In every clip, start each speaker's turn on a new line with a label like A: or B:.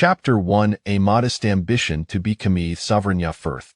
A: Chapter 1 A modest ambition to become sovereign Firth.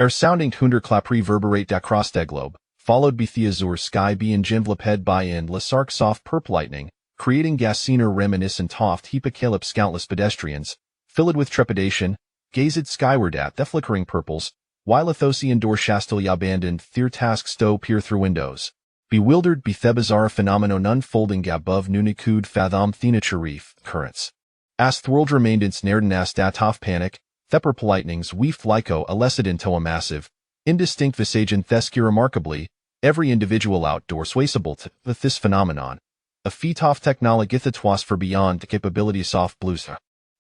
A: Sounding hunderklapp reverberate across the globe, followed by the azure sky being enveloped by in la sark soft purple lightning, creating gasiner reminiscent toft heapocalypse countless pedestrians, filled with trepidation, gazed skyward at the flickering purples, while Athosian door shastily abandoned their task stow peer through windows. Bewildered by the bizarre phenomenon unfolding above nunikud fathom thenacharif currents. As the world remained ensnared in astatoff panic, the purple lightnings weaved lyco elicit into a massive, indistinct visage and thesky remarkably, every individual outdoor swayable to this phenomenon. A feat of technology twas for beyond the capabilities of blues.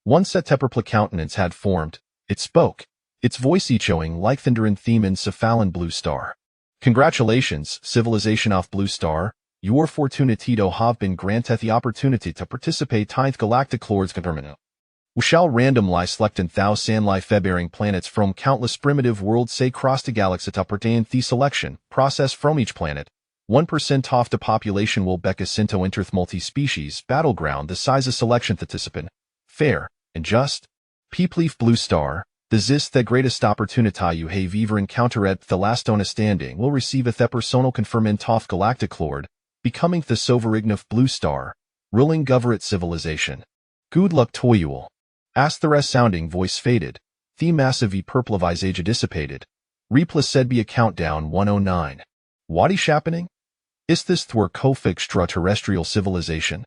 A: Once that purple countenance had formed, it spoke, its voice echoing like thunder in theme in cephalon blue star. Congratulations, civilization of blue star. Your fortunatito have been granted the opportunity to participate in the galactic lord's government. We shall randomly select and thou sandly feb-bearing planets from countless primitive worlds say cross the galaxy to pertain the selection process from each planet. 1% of the population will beck us into interth multi-species battleground the size of selection participant. Fair and just. Peepleaf blue star. This is the greatest opportunity you have ever encountered. The last on a standing will receive a the personal conferment of galactic lord, becoming the sovereign of blue star, ruling government civilization. Good luck to you. As the resounding voice faded, the massive purple visage dissipated. Replis said be a countdown 109. What is happening? Is this thwar Kof extraterrestrial civilization?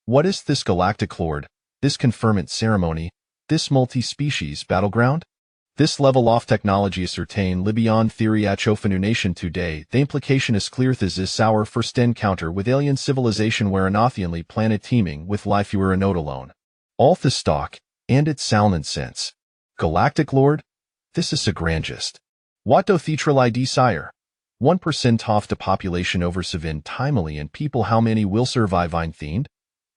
A: What is this galactic lord, this conferment ceremony, this multi-species battleground? This level of technology ascertain Libyan theory at nation today. The implication is clear. This is our first encounter with alien civilization where an Othianly planet teeming with life you are a note alone. All the stock, and its sound and sense. Galactic lord? This is a grandest. What do thetral desire? 1% of the population over Savin timely and people how many will survive ein themed?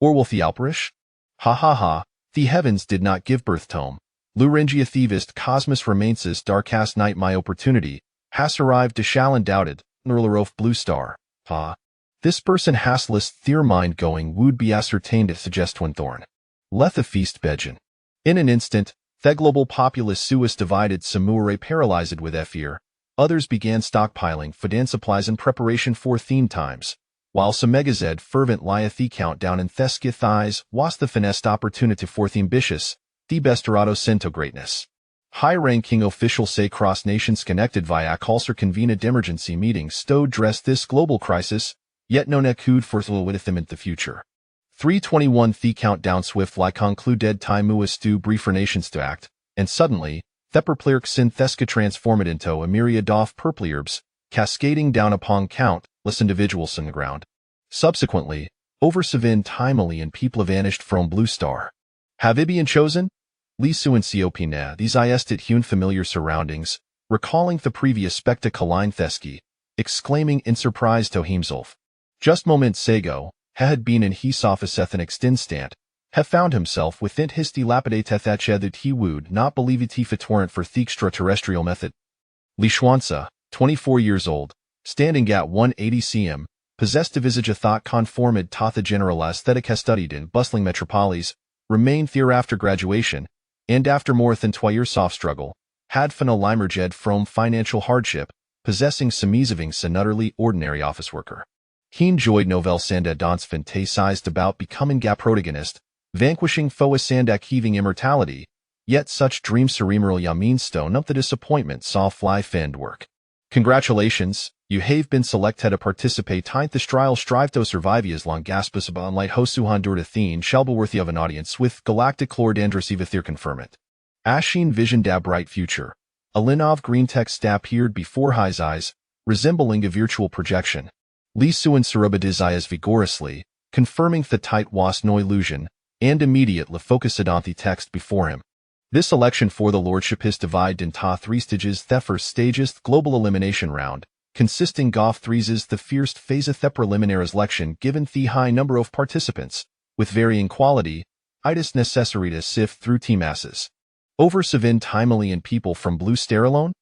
A: Or will the alperish? Ha ha ha, the heavens did not give birth tome. Lurengia thevist cosmos remainsis darkast night my opportunity, has arrived to shall undoubted, Nurlerof blue star. Ha. This person has list their mind going would be ascertained to suggest one thorn. Let the feast begin. In an instant, the global populace suis divided samure paralyzed with fear. Others began stockpiling food supplies in preparation for theme times, while some megazed fervent lieth the countdown in theskia thighs was the finest opportunity for the ambitious, the bestorado cento greatness. High-ranking officials say cross nations connected via culture convened emergency meetings stowed dress this global crisis, yet no nekud for with them in the future. 321 the countdown swift like concluded time muistu briefer nations to act, and suddenly, thepperplirk syntheska transformed into a myriad of purplearbs, cascading down upon countless individuals in the ground. Subsequently, over Savin timely and people vanished from blue star. Have Ibian chosen? Lisu and Siopina, these iestit hewn familiar surroundings, recalling the previous spectaculine Theski, exclaiming in surprise to himself. Just moments ago, had been in his office at an extinstant, have found himself within his dilapidate thatche that he would not believe it if it weren't for the extraterrestrial method. Li Schwanza, 24 years old, standing at 180 cm, possessed a visage a thought conformed to the general aesthetic has studied in bustling metropolis, remained there after graduation, and after more than 2 years soft struggle, had found a limerged from financial hardship, possessing some easevings an utterly ordinary office worker. He enjoyed novel sanda dance fantasized about becoming a protagonist, vanquishing foe sandak heaving immortality, yet such dreams cerebral yaminstone up the disappointment saw fly fend work. Congratulations, you have been selected to participate in the trial strive to survive as long gaspus upon light hosuhan durdathene shall be worthy of an audience with galactic lord Androsivithir confirmant. Ashin visioned a bright future. A Linov green text appeared before his eyes, resembling a virtual projection. Lisu and Surubadizayas vigorously, confirming the tight was no illusion, and immediately focused on the text before him. This election for the lordship is divided into 3 stages. The first stage is the global elimination round, consisting of 3 is the first phase of the preliminary election given the high number of participants, with varying quality, it is necessary to sift through team masses. Over Savin timely and people from blue star alone?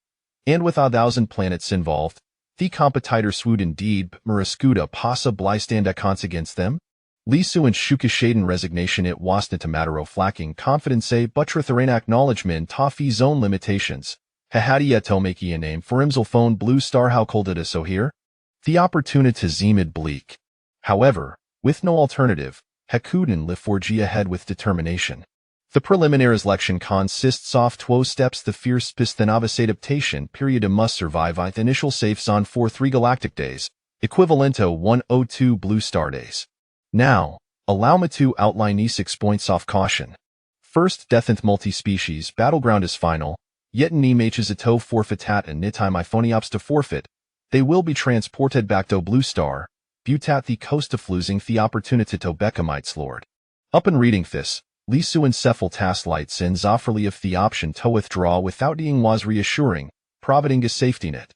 A: And with 1,000 planets involved, the competitor swood indeed, Marascuda passa blystanda cons against them? Li Su and Shukishaden resignation it wasn't a matter of lacking confidence but an acknowledgement toffee zone limitations. Hahadia tomaki a name for imsel phone blue star how cold it is so here? The opportunity zemed bleak. However, with no alternative, Hakuden live forge ahead with determination. The preliminary election consists of 2 steps. The first is the novice adaptation period must survive the initial safe zone for 3 galactic days, equivalent to 102 blue star days. Now, allow me to outline these 6 points of caution. First, death multi-species battleground is final, yet an images a toe forfeitat and nitime iphoniops to forfeit. They will be transported back to blue star, butat the coast of losing the opportunity to Beckamites lord. Up in reading this, Li Su and Cephal task lights in Zofferly of the option to withdraw without being was reassuring, providing a safety net.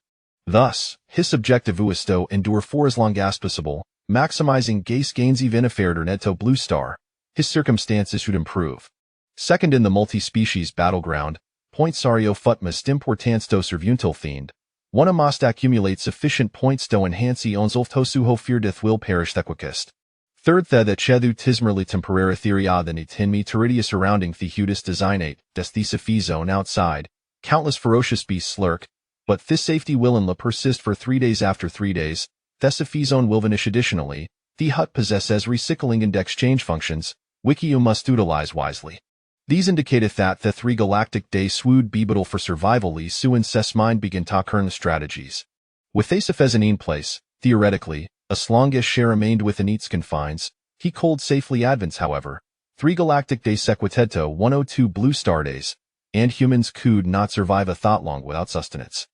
A: Thus, his objective was to endure for as long as possible, maximizing gains even if net to blue star, his circumstances should improve. Second in the multi-species battleground, point sario fut must importance to servuntil themed. One must accumulate sufficient points to enhance onself to suho feardeth will perish thequicist. Third the chedu tismerly temporary theoria than tinmi teridia surrounding the hudis designate, des the zone outside, countless ferocious beasts lurk, but this safety will and la persist for 3 days after 3 days, the zone will vanish additionally, the hut possesses recycling and exchange functions, which you must utilize wisely. These indicated that the 3 galactic days swould be biddle for survival. Li Su and Ses mind begin to kern strategies. With Thesaphes in place, theoretically, as long as share remained within its confines, he cold safely advance however, 3 galactic days sequiteto 102 blue star days, and humans could not survive a thought long without sustenance.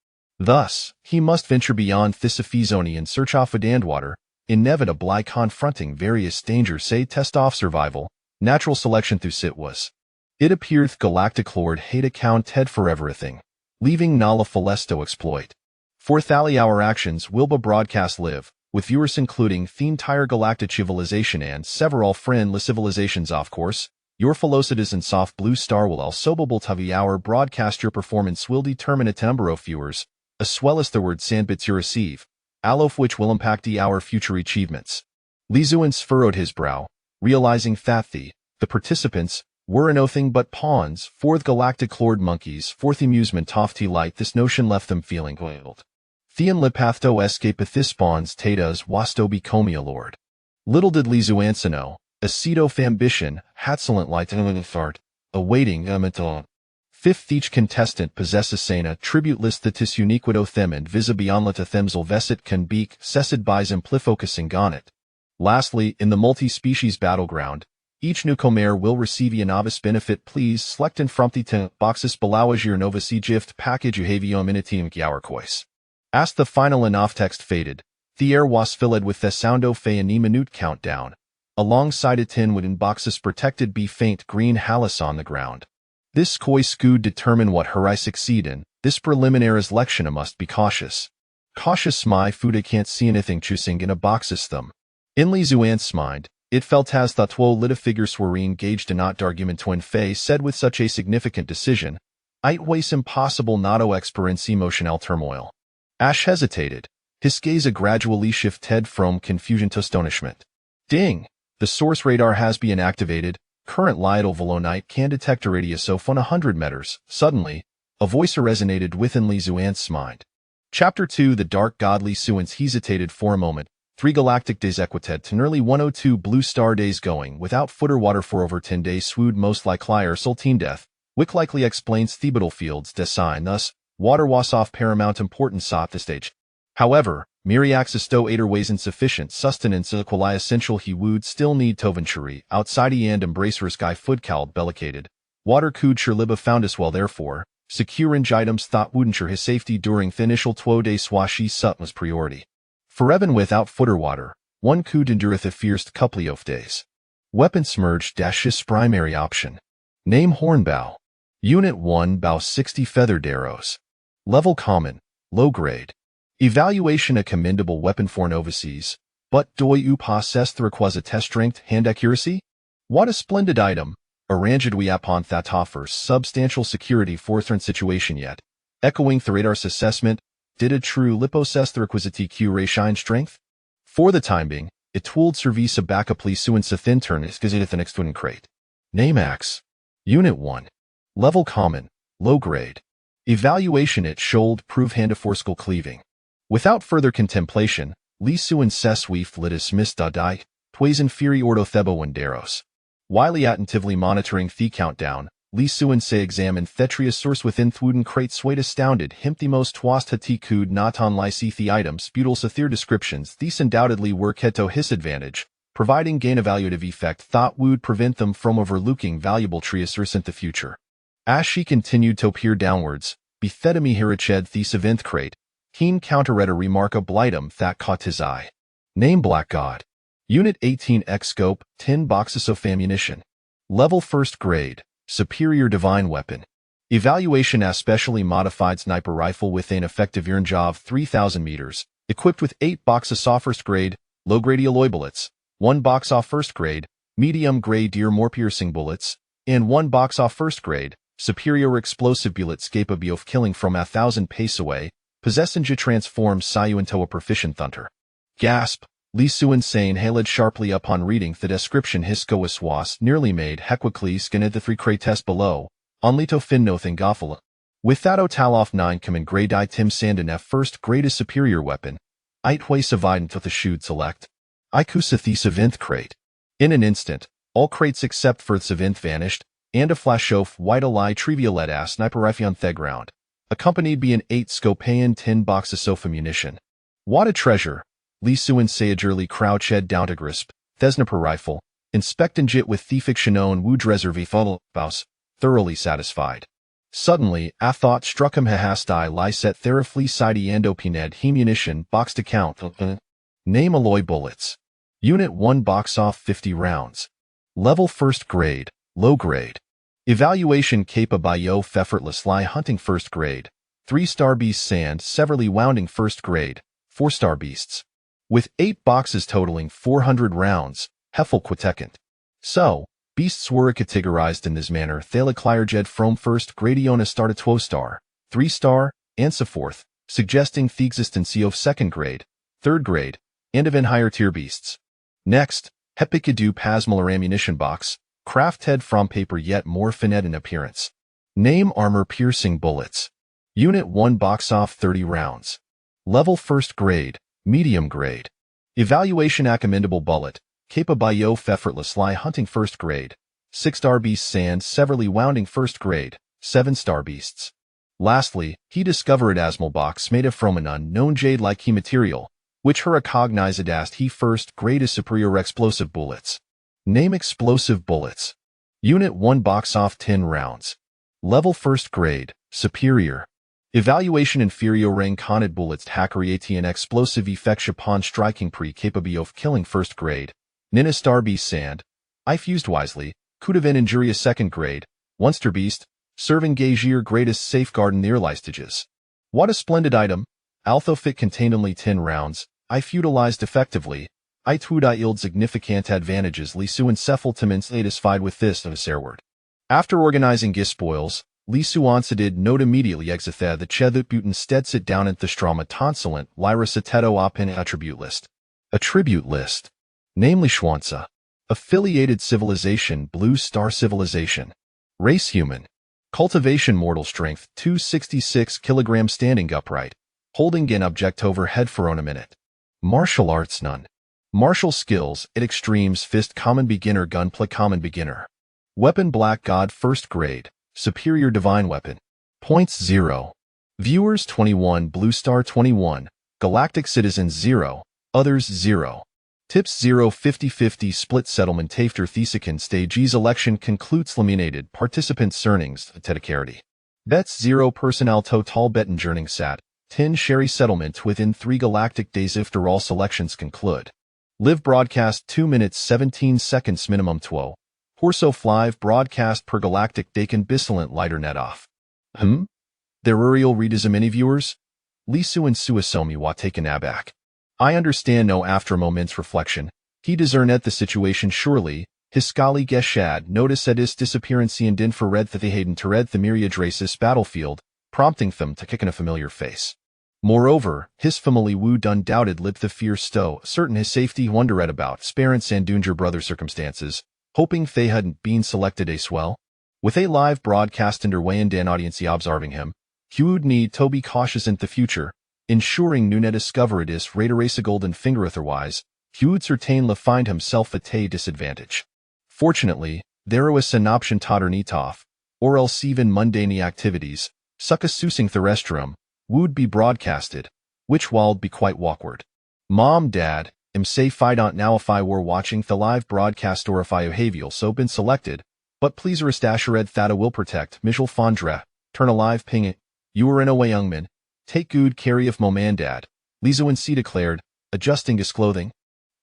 A: Thus, he must venture beyond Thesaphes in search of food and water, inevitably confronting various dangers say test off survival, natural selection through sit was. It appeareth galactic lord hate account head for everything, leaving Nala Falesto exploit. Fourthly our actions will be broadcast live, with viewers including the entire galactic civilization and several friendly civilizations of course. Your fellow citizens soft blue star will also be able to view our broadcast. Your performance will determine a number of viewers, as well as the word sandbits you receive, all of which will impact our future achievements. Li Zuan furrowed his brow, realizing that the participants were nothing but pawns for the galactic lord monkeys. Fourth amusement of light this notion left them feeling oiled. Theon Lipatho escapeth this spawns tatas wasto becomia lord. Little did Li Zuan know, aceto ambition, hatsalent light awaiting amaton. Fifth each contestant possesses sana tribute list the tis uniquido them and visibionlata themsel vesit can beak cessid buys amplifocusing on it. Lastly, in the multi-species battleground, each newcomer will receive a novice benefit please select and from the boxes below as your novice gift package you have minitium gourcois. As the final enough text faded, the air was filled with the soundo fe and minute countdown. Alongside a tin wooden boxes protected be faint green halis on the ground. This koi scood determine what her I succeed in, this preliminary election must be cautious. Cautious my food I can't see anything choosing in a boxes them. In Li Zuan's mind, it felt as the 2 little figures were engaged in not argument when Fei said with such a significant decision, it was impossible not to experience emotional turmoil. Ash hesitated, his gaze a gradually shifted from confusion to astonishment. Ding! The source radar has been activated, current lidal velonite can detect a radius of 100 meters. Suddenly, a voice resonated within Li Zuan's mind. Chapter 2 The Dark God. Li Zuan hesitated for a moment. 3 galactic days equited to nearly 102 blue star days going without food or water for over 10 days swood most likely or sultine death, which likely explains the battlefields design thus, water was of paramount importance at this stage. However, Miriaxis do 8 ways insufficient sustenance equally essential he would still need Tovenchuri outside and embracer sky foodcald bellicated. Water could liba found as well therefore, secure items thought would ensure his safety during the initial 2 day swashi sut was priority. For even without food or water, one could endureth a fierce couple of days. Weapon smurge his primary option. Name Hornbow. Unit 1 Bow 60 feathered arrows. Level common, low grade. Evaluation a commendable weapon for novices, but do you possess the requisite test strength hand accuracy? What a splendid item, arranged we upon that offers substantial security for threat situation yet. Echoing the radar's assessment, did a true lipossess the requisite TQ ray shine strength? For the time being, Etooled service backup suin sa thin is gazeteth next twin crate. Name Axe. Unit 1. Level Common, Low Grade. Evaluation at Schold prove handiforskal cleaving. Without further contemplation, Li Suin sesweef litis mis da die, tways inferi ordo thebo wenderos. While attentively monitoring the countdown, Li Suin se examined Thetria's source within Thwuden crate swayed astounded himthimos twast hatikud not on the items butyl sathir descriptions these undoubtedly were keto his advantage, providing gain evaluative effect thought would prevent them from overlooking valuable triasurus in the future. As she continued to peer downwards, bethedemi hirached the seventh crate, keen counterread a remarkable item that caught his eye. Name Black God. Unit 18X Scope, 10 boxes of ammunition. Level 1st Grade, Superior Divine Weapon. Evaluation as specially modified sniper rifle with an effective range of 3,000 meters, equipped with 8 boxes of 1st grade, low-grade alloy bullets, 1 box of 1st grade, medium-grade deer more piercing bullets, and 1 box of 1st grade, superior explosive bullets capable of killing from 1,000 pace away, possessing to transform Sayu into a proficient hunter. Gasp! Li Suin Sane hailed sharply upon reading the description Hiskois was nearly made Hequicles skined the 3 crate test below, only to fin nothing goffala. With that Otaloff 9 come in grade I Tim Sandin F first greatest superior weapon, Itway Saviden to the shoot select. Ikusa the 7th crate. In an instant, all crates except for the 7th vanished, and a flash of white ally trivial ass sniper rifle on the ground, accompanied by an 8 scopayan 10 box of sofa munition. What a treasure! Li Suin Sayajurli crouch head down to grasp, Thesniper rifle, inspecting it with the fictionone wood reserve bouse, thoroughly satisfied. Suddenly, a thought struck him hahastai lie set therafli sidi andopined he munition box to count. Name alloy bullets. Unit 1 box off 50 rounds. Level 1st Grade, Low Grade. Evaluation capable of effortless lie hunting 1st grade, 3-star beast sand severely wounding 1st grade, 4-star beasts. With 8 boxes totaling 400 rounds, Heffel Quitekant. So, beasts were categorized in this manner Thaliclierjed from 1st gradiona star to 2-star, 3-star, and so forth, suggesting the existence of 2nd grade, 3rd grade, and even higher tier beasts. Next, Hepikadu Pasmalar ammunition box, crafted from paper yet more finette in appearance. Name armor-piercing bullets. Unit 1 box off 30 rounds. Level 1st Grade, Medium Grade. Evaluation commendable bullet, capable of effortless lie hunting 1st grade, 6-star beast sand severely wounding 1st grade, 7-star beasts. Lastly, he discovered asmal box made of from an unknown jade-like he material, which her recognized as he 1st grade is superior explosive bullets. Name explosive bullets. Unit 1 box off 10 rounds. Level 1st Grade, Superior. Evaluation inferior rank conned bullets hackeriati an explosive effect upon striking capable of killing 1st grade. Nina star beast sand. If used wisely, could have been injurious 2nd grade. Onster beast, serving gagier greatest safeguard in the earlistages. What a splendid item. Although fit contained only 10 rounds, if utilized effectively, it would yield significant advantages Li Suin Cephaltiments satisfied with this of serward. After organizing gispoils, Li Suansadid note immediately exitha the Chethut Butin stead sit down at the Strama tonsilent Lyra Sateto opin attribute list. Attribute list. Namely Schwanza. Affiliated civilization Blue Star Civilization. Race human. Cultivation mortal strength 266 kg standing upright. Holding an object over head for on a minute. Martial arts none. Martial skills at extremes fist common beginner gunplay common beginner. Weapon Black God 1st grade. Superior Divine Weapon. Points 0. Viewers 21 Blue Star 21. Galactic Citizens 0. Others 0. Tips 0 50-50 split settlement after Thesican stages election concludes eliminated participants earnings Teticarity. Bets 0 personnel total betten journeying sat 10 sherry settlement within 3 galactic days after all selections conclude. Live broadcast 2 minutes 17 seconds minimum 12. Horso flive broadcast per galactic dakin bisilent lighter net off. There Uriel readers many viewers? Li Suin Suisomi wa taken aback. I understand no after a moment's reflection. He discerned the situation surely. His scally geshad notice at his disappearance and infrared that they hadn't to read the myriad races battlefield, prompting them to kick in a familiar face. Moreover, his family would undoubted lip the fear sto, certain his safety wondered about Sparent Sandunger brother circumstances, hoping they hadn't been selected as well. With a live broadcast underway and an audience observing him, he would need to be cautious in the future, ensuring Nuna discovered his radarace golden finger otherwise, he would certainly find himself at a disadvantage. Fortunately, there was an option Todernitov, or else even mundane activities, such as using the restroom, would be broadcasted, which would be quite awkward. Mom, Dad, safe I don't know if I were watching the live broadcast or if I have also been selected, but please Rastashared Thada will protect Michel Fondre, turn alive ping it, you are in a way young man, take good care of mom and dad, Lizo and C declared, adjusting his clothing.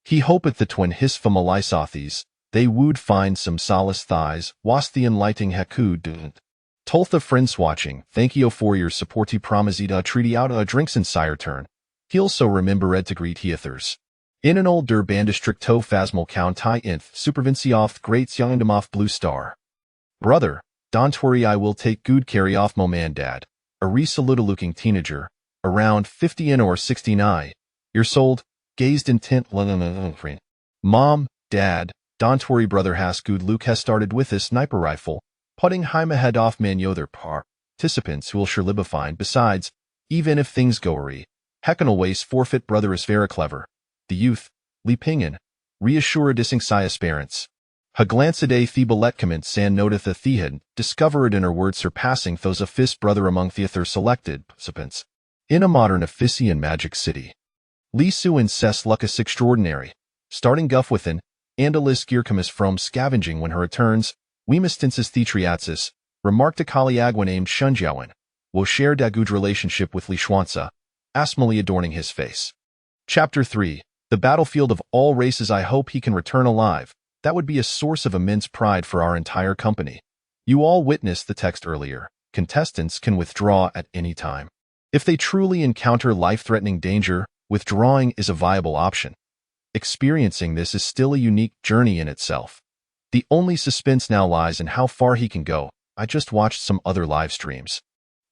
A: He hoped that when his family saw these, they would find some solace thighs, was the enlightening Haku didn't. Told the friends watching, thank you for your support he promised treaty out drinks in sire turn. He also remembered to greet heathers. In an older bandistrict to phasmal count I inth supervinci off greats young and off blue star. Brother, don't worry I will take good care of mom and dad. A resolute looking teenager, around 50 in or 69, years old, gazed intent. Mom, Dad, don't worry brother has good Luke has started with his sniper rifle, putting him ahead off man other participants who will sure live fine. Besides, even if things go awry, heckin' always forfeit brother is very clever. The youth, Li Pingin, reassured his anxious parents. Ha glance a day Thebalet comments and noteth a Thehan, discovered in her words surpassing those of his brother among the other selected participants. In a modern Ephesian magic city. Li Su and Ses Lucas extraordinary, starting guff within, and Elis Gearcamus from scavenging when her returns, Wemistinsis Thetriatsis, remarked a Kaliagwa named Shunjiawan, will share Dagud's relationship with Li Xuanza, asmally adorning his face. Chapter 3, The Battlefield of All Races. I hope he can return alive. That would be a source of immense pride for our entire company. You all witnessed the text earlier. Contestants can withdraw at any time. If they truly encounter life-threatening danger, withdrawing is a viable option. Experiencing this is still a unique journey in itself. The only suspense now lies in how far he can go. I just watched some other live streams,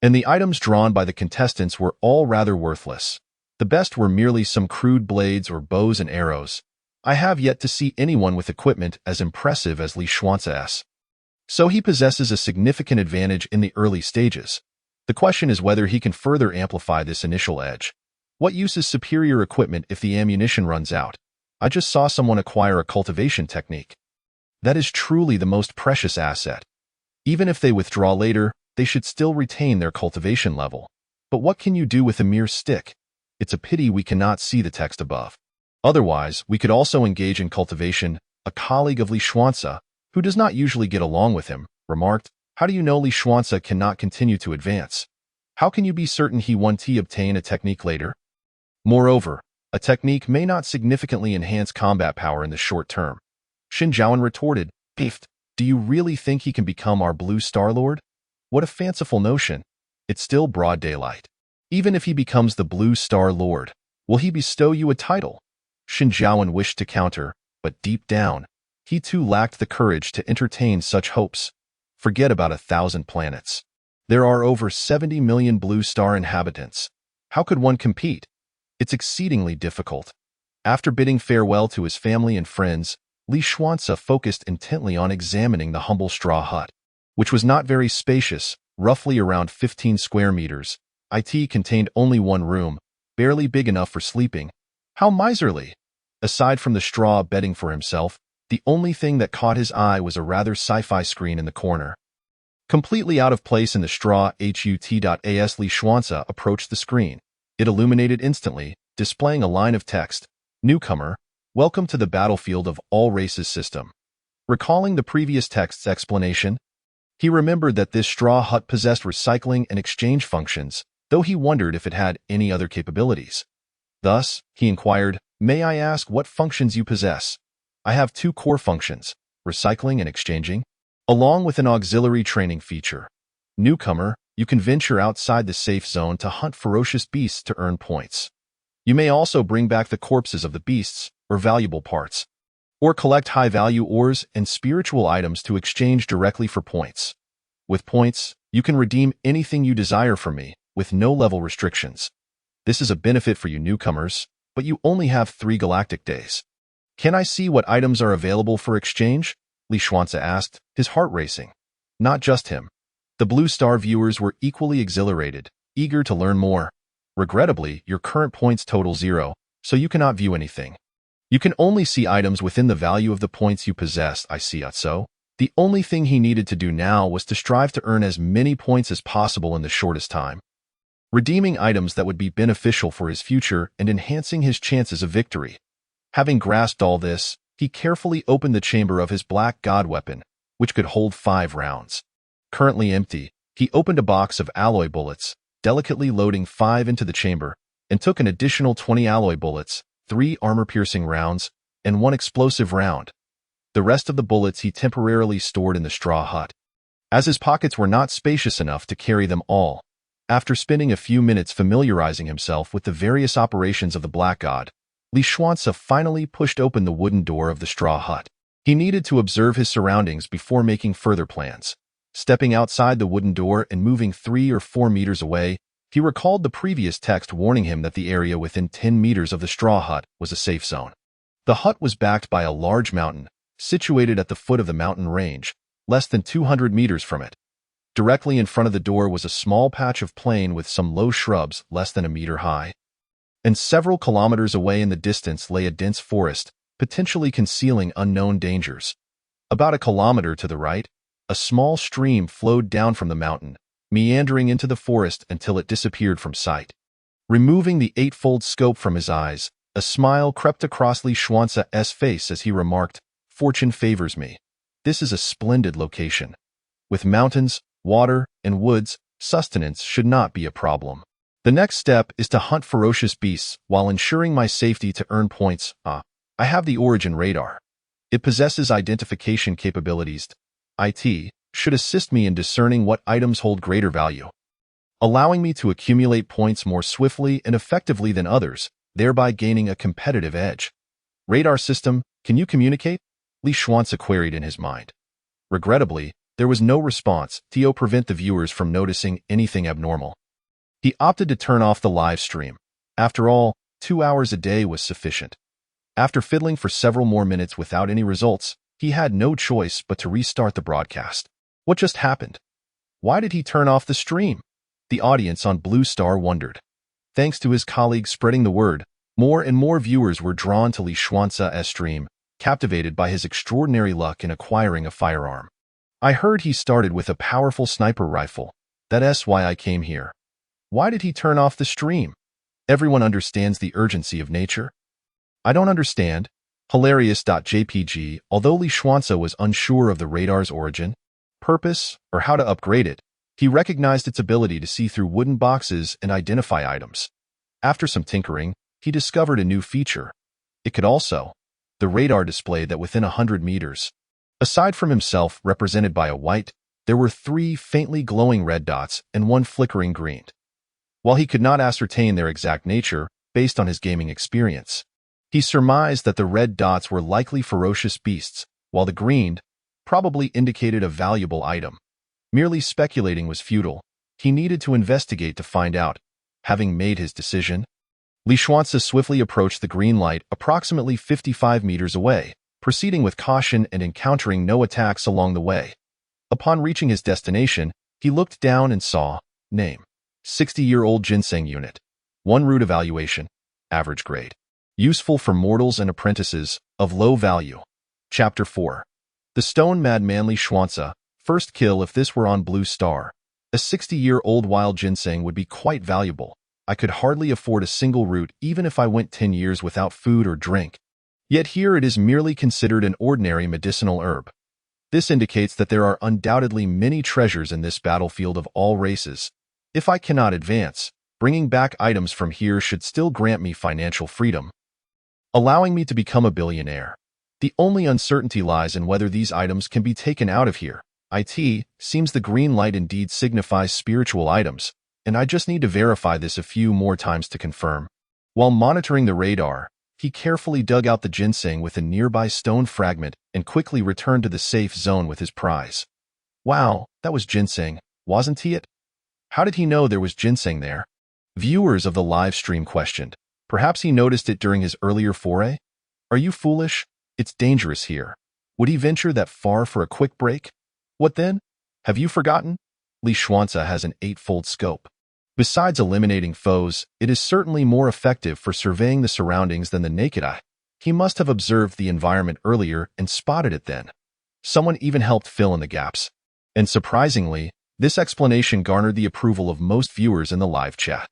A: and the items drawn by the contestants were all rather worthless. The best were merely some crude blades or bows and arrows. I have yet to see anyone with equipment as impressive as Li Xuanza. So he possesses a significant advantage in the early stages. The question is whether he can further amplify this initial edge. What use is superior equipment if the ammunition runs out? I just saw someone acquire a cultivation technique. That is truly the most precious asset. Even if they withdraw later, they should still retain their cultivation level. But what can you do with a mere stick? It's a pity we cannot see the text above. Otherwise, we could also engage in cultivation. A colleague of Li Xuanza, who does not usually get along with him, remarked, how do you know Li Xuanza cannot continue to advance? How can you be certain he won't obtain a technique later? Moreover, a technique may not significantly enhance combat power in the short term. Xin Zhaoan retorted, Beefed, do you really think he can become our Blue Star Lord? What a fanciful notion. It's still broad daylight. Even if he becomes the Blue Star Lord, will he bestow you a title? Xin Zhaoan wished to counter, but deep down, he too lacked the courage to entertain such hopes. Forget about 1,000 planets. There are over 70 million Blue Star inhabitants. How could one compete? It's exceedingly difficult. After bidding farewell to his family and friends, Li Xuanza focused intently on examining the humble straw hut, which was not very spacious, roughly around 15 square meters. It contained only one room, barely big enough for sleeping. How miserly! Aside from the straw bedding for himself, the only thing that caught his eye was a rather sci-fi screen in the corner. Completely out of place in the straw hut.as Li Xuanza approached the screen. It illuminated instantly, displaying a line of text, Newcomer, welcome to the Battlefield of All Races system. Recalling the previous text's explanation, he remembered that this straw hut possessed recycling and exchange functions, though he wondered if it had any other capabilities. Thus, he inquired, may I ask what functions you possess? I have 2 core functions, recycling and exchanging, along with an auxiliary training feature. Newcomer, you can venture outside the safe zone to hunt ferocious beasts to earn points. You may also bring back the corpses of the beasts, or valuable parts, or collect high-value ores and spiritual items to exchange directly for points. With points, you can redeem anything you desire from me, with no level restrictions. This is a benefit for you newcomers, but you only have 3 galactic days. Can I see what items are available for exchange? Li Xuanzi asked, his heart racing. Not just him. The Blue Star viewers were equally exhilarated, eager to learn more. Regrettably, your current points total 0, so you cannot view anything. You can only see items within the value of the points you possess, I see. So, the only thing he needed to do now was to strive to earn as many points as possible in the shortest time, redeeming items that would be beneficial for his future and enhancing his chances of victory. Having grasped all this, he carefully opened the chamber of his black god weapon, which could hold 5 rounds. Currently empty, he opened a box of alloy bullets, delicately loading 5 into the chamber, and took an additional 20 alloy bullets, 3 armor-piercing rounds, and 1 explosive round. The rest of the bullets he temporarily stored in the straw hut, as his pockets were not spacious enough to carry them all. After spending a few minutes familiarizing himself with the various operations of the Black God, Li Xuanzi finally pushed open the wooden door of the straw hut. He needed to observe his surroundings before making further plans. Stepping outside the wooden door and moving 3 or 4 meters away, he recalled the previous text warning him that the area within 10 meters of the straw hut was a safe zone. The hut was backed by a large mountain, situated at the foot of the mountain range, less than 200 meters from it. Directly in front of the door was a small patch of plain with some low shrubs less than a meter high. And several kilometers away in the distance lay a dense forest, potentially concealing unknown dangers. About a kilometer to the right, a small stream flowed down from the mountain, meandering into the forest until it disappeared from sight. Removing the 8-fold scope from his eyes, a smile crept across Li Xuanzi's face as he remarked, "Fortune favors me. This is a splendid location. With mountains, water, and woods, sustenance should not be a problem. The next step is to hunt ferocious beasts while ensuring my safety to earn points. I have the Origin Radar. It possesses identification capabilities. It should assist me in discerning what items hold greater value, allowing me to accumulate points more swiftly and effectively than others, thereby gaining a competitive edge." "Radar system, can you communicate?" Li Xuanzi queried in his mind. Regrettably, there was no response to prevent the viewers from noticing anything abnormal. He opted to turn off the live stream. After all, 2 hours a day was sufficient. After fiddling for several more minutes without any results, he had no choice but to restart the broadcast. What just happened? Why did he turn off the stream? The audience on Blue Star wondered. Thanks to his colleagues spreading the word, more and more viewers were drawn to Li Xuanzi's stream, captivated by his extraordinary luck in acquiring a firearm. "I heard he started with a powerful sniper rifle. That's why I came here. Why did he turn off the stream? Everyone understands the urgency of nature." "I don't understand." Hilarious.jpg. Although Li Xuanzi was unsure of the radar's origin, purpose, or how to upgrade it, he recognized its ability to see through wooden boxes and identify items. After some tinkering, he discovered a new feature. It could also. The radar displayed that within 100 meters, aside from himself represented by a white, there were 3 faintly glowing red dots and 1 flickering green. While he could not ascertain their exact nature based on his gaming experience, he surmised that the red dots were likely ferocious beasts, while the green probably indicated a valuable item. Merely speculating was futile. He needed to investigate to find out. Having made his decision, Li Xuanzi swiftly approached the green light approximately 55 meters away, proceeding with caution and encountering no attacks along the way. Upon reaching his destination, he looked down and saw, name, 60-year-old ginseng unit. 1 root evaluation, average grade. Useful for mortals and apprentices, of low value. Chapter 4. The Stone Madman. Li Xuanzi. First kill. If this were on Blue Star, a 60-year-old wild ginseng would be quite valuable. I could hardly afford a single root even if I went 10 years without food or drink. Yet here it is merely considered an ordinary medicinal herb. This indicates that there are undoubtedly many treasures in this battlefield of all races. If I cannot advance, bringing back items from here should still grant me financial freedom, allowing me to become a billionaire. The only uncertainty lies in whether these items can be taken out of here. It seems the green light indeed signifies spiritual items, and I just need to verify this a few more times to confirm. While monitoring the radar, he carefully dug out the ginseng with a nearby stone fragment and quickly returned to the safe zone with his prize. Wow, that was ginseng, wasn't it? How did he know there was ginseng there? Viewers of the live stream questioned. Perhaps he noticed it during his earlier foray? Are you foolish? It's dangerous here. Would he venture that far for a quick break? What then? Have you forgotten? Li Xuanze has an eightfold scope. Besides eliminating foes, it is certainly more effective for surveying the surroundings than the naked eye. He must have observed the environment earlier and spotted it then. Someone even helped fill in the gaps. And surprisingly, this explanation garnered the approval of most viewers in the live chat.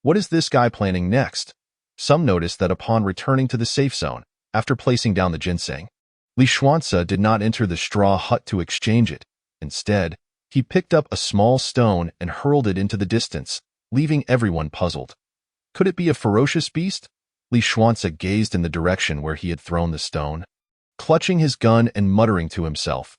A: What is this guy planning next? Some noticed that upon returning to the safe zone, after placing down the ginseng, Li Xuanze did not enter the straw hut to exchange it. Instead, he picked up a small stone and hurled it into the distance, leaving everyone puzzled. Could it be a ferocious beast? Li Xuanze gazed in the direction where he had thrown the stone, clutching his gun and muttering to himself.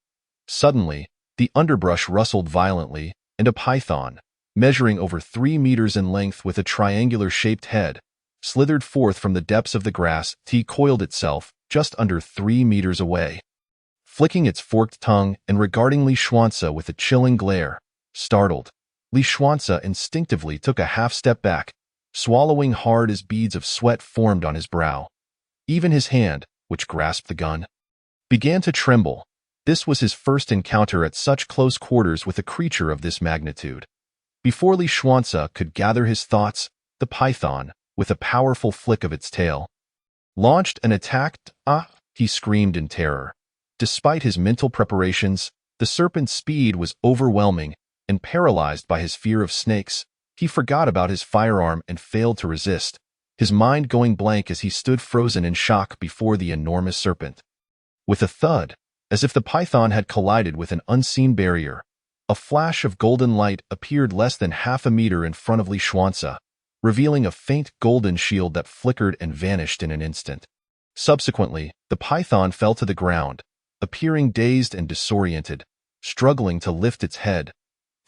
A: Suddenly, the underbrush rustled violently, and a python, measuring over 3 meters in length with a triangular-shaped head, slithered forth from the depths of the grass. It coiled itself just under 3 meters away, flicking its forked tongue and regarding Li Xuanze with a chilling glare. Startled, Li Xuanze instinctively took a half-step back, swallowing hard as beads of sweat formed on his brow. Even his hand, which grasped the gun, began to tremble. This was his first encounter at such close quarters with a creature of this magnitude. Before Li Xuanze could gather his thoughts, the python, with a powerful flick of its tail, launched an attack. Ah! He screamed in terror. Despite his mental preparations, the serpent's speed was overwhelming, and paralyzed by his fear of snakes, he forgot about his firearm and failed to resist, his mind going blank as he stood frozen in shock before the enormous serpent. With a thud, as if the python had collided with an unseen barrier, a flash of golden light appeared less than half a meter in front of Li Xuanze, revealing a faint golden shield that flickered and vanished in an instant. Subsequently, the python fell to the ground, appearing dazed and disoriented, struggling to lift its head.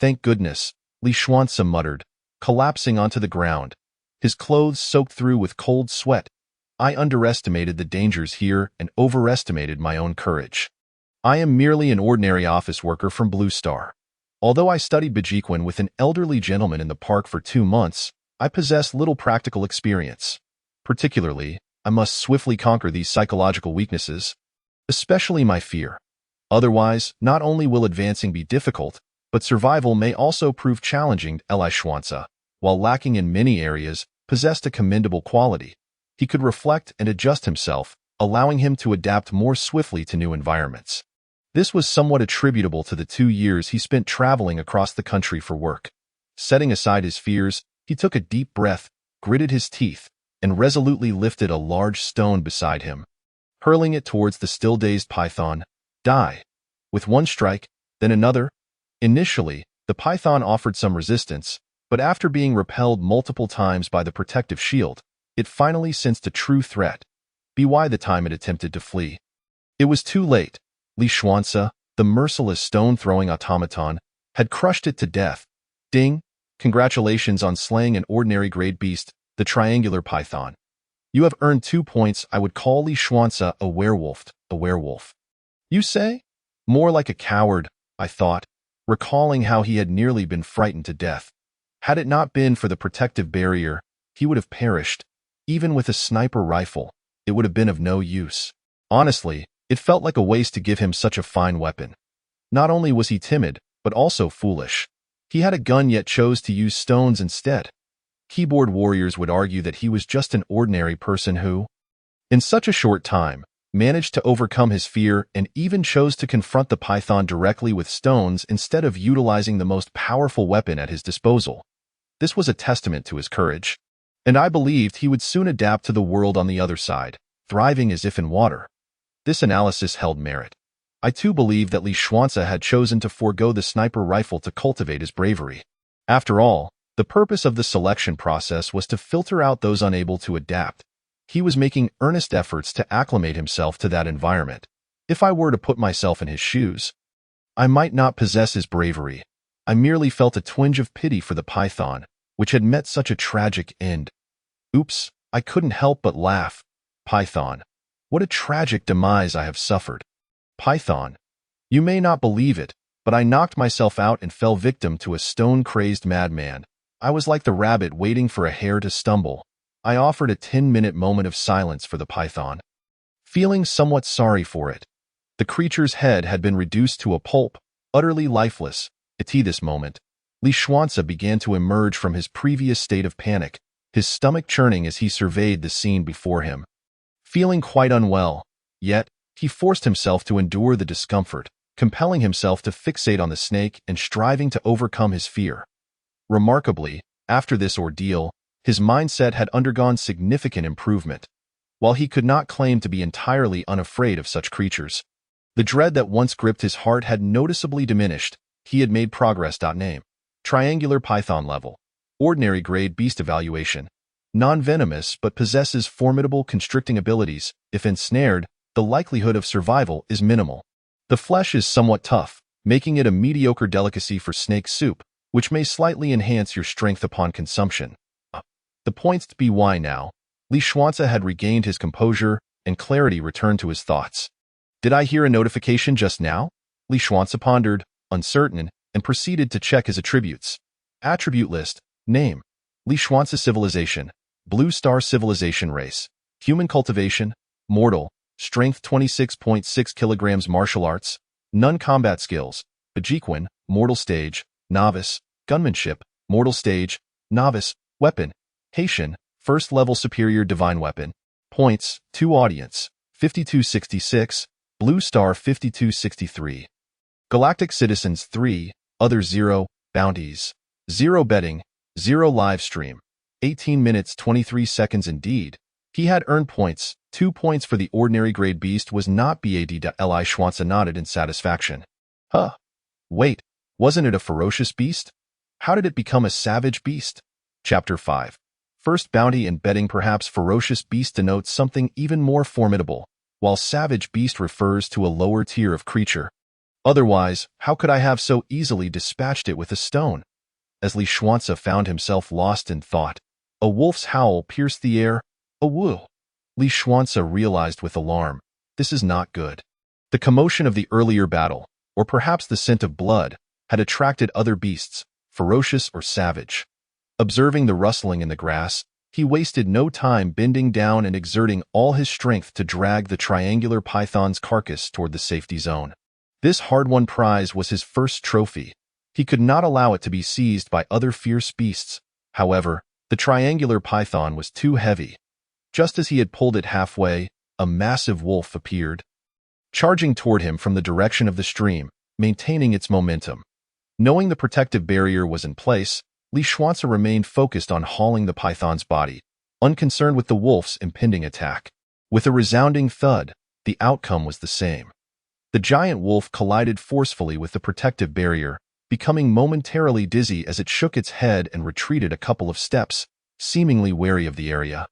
A: Thank goodness, Li Xuanze muttered, collapsing onto the ground, his clothes soaked through with cold sweat. I underestimated the dangers here and overestimated my own courage. I am merely an ordinary office worker from Blue Star. Although I studied Bejiquan with an elderly gentleman in the park for 2 months, I possess little practical experience. Particularly, I must swiftly conquer these psychological weaknesses, especially my fear. Otherwise, not only will advancing be difficult, but survival may also prove challenging. Li Xuanze, while lacking in many areas, possessed a commendable quality. He could reflect and adjust himself, allowing him to adapt more swiftly to new environments. This was somewhat attributable to the 2 years he spent traveling across the country for work. Setting aside his fears, he took a deep breath, gritted his teeth, and resolutely lifted a large stone beside him, hurling it towards the still-dazed python. Die! With one strike, then another. Initially, the python offered some resistance, but after being repelled multiple times by the protective shield, it finally sensed a true threat. By the time it attempted to flee, it was too late. Li Xuanze, the merciless stone-throwing automaton, had crushed it to death. Ding! Congratulations on slaying an ordinary grade beast, the triangular python. You have earned 2 points. I would call Li Xuanze a werewolf. A werewolf? You say? More like a coward, I thought, recalling how he had nearly been frightened to death. Had it not been for the protective barrier, he would have perished. Even with a sniper rifle, it would have been of no use. Honestly, it felt like a waste to give him such a fine weapon. Not only was he timid, but also foolish. He had a gun yet chose to use stones instead. Keyboard warriors would argue that he was just an ordinary person who, in such a short time, managed to overcome his fear and even chose to confront the python directly with stones instead of utilizing the most powerful weapon at his disposal. This was a testament to his courage, and I believed he would soon adapt to the world on the other side, thriving as if in water. This analysis held merit. I too believed that Li Xuanze had chosen to forego the sniper rifle to cultivate his bravery. After all, the purpose of the selection process was to filter out those unable to adapt. He was making earnest efforts to acclimate himself to that environment. If I were to put myself in his shoes, I might not possess his bravery. I merely felt a twinge of pity for the python, which had met such a tragic end. Oops, I couldn't help but laugh. Python, what a tragic demise I have suffered. Python, you may not believe it, but I knocked myself out and fell victim to a stone-crazed madman. I was like the rabbit waiting for a hare to stumble. I offered a 10-minute moment of silence for the python, feeling somewhat sorry for it. The creature's head had been reduced to a pulp, utterly lifeless. At this moment, Li Xuanzi began to emerge from his previous state of panic, his stomach churning as he surveyed the scene before him. Feeling quite unwell, yet, he forced himself to endure the discomfort, compelling himself to fixate on the snake and striving to overcome his fear. Remarkably, after this ordeal, his mindset had undergone significant improvement. While he could not claim to be entirely unafraid of such creatures, the dread that once gripped his heart had noticeably diminished. He had made progress. Name: Triangular Python Level. Ordinary Grade Beast Evaluation. Non-venomous but possesses formidable constricting abilities. If ensnared, the likelihood of survival is minimal. The flesh is somewhat tough, making it a mediocre delicacy for snake soup, which may slightly enhance your strength upon consumption. The points to be why now. Li Xuanzi had regained his composure, and clarity returned to his thoughts. Did I hear a notification just now? Li Xuanzi pondered, uncertain, and proceeded to check his attributes. Attribute list. Name: Li Xuanzi Civilization. Blue Star Civilization Race. Human Cultivation. Mortal. Strength 26.6 kilograms. Martial Arts. None. Combat Skills. Bajiquan. Mortal Stage. Novice. Gunmanship. Mortal Stage. Novice. Weapon. Haitian. First Level Superior Divine Weapon. Points: 2. Audience 5266. Blue Star 5263. Galactic Citizens 3. Others 0. Bounties 0. Betting 0. Live stream 18 minutes 23 seconds. Indeed, he had earned points. 2 points for the ordinary grade beast was not bad. Li Xuanzi nodded in satisfaction. Wait, wasn't it a ferocious beast? How did it become a savage beast? Chapter 5. First bounty and betting. Perhaps ferocious beast denotes something even more formidable, while savage beast refers to a lower tier of creature. Otherwise, how could I have so easily dispatched it with a stone? As Li Xuanzi found himself lost in thought, a wolf's howl pierced the air. A woo! Li Xuanzi realized with alarm. This is not good. The commotion of the earlier battle, or perhaps the scent of blood, had attracted other beasts, ferocious or savage. Observing the rustling in the grass, he wasted no time bending down and exerting all his strength to drag the triangular python's carcass toward the safety zone. This hard-won prize was his first trophy. He could not allow it to be seized by other fierce beasts. However, the triangular python was too heavy. Just as he had pulled it halfway, a massive wolf appeared, charging toward him from the direction of the stream, maintaining its momentum. Knowing the protective barrier was in place, Li Xuanzi remained focused on hauling the python's body, unconcerned with the wolf's impending attack. With a resounding thud, the outcome was the same. The giant wolf collided forcefully with the protective barrier, becoming momentarily dizzy as it shook its head and retreated a couple of steps, seemingly wary of the area.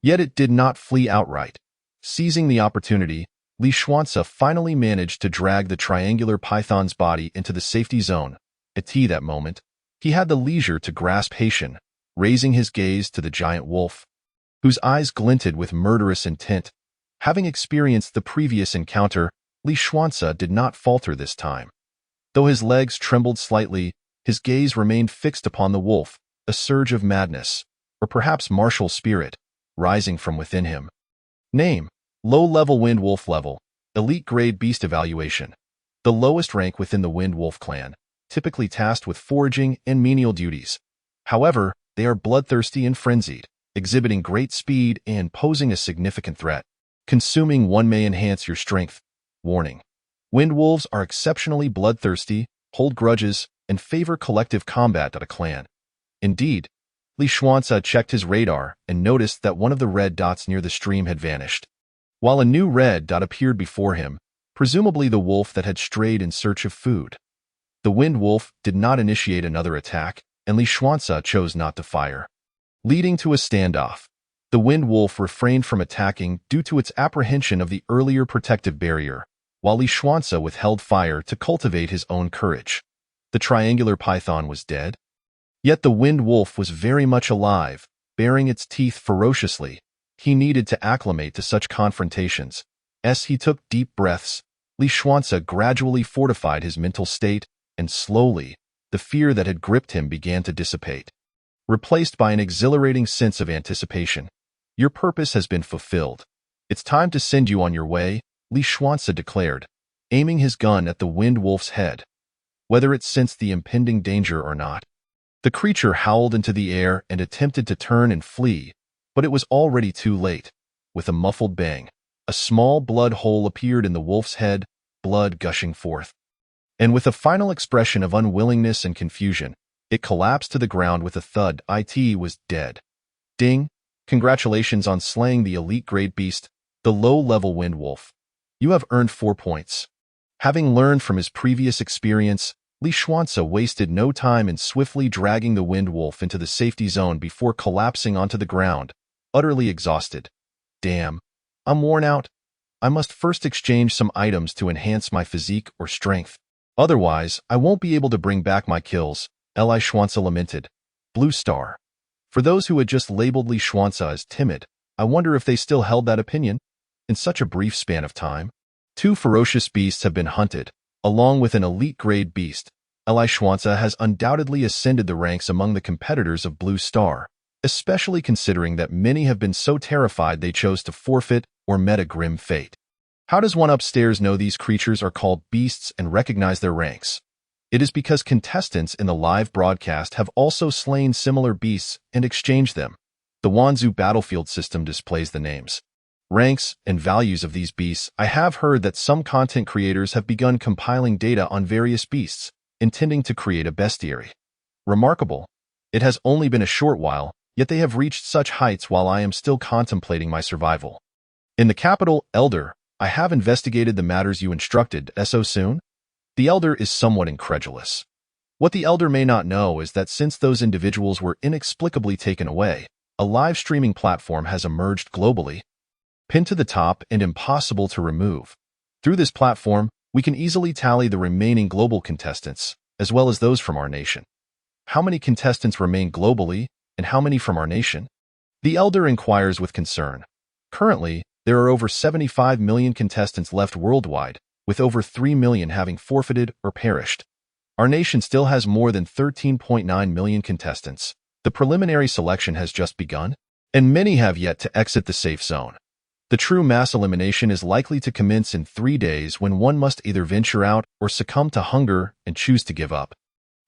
A: Yet it did not flee outright. Seizing the opportunity, Li Xuanzi finally managed to drag the triangular python's body into the safety zone. At that moment, he had the leisure to grasp Haitian, raising his gaze to the giant wolf, whose eyes glinted with murderous intent. Having experienced the previous encounter, Li Xuanzi did not falter this time. Though his legs trembled slightly, his gaze remained fixed upon the wolf, a surge of madness, or perhaps martial spirit, rising from within him. Name: Low-level Wind Wolf Level. Elite Grade Beast Evaluation. The lowest rank within the Wind Wolf clan, typically tasked with foraging and menial duties. However, they are bloodthirsty and frenzied, exhibiting great speed and posing a significant threat. Consuming one may enhance your strength. Warning: Wind wolves are exceptionally bloodthirsty, hold grudges, and favor collective combat at a clan. Indeed, Li Xuanzi checked his radar and noticed that one of the red dots near the stream had vanished, while a new red dot appeared before him, presumably the wolf that had strayed in search of food. The wind wolf did not initiate another attack, and Li Xuanzi chose not to fire, leading to a standoff. The wind wolf refrained from attacking due to its apprehension of the earlier protective barrier, while Li Xuanzi withheld fire to cultivate his own courage. The triangular python was dead. Yet the wind wolf was very much alive, baring its teeth ferociously. He needed to acclimate to such confrontations. As he took deep breaths, Li Xuanzi gradually fortified his mental state, and slowly, the fear that had gripped him began to dissipate. replaced by an exhilarating sense of anticipation. Your purpose has been fulfilled. It's time to send you on your way, Li Xuanci declared, aiming his gun at the Wind Wolf's head. Whether it sensed the impending danger or not, the creature howled into the air and attempted to turn and flee, but it was already too late. With a muffled bang, a small blood hole appeared in the wolf's head, blood gushing forth. And with a final expression of unwillingness and confusion, it collapsed to the ground with a thud. It was dead. Ding! Congratulations on slaying the elite-grade beast, the low-level Wind Wolf. You have earned 4 points. Having learned from his previous experience, Li Xuanci wasted no time in swiftly dragging the Wind Wolf into the safety zone before collapsing onto the ground, utterly exhausted. Damn, I'm worn out. I must first exchange some items to enhance my physique or strength. Otherwise, I won't be able to bring back my kills, Li Xuanci lamented. Blue Star. For those who had just labeled Li Xuanci as timid, I wonder if they still held that opinion? In such a brief span of time, 2 ferocious beasts have been hunted, along with an elite-grade beast. Li Xuanci has undoubtedly ascended the ranks among the competitors of Blue Star, especially considering that many have been so terrified they chose to forfeit or met a grim fate. How does one upstairs know these creatures are called beasts and recognize their ranks? It is because contestants in the live broadcast have also slain similar beasts and exchanged them. The Wanzhou battlefield system displays the names, ranks, and values of these beasts. I have heard that some content creators have begun compiling data on various beasts, intending to create a bestiary. Remarkable. It has only been a short while, yet they have reached such heights while I am still contemplating my survival. In the capital, Elder, I have investigated the matters you instructed. So soon? The Elder is somewhat incredulous. What the Elder may not know is that since those individuals were inexplicably taken away, a live streaming platform has emerged globally, pinned to the top and impossible to remove. Through this platform, we can easily tally the remaining global contestants, as well as those from our nation. How many contestants remain globally, and how many from our nation? The Elder inquires with concern. Currently, there are over 75 million contestants left worldwide, with over 3 million having forfeited or perished. Our nation still has more than 13.9 million contestants. The preliminary selection has just begun, and many have yet to exit the safe zone. The true mass elimination is likely to commence in 3 days when one must either venture out or succumb to hunger and choose to give up.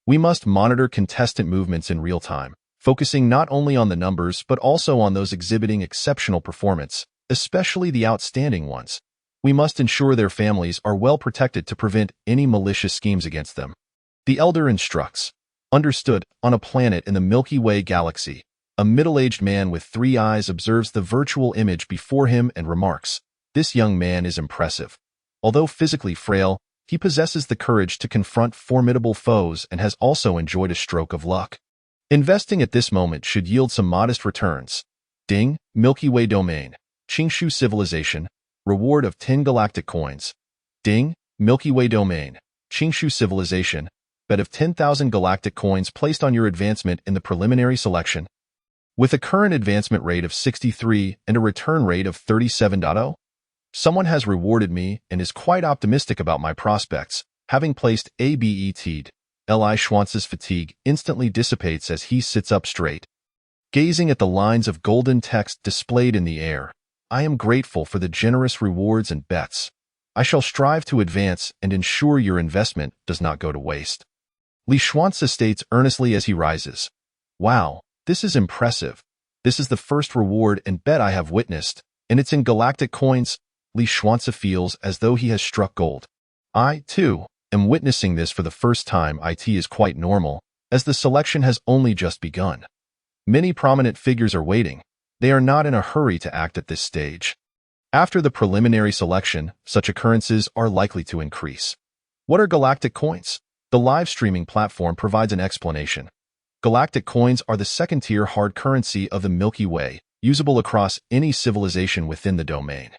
A: We must monitor contestant movements in real time, focusing not only on the numbers but also on those exhibiting exceptional performance, especially the outstanding ones. We must ensure their families are well protected to prevent any malicious schemes against them. The Elder instructs. Understood. On a planet in the Milky Way galaxy, a middle-aged man with 3 eyes observes the virtual image before him and remarks, "This young man is impressive. Although physically frail, he possesses the courage to confront formidable foes and has also enjoyed a stroke of luck. Investing at this moment should yield some modest returns. Ding, Milky Way domain, Qingshu civilization, reward of 10 galactic coins. Ding, Milky Way domain, Qingshu civilization, bet of 10,000 galactic coins placed on your advancement in the preliminary selection. With a current advancement rate of 63 and a return rate of 37.0, someone has rewarded me and is quite optimistic about my prospects, having placed ABET'd. Li Xuanci's fatigue instantly dissipates as he sits up straight. Gazing at the lines of golden text displayed in the air, I am grateful for the generous rewards and bets. I shall strive to advance and ensure your investment does not go to waste. Li Xuanci states earnestly as he rises. Wow, this is impressive. This is the first reward and bet I have witnessed, and it's in galactic coins. Li Xuanci feels as though he has struck gold. I, too, am witnessing this for the first time. It is quite normal, as the selection has only just begun. Many prominent figures are waiting. They are not in a hurry to act at this stage. After the preliminary selection, such occurrences are likely to increase. What are galactic coins? The live streaming platform provides an explanation. Galactic coins are the second-tier hard currency of the Milky Way, usable across any civilization within the domain.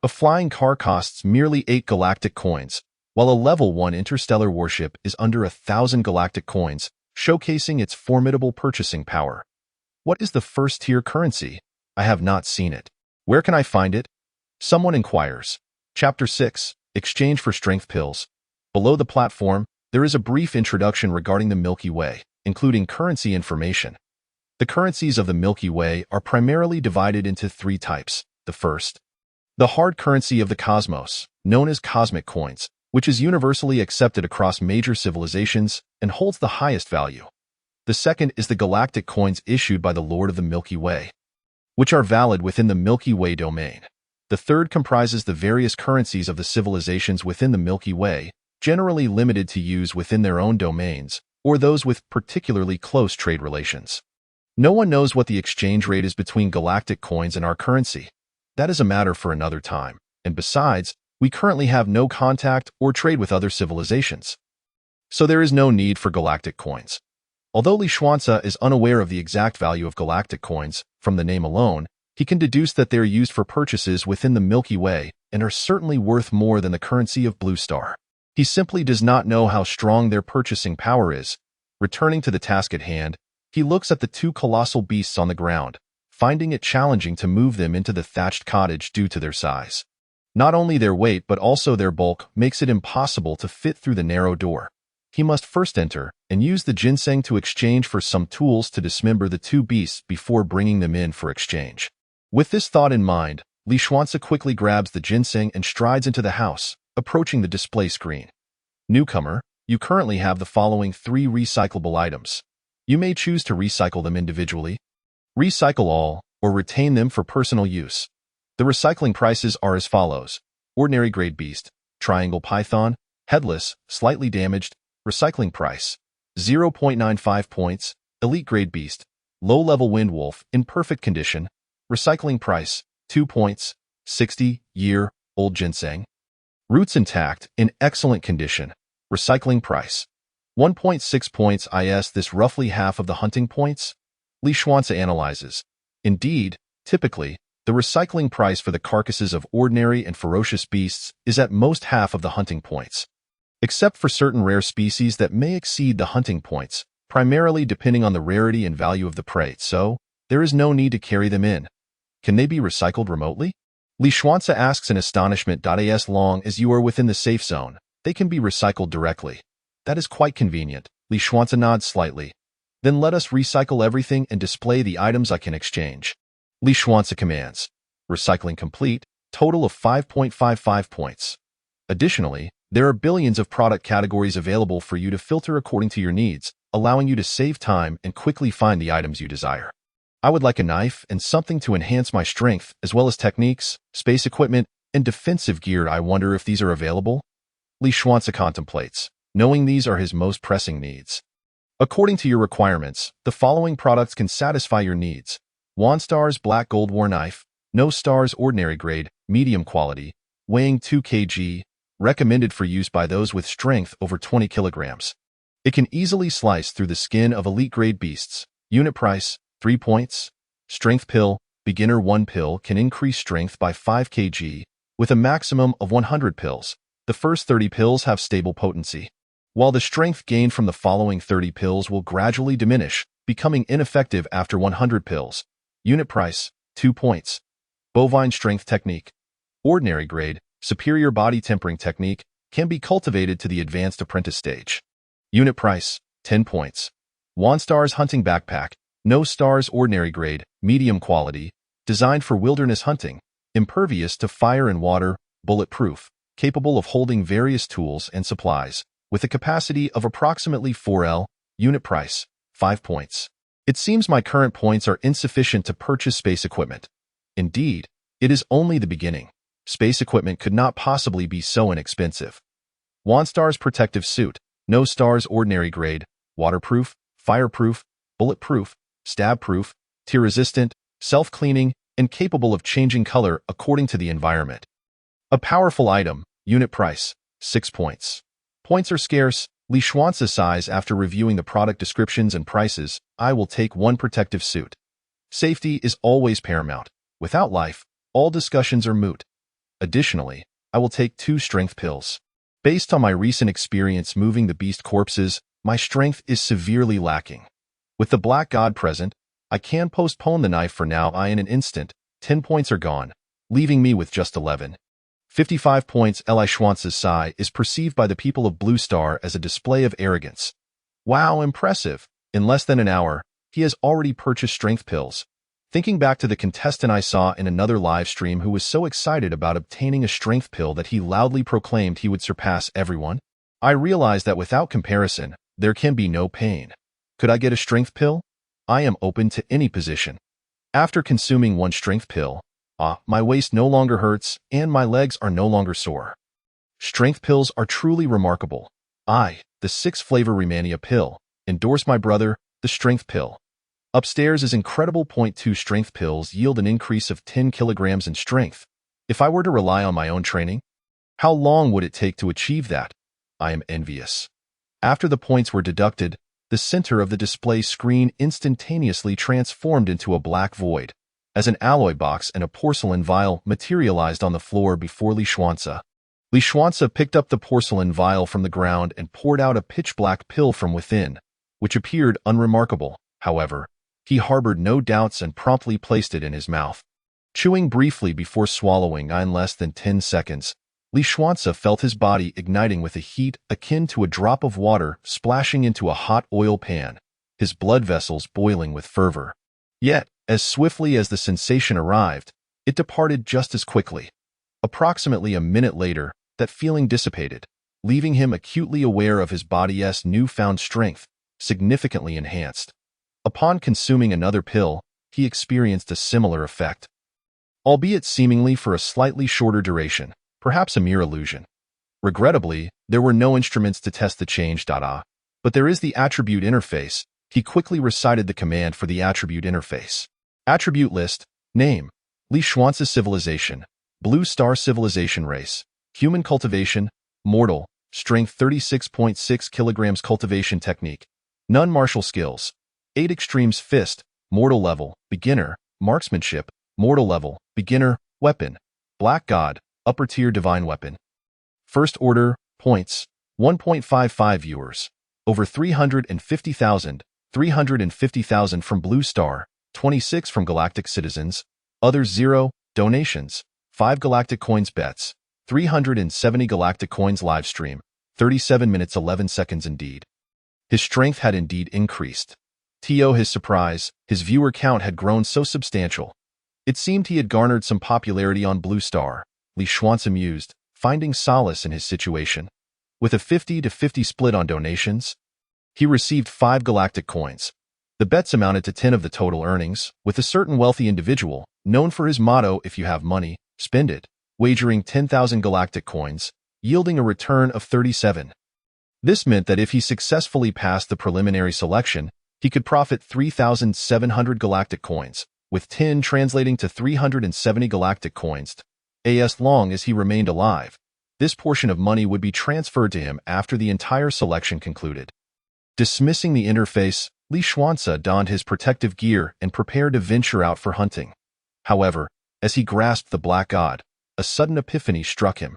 A: A flying car costs merely 8 galactic coins, while a level 1 interstellar warship is under 1,000 galactic coins, showcasing its formidable purchasing power. What is the first-tier currency? I have not seen it. Where can I find it? Someone inquires. Chapter 6, Exchange for Strength Pills. Below the platform, there is a brief introduction regarding the Milky Way, including currency information. The currencies of the Milky Way are primarily divided into three types. The first, the hard currency of the cosmos, known as cosmic coins, which is universally accepted across major civilizations and holds the highest value. The second is the galactic coins issued by the Lord of the Milky Way, which are valid within the Milky Way domain. The third comprises the various currencies of the civilizations within the Milky Way, generally limited to use within their own domains, or those with particularly close trade relations. No one knows what the exchange rate is between galactic coins and our currency. That is a matter for another time, and besides, we currently have no contact or trade with other civilizations. So there is no need for galactic coins. Although Li Xuanzi is unaware of the exact value of galactic coins, from the name alone, he can deduce that they are used for purchases within the Milky Way and are certainly worth more than the currency of Blue Star. He simply does not know how strong their purchasing power is. Returning to the task at hand, he looks at the two colossal beasts on the ground, finding it challenging to move them into the thatched cottage due to their size. Not only their weight but also their bulk makes it impossible to fit through the narrow door. He must first enter and use the ginseng to exchange for some tools to dismember the two beasts before bringing them in for exchange. With this thought in mind, Li Xuanzi quickly grabs the ginseng and strides into the house, approaching the display screen. Newcomer, you currently have the following 3 recyclable items. You may choose to recycle them individually, recycle all, or retain them for personal use. The recycling prices are as follows: ordinary grade beast, triangle python, headless, slightly damaged, recycling price 0.95 points, elite grade beast, low-level wind wolf in perfect condition, recycling price 2 points, 60-year-old ginseng, roots intact, in excellent condition, recycling price 1.6 points. This roughly half of the hunting points? Li Xuanzi analyzes. Indeed, typically, the recycling price for the carcasses of ordinary and ferocious beasts is at most half of the hunting points, except for certain rare species that may exceed the hunting points, primarily depending on the rarity and value of the prey, so there is no need to carry them in. Can they be recycled remotely? Li Xuanzi asks in astonishment. As long as you are within the safe zone, they can be recycled directly. That is quite convenient. Li Xuanzi nods slightly. Then let us recycle everything and display the items I can exchange. Li Xuanzi commands. Recycling complete, total of 5.55 points. Additionally, there are billions of product categories available for you to filter according to your needs, allowing you to save time and quickly find the items you desire. I would like a knife and something to enhance my strength, as well as techniques, space equipment, and defensive gear. I wonder if these are available? Li Xuanzi contemplates, knowing these are his most pressing needs. According to your requirements, the following products can satisfy your needs. OneStar's Black Gold War Knife, No Stars Ordinary Grade, Medium Quality, weighing 2 kg, recommended for use by those with strength over 20 kilograms. It can easily slice through the skin of elite-grade beasts. Unit price, 3 points. Strength pill, beginner 1 pill can increase strength by 5 kg, with a maximum of 100 pills. The first 30 pills have stable potency, while the strength gained from the following 30 pills will gradually diminish, becoming ineffective after 100 pills. Unit price, 2 points. Bovine Strength Technique. Ordinary grade, superior body tempering technique, can be cultivated to the advanced apprentice stage. Unit price, 10 points. OneStar's Hunting Backpack. No Stars Ordinary Grade, Medium Quality, designed for wilderness hunting, impervious to fire and water, bulletproof, capable of holding various tools and supplies, with a capacity of approximately 4L. Unit price, 5 points. It seems my current points are insufficient to purchase space equipment. Indeed, it is only the beginning. Space equipment could not possibly be so inexpensive. OneStar's Protective Suit. No Stars Ordinary Grade, waterproof, fireproof, bulletproof, stab-proof, tear-resistant, self-cleaning, and capable of changing color according to the environment. A powerful item. Unit price, 6 points. Points are scarce. Li Xuanzi sighs after reviewing the product descriptions and prices. I will take 1 protective suit. Safety is always paramount. Without life, all discussions are moot. Additionally, I will take 2 strength pills. Based on my recent experience moving the beast corpses, my strength is severely lacking. With the Black God present, I can postpone the knife for now. In an instant, 10 points are gone, leaving me with just 11. 55 points. Li Xuanzi's sigh is perceived by the people of Blue Star as a display of arrogance. Wow, impressive! In less than an hour, he has already purchased strength pills. Thinking back to the contestant I saw in another live stream who was so excited about obtaining a strength pill that he loudly proclaimed he would surpass everyone, I realized that without comparison, there can be no pain. Could I get a strength pill? I am open to any position. After consuming one strength pill, my waist no longer hurts and my legs are no longer sore. Strength pills are truly remarkable. I, the 6-flavor Rehmannia pill, endorse my brother, the strength pill. Upstairs is incredible. 2 strength pills yield an increase of 10 kilograms in strength. If I were to rely on my own training, how long would it take to achieve that? I am envious. After the points were deducted, the center of the display screen instantaneously transformed into a black void, as an alloy box and a porcelain vial materialized on the floor before Li Xuanze. Li Xuanze picked up the porcelain vial from the ground and poured out a pitch-black pill from within, which appeared unremarkable. However, he harbored no doubts and promptly placed it in his mouth. Chewing briefly before swallowing in less than 10 seconds, Li Xuanze felt his body igniting with a heat akin to a drop of water splashing into a hot oil pan, his blood vessels boiling with fervor. Yet, as swiftly as the sensation arrived, it departed just as quickly. Approximately a minute later, that feeling dissipated, leaving him acutely aware of his body's newfound strength, significantly enhanced. Upon consuming another pill, he experienced a similar effect, albeit seemingly for a slightly shorter duration, perhaps a mere illusion. Regrettably, there were no instruments to test the change. But there is the attribute interface. He quickly recited the command for the attribute interface. Attribute list, name, Li Xuanze civilization, Blue Star civilization race, human cultivation, mortal, strength 36.6 kilograms cultivation technique, none martial skills, 8 extremes fist, mortal level, beginner, marksmanship, mortal level, beginner, weapon, black god, upper tier divine weapon. First order, points, 1.55 viewers, over 350,000, 350,000 from Blue Star, 26 from Galactic Citizens, others 0, donations, 5 Galactic Coins bets, 370 Galactic Coins live stream, 37 minutes 11 seconds indeed. His strength had indeed increased. To his surprise, his viewer count had grown so substantial. It seemed he had garnered some popularity on Blue Star, Li Xuanze mused, finding solace in his situation. With a 50-50 split on donations, he received 5 Galactic Coins. The bets amounted to 10 of the total earnings, with a certain wealthy individual, known for his motto, if you have money, spend it, wagering 10,000 Galactic Coins, yielding a return of 37. This meant that if he successfully passed the preliminary selection, he could profit 3,700 Galactic Coins, with 10 translating to 370 Galactic Coins. As long as he remained alive, this portion of money would be transferred to him after the entire selection concluded. Dismissing the interface, Li Xuanze donned his protective gear and prepared to venture out for hunting. However, as he grasped the black god, a sudden epiphany struck him.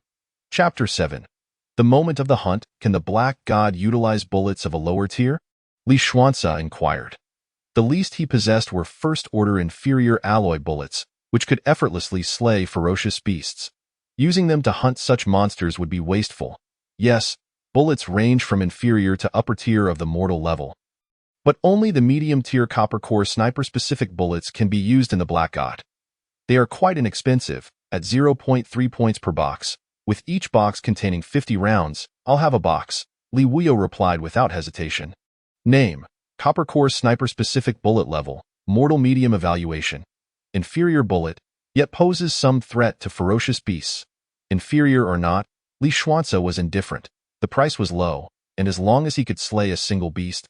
A: Chapter 7. The moment of the hunt, can the black god utilize bullets of a lower tier? Li Xuanze inquired. The least he possessed were first-order inferior alloy bullets, which could effortlessly slay ferocious beasts. Using them to hunt such monsters would be wasteful. Yes, bullets range from inferior to upper tier of the mortal level. But only the medium-tier copper core sniper-specific bullets can be used in the Black God. They are quite inexpensive, at 0.3 points per box. With each box containing 50 rounds, I'll have a box, Li Wuyo replied without hesitation. Name, Copper Core Sniper-Specific Bullet Level, Mortal Medium Evaluation. Inferior bullet, yet poses some threat to ferocious beasts. Inferior or not, Li Xuanze was indifferent. The price was low, and as long as he could slay a single beast,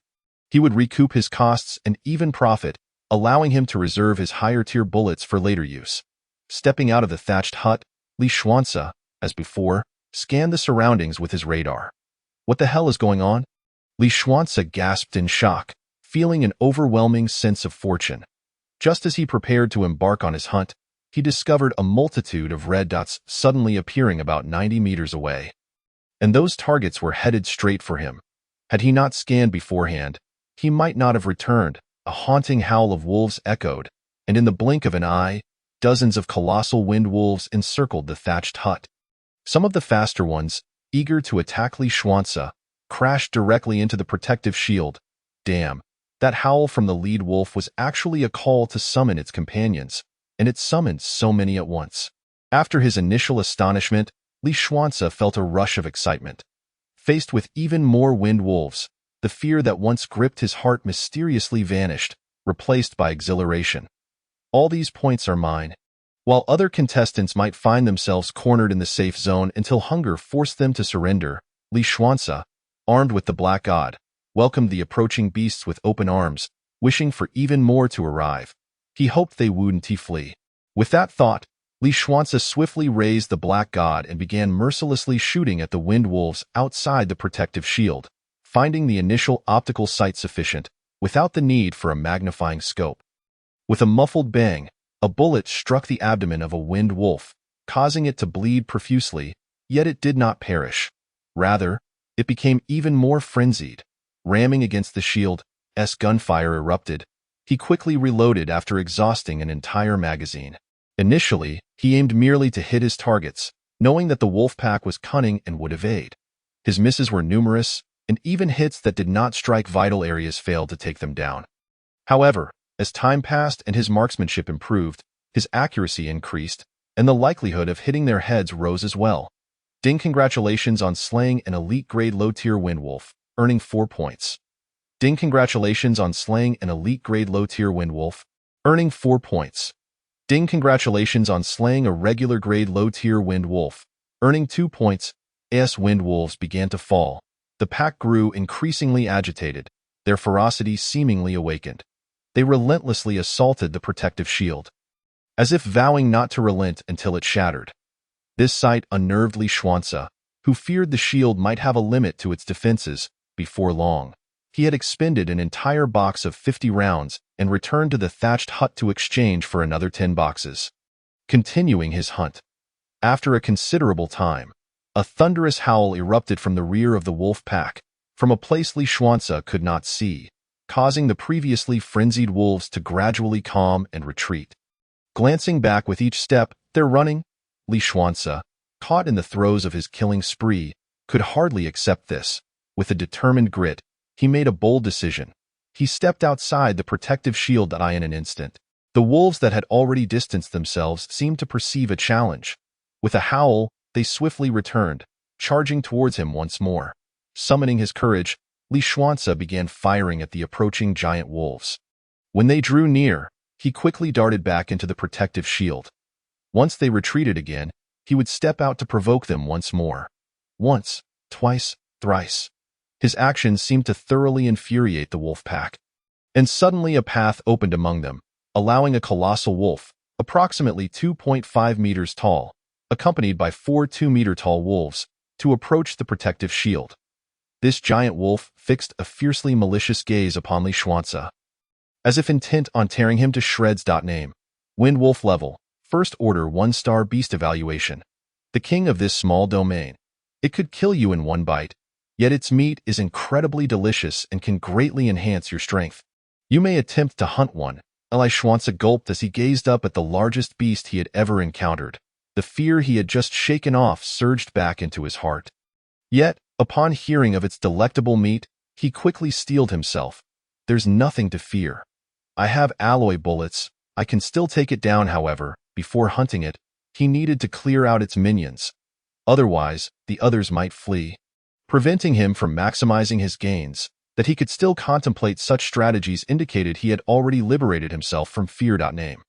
A: he would recoup his costs and even profit, allowing him to reserve his higher-tier bullets for later use. Stepping out of the thatched hut, Li Xuanze, as before, scanned the surroundings with his radar. What the hell is going on? Li Xuanze gasped in shock, feeling an overwhelming sense of fortune. Just as he prepared to embark on his hunt, he discovered a multitude of red dots suddenly appearing about 90 meters away. And those targets were headed straight for him. Had he not scanned beforehand, he might not have returned. A haunting howl of wolves echoed, and in the blink of an eye, dozens of colossal wind wolves encircled the thatched hut. Some of the faster ones, eager to attack Li Xuanze, crashed directly into the protective shield. Damn, That howl from the lead wolf was actually a call to summon its companions, and it summoned so many at once. After his initial astonishment, Li Xuanze felt a rush of excitement. Faced with even more wind wolves, the fear that once gripped his heart mysteriously vanished, replaced by exhilaration. All these points are mine. While other contestants might find themselves cornered in the safe zone until hunger forced them to surrender, Li Xuanze, armed with the Black God, welcomed the approaching beasts with open arms, wishing for even more to arrive. He hoped they wouldn't flee. With that thought, Li Xuanze swiftly raised the Black God and began mercilessly shooting at the wind wolves outside the protective shield, finding the initial optical sight sufficient, without the need for a magnifying scope. With a muffled bang, a bullet struck the abdomen of a wind wolf, causing it to bleed profusely, yet it did not perish. Rather, it became even more frenzied. Ramming against the shield, as gunfire erupted, he quickly reloaded after exhausting an entire magazine. Initially, he aimed merely to hit his targets, knowing that the wolf pack was cunning and would evade. His misses were numerous, and even hits that did not strike vital areas failed to take them down. However, as time passed and his marksmanship improved, his accuracy increased, and the likelihood of hitting their heads rose as well. Ding, congratulations on slaying an elite-grade low-tier windwolf, earning 4 points. Ding, congratulations on slaying an elite-grade low-tier windwolf, earning 4 points. Ding, congratulations on slaying a regular-grade low-tier windwolf, earning 2 points. As windwolves began to fall, the pack grew increasingly agitated, their ferocity seemingly awakened. They relentlessly assaulted the protective shield, as if vowing not to relent until it shattered. This sight unnerved Li Xuanze, who feared the shield might have a limit to its defenses. Before long, he had expended an entire box of 50 rounds and returned to the thatched hut to exchange for another 10 boxes. Continuing his hunt. After a considerable time, a thunderous howl erupted from the rear of the wolf pack, from a place Li Xuanze could not see, causing the previously frenzied wolves to gradually calm and retreat. Glancing back with each step, they're running. Li Xuanze, caught in the throes of his killing spree, could hardly accept this. With a determined grit, he made a bold decision. He stepped outside the protective shield in an instant. The wolves that had already distanced themselves seemed to perceive a challenge. With a howl, they swiftly returned, charging towards him once more. Summoning his courage, Li Xuanze began firing at the approaching giant wolves. When they drew near, he quickly darted back into the protective shield. Once they retreated again, he would step out to provoke them once more. Once, twice, thrice. His actions seemed to thoroughly infuriate the wolf pack. And suddenly a path opened among them, allowing a colossal wolf, approximately 2.5 meters tall, accompanied by 4 2-meter-tall wolves, to approach the protective shield. This giant wolf fixed a fiercely malicious gaze upon Li Xuanze, as if intent on tearing him to shreds. Name: Wind Wolf Level, First Order 1-star Beast Evaluation. The king of this small domain. It could kill you in one bite, yet its meat is incredibly delicious and can greatly enhance your strength. You may attempt to hunt one. Li Xuanze gulped as he gazed up at the largest beast he had ever encountered. The fear he had just shaken off surged back into his heart. Yet, upon hearing of its delectable meat, he quickly steeled himself. There's nothing to fear. I have alloy bullets. I can still take it down. However, before hunting it, he needed to clear out its minions. Otherwise, the others might flee, preventing him from maximizing his gains. That he could still contemplate such strategies indicated he had already liberated himself from fear. Name: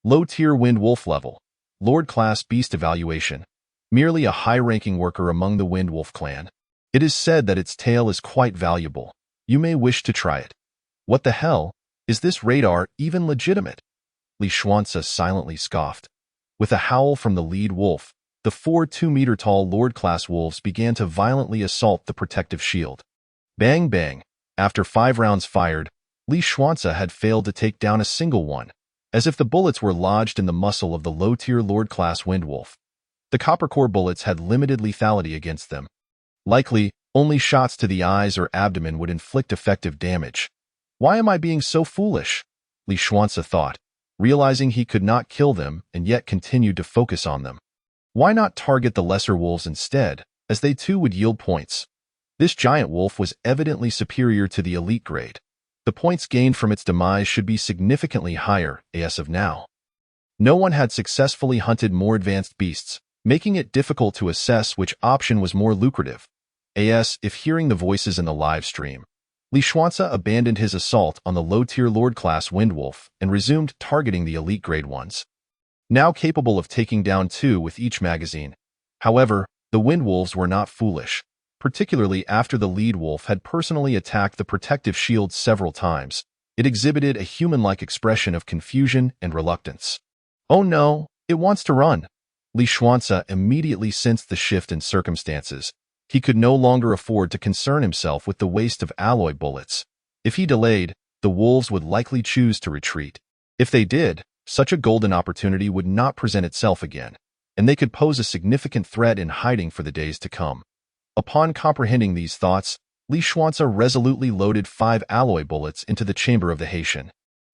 A: Low-tier Wind Wolf Level, Lord Class Beast Evaluation. Merely a high-ranking worker among the Wind Wolf clan. It is said that its tail is quite valuable. You may wish to try it. What the hell? Is this radar even legitimate? Li Xuanze silently scoffed. With a howl from the lead wolf, the 4 2-meter-tall Lord-class wolves began to violently assault the protective shield. Bang bang. After 5 rounds fired, Li Xuanze had failed to take down a single one, as if the bullets were lodged in the muscle of the low-tier Lord-class windwolf. The copper-core bullets had limited lethality against them. Likely, only shots to the eyes or abdomen would inflict effective damage. Why am I being so foolish? Li Xuanze thought, realizing he could not kill them and yet continued to focus on them. Why not target the lesser wolves instead, as they too would yield points? This giant wolf was evidently superior to the elite grade. The points gained from its demise should be significantly higher as of now. No one had successfully hunted more advanced beasts, making it difficult to assess which option was more lucrative. If hearing the voices in the live stream, Li Xuanzi abandoned his assault on the low-tier Lord-class Windwolf and resumed targeting the elite grade ones, now capable of taking down 2 with each magazine. However, the Windwolves were not foolish, particularly after the lead wolf had personally attacked the protective shield several times. It exhibited a human-like expression of confusion and reluctance. Oh no, it wants to run. Li Xuanzi immediately sensed the shift in circumstances. He could no longer afford to concern himself with the waste of alloy bullets. If he delayed, the wolves would likely choose to retreat. If they did, such a golden opportunity would not present itself again, and they could pose a significant threat in hiding for the days to come. Upon comprehending these thoughts, Li Xuanzi resolutely loaded 5 alloy bullets into the chamber of the Haitian.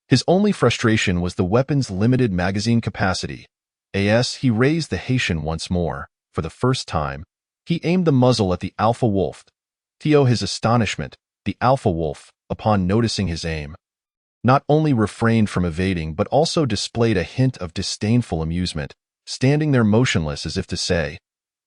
A: His only frustration was the weapon's limited magazine capacity. He raised the Haitian once more. For the first time, he aimed the muzzle at the alpha wolf. To his astonishment, the alpha wolf, upon noticing his aim, not only refrained from evading but also displayed a hint of disdainful amusement, standing there motionless as if to say,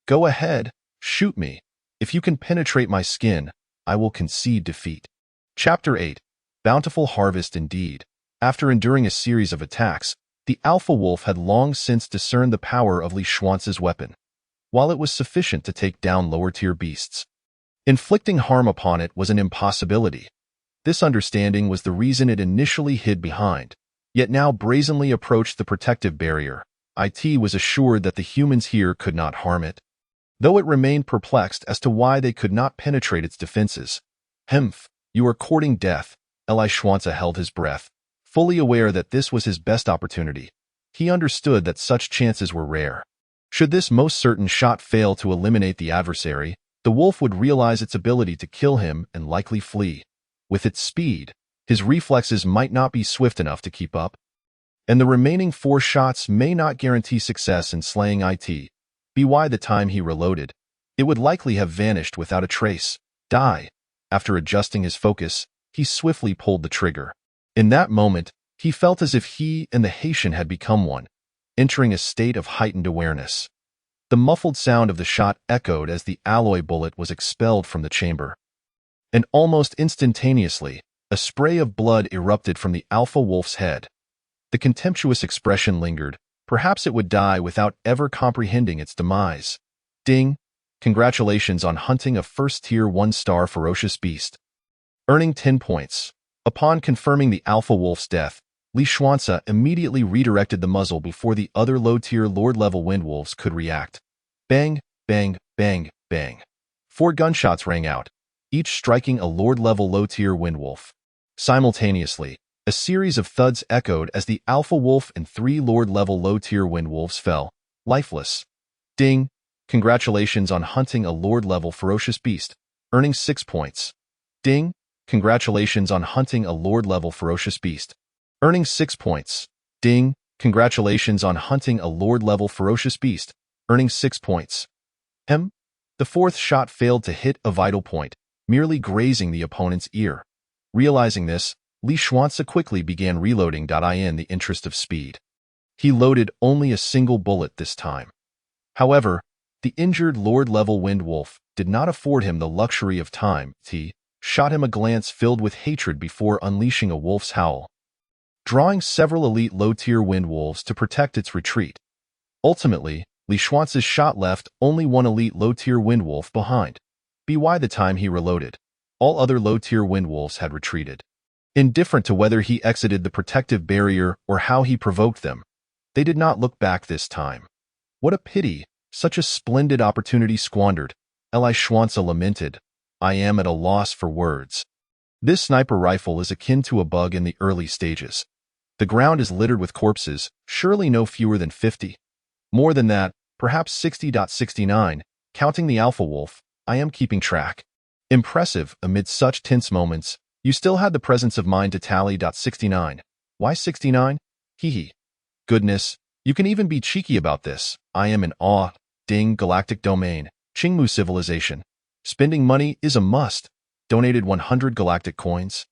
A: "Go ahead, shoot me. If you can penetrate my skin, I will concede defeat." Chapter 8. Bountiful Harvest indeed. After enduring a series of attacks, the alpha wolf had long since discerned the power of Li Xuanzi's weapon. While it was sufficient to take down lower-tier beasts, inflicting harm upon it was an impossibility. This understanding was the reason it initially hid behind, yet now brazenly approached the protective barrier. It was assured that the humans here could not harm it, though it remained perplexed as to why they could not penetrate its defenses. You are courting death. Li Xuanzi held his breath, fully aware that this was his best opportunity. He understood that such chances were rare. Should this most certain shot fail to eliminate the adversary, the wolf would realize its ability to kill him and likely flee. With its speed, his reflexes might not be swift enough to keep up, and the remaining 4 shots may not guarantee success in slaying it. By the time he reloaded, it would likely have vanished without a trace. After adjusting his focus, he swiftly pulled the trigger. In that moment, he felt as if he and the Haitian had become one, entering a state of heightened awareness. The muffled sound of the shot echoed as the alloy bullet was expelled from the chamber. And almost instantaneously, a spray of blood erupted from the alpha wolf's head. The contemptuous expression lingered. Perhaps it would die without ever comprehending its demise. Ding! Congratulations on hunting a first-tier 1-star ferocious beast, earning 10 points. Upon confirming the alpha wolf's death, Li Xuanzi immediately redirected the muzzle before the other low-tier Lord-level Windwolves could react. Bang, bang, bang, bang. 4 gunshots rang out, each striking a Lord-level low-tier Windwolf. Simultaneously, a series of thuds echoed as the alpha wolf and 3 Lord-level low-tier Windwolves fell, lifeless. Ding! Congratulations on hunting a Lord-level ferocious beast, earning 6 points. Ding! Congratulations on hunting a Lord-level ferocious beast, earning 6 points. Ding! Congratulations on hunting a Lord-level ferocious beast, earning 6 points. The 4th shot failed to hit a vital point, merely grazing the opponent's ear. Realizing this, Li Xuanzi quickly began reloading in the interest of speed. He loaded only a single bullet this time. However, the injured Lord-level Windwolf did not afford him the luxury of time. He shot him a glance filled with hatred before unleashing a wolf's howl, drawing several elite low-tier Windwolves to protect its retreat. Ultimately, Li Xuanzi's shot left only 1 elite low-tier Windwolf behind. By the time he reloaded, all other low-tier Windwolves had retreated. Indifferent to whether he exited the protective barrier or how he provoked them, they did not look back this time. What a pity, such a splendid opportunity squandered, Li Xuanzi lamented. I am at a loss for words. This sniper rifle is akin to a bug in the early stages. The ground is littered with corpses, surely no fewer than 50. More than that, perhaps 60.69, counting the alpha wolf. I am keeping track. Impressive, amid such tense moments, you still had the presence of mind to tally .69. Why 69? Hee. Goodness, you can even be cheeky about this. I am in awe. Ding, galactic domain. Qingmu civilization. Spending money is a must. Donated 100 galactic coins.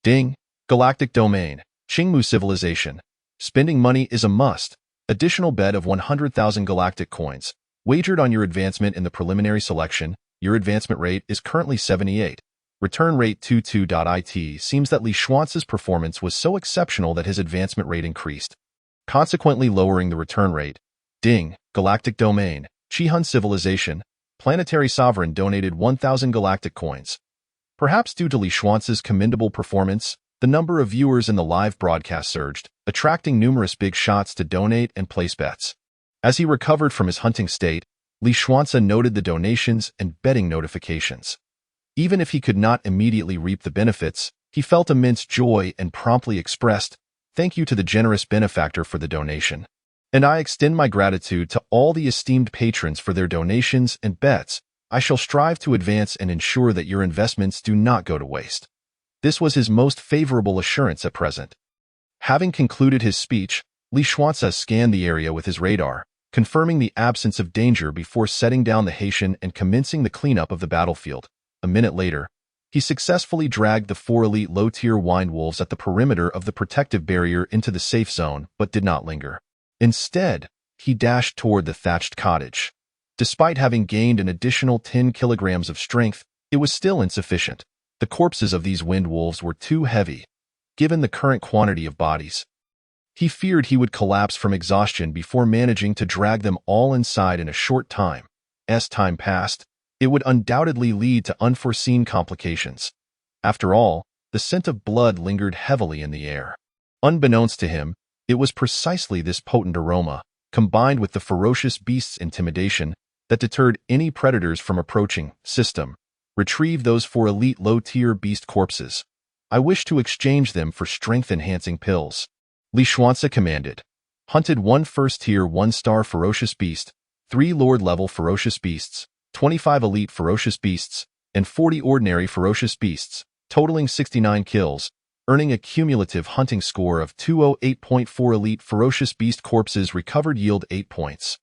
A: Ding! Galactic Domain. Qingmu Civilization. Spending money is a must. Additional bet of 100,000 galactic coins. Wagered on your advancement in the preliminary selection. Your advancement rate is currently 78. Return rate 22.it. Seems that Li Xuance's performance was so exceptional that his advancement rate increased, consequently lowering the return rate. Ding! Galactic Domain. Qihun Civilization. Planetary Sovereign donated 1,000 galactic coins. Perhaps due to Li Xuance's commendable performance, the number of viewers in the live broadcast surged, attracting numerous big shots to donate and place bets. As he recovered from his hunting state, Li Xuance noted the donations and betting notifications. Even if he could not immediately reap the benefits, he felt immense joy and promptly expressed, "Thank you to the generous benefactor for the donation. And I extend my gratitude to all the esteemed patrons for their donations and bets. I shall strive to advance and ensure that your investments do not go to waste." This was his most favorable assurance at present. Having concluded his speech, Li Xuance scanned the area with his radar, confirming the absence of danger before setting down the Haitian and commencing the cleanup of the battlefield. A minute later, he successfully dragged the 4 elite low-tier wind wolves at the perimeter of the protective barrier into the safe zone, but did not linger. Instead, he dashed toward the thatched cottage. Despite having gained an additional 10 kilograms of strength, it was still insufficient. The corpses of these wind wolves were too heavy, given the current quantity of bodies. He feared he would collapse from exhaustion before managing to drag them all inside in a short time. As time passed, it would undoubtedly lead to unforeseen complications. After all, the scent of blood lingered heavily in the air. Unbeknownst to him, it was precisely this potent aroma, combined with the ferocious beast's intimidation, that deterred any predators from approaching. System. Retrieve those 4 elite low-tier beast corpses. I wish to exchange them for strength-enhancing pills. Li Xuance commanded. Hunted 1 first-tier 1-star ferocious beast, 3 lord-level ferocious beasts, 25 elite ferocious beasts, and 40 ordinary ferocious beasts, totaling 69 kills, earning a cumulative hunting score of 208.4. Elite ferocious beast corpses recovered yield 8 points,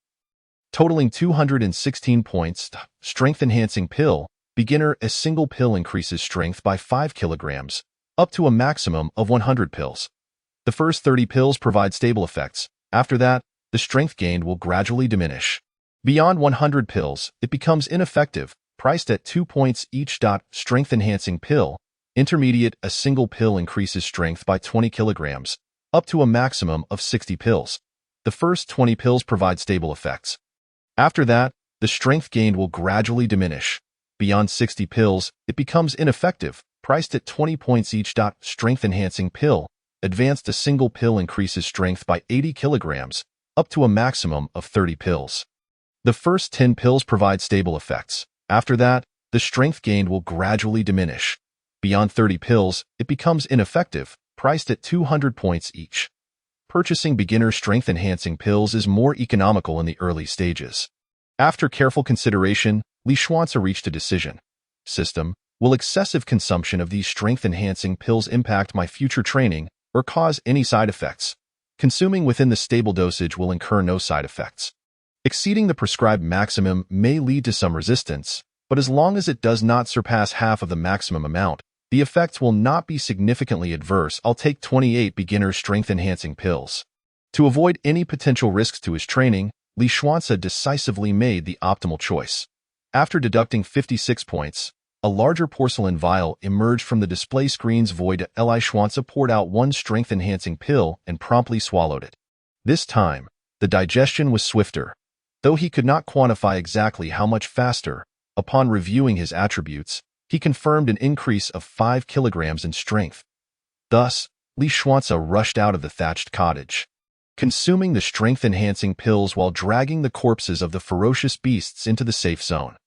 A: totaling 216 points. Strength-enhancing pill. Beginner. A single pill increases strength by 5 kilograms, up to a maximum of 100 pills. The first 30 pills provide stable effects. After that, the strength gained will gradually diminish. Beyond 100 pills, it becomes ineffective, priced at 2 points each. Strength-enhancing pill. Intermediate. A single pill increases strength by 20 kilograms, up to a maximum of 60 pills. The first 20 pills provide stable effects. After that, the strength gained will gradually diminish. Beyond 60 pills, it becomes ineffective, priced at 20 points each. Strength-enhancing pill. Advanced. A single pill increases strength by 80 kilograms, up to a maximum of 30 pills. The first 10 pills provide stable effects. After that, the strength gained will gradually diminish. Beyond 30 pills, it becomes ineffective, priced at 200 points each. Purchasing beginner strength-enhancing pills is more economical in the early stages. After careful consideration, Li Xuance reached a decision. System. Will excessive consumption of these strength-enhancing pills impact my future training or cause any side effects? Consuming within the stable dosage will incur no side effects. Exceeding the prescribed maximum may lead to some resistance, but as long as it does not surpass half of the maximum amount, the effects will not be significantly adverse. I'll take 28 beginner strength-enhancing pills. To avoid any potential risks to his training, Li Xuance decisively made the optimal choice. After deducting 56 points, a larger porcelain vial emerged from the display screen's void. Li Xuance poured out 1 strength-enhancing pill and promptly swallowed it. This time, the digestion was swifter. Though he could not quantify exactly how much faster, upon reviewing his attributes, he confirmed an increase of 5 kilograms in strength. Thus, Li Xuance rushed out of the thatched cottage, consuming the strength-enhancing pills while dragging the corpses of the ferocious beasts into the safe zone.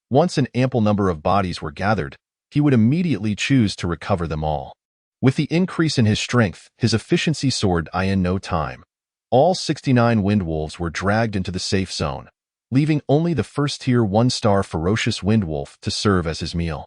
A: Once an ample number of bodies were gathered, he would immediately choose to recover them all. With the increase in his strength, his efficiency soared in no time. All 69 wind wolves were dragged into the safe zone, leaving only the first-tier 1-star ferocious wind wolf to serve as his meal.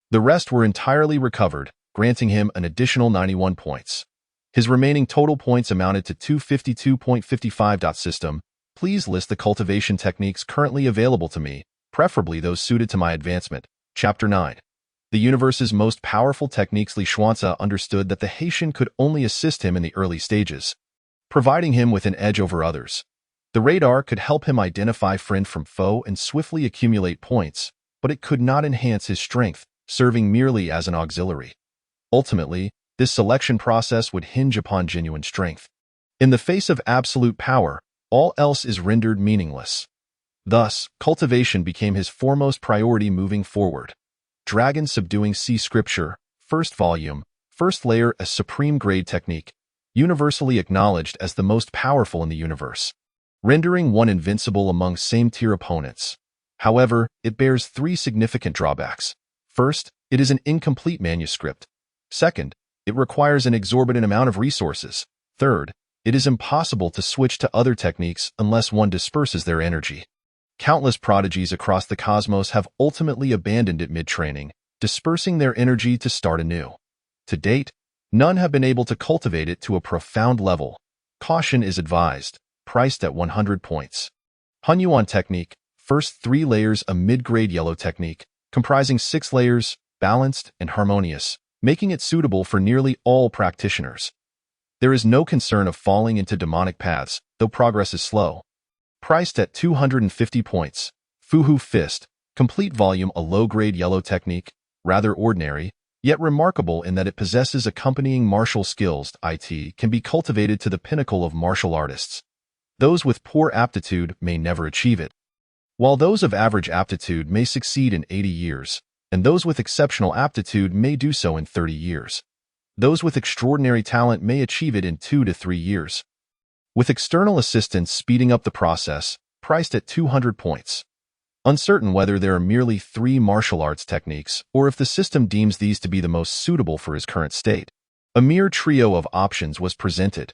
A: The rest were entirely recovered, granting him an additional 91 points. His remaining total points amounted to 252.55. System. Please list the cultivation techniques currently available to me, preferably those suited to my advancement. Chapter 9. The universe's most powerful techniques. Li Xuanzi understood that the Haitian could only assist him in the early stages, providing him with an edge over others. The radar could help him identify friend from foe and swiftly accumulate points, but it could not enhance his strength, serving merely as an auxiliary. Ultimately, this selection process would hinge upon genuine strength. In the face of absolute power, all else is rendered meaningless. Thus, cultivation became his foremost priority moving forward. Dragon Subduing Sea Scripture, First Volume, First Layer, a supreme grade technique, universally acknowledged as the most powerful in the universe, rendering one invincible among same-tier opponents. However, it bears three significant drawbacks. First, it is an incomplete manuscript. Second, it requires an exorbitant amount of resources. Third, it is impossible to switch to other techniques unless one disperses their energy. Countless prodigies across the cosmos have ultimately abandoned it mid-training, dispersing their energy to start anew. To date, none have been able to cultivate it to a profound level. Caution is advised, priced at 100 points. Hunyuan Technique, First 3 Layers, a mid-grade yellow technique, comprising 6 layers, balanced and harmonious, making it suitable for nearly all practitioners. There is no concern of falling into demonic paths, though progress is slow. Priced at 250 points, Fuhu Fist, Complete Volume, a low-grade yellow technique, rather ordinary, yet remarkable in that it possesses accompanying martial skills. It can be cultivated to the pinnacle of martial artists. Those with poor aptitude may never achieve it, while those of average aptitude may succeed in 80 years, and those with exceptional aptitude may do so in 30 years. Those with extraordinary talent may achieve it in 2 to 3 years. With external assistance speeding up the process, priced at 200 points. Uncertain whether there are merely 3 martial arts techniques or if the system deems these to be the most suitable for his current state, a mere trio of options was presented.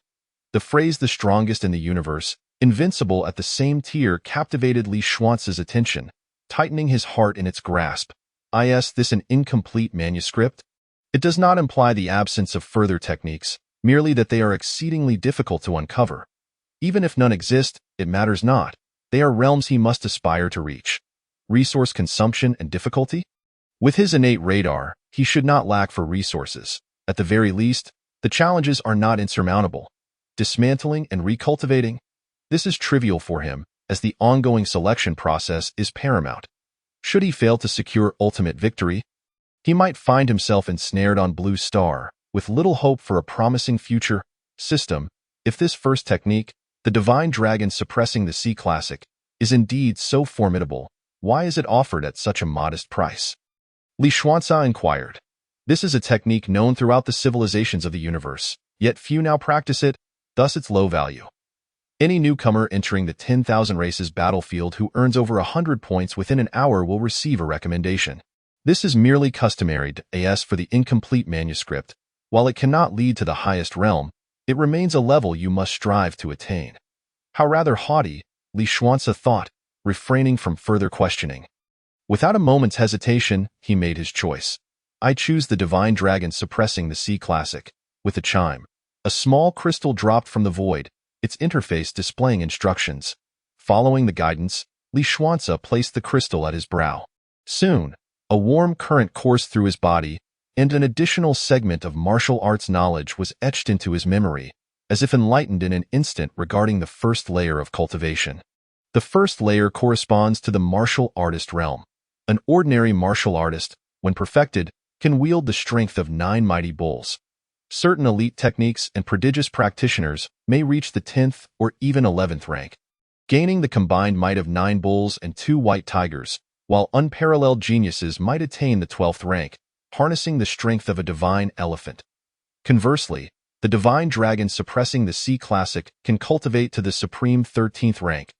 A: The phrase "the strongest in the universe," invincible at the same tier, captivated Li Xuanzi's attention, tightening his heart in its grasp. Is this an incomplete manuscript? It does not imply the absence of further techniques, merely that they are exceedingly difficult to uncover. Even if none exist, it matters not. They are realms he must aspire to reach. Resource consumption and difficulty? With his innate radar, he should not lack for resources. At the very least, the challenges are not insurmountable. Dismantling and recultivating? This is trivial for him, as the ongoing selection process is paramount. Should he fail to secure ultimate victory, he might find himself ensnared on Blue Star, with little hope for a promising future. System, if this first technique, the Divine Dragon Suppressing the Sea Classic, is indeed so formidable, why is it offered at such a modest price? Li Xuanzi inquired. This is a technique known throughout the civilizations of the universe, yet few now practice it, thus its low value. Any newcomer entering the 10,000 races battlefield who earns over 100 points within an hour will receive a recommendation. This is merely customary as for the incomplete manuscript. While it cannot lead to the highest realm, it remains a level you must strive to attain. How rather haughty, Li Xuanzi thought, refraining from further questioning. Without a moment's hesitation, he made his choice. I choose the Divine Dragon Suppressing the Sea Classic. With a chime, a small crystal dropped from the void, its interface displaying instructions. Following the guidance, Li Xuanzi placed the crystal at his brow. Soon, a warm current coursed through his body, and an additional segment of martial arts knowledge was etched into his memory, as if enlightened in an instant regarding the first layer of cultivation. The first layer corresponds to the martial artist realm. An ordinary martial artist, when perfected, can wield the strength of 9 mighty bulls. Certain elite techniques and prodigious practitioners may reach the 10th or even 11th rank, gaining the combined might of 9 bulls and 2 white tigers, while unparalleled geniuses might attain the 12th rank, harnessing the strength of a divine elephant. Conversely, the Divine Dragon Suppressing the Sea Classic can cultivate to the supreme 13th rank,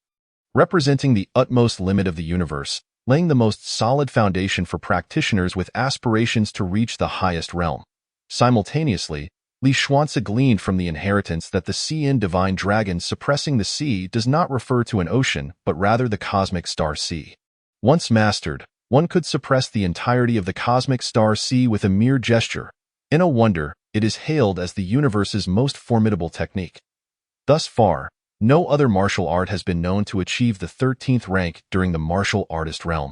A: representing the utmost limit of the universe, laying the most solid foundation for practitioners with aspirations to reach the highest realm. Simultaneously, Li Xuanzi gleaned from the inheritance that the CN Divine Dragon Suppressing the Sea does not refer to an ocean, but rather the cosmic star sea. Once mastered, one could suppress the entirety of the cosmic star sea with a mere gesture. In a wonder, it is hailed as the universe's most formidable technique. Thus far, no other martial art has been known to achieve the 13th rank during the martial artist realm.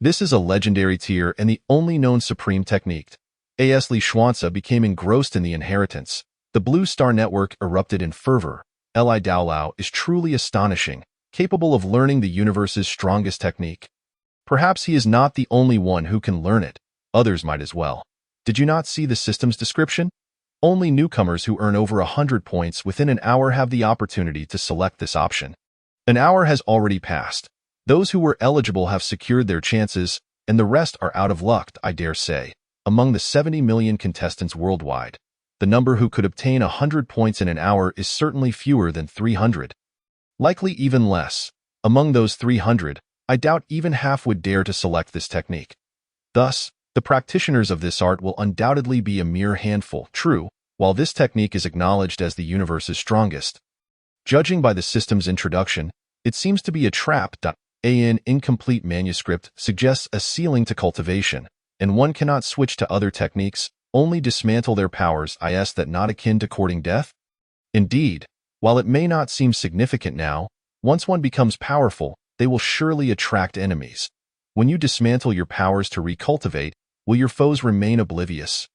A: This is a legendary tier and the only known supreme technique. As Li Xuanzi became engrossed in the inheritance, the Blue Star Network erupted in fervor. Li Daolao is truly astonishing, capable of learning the universe's strongest technique. Perhaps he is not the only one who can learn it. Others might as well. Did you not see the system's description? Only newcomers who earn over 100 points within an hour have the opportunity to select this option. An hour has already passed. Those who were eligible have secured their chances, and the rest are out of luck, I dare say. Among the 70 million contestants worldwide, the number who could obtain 100 points in an hour is certainly fewer than 300. Likely even less. Among those 300, I doubt even half would dare to select this technique. Thus, the practitioners of this art will undoubtedly be a mere handful. True, while this technique is acknowledged as the universe's strongest. Judging by the system's introduction, it seems to be a trap. An incomplete manuscript suggests a ceiling to cultivation, and one cannot switch to other techniques, only dismantle their powers. Is that not akin to courting death? Indeed, while it may not seem significant now, once one becomes powerful, they will surely attract enemies. When you dismantle your powers to recultivate, will your foes remain oblivious?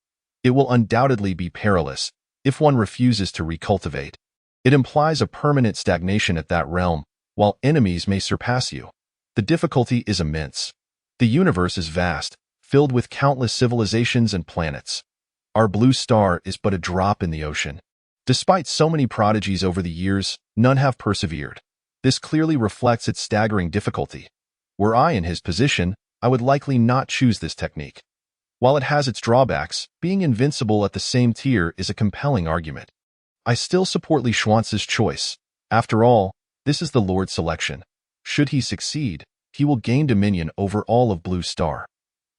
A: It will undoubtedly be perilous if one refuses to recultivate. It implies a permanent stagnation at that realm, while enemies may surpass you. The difficulty is immense. The universe is vast, filled with countless civilizations and planets. Our blue star is but a drop in the ocean. Despite so many prodigies over the years, none have persevered. This clearly reflects its staggering difficulty. Were I in his position, I would likely not choose this technique. While it has its drawbacks, being invincible at the same tier is a compelling argument. I still support Li Xuanzi's choice. After all, this is the Lord's selection. Should he succeed, he will gain dominion over all of Blue Star.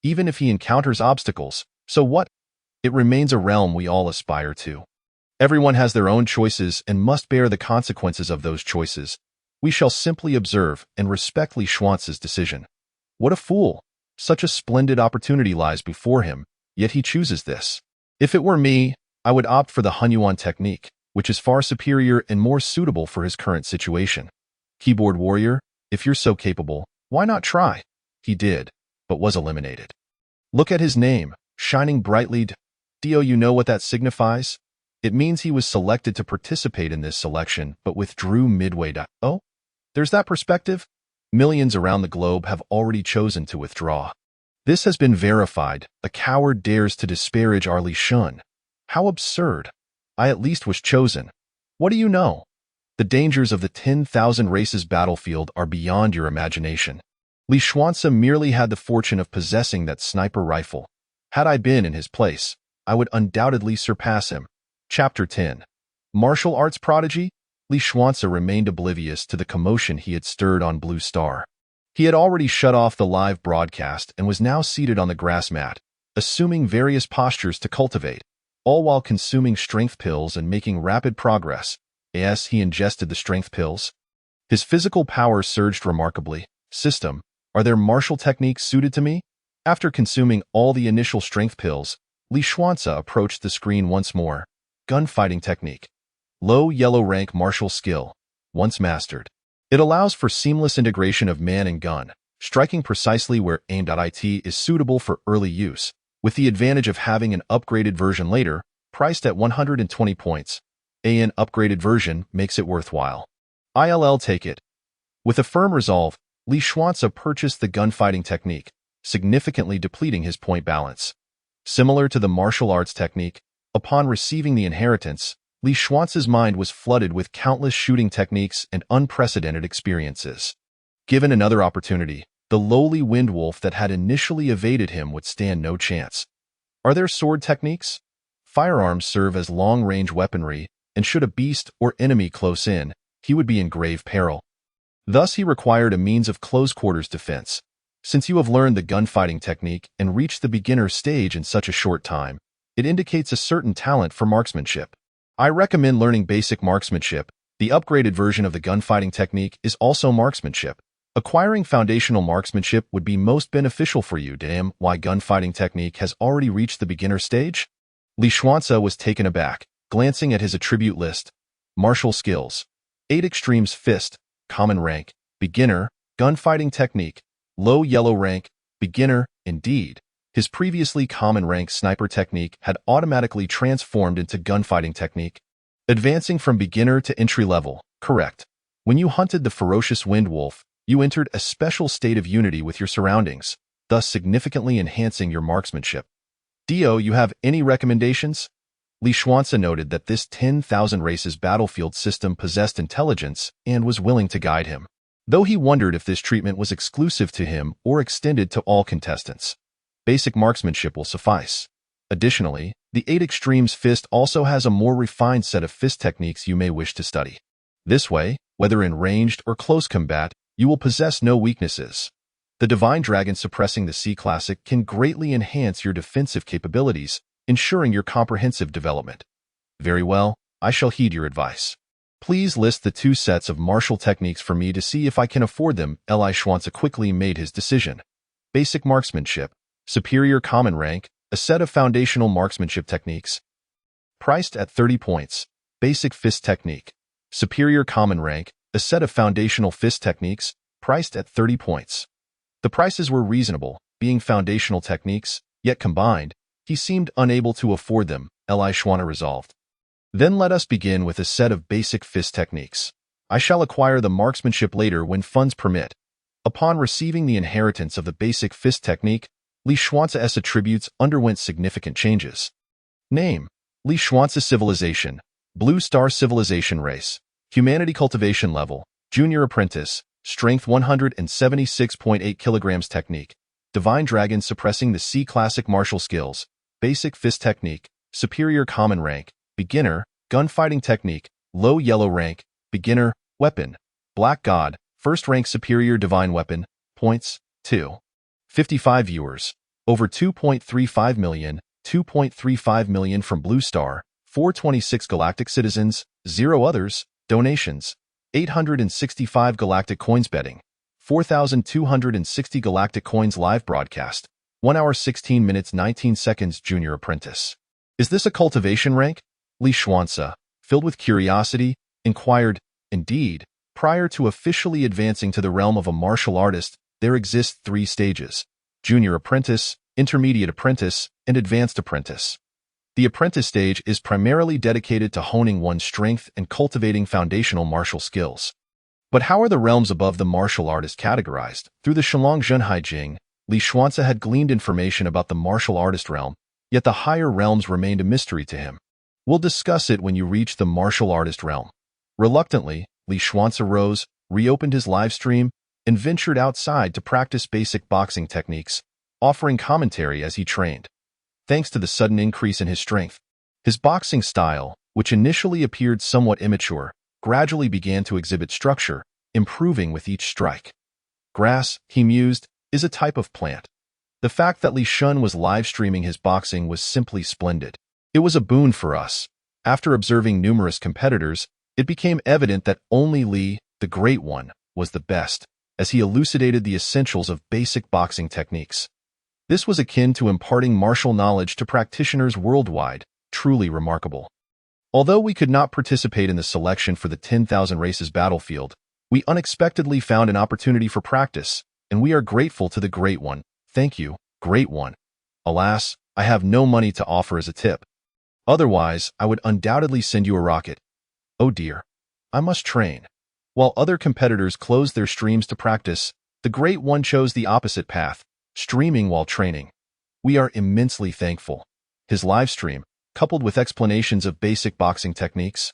A: Even if he encounters obstacles, so what? It remains a realm we all aspire to. Everyone has their own choices and must bear the consequences of those choices. We shall simply observe and respect Li Xuanzi's decision. What a fool! Such a splendid opportunity lies before him, yet he chooses this. If it were me, I would opt for the Hunyuan technique, which is far superior and more suitable for his current situation. Keyboard warrior, if you're so capable, why not try? He did, but was eliminated. Look at his name, shining brightly. Do you know what that signifies? It means he was selected to participate in this selection, but withdrew midway. Oh, there's that perspective. Millions around the globe have already chosen to withdraw. This has been verified. A coward dares to disparage our Li Shun. How absurd. I at least was chosen. What do you know? The dangers of the 10,000 races battlefield are beyond your imagination. Li Xuanzi merely had the fortune of possessing that sniper rifle. Had I been in his place, I would undoubtedly surpass him. Chapter 10. Martial Arts Prodigy? Li Xuanzi remained oblivious to the commotion he had stirred on Blue Star. He had already shut off the live broadcast and was now seated on the grass mat, assuming various postures to cultivate, all while consuming strength pills and making rapid progress. As he ingested the strength pills, his physical power surged remarkably. System, are there martial techniques suited to me? After consuming all the initial strength pills, Li Xuanzi approached the screen once more. Gunfighting technique. Low yellow rank martial skill. Once mastered. It allows for seamless integration of man and gun, striking precisely where aimed. It is suitable for early use, with the advantage of having an upgraded version later, priced at 120 points. An upgraded version makes it worthwhile. I'll take it. With a firm resolve, Li Xuanzi purchased the gunfighting technique, significantly depleting his point balance. Similar to the martial arts technique, upon receiving the inheritance, Li Xuanzi's mind was flooded with countless shooting techniques and unprecedented experiences. Given another opportunity, the lowly wind wolf that had initially evaded him would stand no chance. Are there sword techniques? Firearms serve as long-range weaponry, and should a beast or enemy close in, he would be in grave peril. Thus he required a means of close-quarters defense. Since you have learned the gunfighting technique and reached the beginner stage in such a short time, it indicates a certain talent for marksmanship. I recommend learning basic marksmanship. The upgraded version of the gunfighting technique is also marksmanship. Acquiring foundational marksmanship would be most beneficial for you. Damn, why gunfighting technique has already reached the beginner stage? Li Xuanzi was taken aback, glancing at his attribute list. Martial skills. 8 extremes fist, common rank, beginner, gunfighting technique, low yellow rank, Beginner, indeed. His previously common rank sniper technique had automatically transformed into gunfighting technique, advancing from beginner to entry level. Correct. When you hunted the ferocious wind wolf, you entered a special state of unity with your surroundings, thus significantly enhancing your marksmanship. Dio, you have any recommendations? Li Xuanze noted that this 10,000 races battlefield system possessed intelligence and was willing to guide him, though he wondered if this treatment was exclusive to him or extended to all contestants. Basic marksmanship will suffice. Additionally, the 8 Extremes Fist also has a more refined set of fist techniques you may wish to study. This way, whether in ranged or close combat, you will possess no weaknesses. The Divine Dragon suppressing the C Classic can greatly enhance your defensive capabilities, ensuring your comprehensive development. Very well, I shall heed your advice. Please list the 2 sets of martial techniques for me to see if I can afford them. Li Xuanze quickly made his decision. Basic marksmanship, superior common rank, a set of foundational marksmanship techniques. Priced at 30 points. Basic fist technique, superior common rank, a set of foundational fist techniques, priced at 30 points. The prices were reasonable, being foundational techniques, yet combined, he seemed unable to afford them, Li Xuanze resolved. Then let us begin with a set of basic fist techniques. I shall acquire the marksmanship later when funds permit. Upon receiving the inheritance of the basic fist technique, Li Xuanze's attributes underwent significant changes. Name: Li Xuanze Civilization, Blue Star Civilization Race, Humanity Cultivation Level, Junior Apprentice, Strength 176.8 kilograms Technique, Divine Dragon suppressing the C Classic Martial Skills, Basic Fist Technique, Superior Common Rank, Beginner, Gunfighting Technique, Low Yellow Rank, Beginner, Weapon, Black God, First Rank Superior Divine Weapon, Points, 2. 55 viewers, over 2.35 million, 2.35 million from Blue Star, 426 Galactic Citizens, 0 others, donations, 865 Galactic Coins betting, 4,260 Galactic Coins live broadcast, 1 hour 16 minutes 19 seconds Junior Apprentice. Is this a cultivation rank? Li Xuanze, filled with curiosity, inquired. Indeed, prior to officially advancing to the realm of a martial artist, there exist 3 stages: Junior Apprentice, Intermediate Apprentice, and Advanced Apprentice. The apprentice stage is primarily dedicated to honing one's strength and cultivating foundational martial skills. But how are the realms above the martial artist categorized? Through the Shenlong Zhenhai Jing, Li Xuanze had gleaned information about the martial artist realm, yet the higher realms remained a mystery to him. We'll discuss it when you reach the martial artist realm. Reluctantly, Li Xuanze rose, reopened his live stream, and ventured outside to practice basic boxing techniques, offering commentary as he trained. Thanks to the sudden increase in his strength, his boxing style, which initially appeared somewhat immature, gradually began to exhibit structure, improving with each strike. Grass, he mused, is a type of plant. The fact that Li Shun was live streaming his boxing was simply splendid. It was a boon for us. After observing numerous competitors, it became evident that only Li, the Great One, was the best, as he elucidated the essentials of basic boxing techniques. This was akin to imparting martial knowledge to practitioners worldwide, truly remarkable. Although we could not participate in the selection for the 10,000 races battlefield, we unexpectedly found an opportunity for practice, and we are grateful to the Great One. Thank you, Great One. Alas, I have no money to offer as a tip. Otherwise, I would undoubtedly send you a rocket. Oh dear. I must train. While other competitors closed their streams to practice, the Great One chose the opposite path, streaming while training. We are immensely thankful. His live stream, coupled with explanations of basic boxing techniques,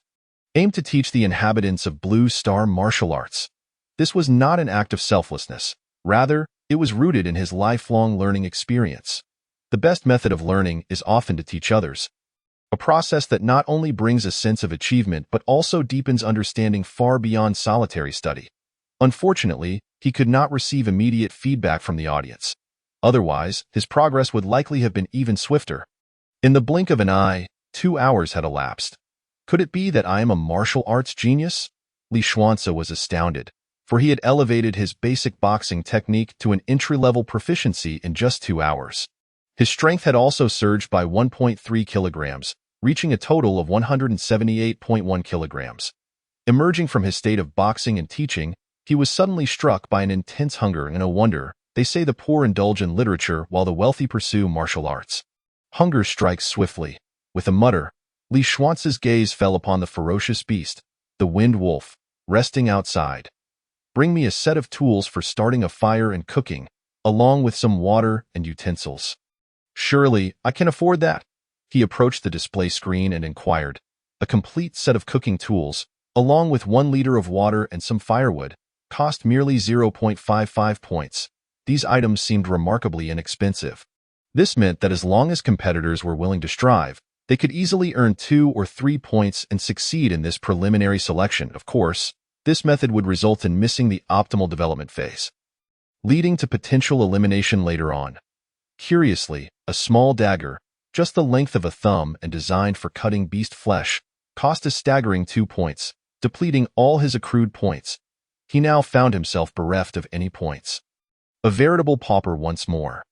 A: aimed to teach the inhabitants of Blue Star martial arts. This was not an act of selflessness. Rather, it was rooted in his lifelong learning experience. The best method of learning is often to teach others, a process that not only brings a sense of achievement but also deepens understanding far beyond solitary study. Unfortunately, he could not receive immediate feedback from the audience. Otherwise, his progress would likely have been even swifter. In the blink of an eye, 2 hours had elapsed. Could it be that I am a martial arts genius? Li Xuanze was astounded, for he had elevated his basic boxing technique to an entry-level proficiency in just 2 hours. His strength had also surged by 1.3 kilograms, reaching a total of 178.1 kilograms. Emerging from his state of boxing and teaching, he was suddenly struck by an intense hunger and a wonder They say the poor indulge in literature while the wealthy pursue martial arts. Hunger strikes swiftly. With a mutter, Li Xuance's gaze fell upon the ferocious beast, the wind wolf, resting outside. Bring me a set of tools for starting a fire and cooking, along with some water and utensils. Surely, I can afford that. He approached the display screen and inquired. A complete set of cooking tools, along with 1 liter of water and some firewood, cost merely 0.55 points. These items seemed remarkably inexpensive. This meant that as long as competitors were willing to strive, they could easily earn 2 or 3 points and succeed in this preliminary selection. Of course, this method would result in missing the optimal development phase, leading to potential elimination later on. Curiously, a small dagger, just the length of a thumb and designed for cutting beast flesh, cost a staggering 2 points, depleting all his accrued points. He now found himself bereft of any points. A veritable pauper once more.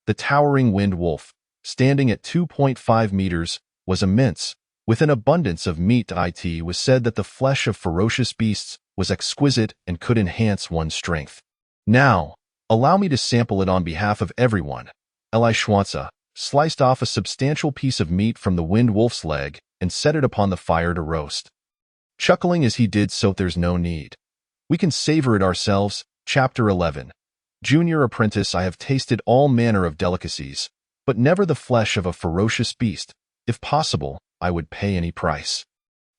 A: The towering wind wolf, standing at 2.5 meters, was immense. With an abundance of meat, it was said that the flesh of ferocious beasts was exquisite and could enhance one's strength. Now, allow me to sample it on behalf of everyone. Li Xuance sliced off a substantial piece of meat from the wind wolf's leg and set it upon the fire to roast. Chuckling as he did so, there's no need. We can savor it ourselves. Chapter 11. Junior apprentice, I have tasted all manner of delicacies, but never the flesh of a ferocious beast. If possible, I would pay any price.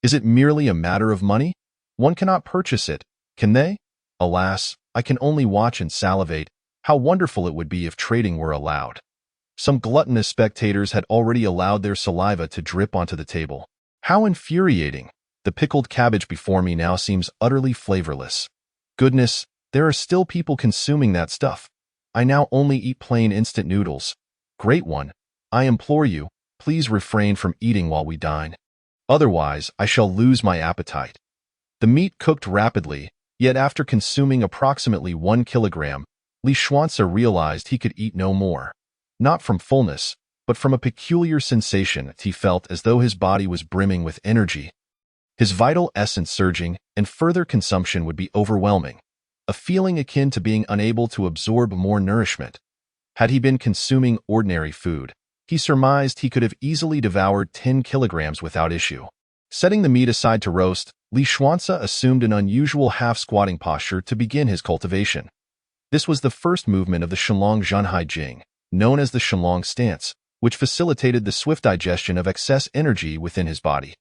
A: Is it merely a matter of money? One cannot purchase it, can they? Alas, I can only watch and salivate. How wonderful it would be if trading were allowed. Some gluttonous spectators had already allowed their saliva to drip onto the table. How infuriating! The pickled cabbage before me now seems utterly flavorless. Goodness, there are still people consuming that stuff. I now only eat plain instant noodles. Great one, I implore you, please refrain from eating while we dine. Otherwise, I shall lose my appetite. The meat cooked rapidly, yet after consuming approximately 1 kilogram, Li Xuance realized he could eat no more. Not from fullness, but from a peculiar sensation he felt as though his body was brimming with energy. His vital essence surging, and further consumption would be overwhelming. A feeling akin to being unable to absorb more nourishment. Had he been consuming ordinary food, he surmised he could have easily devoured 10 kilograms without issue. Setting the meat aside to roast, Li Xuance assumed an unusual half-squatting posture to begin his cultivation. This was the first movement of the Shenlong Zhanhai Jing, known as the Shenlong stance, which facilitated the swift digestion of excess energy within his body.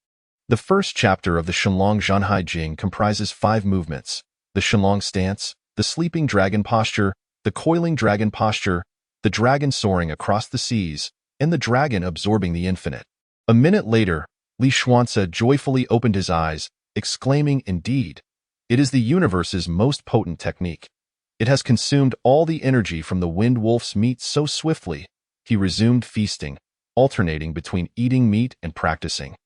A: The first chapter of the Shenlong Zhanhai Jing comprises 5 movements: the Shenlong stance, the sleeping dragon posture, the coiling dragon posture, the dragon soaring across the seas, and the dragon absorbing the infinite. A minute later, Li Xuance joyfully opened his eyes, exclaiming, "Indeed, it is the universe's most potent technique. It has consumed all the energy from the wind wolf's meat so swiftly." He resumed feasting, alternating between eating meat and practicing,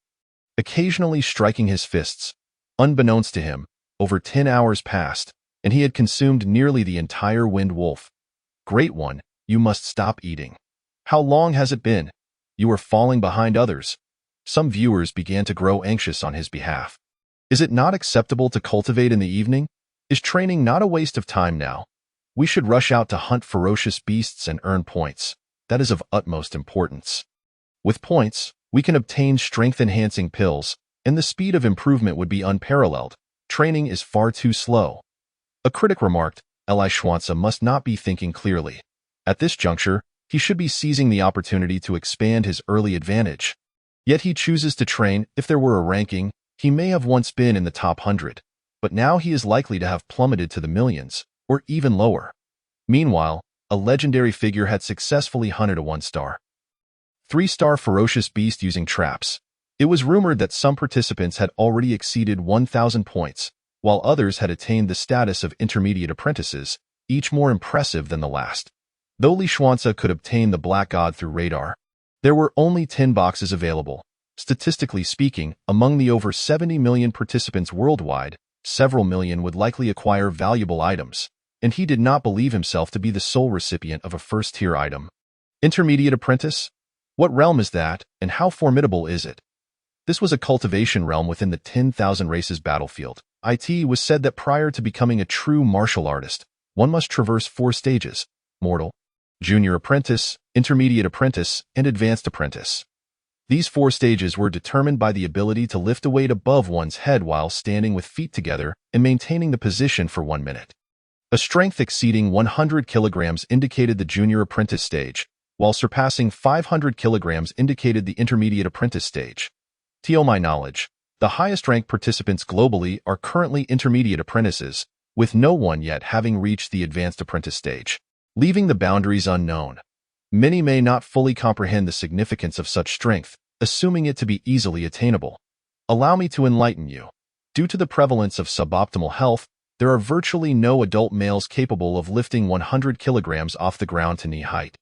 A: occasionally striking his fists. Unbeknownst to him, over 10 hours passed, and he had consumed nearly the entire wind wolf. "Great one, you must stop eating. How long has it been? You are falling behind others." Some viewers began to grow anxious on his behalf. Is it not acceptable to cultivate in the evening? Is training not a waste of time now? We should rush out to hunt ferocious beasts and earn points. That is of utmost importance. With points, we can obtain strength-enhancing pills, and the speed of improvement would be unparalleled. Training is far too slow. A critic remarked, Li Xuance must not be thinking clearly. At this juncture, he should be seizing the opportunity to expand his early advantage. Yet he chooses to train. If there were a ranking, he may have once been in the top 100, but now he is likely to have plummeted to the millions, or even lower. Meanwhile, a legendary figure had successfully hunted a 1-star, 3-star ferocious beast using traps. It was rumored that some participants had already exceeded 1,000 points, while others had attained the status of intermediate apprentices, each more impressive than the last. Though Li Xuance could obtain the Black God through radar, there were only 10 boxes available. Statistically speaking, among the over 70 million participants worldwide, several million would likely acquire valuable items, and he did not believe himself to be the sole recipient of a first-tier item. Intermediate apprentice? What realm is that, and how formidable is it? This was a cultivation realm within the 10,000 races battlefield. It was said that prior to becoming a true martial artist, one must traverse 4 stages. mortal, junior apprentice, intermediate apprentice, and advanced apprentice. These 4 stages were determined by the ability to lift a weight above one's head while standing with feet together and maintaining the position for 1 minute. A strength exceeding 100 kilograms indicated the junior apprentice stage, while surpassing 500 kilograms indicated the intermediate apprentice stage. To my knowledge, the highest-ranked participants globally are currently intermediate apprentices, with no one yet having reached the advanced apprentice stage, leaving the boundaries unknown. Many may not fully comprehend the significance of such strength, assuming it to be easily attainable. Allow me to enlighten you. Due to the prevalence of suboptimal health, there are virtually no adult males capable of lifting 100 kilograms off the ground to knee height.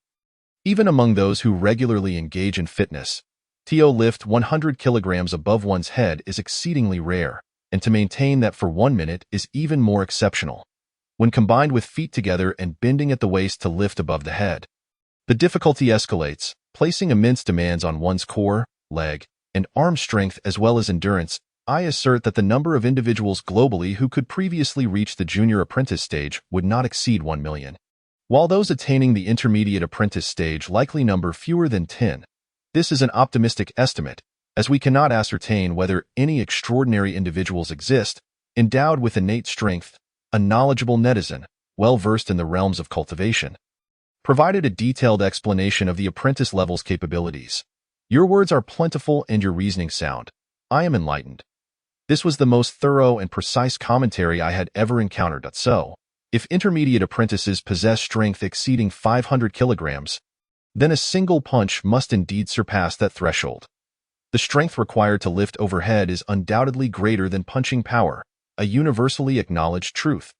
A: Even among those who regularly engage in fitness, to lift 100 kilograms above one's head is exceedingly rare, and to maintain that for 1 minute is even more exceptional. When combined with feet together and bending at the waist to lift above the head, the difficulty escalates, placing immense demands on one's core, leg, and arm strength as well as endurance. I assert that the number of individuals globally who could previously reach the junior apprentice stage would not exceed 1 million. While those attaining the intermediate apprentice stage likely number fewer than 10, this is an optimistic estimate, as we cannot ascertain whether any extraordinary individuals exist, endowed with innate strength, a knowledgeable netizen, well-versed in the realms of cultivation, provided a detailed explanation of the apprentice level's capabilities. Your words are plentiful and your reasoning sound. I am enlightened. This was the most thorough and precise commentary I had ever encountered. So, if intermediate apprentices possess strength exceeding 500 kilograms, then a single punch must indeed surpass that threshold. The strength required to lift overhead is undoubtedly greater than punching power, a universally acknowledged truth.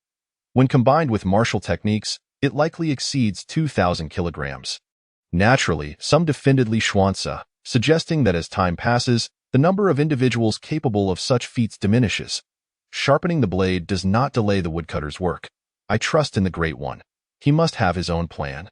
A: When combined with martial techniques, it likely exceeds 2,000 kilograms. Naturally, some defended Li Xuanci, suggesting that as time passes, the number of individuals capable of such feats diminishes. Sharpening the blade does not delay the woodcutter's work. I trust in the Great One. He must have his own plan.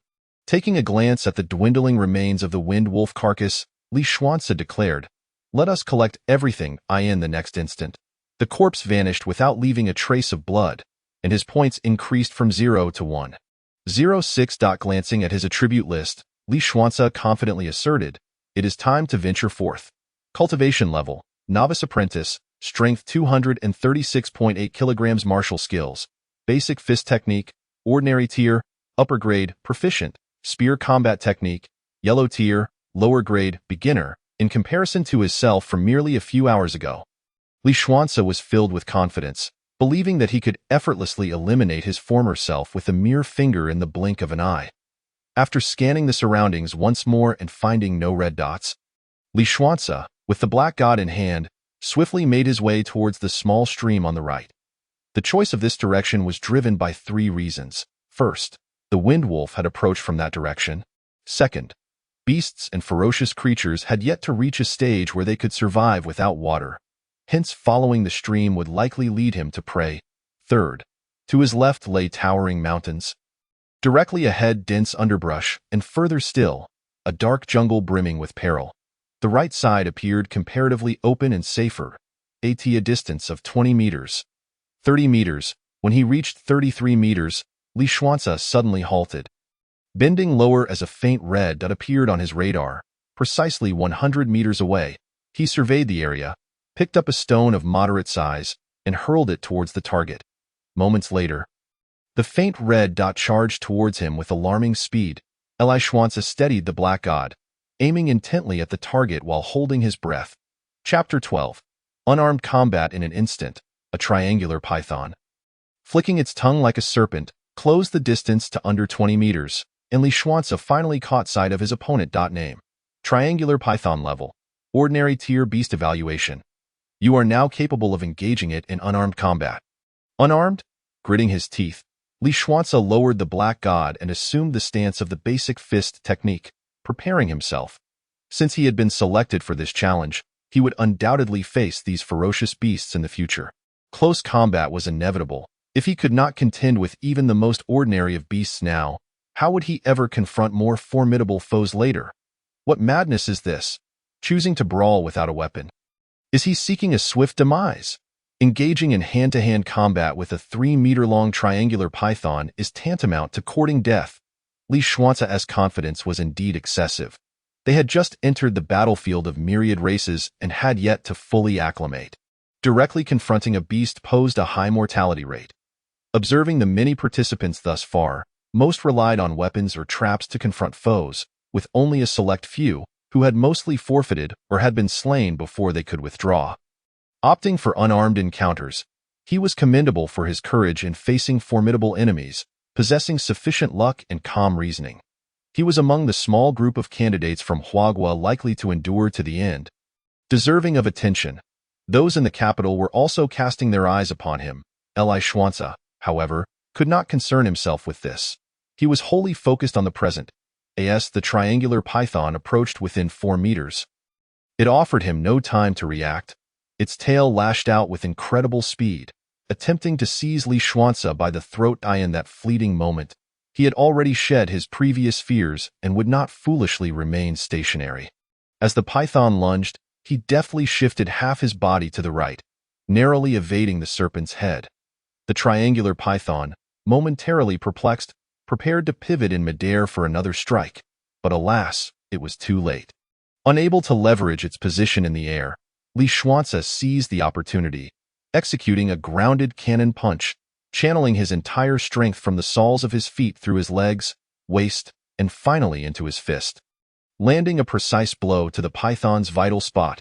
A: Taking a glance at the dwindling remains of the wind wolf carcass, Li Xuanci declared, "Let us collect everything." In the next instant, the corpse vanished without leaving a trace of blood, and his points increased from 0 to 106. Glancing at his attribute list, Li Xuanci confidently asserted, "It is time to venture forth." Cultivation level, novice apprentice, strength 236.8 kilograms, martial skills, basic fist technique, ordinary tier, upper grade, proficient, spear combat technique, yellow tier, lower grade, beginner, in comparison to his self from merely a few hours ago. Li Xuanci was filled with confidence, believing that he could effortlessly eliminate his former self with a mere finger in the blink of an eye. After scanning the surroundings once more and finding no red dots, Li Xuanci, with the black god in hand, swiftly made his way towards the small stream on the right. The choice of this direction was driven by 3 reasons. First, the wind wolf had approached from that direction. Second, beasts and ferocious creatures had yet to reach a stage where they could survive without water. Hence, following the stream would likely lead him to prey. Third, to his left lay towering mountains. Directly ahead, dense underbrush, and further still, a dark jungle brimming with peril. The right side appeared comparatively open and safer, at a distance of 20 meters. 30 meters. When he reached 33 meters, Li Xuanci suddenly halted. Bending lower as a faint red dot appeared on his radar, precisely 100 meters away, he surveyed the area, picked up a stone of moderate size, and hurled it towards the target. Moments later, the faint red dot charged towards him with alarming speed. Li Xuanci steadied the black god, aiming intently at the target while holding his breath. Chapter 12. Unarmed combat in an instant. A triangular python, flicking its tongue like a serpent, closed the distance to under 20 meters, and Li Xuanci finally caught sight of his opponent. Name: Triangular python level, ordinary tier beast evaluation. You are now capable of engaging it in unarmed combat. Unarmed? Gritting his teeth, Li Xuanci lowered the black god and assumed the stance of the basic fist technique, preparing himself. Since he had been selected for this challenge, he would undoubtedly face these ferocious beasts in the future. Close combat was inevitable. If he could not contend with even the most ordinary of beasts now, how would he ever confront more formidable foes later? What madness is this? Choosing to brawl without a weapon. Is he seeking a swift demise? Engaging in hand-to-hand combat with a 3-meter-long triangular python is tantamount to courting death. Li Xuance's confidence was indeed excessive. They had just entered the battlefield of myriad races and had yet to fully acclimate. Directly confronting a beast posed a high mortality rate. Observing the many participants thus far, most relied on weapons or traps to confront foes, with only a select few who had mostly forfeited or had been slain before they could withdraw. Opting for unarmed encounters, he was commendable for his courage in facing formidable enemies, possessing sufficient luck and calm reasoning. He was among the small group of candidates from Huagua likely to endure to the end. Deserving of attention, those in the capital were also casting their eyes upon him. Li Xuance, however, could not concern himself with this. He was wholly focused on the present. As the triangular python approached within 4 meters, it offered him no time to react. Its tail lashed out with incredible speed, attempting to seize Li Xuance by the throat. In that fleeting moment, he had already shed his previous fears and would not foolishly remain stationary. As the python lunged, he deftly shifted half his body to the right, narrowly evading the serpent's head. The triangular python, momentarily perplexed, prepared to pivot in midair for another strike, but alas, it was too late. Unable to leverage its position in the air, Li Xuance seized the opportunity, executing a grounded cannon punch, channeling his entire strength from the soles of his feet through his legs, waist, and finally into his fist, landing a precise blow to the python's vital spot.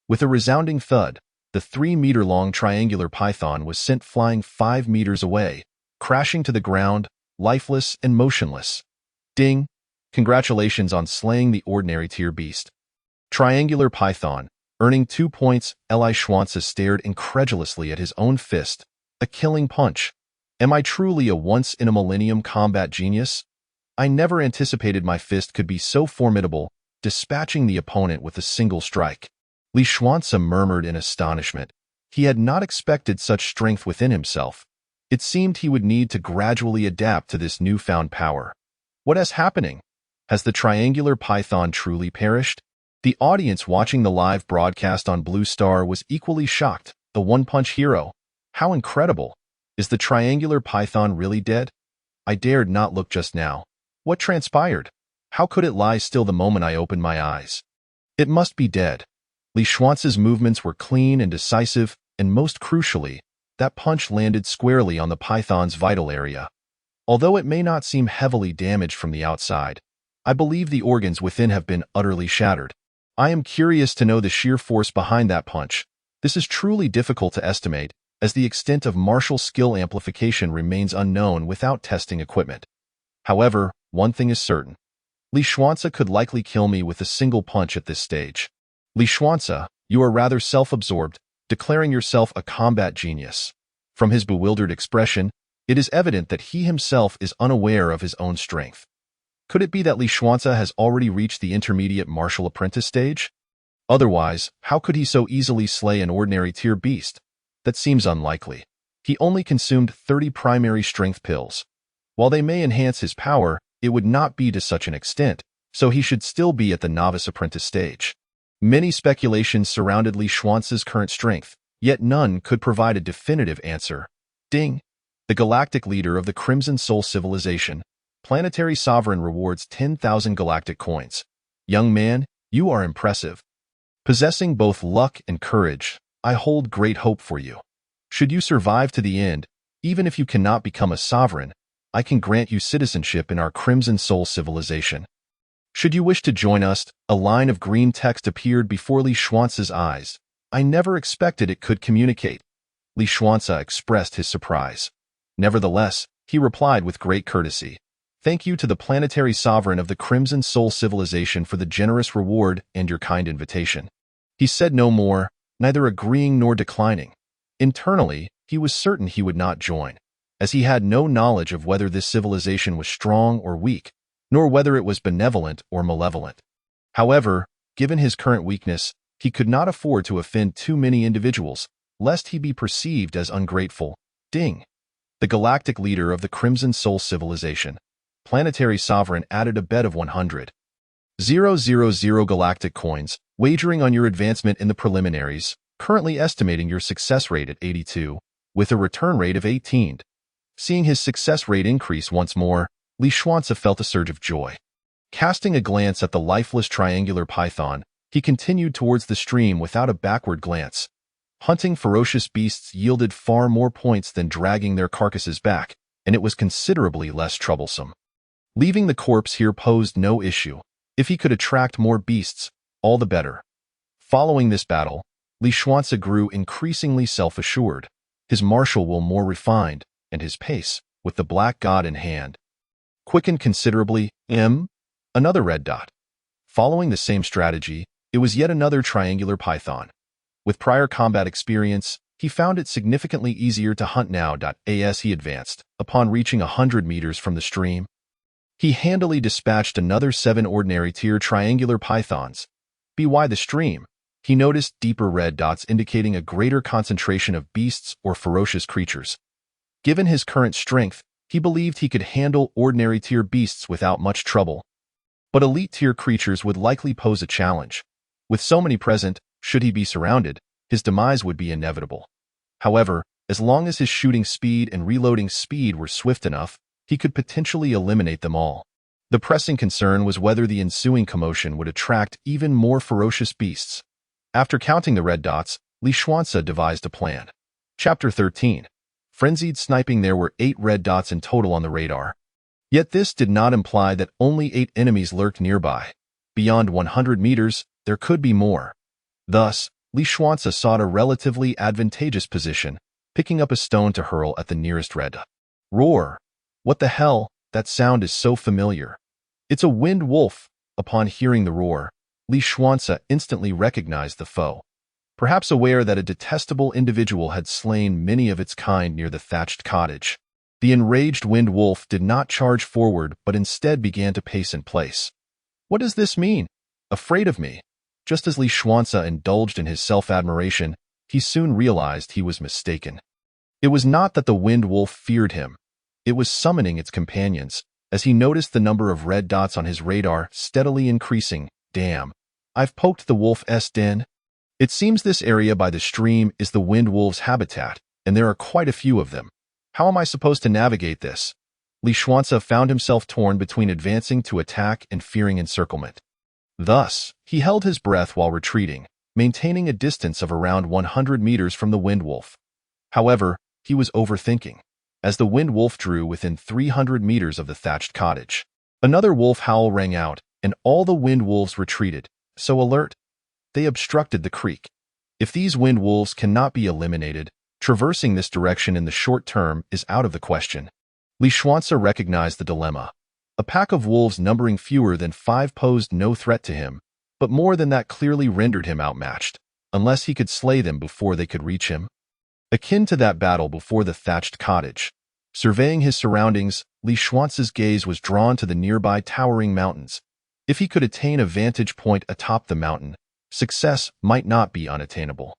A: With a resounding thud, the 3-meter-long triangular python was sent flying 5 meters away, crashing to the ground, lifeless and motionless. Ding! Congratulations on slaying the ordinary tier beast. Triangular python, earning 2 points. Li Xuance stared incredulously at his own fist. A killing punch. Am I truly a once-in-a-millennium combat genius? I never anticipated my fist could be so formidable, dispatching the opponent with a single strike. Li Xuance murmured in astonishment. He had not expected such strength within himself. It seemed he would need to gradually adapt to this newfound power. What is happening? Has the triangular python truly perished? The audience watching the live broadcast on Blue Star was equally shocked. The one-punch hero. How incredible! Is the triangular python really dead? I dared not look just now. What transpired? How could it lie still the moment I opened my eyes? It must be dead. Li Xuance's movements were clean and decisive, and most crucially, that punch landed squarely on the python's vital area. Although it may not seem heavily damaged from the outside, I believe the organs within have been utterly shattered. I am curious to know the sheer force behind that punch. This is truly difficult to estimate, as the extent of martial skill amplification remains unknown without testing equipment. However, one thing is certain. Li Xuance could likely kill me with a single punch at this stage. Li Xuance, you are rather self-absorbed, declaring yourself a combat genius. From his bewildered expression, it is evident that he himself is unaware of his own strength. Could it be that Li Xuance has already reached the intermediate martial apprentice stage? Otherwise, how could he so easily slay an ordinary tier beast? That seems unlikely. He only consumed 30 primary strength pills. While they may enhance his power, it would not be to such an extent, so he should still be at the novice apprentice stage. Many speculations surrounded Li Xuance's current strength, yet none could provide a definitive answer. Ding! The galactic leader of the Crimson Soul Civilization, Planetary Sovereign, rewards 10,000 galactic coins. Young man, you are impressive. Possessing both luck and courage, I hold great hope for you. Should you survive to the end, even if you cannot become a sovereign, I can grant you citizenship in our Crimson Soul Civilization. Should you wish to join us, a line of green text appeared before Li Xuance's eyes. I never expected it could communicate. Li Xuance expressed his surprise. Nevertheless, he replied with great courtesy. Thank you to the Planetary Sovereign of the Crimson Soul Civilization for the generous reward and your kind invitation. He said no more, neither agreeing nor declining. Internally, he was certain he would not join, as he had no knowledge of whether this civilization was strong or weak, nor whether it was benevolent or malevolent. However, given his current weakness, he could not afford to offend too many individuals, lest he be perceived as ungrateful. Ding! The galactic leader of the Crimson Soul Civilization, Planetary Sovereign, added a bet of 100,000 galactic coins, wagering on your advancement in the preliminaries, currently estimating your success rate at 82, with a return rate of 18. Seeing his success rate increase once more, Li Xuanzi felt a surge of joy. Casting a glance at the lifeless triangular python, he continued towards the stream without a backward glance. Hunting ferocious beasts yielded far more points than dragging their carcasses back, and it was considerably less troublesome. Leaving the corpse here posed no issue. If he could attract more beasts, all the better. Following this battle, Li Xuanzi grew increasingly self-assured, his martial will more refined, and his pace, with the black god in hand, quickened considerably. Another red dot. Following the same strategy, it was yet another triangular python. With prior combat experience, he found it significantly easier to hunt now. As he advanced, upon reaching 100 meters from the stream, he handily dispatched another 7 ordinary tier triangular pythons. By the stream, he noticed deeper red dots indicating a greater concentration of beasts or ferocious creatures. Given his current strength, he believed he could handle ordinary tier beasts without much trouble. But elite tier creatures would likely pose a challenge. With so many present, should he be surrounded, his demise would be inevitable. However, as long as his shooting speed and reloading speed were swift enough, he could potentially eliminate them all. The pressing concern was whether the ensuing commotion would attract even more ferocious beasts. After counting the red dots, Li Xuanzi devised a plan. Chapter 13. Frenzied sniping. There were 8 red dots in total on the radar. Yet this did not imply that only 8 enemies lurked nearby. Beyond 100 meters, there could be more. Thus, Li Xuanzi sought a relatively advantageous position, picking up a stone to hurl at the nearest red dot. Roar! What the hell? That sound is so familiar. It's a wind wolf. Upon hearing the roar, Li Xuanzi instantly recognized the foe. Perhaps aware that a detestable individual had slain many of its kind near the thatched cottage, the enraged wind wolf did not charge forward but instead began to pace in place. What does this mean? Afraid of me? Just as Li Xuanzi indulged in his self-admiration, he soon realized he was mistaken. It was not that the wind wolf feared him. It was summoning its companions, as he noticed the number of red dots on his radar steadily increasing. Damn, I've poked the wolf's den. It seems this area by the stream is the wind wolf's habitat, and there are quite a few of them. How am I supposed to navigate this? Li Xuanzi found himself torn between advancing to attack and fearing encirclement. Thus, he held his breath while retreating, maintaining a distance of around 100 meters from the wind wolf. However, he was overthinking. As the wind wolf drew within 300 meters of the thatched cottage, another wolf howl rang out, and all the wind wolves retreated, so alert. They obstructed the creek. If these wind wolves cannot be eliminated, traversing this direction in the short term is out of the question. Li Xuanzi recognized the dilemma. A pack of wolves numbering fewer than 5 posed no threat to him, but more than that clearly rendered him outmatched, unless he could slay them before they could reach him. Akin to that battle before the thatched cottage, surveying his surroundings, Li Xuanzi's gaze was drawn to the nearby towering mountains. If he could attain a vantage point atop the mountain, success might not be unattainable.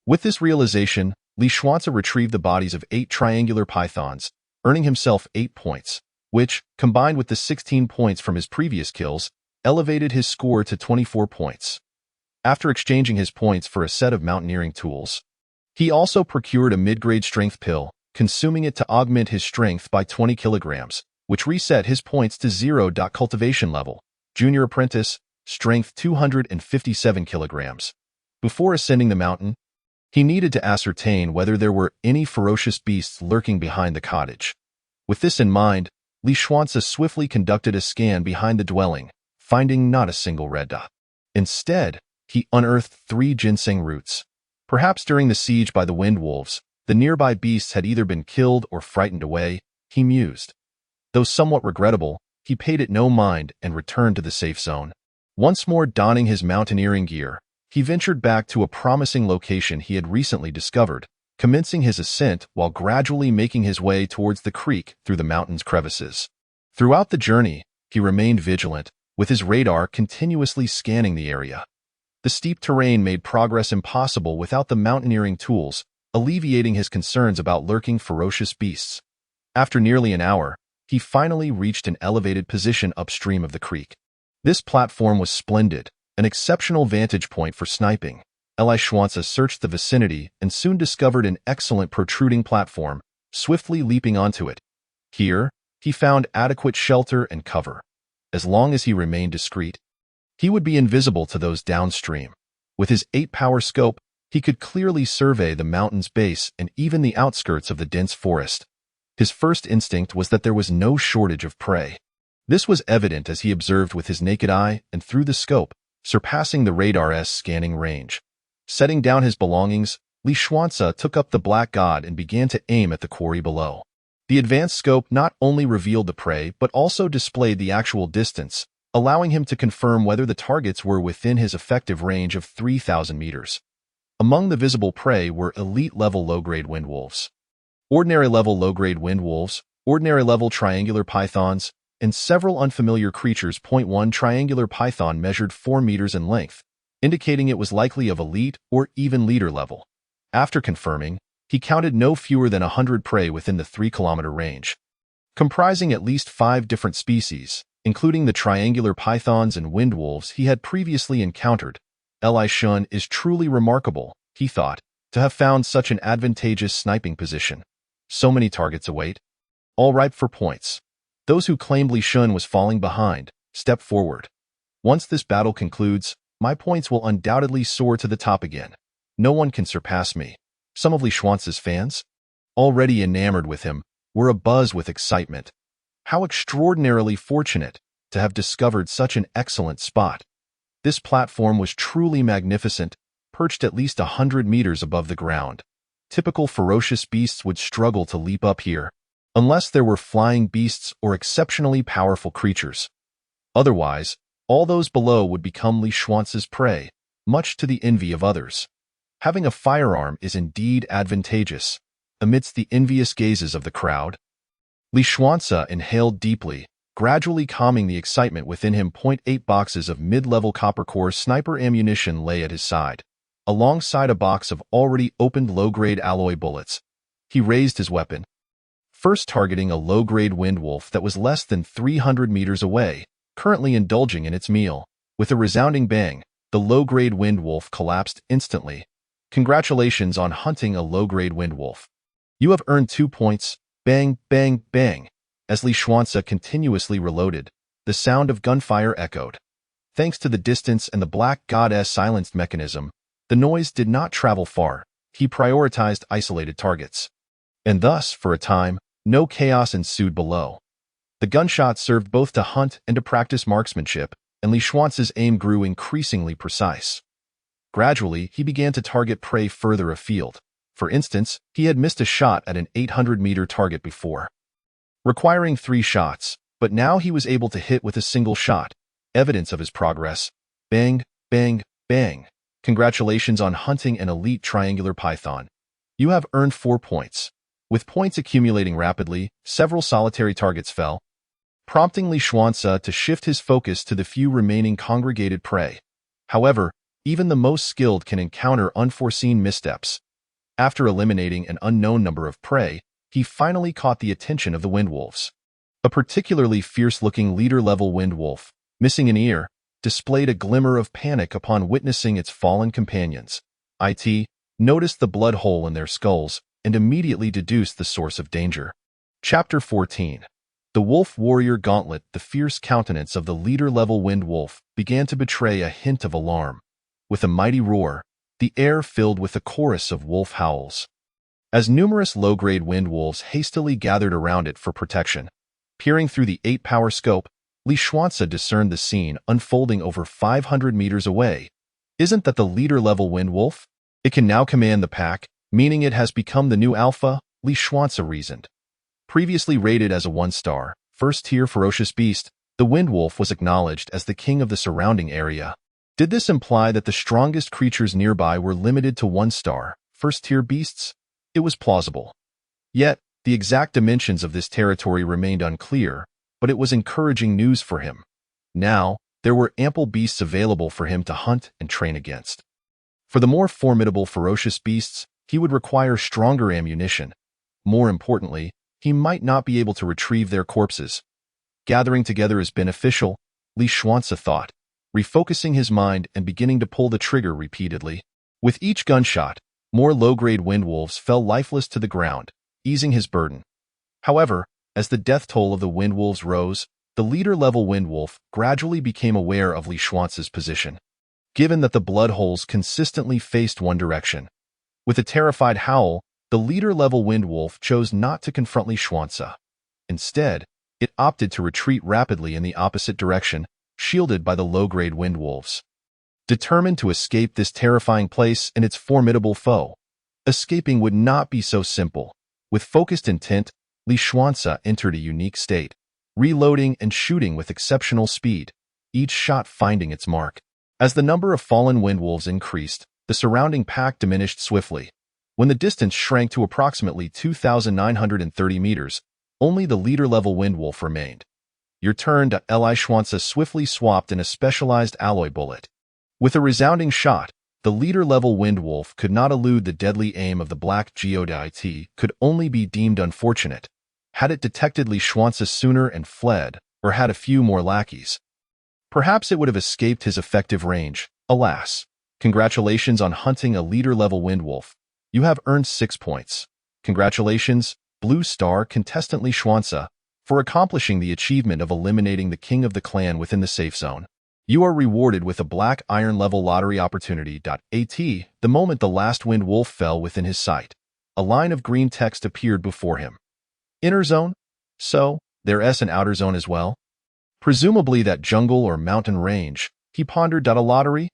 A: With this realization, Li Xuanzi retrieved the bodies of 8 triangular pythons, earning himself 8 points, which, combined with the 16 points from his previous kills, elevated his score to 24 points. After exchanging his points for a set of mountaineering tools, he also procured a mid-grade strength pill, consuming it to augment his strength by 20 kilograms, which reset his points to 0. Cultivation level, Junior Apprentice, strength 257 kilograms. Before ascending the mountain, he needed to ascertain whether there were any ferocious beasts lurking behind the cottage. With this in mind, Li Xuanzi swiftly conducted a scan behind the dwelling, finding not a single red dot. Instead, he unearthed 3 ginseng roots. Perhaps during the siege by the wind wolves, the nearby beasts had either been killed or frightened away, he mused. Though somewhat regrettable, he paid it no mind and returned to the safe zone. Once more donning his mountaineering gear, he ventured back to a promising location he had recently discovered, commencing his ascent while gradually making his way towards the creek through the mountain's crevices. Throughout the journey, he remained vigilant, with his radar continuously scanning the area. The steep terrain made progress impossible without the mountaineering tools, alleviating his concerns about lurking ferocious beasts. After nearly an hour, he finally reached an elevated position upstream of the creek. This platform was splendid, an exceptional vantage point for sniping. Li Xuanzi searched the vicinity and soon discovered an excellent protruding platform, swiftly leaping onto it. Here, he found adequate shelter and cover. As long as he remained discreet, he would be invisible to those downstream. With his 8-power scope, he could clearly survey the mountain's base and even the outskirts of the dense forest. His first instinct was that there was no shortage of prey. This was evident as he observed with his naked eye and through the scope, surpassing the radar's scanning range. Setting down his belongings, Li Xuanze took up the Black God and began to aim at the quarry below. The advanced scope not only revealed the prey but also displayed the actual distance, allowing him to confirm whether the targets were within his effective range of 3,000 meters. Among the visible prey were elite-level low-grade windwolves, ordinary-level low-grade windwolves, ordinary-level triangular pythons, and several unfamiliar creatures. One triangular python measured 4 meters in length, indicating it was likely of elite or even leader level. After confirming, he counted no fewer than 100 prey within the 3-kilometer range, comprising at least 5 different species, including the triangular pythons and windwolves he had previously encountered. Li Shun is truly remarkable, he thought, to have found such an advantageous sniping position. So many targets await, all ripe for points. Those who claimed Li Shun was falling behind, step forward. Once this battle concludes, my points will undoubtedly soar to the top again. No one can surpass me. Some of Li Xuanze's fans, already enamored with him, were abuzz with excitement. How extraordinarily fortunate to have discovered such an excellent spot. This platform was truly magnificent, perched at least 100 meters above the ground. Typical ferocious beasts would struggle to leap up here, unless there were flying beasts or exceptionally powerful creatures. Otherwise, all those below would become Li Xuanze's prey, much to the envy of others. Having a firearm is indeed advantageous. Amidst the envious gazes of the crowd, Li Xuanze inhaled deeply, gradually calming the excitement within him. 8 boxes of mid-level copper-core sniper ammunition lay at his side, alongside a box of already opened low-grade alloy bullets. He raised his weapon, first targeting a low-grade windwolf that was less than 300 meters away, currently indulging in its meal. With a resounding bang, the low-grade windwolf collapsed instantly. Congratulations on hunting a low-grade windwolf. You have earned 2 points. Bang, bang, bang. As Li Xuanze continuously reloaded, the sound of gunfire echoed. Thanks to the distance and the Black God's silenced mechanism, the noise did not travel far. He prioritized isolated targets. And thus, for a time, no chaos ensued below. The gunshots served both to hunt and to practice marksmanship, and Li Xuanze's aim grew increasingly precise. Gradually, he began to target prey further afield. For instance, he had missed a shot at an 800-meter target before, requiring 3 shots, but now he was able to hit with a single shot, evidence of his progress. Bang, bang, bang. Congratulations on hunting an elite triangular python. You have earned 4 points. With points accumulating rapidly, several solitary targets fell, prompting Li Xuanze to shift his focus to the few remaining congregated prey. However, even the most skilled can encounter unforeseen missteps. After eliminating an unknown number of prey, he finally caught the attention of the windwolves. A particularly fierce-looking leader-level windwolf, missing an ear, displayed a glimmer of panic upon witnessing its fallen companions. It noticed the blood hole in their skulls and immediately deduced the source of danger. Chapter 14. The Wolf Warrior Gauntlet. The fierce countenance of the leader-level windwolf began to betray a hint of alarm. With a mighty roar, the air filled with a chorus of wolf howls, as numerous low-grade windwolves hastily gathered around it for protection. Peering through the 8-power scope, Li Xuanze discerned the scene unfolding over 500 meters away. Isn't that the leader-level windwolf? It can now command the pack, meaning it has become the new alpha, Li Xuanze reasoned. Previously rated as a 1-star, first-tier ferocious beast, the windwolf was acknowledged as the king of the surrounding area. Did this imply that the strongest creatures nearby were limited to 1-star, first-tier beasts? It was plausible. Yet, the exact dimensions of this territory remained unclear, but it was encouraging news for him. Now, there were ample beasts available for him to hunt and train against. For the more formidable ferocious beasts, he would require stronger ammunition. More importantly, he might not be able to retrieve their corpses. Gathering together is beneficial, Li Xuanze thought, refocusing his mind and beginning to pull the trigger repeatedly. With each gunshot, more low-grade windwolves fell lifeless to the ground, easing his burden. However, As the death toll of the Windwolves rose, the leader-level Windwolf gradually became aware of Li Xuance's position, given that the blood holes consistently faced one direction. With a terrified howl, the leader-level Windwolf chose not to confront Li Xuance. Instead, it opted to retreat rapidly in the opposite direction, shielded by the low-grade Windwolves. Determined to escape this terrifying place and its formidable foe, escaping would not be so simple. With focused intent, Li Xuance entered a unique state, reloading and shooting with exceptional speed, each shot finding its mark. As the number of fallen Windwolves increased, the surrounding pack diminished swiftly. When the distance shrank to approximately 2,930 meters, only the leader-level Windwolf remained. Your turn. Li Xuance swiftly swapped in a specialized alloy bullet. With a resounding shot, the leader-level Windwolf could not elude the deadly aim of the Black Geodite, could only be deemed unfortunate. Had it detected Li Xuance sooner and fled, or had a few more lackeys, perhaps it would have escaped his effective range. Alas. Congratulations on hunting a leader-level Windwolf. You have earned 6 points. Congratulations, Blue Star contestant Li Xuance, for accomplishing the achievement of eliminating the king of the clan within the safe zone. You are rewarded with a Black Iron level lottery opportunity. At the moment the last Windwolf fell within his sight, a line of green text appeared before him. Inner zone? So, there's an outer zone as well? Presumably that jungle or mountain range, he pondered. A lottery?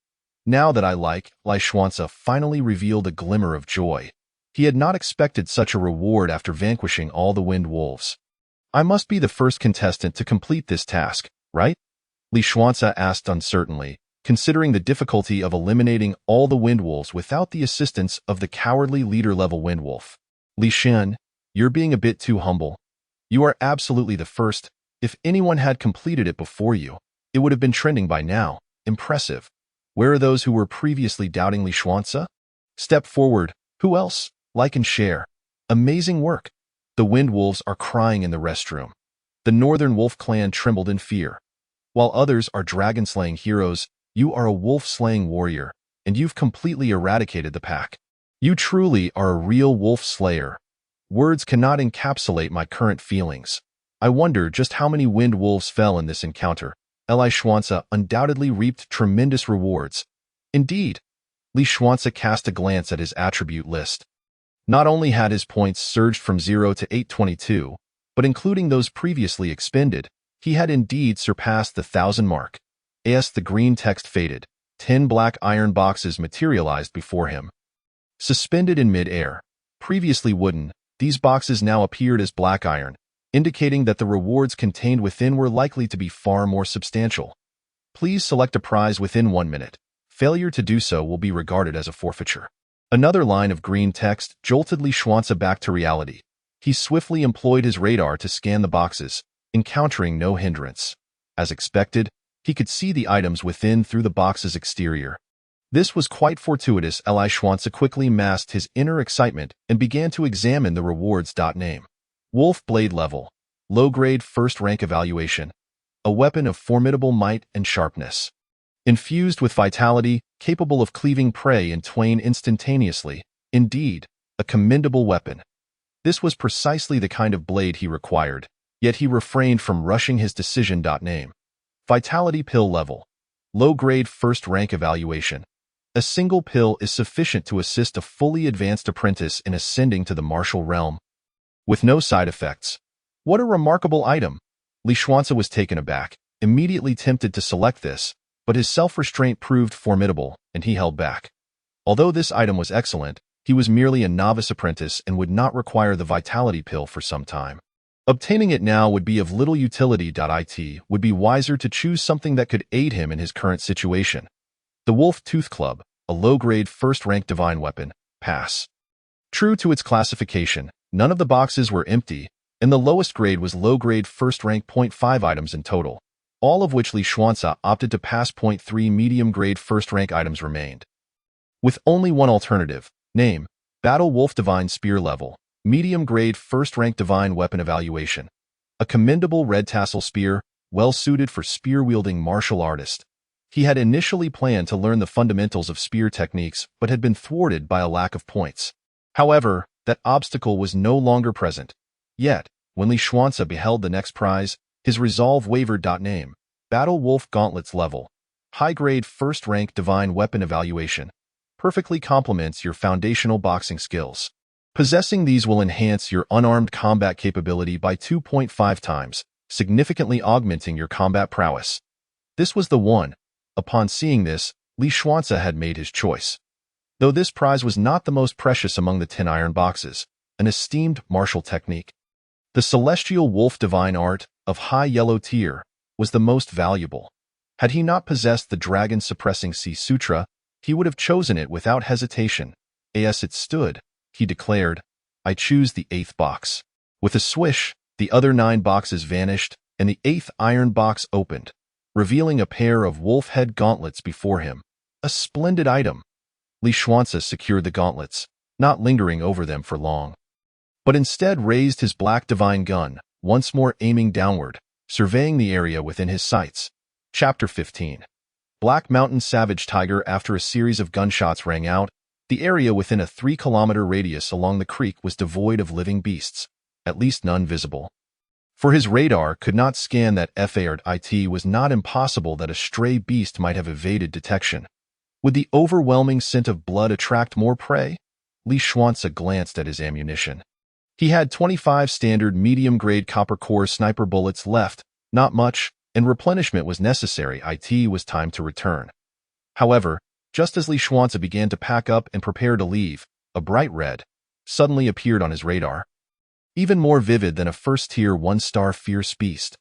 A: Now that Li Xuance finally revealed a glimmer of joy. He had not expected such a reward after vanquishing all the Windwolves. I must be the first contestant to complete this task, right? Li Xuance asked uncertainly, considering the difficulty of eliminating all the Windwolves without the assistance of the cowardly leader-level Windwolf. Li Shen, you're being a bit too humble. You are absolutely the first. If anyone had completed it before you, it would have been trending by now. Impressive. Where are those who were previously doubting Li Xuance? Step forward. Who else? Like and share. Amazing work. The Windwolves are crying in the restroom. The Northern Wolf clan trembled in fear. While others are dragon-slaying heroes, you are a wolf-slaying warrior, and you've completely eradicated the pack. You truly are a real wolf slayer. Words cannot encapsulate my current feelings. I wonder just how many Windwolves fell in this encounter. Li Xuance undoubtedly reaped tremendous rewards. Indeed, Li Xuance cast a glance at his attribute list. Not only had his points surged from 0 to 822, but including those previously expended, he had indeed surpassed the 1,000 mark. As the green text faded, 10 black iron boxes materialized before him. Suspended in mid-air, previously wooden, these boxes now appeared as black iron, indicating that the rewards contained within were likely to be far more substantial. Please select a prize within 1 minute. Failure to do so will be regarded as a forfeiture. Another line of green text jolted Li Xuance back to reality. He swiftly employed his radar to scan the boxes, encountering no hindrance. As expected, he could see the items within through the box's exterior. This was quite fortuitous. Li Xuance quickly masked his inner excitement and began to examine the rewards. Name. Wolf Blade Level. Low-grade first-rank evaluation. A weapon of formidable might and sharpness. Infused with vitality, capable of cleaving prey in twain instantaneously. Indeed, a commendable weapon. This was precisely the kind of blade he required, yet he refrained from rushing his decision. Name. Vitality Pill Level. Low-grade first-rank evaluation. A single pill is sufficient to assist a fully advanced apprentice in ascending to the martial realm. With no side effects. What a remarkable item! Li Xuance was taken aback, immediately tempted to select this, but his self-restraint proved formidable, and he held back. Although this item was excellent, he was merely a novice apprentice and would not require the vitality pill for some time. Obtaining it now would be of little utility. It would be wiser to choose something that could aid him in his current situation. The Wolf Tooth Club, a low-grade first-rank divine weapon, pass. True to its classification, none of the boxes were empty, and the lowest grade was low-grade first-rank 0.5 items in total, all of which Li Xuance opted to pass. 0.3 medium-grade first-rank items remained. With only one alternative, name, Battle Wolf Divine Spear Level, medium-grade first-rank divine weapon evaluation. A commendable red tassel spear, well-suited for spear-wielding martial artist. He had initially planned to learn the fundamentals of spear techniques but had been thwarted by a lack of points. However, that obstacle was no longer present. Yet, When Li Xuanze beheld the next prize, his resolve wavered. Name: Battle Wolf Gauntlets level. High-grade first-rank divine weapon evaluation. Perfectly complements your foundational boxing skills. Possessing these will enhance your unarmed combat capability by 2.5 times, significantly augmenting your combat prowess. This was the one. Upon seeing this, Li Xuanze had made his choice. Though this prize was not the most precious among the 10 iron boxes, an esteemed martial technique. The Celestial Wolf Divine Art, of high yellow tier, was the most valuable. Had he not possessed the dragon-suppressing Sea Sutra, he would have chosen it without hesitation. As it stood, he declared, "I choose the 8th box." With a swish, the other 9 boxes vanished, and the 8th iron box opened, revealing a pair of wolf head gauntlets before him. A splendid item. Li Xuanze secured the gauntlets, not lingering over them for long, but instead raised his black divine gun, once more aiming downward, surveying the area within his sights. Chapter 15. Black Mountain Savage Tiger. After a series of gunshots rang out, the area within a 3-kilometer radius along the creek was devoid of living beasts, at least none visible. For his radar could not scan that it was not impossible that a stray beast might have evaded detection. Would the overwhelming scent of blood attract more prey? Li Xuanze glanced at his ammunition. He had 25 standard medium-grade copper core sniper bullets left, not much, and replenishment was necessary. It was time to return. However, just as Li Xuanze began to pack up and prepare to leave, a bright red suddenly appeared on his radar. Even more vivid than a first-tier 1-star fierce beast.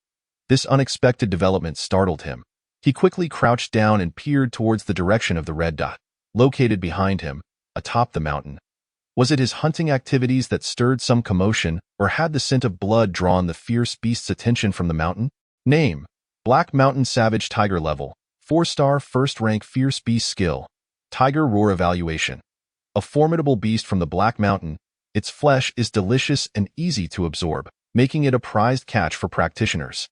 A: This unexpected development startled him. He quickly crouched down and peered towards the direction of the red dot, located behind him, atop the mountain. Was it his hunting activities that stirred some commotion, or had the scent of blood drawn the fierce beast's attention from the mountain? Name: Black Mountain Savage Tiger level. 4-star first-rank fierce beast skill. Tiger Roar evaluation. A formidable beast from the Black Mountain, its flesh is delicious and easy to absorb, making it a prized catch for practitioners.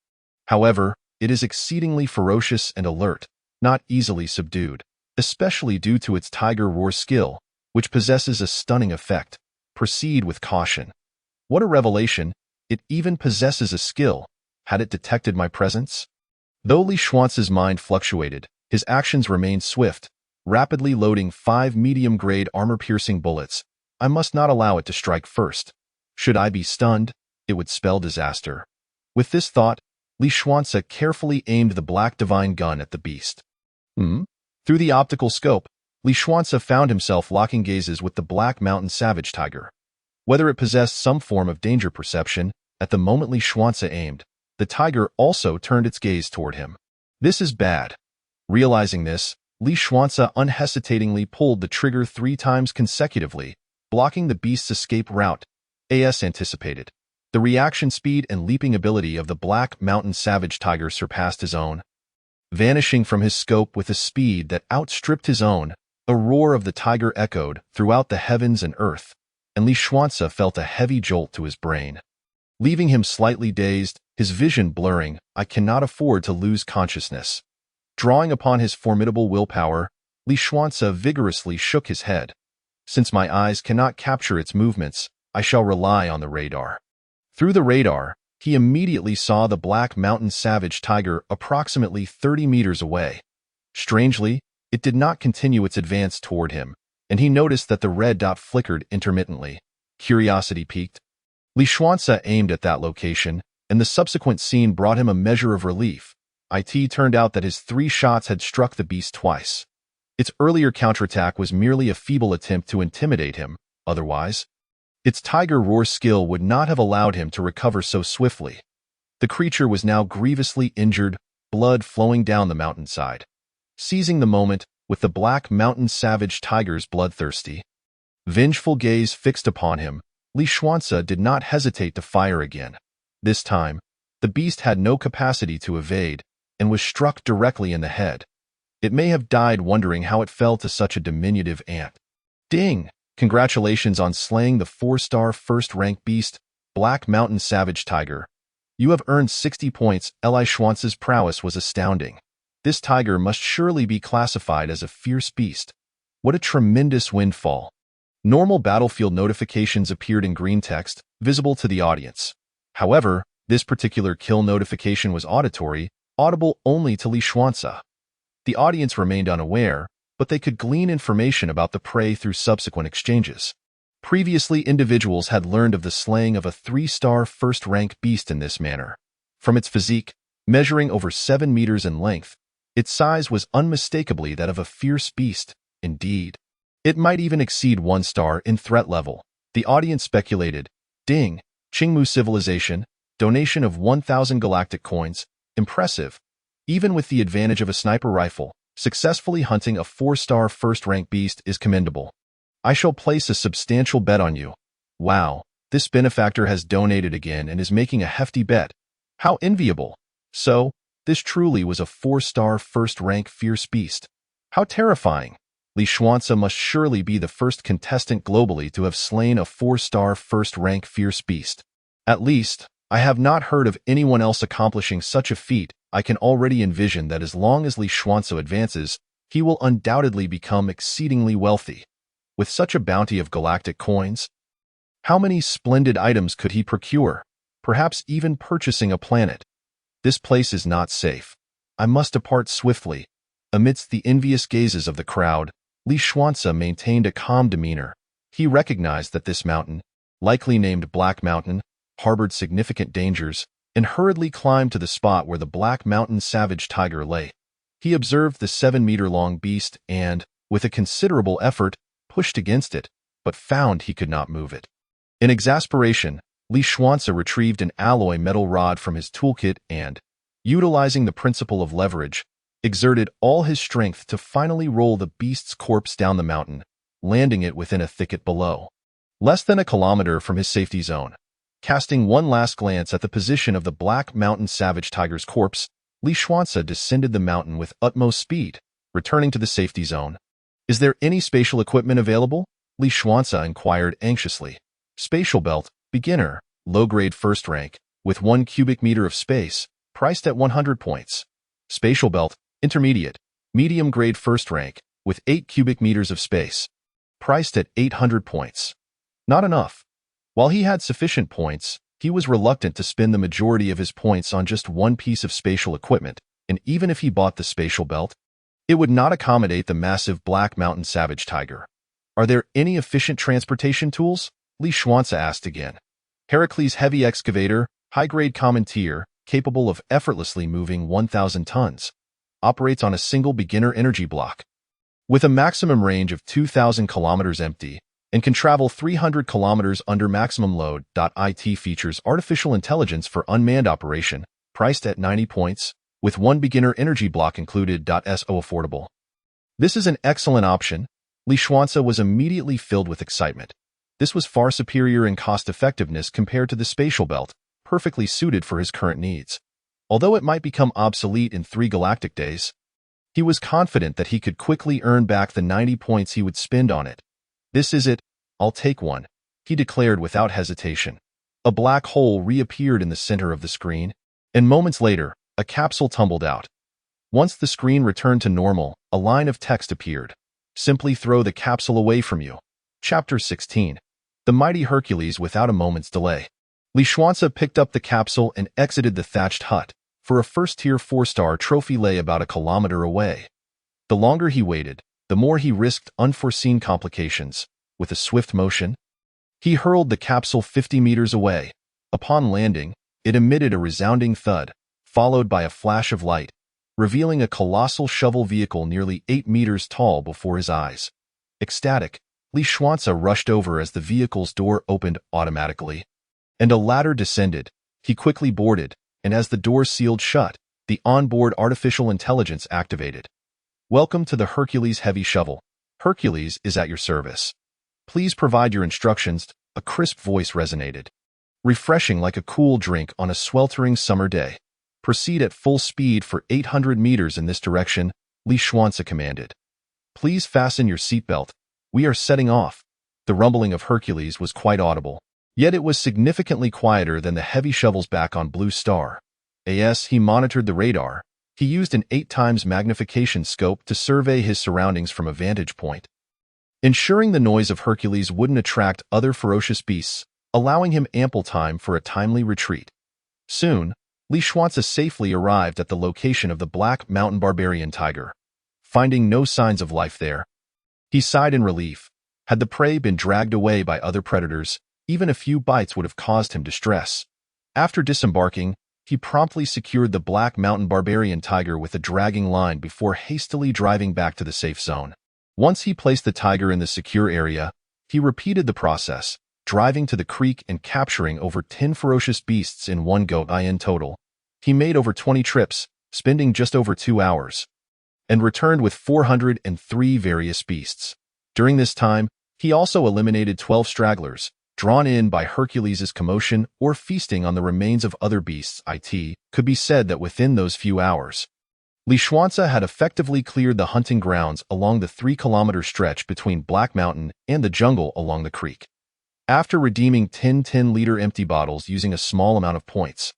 A: However, it is exceedingly ferocious and alert, not easily subdued, especially due to its Tiger Roar skill, which possesses a stunning effect. Proceed with caution. What a revelation! It even possesses a skill. Had it detected my presence? Though Li Xuanze's mind fluctuated, his actions remained swift, rapidly loading 5 medium-grade armor-piercing bullets. I must not allow it to strike first. Should I be stunned, it would spell disaster. With this thought, Li Xuanze carefully aimed the black divine gun at the beast. Through the optical scope, Li Xuanze found himself locking gazes with the Black Mountain Savage Tiger. Whether it possessed some form of danger perception, at the moment Li Xuanze aimed, the tiger also turned its gaze toward him. This is bad. Realizing this, Li Xuanze unhesitatingly pulled the trigger 3 times consecutively, blocking the beast's escape route. As anticipated, the reaction speed and leaping ability of the Black Mountain Savage Tiger surpassed his own. Vanishing from his scope with a speed that outstripped his own, a roar of the tiger echoed throughout the heavens and earth, and Li Xuanze felt a heavy jolt to his brain. Leaving him slightly dazed, his vision blurring, I cannot afford to lose consciousness. Drawing upon his formidable willpower, Li Xuanze vigorously shook his head. Since my eyes cannot capture its movements, I shall rely on the radar. Through the radar, he immediately saw the Black Mountain Savage Tiger approximately 30 meters away. Strangely, it did not continue its advance toward him, and he noticed that the red dot flickered intermittently. Curiosity piqued. Li Xuanze aimed at that location, and the subsequent scene brought him a measure of relief. It turned out that his 3 shots had struck the beast twice. Its earlier counterattack was merely a feeble attempt to intimidate him. Otherwise, its Tiger Roar skill would not have allowed him to recover so swiftly. The creature was now grievously injured, blood flowing down the mountainside. Seizing the moment, with the Black Mountain Savage Tiger's bloodthirsty, vengeful gaze fixed upon him, Li Xuanze did not hesitate to fire again. This time, the beast had no capacity to evade, and was struck directly in the head. It may have died wondering how it fell to such a diminutive ant. Ding! Congratulations on slaying the 4-star first-rank beast, Black Mountain Savage Tiger. You have earned 60 points. Li Xuanze's prowess was astounding. This tiger must surely be classified as a fierce beast. What a tremendous windfall. Normal battlefield notifications appeared in green text, visible to the audience. However, this particular kill notification was auditory, audible only to Li Xuanze. The audience remained unaware, but they could glean information about the prey through subsequent exchanges. Previously, individuals had learned of the slaying of a 3-star first-rank beast in this manner. From its physique, measuring over 7 meters in length, its size was unmistakably that of a fierce beast. Indeed, it might even exceed 1 star in threat level. The audience speculated. Ding, Qingmu Civilization, donation of 1,000 galactic coins, impressive. Even with the advantage of a sniper rifle, successfully hunting a 4-star first-rank beast is commendable. I shall place a substantial bet on you. Wow, this benefactor has donated again and is making a hefty bet. How enviable. So, this truly was a 4-star first-rank fierce beast. How terrifying. Li Xuanze must surely be the first contestant globally to have slain a 4-star first-rank fierce beast. At least, I have not heard of anyone else accomplishing such a feat. I can already envision that as long as Li Xuanze advances, he will undoubtedly become exceedingly wealthy. With such a bounty of galactic coins, how many splendid items could he procure? Perhaps even purchasing a planet. This place is not safe. I must depart swiftly. Amidst the envious gazes of the crowd, Li Xuanze maintained a calm demeanor. He recognized that this mountain, likely named Black Mountain, harbored significant dangers, and hurriedly climbed to the spot where the Black Mountain savage tiger lay. He observed the 7-meter-long beast and, with a considerable effort, pushed against it, but found he could not move it. In exasperation, Li Xuanze retrieved an alloy metal rod from his toolkit and, utilizing the principle of leverage, exerted all his strength to finally roll the beast's corpse down the mountain, landing it within a thicket below. Less than a kilometer from his safety zone. Casting one last glance at the position of the Black Mountain savage tiger's corpse, Li Xuanze descended the mountain with utmost speed, returning to the safety zone. Is there any spatial equipment available? Li Xuanze inquired anxiously. Spatial belt, beginner, low-grade first rank, with 1 cubic meter of space, priced at 100 points. Spatial belt, intermediate, medium-grade first rank, with 8 cubic meters of space, priced at 800 points. Not enough. While he had sufficient points, he was reluctant to spend the majority of his points on just one piece of spatial equipment, and even if he bought the spatial belt, it would not accommodate the massive Black Mountain savage tiger. Are there any efficient transportation tools? Li Xuanze asked again. Heracles Heavy Excavator, high-grade common tier, capable of effortlessly moving 1,000 tons. Operates on a single beginner energy block. With a maximum range of 2,000 kilometers empty, and can travel 300 kilometers under maximum load. It features artificial intelligence for unmanned operation, priced at 90 points, with 1 beginner energy block included. So affordable. This is an excellent option. Li Xuanze was immediately filled with excitement. This was far superior in cost-effectiveness compared to the spatial belt, perfectly suited for his current needs. Although it might become obsolete in 3 galactic days, he was confident that he could quickly earn back the 90 points he would spend on it. This is it. I'll take one, he declared without hesitation. A black hole reappeared in the center of the screen, and moments later, a capsule tumbled out. Once the screen returned to normal, a line of text appeared. Simply throw the capsule away from you. Chapter 16. The Mighty Hercules without a moment's delay. Li Xuanze picked up the capsule and exited the thatched hut, for a first-tier 4-star trophy lay about a kilometer away. The longer he waited, the more he risked unforeseen complications. With a swift motion, he hurled the capsule 50 meters away. Upon landing, it emitted a resounding thud, followed by a flash of light, revealing a colossal shovel vehicle nearly 8 meters tall before his eyes. Ecstatic, Li Xuanze rushed over as the vehicle's door opened automatically, and a ladder descended. He quickly boarded, and as the door sealed shut, the onboard artificial intelligence activated. Welcome to the Hercules Heavy Shovel. Hercules is at your service. Please provide your instructions. A crisp voice resonated. Refreshing like a cool drink on a sweltering summer day. Proceed at full speed for 800 meters in this direction, Li Xuanze commanded. Please fasten your seatbelt. We are setting off. The rumbling of Hercules was quite audible, yet it was significantly quieter than the heavy shovel's back on Blue Star. As he monitored the radar, he used an 8 times magnification scope to survey his surroundings from a vantage point. Ensuring the noise of Hercules wouldn't attract other ferocious beasts, allowing him ample time for a timely retreat. Soon, Li Xuanzi safely arrived at the location of the Black Mountain Barbarian tiger. Finding no signs of life there, he sighed in relief. Had the prey been dragged away by other predators, even a few bites would have caused him distress. After disembarking, he promptly secured the Black Mountain Barbarian tiger with a dragging line before hastily driving back to the safe zone. Once he placed the tiger in the secure area, he repeated the process, driving to the creek and capturing over 10 ferocious beasts in one go. In total, he made over 20 trips, spending just over 2 hours, and returned with 403 various beasts. During this time, he also eliminated 12 stragglers, drawn in by Hercules' commotion or feasting on the remains of other beasts. It could be said that within those few hours, Li Xuanzi had effectively cleared the hunting grounds along the 3-kilometer stretch between Black Mountain and the jungle along the creek. After redeeming 10 10-liter empty bottles using a small amount of points,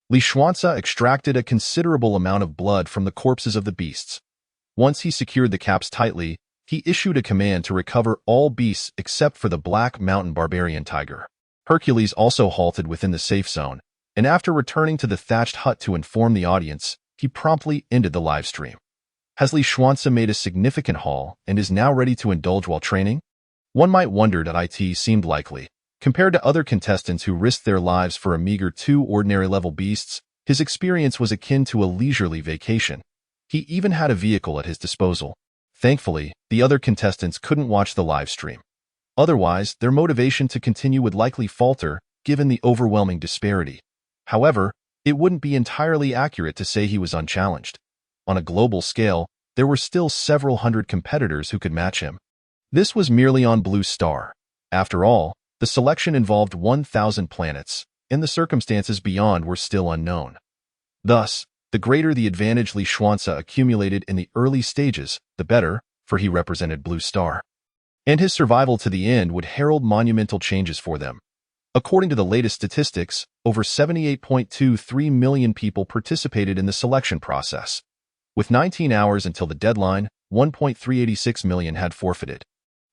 A: Li Xuanzi extracted a considerable amount of blood from the corpses of the beasts. Once he secured the caps tightly, he issued a command to recover all beasts except for the Black Mountain Barbarian tiger. Hercules also halted within the safe zone, and after returning to the thatched hut to inform the audience, he promptly ended the live stream. Has Li Xuanzi made a significant haul and is now ready to indulge while training? One might wonder that it seemed likely. Compared to other contestants who risked their lives for a meager 2 ordinary-level beasts, his experience was akin to a leisurely vacation. He even had a vehicle at his disposal. Thankfully, the other contestants couldn't watch the live stream. Otherwise, their motivation to continue would likely falter, given the overwhelming disparity. However, it wouldn't be entirely accurate to say he was unchallenged. On a global scale, there were still several hundred competitors who could match him. This was merely on Blue Star. After all, the selection involved 1,000 planets, and the circumstances beyond were still unknown. Thus, the greater the advantage Li Xuanzi accumulated in the early stages, the better, for he represented Blue Star. And his survival to the end would herald monumental changes for them. According to the latest statistics, over 78.23 million people participated in the selection process. With 19 hours until the deadline, 1.386 million had forfeited,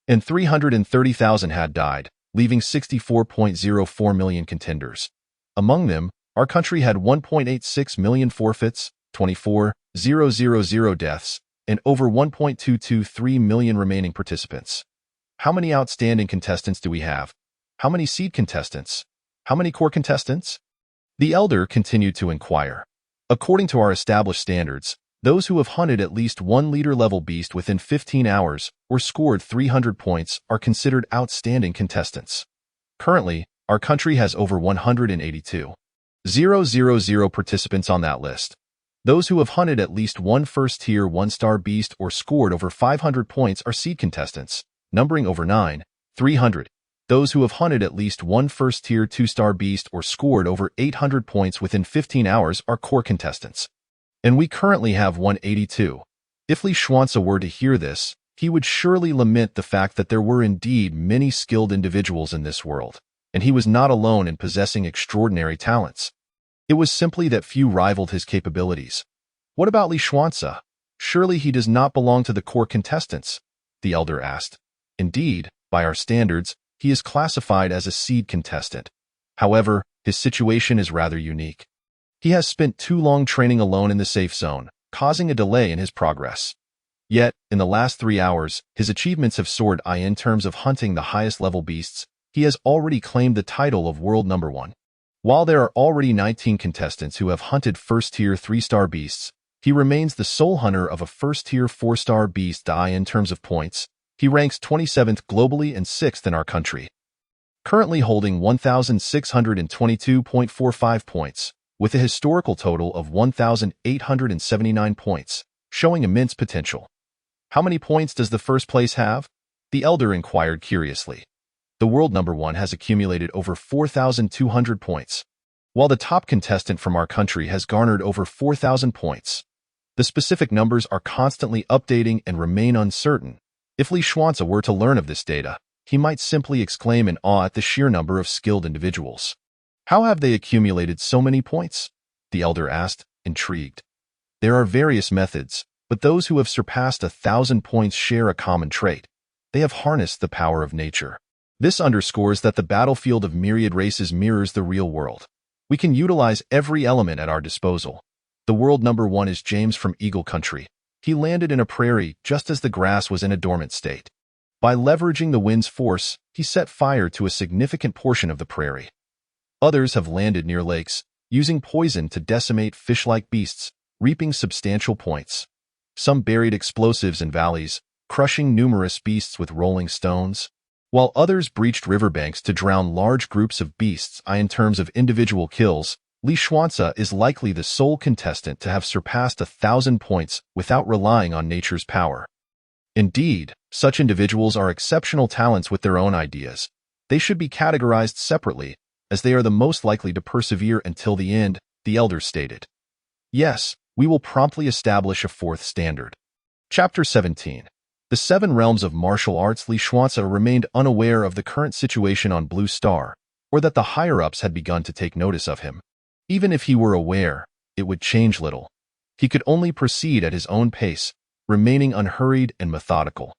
A: and 330,000 had died, leaving 64.04 million contenders. Among them, our country had 1.86 million forfeits, 24,000 deaths, and over 1.223 million remaining participants. How many outstanding contestants do we have? How many seed contestants? How many core contestants? The elder continued to inquire. According to our established standards, those who have hunted at least 1-liter-level beast within 15 hours or scored 300 points are considered outstanding contestants. Currently, our country has over 182,000 participants on that list. Those who have hunted at least one first-tier 1-star beast or scored over 500 points are seed contestants, numbering over 9,300. Those who have hunted at least one first-tier 2-star beast or scored over 800 points within 15 hours are core contestants. And we currently have 182. If Li Xuanzi were to hear this, he would surely lament the fact that there were indeed many skilled individuals in this world, and he was not alone in possessing extraordinary talents. It was simply that few rivaled his capabilities. What about Li Xuanzi? Surely he does not belong to the core contestants, the elder asked. Indeed, by our standards, he is classified as a seed contestant. However, his situation is rather unique. He has spent too long training alone in the safe zone, causing a delay in his progress. Yet, in the last 3 hours, his achievements have soared. In terms of hunting the highest level beasts, he has already claimed the title of world number 1. While there are already 19 contestants who have hunted first-tier 3-star beasts, he remains the sole hunter of a first-tier 4-star beast. In terms of points, he ranks 27th globally and 6th in our country, currently holding 1,622.45 points, with a historical total of 1,879 points, showing immense potential. How many points does the first place have? The elder inquired curiously. The world number 1 has accumulated over 4,200 points, while the top contestant from our country has garnered over 4,000 points. The specific numbers are constantly updating and remain uncertain. If Li Xuanzi were to learn of this data, he might simply exclaim in awe at the sheer number of skilled individuals. How have they accumulated so many points? The elder asked, intrigued. There are various methods, but those who have surpassed 1,000 points share a common trait. They have harnessed the power of nature. This underscores that the battlefield of myriad races mirrors the real world. We can utilize every element at our disposal. The world number 1 is James from Eagle Country. He landed in a prairie just as the grass was in a dormant state. By leveraging the wind's force, he set fire to a significant portion of the prairie. Others have landed near lakes, using poison to decimate fish-like beasts, reaping substantial points. Some buried explosives in valleys, crushing numerous beasts with rolling stones, while others breached riverbanks to drown large groups of beasts. In terms of individual kills, Li Xuanze is likely the sole contestant to have surpassed 1,000 points without relying on nature's power. Indeed, such individuals are exceptional talents with their own ideas. They should be categorized separately, as they are the most likely to persevere until the end, the elders stated. Yes, we will promptly establish a 4th standard. Chapter 17. The 7 Realms of Martial Arts. Li Xuanze remained unaware of the current situation on Blue Star, or that the higher-ups had begun to take notice of him. Even if he were aware, it would change little. He could only proceed at his own pace, remaining unhurried and methodical.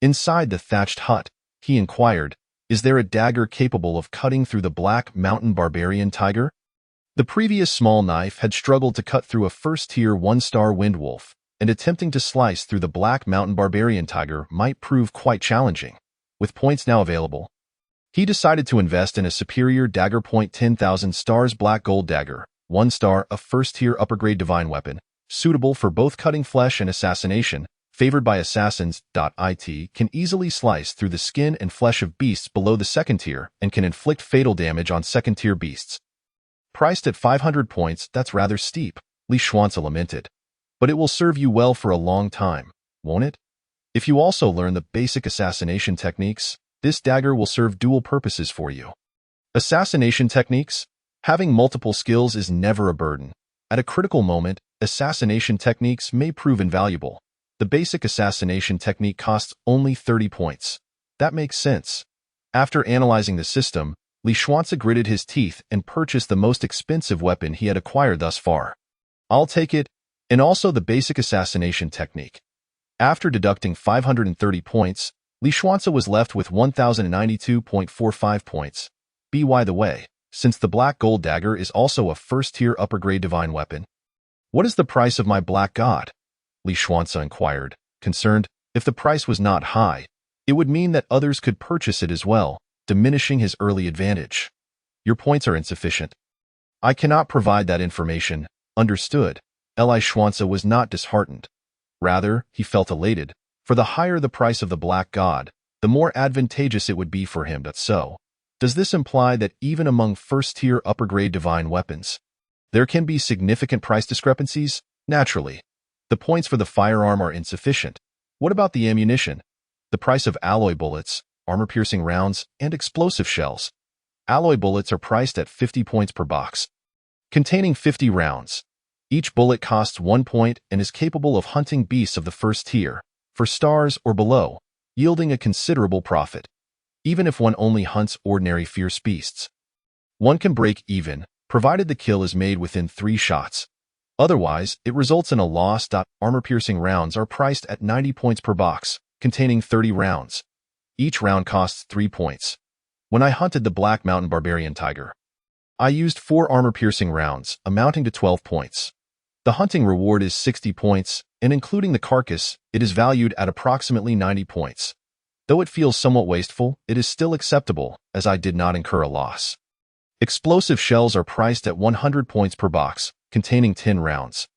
A: Inside the thatched hut, he inquired, "Is there a dagger capable of cutting through the Black Mountain Barbarian Tiger?" The previous small knife had struggled to cut through a first-tier 1-star Windwolf, and attempting to slice through the Black Mountain Barbarian Tiger might prove quite challenging. With points now available, he decided to invest in a superior dagger. 10,000 stars Black Gold Dagger, 1 star, a first-tier upper-grade divine weapon, suitable for both cutting flesh and assassination, favored by assassins. It can easily slice through the skin and flesh of beasts below the 2nd tier and can inflict fatal damage on 2nd-tier beasts. Priced at 500 points, that's rather steep, Li Xuanze lamented. But it will serve you well for a long time, won't it? If you also learn the basic assassination techniques, this dagger will serve dual purposes for you. Assassination techniques? Having multiple skills is never a burden. At a critical moment, assassination techniques may prove invaluable. The basic assassination technique costs only 30 points. That makes sense. After analyzing the system, Li Xuanze gritted his teeth and purchased the most expensive weapon he had acquired thus far. I'll take it, and also the basic assassination technique. After deducting 530 points, Li Xuanze was left with 1,092.45 points. By the way, since the Black Gold Dagger is also a first-tier upper-grade divine weapon, what is the price of my Black God? Li Xuanze inquired, concerned. If the price was not high, it would mean that others could purchase it as well, diminishing his early advantage. Your points are insufficient. I cannot provide that information. Understood. Li Xuanze was not disheartened. Rather, he felt elated, for the higher the price of the Black God, the more advantageous it would be for him. So, does this imply that even among first-tier upper-grade divine weapons, there can be significant price discrepancies? Naturally. The points for the firearm are insufficient. What about the ammunition? The price of alloy bullets, armor-piercing rounds, and explosive shells. Alloy bullets are priced at 50 points per box, containing 50 rounds. Each bullet costs 1 point and is capable of hunting beasts of the first tier, for stars or below, yielding a considerable profit. Even if one only hunts ordinary fierce beasts, one can break even, provided the kill is made within 3 shots. Otherwise, it results in a loss. Armor-piercing rounds are priced at 90 points per box, containing 30 rounds. Each round costs 3 points. When I hunted the Black Mountain Barbarian Tiger, I used 4 armor-piercing rounds, amounting to 12 points. The hunting reward is 60 points, and including the carcass, it is valued at approximately 90 points. Though it feels somewhat wasteful, it is still acceptable, as I did not incur a loss. Explosive shells are priced at 100 points per box, containing 10 rounds.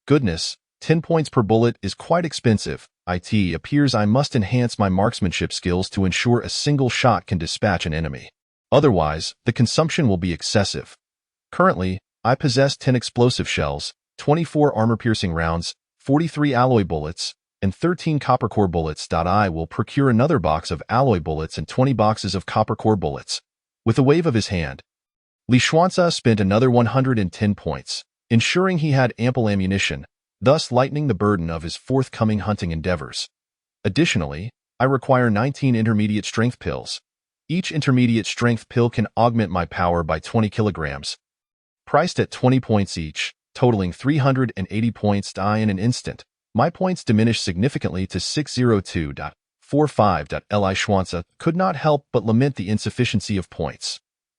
A: Goodness, 10 points per bullet is quite expensive. It appears I must enhance my marksmanship skills to ensure a single shot can dispatch an enemy. Otherwise, the consumption will be excessive. Currently, I possess 10 explosive shells, 24 armor-piercing rounds, 43 alloy bullets, and 13 copper core bullets. I will procure another box of alloy bullets and 20 boxes of copper core bullets. With a wave of his hand, Li Xuanze spent another 110 points, ensuring he had ample ammunition, thus lightening the burden of his forthcoming hunting endeavors. Additionally, I require 19 intermediate strength pills. Each intermediate strength pill can augment my power by 20 kilograms. Priced at 20 points each, totaling 380 points. In an instant, my points diminish significantly to 602. 45. Li Schwanze could not help but lament the insufficiency of points.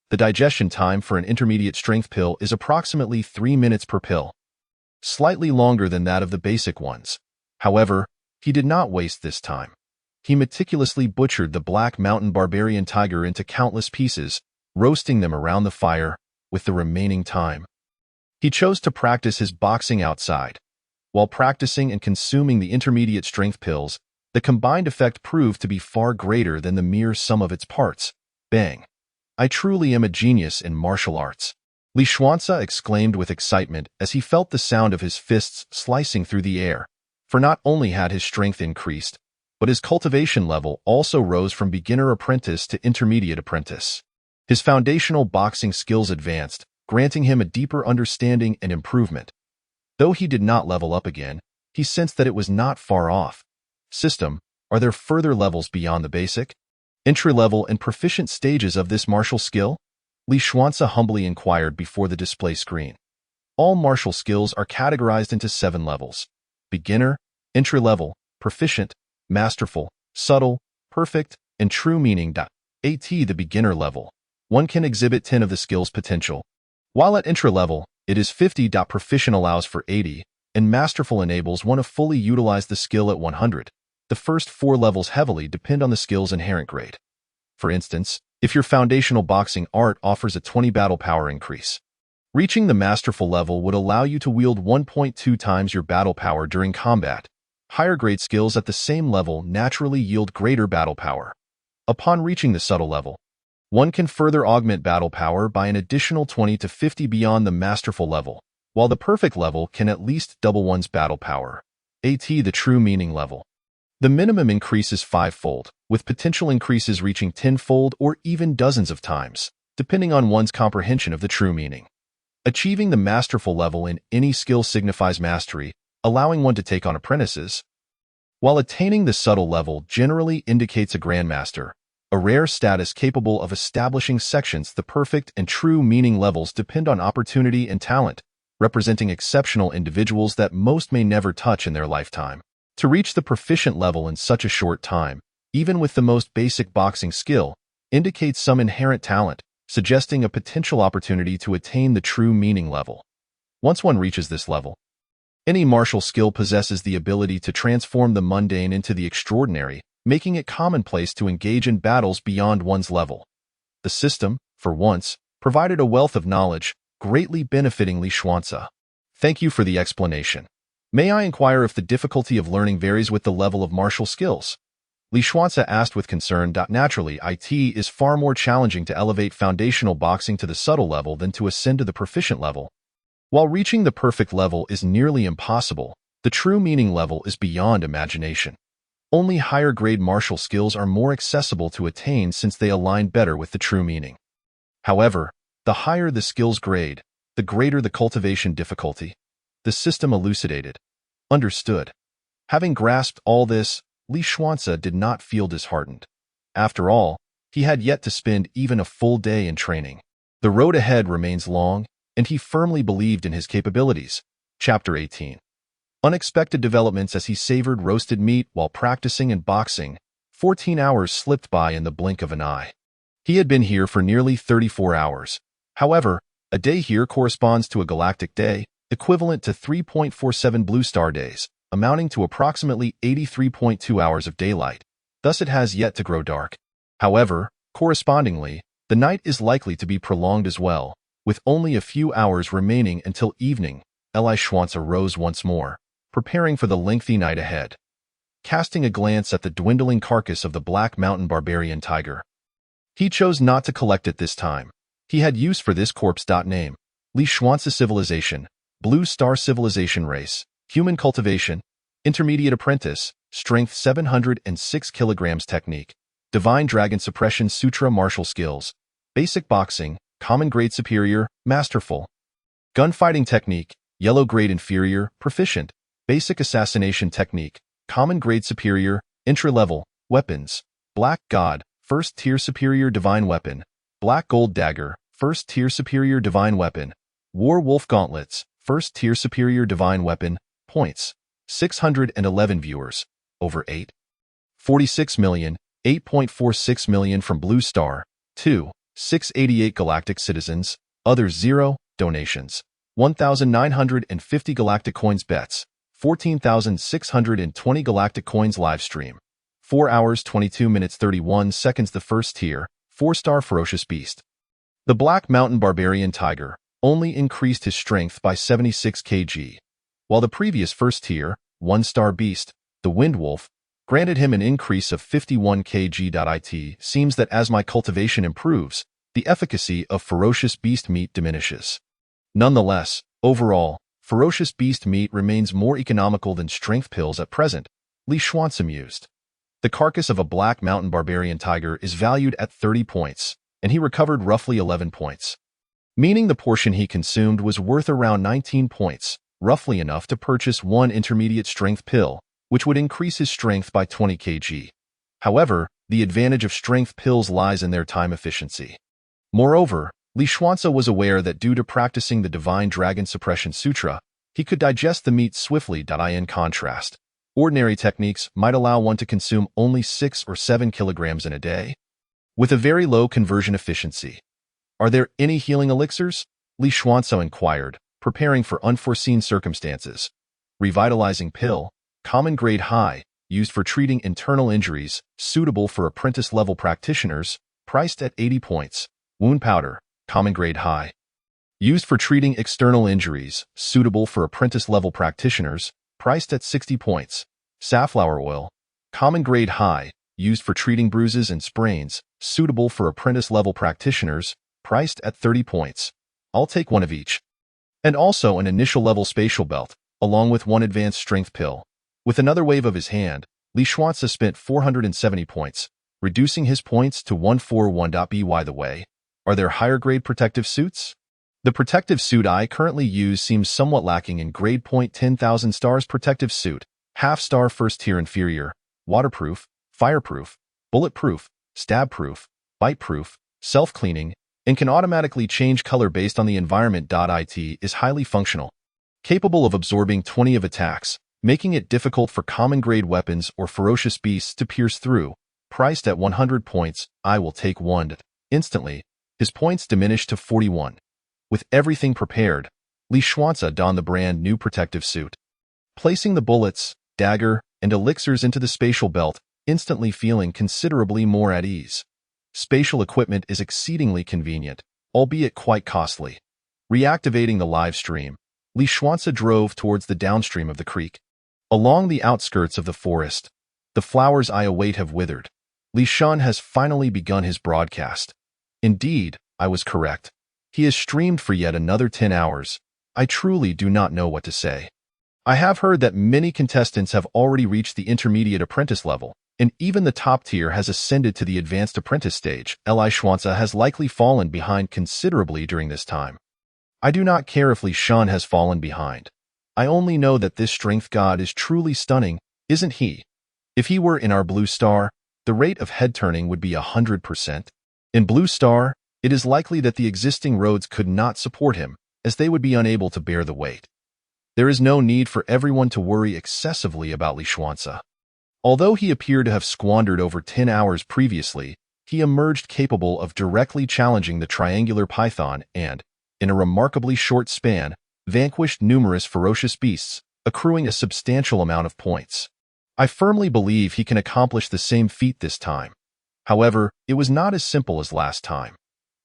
A: The digestion time for an intermediate strength pill is approximately 3 minutes per pill, slightly longer than that of the basic ones. However, he did not waste this time. He meticulously butchered the Black Mountain Barbarian Tiger into countless pieces, roasting them around the fire with the remaining time. He chose to practice his boxing outside. While practicing and consuming the intermediate strength pills, the combined effect proved to be far greater than the mere sum of its parts. Bang! I truly am a genius in martial arts. Li Schwanze exclaimed with excitement as he felt the sound of his fists slicing through the air, for not only had his strength increased, but his cultivation level also rose from beginner apprentice to intermediate apprentice. His foundational boxing skills advanced, granting him a deeper understanding and improvement. Though he did not level up again, he sensed that it was not far off. System, are there further levels beyond the basic, entry-level and proficient stages of this martial skill? Li Schwanze humbly inquired before the display screen. All martial skills are categorized into 7 levels: beginner, entry-level, proficient, masterful, subtle, perfect, and true. Meaning that at the beginner level, one can exhibit 10 of the skill's potential, while at entry-level, it is 50. Proficient allows for 80, and masterful enables one to fully utilize the skill at 100. The first 4 levels heavily depend on the skill's inherent grade. For instance, if your foundational boxing art offers a 20 battle power increase, reaching the masterful level would allow you to wield 1.2 times your battle power during combat. Higher grade skills at the same level naturally yield greater battle power. Upon reaching the subtle level, one can further augment battle power by an additional 20 to 50 beyond the masterful level, while the perfect level can at least double one's battle power. At the true meaning level, the minimum increase is 5-fold, with potential increases reaching 10-fold or even dozens of times, depending on one's comprehension of the true meaning. Achieving the masterful level in any skill signifies mastery, allowing one to take on apprentices, while attaining the subtle level generally indicates a grandmaster, a rare status capable of establishing sections. The perfect and true meaning levels depend on opportunity and talent, representing exceptional individuals that most may never touch in their lifetime. To reach the proficient level in such a short time, even with the most basic boxing skill, indicates some inherent talent, suggesting a potential opportunity to attain the true meaning level. Once one reaches this level, any martial skill possesses the ability to transform the mundane into the extraordinary, making it commonplace to engage in battles beyond one's level. The system, for once, provided a wealth of knowledge, greatly benefiting Li Schwanze. Thank you for the explanation. May I inquire if the difficulty of learning varies with the level of martial skills? Li Schwanze asked with concern. Naturally, it is far more challenging to elevate foundational boxing to the subtle level than to ascend to the proficient level. While reaching the perfect level is nearly impossible, the true meaning level is beyond imagination. Only higher-grade martial skills are more accessible to attain since they align better with the true meaning. However, the higher the skill's grade, the greater the cultivation difficulty. The system elucidated. Understood. Having grasped all this, Li Schwanze did not feel disheartened. After all, he had yet to spend even a full day in training. The road ahead remains long, and he firmly believed in his capabilities. Chapter 18. Unexpected developments. As he savored roasted meat while practicing and boxing, 14 hours slipped by in the blink of an eye. He had been here for nearly 34 hours. However, a day here corresponds to a galactic day, equivalent to 3.47 blue star days, amounting to approximately 83.2 hours of daylight. Thus it has yet to grow dark. However, correspondingly, the night is likely to be prolonged as well, with only a few hours remaining until evening. Li Schwanze rose once more, preparing for the lengthy night ahead. Casting a glance at the dwindling carcass of the Black Mountain Barbarian Tiger, he chose not to collect it this time. He had use for this corpse. Name: Li Schwanze Civilization, Blue Star Civilization Race, Human Cultivation, Intermediate Apprentice, Strength 706 kilograms. Technique: Divine Dragon Suppression Sutra. Martial Skills: Basic Boxing, Common Grade Superior, Masterful. Gunfighting Technique: Yellow Grade Inferior, Proficient. Basic Assassination Technique: Common Grade Superior, Entry-Level. Weapons: Black God, First Tier Superior Divine Weapon. Black Gold Dagger, First Tier Superior Divine Weapon. War Wolf Gauntlets, First Tier Superior Divine Weapon. Points: 611 viewers. Over 8. 46 million, 8.46 million from Blue Star, 2, 688 Galactic Citizens, others 0, donations, 1,950 Galactic Coins bets, 14,620 Galactic Coins live stream, 4 hours 22 minutes 31 seconds. The first tier, 4-star Ferocious Beast. The Black Mountain Barbarian Tiger only increased his strength by 76 kg, while the previous first tier, 1-star Beast, the Wind Wolf, granted him an increase of 51 kg. It seems that as my cultivation improves, the efficacy of Ferocious Beast meat diminishes. Nonetheless, overall, Ferocious Beast meat remains more economical than strength pills at present, Li Xuanci mused. The carcass of a Black Mountain Barbarian Tiger is valued at 30 points, and he recovered roughly 11 points, meaning the portion he consumed was worth around 19 points, roughly enough to purchase one intermediate strength pill, which would increase his strength by 20 kg. However, the advantage of strength pills lies in their time efficiency. Moreover, Li Xuanci was aware that due to practicing the Divine Dragon Suppression Sutra, he could digest the meat swiftly. In contrast, ordinary techniques might allow one to consume only 6 or 7 kilograms in a day, with a very low conversion efficiency. Are there any healing elixirs? Li Xuanci inquired, preparing for unforeseen circumstances. Revitalizing pill, common grade high, used for treating internal injuries, suitable for apprentice-level practitioners, priced at 80 points. Wound powder, common grade high, used for treating external injuries, suitable for apprentice-level practitioners, priced at 60 points. Safflower oil, common grade high, used for treating bruises and sprains, suitable for apprentice-level practitioners, priced at 30 points. I'll take one of each. And also an initial-level spatial belt, along with one advanced strength pill. With another wave of his hand, Li Xuanci spent 470 points, reducing his points to 141. By the way, are there higher-grade protective suits? The protective suit I currently use seems somewhat lacking in grade. 10,000 stars protective suit, half-star first tier inferior, waterproof, fireproof, bulletproof, stab-proof, bite-proof, self-cleaning, and can automatically change color based on the environment. It is highly functional, capable of absorbing 20 of attacks, making it difficult for common-grade weapons or ferocious beasts to pierce through. Priced at 100 points, I will take one. Instantly, his points diminished to 41. With everything prepared, Li Xuanci donned the brand new protective suit. Placing the bullets, dagger, and elixirs into the spatial belt, instantly feeling considerably more at ease. Spatial equipment is exceedingly convenient, albeit quite costly. Reactivating the live stream, Li Xuanci drove towards the downstream of the creek. Along the outskirts of the forest, the flowers I await have withered. Li Shan has finally begun his broadcast. Indeed, I was correct. He has streamed for yet another 10 hours. I truly do not know what to say. I have heard that many contestants have already reached the intermediate apprentice level, and even the top tier has ascended to the advanced apprentice stage. Li Xuanci has likely fallen behind considerably during this time. I do not care if Li Shan has fallen behind. I only know that this strength god is truly stunning, isn't he? If he were in our Blue Star, the rate of head turning would be 100%. In Blue Star, it is likely that the existing roads could not support him, as they would be unable to bear the weight. There is no need for everyone to worry excessively about Li Xuanci. Although he appeared to have squandered over 10 hours previously, he emerged capable of directly challenging the triangular python and, in a remarkably short span, vanquished numerous ferocious beasts, accruing a substantial amount of points. I firmly believe he can accomplish the same feat this time. However, it was not as simple as last time.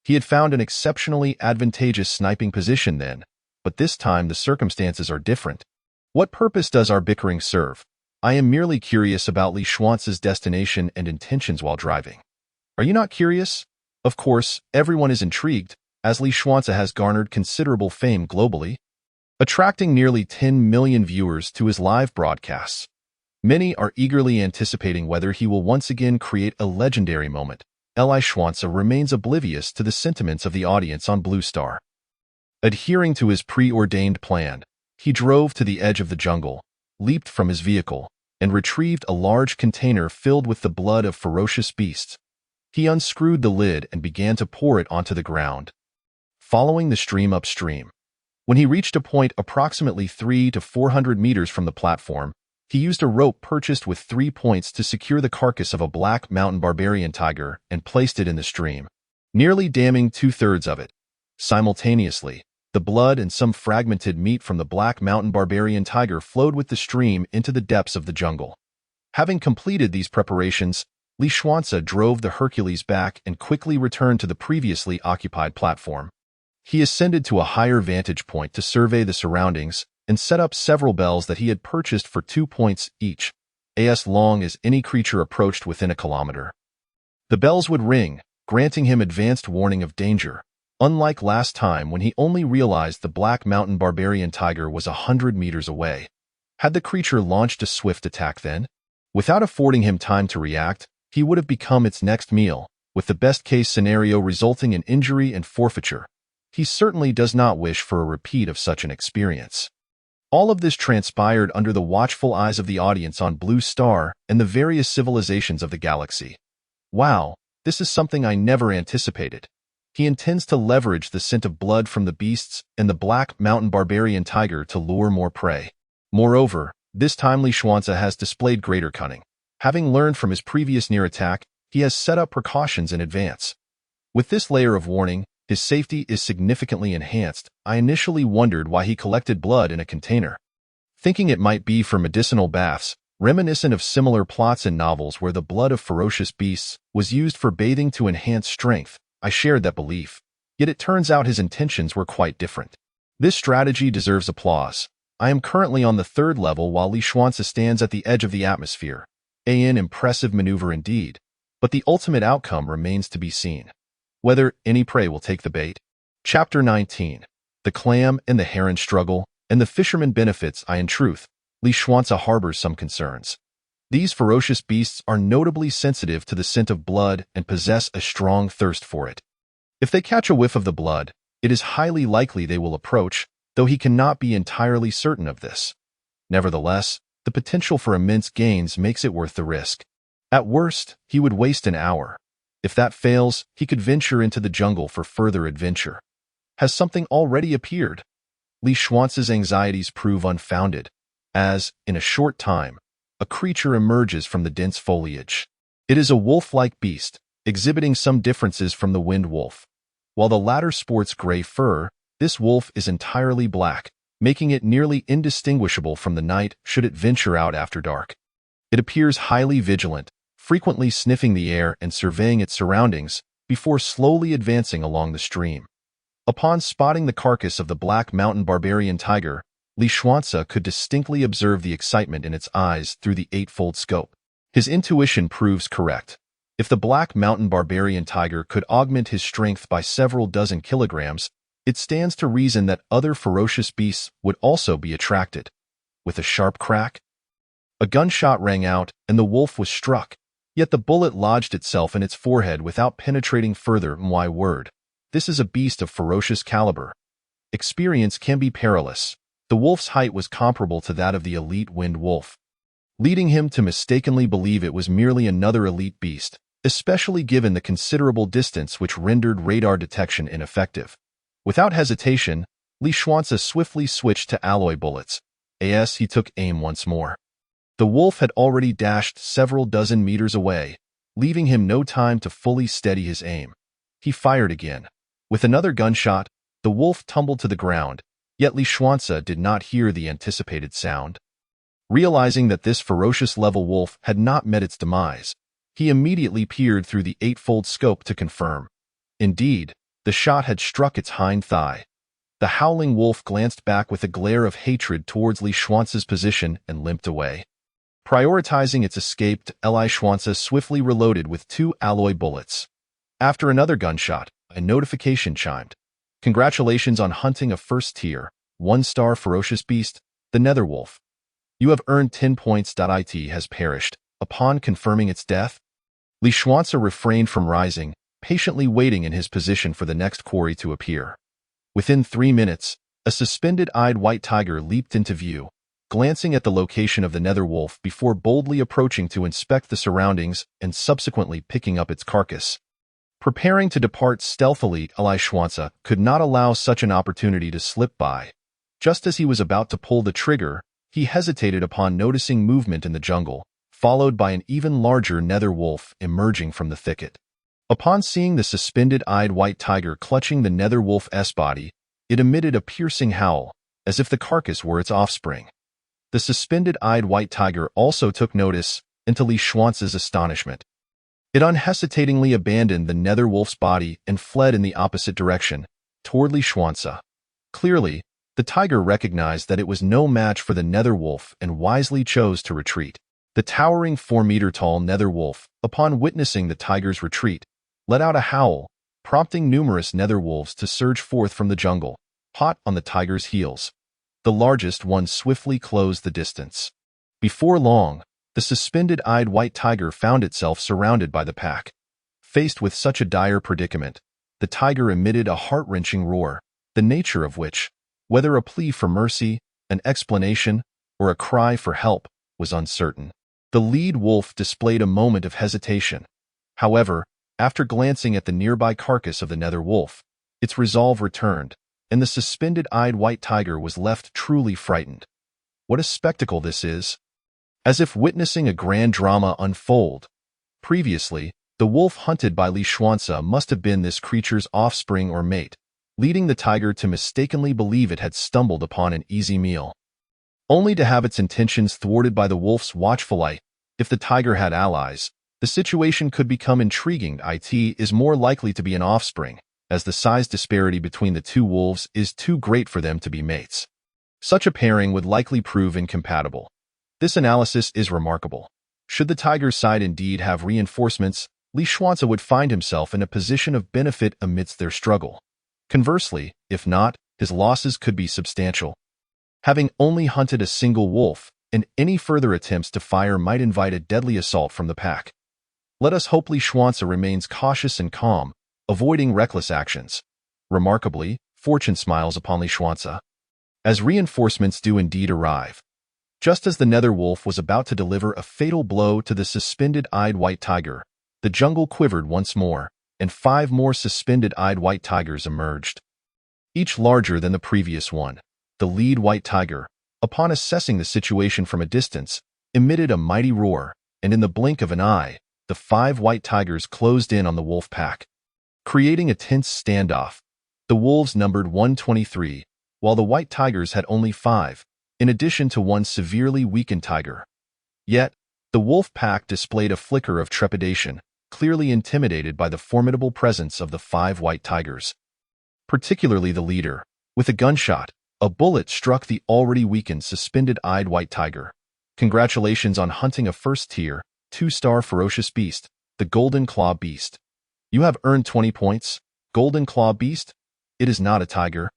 A: He had found an exceptionally advantageous sniping position then, but this time the circumstances are different. What purpose does our bickering serve? I am merely curious about Li Xuanci's destination and intentions while driving. Are you not curious? Of course, everyone is intrigued, as Li Xuanci has garnered considerable fame globally, attracting nearly 10 million viewers to his live broadcasts. Many are eagerly anticipating whether he will once again create a legendary moment. Li Xuanci remains oblivious to the sentiments of the audience on Blue Star. Adhering to his preordained plan, he drove to the edge of the jungle, leaped from his vehicle, and retrieved a large container filled with the blood of ferocious beasts. He unscrewed the lid and began to pour it onto the ground, following the stream upstream. When he reached a point approximately 300 to 400 meters from the platform, He used a rope purchased with 3 points to secure the carcass of a black mountain barbarian tiger and placed it in the stream, nearly damming 2/3 of it. Simultaneously, the blood and some fragmented meat from the black mountain barbarian tiger flowed with the stream into the depths of the jungle. Having completed these preparations, Li Xuanze drove the Hercules back and quickly returned to the previously occupied platform. He ascended to a higher vantage point to survey the surroundings and set up several bells that he had purchased for 2 points each, as long as any creature approached within a kilometer. The bells would ring, granting him advanced warning of danger, unlike last time when he only realized the black mountain barbarian tiger was 100 meters away. Had the creature launched a swift attack then? Without affording him time to react, he would have become its next meal, with the best-case scenario resulting in injury and forfeiture. He certainly does not wish for a repeat of such an experience. All of this transpired under the watchful eyes of the audience on Blue Star and the various civilizations of the galaxy. Wow, this is something I never anticipated. He intends to leverage the scent of blood from the beasts and the black mountain barbarian tiger to lure more prey. Moreover, this time Li Xuanze has displayed greater cunning. Having learned from his previous near attack, he has set up precautions in advance. With this layer of warning, his safety is significantly enhanced. I initially wondered why he collected blood in a container, thinking it might be for medicinal baths, reminiscent of similar plots in novels where the blood of ferocious beasts was used for bathing to enhance strength. I shared that belief. Yet it turns out his intentions were quite different. This strategy deserves applause. I am currently on the 3rd level while Li Xuanze stands at the edge of the atmosphere. An impressive maneuver indeed, but the ultimate outcome remains to be seen. Whether any prey will take the bait. Chapter 19. The clam and the heron struggle, and the fisherman benefits. In truth, Li Xuanze harbors some concerns. These ferocious beasts are notably sensitive to the scent of blood and possess a strong thirst for it. If they catch a whiff of the blood, it is highly likely they will approach, though he cannot be entirely certain of this. Nevertheless, the potential for immense gains makes it worth the risk. At worst, he would waste an hour. If that fails, he could venture into the jungle for further adventure. Has something already appeared? Li Xuanze's anxieties prove unfounded, as, in a short time, a creature emerges from the dense foliage. It is a wolf-like beast, exhibiting some differences from the wind wolf. While the latter sports gray fur, this wolf is entirely black, making it nearly indistinguishable from the night should it venture out after dark. It appears highly vigilant, frequently sniffing the air and surveying its surroundings before slowly advancing along the stream. Upon spotting the carcass of the black mountain barbarian tiger, Li Xuanze could distinctly observe the excitement in its eyes through the 8-fold scope. His intuition proves correct. If the black mountain barbarian tiger could augment his strength by several dozen kilograms, it stands to reason that other ferocious beasts would also be attracted. With a sharp crack, a gunshot rang out and the wolf was struck. Yet the bullet lodged itself in its forehead without penetrating further. My word, this is a beast of ferocious caliber. Experience can be perilous. The wolf's height was comparable to that of the elite wind wolf, leading him to mistakenly believe it was merely another elite beast, especially given the considerable distance which rendered radar detection ineffective. Without hesitation, Li Xuanze swiftly switched to alloy bullets. As he took aim once more, the wolf had already dashed several dozen meters away, leaving him no time to fully steady his aim. He fired again. With another gunshot, the wolf tumbled to the ground, yet Li Xuanze did not hear the anticipated sound. Realizing that this ferocious level wolf had not met its demise, he immediately peered through the 8-fold scope to confirm. Indeed, the shot had struck its hind thigh. The howling wolf glanced back with a glare of hatred towards Li Xuanze's position and limped away. Prioritizing its escape, Li Xuanze swiftly reloaded with 2 alloy bullets. After another gunshot, a notification chimed. Congratulations on hunting a first-tier, 1-star ferocious beast, the Netherwolf. You have earned 10 points. It has perished. Upon confirming its death, Li Xuanze refrained from rising, patiently waiting in his position for the next quarry to appear. Within 3 minutes, a suspended-eyed white tiger leaped into view, glancing at the location of the Netherwolf before boldly approaching to inspect the surroundings and subsequently picking up its carcass. Preparing to depart stealthily, Li Xuanze could not allow such an opportunity to slip by. Just as he was about to pull the trigger, He hesitated upon noticing movement in the jungle, followed by an even larger nether wolf emerging from the thicket. Upon seeing the suspended-eyed white tiger clutching the nether wolf's body, it emitted a piercing howl, as if the carcass were its offspring. The suspended-eyed white tiger also took notice, to Li Xuance's astonishment. It unhesitatingly abandoned the nether wolf's body and fled in the opposite direction, toward Li Xuance. Clearly, the tiger recognized that it was no match for the nether wolf and wisely chose to retreat. The towering 4-meter-tall nether wolf, upon witnessing the tiger's retreat, let out a howl, prompting numerous nether wolves to surge forth from the jungle, hot on the tiger's heels. The largest one swiftly closed the distance. Before long, the suspended-eyed white tiger found itself surrounded by the pack. Faced with such a dire predicament, the tiger emitted a heart-wrenching roar, the nature of which, whether a plea for mercy, an explanation, or a cry for help, was uncertain. The lead wolf displayed a moment of hesitation. However, after glancing at the nearby carcass of the nether wolf, its resolve returned, and the suspended-eyed white tiger was left truly frightened. What a spectacle this is! As if witnessing a grand drama unfold. Previously, the wolf hunted by Li Xuance must have been this creature's offspring or mate, leading the tiger to mistakenly believe it had stumbled upon an easy meal. Only to have its intentions thwarted by the wolf's watchful eye. If the tiger had allies, the situation could become intriguing. It is more likely to be an offspring, as the size disparity between the two wolves is too great for them to be mates. Such a pairing would likely prove incompatible. This analysis is remarkable. Should the tiger's side indeed have reinforcements, Li Xuance would find himself in a position of benefit amidst their struggle. Conversely, if not, his losses could be substantial. Having only hunted a single wolf, and any further attempts to fire might invite a deadly assault from the pack. Let us hope Li Xuance remains cautious and calm, avoiding reckless actions. Remarkably, fortune smiles upon Li Xuance, as reinforcements do indeed arrive. Just as the nether wolf was about to deliver a fatal blow to the suspended-eyed white tiger, the jungle quivered once more, and 5 more suspended-eyed white tigers emerged. Each larger than the previous one. The lead white tiger, upon assessing the situation from a distance, emitted a mighty roar, and in the blink of an eye, the 5 white tigers closed in on the wolf pack, creating a tense standoff. The wolves numbered 123, while the white tigers had only 5, in addition to one severely weakened tiger. Yet, the wolf pack displayed a flicker of trepidation, clearly intimidated by the formidable presence of the 5 white tigers. Particularly the leader. With a gunshot, a bullet struck the already weakened suspended-eyed white tiger. Congratulations on hunting a first-tier, 2-star ferocious beast, the Golden Claw Beast. You have earned 20 points. Golden Claw Beast? It is not a tiger,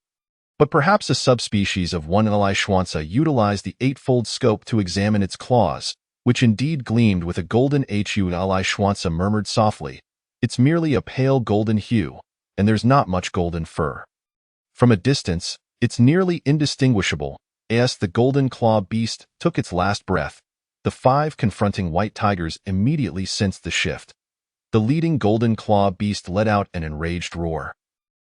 A: but perhaps a subspecies of one. Li Xuance utilized the 8-fold scope to examine its claws, which indeed gleamed with a golden hue. Li Xuance murmured softly, "It's merely a pale golden hue, and there's not much golden fur. From a distance, it's nearly indistinguishable." As the Golden Claw Beast took its last breath, the 5 confronting white tigers immediately sensed the shift. The leading Golden Claw Beast let out an enraged roar,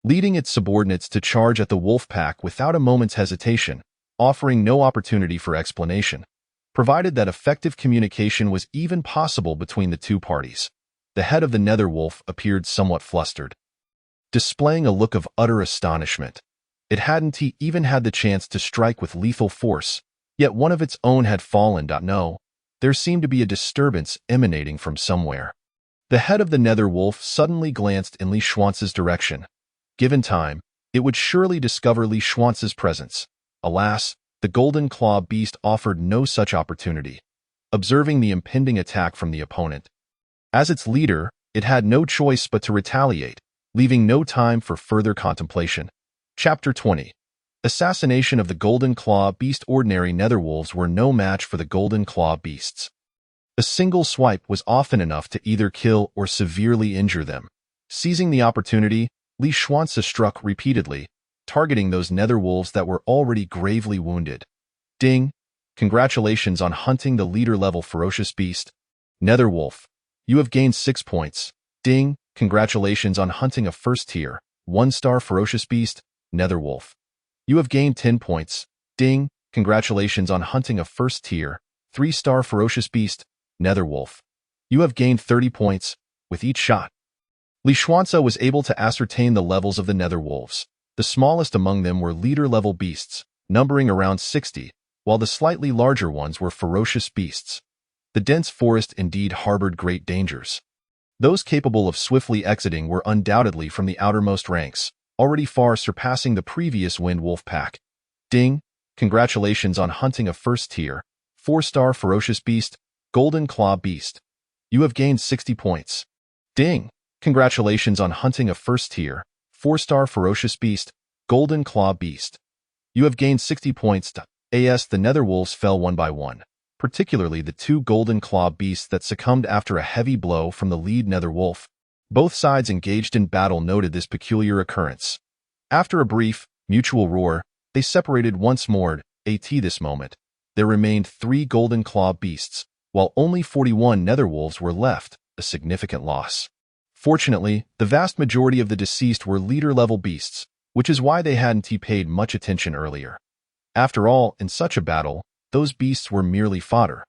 A: leading its subordinates to charge at the wolf pack without a moment's hesitation, offering no opportunity for explanation, provided that effective communication was even possible between the two parties. The head of the nether wolf appeared somewhat flustered, displaying a look of utter astonishment. It hadn't even had the chance to strike with lethal force, yet one of its own had fallen. No, there seemed to be a disturbance emanating from somewhere. The head of the nether wolf suddenly glanced in Li Xuance's direction. Given time, it would surely discover Li Xuance's presence. Alas, the Golden Claw Beast offered no such opportunity, observing the impending attack from the opponent. As its leader, it had no choice but to retaliate, leaving no time for further contemplation. Chapter 20. Assassination of the Golden Claw Beast. Ordinary netherwolves were no match for the Golden Claw Beasts. A single swipe was often enough to either kill or severely injure them. Seizing the opportunity, Li Xuance struck repeatedly, targeting those netherwolves that were already gravely wounded. Ding! Congratulations on hunting the leader-level ferocious beast. Netherwolf, you have gained 6 points. Ding! Congratulations on hunting a first-tier, 1-star ferocious beast. Netherwolf, you have gained 10 points. Ding! congratulations on hunting a first-tier, 3-star ferocious beast, Netherwolf. You have gained 30 points with each shot. Li Xuanze was able to ascertain the levels of the Netherwolves. The smallest among them were leader-level beasts, numbering around 60, while the slightly larger ones were ferocious beasts. The dense forest indeed harbored great dangers. Those capable of swiftly exiting were undoubtedly from the outermost ranks, already far surpassing the previous Wind Wolf pack. Ding! Congratulations on hunting a first-tier, 4-star ferocious beast, Golden Claw Beast. You have gained 60 points. Ding! Congratulations on hunting a first-tier, 4-star ferocious beast, Golden Claw Beast. You have gained 60 points. As the Netherwolves fell one by one, particularly the 2 Golden Claw beasts that succumbed after a heavy blow from the lead Netherwolf. Both sides engaged in battle noted this peculiar occurrence. After a brief, mutual roar, they separated once more. At this moment, there remained 3 Golden Claw beasts, while only 41 Netherwolves were left, a significant loss. Fortunately, the vast majority of the deceased were leader-level beasts, which is why they hadn't paid much attention earlier. After all, in such a battle, those beasts were merely fodder.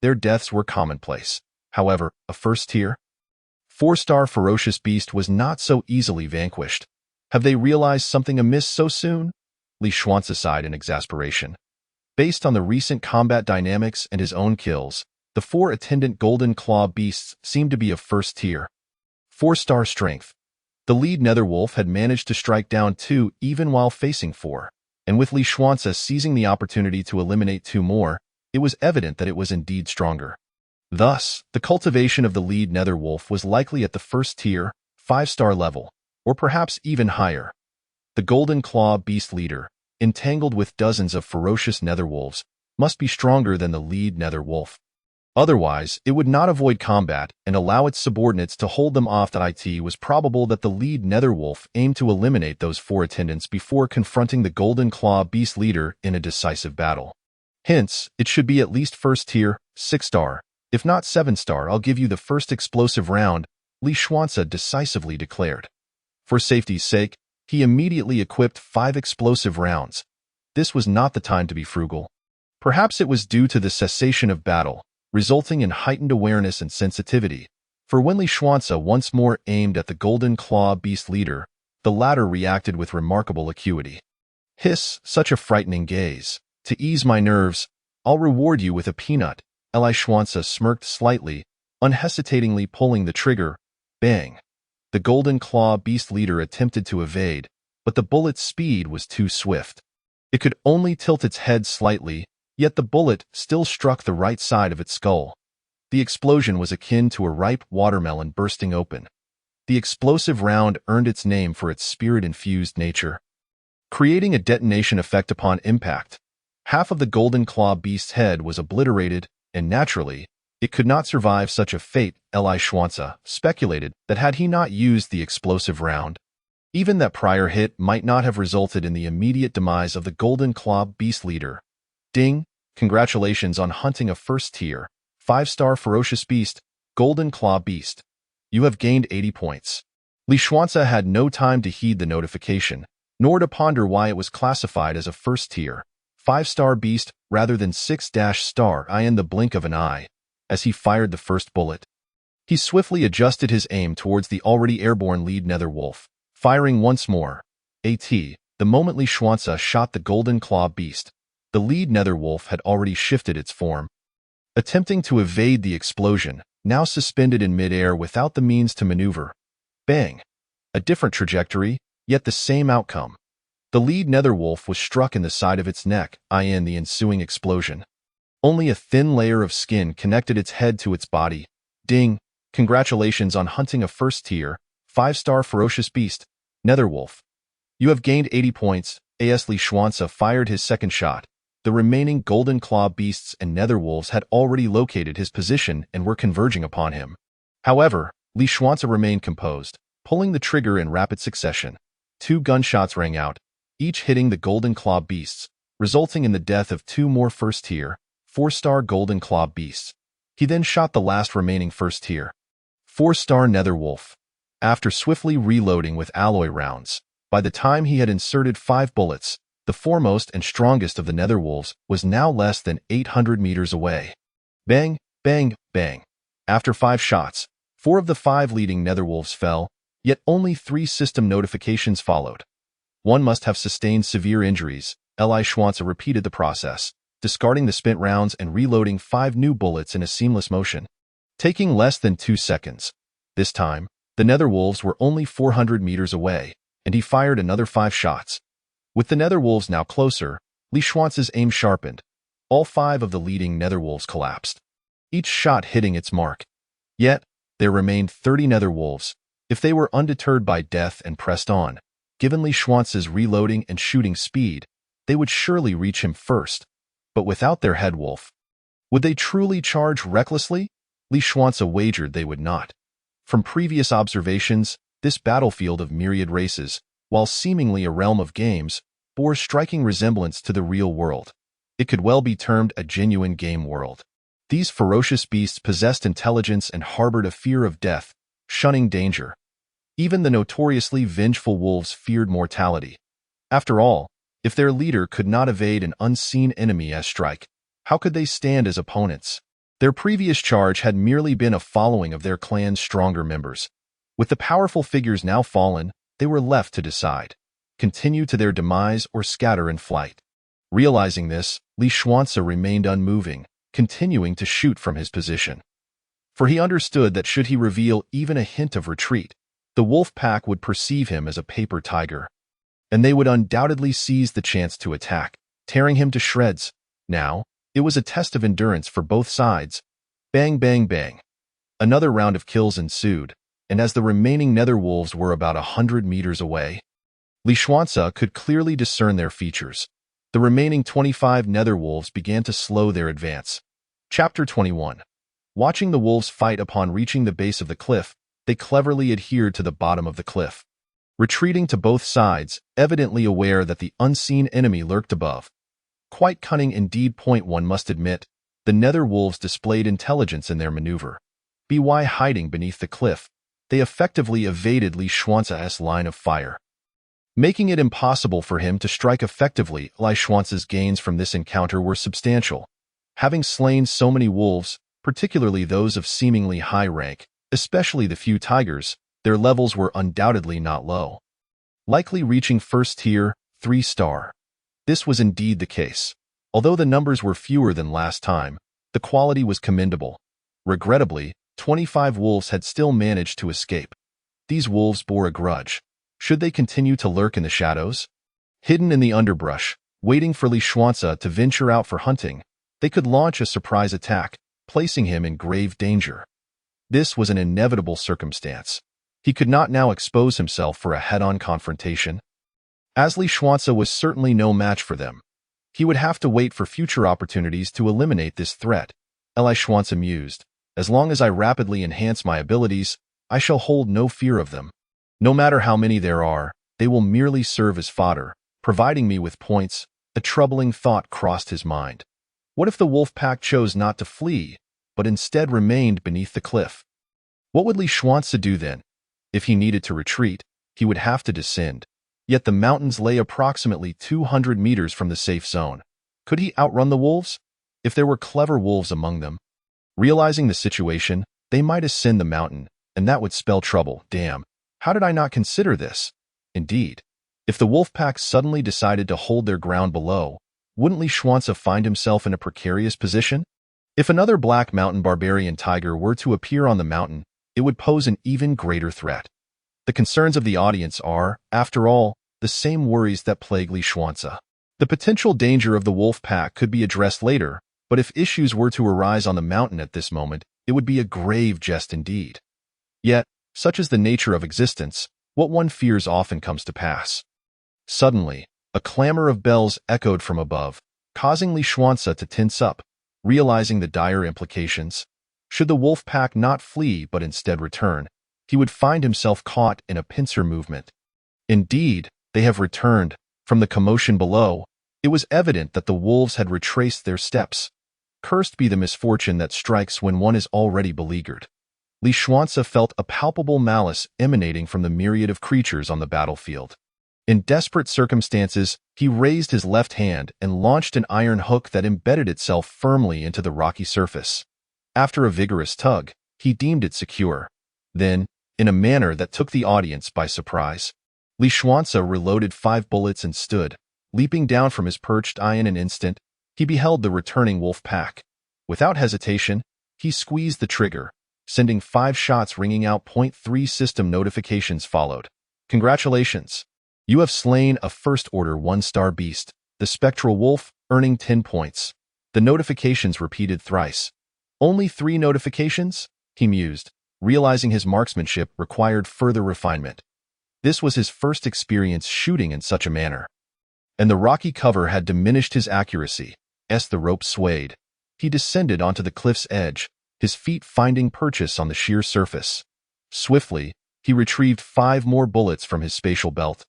A: Their deaths were commonplace. However, a first-tier, 4-star ferocious beast was not so easily vanquished. Have they realized something amiss so soon? Li Xuanze sighed in exasperation. Based on the recent combat dynamics and his own kills, the 4 attendant Golden Claw beasts seemed to be of first tier. 4-star strength. The lead Netherwolf had managed to strike down 2 even while facing 4, and with Li Xuanze seizing the opportunity to eliminate 2 more, it was evident that it was indeed stronger. Thus, the cultivation of the lead Netherwolf was likely at the first tier, 5-star level, or perhaps even higher. The Golden Claw beast leader, entangled with dozens of ferocious Netherwolves, must be stronger than the lead Netherwolf. Otherwise, it would not avoid combat and allow its subordinates to hold them off. It was probable that the lead Netherwolf aimed to eliminate those 4 attendants before confronting the Golden Claw beast leader in a decisive battle. Hence, it should be at least first tier, 6-star. If not 7-star, I'll give you the first explosive round, Li Xuanze decisively declared. For safety's sake, he immediately equipped 5 explosive rounds. This was not the time to be frugal. Perhaps it was due to the cessation of battle, resulting in heightened awareness and sensitivity, for when Li Xuanze once more aimed at the Golden Claw beast leader, the latter reacted with remarkable acuity. Hiss, such a frightening gaze. To ease my nerves, I'll reward you with a peanut. Li Xuanze smirked slightly, unhesitatingly pulling the trigger. Bang! The Golden Claw beast leader attempted to evade, but the bullet's speed was too swift. It could only tilt its head slightly, yet the bullet still struck the right side of its skull. The explosion was akin to a ripe watermelon bursting open. The explosive round earned its name for its spirit-infused nature, creating a detonation effect upon impact. Half of the Golden Claw beast's head was obliterated, and naturally, it could not survive such a fate. Li Xuanze speculated that had he not used the explosive round, even that prior hit might not have resulted in the immediate demise of the Golden Claw beast leader. Ding! Congratulations on hunting a first-tier, 5-star ferocious beast, Golden Claw Beast. You have gained 80 points. Li Xuanze had no time to heed the notification, nor to ponder why it was classified as a first-tier, 5-star beast rather than 6-star in the blink of an eye, as he fired the first bullet. He swiftly adjusted his aim towards the already airborne lead Netherwolf, firing once more. The moment Li Xuanze shot the Golden Claw beast, the lead Netherwolf had already shifted its form, attempting to evade the explosion, now suspended in mid-air without the means to maneuver. Bang! A different trajectory, yet the same outcome. The lead Netherwolf was struck in the side of its neck, in the ensuing explosion. Only a thin layer of skin connected its head to its body. Ding! Congratulations on hunting a first-tier, 5-star ferocious beast, Netherwolf. You have gained 80 points. As Li Xuanze fired his second shot, the remaining Golden Claw beasts and Netherwolves had already located his position and were converging upon him. However, Li Xuanze remained composed, pulling the trigger in rapid succession. 2 gunshots rang out, each hitting the Golden Claw beasts, resulting in the death of 2 more first-tier, 4-star Golden Claw beasts. He then shot the last remaining first-tier, 4-star Netherwolf. After swiftly reloading with alloy rounds, by the time he had inserted 5 bullets, The foremost and strongest of the netherwolves was now less than 800 meters away. Bang, bang, bang. After 5 shots, 4 of the 5 leading netherwolves fell, yet only 3 system notifications followed. One must have sustained severe injuries. Li Schwanza repeated the process, discarding the spent rounds and reloading 5 new bullets in a seamless motion, taking less than 2 seconds. This time, the netherwolves were only 400 meters away, and he fired another 5 shots. With the netherwolves now closer, Li Schwanza's aim sharpened. All 5 of the leading netherwolves collapsed, each shot hitting its mark. Yet, there remained 30 netherwolves. If they were undeterred by death and pressed on, given Li Schwanza's reloading and shooting speed, they would surely reach him first. But without their head wolf, would they truly charge recklessly? Li Schwanza wagered they would not. From previous observations, this battlefield of myriad races, while seemingly a realm of games, bore striking resemblance to the real world. It could well be termed a genuine game world. These ferocious beasts possessed intelligence and harbored a fear of death, shunning danger. Even the notoriously vengeful wolves feared mortality. After all, if their leader could not evade an unseen enemy as strike, how could they stand as opponents? Their previous charge had merely been a following of their clan's stronger members. With the powerful figures now fallen, they were left to decide: continue to their demise or scatter in flight. Realizing this, Li Schwanza remained unmoving, continuing to shoot from his position. For he understood that should he reveal even a hint of retreat, the wolf pack would perceive him as a paper tiger, and they would undoubtedly seize the chance to attack, tearing him to shreds. Now, it was a test of endurance for both sides. Bang, bang, bang. Another round of kills ensued, and as the remaining netherwolves were about 100 meters away, Li Schwanza could clearly discern their features. The remaining 25 netherwolves began to slow their advance. Chapter 21. Watching the wolves fight upon reaching the base of the cliff, they cleverly adhered to the bottom of the cliff, retreating to both sides, evidently aware that the unseen enemy lurked above. Quite cunning indeed. One must admit, the netherwolves displayed intelligence in their maneuver. By hiding beneath the cliff, they effectively evaded Li Schwanza's line of fire, making it impossible for him to strike effectively. Li Schwanza's gains from this encounter were substantial. Having slain so many wolves, particularly those of seemingly high rank, especially the few tigers, their levels were undoubtedly not low, likely reaching first tier, 3-star. This was indeed the case. Although the numbers were fewer than last time, the quality was commendable. Regrettably, 25 wolves had still managed to escape. These wolves bore a grudge. Should they continue to lurk in the shadows, hidden in the underbrush, waiting for Li Schwanza to venture out for hunting, they could launch a surprise attack, placing him in grave danger. This was an inevitable circumstance. He could not now expose himself for a head-on confrontation, as Li Schwanza was certainly no match for them. He would have to wait for future opportunities to eliminate this threat. Li Schwanza mused, as long as I rapidly enhance my abilities, I shall hold no fear of them. No matter how many there are, they will merely serve as fodder, providing me with points. A troubling thought crossed his mind. What if the wolf pack chose not to flee, but instead remained beneath the cliff? What would Li Schwanza do then? If he needed to retreat, he would have to descend. Yet the mountains lay approximately 200 meters from the safe zone. Could he outrun the wolves? If there were clever wolves among them. Realizing the situation, they might ascend the mountain, and that would spell trouble. Damn, how did I not consider this? Indeed, if the wolf pack suddenly decided to hold their ground below, wouldn't Li Schwanza find himself in a precarious position? If another Black Mountain barbarian tiger were to appear on the mountain, it would pose an even greater threat. The concerns of the audience are, after all, the same worries that plague Li Schwanza. The potential danger of the wolf pack could be addressed later, but if issues were to arise on the mountain at this moment, it would be a grave jest indeed. Yet, such is the nature of existence, what one fears often comes to pass. Suddenly, a clamor of bells echoed from above, causing Li Schwanza to tense up, realizing the dire implications. Should the wolf pack not flee but instead return, he would find himself caught in a pincer movement. Indeed, they have returned. From the commotion below, it was evident that the wolves had retraced their steps. Cursed be the misfortune that strikes when one is already beleaguered. Li Schwanza felt a palpable malice emanating from the myriad of creatures on the battlefield. In desperate circumstances, he raised his left hand and launched an iron hook that embedded itself firmly into the rocky surface. After a vigorous tug, he deemed it secure. Then, in a manner that took the audience by surprise, Li Xuanze reloaded 5 bullets and stood, leaping down from his perched eye. In an instant, he beheld the returning wolf pack. Without hesitation, he squeezed the trigger, sending 5 shots ringing out. 3 system notifications followed. Congratulations! You have slain a first-order 1-star beast, the Spectral Wolf, earning 10 points. The notifications repeated thrice. Only 3 notifications? He mused, realizing his marksmanship required further refinement. This was his first experience shooting in such a manner. And the rocky cover had diminished his accuracy. As the rope swayed, he descended onto the cliff's edge, his feet finding purchase on the sheer surface. Swiftly, he retrieved 5 more bullets from his spatial belt,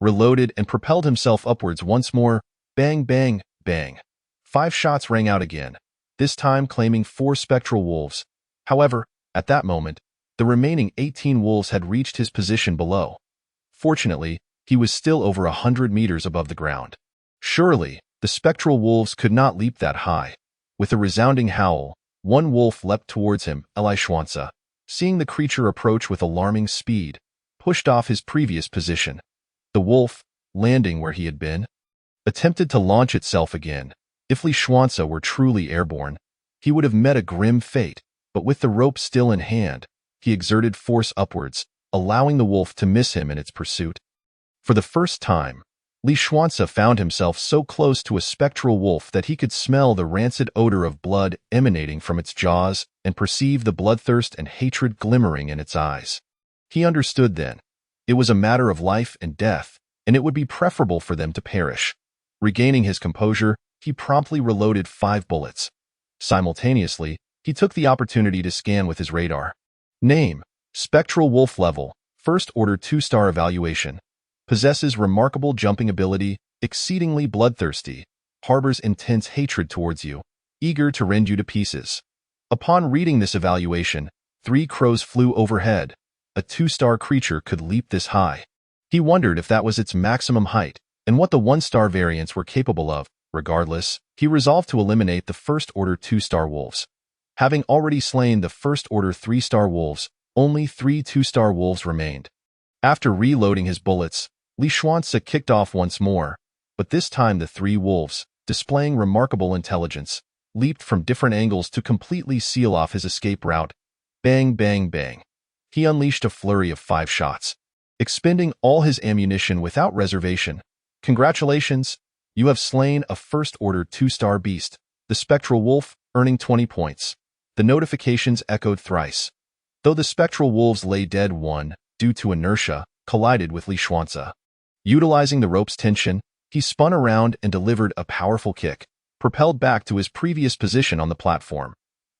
A: reloaded and propelled himself upwards once more. Bang, bang, bang. 5 shots rang out again, this time claiming 4 spectral wolves. However, at that moment, the remaining 18 wolves had reached his position below. Fortunately, he was still over 100 meters above the ground. Surely, the spectral wolves could not leap that high. With a resounding howl, one wolf leapt towards him. Li Xuanze, seeing the creature approach with alarming speed, pushed off his previous position. The wolf, landing where he had been, attempted to launch itself again. If Li Xuanze were truly airborne, he would have met a grim fate, but with the rope still in hand, he exerted force upwards, allowing the wolf to miss him in its pursuit. For the first time, Li Xuanze found himself so close to a spectral wolf that he could smell the rancid odor of blood emanating from its jaws and perceive the bloodthirst and hatred glimmering in its eyes. He understood then. It was a matter of life and death, and it would be preferable for them to perish. Regaining his composure, he promptly reloaded 5 bullets. Simultaneously, he took the opportunity to scan with his radar. Name: Spectral Wolf Level, First Order 2-star Evaluation. Possesses remarkable jumping ability, exceedingly bloodthirsty, harbors intense hatred towards you, eager to rend you to pieces. Upon reading this evaluation, 3 crows flew overhead. A 2-star creature could leap this high. He wondered if that was its maximum height, and what the 1-star variants were capable of. Regardless, he resolved to eliminate the First-Order 2-star wolves. Having already slain the First-Order 3-star wolves, only 3 2-star wolves remained. After reloading his bullets, Li Xuanze kicked off once more, but this time the 3 wolves, displaying remarkable intelligence, leaped from different angles to completely seal off his escape route. Bang, bang, bang. He unleashed a flurry of 5 shots, expending all his ammunition without reservation. Congratulations, you have slain a First-Order 2-star beast, the Spectral Wolf, earning 20 points. The notifications echoed thrice. Though the spectral wolves lay dead, one, due to inertia, collided with Li Xuanze. Utilizing the rope's tension, he spun around and delivered a powerful kick, propelled back to his previous position on the platform.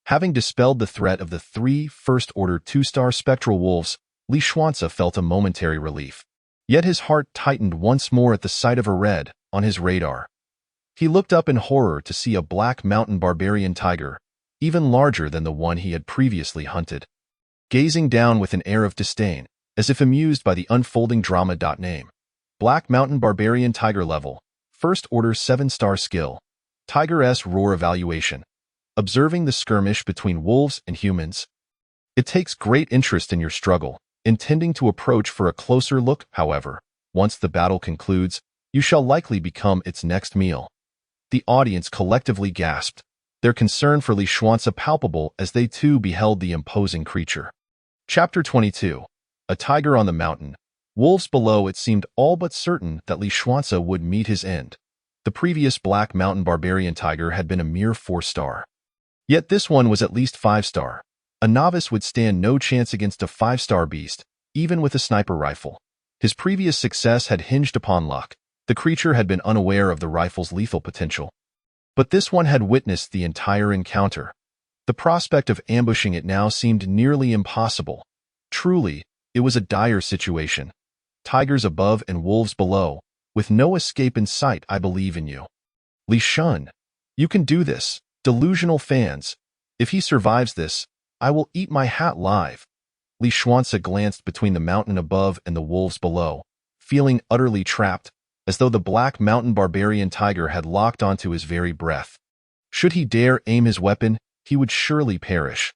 A: Having dispelled the threat of the 3 First-Order 2-star spectral wolves, Li Xuanze felt a momentary relief. Yet his heart tightened once more at the sight of a red on his radar. He looked up in horror to see a black mountain barbarian tiger, even larger than the one he had previously hunted, gazing down with an air of disdain, as if amused by the unfolding drama. Name: Black Mountain Barbarian Tiger Level, First Order 7-star Skill. Tiger-S Roar Evaluation. Observing the skirmish between wolves and humans. It takes great interest in your struggle, intending to approach for a closer look. However, once the battle concludes, you shall likely become its next meal. The audience collectively gasped, their concern for Li Xuanze palpable as they too beheld the imposing creature. Chapter 22. A Tiger on the Mountain. Wolves below. It seemed all but certain that Li Xuanze would meet his end. The previous Black Mountain Barbarian Tiger had been a mere 4-star. Yet this one was at least 5-star. A novice would stand no chance against a 5-star beast, even with a sniper rifle. His previous success had hinged upon luck. The creature had been unaware of the rifle's lethal potential. But this one had witnessed the entire encounter. The prospect of ambushing it now seemed nearly impossible. Truly, it was a dire situation. Tigers above and wolves below, with no escape in sight. I believe in you. Li Shun, you can do this. Delusional fans. If he survives this, I will eat my hat live. Li Xuanze glanced between the mountain above and the wolves below, feeling utterly trapped, as though the black mountain barbarian tiger had locked onto his very breath. Should he dare aim his weapon, he would surely perish.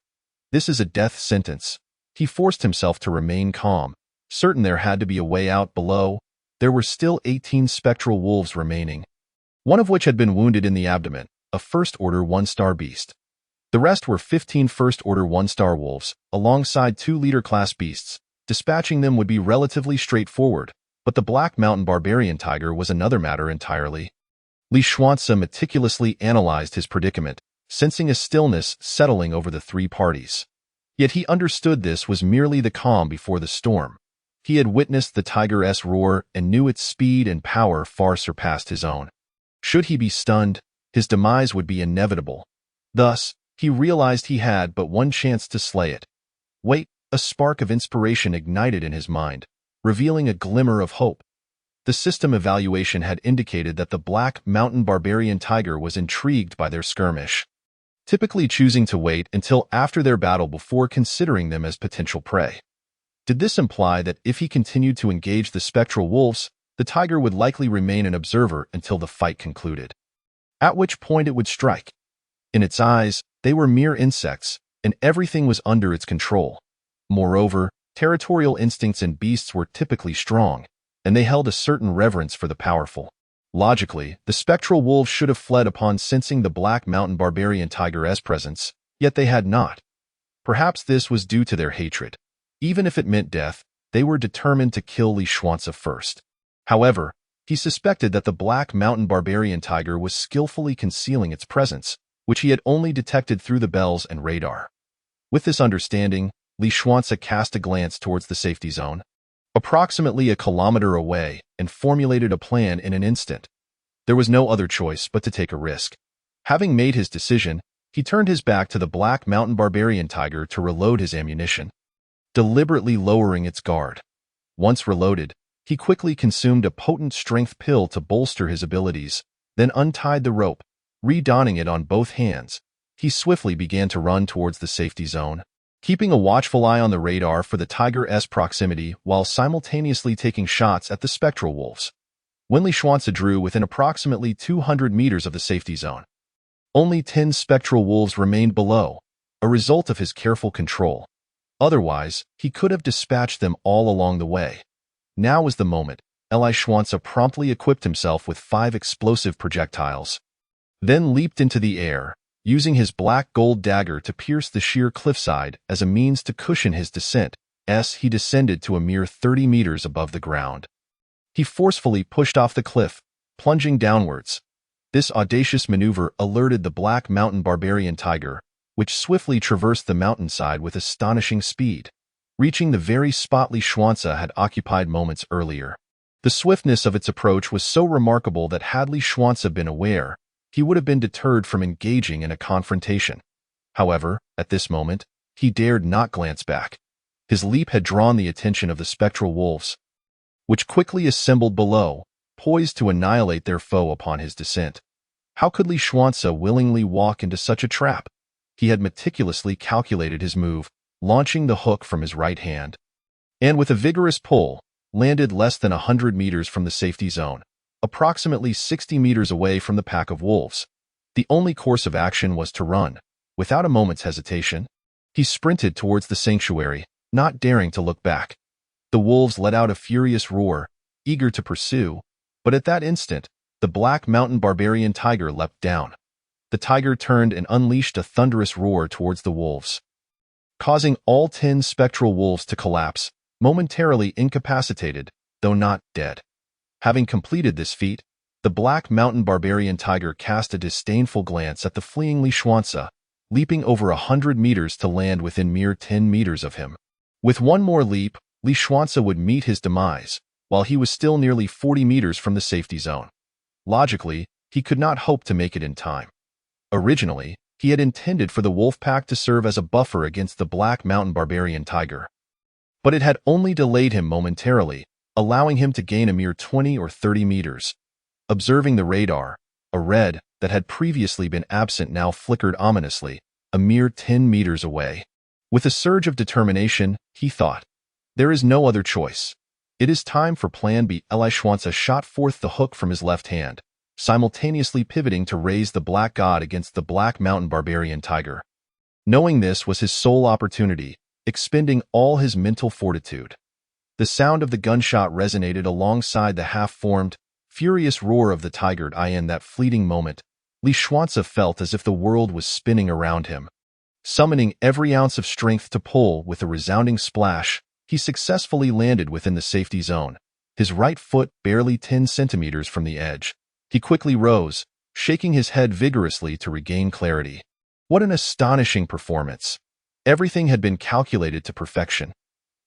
A: This is a death sentence. He forced himself to remain calm, certain there had to be a way out below. There were still 18 spectral wolves remaining, one of which had been wounded in the abdomen, a first-order one-star beast. The rest were 15 first-order one-star wolves, alongside 2 leader-class beasts. Dispatching them would be relatively straightforward, but the Black Mountain Barbarian Tiger was another matter entirely. Li Xuanci meticulously analyzed his predicament, sensing a stillness settling over the 3 parties. Yet he understood this was merely the calm before the storm. He had witnessed the tiger's roar and knew its speed and power far surpassed his own. Should he be stunned, his demise would be inevitable. Thus, he realized he had but one chance to slay it. Wait, a spark of inspiration ignited in his mind, revealing a glimmer of hope. The system evaluation had indicated that the Black Mountain Barbarian Tiger was intrigued by their skirmish, typically choosing to wait until after their battle before considering them as potential prey. Did this imply that if he continued to engage the spectral wolves, the tiger would likely remain an observer until the fight concluded? At which point it would strike. In its eyes, they were mere insects, and everything was under its control. Moreover, territorial instincts in beasts were typically strong, and they held a certain reverence for the powerful. Logically, the spectral wolves should have fled upon sensing the Black Mountain Barbarian Tiger's presence, yet they had not. Perhaps this was due to their hatred. Even if it meant death, they were determined to kill Li Xuanci first. However, he suspected that the Black Mountain Barbarian Tiger was skillfully concealing its presence, which he had only detected through the bells and radar. With this understanding, Li Xuanci cast a glance towards the safety zone, approximately a kilometer away, and formulated a plan in an instant. There was no other choice but to take a risk. Having made his decision, he turned his back to the Black Mountain Barbarian Tiger to reload his ammunition, deliberately lowering its guard. Once reloaded, he quickly consumed a potent strength pill to bolster his abilities, then untied the rope, redonning it on both hands. He swiftly began to run towards the safety zone, keeping a watchful eye on the radar for the tiger's proximity while simultaneously taking shots at the spectral wolves. When Li Xuanci drew within approximately 200 meters of the safety zone, only 10 spectral wolves remained below, a result of his careful control. Otherwise, he could have dispatched them all along the way. Now was the moment. Li Xuanci promptly equipped himself with 5 explosive projectiles, then leaped into the air, using his black gold dagger to pierce the sheer cliffside as a means to cushion his descent. He descended to a mere 30 meters above the ground. He forcefully pushed off the cliff, plunging downwards. This audacious maneuver alerted the Black Mountain Barbarian Tiger, which swiftly traversed the mountainside with astonishing speed, reaching the very spot Li Xuanci had occupied moments earlier. The swiftness of its approach was so remarkable that had Li Xuanci been aware, he would have been deterred from engaging in a confrontation. However, at this moment, he dared not glance back. His leap had drawn the attention of the spectral wolves, which quickly assembled below, poised to annihilate their foe upon his descent. How could Li Xuanci willingly walk into such a trap? He had meticulously calculated his move, launching the hook from his right hand, and with a vigorous pull, landed less than 100 meters from the safety zone, approximately 60 meters away from the pack of wolves. The only course of action was to run. Without a moment's hesitation, he sprinted towards the sanctuary, not daring to look back. The wolves let out a furious roar, eager to pursue, but at that instant, the Black Mountain Barbarian Tiger leapt down. The tiger turned and unleashed a thunderous roar towards the wolves, causing all 10 spectral wolves to collapse, momentarily incapacitated, though not dead. Having completed this feat, the Black Mountain Barbarian Tiger cast a disdainful glance at the fleeing Li Xuanci, leaping over 100 meters to land within mere 10 meters of him. With one more leap, Li Xuanci would meet his demise, while he was still nearly 40 meters from the safety zone. Logically, he could not hope to make it in time. Originally, he had intended for the wolf pack to serve as a buffer against the Black Mountain Barbarian Tiger, but it had only delayed him momentarily, allowing him to gain a mere 20 or 30 meters. Observing the radar, a red that had previously been absent now flickered ominously, a mere 10 meters away. With a surge of determination, he thought, "There is no other choice. It is time for Plan B. Li Schwanza shot forth the hook from his left hand, simultaneously pivoting to raise the Black God against the Black Mountain Barbarian Tiger. Knowing this was his sole opportunity, expending all his mental fortitude. The sound of the gunshot resonated alongside the half-formed, furious roar of the tiger. In that fleeting moment, Li Schwanza felt as if the world was spinning around him. Summoning every ounce of strength to pull, with a resounding splash, he successfully landed within the safety zone, his right foot barely 10 centimeters from the edge. He quickly rose, shaking his head vigorously to regain clarity. What an astonishing performance! Everything had been calculated to perfection.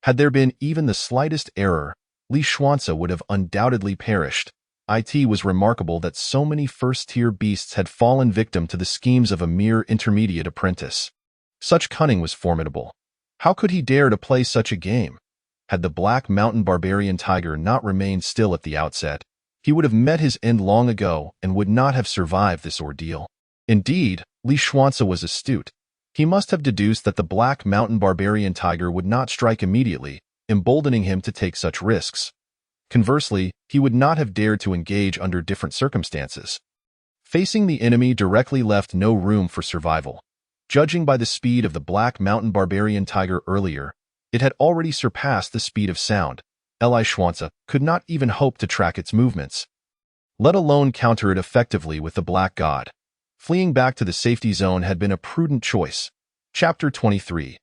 A: Had there been even the slightest error, Li Schwanza would have undoubtedly perished. It was remarkable that so many first-tier beasts had fallen victim to the schemes of a mere intermediate apprentice. Such cunning was formidable. How could he dare to play such a game? Had the Black Mountain Barbarian Tiger not remained still at the outset, he would have met his end long ago and would not have survived this ordeal. Indeed, Li Schwanza was astute. He must have deduced that the Black Mountain Barbarian Tiger would not strike immediately, emboldening him to take such risks. Conversely, he would not have dared to engage under different circumstances. Facing the enemy directly left no room for survival. Judging by the speed of the Black Mountain Barbarian Tiger earlier, it had already surpassed the speed of sound. Li Schwanza could not even hope to track its movements, let alone counter it effectively with the Black God. Fleeing back to the safety zone had been a prudent choice. Chapter 23.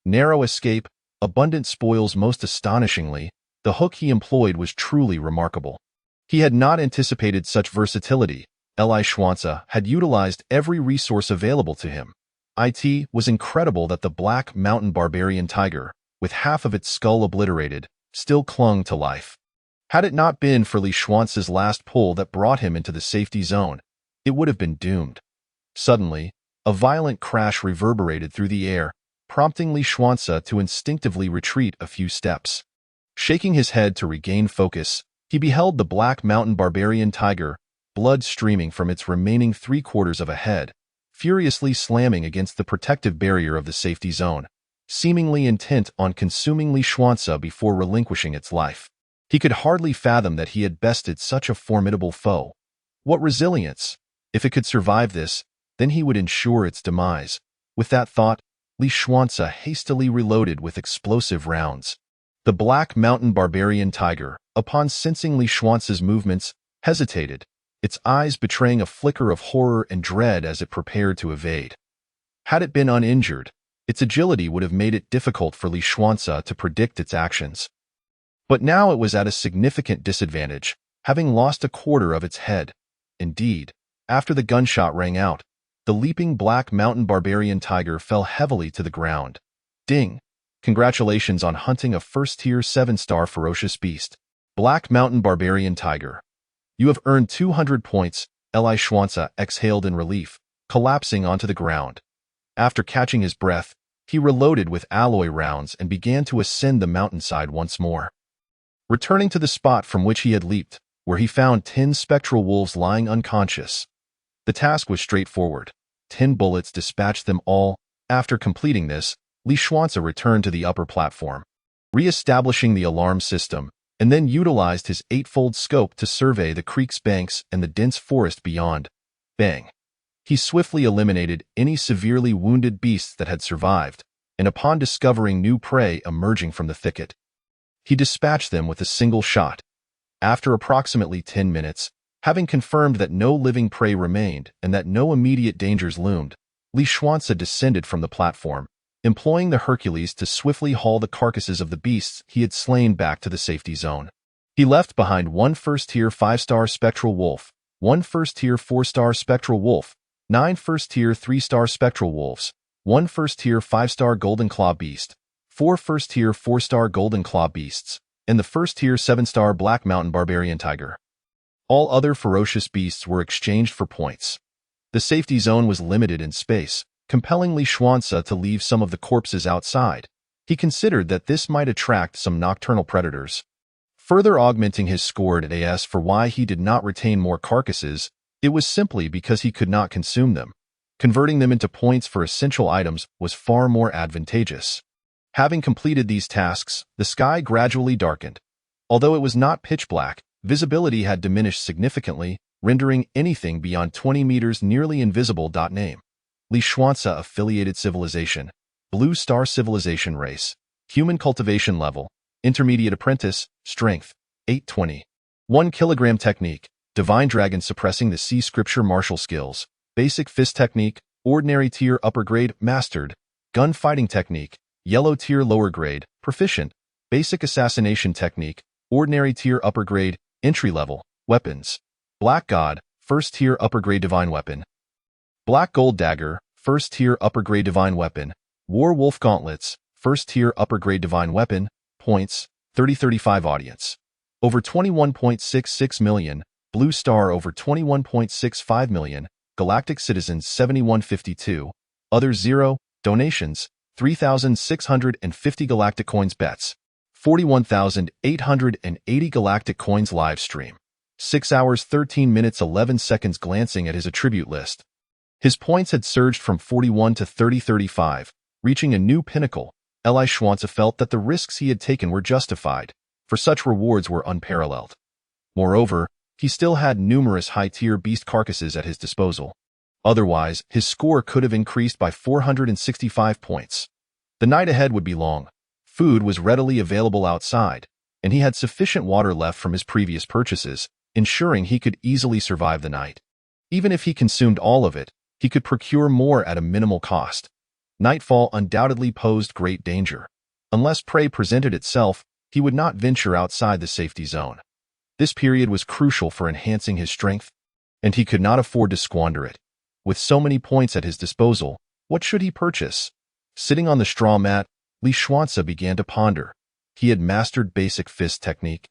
A: Narrow escape, abundant spoils. Most astonishingly, the hook he employed was truly remarkable. He had not anticipated such versatility. Li Schwanza had utilized every resource available to him. It was incredible that the Black Mountain Barbarian Tiger, with half of its skull obliterated, still clung to life. Had it not been for Li Schwanza's last pull that brought him into the safety zone, it would have been doomed. Suddenly, a violent crash reverberated through the air, prompting Li Schwanza to instinctively retreat a few steps. Shaking his head to regain focus, he beheld the Black Mountain Barbarian Tiger, blood streaming from its remaining 3/4 of a head, furiously slamming against the protective barrier of the safety zone, seemingly intent on consuming Li Schwanza before relinquishing its life. He could hardly fathom that he had bested such a formidable foe. What resilience! If it could survive this, then he would ensure its demise. With that thought, Li Schwanza hastily reloaded with explosive rounds. The Black Mountain Barbarian Tiger, upon sensing Li Schwanza's movements, hesitated, its eyes betraying a flicker of horror and dread as it prepared to evade. Had it been uninjured, its agility would have made it difficult for Li Schwanza to predict its actions. But now it was at a significant disadvantage, having lost 1/4 of its head. Indeed, after the gunshot rang out, the leaping Black Mountain Barbarian Tiger fell heavily to the ground. Ding! Congratulations on hunting a first-tier 7-star ferocious beast. Black Mountain Barbarian Tiger. You have earned 200 points, Li Schwanza exhaled in relief, collapsing onto the ground. After catching his breath, he reloaded with alloy rounds and began to ascend the mountainside once more. Returning to the spot from which he had leaped, where he found 10 spectral wolves lying unconscious. The task was straightforward. 10 bullets dispatched them all. After completing this, Li Schwanza returned to the upper platform, re-establishing the alarm system, and then utilized his 8-fold scope to survey the creek's banks and the dense forest beyond. Bang! He swiftly eliminated any severely wounded beasts that had survived, and upon discovering new prey emerging from the thicket, he dispatched them with a single shot. After approximately 10 minutes, having confirmed that no living prey remained and that no immediate dangers loomed, Li Schwanza descended from the platform, employing the Hercules to swiftly haul the carcasses of the beasts he had slain back to the safety zone. He left behind 1 first-tier 5-star spectral wolf, 1 first-tier 4-star spectral wolf, 9 first-tier 3-star spectral wolves, 1 first-tier 5-star golden claw beast, 4 first-tier 4-star golden claw beasts, and the first-tier 7-star Black Mountain Barbarian Tiger. All other ferocious beasts were exchanged for points. The safety zone was limited in space, compelling Li Schwanza to leave some of the corpses outside. He considered that this might attract some nocturnal predators. Further augmenting his score at AS for why he did not retain more carcasses, it was simply because he could not consume them. Converting them into points for essential items was far more advantageous. Having completed these tasks, the sky gradually darkened. Although it was not pitch black, visibility had diminished significantly, rendering anything beyond 20 meters nearly invisible. Name: Li Xuanzi Affiliated Civilization, Blue Star Civilization Race, Human Cultivation Level, Intermediate Apprentice, Strength, 820. 1 kilogram Technique, Divine Dragon Suppressing the Sea Scripture Martial Skills, Basic Fist Technique, Ordinary Tier Upper Grade, Mastered, Gunfighting Technique, Yellow Tier Lower Grade, Proficient, Basic Assassination Technique, Ordinary Tier Upper Grade, Entry Level, Weapons, Black God, First Tier Upper Grade Divine Weapon, Black Gold Dagger, First Tier Upper Grade Divine Weapon, War Wolf Gauntlets, First Tier Upper Grade Divine Weapon, Points, 3035 Audience, over 21.66 million, Blue Star over 21.65 million, Galactic Citizens 7152, Others 0, Donations, 3,650 Galactic Coins Bets, 41,880 Galactic Coins Live Stream, 6 hours 13 minutes 11 seconds. Glancing at his attribute list, his points had surged from 41 to 3035, reaching a new pinnacle. Li Xuanzi felt that the risks he had taken were justified, for such rewards were unparalleled. Moreover, he still had numerous high-tier beast carcasses at his disposal. Otherwise, his score could have increased by 465 points. The night ahead would be long. Food was readily available outside, and he had sufficient water left from his previous purchases, ensuring he could easily survive the night. Even if he consumed all of it, he could procure more at a minimal cost. Nightfall undoubtedly posed great danger. Unless prey presented itself, he would not venture outside the safety zone. This period was crucial for enhancing his strength, and he could not afford to squander it. With so many points at his disposal, what should he purchase? Sitting on the straw mat, Li Xuanzi began to ponder. He had mastered Basic Fist Technique,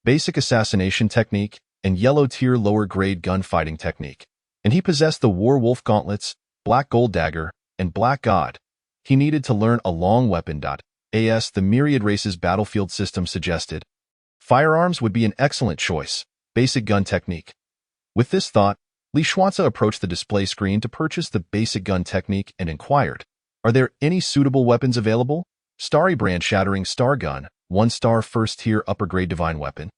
A: Basic Assassination Technique, and Yellow Tier Lower Grade Gunfighting Technique, and he possessed the War Wolf Gauntlets, Black Gold Dagger, and Black God. He needed to learn a long weapon. As the Myriad Races battlefield system suggested, firearms would be an excellent choice. Basic Gun Technique. With this thought, Li Xuanzi approached the display screen to purchase the Basic Gun Technique and inquired, "Are there any suitable weapons available?" Starry Brand Shattering Star Gun, 1-star First Tier Upper Grade Divine Weapon.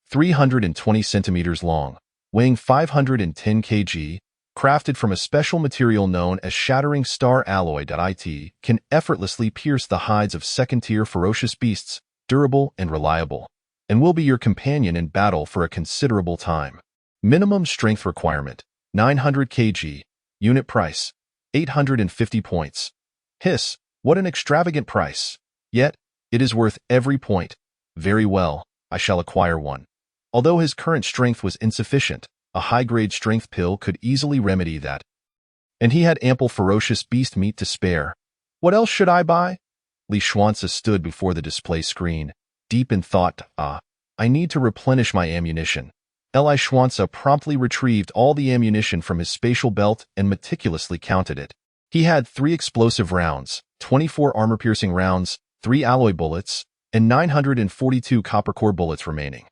A: 320 centimeters long, weighing 510 kg, crafted from a special material known as Shattering Star Alloy. It can effortlessly pierce the hides of second-tier ferocious beasts, durable and reliable, and will be your companion in battle for a considerable time. Minimum strength requirement, 900 kg. Unit price, 850 points. Hiss, what an extravagant price. Yet, it is worth every point. Very well, I shall acquire one. Although his current strength was insufficient, a high-grade strength pill could easily remedy that. And he had ample ferocious beast meat to spare. What else should I buy? Li Xuanzi stood before the display screen, deep in thought. I need to replenish my ammunition. Li Xuanzi promptly retrieved all the ammunition from his spatial belt and meticulously counted it. He had 3 explosive rounds, 24 armor-piercing rounds, 3 alloy bullets, and 942 copper core bullets remaining.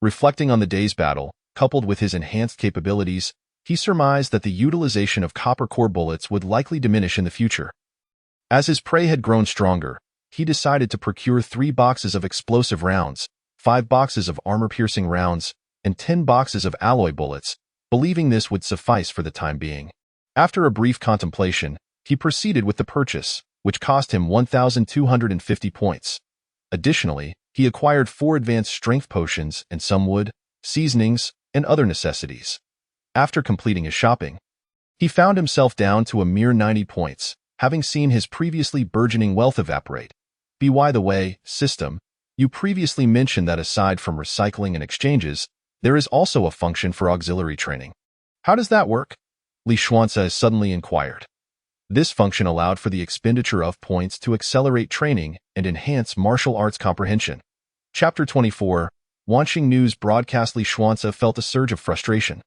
A: Reflecting on the day's battle, coupled with his enhanced capabilities, he surmised that the utilization of copper core bullets would likely diminish in the future. As his prey had grown stronger, he decided to procure 3 boxes of explosive rounds, 5 boxes of armor-piercing rounds, and 10 boxes of alloy bullets, believing this would suffice for the time being. After a brief contemplation, he proceeded with the purchase, which cost him 1,250 points. Additionally, he acquired 4 advanced strength potions and some wood, seasonings, and other necessities. After completing his shopping, he found himself down to a mere 90 points, having seen his previously burgeoning wealth evaporate. By the way, system, you previously mentioned that aside from recycling and exchanges, there is also a function for auxiliary training. How does that work? Li Xuanzi suddenly inquired. This function allowed for the expenditure of points to accelerate training and enhance martial arts comprehension. Chapter 24, Wanxing News Broadcast. Li Xuanzi felt a surge of frustration.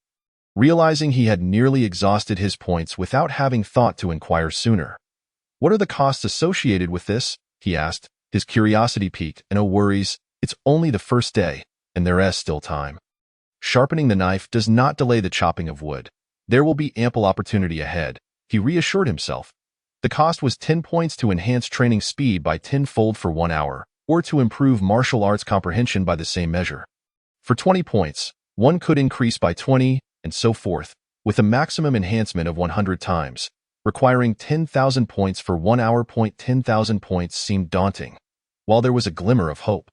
A: Realizing he had nearly exhausted his points without having thought to inquire sooner. What are the costs associated with this? He asked, his curiosity piqued. No worries, it's only the first day, and there is still time. Sharpening the knife does not delay the chopping of wood. There will be ample opportunity ahead, he reassured himself. The cost was 10 points to enhance training speed by 10-fold for 1 hour, or to improve martial arts comprehension by the same measure. For 20 points, one could increase by 20, and so forth, with a maximum enhancement of 100 times, requiring 10,000 points for 1 hour. 10,000 points seemed daunting, while there was a glimmer of hope.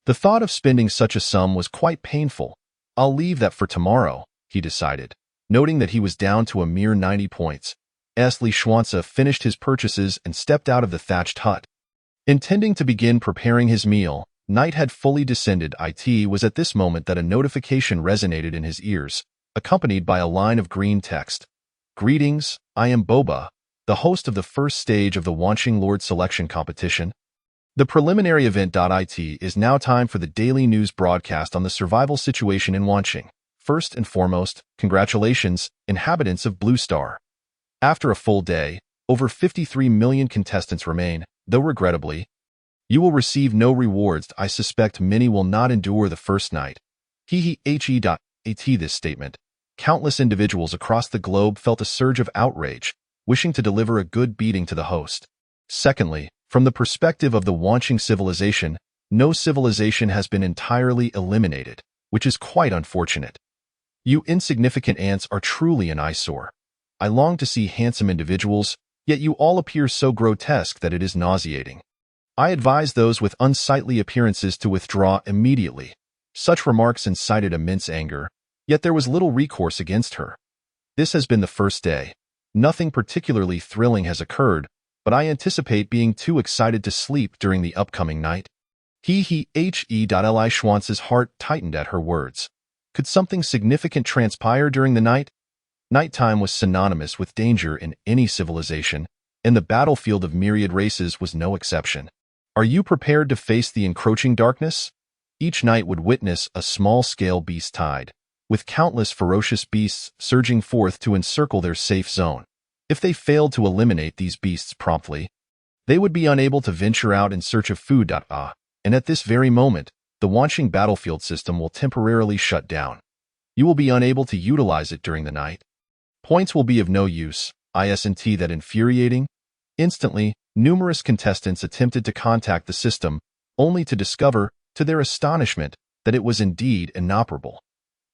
A: The thought of spending such a sum was quite painful. I'll leave that for tomorrow, he decided, noting that he was down to a mere 90 points. Li Xuanzi finished his purchases and stepped out of the thatched hut. Intending to begin preparing his meal, night had fully descended. It was at this moment that a notification resonated in his ears, accompanied by a line of green text. Greetings, I am Boba, the host of the first stage of the Wanqing Lord Selection Competition. The preliminary event. It is now time for the daily news broadcast on the survival situation in Wanqing. First and foremost, congratulations, inhabitants of Blue Star. After a full day, over 53 million contestants remain, though regrettably, you will receive no rewards. I suspect many will not endure the first night. At this statement, countless individuals across the globe felt a surge of outrage, wishing to deliver a good beating to the host. Secondly, from the perspective of the Wanqing civilization, no civilization has been entirely eliminated, which is quite unfortunate. You insignificant ants are truly an eyesore. I long to see handsome individuals, yet you all appear so grotesque that it is nauseating. I advise those with unsightly appearances to withdraw immediately. Such remarks incited immense anger, yet there was little recourse against her. This has been the first day. Nothing particularly thrilling has occurred, but I anticipate being too excited to sleep during the upcoming night. Li Xuanzi's heart tightened at her words. Could something significant transpire during the night? Nighttime was synonymous with danger in any civilization, and the battlefield of myriad races was no exception. Are you prepared to face the encroaching darkness? Each night would witness a small-scale beast tide, with countless ferocious beasts surging forth to encircle their safe zone. If they failed to eliminate these beasts promptly, they would be unable to venture out in search of food. And at this very moment, the Wanqing battlefield system will temporarily shut down. You will be unable to utilize it during the night. Points will be of no use. Isn't that infuriating? Instantly, numerous contestants attempted to contact the system, only to discover, to their astonishment, that it was indeed inoperable.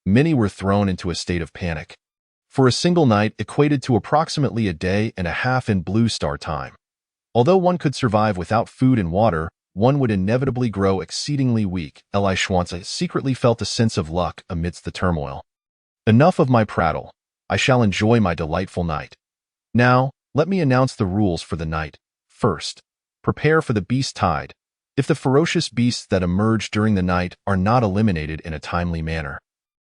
A: Many were thrown into a state of panic. For a single night equated to approximately a day and a half in Blue Star time. Although one could survive without food and water, one would inevitably grow exceedingly weak. Li Xuanzi secretly felt a sense of luck amidst the turmoil. Enough of my prattle. I shall enjoy my delightful night. Now, let me announce the rules for the night. First, prepare for the beast tide. If the ferocious beasts that emerge during the night are not eliminated in a timely manner,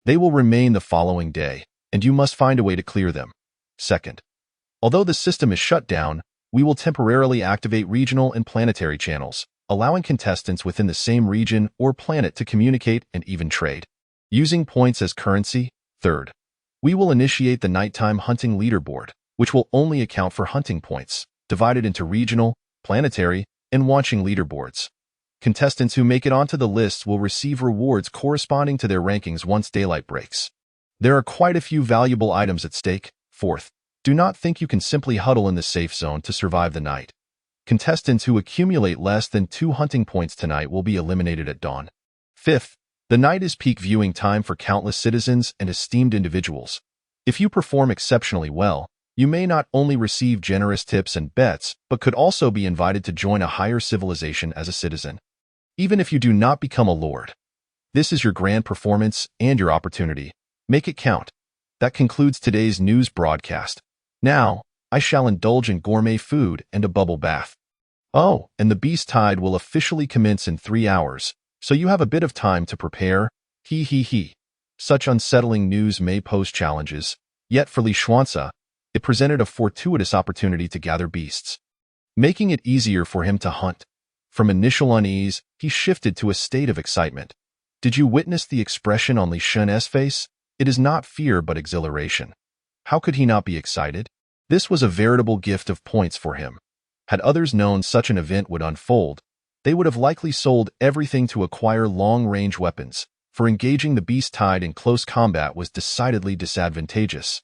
A: they will remain the following day, and you must find a way to clear them. Second, although the system is shut down, we will temporarily activate regional and planetary channels, allowing contestants within the same region or planet to communicate and even trade, using points as currency. Third, we will initiate the nighttime hunting leaderboard, which will only account for hunting points, divided into regional, planetary, and Wanqing leaderboards. Contestants who make it onto the lists will receive rewards corresponding to their rankings once daylight breaks. There are quite a few valuable items at stake. Fourth, do not think you can simply huddle in the safe zone to survive the night. Contestants who accumulate less than 2 hunting points tonight will be eliminated at dawn. Fifth, the night is peak viewing time for countless citizens and esteemed individuals. If you perform exceptionally well, you may not only receive generous tips and bets, but could also be invited to join a higher civilization as a citizen. Even if you do not become a lord, this is your grand performance and your opportunity. Make it count. That concludes today's news broadcast. Now, I shall indulge in gourmet food and a bubble bath. Oh, and the beast tide will officially commence in 3 hours, so you have a bit of time to prepare. Such unsettling news may pose challenges, yet for Li Xuanzi, it presented a fortuitous opportunity to gather beasts, making it easier for him to hunt. From initial unease, he shifted to a state of excitement. Did you witness the expression on Li Xuanzi's face? It is not fear but exhilaration. How could he not be excited? This was a veritable gift of points for him. Had others known such an event would unfold, they would have likely sold everything to acquire long-range weapons, for engaging the beast tide in close combat was decidedly disadvantageous.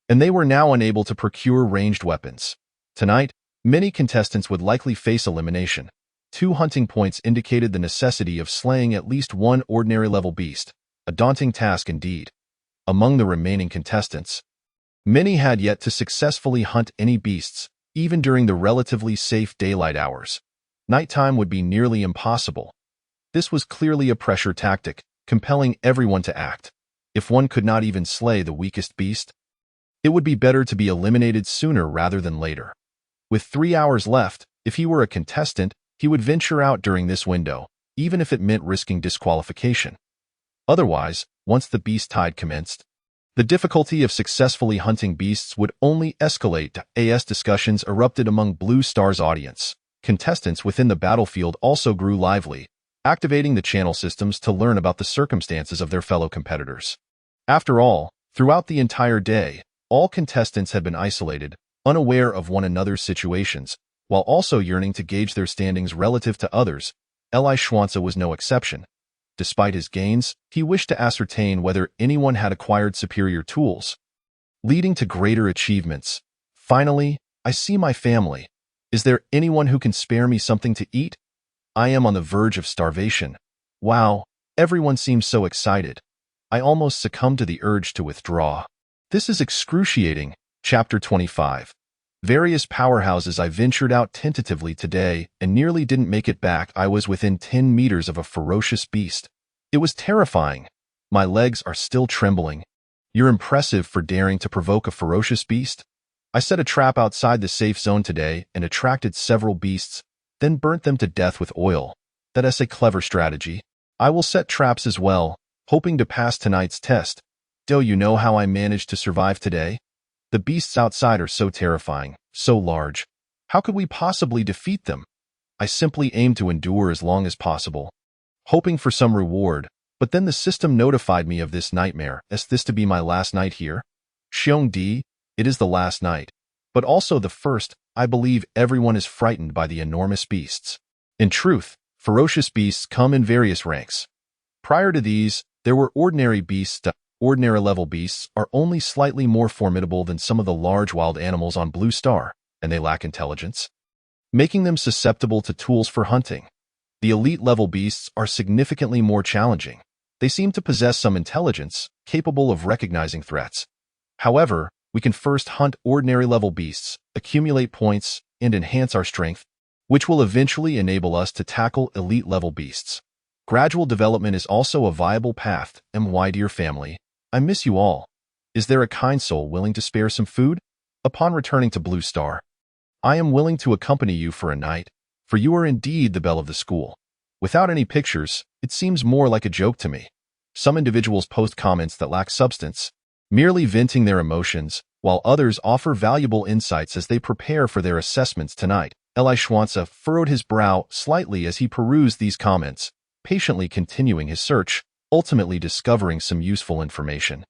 A: And they were now unable to procure ranged weapons. Tonight, many contestants would likely face elimination. 2 hunting points indicated the necessity of slaying at least one ordinary-level beast, a daunting task indeed. Among the remaining contestants, many had yet to successfully hunt any beasts, even during the relatively safe daylight hours. Nighttime would be nearly impossible. This was clearly a pressure tactic, compelling everyone to act. If one could not even slay the weakest beast, it would be better to be eliminated sooner rather than later. With 3 hours left, if he were a contestant, he would venture out during this window, even if it meant risking disqualification. Otherwise, once the beast tide commenced, the difficulty of successfully hunting beasts would only escalate. As discussions erupted among Blue Star's audience, contestants within the battlefield also grew lively, activating the channel systems to learn about the circumstances of their fellow competitors. After all, throughout the entire day, all contestants had been isolated, unaware of one another's situations, while also yearning to gauge their standings relative to others. Eli Schwanza was no exception. Despite his gains, he wished to ascertain whether anyone had acquired superior tools, leading to greater achievements. Finally, I see my family. Is there anyone who can spare me something to eat? I am on the verge of starvation. Wow, everyone seems so excited. I almost succumb to the urge to withdraw. This is excruciating. Chapter 25. Various powerhouses. I ventured out tentatively today and nearly didn't make it back. I was within 10 meters of a ferocious beast. It was terrifying. My legs are still trembling. You're impressive for daring to provoke a ferocious beast. I set a trap outside the safe zone today and attracted several beasts, then burnt them to death with oil. That is a clever strategy. I will set traps as well, hoping to pass tonight's test. Do you know how I managed to survive today? The beasts outside are so terrifying, so large. How could we possibly defeat them? I simply aimed to endure as long as possible, hoping for some reward, but then the system notified me of this nightmare. Is this to be my last night here? Xiong Di, it is the last night, but also the first. I believe everyone is frightened by the enormous beasts. In truth, ferocious beasts come in various ranks. Prior to these, there were ordinary beasts. Ordinary-level beasts are only slightly more formidable than some of the large wild animals on Blue Star, and they lack intelligence, making them susceptible to tools for hunting. The elite-level beasts are significantly more challenging. They seem to possess some intelligence, capable of recognizing threats. However, we can first hunt ordinary-level beasts, accumulate points, and enhance our strength, which will eventually enable us to tackle elite-level beasts. Gradual development is also a viable path. My dear family, I miss you all. Is there a kind soul willing to spare some food? Upon returning to Blue Star, I am willing to accompany you for a night, for you are indeed the belle of the school. Without any pictures, it seems more like a joke to me. Some individuals post comments that lack substance, merely venting their emotions, while others offer valuable insights as they prepare for their assessments tonight. Eli Schwanza furrowed his brow slightly as he perused these comments, patiently continuing his search, ultimately discovering some useful information.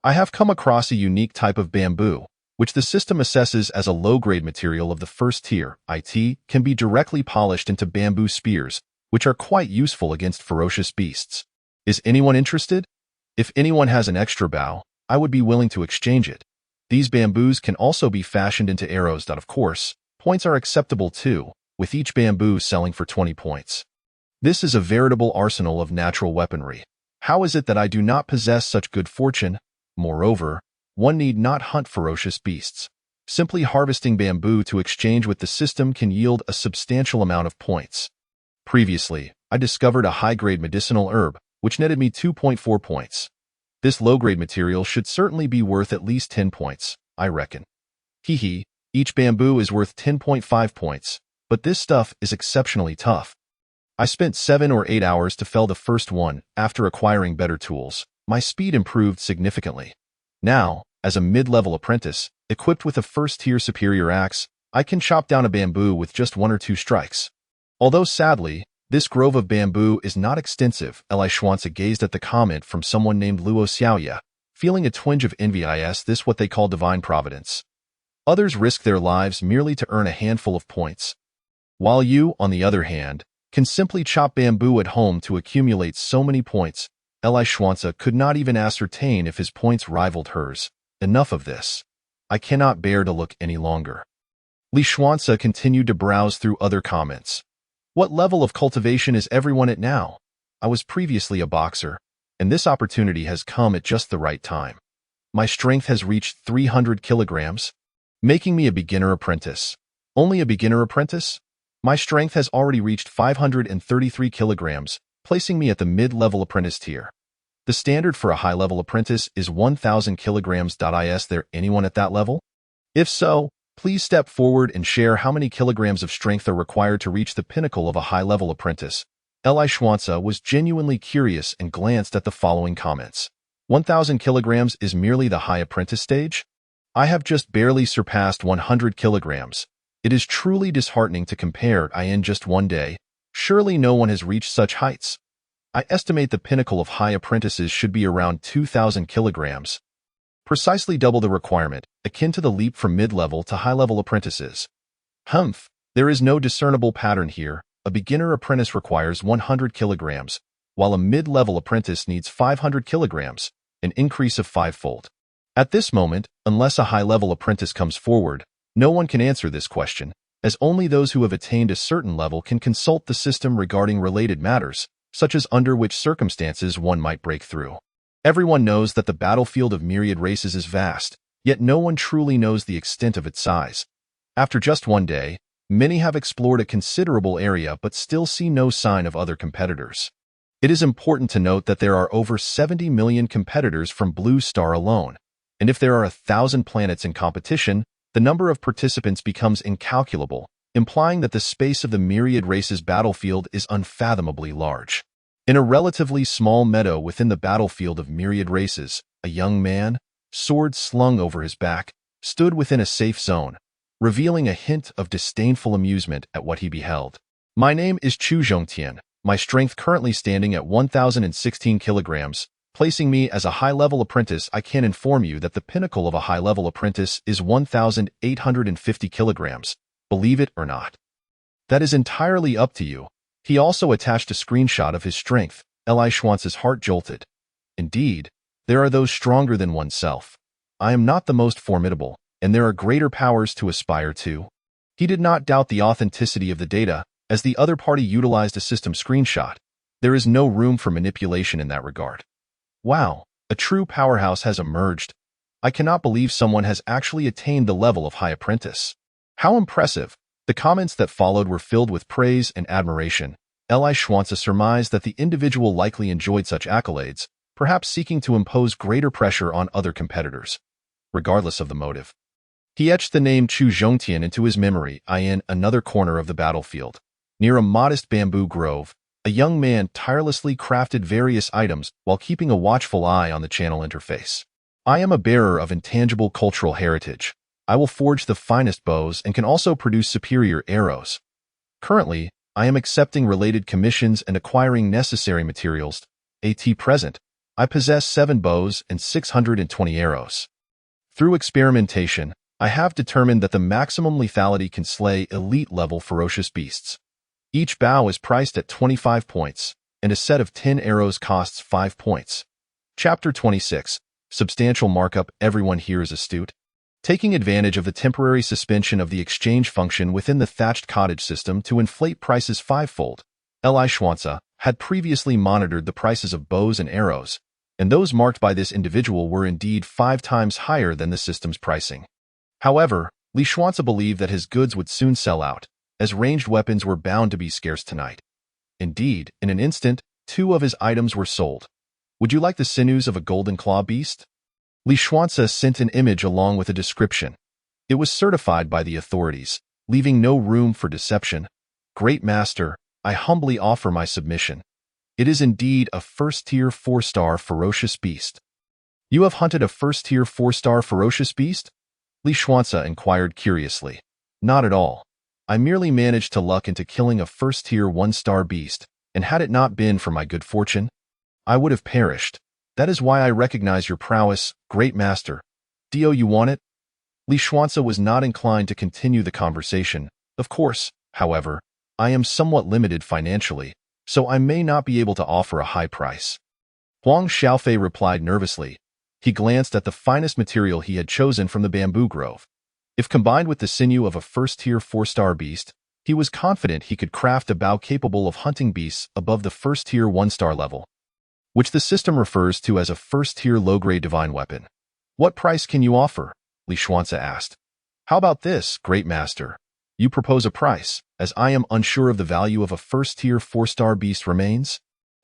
A: I have come across a unique type of bamboo, which the system assesses as a low-grade material of the first tier. It can be directly polished into bamboo spears, which are quite useful against ferocious beasts. Is anyone interested? If anyone has an extra bow, I would be willing to exchange it. These bamboos can also be fashioned into arrows. Of course, points are acceptable too, with each bamboo selling for 20 points. This is a veritable arsenal of natural weaponry. How is it that I do not possess such good fortune? Moreover, one need not hunt ferocious beasts. Simply harvesting bamboo to exchange with the system can yield a substantial amount of points. Previously, I discovered a high-grade medicinal herb, which netted me 2.4 points. This low-grade material should certainly be worth at least 10 points, I reckon. Each bamboo is worth 10.5 points, but this stuff is exceptionally tough. I spent 7 or 8 hours to fell the first one. After acquiring better tools, my speed improved significantly. Now, as a mid-level apprentice, equipped with a first-tier superior axe, I can chop down a bamboo with just 1 or 2 strikes. Although sadly, this grove of bamboo is not extensive. Eli Schwanza gazed at the comment from someone named Luo Xiaoya, feeling a twinge of envy. Is this what they call divine providence? Others risk their lives merely to earn a handful of points, while you, on the other hand, can simply chop bamboo at home to accumulate so many points. Eli Schwanza could not even ascertain if his points rivaled hers. Enough of this. I cannot bear to look any longer. Li Schwanza continued to browse through other comments. What level of cultivation is everyone at now? I was previously a boxer, and this opportunity has come at just the right time. My strength has reached 300 kilograms, making me a beginner apprentice. Only a beginner apprentice? My strength has already reached 533 kilograms, placing me at the mid-level apprentice tier. The standard for a high-level apprentice is 1,000 kilograms. Is there anyone at that level? If so, please step forward and share how many kilograms of strength are required to reach the pinnacle of a high-level apprentice. Li Xuanzi was genuinely curious and glanced at the following comments. 1,000 kilograms is merely the high apprentice stage? I have just barely surpassed 100 kilograms. It is truly disheartening to compare in just one day. Surely no one has reached such heights. I estimate the pinnacle of high apprentices should be around 2,000 kilograms. Precisely double the requirement, akin to the leap from mid-level to high-level apprentices. There is no discernible pattern here. A beginner apprentice requires 100 kilograms, while a mid-level apprentice needs 500 kilograms, an increase of 5-fold. At this moment, unless a high-level apprentice comes forward, no one can answer this question, as only those who have attained a certain level can consult the system regarding related matters, such as under which circumstances one might break through. Everyone knows that the battlefield of myriad races is vast, yet no one truly knows the extent of its size. After just one day, many have explored a considerable area but still see no sign of other competitors. It is important to note that there are over 70 million competitors from Blue Star alone, and if there are 1,000 planets in competition, the number of participants becomes incalculable, implying that the space of the myriad races battlefield is unfathomably large. In a relatively small meadow within the battlefield of myriad races, a young man, sword slung over his back, stood within a safe zone, revealing a hint of disdainful amusement at what he beheld. My name is Chu Zhongtian, my strength currently standing at 1,016 kilograms, placing me as a high-level apprentice. I can inform you that the pinnacle of a high-level apprentice is 1,850 kilograms, believe it or not. That is entirely up to you. He also attached a screenshot of his strength. Li Xuanzi's heart jolted. Indeed, there are those stronger than oneself. I am not the most formidable, and there are greater powers to aspire to. He did not doubt the authenticity of the data, as the other party utilized a system screenshot. There is no room for manipulation in that regard. Wow, a true powerhouse has emerged. I cannot believe someone has actually attained the level of high apprentice. How impressive! The comments that followed were filled with praise and admiration. Li Xuanzi surmised that the individual likely enjoyed such accolades, perhaps seeking to impose greater pressure on other competitors. Regardless of the motive, he etched the name Chu Zhongtian into his memory. In another corner of the battlefield, near a modest bamboo grove, a young man tirelessly crafted various items while keeping a watchful eye on the channel interface. I am a bearer of intangible cultural heritage. I will forge the finest bows and can also produce superior arrows. Currently, I am accepting related commissions and acquiring necessary materials. At present, I possess 7 bows and 620 arrows. Through experimentation, I have determined that the maximum lethality can slay elite-level ferocious beasts. Each bow is priced at 25 points, and a set of 10 arrows costs 5 points. Chapter 26. Substantial markup. Everyone here is astute. Taking advantage of the temporary suspension of the exchange function within the thatched cottage system to inflate prices 5-fold, Li Xuanzi had previously monitored the prices of bows and arrows, and those marked by this individual were indeed 5 times higher than the system's pricing. However, Li Xuanzi believed that his goods would soon sell out, as ranged weapons were bound to be scarce tonight. Indeed, in an instant, 2 of his items were sold. Would you like the sinews of a golden claw beast? Li Xuanzi sent an image along with a description. It was certified by the authorities, leaving no room for deception. Great Master, I humbly offer my submission. It is indeed a first-tier 4-star ferocious beast. You have hunted a first-tier 4-star ferocious beast? Li Xuanzi inquired curiously. Not at all. I merely managed to luck into killing a first-tier 1-star beast, and had it not been for my good fortune, I would have perished. That is why I recognize your prowess, Great Master. Do you want it? Li Xuanzi was not inclined to continue the conversation. Of course, however, I am somewhat limited financially, so I may not be able to offer a high price. Huang Xiaofei replied nervously. He glanced at the finest material he had chosen from the bamboo grove. If combined with the sinew of a first-tier 4-star beast, He was confident he could craft a bow capable of hunting beasts above the first-tier 1-star level, which the system refers to as a first-tier low-grade divine weapon. What price can you offer? Li Xuanzi asked. How about this, Great Master? You propose a price, as I am unsure of the value of a first-tier 4-star beast remains?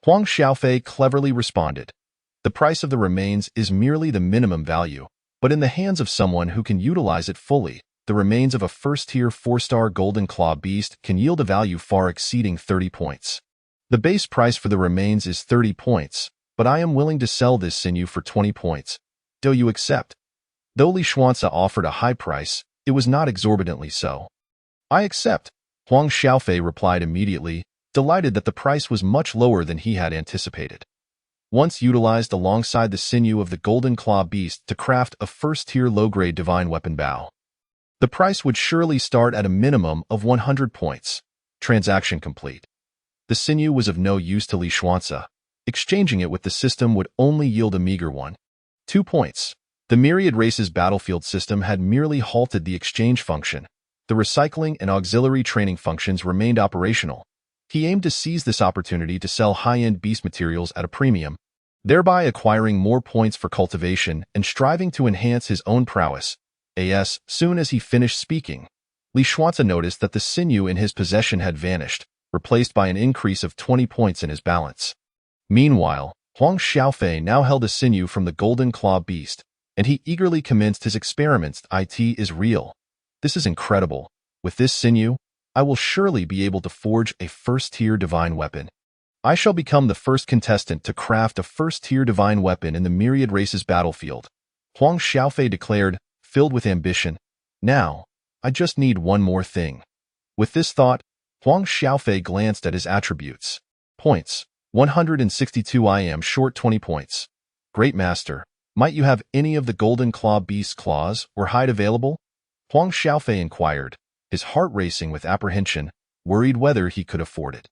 A: Huang Xiaofei cleverly responded. The price of the remains is merely the minimum value, but in the hands of someone who can utilize it fully, the remains of a first-tier 4-star golden claw beast can yield a value far exceeding 30 points. The base price for the remains is 30 points, but I am willing to sell this sinew for 20 points. Do you accept? Though Li Xuanzi offered a high price, it was not exorbitantly so. I accept, Huang Xiaofei replied immediately, delighted that the price was much lower than he had anticipated. Once utilized alongside the sinew of the golden claw beast to craft a first-tier low-grade divine weapon bow, the price would surely start at a minimum of 100 points. Transaction complete. The sinew was of no use to Li Xuanzi. Exchanging it with the system would only yield a meager one. 2 points. The Myriad Races battlefield system had merely halted the exchange function. The recycling and auxiliary training functions remained operational. He aimed to seize this opportunity to sell high-end beast materials at a premium, thereby acquiring more points for cultivation and striving to enhance his own prowess. As soon as he finished speaking, Li Xuanzi noticed that the sinew in his possession had vanished, replaced by an increase of 20 points in his balance. Meanwhile, Huang Xiaofei now held a sinew from the golden claw beast, and he eagerly commenced his experiments. It is real. This is incredible. With this sinew, I will surely be able to forge a first-tier divine weapon. I shall become the first contestant to craft a first-tier divine weapon in the Myriad Races battlefield, Huang Xiaofei declared, filled with ambition. Now, I just need one more thing. With this thought, Huang Xiaofei glanced at his attributes. Points. 162. I am short 20 points. Great Master, might you have any of the golden claw beast's claws or hide available? Huang Xiaofei inquired, his heart racing with apprehension, worried whether he could afford it.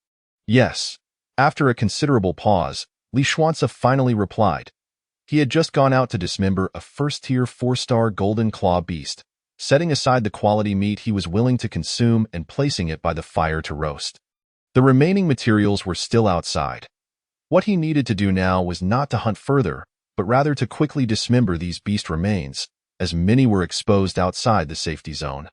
A: Yes. After a considerable pause, Li Xuanzi finally replied. He had just gone out to dismember a first-tier 4-star golden claw beast, setting aside the quality meat he was willing to consume and placing it by the fire to roast. The remaining materials were still outside. What he needed to do now was not to hunt further, but rather to quickly dismember these beast remains, as many were exposed outside the safety zone.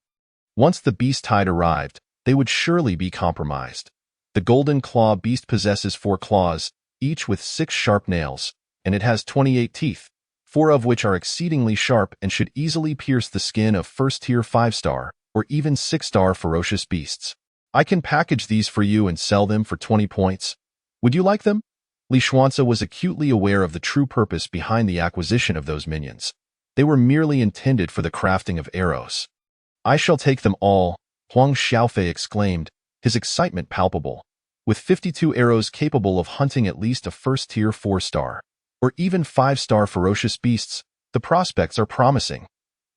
A: Once the beast tide arrived, they would surely be compromised. The golden claw beast possesses 4 claws, each with 6 sharp nails, and it has 28 teeth, 4 of which are exceedingly sharp and should easily pierce the skin of first-tier 5-star or even 6-star ferocious beasts. I can package these for you and sell them for 20 points. Would you like them? Li Xuanzi was acutely aware of the true purpose behind the acquisition of those minions. They were merely intended for the crafting of arrows. I shall take them all, Huang Xiaofei exclaimed, his excitement palpable. With 52 arrows capable of hunting at least a first-tier 4-star, or even 5-star ferocious beasts, the prospects are promising.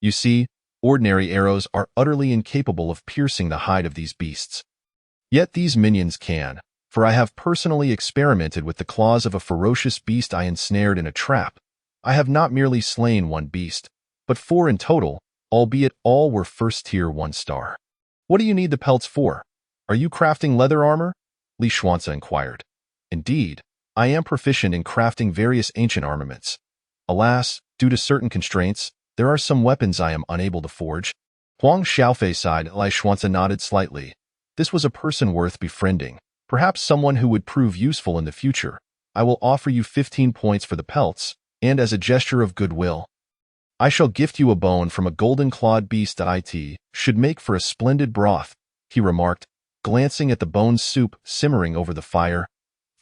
A: You see, ordinary arrows are utterly incapable of piercing the hide of these beasts. Yet these minions can, for I have personally experimented with the claws of a ferocious beast I ensnared in a trap. I have not merely slain one beast, but 4 in total, albeit all were first-tier 1-star. What do you need the pelts for? Are you crafting leather armor? Li Xuanzi inquired. Indeed, I am proficient in crafting various ancient armaments. Alas, due to certain constraints, there are some weapons I am unable to forge. Huang Xiaofei sighed. Li Xuanzi nodded slightly. This was a person worth befriending, perhaps someone who would prove useful in the future. I will offer you 15 points for the pelts, and as a gesture of goodwill, I shall gift you a bone from a golden-clawed beast. It should make for a splendid broth, he remarked, glancing at the bone soup simmering over the fire.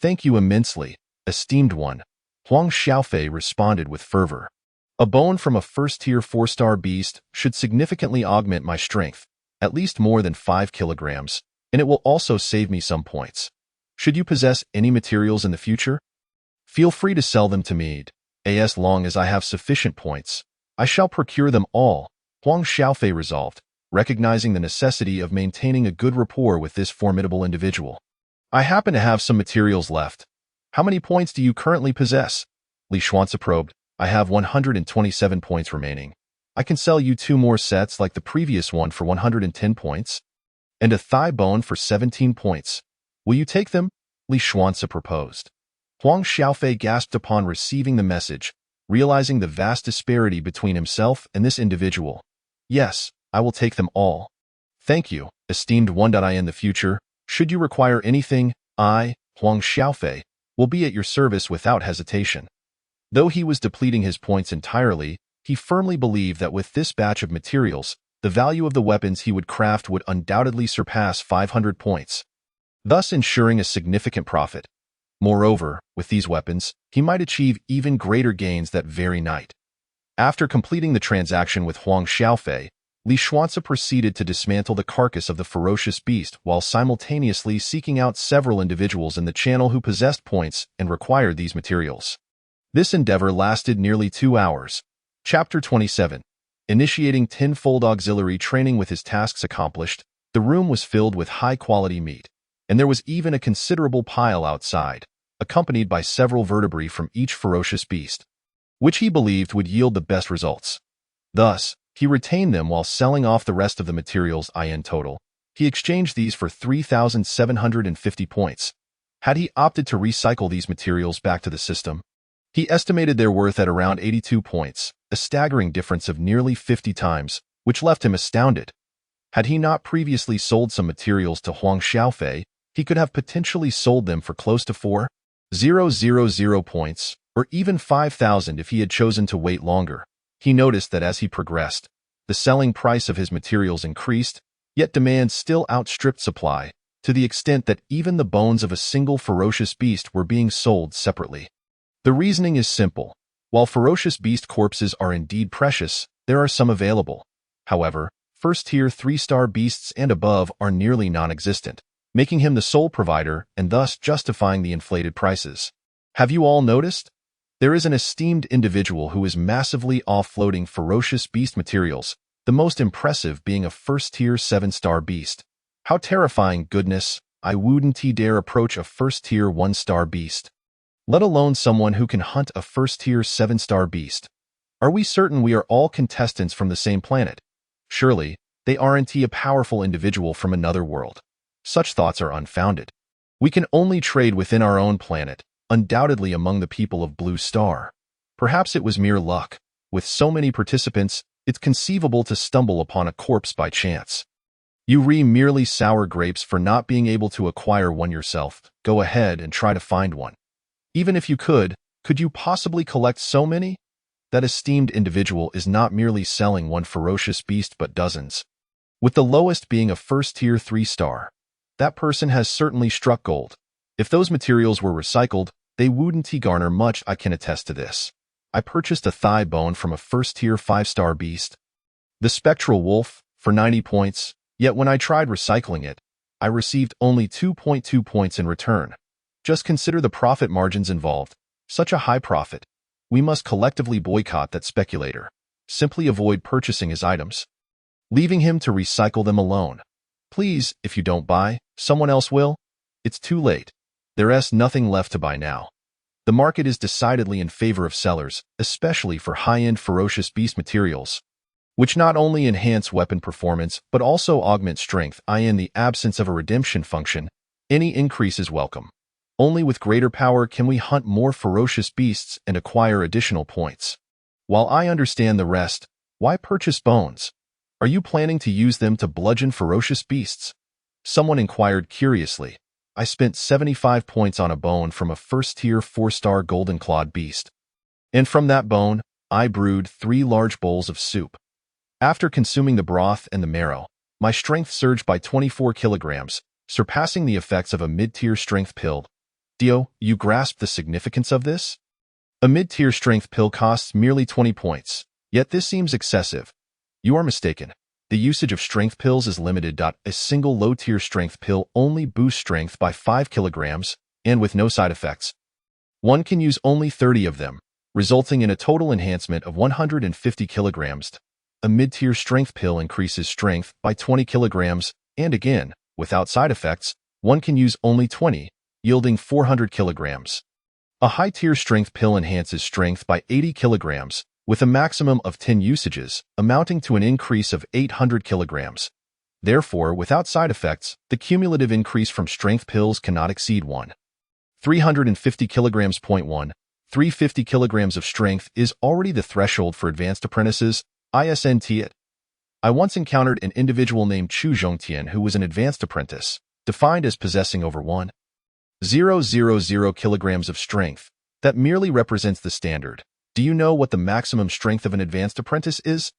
A: Thank you immensely, esteemed one, Huang Xiaofei responded with fervor. A bone from a first-tier 4-star beast should significantly augment my strength, at least more than 5 kilograms, and it will also save me some points. Should you possess any materials in the future, feel free to sell them to me. As long as I have sufficient points, I shall procure them all, Huang Xiaofei resolved, recognizing the necessity of maintaining a good rapport with this formidable individual. I happen to have some materials left. How many points do you currently possess? Li Xuanzi probed. I have 127 points remaining. I can sell you 2 more sets like the previous one for 110 points. And a thigh bone for 17 points. Will you take them? Li Xuanci proposed. Huang Xiaofei gasped upon receiving the message, realizing the vast disparity between himself and this individual. Yes, I will take them all. Thank you, esteemed one. I in the future, should you require anything, I, Huang Xiaofei, will be at your service without hesitation. Though he was depleting his points entirely, he firmly believed that with this batch of materials, the value of the weapons he would craft would undoubtedly surpass 500 points, thus ensuring a significant profit. Moreover, with these weapons, he might achieve even greater gains that very night. After completing the transaction with Huang Xiaofei, Li Xuanci proceeded to dismantle the carcass of the ferocious beast while simultaneously seeking out several individuals in the channel who possessed points and required these materials. This endeavor lasted nearly 2 hours. Chapter 27. Initiating tenfold auxiliary training. With his tasks accomplished, the room was filled with high-quality meat, and there was even a considerable pile outside, accompanied by several vertebrae from each ferocious beast, which he believed would yield the best results. Thus, he retained them while selling off the rest of the materials. In total, he exchanged these for 3,750 points. Had he opted to recycle these materials back to the system, he estimated their worth at around 82 points, a staggering difference of nearly 50 times, which left him astounded. Had he not previously sold some materials to Huang Xiaofei, he could have potentially sold them for close to 4,000 points, or even 5,000 if he had chosen to wait longer. He noticed that as he progressed, the selling price of his materials increased, yet demand still outstripped supply, to the extent that even the bones of a single ferocious beast were being sold separately. The reasoning is simple. While ferocious beast corpses are indeed precious, there are some available. However, first-tier 3-star beasts and above are nearly non-existent, making him the sole provider and thus justifying the inflated prices. Have you all noticed? There is an esteemed individual who is massively offloading ferocious beast materials, the most impressive being a first-tier 7-star beast. How terrifying, goodness! I wouldn't dare approach a first-tier 1-star beast, let alone someone who can hunt a first-tier 7-star beast. Are we certain we are all contestants from the same planet? Surely, they aren't a powerful individual from another world. Such thoughts are unfounded. We can only trade within our own planet, undoubtedly among the people of Blue Star. Perhaps it was mere luck. With so many participants, it's conceivable to stumble upon a corpse by chance. You merely sour grapes for not being able to acquire one yourself. Go ahead and try to find one. Even if you could you possibly collect so many? That esteemed individual is not merely selling one ferocious beast but dozens, with the lowest being a first-tier 3-star. That person has certainly struck gold. If those materials were recycled, they wouldn't garner much. I can attest to this. I purchased a thigh bone from a first-tier 5-star beast, the Spectral Wolf, for 90 points, yet when I tried recycling it, I received only 2.2 points in return. Just consider the profit margins involved. Such a high profit. We must collectively boycott that speculator. Simply avoid purchasing his items, leaving him to recycle them alone. Please, if you don't buy, someone else will. It's too late. There's nothing left to buy now. The market is decidedly in favor of sellers, especially for high-end ferocious beast materials, which not only enhance weapon performance but also augment strength. In the absence of a redemption function, any increase is welcome. Only with greater power can we hunt more ferocious beasts and acquire additional points. While I understand the rest, why purchase bones? Are you planning to use them to bludgeon ferocious beasts? Someone inquired curiously. I spent 75 points on a bone from a first-tier 4-star golden-clawed beast. And from that bone, I brewed 3 large bowls of soup. After consuming the broth and the marrow, my strength surged by 24 kilograms, surpassing the effects of a mid-tier strength pill. Dio, you grasp the significance of this? A mid-tier strength pill costs merely 20 points, yet this seems excessive. You are mistaken. The usage of strength pills is limited. A single low-tier strength pill only boosts strength by 5 kilograms, and with no side effects. One can use only 30 of them, resulting in a total enhancement of 150 kilograms. A mid-tier strength pill increases strength by 20 kilograms, and again, without side effects, one can use only 20, yielding 400 kilograms. A high-tier strength pill enhances strength by 80 kilograms, with a maximum of 10 usages, amounting to an increase of 800 kilograms. Therefore, without side effects, the cumulative increase from strength pills cannot exceed 350 kilograms. 350 kilograms of strength is already the threshold for advanced apprentices, ISNT. I once encountered an individual named Chu Zhongtian who was an advanced apprentice, defined as possessing over 1,000 kilograms of strength. That merely represents the standard. Do you know what the maximum strength of an advanced apprentice is?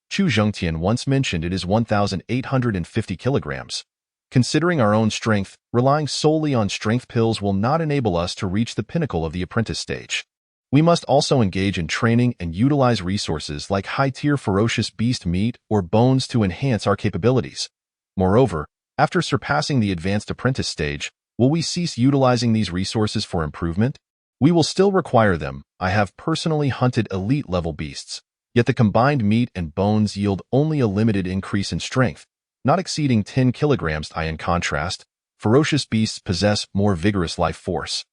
A: Chu Zhongtian once mentioned it is 1,850 kilograms. Considering our own strength, relying solely on strength pills will not enable us to reach the pinnacle of the apprentice stage. We must also engage in training and utilize resources like high-tier ferocious beast meat or bones to enhance our capabilities. Moreover, after surpassing the advanced apprentice stage, will we cease utilizing these resources for improvement? We will still require them. I have personally hunted elite-level beasts, yet the combined meat and bones yield only a limited increase in strength, not exceeding 10 kilograms. In contrast, ferocious beasts possess more vigorous life force,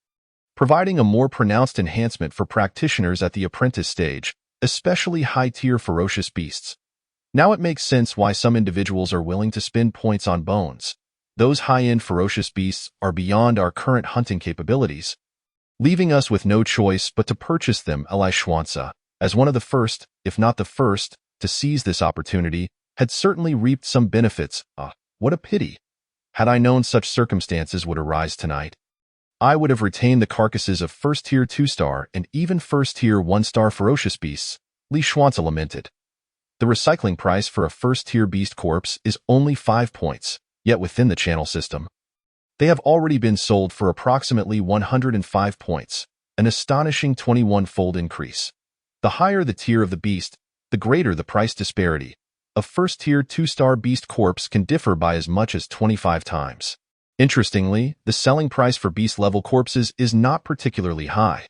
A: providing a more pronounced enhancement for practitioners at the apprentice stage, especially high-tier ferocious beasts. Now it makes sense why some individuals are willing to spend points on bones. Those high-end ferocious beasts are beyond our current hunting capabilities, leaving us with no choice but to purchase them. Li Xuanzi, as one of the first, if not the first, to seize this opportunity, had certainly reaped some benefits. What a pity. Had I known such circumstances would arise tonight, I would have retained the carcasses of first-tier 2-star and even first-tier 1-star ferocious beasts, Li Xuanzi lamented. The recycling price for a first-tier beast corpse is only 5 points, yet within the channel system, they have already been sold for approximately 105 points, an astonishing 21-fold increase. The higher the tier of the beast, the greater the price disparity. A first-tier 2-star beast corpse can differ by as much as 25 times. Interestingly, the selling price for beast-level corpses is not particularly high.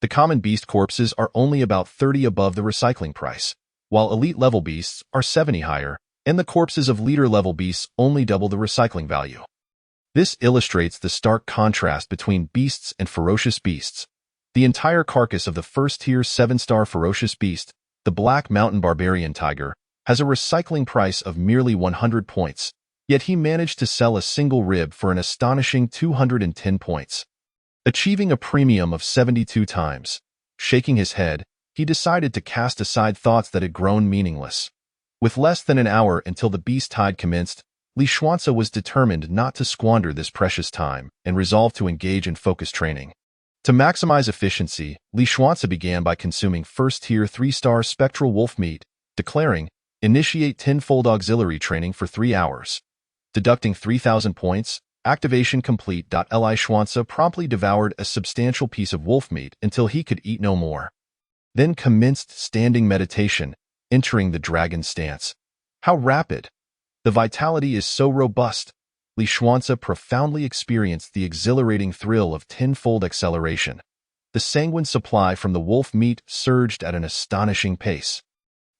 A: The common beast corpses are only about 30 above the recycling price, while elite-level beasts are 70 higher, and the corpses of leader-level beasts only double the recycling value. This illustrates the stark contrast between beasts and ferocious beasts. The entire carcass of the first-tier 7-star ferocious beast, the Black Mountain Barbarian Tiger, has a recycling price of merely 100 points, yet he managed to sell a single rib for an astonishing 210 points, achieving a premium of 72 times. Shaking his head, he decided to cast aside thoughts that had grown meaningless. With less than an hour until the beast tide commenced, Li Xuanzi was determined not to squander this precious time and resolved to engage in focused training. To maximize efficiency, Li Xuanzi began by consuming first-tier 3-star spectral wolf meat, declaring, "Initiate 10-fold auxiliary training for 3 hours." Deducting 3,000 points, activation complete. Li Xuanzi promptly devoured a substantial piece of wolf meat until he could eat no more. Then commenced standing meditation, entering the dragon stance. How rapid! The vitality is so robust. Li Xuanzi profoundly experienced the exhilarating thrill of 10-fold acceleration. The sanguine supply from the wolf meat surged at an astonishing pace,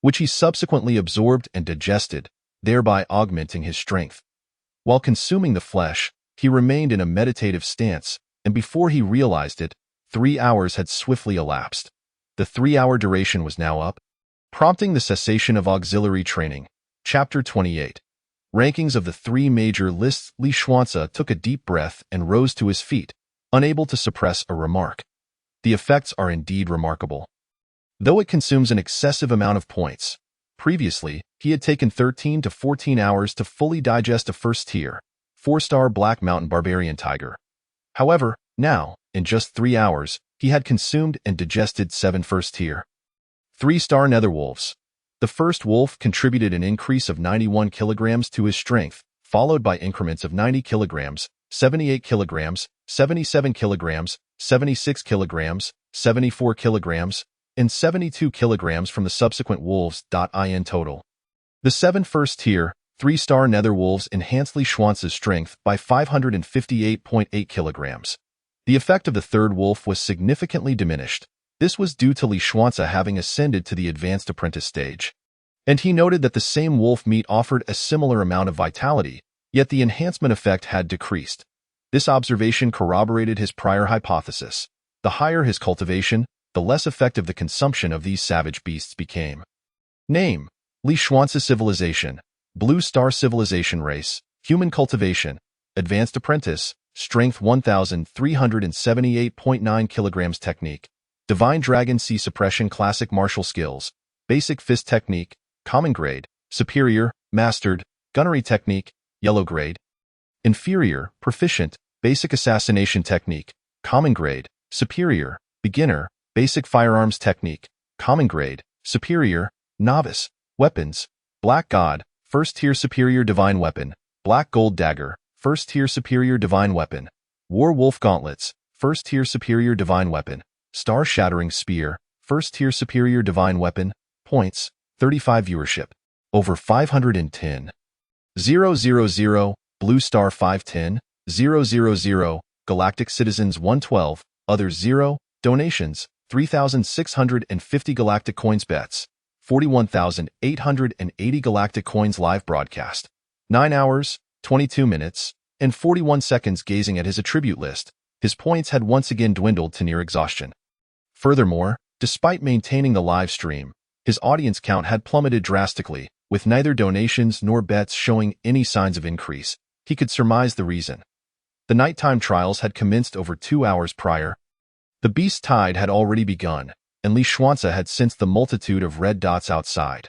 A: which he subsequently absorbed and digested, thereby augmenting his strength. While consuming the flesh, he remained in a meditative stance, and before he realized it, 3 hours had swiftly elapsed. The 3-hour duration was now up, prompting the cessation of auxiliary training. Chapter 28. Rankings of the 3 major lists. Li Xuanzi took a deep breath and rose to his feet, unable to suppress a remark. The effects are indeed remarkable, though it consumes an excessive amount of points. Previously, he had taken 13 to 14 hours to fully digest a first-tier, 4-star Black Mountain Barbarian Tiger. However, now, in just 3 hours, he had consumed and digested 7 first-tier, 3-star Netherwolves. The first wolf contributed an increase of 91 kilograms to his strength, followed by increments of 90 kilograms, 78 kilograms, 77 kilograms, 76 kilograms, 74 kilograms, and 72 kilograms from the subsequent wolves. In total, the 7 first-tier, 3-star Netherwolves enhanced Li Xuanzi's strength by 558.8 kilograms. The effect of the third wolf was significantly diminished. This was due to Li Xuanzi having ascended to the advanced apprentice stage. And he noted that the same wolf meat offered a similar amount of vitality, yet the enhancement effect had decreased. This observation corroborated his prior hypothesis. The higher his cultivation, the less effective the consumption of these savage beasts became. Name: Li Xuanzi Civilization. Blue Star Civilization Race, Human Cultivation, Advanced Apprentice, Strength 1378.9 kilograms Technique, Divine Dragon Sea Suppression Classic Martial Skills, Basic Fist Technique, Common Grade, Superior, Mastered, Gunnery Technique, Yellow Grade, Inferior, Proficient, Basic Assassination Technique, Common Grade, Superior, Beginner, Basic Firearms Technique, Common Grade, Superior, Novice, Weapons, Black God, First Tier Superior Divine Weapon, Black Gold Dagger, First Tier Superior Divine Weapon, War Wolf Gauntlets, First Tier Superior Divine Weapon, Star Shattering Spear, First Tier Superior Divine Weapon, Points, 35 Viewership, over 510. 000, Blue Star 510, 000, Galactic Citizens 112, Others 0, Donations, 3,650 Galactic Coins Bets, 41,880 Galactic Coins Live Broadcast, 9 hours, 22 minutes, and 41 seconds gazing at his attribute list. His points had once again dwindled to near exhaustion. Furthermore, despite maintaining the live stream, his audience count had plummeted drastically, with neither donations nor bets showing any signs of increase. He could surmise the reason. The nighttime trials had commenced over 2 hours prior. The beast tide had already begun, and Li Xuanze had sensed the multitude of red dots outside.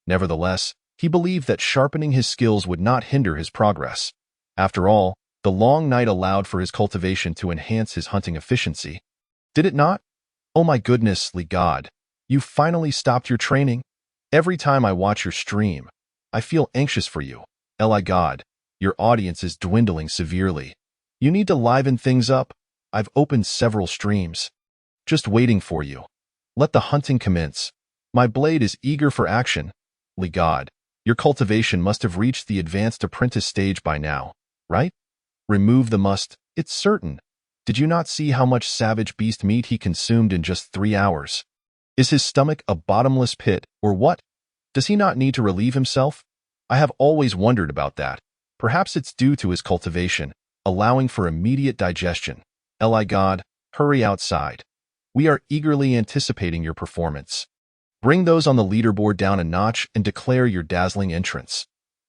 A: Nevertheless, he believed that sharpening his skills would not hinder his progress. After all, the long night allowed for his cultivation to enhance his hunting efficiency. Did it not? Oh my goodness, Li God, you finally stopped your training? Every time I watch your stream, I feel anxious for you. Li God, your audience is dwindling severely. You need to liven things up. I've opened several streams. Just waiting for you. Let the hunting commence. My blade is eager for action. Li God, your cultivation must have reached the advanced apprentice stage by now, right? Remove the must, it's certain. Did you not see how much savage beast meat he consumed in just 3 hours? Is his stomach a bottomless pit, or what? Does he not need to relieve himself? I have always wondered about that. Perhaps it's due to his cultivation, allowing for immediate digestion. Li God, hurry outside. We are eagerly anticipating your performance. Bring those on the leaderboard down a notch and declare your dazzling entrance.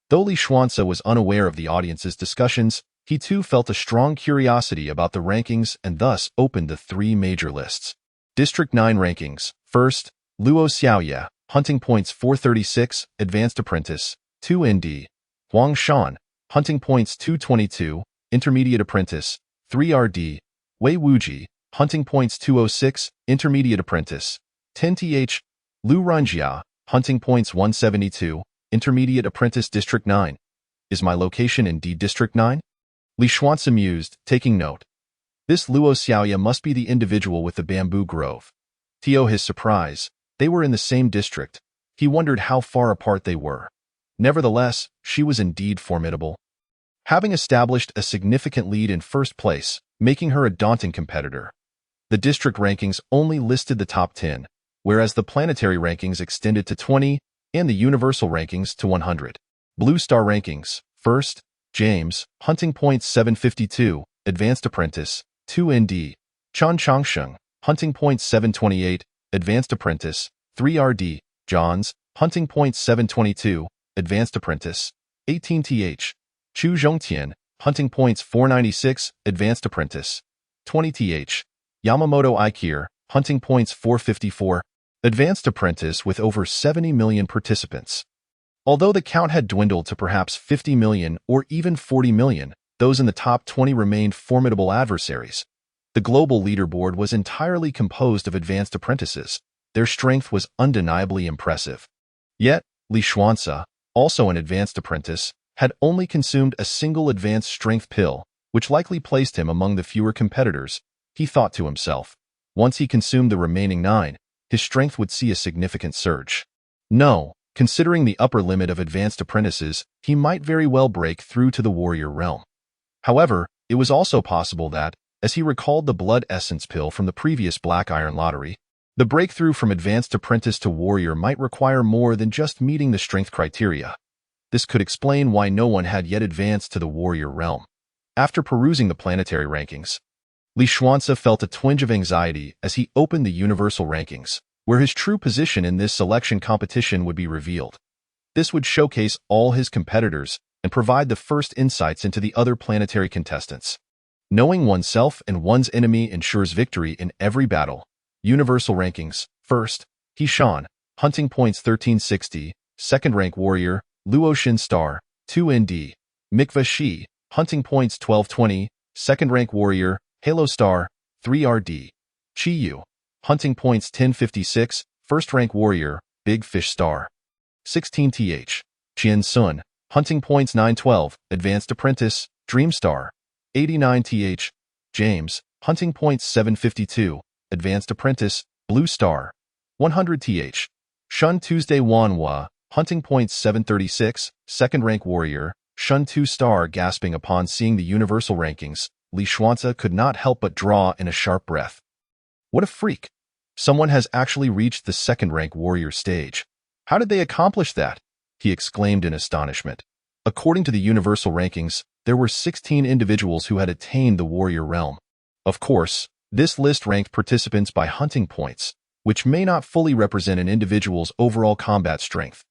A: Though Li Xuanze was unaware of the audience's discussions, he too felt a strong curiosity about the rankings and thus opened the 3 major lists. District 9 rankings. First, Luo Xiaoye, hunting points 436, Advanced Apprentice, 2 ND. Huang Shan, hunting points 222, Intermediate Apprentice, 3 RD. Wei Wuji, hunting points 206, Intermediate Apprentice, 10 TH. Lu Runjia, hunting points 172, Intermediate Apprentice District 9. Is my location indeed District 9? Li Xuanze mused, taking note. This Luo Xiaoye must be the individual with the bamboo grove. To his surprise, they were in the same district. He wondered how far apart they were. Nevertheless, she was indeed formidable. Having established a significant lead in first place, making her a daunting competitor. The district rankings only listed the top 10, whereas the planetary rankings extended to 20 and the universal rankings to 100. Blue Star rankings. First, James, hunting points 752, Advanced Apprentice, 2 ND. Chan Changsheng, hunting points 728, Advanced Apprentice, 3 RD. Johns, hunting points 722, Advanced Apprentice, 18 TH. Chu Zhongtian, hunting points 496, Advanced Apprentice, 20 TH. Yamamoto Aikir, hunting points 454, Advanced Apprentice with over 70 million participants. Although the count had dwindled to perhaps 50 million or even 40 million, those in the top 20 remained formidable adversaries. The global leaderboard was entirely composed of advanced apprentices. Their strength was undeniably impressive. Yet, Li Xuanze, also an advanced apprentice, had only consumed a single advanced strength pill, which likely placed him among the fewer competitors. He thought to himself. Once he consumed the remaining 9, his strength would see a significant surge. No. Considering the upper limit of advanced apprentices, he might very well break through to the warrior realm. However, it was also possible that, as he recalled the blood essence pill from the previous Black Iron lottery, the breakthrough from advanced apprentice to warrior might require more than just meeting the strength criteria. This could explain why no one had yet advanced to the warrior realm. After perusing the planetary rankings, Li Xuanze felt a twinge of anxiety as he opened the universal rankings, where his true position in this selection competition would be revealed. This would showcase all his competitors and provide the first insights into the other planetary contestants. Knowing oneself and one's enemy ensures victory in every battle. Universal rankings. First, He-Shan, hunting points 1360, second rank warrior, Luoshin star, 2 ND. Mikva Shi, hunting points 1220, second rank warrior, Halo star, 3 RD. Chi Yu, hunting points 1056, first rank warrior, Big Fish star, 16 TH. Chien Sun, hunting points 912, advanced apprentice, Dream star, 89 TH. James, hunting points 752, advanced apprentice, Blue star, 100 TH. Shun Tuesday Wanhua, hunting points 736, second rank warrior, Shun 2 star. Gasping upon seeing the universal rankings, Li Xuanzi could not help but draw in a sharp breath. What a freak! Someone has actually reached the second rank warrior stage. How did they accomplish that? He exclaimed in astonishment. According to the universal rankings, there were 16 individuals who had attained the warrior realm. Of course, this list ranked participants by hunting points, which may not fully represent an individual's overall combat strength.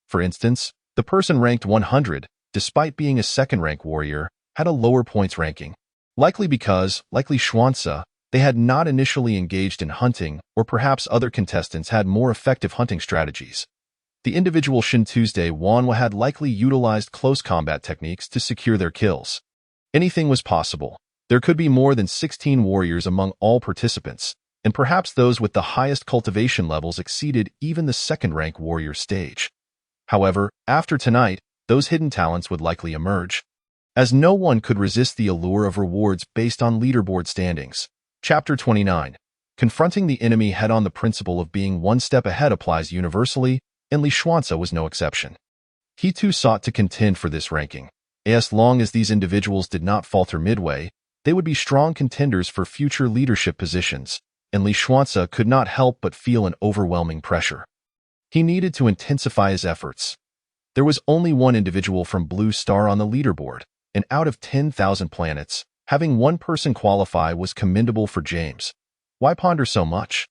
A: For instance, the person ranked 100, despite being a second-rank warrior, had a lower points ranking, likely because, like Li Xuanzi, they had not initially engaged in hunting, or perhaps other contestants had more effective hunting strategies. The individual Shin Tuesday Wanhua had likely utilized close combat techniques to secure their kills. Anything was possible. There could be more than 16 warriors among all participants, and perhaps those with the highest cultivation levels exceeded even the second-rank warrior stage. However, after tonight, those hidden talents would likely emerge, as no one could resist the allure of rewards based on leaderboard standings. Chapter 29. Confronting the enemy head-on. The principle of being one step ahead applies universally, and Li Xuanzi was no exception. He too sought to contend for this ranking. As long as these individuals did not falter midway, they would be strong contenders for future leadership positions, and Li Xuanzi could not help but feel an overwhelming pressure. He needed to intensify his efforts. There was only one individual from Blue Star on the leaderboard, and out of 10,000 planets, having one person qualify was commendable for James. Why ponder so much?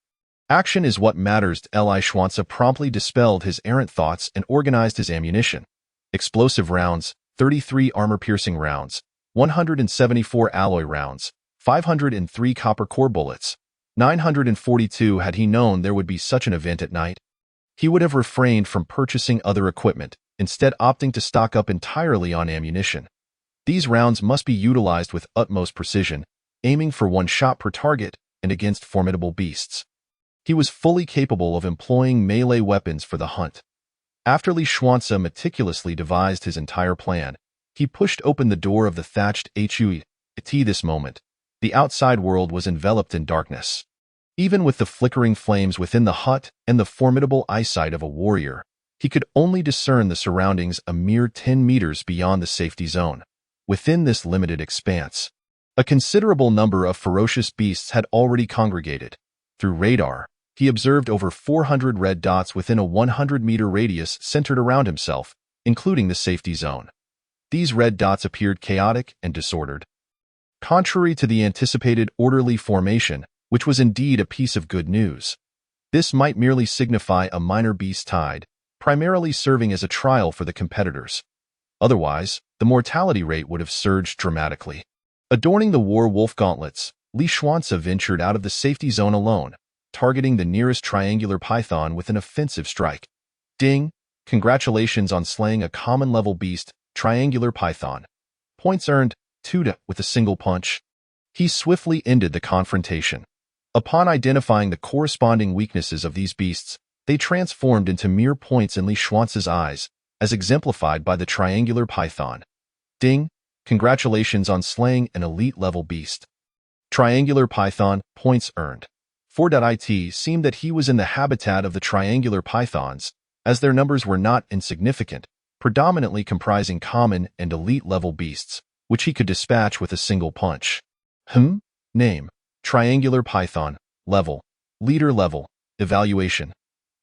A: Action is what matters. Li Xuanzi promptly dispelled his errant thoughts and organized his ammunition. Explosive rounds, 33 armor-piercing rounds, 174 alloy rounds, 503 copper core bullets, 942. Had he known there would be such an event at night, he would have refrained from purchasing other equipment, instead opting to stock up entirely on ammunition. These rounds must be utilized with utmost precision, aiming for one shot per target and against formidable beasts. He was fully capable of employing melee weapons for the hunt. After Li Xuanzi meticulously devised his entire plan, he pushed open the door of the thatched hut. At this moment, the outside world was enveloped in darkness. Even with the flickering flames within the hut and the formidable eyesight of a warrior, he could only discern the surroundings a mere 10 meters beyond the safety zone. Within this limited expanse, a considerable number of ferocious beasts had already congregated. Through radar, he observed over 400 red dots within a 100-meter radius centered around himself, including the safety zone. These red dots appeared chaotic and disordered. Contrary to the anticipated orderly formation, which was indeed a piece of good news, this might merely signify a minor beast tide, primarily serving as a trial for the competitors. Otherwise, the mortality rate would have surged dramatically. Adorning the war wolf gauntlets, Li Xuanzi ventured out of the safety zone alone, targeting the nearest triangular python with an offensive strike. Ding! Congratulations on slaying a common-level beast, triangular python. Points earned, 2 with a single punch. He swiftly ended the confrontation. Upon identifying the corresponding weaknesses of these beasts, they transformed into mere points in Li Xuanzi's eyes, as exemplified by the triangular python. Ding! Congratulations on slaying an elite-level beast. Triangular python, points earned. 4.it seemed that he was in the habitat of the triangular pythons, as their numbers were not insignificant, predominantly comprising common and elite-level beasts, which he could dispatch with a single punch. Name: Triangular python. Level: Leader level. Evaluation: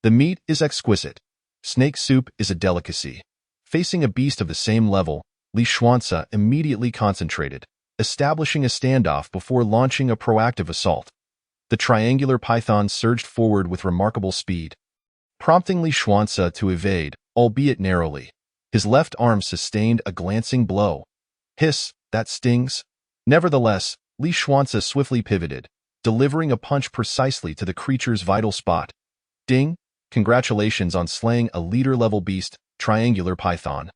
A: the meat is exquisite. Snake soup is a delicacy. Facing a beast of the same level, Li Xuanzi immediately concentrated, establishing a standoff before launching a proactive assault. The triangular python surged forward with remarkable speed. Prompting Li Xuanzi to evade, albeit narrowly. His left arm sustained a glancing blow. Hiss, that stings. Nevertheless, Li Xuanzi swiftly pivoted, delivering a punch precisely to the creature's vital spot. Ding! Congratulations on slaying a leader-level beast, Triangular Python.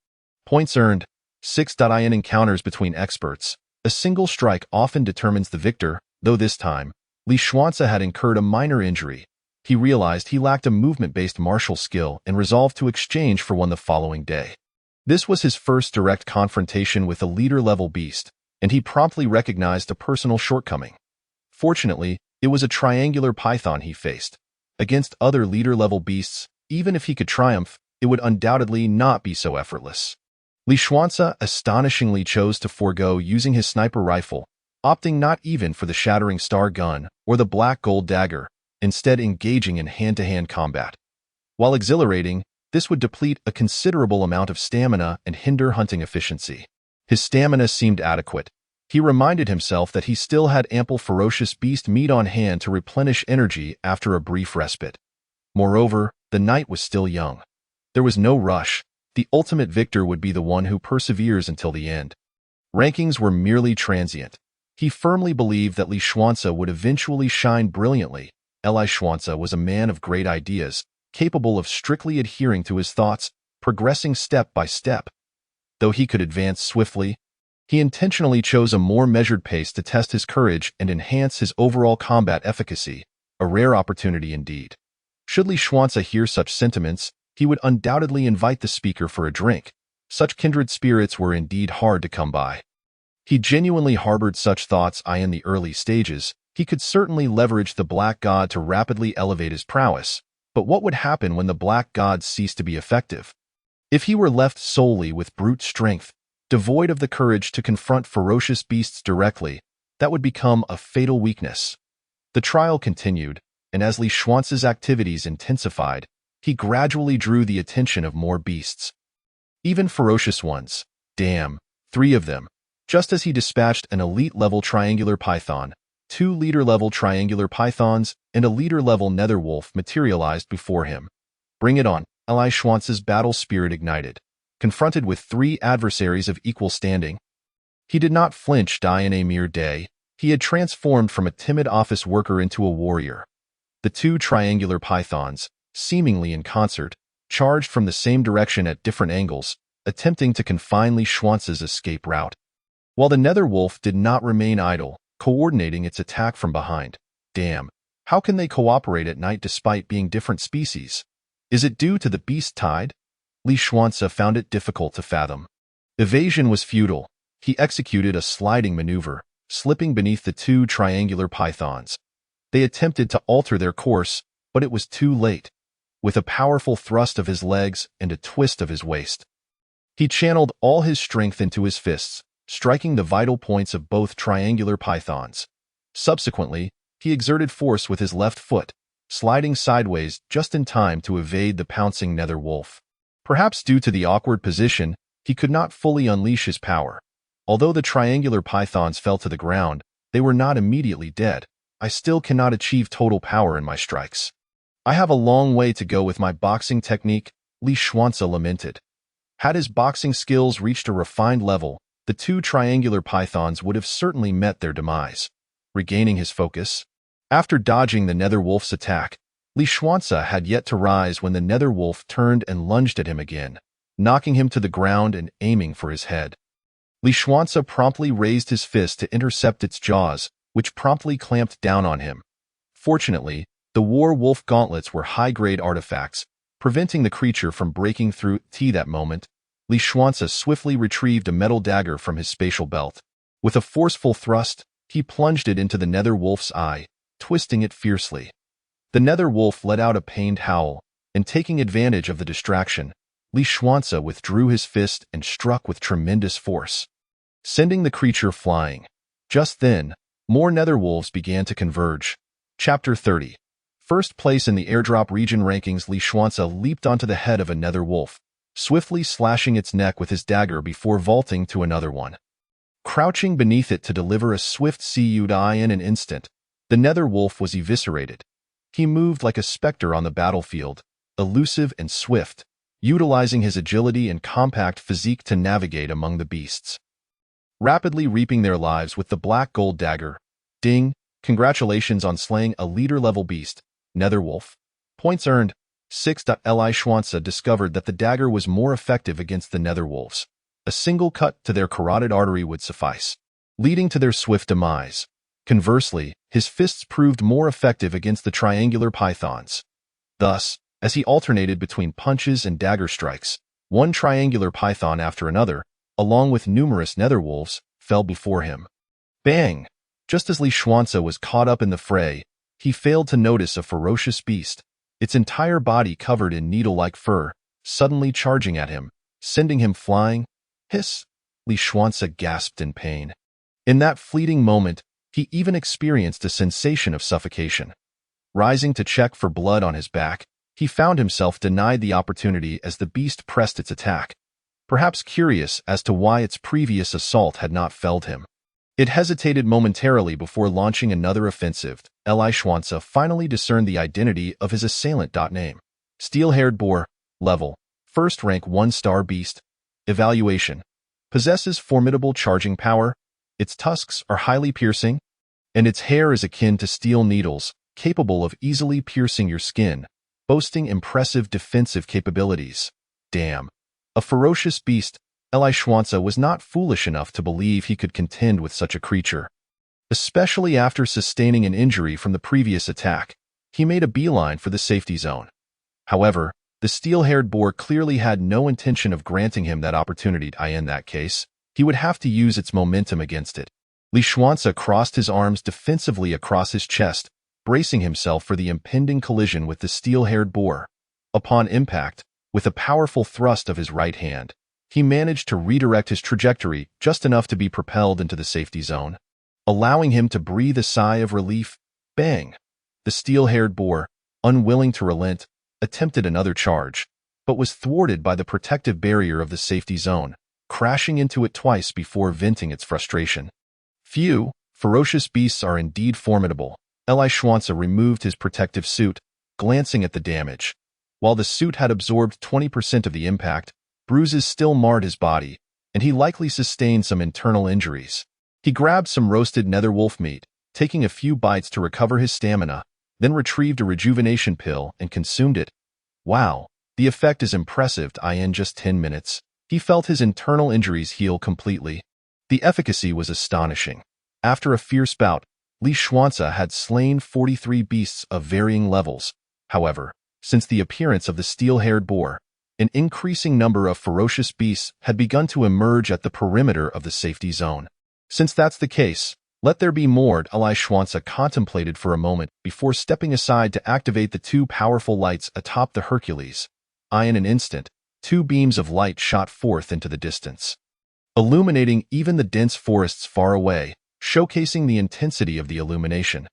A: Points earned. 6. In encounters between experts, a single strike often determines the victor, though this time, Li Xuanzi had incurred a minor injury. He realized he lacked a movement-based martial skill and resolved to exchange for one the following day. This was his first direct confrontation with a leader-level beast, and he promptly recognized a personal shortcoming. Fortunately, it was a triangular python he faced. Against other leader-level beasts, even if he could triumph, it would undoubtedly not be so effortless. Li Xuanzi astonishingly chose to forego using his sniper rifle, opting not even for the shattering star gun or the black gold dagger, instead engaging in hand-to-hand combat. While exhilarating, this would deplete a considerable amount of stamina and hinder hunting efficiency. His stamina seemed adequate. He reminded himself that he still had ample ferocious beast meat on hand to replenish energy after a brief respite. Moreover, the night was still young. There was no rush. The ultimate victor would be the one who perseveres until the end. Rankings were merely transient. He firmly believed that Li Xuanzi would eventually shine brilliantly. Li Xuanzi was a man of great ideas, capable of strictly adhering to his thoughts, progressing step by step. Though he could advance swiftly, he intentionally chose a more measured pace to test his courage and enhance his overall combat efficacy, a rare opportunity indeed. Should Li Xuanzi hear such sentiments, he would undoubtedly invite the speaker for a drink. Such kindred spirits were indeed hard to come by. He genuinely harbored such thoughts in the early stages. He could certainly leverage the Black God to rapidly elevate his prowess, but what would happen when the Black God ceased to be effective? If he were left solely with brute strength, devoid of the courage to confront ferocious beasts directly, that would become a fatal weakness. The trial continued, and as Li Xuanzi's activities intensified, he gradually drew the attention of more beasts. Even ferocious ones. Damn, 3 of them. Just as he dispatched an elite-level triangular python, 2 leader-level triangular pythons and a leader-level netherwolf materialized before him. Bring it on, Li Xuanzi's battle spirit ignited. Confronted with 3 adversaries of equal standing, he did not flinch. In a mere day, he had transformed from a timid office worker into a warrior. The 2 triangular pythons, seemingly in concert, charged from the same direction at different angles, attempting to confine Li Xuanzi's escape route. While the netherwolf did not remain idle, coordinating its attack from behind. Damn, how can they cooperate at night despite being different species? Is it due to the beast tide? Li Xuanzi found it difficult to fathom. Evasion was futile. He executed a sliding maneuver, slipping beneath the 2 triangular pythons. They attempted to alter their course, but it was too late. With a powerful thrust of his legs and a twist of his waist, he channeled all his strength into his fists, striking the vital points of both triangular pythons. Subsequently, he exerted force with his left foot, sliding sideways just in time to evade the pouncing nether wolf. Perhaps due to the awkward position, he could not fully unleash his power. Although the triangular pythons fell to the ground, they were not immediately dead. I still cannot achieve total power in my strikes. I have a long way to go with my boxing technique, Li Xuanzi lamented. Had his boxing skills reached a refined level, the 2 triangular pythons would have certainly met their demise. Regaining his focus, after dodging the netherwolf's attack, Li Xuanzi had yet to rise when the netherwolf turned and lunged at him again, knocking him to the ground and aiming for his head. Li Xuanzi promptly raised his fist to intercept its jaws, which promptly clamped down on him. Fortunately, the war wolf gauntlets were high-grade artifacts, preventing the creature from breaking through. That moment, Li Xuanzi swiftly retrieved a metal dagger from his spatial belt. With a forceful thrust, he plunged it into the nether wolf's eye, twisting it fiercely. The nether wolf let out a pained howl, and taking advantage of the distraction, Li Xuanzi withdrew his fist and struck with tremendous force, sending the creature flying. Just then, more netherwolves began to converge. Chapter 30. First place in the airdrop region rankings. Li Xuanzi leaped onto the head of a nether wolf, swiftly slashing its neck with his dagger before vaulting to another one. Crouching beneath it to deliver a swift CUDI in an instant, the nether wolf was eviscerated. He moved like a specter on the battlefield, elusive and swift, utilizing his agility and compact physique to navigate among the beasts. Rapidly reaping their lives with the black gold dagger. Ding! Congratulations on slaying a leader-level beast, Netherwolf. Points earned. 6. Li Xuanze discovered that the dagger was more effective against the Netherwolves. A single cut to their carotid artery would suffice, leading to their swift demise. Conversely, his fists proved more effective against the triangular pythons. Thus, as he alternated between punches and dagger strikes, one triangular python after another, along with numerous netherwolves, fell before him. Bang! Just as Li Xuanze was caught up in the fray, he failed to notice a ferocious beast, its entire body covered in needle-like fur, suddenly charging at him, sending him flying. Hiss! Li Xuanze gasped in pain. In that fleeting moment, he even experienced a sensation of suffocation. Rising to check for blood on his back, he found himself denied the opportunity as the beast pressed its attack, perhaps curious as to why its previous assault had not felled him. It hesitated momentarily before launching another offensive. Li Xuanze finally discerned the identity of his assailant. Name: Steel-haired boar. Level: First rank 1-star beast. Evaluation: Possesses formidable charging power. Its tusks are highly piercing, and its hair is akin to steel needles, capable of easily piercing your skin, boasting impressive defensive capabilities. Damn. A ferocious beast, Li Xuanze was not foolish enough to believe he could contend with such a creature. Especially after sustaining an injury from the previous attack, he made a beeline for the safety zone. However, the steel-haired boar clearly had no intention of granting him that opportunity. In that case, he would have to use its momentum against it. Li Xuanze crossed his arms defensively across his chest, bracing himself for the impending collision with the steel-haired boar. Upon impact, with a powerful thrust of his right hand, he managed to redirect his trajectory just enough to be propelled into the safety zone, allowing him to breathe a sigh of relief. Bang! The steel-haired boar, unwilling to relent, attempted another charge, but was thwarted by the protective barrier of the safety zone, crashing into it twice before venting its frustration. Phew, ferocious beasts are indeed formidable. Li Xuanze removed his protective suit, glancing at the damage. While the suit had absorbed 20% of the impact, bruises still marred his body, and he likely sustained some internal injuries. He grabbed some roasted netherwolf meat, taking a few bites to recover his stamina, then retrieved a rejuvenation pill and consumed it. Wow, the effect is impressive. In just 10 minutes, he felt his internal injuries heal completely. The efficacy was astonishing. After a fierce bout, Li Xuanze had slain 43 beasts of varying levels. However, since the appearance of the steel-haired boar, an increasing number of ferocious beasts had begun to emerge at the perimeter of the safety zone. Since that's the case, let there be more. Li Xuanze contemplated for a moment before stepping aside to activate the two powerful lights atop the Hercules. In an instant, two beams of light shot forth into the distance, illuminating even the dense forests far away, showcasing the intensity of the illumination.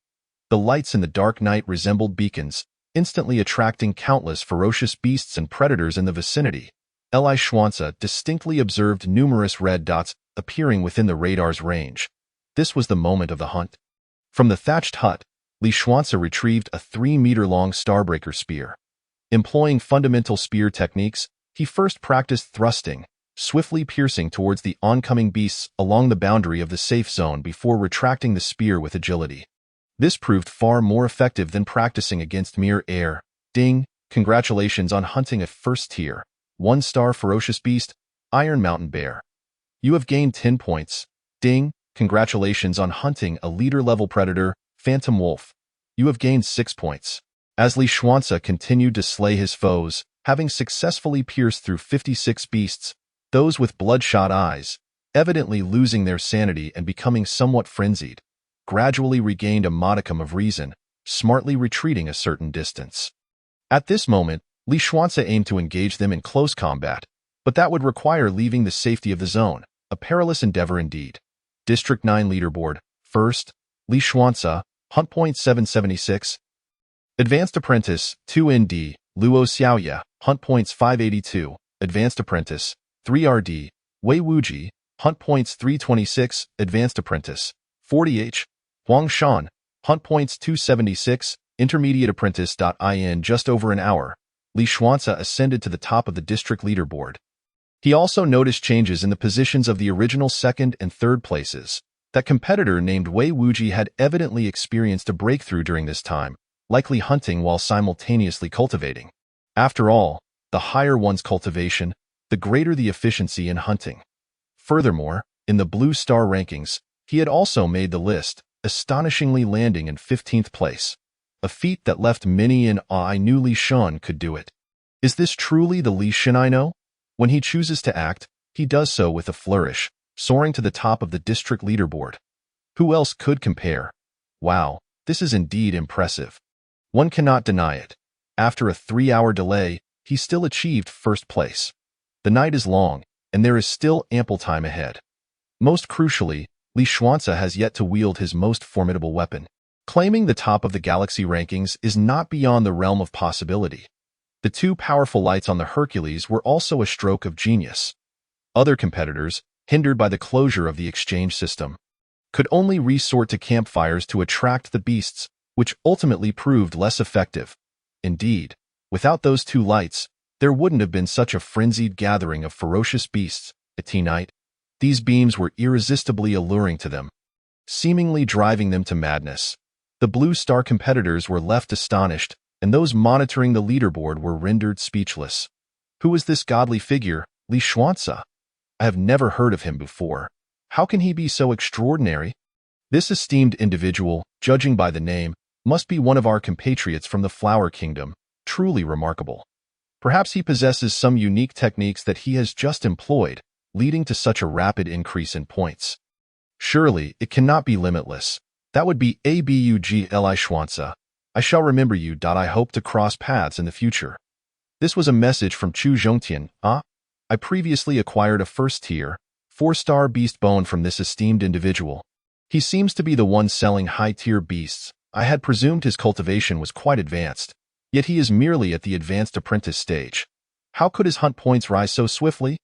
A: The lights in the dark night resembled beacons, instantly attracting countless ferocious beasts and predators in the vicinity. Li Xuanze distinctly observed numerous red dots appearing within the radar's range. This was the moment of the hunt. From the thatched hut, Li Xuanze retrieved a 3-meter-long Starbreaker spear. Employing fundamental spear techniques, he first practiced thrusting, swiftly piercing towards the oncoming beasts along the boundary of the safe zone before retracting the spear with agility. This proved far more effective than practicing against mere air. Ding! Congratulations on hunting a first-tier, 1-star ferocious beast, Iron Mountain Bear. You have gained 10 points. Ding! Congratulations on hunting a leader-level predator, Phantom Wolf. You have gained 6 points. As Li Xuanze continued to slay his foes, having successfully pierced through 56 beasts, those with bloodshot eyes, evidently losing their sanity and becoming somewhat frenzied, gradually regained a modicum of reason, smartly retreating a certain distance. At this moment, Li Xuanze aimed to engage them in close combat, but that would require leaving the safety of the zone, a perilous endeavor indeed. District 9 Leaderboard. First, Li Xuanze, Hunt Point 776. Advanced Apprentice, 2ND, Luo Xiaoye, Hunt Points 582. Advanced Apprentice, 3RD, Wei Wuji, Hunt Points 326. Advanced Apprentice, 40H, Huang Shan, Hunt Points 276. Intermediate Apprentice. In just over an hour, Li Xuanze ascended to the top of the district leaderboard. He also noticed changes in the positions of the original second and third places. That competitor named Wei Wuji had evidently experienced a breakthrough during this time, likely hunting while simultaneously cultivating. After all, the higher one's cultivation, the greater the efficiency in hunting. Furthermore, in the Blue Star rankings, he had also made the list, astonishingly landing in 15th place. A feat that left many in awe. I knew Li Shan could do it. Is this truly the Li Shan I know? When he chooses to act, he does so with a flourish, soaring to the top of the district leaderboard. Who else could compare? Wow, this is indeed impressive. One cannot deny it. After a 3-hour delay, he still achieved first place. The night is long, and there is still ample time ahead. Most crucially, Li Xuanze has yet to wield his most formidable weapon. Claiming the top of the galaxy rankings is not beyond the realm of possibility. The 2 powerful lights on the Hercules were also a stroke of genius. Other competitors, hindered by the closure of the exchange system, could only resort to campfires to attract the beasts, which ultimately proved less effective. Indeed, without those 2 lights, there wouldn't have been such a frenzied gathering of ferocious beasts at night. These beams were irresistibly alluring to them, seemingly driving them to madness. The Blue Star competitors were left astonished, and those monitoring the leaderboard were rendered speechless. Who is this godly figure, Li Xuanze? I have never heard of him before. How can he be so extraordinary? This esteemed individual, judging by the name, must be one of our compatriots from the Flower Kingdom, truly remarkable. Perhaps he possesses some unique techniques that he has just employed, leading to such a rapid increase in points. Surely, it cannot be limitless. That would be Abugli Xuanze. I shall remember you. I hope to cross paths in the future. This was a message from Chu Zhongtian. I previously acquired a first-tier, 4-star beast bone from this esteemed individual. He seems to be the one selling high-tier beasts. I had presumed his cultivation was quite advanced, yet he is merely at the advanced apprentice stage. How could his hunt points rise so swiftly?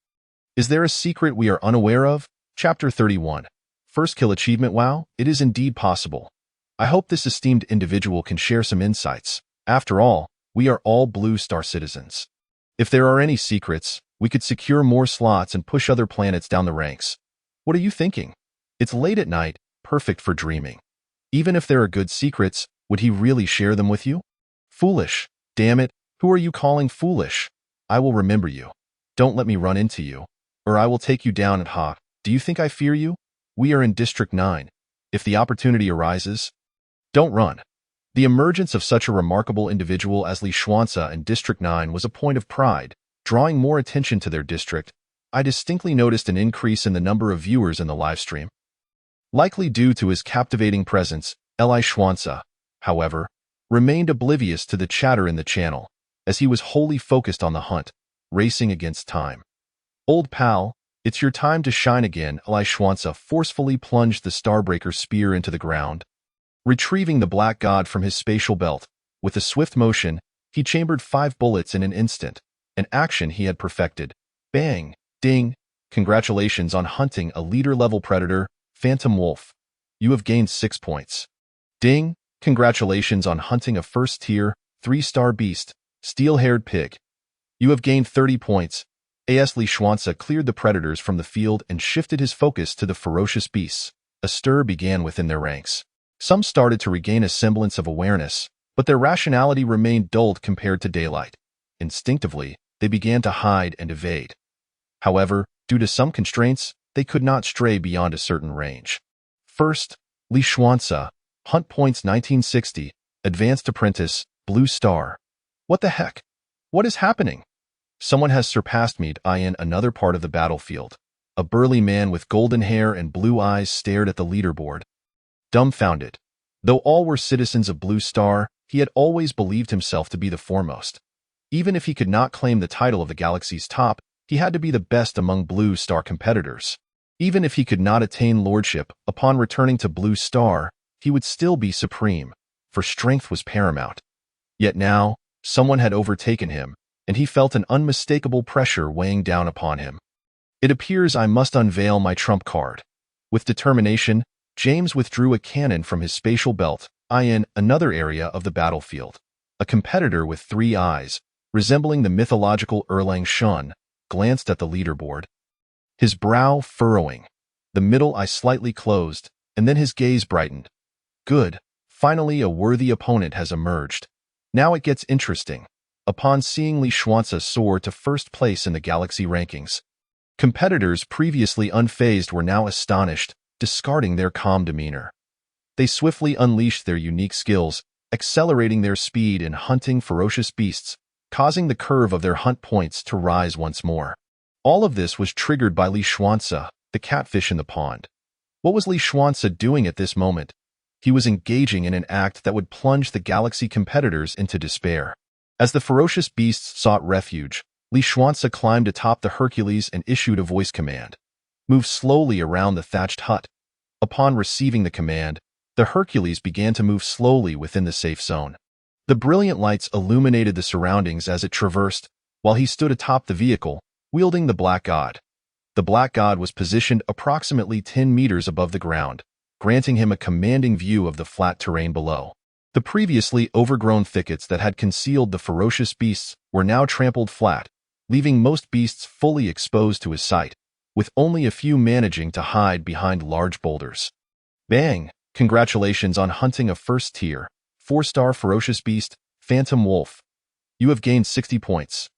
A: Is there a secret we are unaware of? Chapter 31. First kill achievement. Wow, it is indeed possible. I hope this esteemed individual can share some insights. After all, we are all Blue Star citizens. If there are any secrets, we could secure more slots and push other planets down the ranks. What are you thinking? It's late at night, perfect for dreaming. Even if there are good secrets, would he really share them with you? Foolish. Damn it, who are you calling foolish? I will remember you. Don't let me run into you, or I will take you down at hot. Do you think I fear you? We are in District 9. If the opportunity arises, don't run. The emergence of such a remarkable individual as Li Xuanze in District 9 was a point of pride, drawing more attention to their district. I distinctly noticed an increase in the number of viewers in the livestream. Likely due to his captivating presence, Li Xuanze, however, remained oblivious to the chatter in the channel, as he was wholly focused on the hunt, racing against time. Old pal, it's your time to shine again. Li Xuanze forcefully plunged the Starbreaker spear into the ground. Retrieving the Black God from his spatial belt, with a swift motion, he chambered 5 bullets in an instant, an action he had perfected. Bang! Ding! Congratulations on hunting a leader-level predator, Phantom Wolf. You have gained 6 points. Ding! Congratulations on hunting a first-tier, 3-star beast, Steel-Haired Pig. You have gained 30 points. Li Xuanze cleared the predators from the field and shifted his focus to the ferocious beasts. A stir began within their ranks. Some started to regain a semblance of awareness, but their rationality remained dulled compared to daylight. Instinctively, they began to hide and evade. However, due to some constraints, they could not stray beyond a certain range. First, Li Xuanze, Hunt Points 1960, Advanced Apprentice, Blue Star. What the heck? What is happening? Someone has surpassed me. In another part of the battlefield. A burly man with golden hair and blue eyes stared at the leaderboard. Dumbfounded. Though all were citizens of Blue Star, he had always believed himself to be the foremost. Even if he could not claim the title of the galaxy's top, he had to be the best among Blue Star competitors. Even if he could not attain lordship, upon returning to Blue Star, he would still be supreme, for strength was paramount. Yet now, someone had overtaken him, and he felt an unmistakable pressure weighing down upon him. It appears I must unveil my trump card. With determination, James withdrew a cannon from his spatial belt, in another area of the battlefield. A competitor with 3 eyes, resembling the mythological Erlang Shun, glanced at the leaderboard. His brow furrowing, the middle eye slightly closed, and then his gaze brightened. Good. Finally, a worthy opponent has emerged. Now it gets interesting. Upon seeing Li Xuanze soar to first place in the Galaxy rankings, competitors previously unfazed were now astonished, discarding their calm demeanor. They swiftly unleashed their unique skills, accelerating their speed in hunting ferocious beasts, causing the curve of their hunt points to rise once more. All of this was triggered by Li Xuanze, the catfish in the pond. What was Li Xuanze doing at this moment? He was engaging in an act that would plunge the Galaxy competitors into despair. As the ferocious beasts sought refuge, Li Xuanze climbed atop the Hercules and issued a voice command. Move slowly around the thatched hut. Upon receiving the command, the Hercules began to move slowly within the safe zone. The brilliant lights illuminated the surroundings as it traversed, while he stood atop the vehicle, wielding the Black God. The Black God was positioned approximately 10 meters above the ground, granting him a commanding view of the flat terrain below. The previously overgrown thickets that had concealed the ferocious beasts were now trampled flat, leaving most beasts fully exposed to his sight, with only a few managing to hide behind large boulders. Bang! Congratulations on hunting a first-tier, 4-star ferocious beast, Phantom Wolf. You have gained 60 points.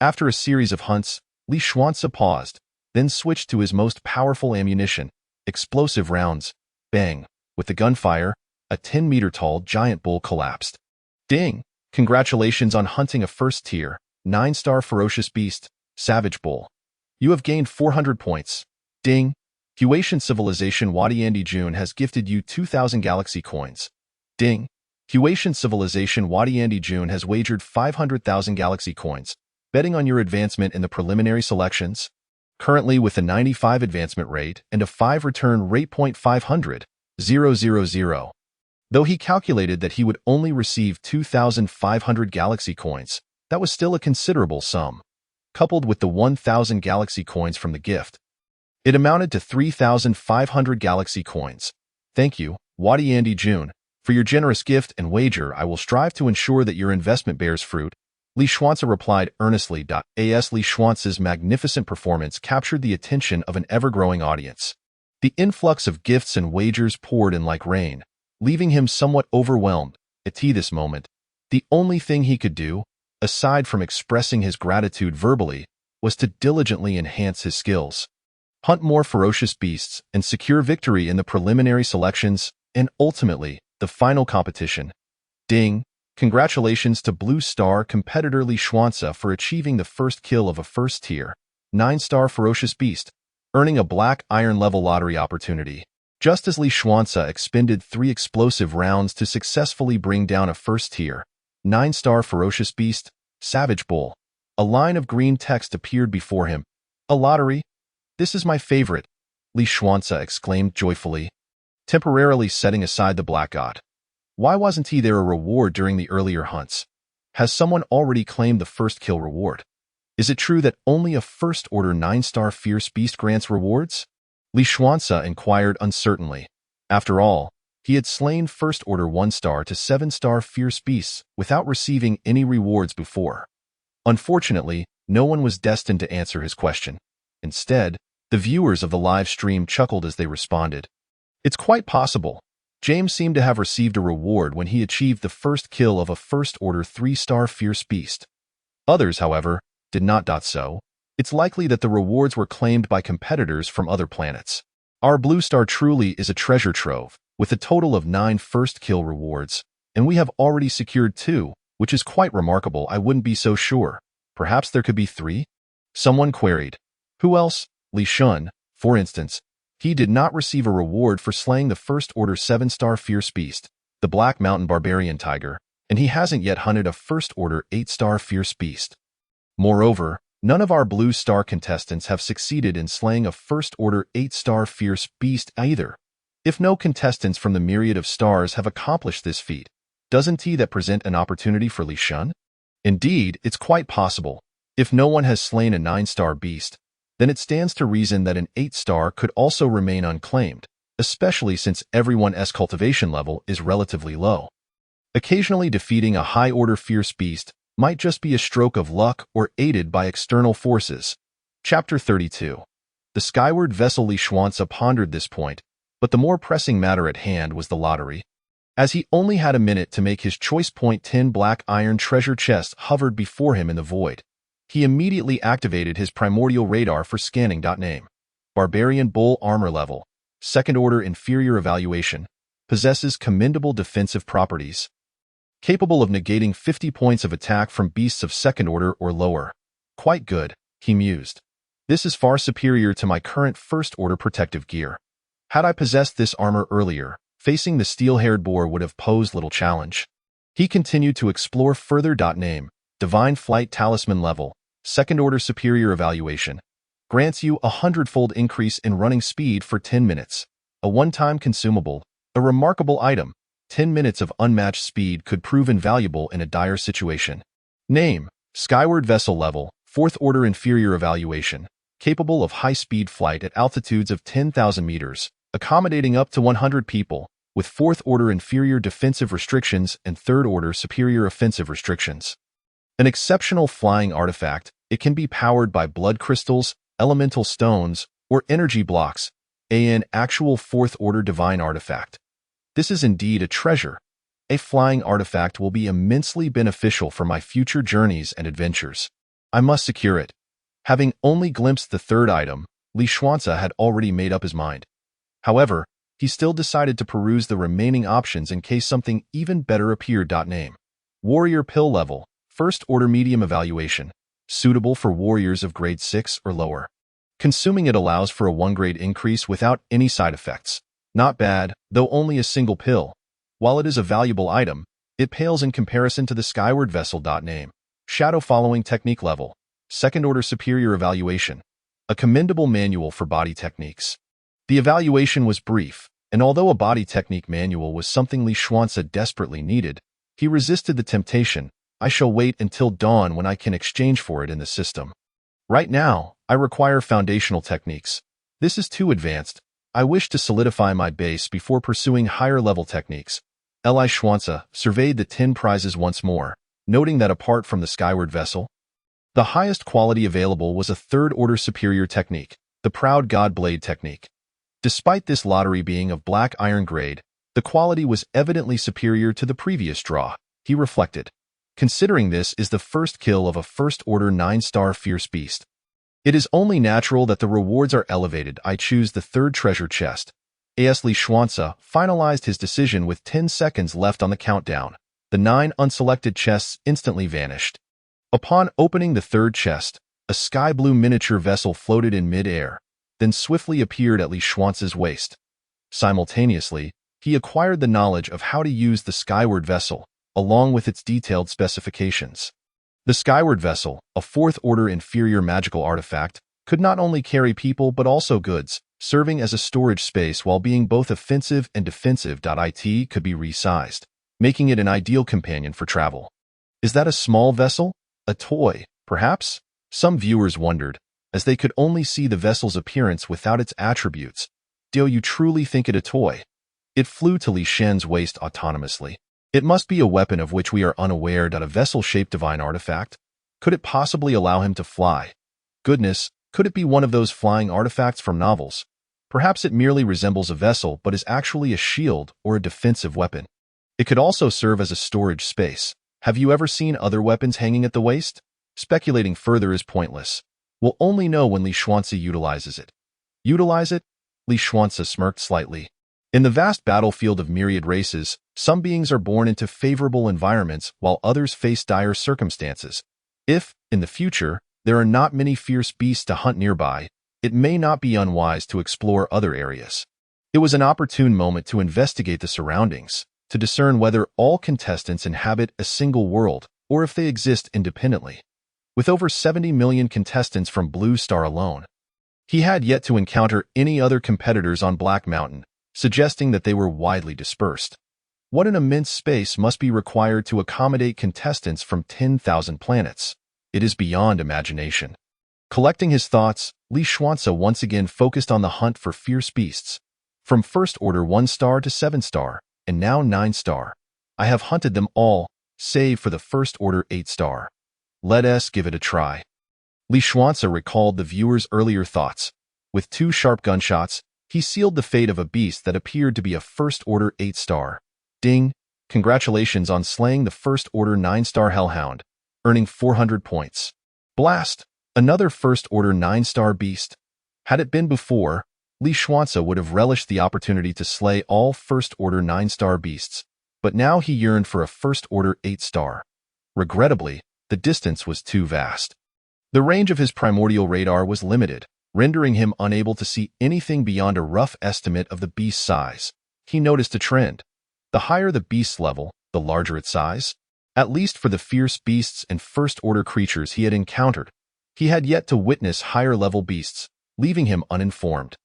A: After a series of hunts, Li Xuanze paused, then switched to his most powerful ammunition, explosive rounds. Bang! With the gunfire, a 10-meter-tall giant bull collapsed. Ding! Congratulations on hunting a first-tier, 9-star ferocious beast, Savage Bull. You have gained 400 points. Ding! Huatian Civilization Wadiandi Jun has gifted you 2,000 Galaxy coins. Ding! Huatian Civilization Wadiandi Jun has wagered 500,000 Galaxy coins, betting on your advancement in the preliminary selections. Currently with a 95 advancement rate and a 5 return rate. 500, 000. Though he calculated that he would only receive 2,500 Galaxy coins, that was still a considerable sum. Coupled with the 1,000 Galaxy coins from the gift, it amounted to 3,500 Galaxy coins. Thank you, Wadiandi Jun, for your generous gift and wager. I will strive to ensure that your investment bears fruit. Li Xuanze replied earnestly. As Li Xuanze's magnificent performance captured the attention of an ever-growing audience. The influx of gifts and wagers poured in like rain, leaving him somewhat overwhelmed. At this moment, the only thing he could do, aside from expressing his gratitude verbally, was to diligently enhance his skills, hunt more ferocious beasts, and secure victory in the preliminary selections, and ultimately, the final competition. Ding! Congratulations to Blue Star competitor Li Xuanze for achieving the first kill of a first-tier, 9-star ferocious beast, earning a Black Iron level lottery opportunity. Just as Li Xuanze expended 3 explosive rounds to successfully bring down a first-tier, 9-star ferocious beast, Savage Bull, a line of green text appeared before him. A lottery? This is my favorite, Li Xuanze exclaimed joyfully, temporarily setting aside the Black God. Why wasn't there a reward during the earlier hunts? Has someone already claimed the first kill reward? Is it true that only a first-order 9-star fierce beast grants rewards? Li Xuanze inquired uncertainly. After all, he had slain first-order 1-star to 7-star fierce beasts without receiving any rewards before. Unfortunately, no one was destined to answer his question. Instead, the viewers of the live stream chuckled as they responded. It's quite possible. James seemed to have received a reward when he achieved the first kill of a first-order 3-star fierce beast. Others, however, did not. So, it's likely that the rewards were claimed by competitors from other planets. Our Blue Star truly is a treasure trove, with a total of 9 first kill rewards, and we have already secured 2, which is quite remarkable. I wouldn't be so sure. Perhaps there could be 3? Someone queried. Who else? Li Shun, for instance. He did not receive a reward for slaying the first-order 7-star fierce beast, the Black Mountain Barbarian Tiger, and he hasn't yet hunted a first-order 8-star fierce beast. Moreover, none of our Blue Star contestants have succeeded in slaying a first-order 8-star fierce beast either. If no contestants from the myriad of stars have accomplished this feat, doesn't that present an opportunity for Li Shun? Indeed, it's quite possible. If no one has slain a 9-star beast, then it stands to reason that an 8-star could also remain unclaimed, especially since everyone's cultivation level is relatively low. Occasionally defeating a high-order fierce beast might just be a stroke of luck or aided by external forces. Chapter 32. The skyward vessel. Li Xuanze pondered this point, but the more pressing matter at hand was the lottery. As he only had a minute to make his choice point, 10 black iron treasure chests hovered before him in the void. He immediately activated his primordial radar for scanning. Name: Barbarian Bull, armor level, second order inferior evaluation, possesses commendable defensive properties. Capable of negating 50 points of attack from beasts of second order or lower. Quite good, he mused. This is far superior to my current first order protective gear. Had I possessed this armor earlier, facing the steel-haired boar would have posed little challenge. He continued to explore further. Name: Divine Flight Talisman level, second order superior evaluation. Grants you a 100-fold increase in running speed for 10 minutes. A one-time consumable, a remarkable item. 10 minutes of unmatched speed could prove invaluable in a dire situation. Name: Skyward Vessel level, fourth order inferior evaluation. Capable of high-speed flight at altitudes of 10,000 meters, accommodating up to 100 people, with fourth order inferior defensive restrictions and third order superior offensive restrictions. An exceptional flying artifact, it can be powered by blood crystals, elemental stones, or energy blocks. An actual fourth order divine artifact. This is indeed a treasure. A flying artifact will be immensely beneficial for my future journeys and adventures. I must secure it. Having only glimpsed the third item, Li Xuanze had already made up his mind. However, he still decided to peruse the remaining options in case something even better appeared. Name: Warrior Pill level, first order medium evaluation, suitable for warriors of grade 6 or lower. Consuming it allows for a 1-grade increase without any side effects. Not bad, though only a single pill. While it is a valuable item, it pales in comparison to the Skyward Vessel. Name: Shadow Following Technique level, second order superior evaluation, a commendable manual for body techniques. The evaluation was brief, and although a body technique manual was something Li Xuanze desperately needed, he resisted the temptation. I shall wait until dawn when I can exchange for it in the system. Right now, I require foundational techniques. This is too advanced. I wish to solidify my base before pursuing higher-level techniques. Li Xuanze surveyed the 10 prizes once more, noting that apart from the Skyward Vessel, the highest quality available was a third-order superior technique, the Proud God Blade technique. Despite this lottery being of black iron grade, the quality was evidently superior to the previous draw, he reflected. Considering this is the first kill of a first-order 9-star fierce beast, it is only natural that the rewards are elevated. I choose the third treasure chest. As Li Xuanze finalized his decision with 10 seconds left on the countdown, the 9 unselected chests instantly vanished. Upon opening the third chest, a sky-blue miniature vessel floated in mid-air, then swiftly appeared at Li Xuanze's waist. Simultaneously, he acquired the knowledge of how to use the Skyward Vessel, along with its detailed specifications. The Skyward Vessel, a fourth-order inferior magical artifact, could not only carry people but also goods, serving as a storage space while being both offensive and defensive. It could be resized, making it an ideal companion for travel. Is that a small vessel? A toy, perhaps? Some viewers wondered, as they could only see the vessel's appearance without its attributes. Do you truly think it a toy? It flew to Li Shen's waist autonomously. It must be a weapon of which we are unaware. A vessel-shaped divine artifact? Could it possibly allow him to fly? Goodness, could it be one of those flying artifacts from novels? Perhaps it merely resembles a vessel but is actually a shield or a defensive weapon. It could also serve as a storage space. Have you ever seen other weapons hanging at the waist? Speculating further is pointless. We'll only know when Li Xuanze utilizes it. Utilize it? Li Xuanze smirked slightly. In the vast battlefield of myriad races, some beings are born into favorable environments while others face dire circumstances. If, in the future, there are not many fierce beasts to hunt nearby, it may not be unwise to explore other areas. It was an opportune moment to investigate the surroundings, to discern whether all contestants inhabit a single world or if they exist independently. With over 70 million contestants from Blue Star alone, he had yet to encounter any other competitors on Black Mountain, suggesting that they were widely dispersed. What an immense space must be required to accommodate contestants from 10,000 planets. It is beyond imagination. Collecting his thoughts, Li Xuanze once again focused on the hunt for fierce beasts. From first order 1-star to 7-star, and now 9-star. I have hunted them all. save for the First Order 8-star. Let us give it a try. Li Xuanze recalled the viewer's earlier thoughts. With 2 sharp gunshots, he sealed the fate of a beast that appeared to be a First Order 8-star. Ding! Congratulations on slaying the First Order 9-star Hellhound, earning 400 points. Blast! Another First Order 9-star beast. Had it been before, Li Xuanze would have relished the opportunity to slay all First Order 9-star beasts, but now he yearned for a First Order 8-star. Regrettably, the distance was too vast. The range of his primordial radar was limited, rendering him unable to see anything beyond a rough estimate of the beast's size. He noticed a trend. The higher the beast's level, the larger its size. At least for the fierce beasts and First-Order creatures he had encountered, he had yet to witness higher-level beasts, leaving him uninformed.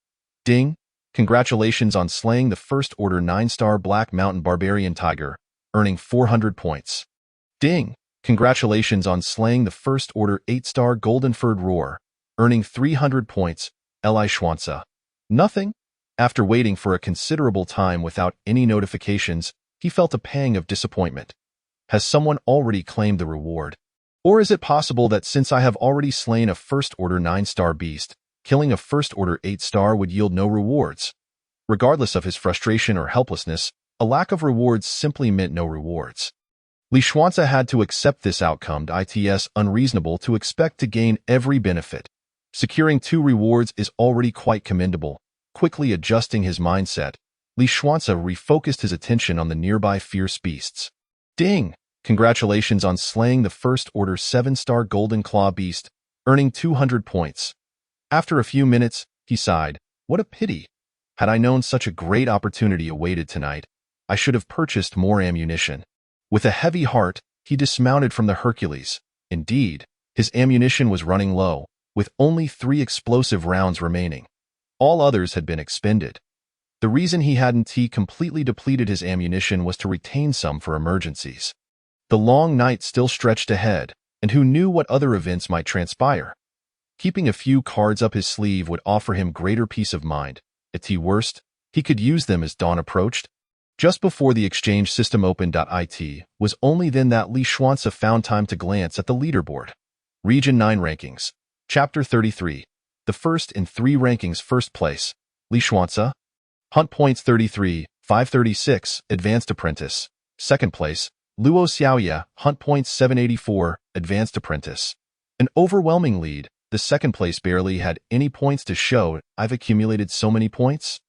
A: Ding! Congratulations on slaying the First Order 9-star Black Mountain Barbarian Tiger, earning 400 points. Ding! Congratulations on slaying the First Order 8-star Golden Furred Roar, earning 300 points, Li Xuanze. Nothing? After waiting for a considerable time without any notifications, he felt a pang of disappointment. Has someone already claimed the reward? Or is it possible that since I have already slain a First Order 9-star beast, killing a First Order 8-star would yield no rewards? Regardless of his frustration or helplessness, a lack of rewards simply meant no rewards. Li Xuanze had to accept this outcome. It's unreasonable to expect to gain every benefit. Securing 2 rewards is already quite commendable. Quickly adjusting his mindset, Li Xuanze refocused his attention on the nearby fierce beasts. Ding! Congratulations on slaying the First Order 7-star Golden Claw beast, earning 200 points. After a few minutes, he sighed. What a pity. Had I known such a great opportunity awaited tonight, I should have purchased more ammunition. With a heavy heart, he dismounted from the Hercules. Indeed, his ammunition was running low, with only 3 explosive rounds remaining. All others had been expended. The reason he hadn't completely depleted his ammunition was to retain some for emergencies. The long night still stretched ahead, and who knew what other events might transpire. Keeping a few cards up his sleeve would offer him greater peace of mind. At worst, he could use them as dawn approached. Just before the exchange system opened. It was only then that Li Xuanze found time to glance at the leaderboard. Region 9 Rankings. Chapter 33. The first in 3 rankings. First place, Li Xuanze. Hunt points 33, 536, Advanced Apprentice. Second place, Luo Xiaoye, Hunt points 784, Advanced Apprentice. An overwhelming lead. The second place barely had any points to show. I've accumulated so many points?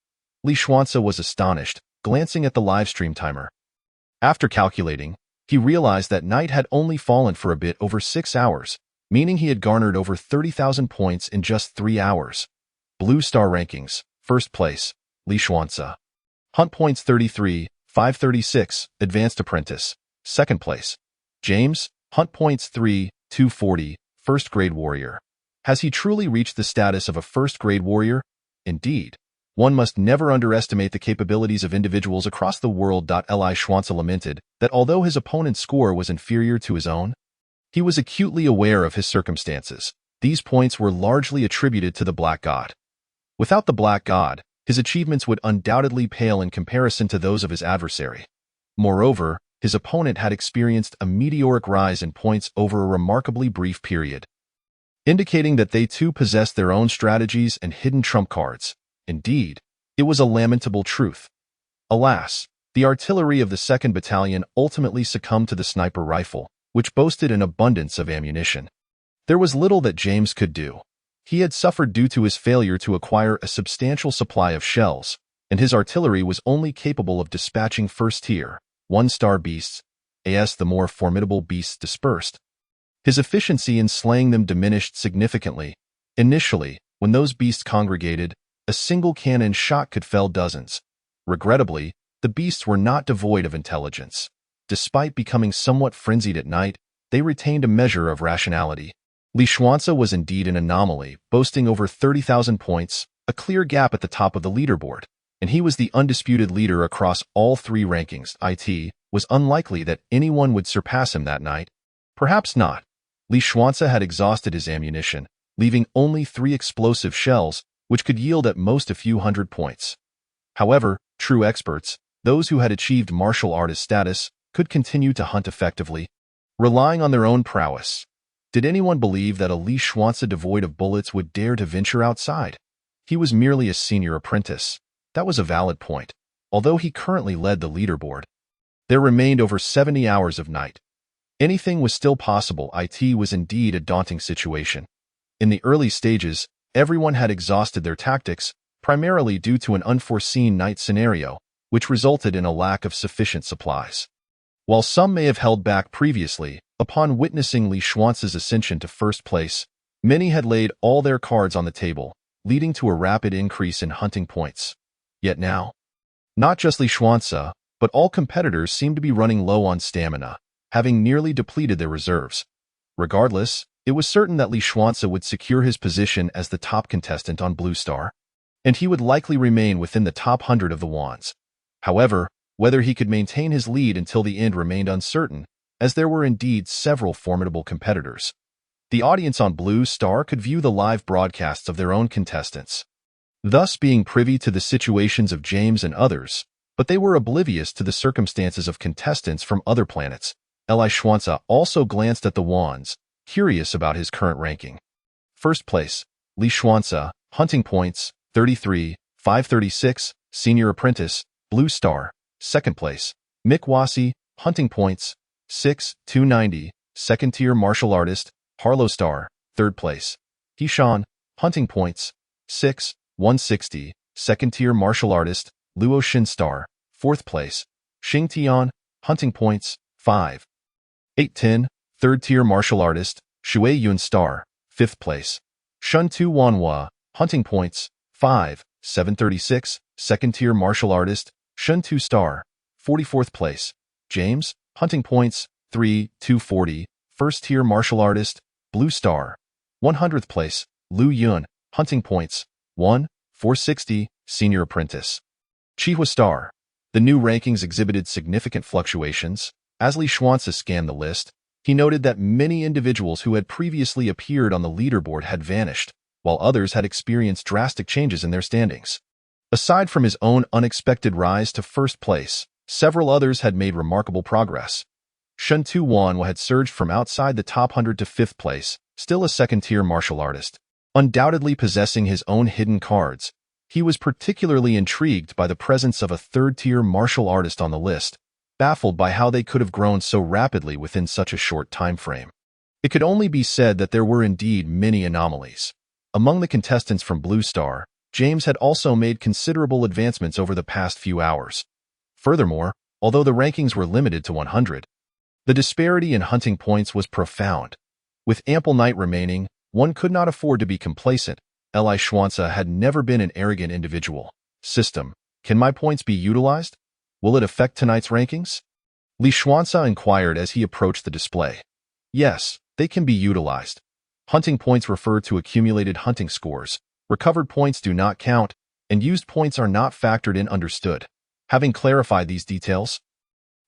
A: Li Xuanze was astonished, glancing at the livestream timer. After calculating, he realized that night had only fallen for a bit over 6 hours, meaning he had garnered over 30,000 points in just 3 hours. Blue Star Rankings. First place, Li Xuanze. Hunt points 33, 536, Advanced Apprentice. Second place, James, Hunt points 3, 240, First Grade Warrior. Has he truly reached the status of a First Grade Warrior? Indeed. One must never underestimate the capabilities of individuals across the world. Li Xuanze lamented that although his opponent's score was inferior to his own, he was acutely aware of his circumstances. These points were largely attributed to the Black God. Without the Black God, his achievements would undoubtedly pale in comparison to those of his adversary. Moreover, his opponent had experienced a meteoric rise in points over a remarkably brief period, indicating that they too possessed their own strategies and hidden trump cards. Indeed, it was a lamentable truth. Alas, the artillery of the 2nd Battalion ultimately succumbed to the sniper rifle, which boasted an abundance of ammunition. There was little that James could do. He had suffered due to his failure to acquire a substantial supply of shells, and his artillery was only capable of dispatching first-tier, 1-star beasts, as the more formidable beasts dispersed. His efficiency in slaying them diminished significantly. Initially, when those beasts congregated, a single cannon shot could fell dozens. Regrettably, the beasts were not devoid of intelligence. Despite becoming somewhat frenzied at night, they retained a measure of rationality. Li Xuanze was indeed an anomaly, boasting over 30,000 points, a clear gap at the top of the leaderboard, and he was the undisputed leader across all 3 rankings. It was unlikely that anyone would surpass him that night. Perhaps not. Li Xuanze had exhausted his ammunition, leaving only 3 explosive shells, which could yield at most a few hundred points. However, true experts, those who had achieved martial artist status, could continue to hunt effectively, relying on their own prowess. Did anyone believe that a Li Xuanzi devoid of bullets would dare to venture outside? He was merely a senior apprentice. That was a valid point. Although he currently led the leaderboard, there remained over 70 hours of night. Anything was still possible. It was indeed a daunting situation. In the early stages, everyone had exhausted their tactics, primarily due to an unforeseen night scenario, which resulted in a lack of sufficient supplies. While some may have held back previously, upon witnessing Li Xuanzi's ascension to first place, many had laid all their cards on the table, leading to a rapid increase in hunting points. Yet now, not just Li Xuanzi, but all competitors seemed to be running low on stamina, having nearly depleted their reserves. Regardless, it was certain that Li Xuanzi would secure his position as the top contestant on Blue Star, and he would likely remain within the top 100 of the wands. However, whether he could maintain his lead until the end remained uncertain, as there were indeed several formidable competitors. The audience on Blue Star could view the live broadcasts of their own contestants, thus being privy to the situations of James and others, but they were oblivious to the circumstances of contestants from other planets. Li Xuanzi also glanced at the wands, curious about his current ranking. First place, Li Xuanzi, hunting points, 33, 536, senior apprentice, Blue Star. Second place, Mick Wasi, hunting points, 6, 290, second-tier martial artist, Harlow Star. Third place, Hishan, hunting points, 6, 160, second-tier martial artist, Luo Xin Star. Fourth place, Xing Tian, hunting points, 5, 810, third-tier martial artist, Shui Yun Star. Fifth place, Shun Tu Wanhua, hunting points, 5, 736, second-tier martial artist, Shun Tu Star. 44th place, James, hunting points, 3, 240, first-tier martial artist, Blue Star. 100th place, Lu Yun, hunting points, 1, 460, senior apprentice, Chihua Star. The new rankings exhibited significant fluctuations. As Li Xuanzi scanned the list, he noted that many individuals who had previously appeared on the leaderboard had vanished, while others had experienced drastic changes in their standings. Aside from his own unexpected rise to first place, several others had made remarkable progress. Shun Tu Wanhua had surged from outside the top 100 to 5th place, still a second-tier martial artist. Undoubtedly possessing his own hidden cards, he was particularly intrigued by the presence of a third-tier martial artist on the list, baffled by how they could have grown so rapidly within such a short time frame. It could only be said that there were indeed many anomalies. Among the contestants from Blue Star, James had also made considerable advancements over the past few hours. Furthermore, although the rankings were limited to 100, the disparity in hunting points was profound. With ample night remaining, one could not afford to be complacent. Li Xuanzi had never been an arrogant individual. System, can my points be utilized? Will it affect tonight's rankings? Li Xuanzi inquired as he approached the display. Yes, they can be utilized. Hunting points refer to accumulated hunting scores. Recovered points do not count, and used points are not factored in. Understood. Having clarified these details,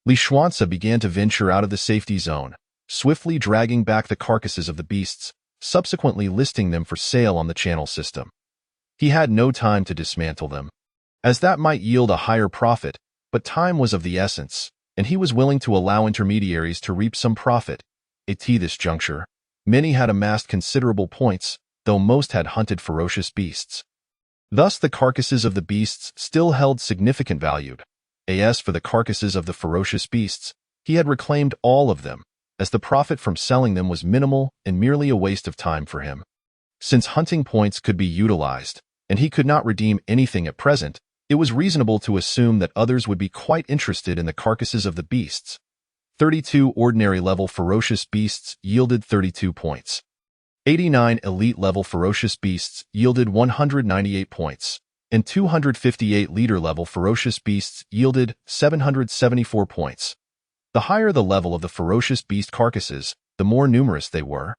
A: Li Xuanzi began to venture out of the safety zone, swiftly dragging back the carcasses of the beasts, subsequently listing them for sale on the channel system. He had no time to dismantle them, as that might yield a higher profit, but time was of the essence, and he was willing to allow intermediaries to reap some profit. At this juncture, many had amassed considerable points, though most had hunted ferocious beasts. Thus the carcasses of the beasts still held significant value. As for the carcasses of the ferocious beasts, he had reclaimed all of them, as the profit from selling them was minimal and merely a waste of time for him. Since hunting points could be utilized, and he could not redeem anything at present, it was reasonable to assume that others would be quite interested in the carcasses of the beasts. 32 ordinary-level ferocious beasts yielded 32 points. 89 elite-level ferocious beasts yielded 198 points, and 258 leader-level ferocious beasts yielded 774 points. The higher the level of the ferocious beast carcasses, the more numerous they were.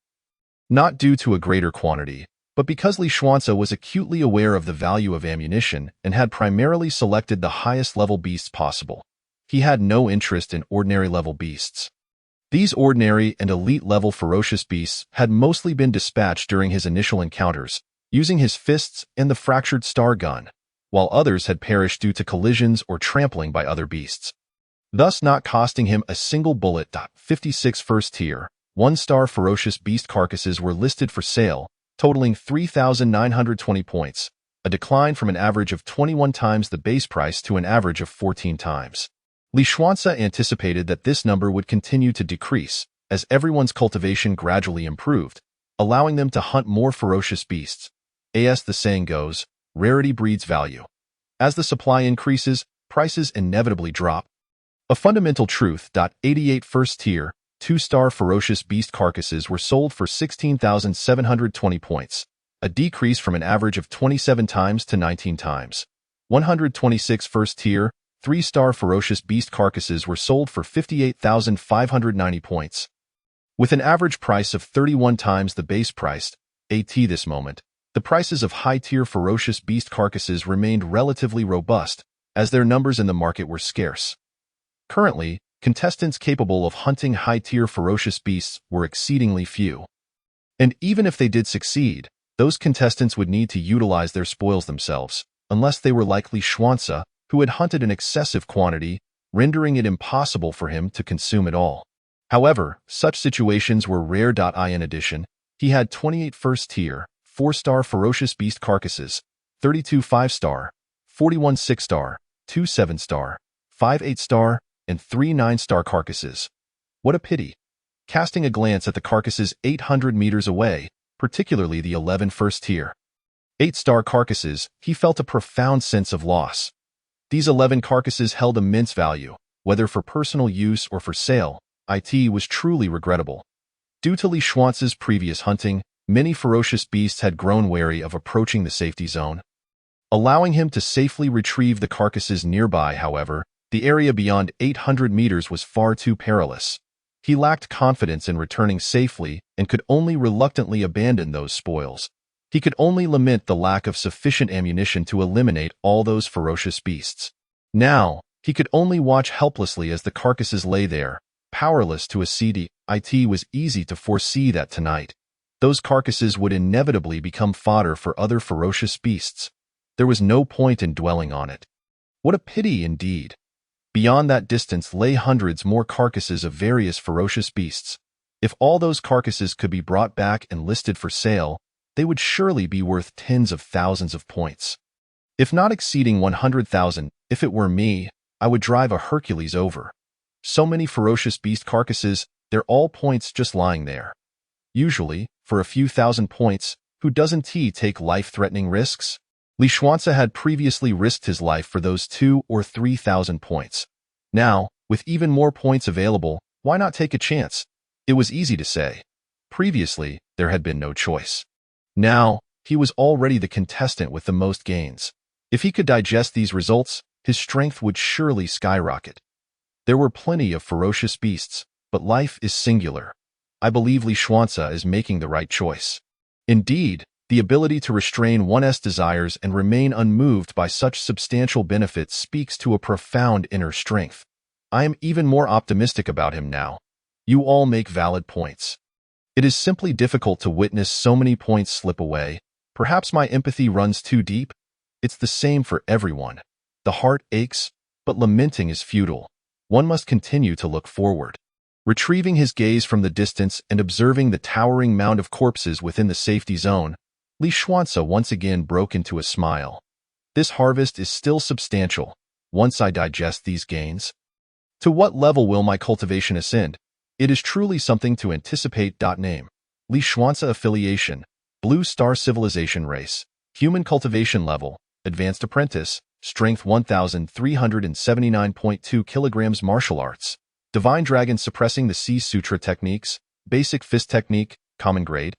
A: Not due to a greater quantity, but because Li Xuanzi was acutely aware of the value of ammunition and had primarily selected the highest-level beasts possible. He had no interest in ordinary-level beasts. These ordinary and elite-level ferocious beasts had mostly been dispatched during his initial encounters, using his fists and the fractured star gun, while others had perished due to collisions or trampling by other beasts. thus not costing him a single bullet. 56 first tier, 1-star ferocious beast carcasses were listed for sale, totaling 3,920 points, a decline from an average of 21 times the base price to an average of 14 times. Li Xuanze anticipated that this number would continue to decrease, as everyone's cultivation gradually improved, allowing them to hunt more ferocious beasts. As the saying goes, rarity breeds value. As the supply increases, prices inevitably drop. A fundamental truth. 88 first tier, 2-star ferocious beast carcasses were sold for 16,720 points, a decrease from an average of 27 times to 19 times. 126 first tier, 3-star ferocious beast carcasses were sold for 58,590 points. With an average price of 31 times the base price, at this moment, the prices of high-tier ferocious beast carcasses remained relatively robust, as their numbers in the market were scarce. Currently, contestants capable of hunting high-tier ferocious beasts were exceedingly few. And even if they did succeed, those contestants would need to utilize their spoils themselves, unless they were like Li Xuanze, who had hunted an excessive quantity, rendering it impossible for him to consume it all. However, such situations were rare. In addition, he had 28 first-tier, 4-star ferocious beast carcasses, 32 5-star, 41 6-star, 2 7-star, 5 8-star, and 3 9-star carcasses. What a pity! Casting a glance at the carcasses 800 meters away, particularly the 11 first-tier, 8-star carcasses, he felt a profound sense of loss. These 11 carcasses held immense value, whether for personal use or for sale. It was truly regrettable. Due to Li Xuanze's previous hunting, many ferocious beasts had grown wary of approaching the safety zone. Allowing him to safely retrieve the carcasses nearby, however, the area beyond 800 meters was far too perilous. He lacked confidence in returning safely and could only reluctantly abandon those spoils. He could only lament the lack of sufficient ammunition to eliminate all those ferocious beasts. Now, he could only watch helplessly as the carcasses lay there, powerless to accede. It was easy to foresee that tonight those carcasses would inevitably become fodder for other ferocious beasts. There was no point in dwelling on it. What a pity indeed! Beyond that distance lay hundreds more carcasses of various ferocious beasts. If all those carcasses could be brought back and listed for sale, they would surely be worth tens of thousands of points. If not exceeding 100,000, if it were me, I would drive a Hercules over. So many ferocious beast carcasses, they're all points just lying there. Usually, for a few thousand points, who doesn't take life-threatening risks? Li Xuanze had previously risked his life for those 2,000 or 3,000 points. Now, with even more points available, why not take a chance? It was easy to say. Previously, there had been no choice. Now, he was already the contestant with the most gains. If he could digest these results, his strength would surely skyrocket. There were plenty of ferocious beasts, but life is singular. I believe Li Xuanze is making the right choice. Indeed, the ability to restrain one's desires and remain unmoved by such substantial benefits speaks to a profound inner strength. I am even more optimistic about him now. You all make valid points. It is simply difficult to witness so many points slip away. Perhaps my empathy runs too deep. It's the same for everyone. The heart aches, but lamenting is futile. One must continue to look forward. Retrieving his gaze from the distance and observing the towering mound of corpses within the safety zone, Li Xuanze once again broke into a smile. This harvest is still substantial. Once I digest these gains, to what level will my cultivation ascend? It is truly something to anticipate. Name: Li Xuanze affiliation, Blue Star Civilization race, human cultivation level, advanced apprentice, strength 1,379.2 kilograms martial arts, Divine Dragon suppressing the Sea Sutra techniques, basic fist technique, common grade,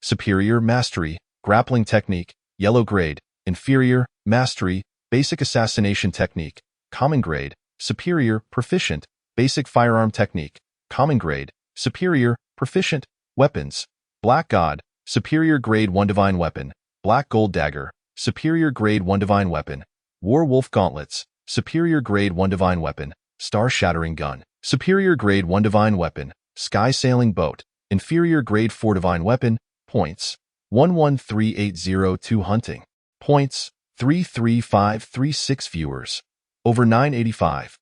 A: superior mastery, grappling technique, yellow grade, inferior mastery, basic assassination technique, common grade, superior proficient, basic firearm technique, common grade, superior proficient, weapons, Black God, superior grade 1 divine weapon, Black Gold Dagger, superior grade 1 divine weapon, War Wolf Gauntlets, superior grade 1 divine weapon, Star Shattering Gun, superior grade 1 divine weapon, Sky Sailing Boat, inferior grade 4 divine weapon, points, 113802 hunting, points, 33536 viewers, over 985.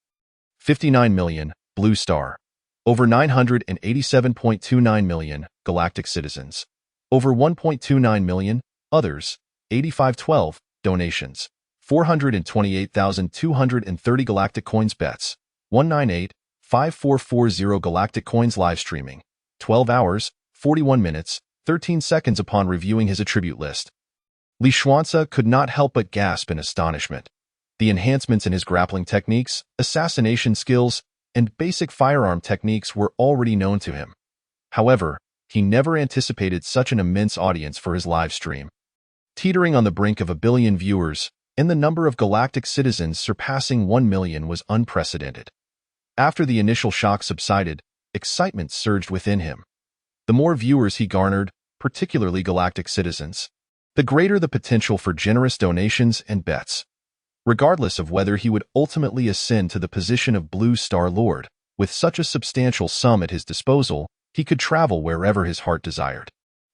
A: 59 million, Blue Star. Over 987.29 million, Galactic Citizens. Over 1.29 million, Others, 8512, Donations. 428,230 Galactic Coins Bets. 198-5440 Galactic Coins Live Streaming. 12 hours, 41 minutes, 13 seconds upon reviewing his attribute list. Li Xuanze could not help but gasp in astonishment. The enhancements in his grappling techniques, assassination skills, and basic firearm techniques were already known to him. However, he never anticipated such an immense audience for his live stream. Teetering on the brink of 1 billion viewers, and the number of galactic citizens surpassing 1 million was unprecedented. After the initial shock subsided, excitement surged within him. The more viewers he garnered, particularly galactic citizens, the greater the potential for generous donations and bets. Regardless of whether he would ultimately ascend to the position of Blue Star Lord, with such a substantial sum at his disposal, he could travel wherever his heart desired.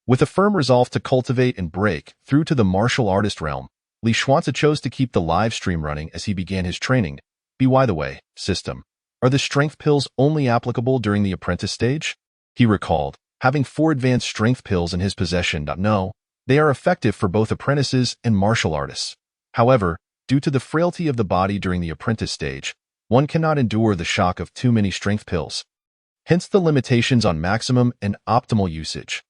A: With a firm resolve to cultivate and break through to the martial artist realm, Li Xuanze chose to keep the live stream running as he began his training. By the way, system, are the strength pills only applicable during the apprentice stage? He recalled, having 4 advanced strength pills in his possession. No, they are effective for both apprentices and martial artists. However, due to the frailty of the body during the apprentice stage, one cannot endure the shock of too many strength pills. Hence the limitations on maximum and optimal usage.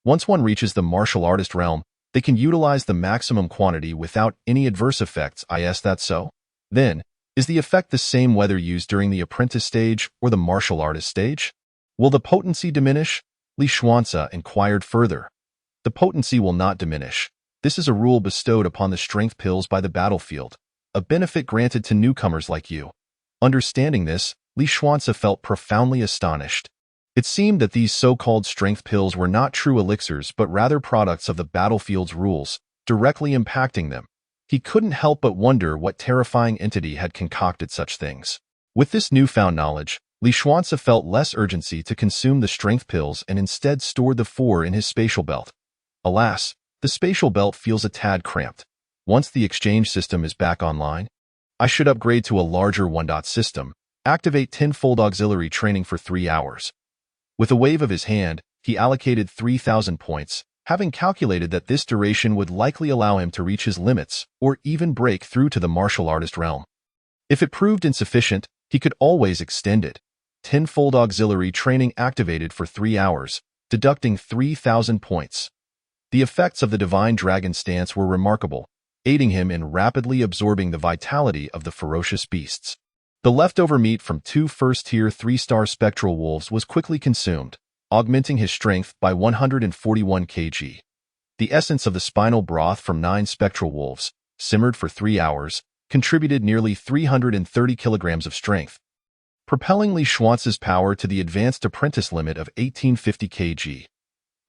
A: Once one reaches the martial artist realm, they can utilize the maximum quantity without any adverse effects. Is that so? Then, is the effect the same whether used during the apprentice stage or the martial artist stage? Will the potency diminish? Li Xuanze inquired further. The potency will not diminish. This is a rule bestowed upon the strength pills by the battlefield, a benefit granted to newcomers like you. Understanding this, Li Xuanze felt profoundly astonished. It seemed that these so-called strength pills were not true elixirs but rather products of the battlefield's rules, directly impacting them. He couldn't help but wonder what terrifying entity had concocted such things. With this newfound knowledge, Li Xuanze felt less urgency to consume the strength pills and instead stored the 4 in his spatial belt. Alas, the spatial belt feels a tad cramped. Once the exchange system is back online, I should upgrade to a larger 1-dot system, activate 10-fold auxiliary training for 3 hours. With a wave of his hand, he allocated 3,000 points, having calculated that this duration would likely allow him to reach his limits or even break through to the martial artist realm. If it proved insufficient, he could always extend it. 10-fold auxiliary training activated for 3 hours, deducting 3,000 points. The effects of the Divine Dragon stance were remarkable, aiding him in rapidly absorbing the vitality of the ferocious beasts. The leftover meat from 2 first-tier 3-star spectral wolves was quickly consumed, augmenting his strength by 141 kg. The essence of the spinal broth from 9 spectral wolves, simmered for 3 hours, contributed nearly 330 kilograms of strength, propelling Li Xuanze's power to the advanced apprentice limit of 1850 kg.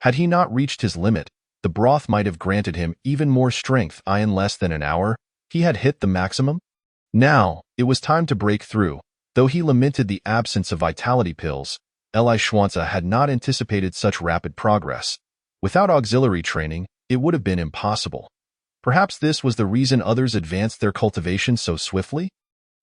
A: Had he not reached his limit, the broth might have granted him even more strength. In less than an hour, he had hit the maximum. Now, it was time to break through. Though he lamented the absence of vitality pills, Li Xuanze had not anticipated such rapid progress. Without auxiliary training, it would have been impossible. Perhaps this was the reason others advanced their cultivation so swiftly?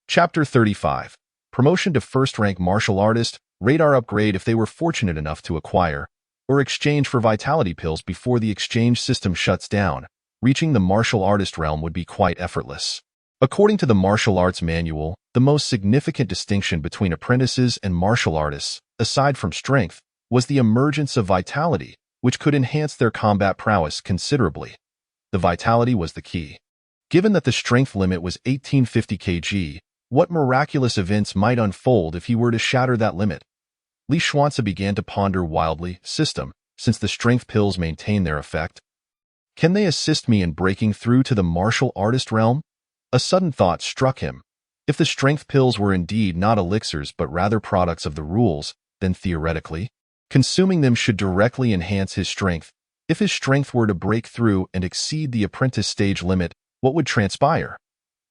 A: Chapter 35. Promotion to first-rank martial artist, radar upgrade if they were fortunate enough to acquire, or exchange for vitality pills before the exchange system shuts down. Reaching the martial artist realm would be quite effortless. According to the martial arts manual, the most significant distinction between apprentices and martial artists, aside from strength, was the emergence of vitality, which could enhance their combat prowess considerably. The vitality was the key. Given that the strength limit was 1850 kg, what miraculous events might unfold if he were to shatter that limit? Li Xuanze began to ponder wildly. System, since the strength pills maintain their effect, can they assist me in breaking through to the martial artist realm? A sudden thought struck him. If the strength pills were indeed not elixirs but rather products of the rules, then theoretically, consuming them should directly enhance his strength. If his strength were to break through and exceed the apprentice stage limit, what would transpire?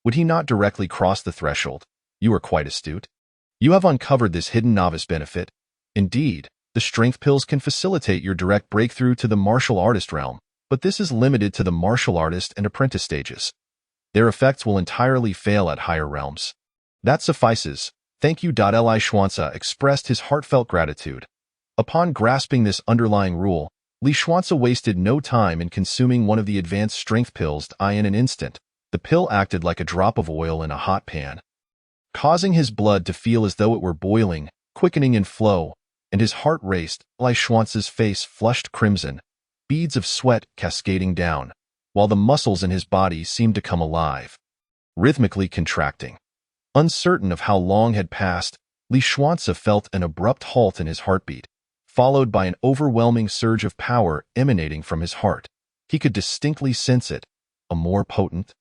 A: Would he not directly cross the threshold? You are quite astute. You have uncovered this hidden novice benefit. Indeed, the strength pills can facilitate your direct breakthrough to the martial artist realm, but this is limited to the martial artist and apprentice stages. Their effects will entirely fail at higher realms. That suffices. Thank you. Li Xuanzi expressed his heartfelt gratitude. Upon grasping this underlying rule, Li Xuanzi wasted no time in consuming one of the advanced strength pills. In an instant, the pill acted like a drop of oil in a hot pan, causing his blood to feel as though it were boiling, quickening in flow, and his heart raced. Li Xuanzi's face flushed crimson, beads of sweat cascading down, while the muscles in his body seemed to come alive, rhythmically contracting. Uncertain of how long had passed, Li Xuanzi felt an abrupt halt in his heartbeat, followed by an overwhelming surge of power emanating from his heart. He could distinctly sense it, a more potent,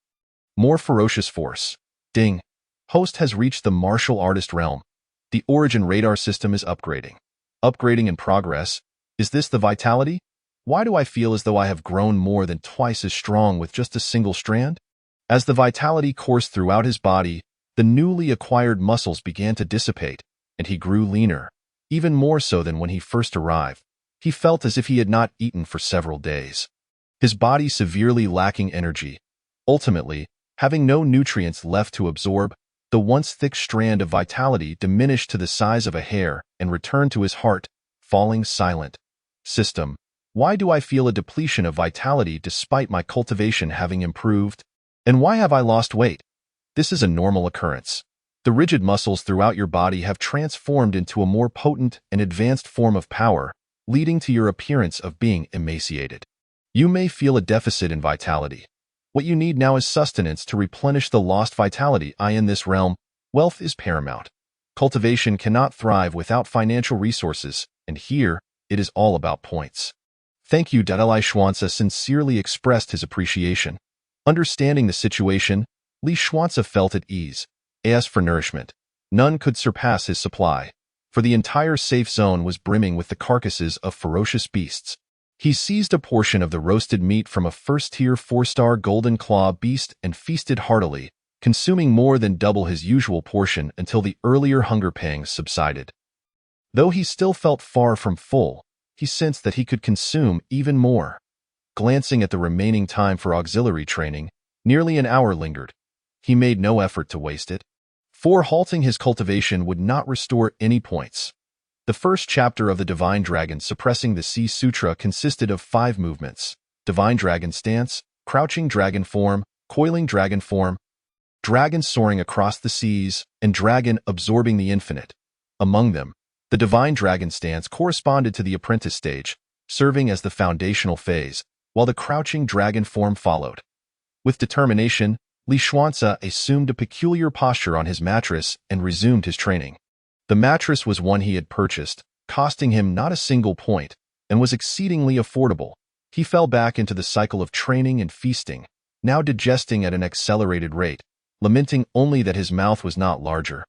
A: more ferocious force. Ding. Host has reached the martial artist realm. The Origin radar system is upgrading. Upgrading in progress. Is this the vitality? Why do I feel as though I have grown more than twice as strong with just a single strand? As the vitality coursed throughout his body, the newly acquired muscles began to dissipate, and he grew leaner, even more so than when he first arrived. He felt as if he had not eaten for several days, his body severely lacking energy. Ultimately, having no nutrients left to absorb, the once thick strand of vitality diminished to the size of a hair and returned to his heart, falling silent. System. Why do I feel a depletion of vitality despite my cultivation having improved? And why have I lost weight? This is a normal occurrence. The rigid muscles throughout your body have transformed into a more potent and advanced form of power, leading to your appearance of being emaciated. You may feel a deficit in vitality. What you need now is sustenance to replenish the lost vitality. In this realm, wealth is paramount. Cultivation cannot thrive without financial resources, and here, it is all about points. Thank you. Li Xuanzi sincerely expressed his appreciation. Understanding the situation, Li Xuanzi felt at ease. As for nourishment, none could surpass his supply, for the entire safe zone was brimming with the carcasses of ferocious beasts. He seized a portion of the roasted meat from a first-tier 4-star golden claw beast and feasted heartily, consuming more than double his usual portion until the earlier hunger pangs subsided. Though he still felt far from full, he sensed that he could consume even more. Glancing at the remaining time for auxiliary training, nearly an hour lingered. He made no effort to waste it, for halting his cultivation would not restore any points. The first chapter of the Divine Dragon Suppressing the Sea Sutra consisted of 5 movements: Divine Dragon Stance, Crouching Dragon Form, Coiling Dragon Form, Dragon Soaring Across the Seas, and Dragon Absorbing the Infinite. Among them, the Divine Dragon Stance corresponded to the apprentice stage, serving as the foundational phase, while the Crouching Dragon Form followed. With determination, Li Xuanzi assumed a peculiar posture on his mattress and resumed his training. The mattress was one he had purchased, costing him not a single point, and was exceedingly affordable. He fell back into the cycle of training and feasting, now digesting at an accelerated rate, lamenting only that his mouth was not larger,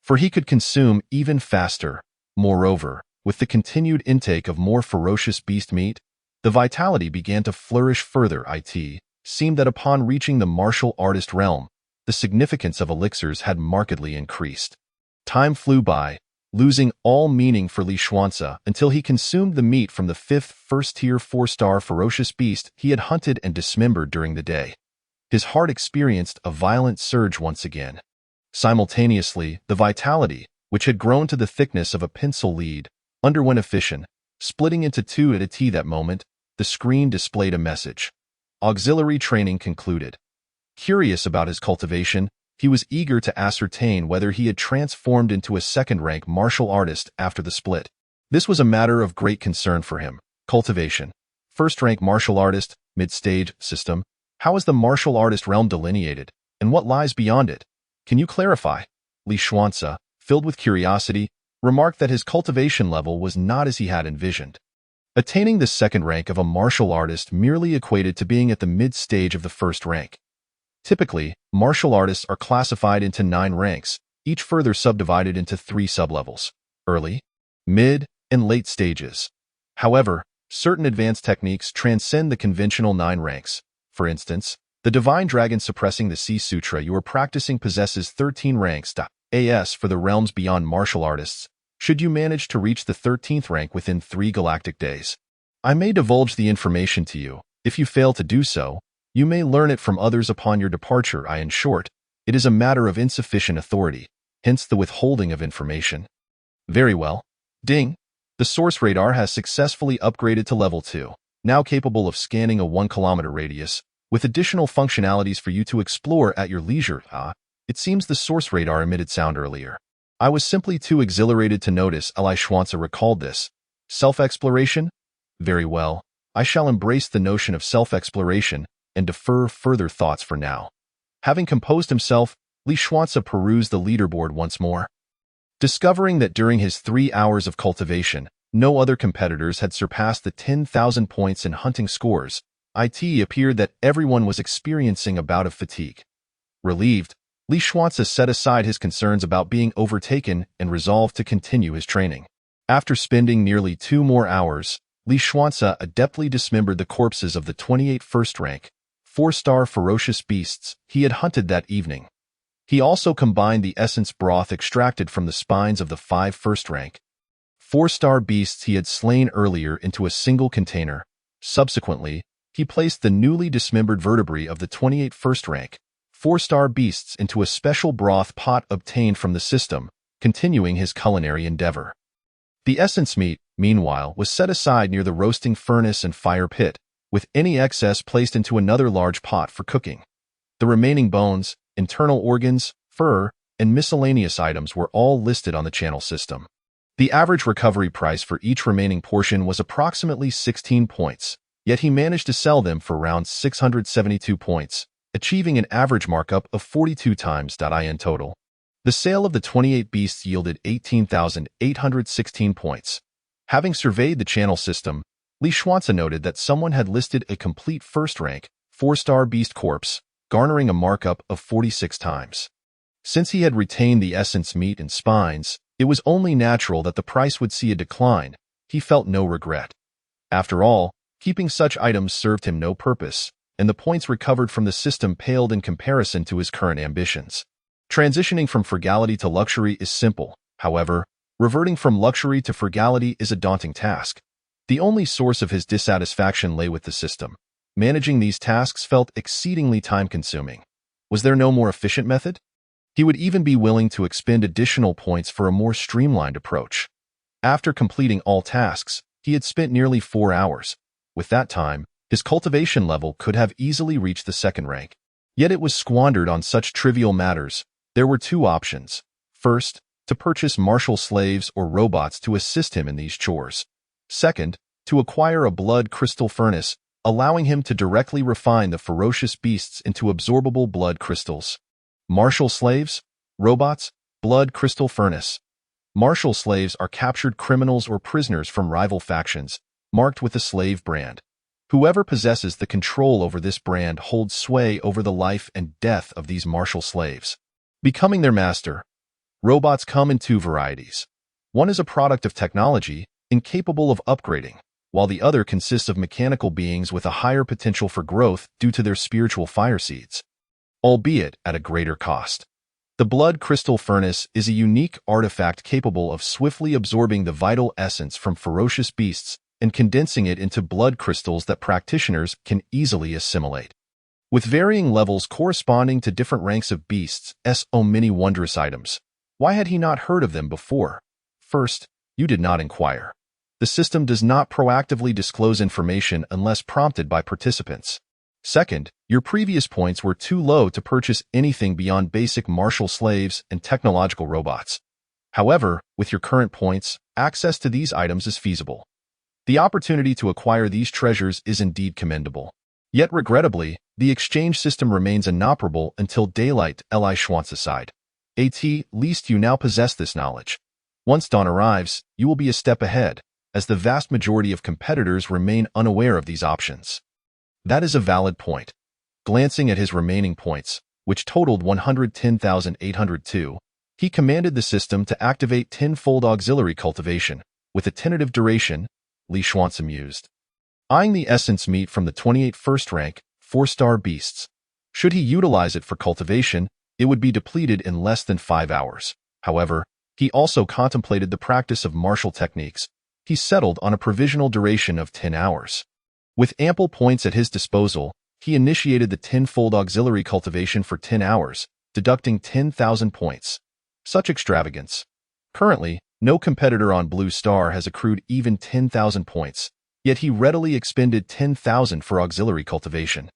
A: for he could consume even faster. Moreover, with the continued intake of more ferocious beast meat, the vitality began to flourish further. It seemed that upon reaching the martial artist realm, the significance of elixirs had markedly increased. Time flew by, losing all meaning for Li Xuanzi until he consumed the meat from the 5th first-tier 4-star ferocious beast he had hunted and dismembered during the day. His heart experienced a violent surge once again. Simultaneously, the vitality, which had grown to the thickness of a pencil lead, underwent a fission, splitting into 2 at that moment. The screen displayed a message. Auxiliary training concluded. Curious about his cultivation, he was eager to ascertain whether he had transformed into a second-rank martial artist after the split. This was a matter of great concern for him. Cultivation. First-rank martial artist, mid-stage, system. How is the martial artist realm delineated, and what lies beyond it? Can you clarify? Li Xuanzi, filled with curiosity, remarked that his cultivation level was not as he had envisioned. Attaining the second rank of a martial artist merely equated to being at the mid-stage of the first rank. Typically, martial artists are classified into 9 ranks, each further subdivided into 3 sublevels: early, mid, and late stages. However, certain advanced techniques transcend the conventional 9 ranks. For instance, the Divine Dragon Suppressing the Sea Sutra you are practicing possesses 13 ranks. As for the realms beyond martial artists, should you manage to reach the 13th rank within 3 galactic days, I may divulge the information to you. If you fail to do so, you may learn it from others upon your departure. In short, it is a matter of insufficient authority. hence the withholding of information. Very well. Ding! The source radar has successfully upgraded to level 2, now capable of scanning a 1-kilometer radius, with additional functionalities for you to explore at your leisure. It seems the source radar emitted sound earlier. I was simply too exhilarated to notice. Eli Schwanza recalled this. Self-exploration? Very well. I shall embrace the notion of self-exploration and defer further thoughts for now. Having composed himself, Li Schwanza perused the leaderboard once more. Discovering that during his 3 hours of cultivation, no other competitors had surpassed the 10,000 points in hunting scores, it appeared that everyone was experiencing a bout of fatigue. Relieved, Li Schwanza set aside his concerns about being overtaken and resolved to continue his training. After spending nearly 2 more hours, Li Schwanza adeptly dismembered the corpses of the 28 first-rank, 4-star ferocious beasts he had hunted that evening. He also combined the essence broth extracted from the spines of the 5 first-rank, 4-star beasts he had slain earlier into a single container. Subsequently, he placed the newly dismembered vertebrae of the 28 first-rank, 4-star beasts into a special broth pot obtained from the system, continuing his culinary endeavor. The essence meat, meanwhile, was set aside near the roasting furnace and fire pit, with any excess placed into another large pot for cooking. The remaining bones, internal organs, fur, and miscellaneous items were all listed on the channel system. The average recovery price for each remaining portion was approximately 16 points, yet he managed to sell them for around 672 points, achieving an average markup of 42 times in total. The sale of the 28 beasts yielded 18,816 points. Having surveyed the channel system, Li Schwanza noted that someone had listed a complete first-rank, 4-star beast corpse, garnering a markup of 46 times. Since he had retained the essence meat and spines, it was only natural that the price would see a decline. He felt no regret. After all, keeping such items served him no purpose, and the points recovered from the system paled in comparison to his current ambitions. Transitioning from frugality to luxury is simple. However, reverting from luxury to frugality is a daunting task. The only source of his dissatisfaction lay with the system. Managing these tasks felt exceedingly time-consuming. Was there no more efficient method? He would even be willing to expend additional points for a more streamlined approach. After completing all tasks, he had spent nearly 4 hours. With that time, his cultivation level could have easily reached the 2nd rank. Yet it was squandered on such trivial matters. There were 2 options. First, to purchase martial slaves or robots to assist him in these chores. Second, to acquire a blood crystal furnace, allowing him to directly refine the ferocious beasts into absorbable blood crystals. Martial slaves, robots, blood crystal furnace. Martial slaves are captured criminals or prisoners from rival factions, marked with the slave brand. Whoever possesses the control over this brand holds sway over the life and death of these martial slaves, becoming their master. Robots come in 2 varieties. One is a product of technology, incapable of upgrading, while the other consists of mechanical beings with a higher potential for growth due to their spiritual fire seeds, albeit at a greater cost. The blood crystal furnace is a unique artifact capable of swiftly absorbing the vital essence from ferocious beasts and condensing it into blood crystals that practitioners can easily assimilate. With varying levels corresponding to different ranks of beasts, many wondrous items. Why had he not heard of them before? First, you did not inquire. The system does not proactively disclose information unless prompted by participants. Second, your previous points were too low to purchase anything beyond basic martial slaves and technological robots. However, with your current points, access to these items is feasible. The opportunity to acquire these treasures is indeed commendable. Yet regrettably, the exchange system remains inoperable until daylight. Eli Schwanza sighed. At least you now possess this knowledge. Once dawn arrives, you will be a step ahead, as the vast majority of competitors remain unaware of these options. That is a valid point. Glancing at his remaining points, which totaled 110,802, he commanded the system to activate 10-fold auxiliary cultivation, with a tentative duration. Li Schwanza mused, eyeing the essence meat from the 28 first-rank, 4-star beasts. Should he utilize it for cultivation, it would be depleted in less than 5 hours. However, he also contemplated the practice of martial techniques. He settled on a provisional duration of 10 hours. With ample points at his disposal, he initiated the 10-fold auxiliary cultivation for 10 hours, deducting 10,000 points. Such extravagance. Currently, no competitor on Blue Star has accrued even 10,000 points, yet he readily expended 10,000 for auxiliary cultivation.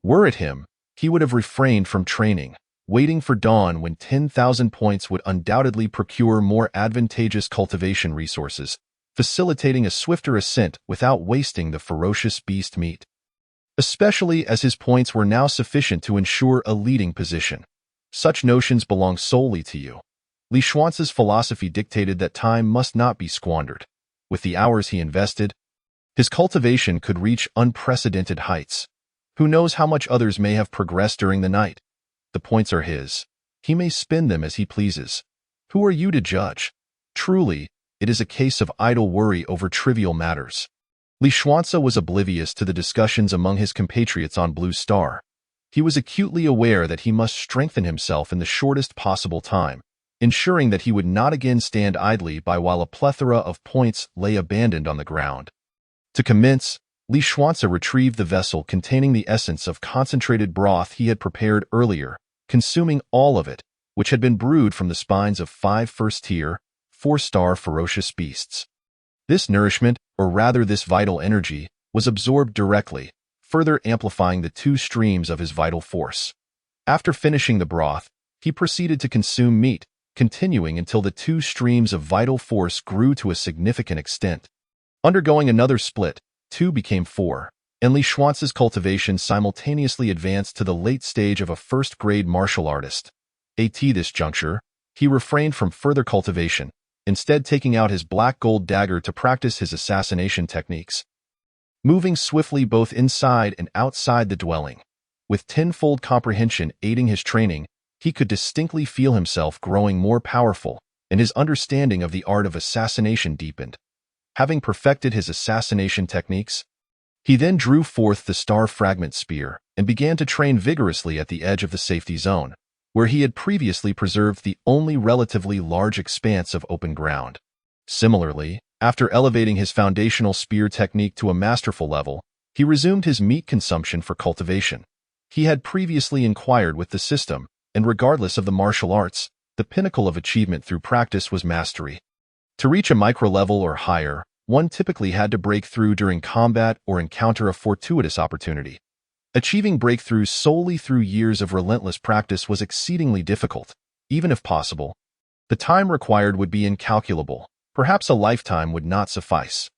A: Were it him, he would have refrained from training, waiting for dawn when 10,000 points would undoubtedly procure more advantageous cultivation resources, facilitating a swifter ascent without wasting the ferocious beast meat. Especially as his points were now sufficient to ensure a leading position. Such notions belong solely to you. Li Xuance's philosophy dictated that time must not be squandered. With the hours he invested, his cultivation could reach unprecedented heights. Who knows how much others may have progressed during the night? The points are his. He may spend them as he pleases. Who are you to judge? Truly, it is a case of idle worry over trivial matters. Li Xuance was oblivious to the discussions among his compatriots on Blue Star. He was acutely aware that he must strengthen himself in the shortest possible time, ensuring that he would not again stand idly by while a plethora of points lay abandoned on the ground. To commence, Li Xuance retrieved the vessel containing the essence of concentrated broth he had prepared earlier, consuming all of it, which had been brewed from the spines of 5 first-tier, 4-star ferocious beasts. This nourishment, or rather this vital energy, was absorbed directly, further amplifying the 2 streams of his vital force. After finishing the broth, he proceeded to consume meat, continuing until the 2 streams of vital force grew to a significant extent. Undergoing another split, 2 became 4, and Li Xuance's cultivation simultaneously advanced to the late stage of a first-grade martial artist. At this juncture, he refrained from further cultivation, instead taking out his black gold dagger to practice his assassination techniques. Moving swiftly both inside and outside the dwelling, with tenfold comprehension aiding his training, he could distinctly feel himself growing more powerful, and his understanding of the art of assassination deepened. Having perfected his assassination techniques, he then drew forth the star fragment spear and began to train vigorously at the edge of the safety zone, where he had previously preserved the only relatively large expanse of open ground. Similarly, after elevating his foundational spear technique to a masterful level, he resumed his meat consumption for cultivation. He had previously inquired with the system, and regardless of the martial arts, the pinnacle of achievement through practice was mastery. To reach a micro-level or higher, one typically had to break through during combat or encounter a fortuitous opportunity. Achieving breakthroughs solely through years of relentless practice was exceedingly difficult. Even if possible, the time required would be incalculable. Perhaps a lifetime would not suffice.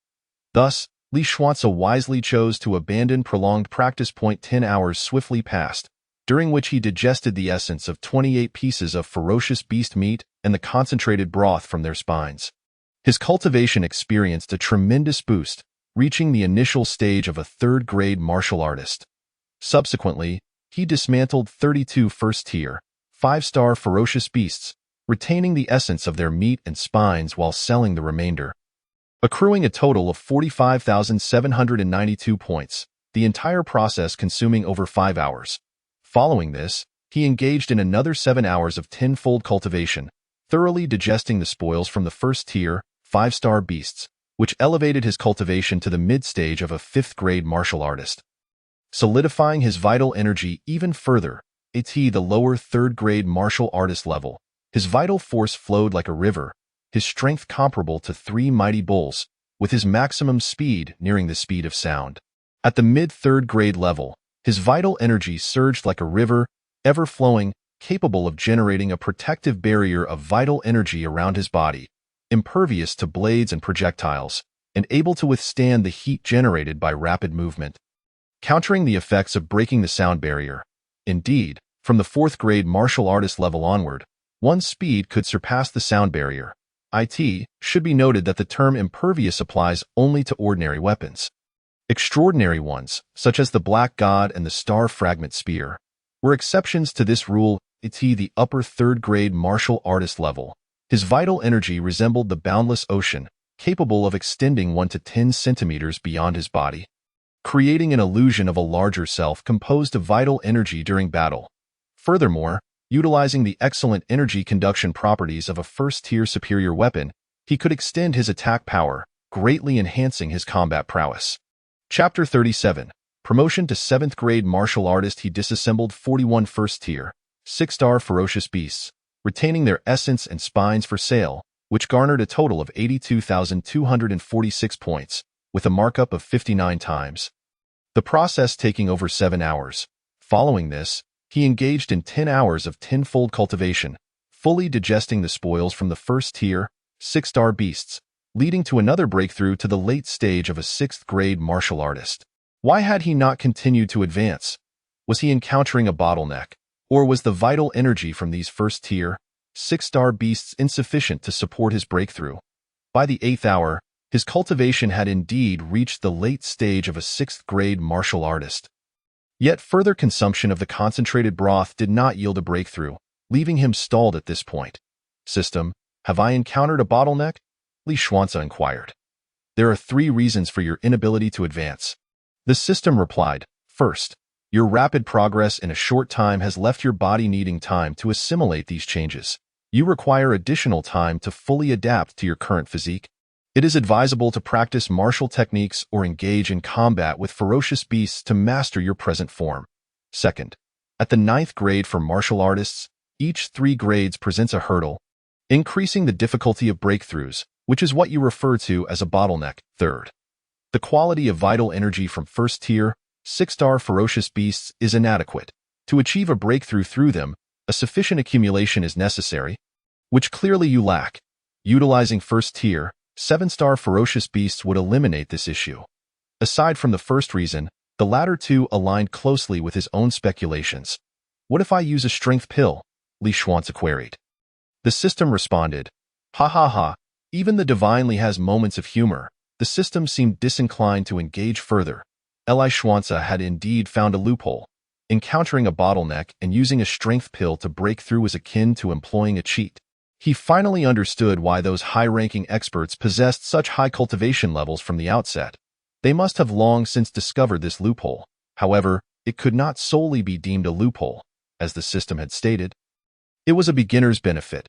A: Thus, Li Xuance wisely chose to abandon prolonged practice. 10 hours swiftly passed, during which he digested the essence of 28 pieces of ferocious beast meat and the concentrated broth from their spines. His cultivation experienced a tremendous boost, reaching the initial stage of a third-grade martial artist. Subsequently, he dismantled 32 first-tier, 5-star ferocious beasts, retaining the essence of their meat and spines while selling the remainder. Accruing a total of 45,792 points, the entire process consuming over 5 hours. Following this, he engaged in another 7 hours of tenfold cultivation, thoroughly digesting the spoils from the first-tier, 5-star beasts, which elevated his cultivation to the mid-stage of a 5th-grade martial artist. Solidifying his vital energy even further, at the lower 3rd-grade martial artist level, his vital force flowed like a river, his strength comparable to 3 mighty bulls, with his maximum speed nearing the speed of sound. At the mid-3rd-grade level, his vital energy surged like a river, ever-flowing, capable of generating a protective barrier of vital energy around his body, impervious to blades and projectiles, and able to withstand the heat generated by rapid movement, countering the effects of breaking the sound barrier. Indeed, from the 4th-grade martial artist level onward, one's speed could surpass the sound barrier. It should be noted that the term impervious applies only to ordinary weapons. Extraordinary ones, such as the Black God and the Star Fragment Spear, were exceptions to this rule. At the upper 3rd-grade martial artist level, his vital energy resembled the boundless ocean, capable of extending 1 to 10 centimeters beyond his body, creating an illusion of a larger self composed of vital energy during battle. Furthermore, utilizing the excellent energy conduction properties of a first-tier superior weapon, he could extend his attack power, greatly enhancing his combat prowess. Chapter 37. Promotion to 7th-grade martial artist. He disassembled 41 first-tier, 6-star ferocious beasts, retaining their essence and spines for sale, which garnered a total of 82,246 points, with a markup of 59 times. The process taking over 7 hours. Following this, he engaged in 10 hours of tenfold cultivation, fully digesting the spoils from the first-tier, 6-star beasts, leading to another breakthrough to the late stage of a 6th-grade martial artist. Why had he not continued to advance? Was he encountering a bottleneck, or was the vital energy from these first-tier, 6-star beasts insufficient to support his breakthrough? By the 8th hour, his cultivation had indeed reached the late stage of a 6th-grade martial artist. Yet further consumption of the concentrated broth did not yield a breakthrough, leaving him stalled at this point. System, have I encountered a bottleneck? Li Xuanzi inquired. There are 3 reasons for your inability to advance. The system replied. First, your rapid progress in a short time has left your body needing time to assimilate these changes. You require additional time to fully adapt to your current physique. It is advisable to practice martial techniques or engage in combat with ferocious beasts to master your present form. Second, at the 9th grade for martial artists, each 3 grades presents a hurdle, increasing the difficulty of breakthroughs, which is what you refer to as a bottleneck. Third, the quality of vital energy from first-tier, 6-star ferocious beasts is inadequate. To achieve a breakthrough through them, a sufficient accumulation is necessary, which clearly you lack. Utilizing first-tier, 7-star ferocious beasts would eliminate this issue. Aside from the first reason, the latter 2 aligned closely with his own speculations. What if I use a strength pill? Li Xuanzi queried. The system responded. Ha ha ha, even the divinely has moments of humor. The system seemed disinclined to engage further. Li Xuanzi had indeed found a loophole. Encountering a bottleneck and using a strength pill to break through was akin to employing a cheat. He finally understood why those high-ranking experts possessed such high cultivation levels from the outset. They must have long since discovered this loophole. However, it could not solely be deemed a loophole, as the system had stated. It was a beginner's benefit.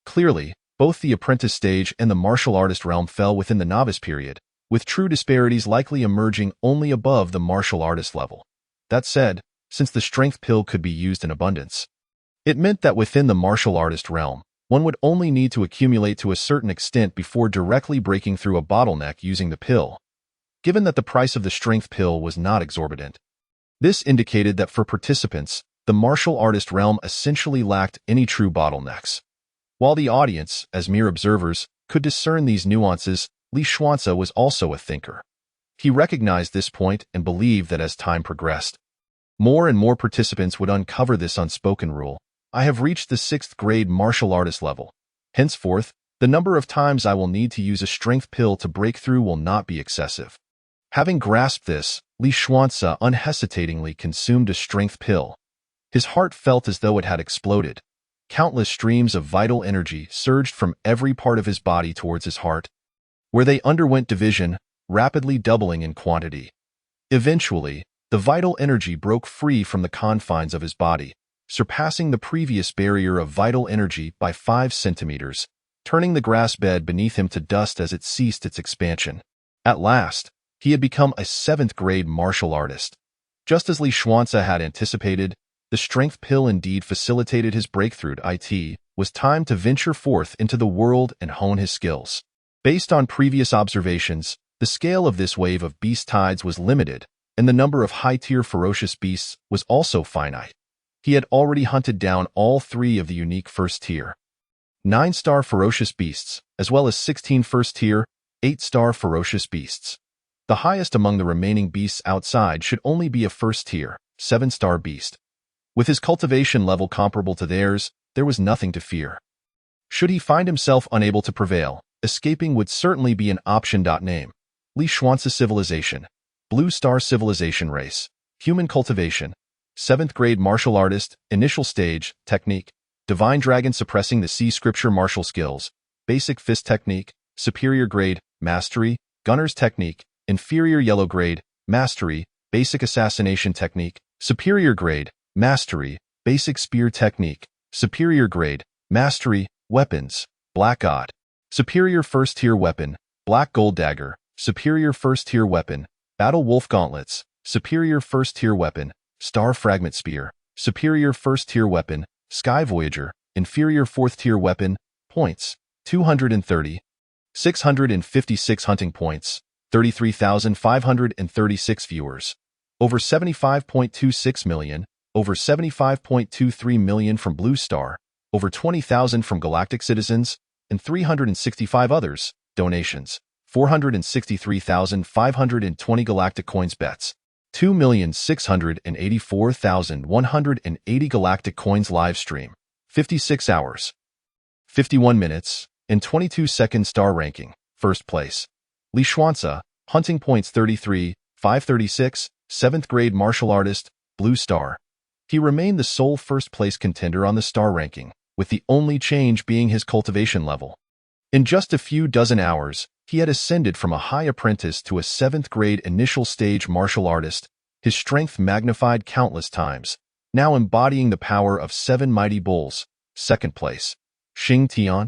A: Clearly, both the apprentice stage and the martial artist realm fell within the novice period, with true disparities likely emerging only above the martial artist level. That said, since the strength pill could be used in abundance, it meant that within the martial artist realm, one would only need to accumulate to a certain extent before directly breaking through a bottleneck using the pill. Given that the price of the strength pill was not exorbitant, this indicated that for participants, the martial artist realm essentially lacked any true bottlenecks. While the audience, as mere observers, could discern these nuances, Li Xuanzi was also a thinker. He recognized this point and believed that as time progressed, more and more participants would uncover this unspoken rule. I have reached the 6th grade martial artist level. Henceforth, the number of times I will need to use a strength pill to break through will not be excessive. Having grasped this, Li Xuanzi unhesitatingly consumed a strength pill. His heart felt as though it had exploded. Countless streams of vital energy surged from every part of his body towards his heart, where they underwent division, rapidly doubling in quantity. Eventually, the vital energy broke free from the confines of his body, surpassing the previous barrier of vital energy by 5 centimeters, turning the grass bed beneath him to dust as it ceased its expansion. At last, he had become a 7th grade martial artist. Just as Li Xuanzi had anticipated, the strength pill indeed facilitated his breakthrough. It was time to venture forth into the world and hone his skills. Based on previous observations, the scale of this wave of beast tides was limited, and the number of high-tier ferocious beasts was also finite. He had already hunted down all 3 of the unique first-tier 9-star ferocious beasts, as well as 16 first-tier, 8-star ferocious beasts. The highest among the remaining beasts outside should only be a first-tier, 7-star beast. With his cultivation level comparable to theirs, there was nothing to fear. Should he find himself unable to prevail, escaping would certainly be an option. Name: Li Xuanzi Civilization, Blue Star Civilization Race, Human Cultivation, 7th grade martial artist, initial stage, technique, Divine Dragon suppressing the Sea Scripture martial skills, basic fist technique, superior grade, mastery, gunner's technique, inferior yellow grade, mastery, basic assassination technique, superior grade, mastery, basic spear technique, superior grade, mastery, weapons, black odd, superior first tier weapon, black gold dagger, superior first tier weapon, battle wolf gauntlets, superior first tier weapon, Star Fragment Spear, superior first-tier weapon, Sky Voyager, inferior 4th tier weapon, points, 230. 656 hunting points, 33,536 viewers. Over 75.26 million, over 75.23 million from Blue Star, over 20,000 from Galactic Citizens, and 365 others, donations. 463,520 Galactic Coins bets. 2,684,180 Galactic Coins live stream. 56 hours, 51 minutes, and 22 seconds star ranking. First place. Li Xuanze, hunting points 33, 536, 7th grade martial artist, Blue Star. He remained the sole first place contender on the star ranking, with the only change being his cultivation level. In just a few dozen hours, he had ascended from a high apprentice to a 7th grade initial stage martial artist, his strength magnified countless times, now embodying the power of 7 mighty bulls. Second place. Xing Tian.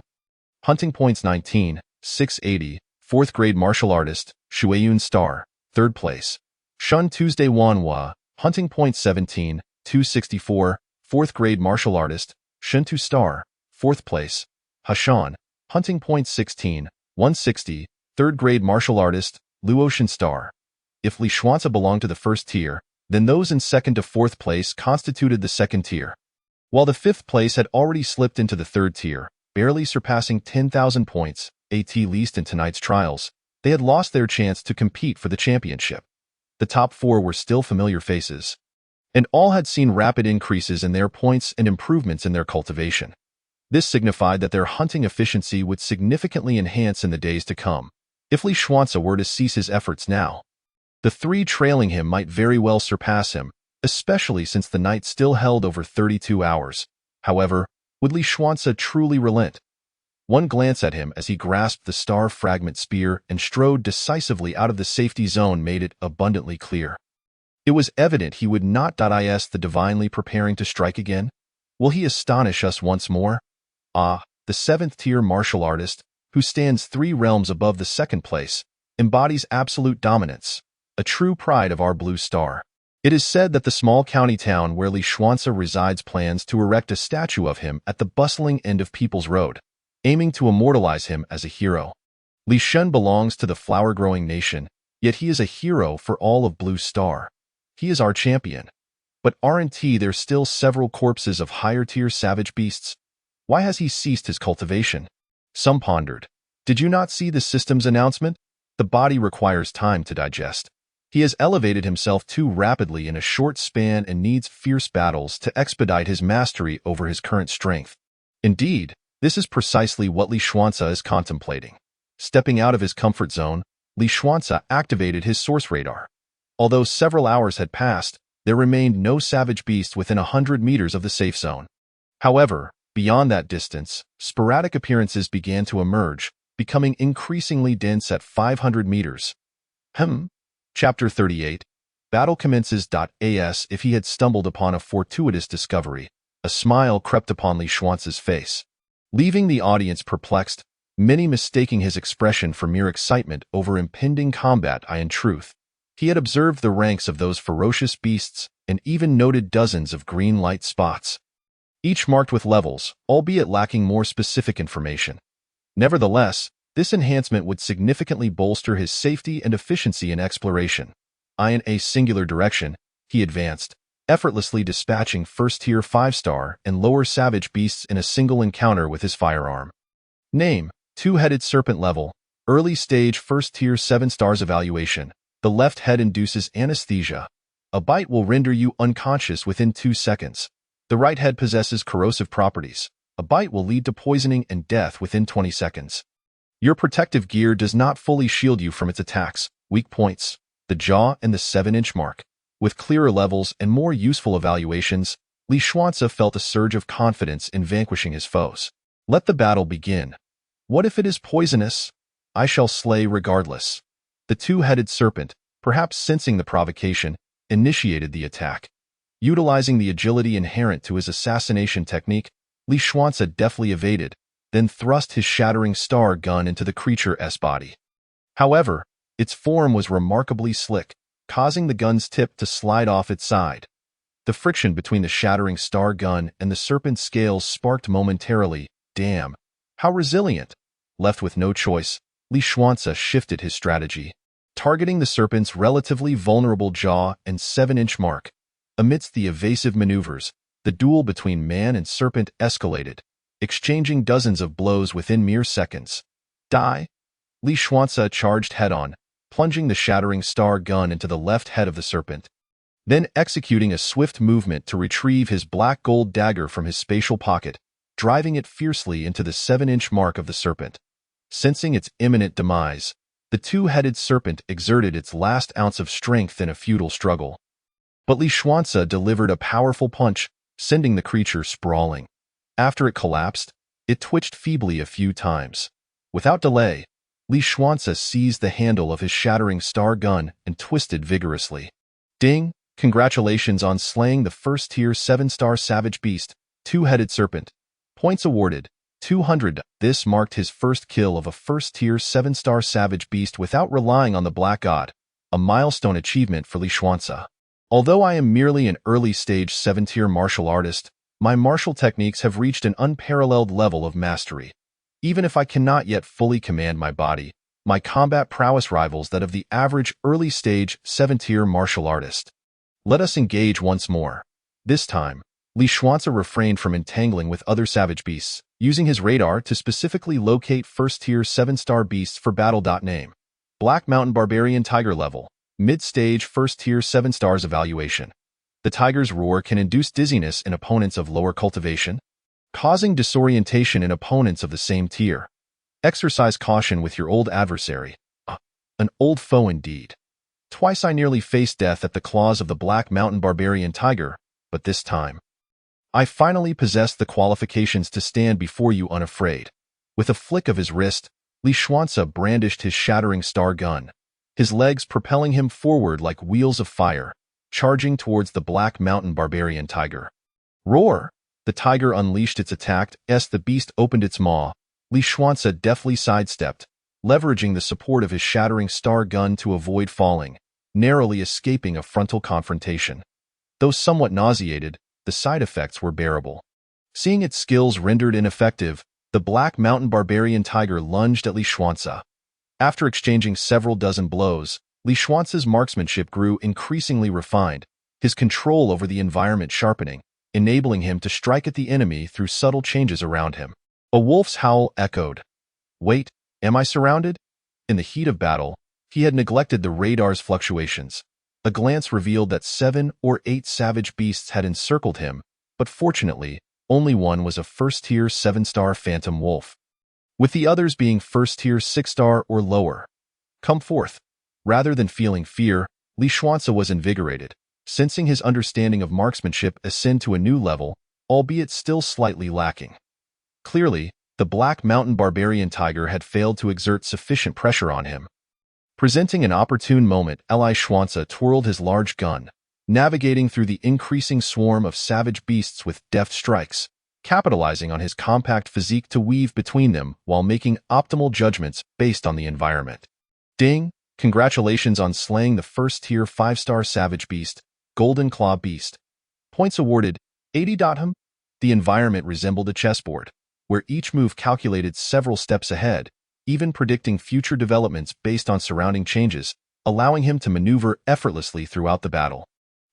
A: Hunting points 19, 680, 4th grade martial artist, Shuayun Star. Third place. Shun Tuesday Wanhua. Hunting points 17, 264, 4th grade martial artist, Shintu Star. Fourth place. Hashan. Hunting points 16, 160, 3rd grade martial artist, Luotian Star. If Li Xuanze belonged to the first tier, then those in 2nd to 4th place constituted the 2nd tier. While the 5th place had already slipped into the 3rd tier, barely surpassing 10,000 points, at least in tonight's trials, they had lost their chance to compete for the championship. The top 4 were still familiar faces, and all had seen rapid increases in their points and improvements in their cultivation. This signified that their hunting efficiency would significantly enhance in the days to come, if Li Xuanze were to cease his efforts now. The 3 trailing him might very well surpass him, especially since the night still held over 32 hours. However, would Li Xuanze truly relent? One glance at him as he grasped the star fragment spear and strode decisively out of the safety zone made it abundantly clear. It was evident he would not the divinely preparing to strike again. Will he astonish us once more? Ah, the 7th tier martial artist, who stands 3 realms above the 2nd place, embodies absolute dominance, a true pride of our Blue Star. It is said that the small county town where Li Xuanze resides plans to erect a statue of him at the bustling end of People's Road, aiming to immortalize him as a hero. Li Shen belongs to the flower-growing nation, yet he is a hero for all of Blue Star. He is our champion. But aren't there still several corpses of higher-tier savage beasts? Why has he ceased his cultivation? Some pondered. Did you not see the system's announcement? The body requires time to digest. He has elevated himself too rapidly in a short span and needs fierce battles to expedite his mastery over his current strength. Indeed, this is precisely what Li Xuanze is contemplating. Stepping out of his comfort zone, Li Xuanze activated his source radar. Although several hours had passed, there remained no savage beast within 100 meters of the safe zone. However, beyond that distance, sporadic appearances began to emerge, becoming increasingly dense at 500 meters. Chapter 38. Battle commences. As if he had stumbled upon a fortuitous discovery, a smile crept upon Li Xuanze's face, leaving the audience perplexed, many mistaking his expression for mere excitement over impending combat. In truth, he had observed the ranks of those ferocious beasts and even noted dozens of green light spots, each marked with levels, albeit lacking more specific information. Nevertheless, this enhancement would significantly bolster his safety and efficiency in exploration. In a singular direction, he advanced, effortlessly dispatching first-tier 5-star and lower savage beasts in a single encounter with his firearm. Name: Two-Headed Serpent. Level: Early Stage First-Tier 7 stars. Evaluation: The left head induces anesthesia. A bite will render you unconscious within 2 seconds. The right head possesses corrosive properties. A bite will lead to poisoning and death within 20 seconds. Your protective gear does not fully shield you from its attacks. Weak points: the jaw and the 7-inch mark. With clearer levels and more useful evaluations, Li Xuanze felt a surge of confidence in vanquishing his foes. Let the battle begin. What if it is poisonous? I shall slay regardless. The two-headed serpent, perhaps sensing the provocation, initiated the attack. Utilizing the agility inherent to his assassination technique, Li Xuanze deftly evaded, then thrust his shattering star gun into the creature's body. However, its form was remarkably slick, causing the gun's tip to slide off its side. The friction between the shattering star gun and the serpent's scales sparked momentarily. Damn. How resilient. Left with no choice, Li Xuanze shifted his strategy, targeting the serpent's relatively vulnerable jaw and 7-inch mark. Amidst the evasive maneuvers, the duel between man and serpent escalated, exchanging dozens of blows within mere seconds. Die! Li Xuanze charged head-on, plunging the shattering star gun into the left head of the serpent, then executing a swift movement to retrieve his black gold dagger from his spatial pocket, driving it fiercely into the 7-inch mark of the serpent. Sensing its imminent demise, the two-headed serpent exerted its last ounce of strength in a futile struggle. But Li Xuanze delivered a powerful punch, sending the creature sprawling. After it collapsed, it twitched feebly a few times. Without delay, Li Xuanze seized the handle of his shattering star gun and twisted vigorously. Ding! Congratulations on slaying the first-tier 7-star savage beast, two-headed serpent. Points awarded, 200. This marked his first kill of a first-tier 7-star savage beast without relying on the Black God, a milestone achievement for Li Xuanze. Although I am merely an early-stage 7-tier martial artist, my martial techniques have reached an unparalleled level of mastery. Even if I cannot yet fully command my body, my combat prowess rivals that of the average early-stage 7-tier martial artist. Let us engage once more. This time, Li Xuanze refrained from entangling with other savage beasts, using his radar to specifically locate first-tier 7-star beasts for battle. Name: Black Mountain Barbarian Tiger Level, Mid-Stage First-Tier 7 Stars Evaluation. The tiger's roar can induce dizziness in opponents of lower cultivation, causing disorientation in opponents of the same tier. Exercise caution with your old adversary. An old foe indeed. Twice I nearly faced death at the claws of the Black Mountain Barbarian Tiger, but this time, I finally possessed the qualifications to stand before you unafraid. With a flick of his wrist, Li Xuanze brandished his shattering star gun, his legs propelling him forward like wheels of fire, charging towards the Black Mountain Barbarian Tiger. Roar! The tiger unleashed its attack as the beast opened its maw. Li Xuanze deftly sidestepped, leveraging the support of his shattering star gun to avoid falling, narrowly escaping a frontal confrontation. Though somewhat nauseated, the side effects were bearable. Seeing its skills rendered ineffective, the Black Mountain Barbarian Tiger lunged at Li Xuanze. After exchanging several dozen blows, Li Xuanze's marksmanship grew increasingly refined, his control over the environment sharpening, enabling him to strike at the enemy through subtle changes around him. A wolf's howl echoed. Wait, am I surrounded? In the heat of battle, he had neglected the radar's fluctuations. A glance revealed that 7 or 8 savage beasts had encircled him, but fortunately, only one was a first-tier 7-star phantom wolf, with the others being first-tier 6-star or lower. Come forth. Rather than feeling fear, Li Xuanze was invigorated, sensing his understanding of marksmanship ascend to a new level, albeit still slightly lacking. Clearly, the Black Mountain Barbarian Tiger had failed to exert sufficient pressure on him. Presenting an opportune moment, Li Xuanze twirled his large gun, navigating through the increasing swarm of savage beasts with deft strikes, capitalizing on his compact physique to weave between them while making optimal judgments based on the environment. Ding! Congratulations on slaying the first-tier 5-star savage beast, Golden Claw Beast. Points awarded, 80. The environment resembled a chessboard, where each move calculated several steps ahead, even predicting future developments based on surrounding changes, allowing him to maneuver effortlessly throughout the battle.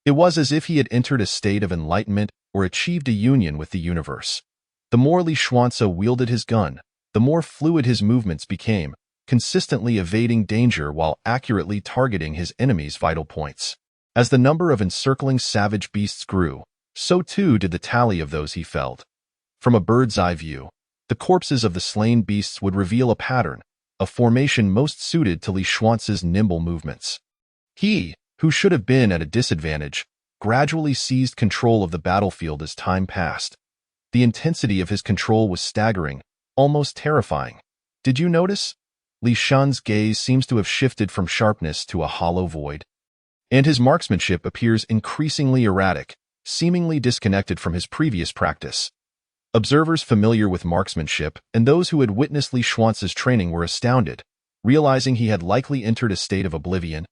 A: It was as if he had entered a state of enlightenment or achieved a union with the universe. The more Li Xuanze wielded his gun, the more fluid his movements became, consistently evading danger while accurately targeting his enemy's vital points. As the number of encircling savage beasts grew, so too did the tally of those he felled. From a bird's-eye view, the corpses of the slain beasts would reveal a pattern, a formation most suited to Li Xuanze's nimble movements. He, who should have been at a disadvantage, gradually seized control of the battlefield as time passed. The intensity of his control was staggering, almost terrifying. Did you notice? Li Xuanze's gaze seems to have shifted from sharpness to a hollow void, and his marksmanship appears increasingly erratic, seemingly disconnected from his previous practice. Observers familiar with marksmanship and those who had witnessed Li Xuanze's training were astounded, realizing he had likely entered a state of oblivion.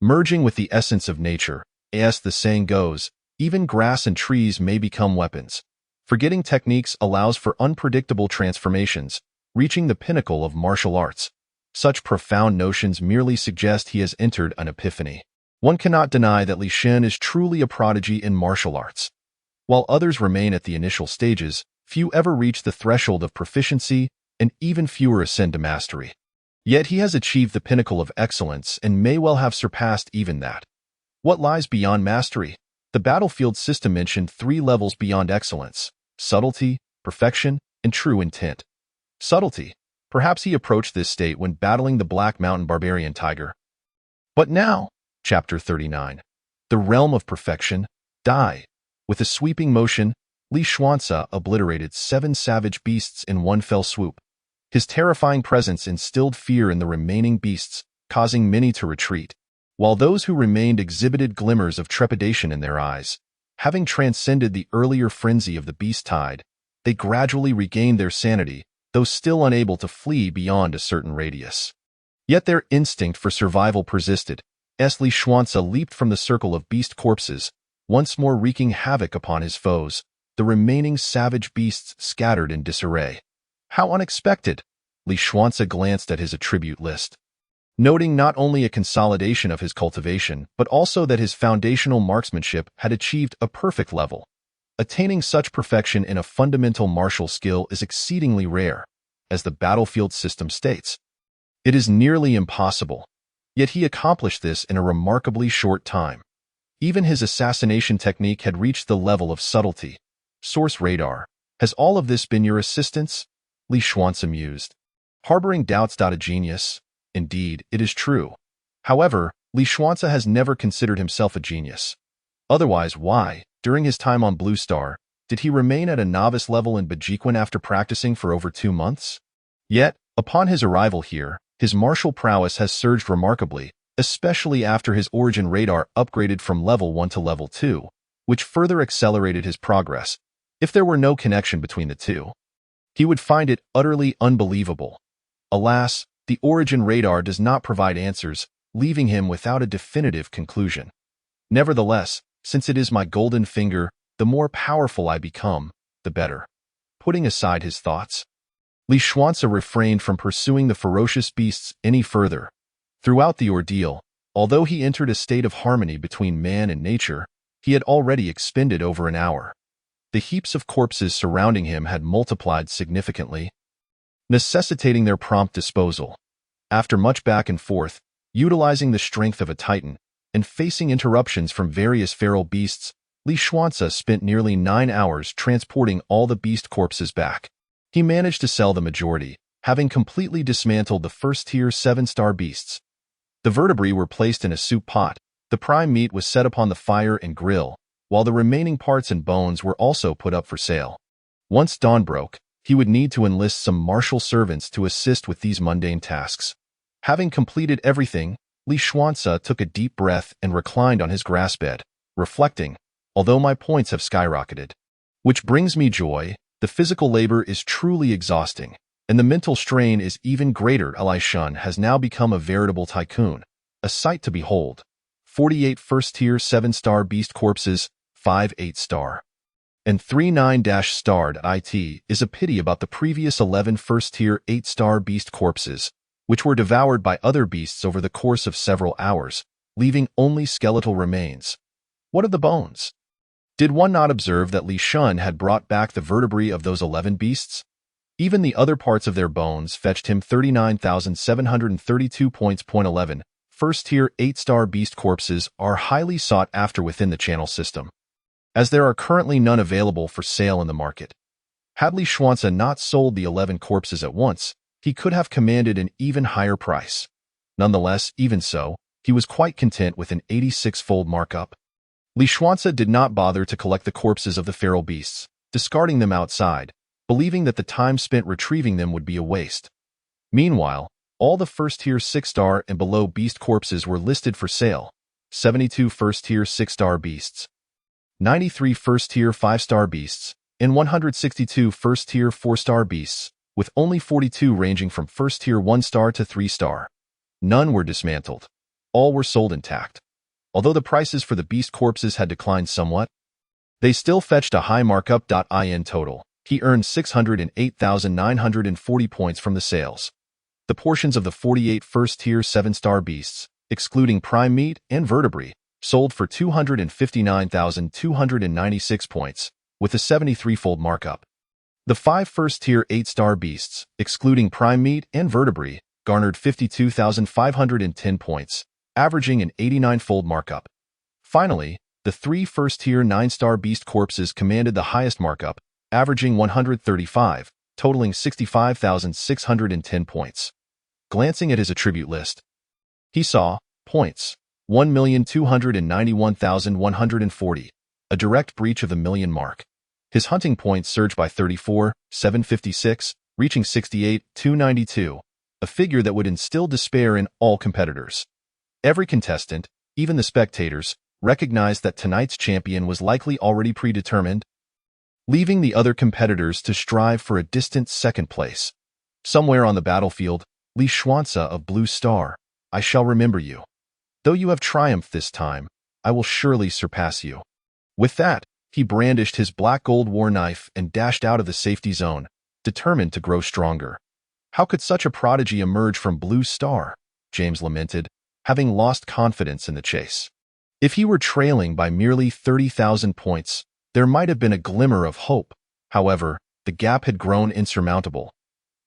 A: Merging with the essence of nature, as the saying goes, Even grass and trees may become weapons. Forgetting techniques allows for unpredictable transformations, reaching the pinnacle of martial arts. Such profound notions merely suggest he has entered an epiphany. One cannot deny that Li Shan is truly a prodigy in martial arts. While others remain at the initial stages, few ever reach the threshold of proficiency, and even fewer ascend to mastery. Yet he has achieved the pinnacle of excellence and may well have surpassed even that. What lies beyond mastery? The battlefield system mentioned 3 levels beyond excellence: subtlety, perfection, and true intent. Subtlety. Perhaps he approached this state when battling the Black Mountain barbarian tiger. But now, Chapter 39. The realm of perfection. Die. With a sweeping motion, Li Xuanci obliterated 7 savage beasts in one fell swoop. His terrifying presence instilled fear in the remaining beasts, causing many to retreat, while those who remained exhibited glimmers of trepidation in their eyes. Having transcended the earlier frenzy of the beast tide, they gradually regained their sanity, though still unable to flee beyond a certain radius. Yet their instinct for survival persisted, as Li Xuanci leaped from the circle of beast corpses, once more wreaking havoc upon his foes. The remaining savage beasts scattered in disarray. How unexpected! Li Xuanci glanced at his attribute list, noting not only a consolidation of his cultivation, but also that his foundational marksmanship had achieved a perfect level. Attaining such perfection in a fundamental martial skill is exceedingly rare, as the battlefield system states. It is nearly impossible, yet he accomplished this in a remarkably short time. Even his assassination technique had reached the level of subtlety. Source radar. Has all of this been your assistance? Li Xuanci mused, harboring doubts. A genius? Indeed, it is true. However, Li Xuanci has never considered himself a genius. Otherwise, why, during his time on Blue Star, did he remain at a novice level in Bejiquan after practicing for over 2 months? Yet, upon his arrival here, his martial prowess has surged remarkably, especially after his origin radar upgraded from level 1 to level 2, which further accelerated his progress. If there were no connection between the two, he would find it utterly unbelievable. Alas, the origin radar does not provide answers, leaving him without a definitive conclusion. Nevertheless, since it is my golden finger, the more powerful I become, the better. Putting aside his thoughts, Li Xuanci refrained from pursuing the ferocious beasts any further. Throughout the ordeal, although he entered a state of harmony between man and nature, he had already expended over an hour. The heaps of corpses surrounding him had multiplied significantly, necessitating their prompt disposal. After much back and forth, utilizing the strength of a titan, and facing interruptions from various feral beasts, Li Xuanci spent nearly 9 hours transporting all the beast corpses back. He managed to sell the majority, having completely dismantled the first-tier 7-star beasts. The vertebrae were placed in a soup pot, the prime meat was set upon the fire and grill, while the remaining parts and bones were also put up for sale. Once dawn broke, he would need to enlist some martial servants to assist with these mundane tasks. Having completed everything, Li Xuanci took a deep breath and reclined on his grass bed, reflecting, although my points have skyrocketed, which brings me joy, the physical labor is truly exhausting, and the mental strain is even greater. Li Shan has now become a veritable tycoon, a sight to behold. 48 first-tier 7-star beast corpses, 5 8-star, and 3 9-starred. It is a pity about the previous 11 first-tier 8-star beast corpses, which were devoured by other beasts over the course of several hours, leaving only skeletal remains. What of the bones? Did one not observe that Li Shan had brought back the vertebrae of those 11 beasts? Even the other parts of their bones fetched him 39,732 points. 11 First-tier 8-star beast corpses are highly sought after within the channel system, as there are currently none available for sale in the market. Had Li Xuanci not sold the 11 corpses at once, he could have commanded an even higher price. Nonetheless, even so, he was quite content with an 86-fold markup. Li Xuanci did not bother to collect the corpses of the feral beasts, discarding them outside, believing that the time spent retrieving them would be a waste. Meanwhile, all the first-tier 6-star and below beast corpses were listed for sale: 72 first-tier 6-star beasts, 93 first-tier 5-star beasts, and 162 first-tier 4-star beasts, with only 42 ranging from first-tier 1-star to 3-star. None were dismantled. All were sold intact. Although the prices for the beast corpses had declined somewhat, They still fetched a high markup. In total, he earned 608,940 points from the sales. The portions of the 48 first-tier 7-star beasts, excluding prime meat and vertebrae, sold for 259,296 points, with a 73-fold markup. The 5 first-tier 8-star beasts, excluding prime meat and vertebrae, garnered 52,510 points, averaging an 89-fold markup. Finally, the 3 first-tier 9-star beast corpses commanded the highest markup, averaging 135, totaling 65,610 points. Glancing at his attribute list, he saw points 1,291,140, a direct breach of the million mark. His hunting points surged by 34,756, reaching 68,292, a figure that would instill despair in all competitors. Every contestant, even the spectators, recognized that tonight's champion was likely already predetermined, leaving the other competitors to strive for a distant second place. Somewhere on the battlefield, Li Xuanze of Blue Star, I shall remember you. Though you have triumphed this time, I will surely surpass you. With that, he brandished his black gold war knife and dashed out of the safety zone, determined to grow stronger. How could such a prodigy emerge from Blue Star? James lamented, having lost confidence in the chase. If he were trailing by merely 30,000 points, there might have been a glimmer of hope. However, the gap had grown insurmountable.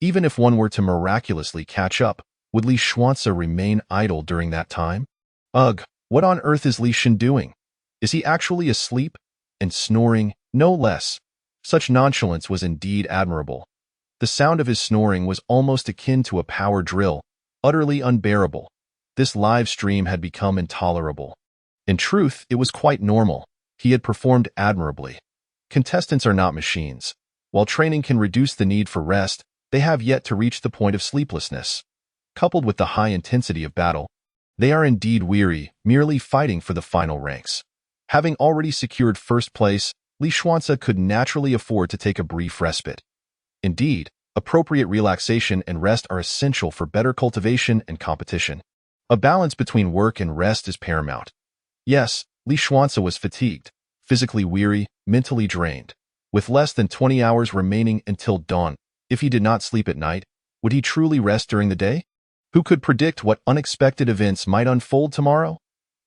A: Even if one were to miraculously catch up, would Li Xuanze remain idle during that time? Ugh, what on earth is Li Shen doing? Is he actually asleep? And snoring, no less. Such nonchalance was indeed admirable. The sound of his snoring was almost akin to a power drill, utterly unbearable. This live stream had become intolerable. In truth, it was quite normal. He had performed admirably. Contestants are not machines. While training can reduce the need for rest, they have yet to reach the point of sleeplessness. Coupled with the high intensity of battle, they are indeed weary, merely fighting for the final ranks. Having already secured first place, Li Xuanze could naturally afford to take a brief respite. Indeed, appropriate relaxation and rest are essential for better cultivation and competition. A balance between work and rest is paramount. Yes, Li Xuanze was fatigued, physically weary, mentally drained. With less than 20 hours remaining until dawn, if he did not sleep at night, would he truly rest during the day? Who could predict what unexpected events might unfold tomorrow?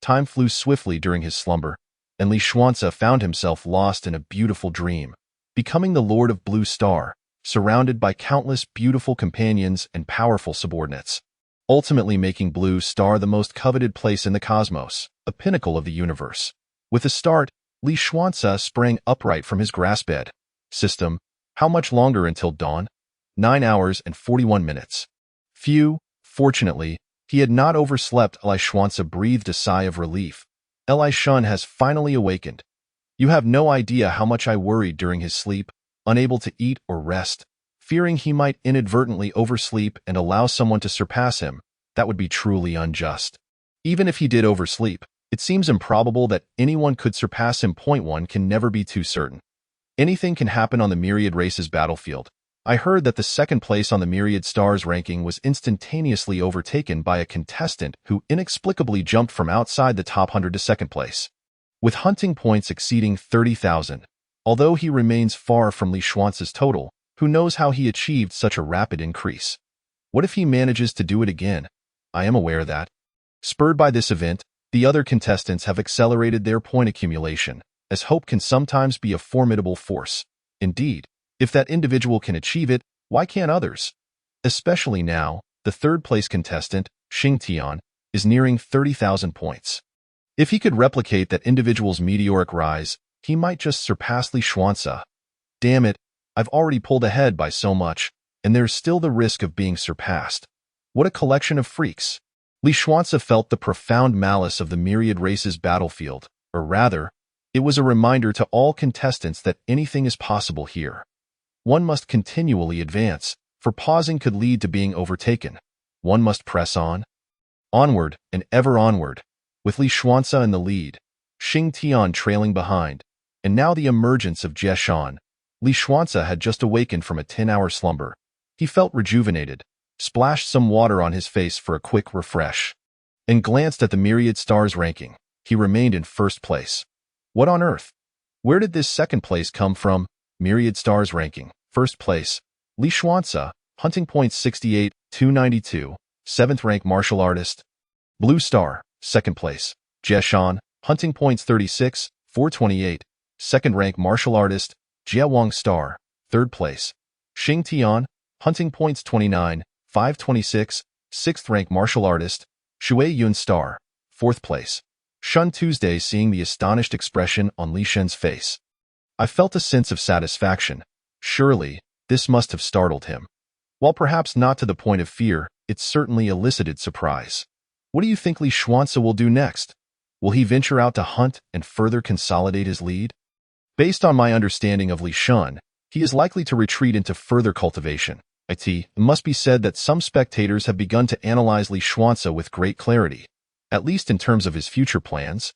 A: Time flew swiftly during his slumber, and Li Xuanze found himself lost in a beautiful dream, becoming the Lord of Blue Star, surrounded by countless beautiful companions and powerful subordinates, ultimately making Blue Star the most coveted place in the cosmos, a pinnacle of the universe. With a start, Li Xuanze sprang upright from his grass bed. System, how much longer until dawn? 9 hours and 41 minutes. Phew, fortunately, he had not overslept. Li Xuanze breathed a sigh of relief. Li Shen has finally awakened. You have no idea how much I worried during his sleep, unable to eat or rest, fearing he might inadvertently oversleep and allow someone to surpass him. That would be truly unjust. Even if he did oversleep, it seems improbable that anyone could surpass him. One can never be too certain. Anything can happen on the Myriad Races battlefield. I heard that the second place on the Myriad Stars ranking was instantaneously overtaken by a contestant who inexplicably jumped from outside the top 100 to second place, with hunting points exceeding 30,000. Although he remains far from Li Xuanze's total, who knows how he achieved such a rapid increase? What if he manages to do it again? I am aware that, spurred by this event, the other contestants have accelerated their point accumulation, as hope can sometimes be a formidable force. Indeed, if that individual can achieve it, why can't others? Especially now, the third-place contestant, Xing Tian, is nearing 30,000 points. If he could replicate that individual's meteoric rise, he might just surpass Li Xuanze. Damn it, I've already pulled ahead by so much, and there's still the risk of being surpassed. What a collection of freaks. Li Xuanze felt the profound malice of the Myriad Races battlefield, or rather, it was a reminder to all contestants that anything is possible here. One must continually advance, for pausing could lead to being overtaken. One must press on. Onward and ever onward, with Li Xuanze in the lead, Xing Tian trailing behind, and now the emergence of Jie Shan. Li Xuanze had just awakened from a 10-hour slumber. He felt rejuvenated, splashed some water on his face for a quick refresh, and glanced at the Myriad Stars ranking. He remained in first place. What on earth? Where did this second place come from? Myriad Stars ranking. First place, Li Xuanci, hunting points 68, 292, 7th rank martial artist. Blue Star, second place, Jie Shan, hunting points 36, 428, 2nd rank martial artist. Jie Wang Star, third place, Xing Tian, hunting points 29, 526, 6th rank martial artist. Shui Yun Star, fourth place. Shun Tuesday. Seeing the astonished expression on Li Shen's face, I felt a sense of satisfaction. Surely, this must have startled him. While perhaps not to the point of fear, it certainly elicited surprise. What do you think Li Xuanci will do next? Will he venture out to hunt and further consolidate his lead? Based on my understanding of Li Shun, he is likely to retreat into further cultivation. It must be said that some spectators have begun to analyze Li Xuanci with great clarity, at least in terms of his future plans.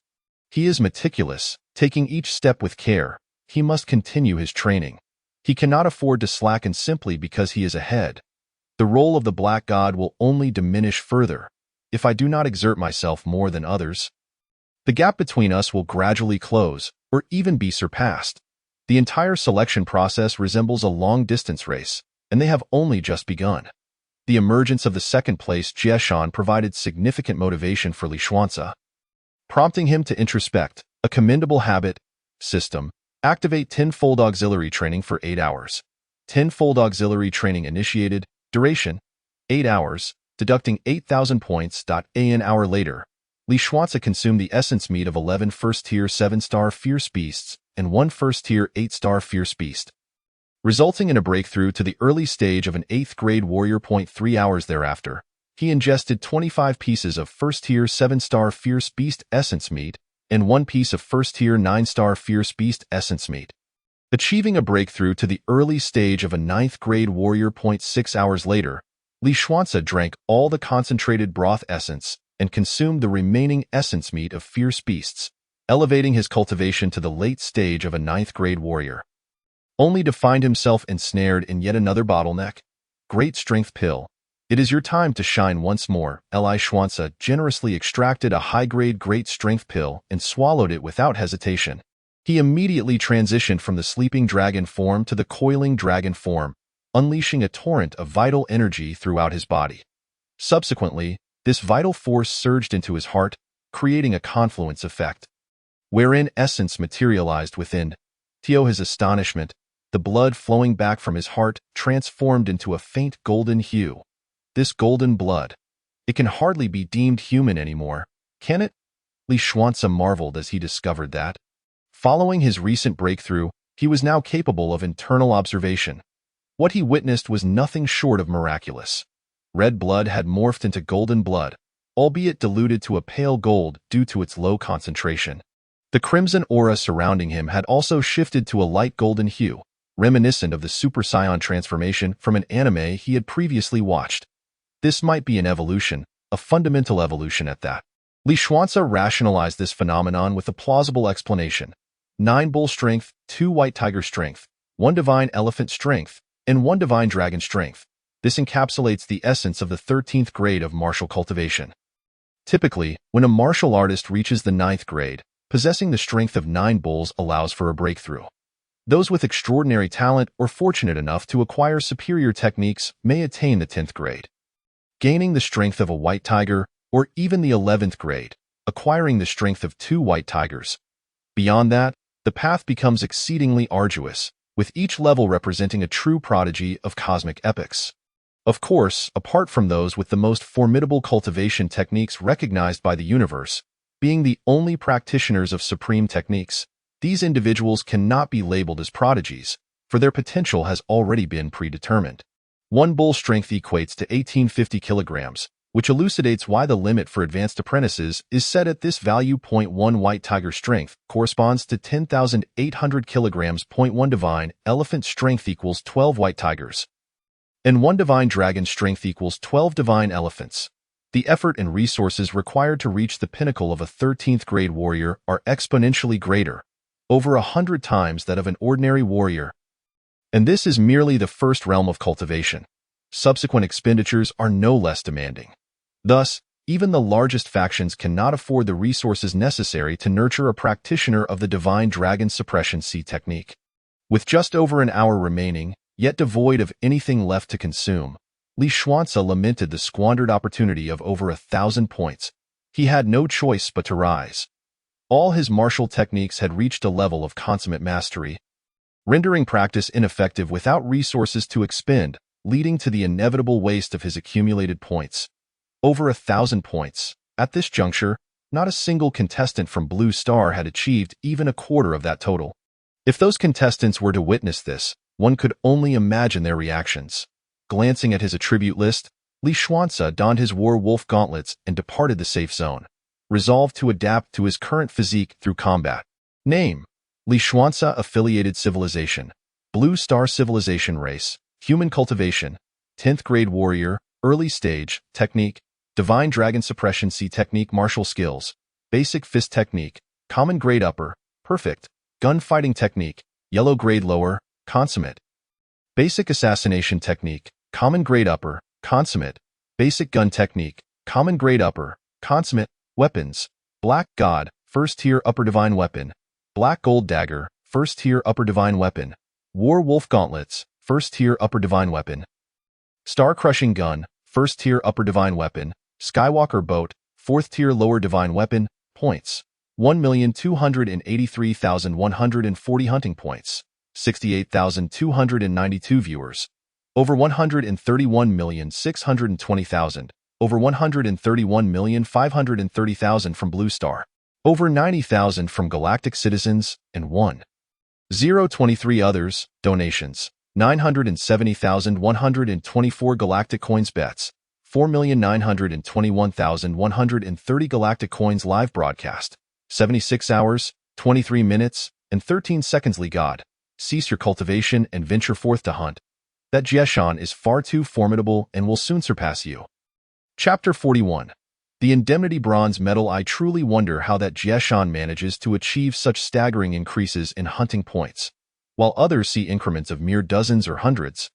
A: He is meticulous, taking each step with care. He must continue his training. He cannot afford to slacken simply because he is ahead. The role of the Black God will only diminish further if I do not exert myself more than others. The gap between us will gradually close, or even be surpassed. The entire selection process resembles a long-distance race, and they have only just begun. The emergence of the second place Jie Shan provided significant motivation for Li Xuanci, prompting him to introspect, a commendable habit. System: activate tenfold auxiliary training for 8 hours. Tenfold auxiliary training initiated. Duration: 8 hours, deducting 8,000 points. An hour later, Li Xuanci consumed the essence meat of 11 first-tier 7-star fierce beasts and 1 first-tier 8-star fierce beast, resulting in a breakthrough to the early stage of an 8th grade warrior. 3 hours thereafter, he ingested 25 pieces of first-tier 7-star fierce beast essence meat and 1 piece of first-tier 9-star fierce beast essence meat, achieving a breakthrough to the early stage of a 9th grade warrior. 6 hours later, Li Xuanci drank all the concentrated broth essence and consumed the remaining essence meat of fierce beasts, elevating his cultivation to the late stage of a 9th grade warrior, only to find himself ensnared in yet another bottleneck. Great Strength Pill. It is your time to shine once more. Li Xuanci generously extracted a high-grade Great Strength Pill and swallowed it without hesitation. He immediately transitioned from the sleeping dragon form to the coiling dragon form, unleashing a torrent of vital energy throughout his body. Subsequently, this vital force surged into his heart, creating a confluence effect, wherein essence materialized within. To his astonishment, the blood flowing back from his heart transformed into a faint golden hue. This golden blood, it can hardly be deemed human anymore, can it? Li Xuanci marveled as he discovered that. Following his recent breakthrough, he was now capable of internal observation. What he witnessed was nothing short of miraculous. Red blood had morphed into golden blood, albeit diluted to a pale gold due to its low concentration. The crimson aura surrounding him had also shifted to a light golden hue, reminiscent of the Super Saiyan transformation from an anime he had previously watched. This might be an evolution, a fundamental evolution at that. Li Xuanci rationalized this phenomenon with a plausible explanation. 9 bull strength, 2 white tiger strength, 1 divine elephant strength, and 1 divine dragon strength. This encapsulates the essence of the 13th grade of martial cultivation. Typically, when a martial artist reaches the 9th grade, possessing the strength of 9 bulls allows for a breakthrough. Those with extraordinary talent or fortunate enough to acquire superior techniques may attain the 10th grade, gaining the strength of a white tiger, or even the 11th grade, acquiring the strength of 2 white tigers. Beyond that, the path becomes exceedingly arduous, with each level representing a true prodigy of cosmic epics. Of course, apart from those with the most formidable cultivation techniques recognized by the universe, being the only practitioners of supreme techniques, these individuals cannot be labeled as prodigies, for their potential has already been predetermined. 1 bull strength equates to 1850 kilograms, which elucidates why the limit for advanced apprentices is set at this value. 1 white tiger strength corresponds to 10,800 kilograms. 1 divine elephant strength equals 12 white tigers, and 1 divine dragon strength equals 12 divine elephants. The effort and resources required to reach the pinnacle of a 13th grade warrior are exponentially greater, over 100 times that of an ordinary warrior. And this is merely the first realm of cultivation. Subsequent expenditures are no less demanding. Thus, Even the largest factions cannot afford the resources necessary to nurture a practitioner of the Divine Dragon Suppression C technique. With just over an hour remaining, yet devoid of anything left to consume, Li Xuanzi lamented the squandered opportunity of over 1,000 points. He had no choice but to rise. All his martial techniques had reached a level of consummate mastery, rendering practice ineffective without resources to expend, leading to the inevitable waste of his accumulated points. Over 1,000 points. At this juncture, not a single contestant from Blue Star had achieved even a quarter of that total. If those contestants were to witness this, one could only imagine their reactions. Glancing at his attribute list, Li Xuanzi donned his War Wolf gauntlets and departed the safe zone, resolved to adapt to his current physique through combat. Name: Li Xuanzi Affiliated Civilization, Blue Star Civilization Race, Human Cultivation, 10th Grade Warrior, Early Stage, Technique, Divine Dragon Suppression C Technique Martial Skills, Basic Fist Technique, Common Grade Upper, Perfect, Gunfighting Technique, Yellow Grade Lower, Consummate. Basic Assassination Technique, Common Grade Upper, Consummate. Basic Gun Technique, Common Grade Upper, Consummate. Weapons: Black God, First Tier Upper Divine Weapon, Black Gold Dagger, First Tier Upper Divine Weapon, War Wolf Gauntlets, First Tier Upper Divine Weapon, Star Crushing Gun, First Tier Upper Divine Weapon, Skywalker Boat, 4th Tier Lower Divine Weapon. Points: 1,283,140 hunting points, 68,292 viewers, over 131,620,000, over 131,530,000 from Blue Star, over 90,000 from Galactic Citizens, and 1,023 others. Donations: 970,124 Galactic Coins bets, 4,921,130 Galactic Coins live broadcast, 76 hours, 23 minutes, and 13 seconds. Li God, cease your cultivation and venture forth to hunt. That Jieshan is far too formidable and will soon surpass you. Chapter 41. The Indemnity Bronze Medal. I truly wonder how that Jieshan manages to achieve such staggering increases in hunting points, while others see increments of mere dozens or hundreds.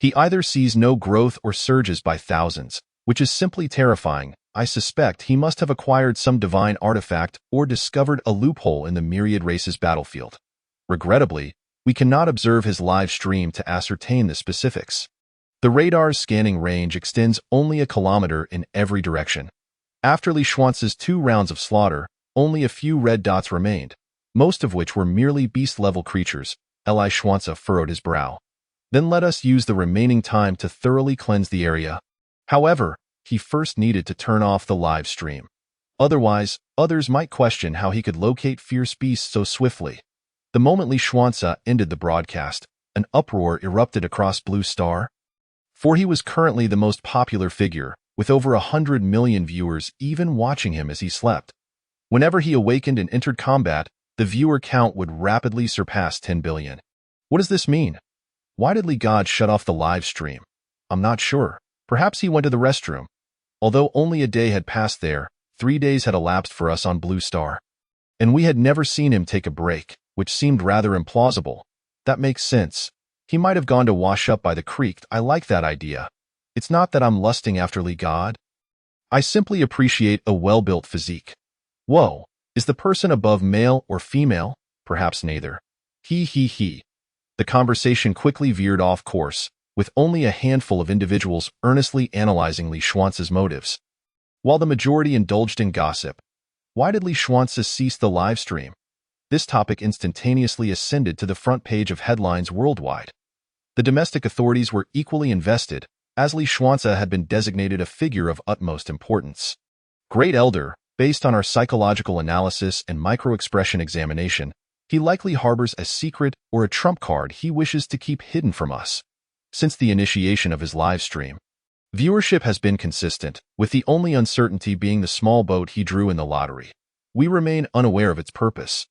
A: He either sees no growth or surges by thousands, which is simply terrifying. I suspect he must have acquired some divine artifact or discovered a loophole in the Myriad Races battlefield. Regrettably, we cannot observe his live stream to ascertain the specifics. The radar's scanning range extends only a kilometer in every direction. After Li Xuanzi's 2 rounds of slaughter, only a few red dots remained, most of which were merely beast-level creatures. Li Xuanzi furrowed his brow. Then let us use the remaining time to thoroughly cleanse the area. However, he first needed to turn off the live stream. Otherwise, others might question how he could locate fierce beasts so swiftly. The moment Li Xuanzi ended the broadcast, an uproar erupted across Blue Star. For he was currently the most popular figure, with over 100 million viewers even watching him as he slept. Whenever he awakened and entered combat, the viewer count would rapidly surpass 10 billion. What does this mean? Why did Li God shut off the live stream? I'm not sure. Perhaps he went to the restroom. Although only a day had passed there, 3 days had elapsed for us on Blue Star. And we had never seen him take a break, which seemed rather implausible. That makes sense. He might have gone to wash up by the creek. I like that idea. It's not that I'm lusting after Li God. I simply appreciate a well-built physique. Whoa, is the person above male or female? Perhaps neither. He. The conversation quickly veered off course, with only a handful of individuals earnestly analyzing Li Xuanzi's motives. While the majority indulged in gossip, why did Li Xuanzi cease the live stream? This topic instantaneously ascended to the front page of headlines worldwide. The domestic authorities were equally invested, as Li Xuanzi had been designated a figure of utmost importance. Great Elder, based on our psychological analysis and micro-expression examination, he likely harbors a secret or a trump card he wishes to keep hidden from us. Since the initiation of his live stream, viewership has been consistent, with the only uncertainty being the small boat he drew in the lottery. We remain unaware of its purpose.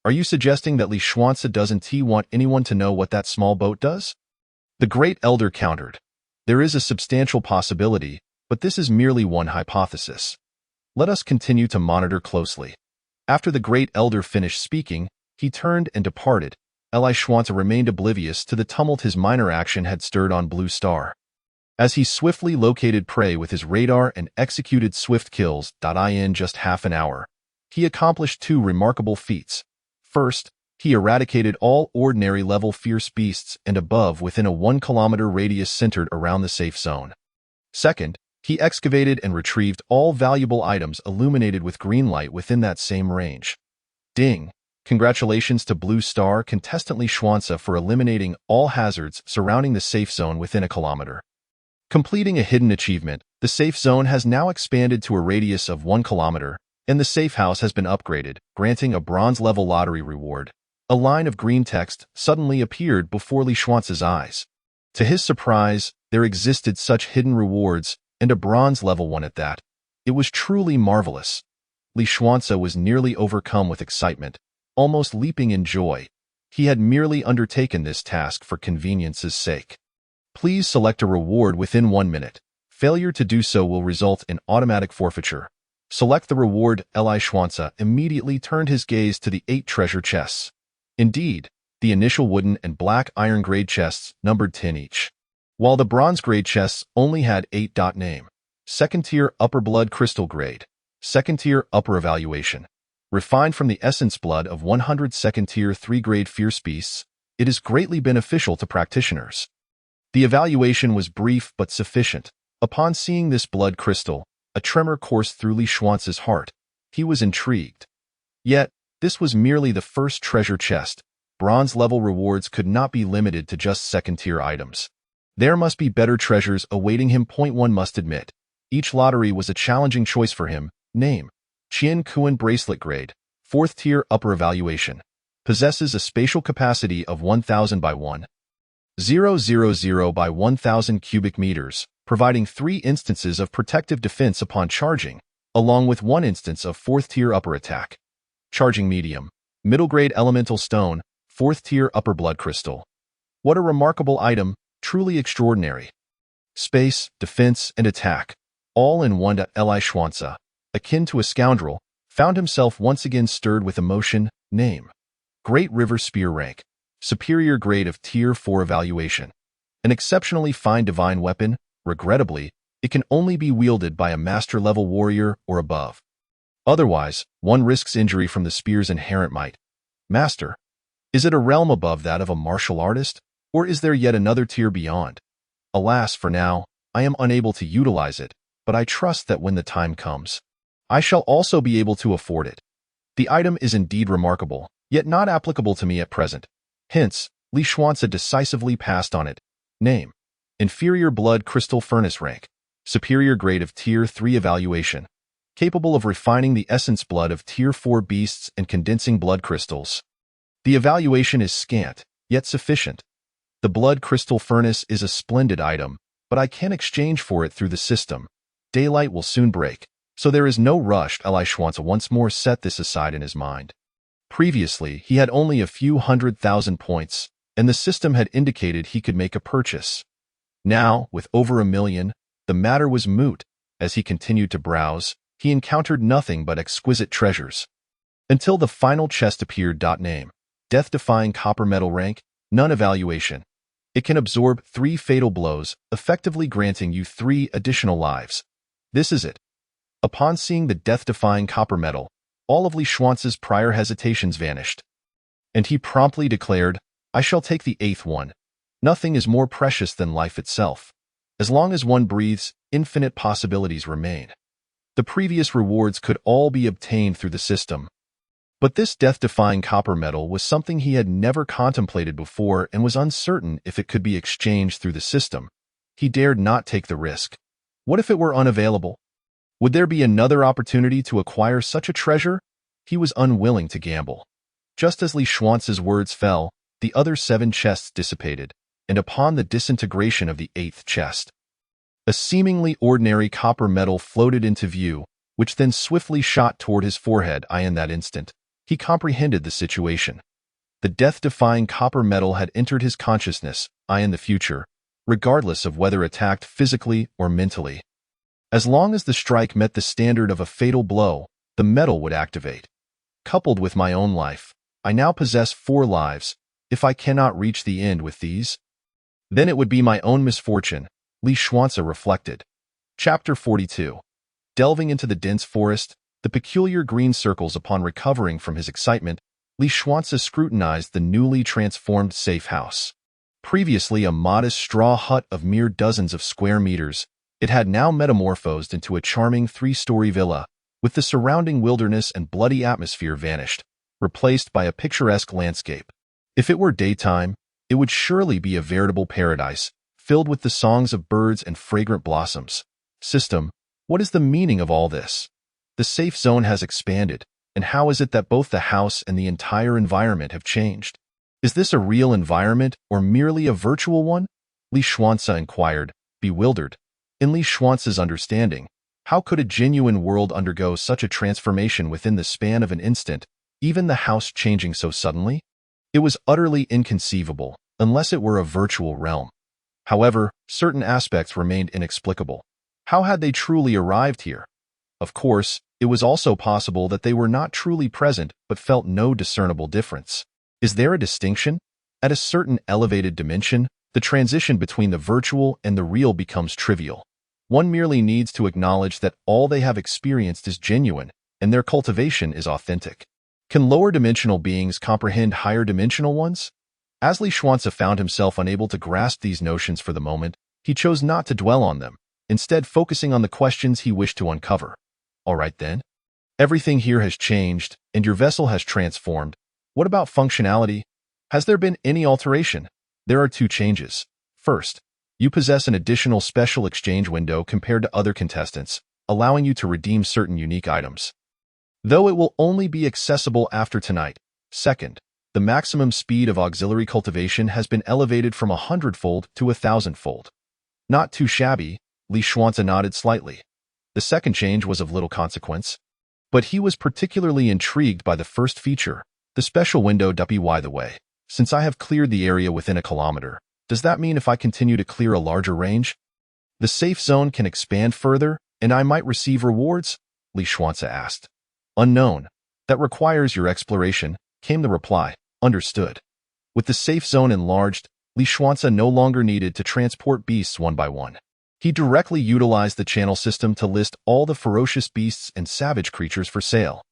A: Are you suggesting that Li Xuanzi doesn't want anyone to know what that small boat does? The Great Elder countered. There is a substantial possibility, but this is merely one hypothesis. Let us continue to monitor closely. After the Great Elder finished speaking, he turned and departed. Li Xuanzi remained oblivious to the tumult his minor action had stirred on Blue Star. as he swiftly located prey with his radar and executed swift kills. In just half an hour, he accomplished two remarkable feats. First, he eradicated all ordinary level fierce beasts and above within a 1-kilometer radius centered around the safe zone. Second, he excavated and retrieved all valuable items illuminated with green light within that same range. Ding! Congratulations to Blue Star contestant Li Xuanze for eliminating all hazards surrounding the safe zone within a kilometer. Completing a hidden achievement, the safe zone has now expanded to a radius of 1 kilometer, and the safe house has been upgraded, granting a bronze-level lottery reward. A line of green text suddenly appeared before Li Xuanze's eyes. To his surprise, there existed such hidden rewards, and a bronze-level one at that. It was truly marvelous. Li Xuanze was nearly overcome with excitement, almost leaping in joy. He had merely undertaken this task for convenience's sake. Please select a reward within 1 minute. Failure to do so will result in automatic forfeiture. Select the reward. Li Xuanze immediately turned his gaze to the 8 treasure chests. Indeed, the initial wooden and black iron grade chests numbered 10 each, while the bronze grade chests only had 8. Name: second tier upper blood crystal grade, second tier upper evaluation. Refined from the essence blood of 100 second tier 3 grade fierce beasts, it is greatly beneficial to practitioners. The evaluation was brief but sufficient. Upon seeing this blood crystal, a tremor coursed through Li Xuanze's heart. He was intrigued. Yet, this was merely the first treasure chest. Bronze-level rewards could not be limited to just second-tier items. There must be better treasures awaiting him. One must admit. Each lottery was a challenging choice for him. Name: Qian Kuan Bracelet Grade, 4th tier upper evaluation. Possesses a spatial capacity of 1000 by 1,000 by 1000 cubic meters, providing 3 instances of protective defense upon charging, along with 1 instance of 4th tier upper attack. Charging medium. Middle grade elemental stone, 4th tier upper blood crystal. What a remarkable item, truly extraordinary. Space, defense, and attack, all in one. Li Xuanze, akin to a scoundrel, found himself once again stirred with emotion. Name: Great River Spear Rank, superior grade of tier 4 evaluation. An exceptionally fine divine weapon. Regrettably, it can only be wielded by a master-level warrior or above. Otherwise, one risks injury from the spear's inherent might. Master: is it a realm above that of a martial artist, or is there yet another tier beyond? Alas, for now, I am unable to utilize it, but I trust that when the time comes, I shall also be able to afford it. The item is indeed remarkable, yet not applicable to me at present. Hence, Li Xuanze decisively passed on it. Name: Inferior Blood Crystal Furnace Rank, superior grade of tier 3 evaluation. Capable of refining the essence blood of tier 4 beasts and condensing blood crystals. The evaluation is scant, yet sufficient. The blood crystal furnace is a splendid item, but I can exchange for it through the system. Daylight will soon break, so there is no rush. Li Xuanze once more set this aside in his mind. Previously, he had only a few 100,000 points, and the system had indicated he could make a purchase. Now, with over 1 million, the matter was moot. As he continued to browse, he encountered nothing but exquisite treasures. Until the final chest appeared. Name: Death-defying copper metal rank, none evaluation. It can absorb 3 fatal blows, effectively granting you 3 additional lives. This is it. Upon seeing the death-defying copper metal, all of Li Xuanze's prior hesitations vanished. And he promptly declared, I shall take the 8th one. Nothing is more precious than life itself. As long as one breathes, infinite possibilities remain. The previous rewards could all be obtained through the system. But this death-defying copper metal was something he had never contemplated before and was uncertain if it could be exchanged through the system. He dared not take the risk. What if it were unavailable? Would there be another opportunity to acquire such a treasure? He was unwilling to gamble. Just as Li Xuanze's words fell, the other 7 chests dissipated, and upon the disintegration of the 8th chest, a seemingly ordinary copper metal floated into view, which then swiftly shot toward his forehead. In that instant, he comprehended the situation. The death-defying copper metal had entered his consciousness, in the future, regardless of whether attacked physically or mentally. As long as the strike met the standard of a fatal blow, the metal would activate. Coupled with my own life, I now possess 4 lives. If I cannot reach the end with these, then it would be my own misfortune. Li Xuanzi reflected. Chapter 42. Delving into the dense forest, the peculiar green circles upon recovering from his excitement, Li Xuanzi scrutinized the newly transformed safe house. Previously a modest straw hut of mere dozens of square meters, it had now metamorphosed into a charming three-story villa, with the surrounding wilderness and bloody atmosphere vanished, replaced by a picturesque landscape. If it were daytime, it would surely be a veritable paradise, filled with the songs of birds and fragrant blossoms. System, what is the meaning of all this? The safe zone has expanded, and how is it that both the house and the entire environment have changed? Is this a real environment or merely a virtual one? Li Xuanzi inquired, bewildered. In Li Xuanzi's understanding, how could a genuine world undergo such a transformation within the span of an instant, even the house changing so suddenly? It was utterly inconceivable, unless it were a virtual realm. However, certain aspects remained inexplicable. How had they truly arrived here? Of course, it was also possible that they were not truly present but felt no discernible difference. Is there a distinction? At a certain elevated dimension, the transition between the virtual and the real becomes trivial. One merely needs to acknowledge that all they have experienced is genuine, and their cultivation is authentic. Can lower dimensional beings comprehend higher dimensional ones? As Li Xuanzi found himself unable to grasp these notions for the moment, he chose not to dwell on them, instead focusing on the questions he wished to uncover. All right then. Everything here has changed, and your vessel has transformed. What about functionality? Has there been any alteration? There are two changes. First, you possess an additional special exchange window compared to other contestants, allowing you to redeem certain unique items, though it will only be accessible after tonight. Second, the maximum speed of auxiliary cultivation has been elevated from 100-fold to 1,000-fold. Not too shabby, Li Xuanzi nodded slightly. The second change was of little consequence, but he was particularly intrigued by the first feature, the special window. By the way, since I have cleared the area within a kilometer, does that mean if I continue to clear a larger range, the safe zone can expand further and I might receive rewards? Li Xuanzi asked. Unknown. That requires your exploration, came the reply. Understood. With the safe zone enlarged, Li Xuanzi no longer needed to transport beasts one by one. He directly utilized the channel system to list all the ferocious beasts and savage creatures for sale.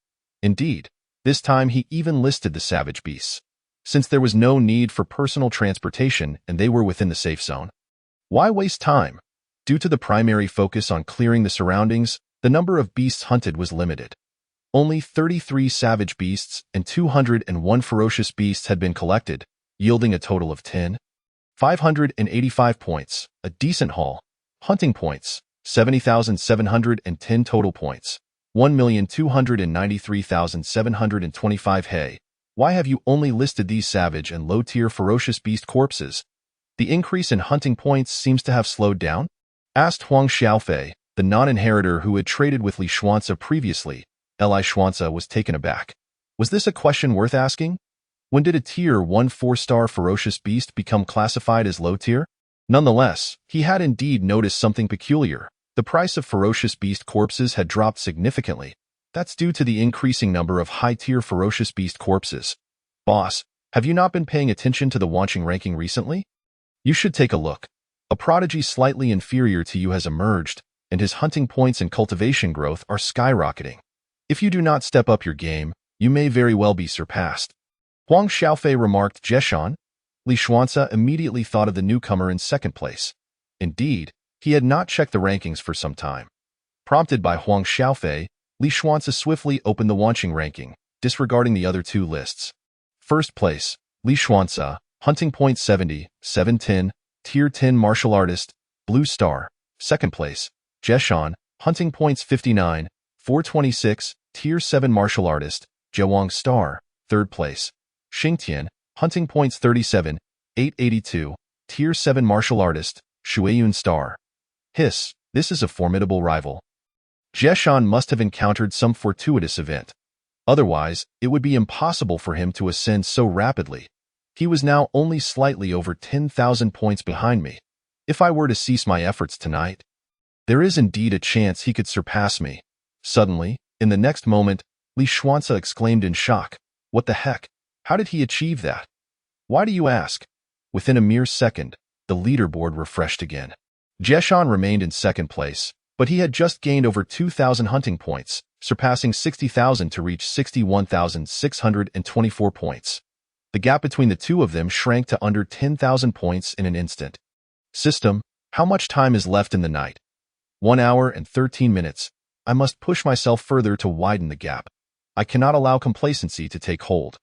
A: Indeed, this time he even listed the savage beasts, since there was no need for personal transportation and they were within the safe zone. Why waste time? Due to the primary focus on clearing the surroundings, the number of beasts hunted was limited. Only 33 savage beasts and 201 ferocious beasts had been collected, yielding a total of 10,585 points, a decent haul. Hunting points, 70,710 total points, 1,293,725. Hey, why have you only listed these savage and low-tier ferocious beast corpses? The increase in hunting points seems to have slowed down? Asked Huang Xiaofei, the non-inheritor who had traded with Li Xuanzi previously. Li Xuanzi was taken aback. Was this a question worth asking? When did a Tier 1 4-star ferocious beast become classified as low-tier? Nonetheless, he had indeed noticed something peculiar. The price of ferocious beast corpses had dropped significantly. That's due to the increasing number of high-tier ferocious beast corpses. Boss, have you not been paying attention to the watching ranking recently? You should take a look. A prodigy slightly inferior to you has emerged, and his hunting points and cultivation growth are skyrocketing. If you do not step up your game, you may very well be surpassed. Huang Xiaofei remarked. Jeshan. Li Xuanzi immediately thought of the newcomer in second place. Indeed, he had not checked the rankings for some time. Prompted by Huang Xiaofei, Li Xuanzi swiftly opened the watching ranking, disregarding the other two lists. First place, Li Xuanzi, hunting point 70, 710, tier 10 martial artist, blue star. Second place, Jeshan, hunting points 59, 426, tier 7 martial artist, Zhehuang star. Third place, Xingtian, hunting points 37, 882, tier 7 martial artist, Shueyun star. Hiss, this is a formidable rival. Jeshan must have encountered some fortuitous event. Otherwise, it would be impossible for him to ascend so rapidly. He was now only slightly over 10,000 points behind me. If I were to cease my efforts tonight, there is indeed a chance he could surpass me. Suddenly, in the next moment, Li Xuanzi exclaimed in shock. What the heck? How did he achieve that? Why do you ask? Within a mere second, the leaderboard refreshed again. Jeshan remained in second place, but he had just gained over 2,000 hunting points, surpassing 60,000 to reach 61,624 points. The gap between the two of them shrank to under 10,000 points in an instant. System, how much time is left in the night? 1 hour and 13 minutes. I must push myself further to widen the gap. I cannot allow complacency to take hold.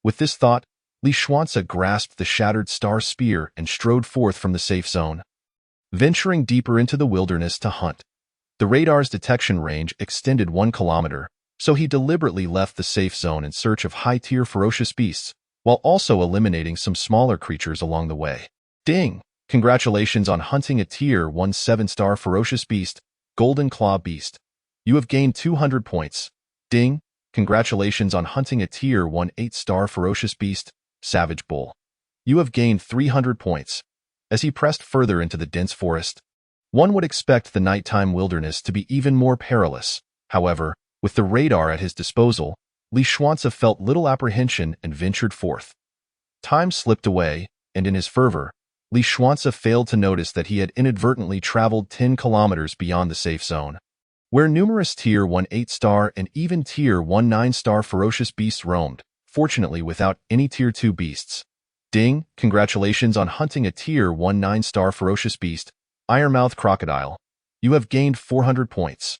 A: With this thought, Li Xuanze grasped the shattered star spear and strode forth from the safe zone, venturing deeper into the wilderness to hunt. The radar's detection range extended 1 kilometer, so he deliberately left the safe zone in search of high-tier ferocious beasts, while also eliminating some smaller creatures along the way. Ding! Congratulations on hunting a Tier 1 7-star ferocious beast, Golden Claw Beast. You have gained 200 points. Ding! Congratulations on hunting a Tier 1 8-star ferocious beast, Savage Bull. You have gained 300 points. As he pressed further into the dense forest, one would expect the nighttime wilderness to be even more perilous. However, with the radar at his disposal, Li Xuanze felt little apprehension and ventured forth. Time slipped away, and in his fervor, Li Xuanze failed to notice that he had inadvertently traveled 10 kilometers beyond the safe zone, where numerous Tier 1 8-star and even Tier 1 9-star ferocious beasts roamed, fortunately without any Tier 2 beasts. Ding! Congratulations on hunting a Tier 1 9-star ferocious beast, Ironmouth Crocodile. You have gained 400 points.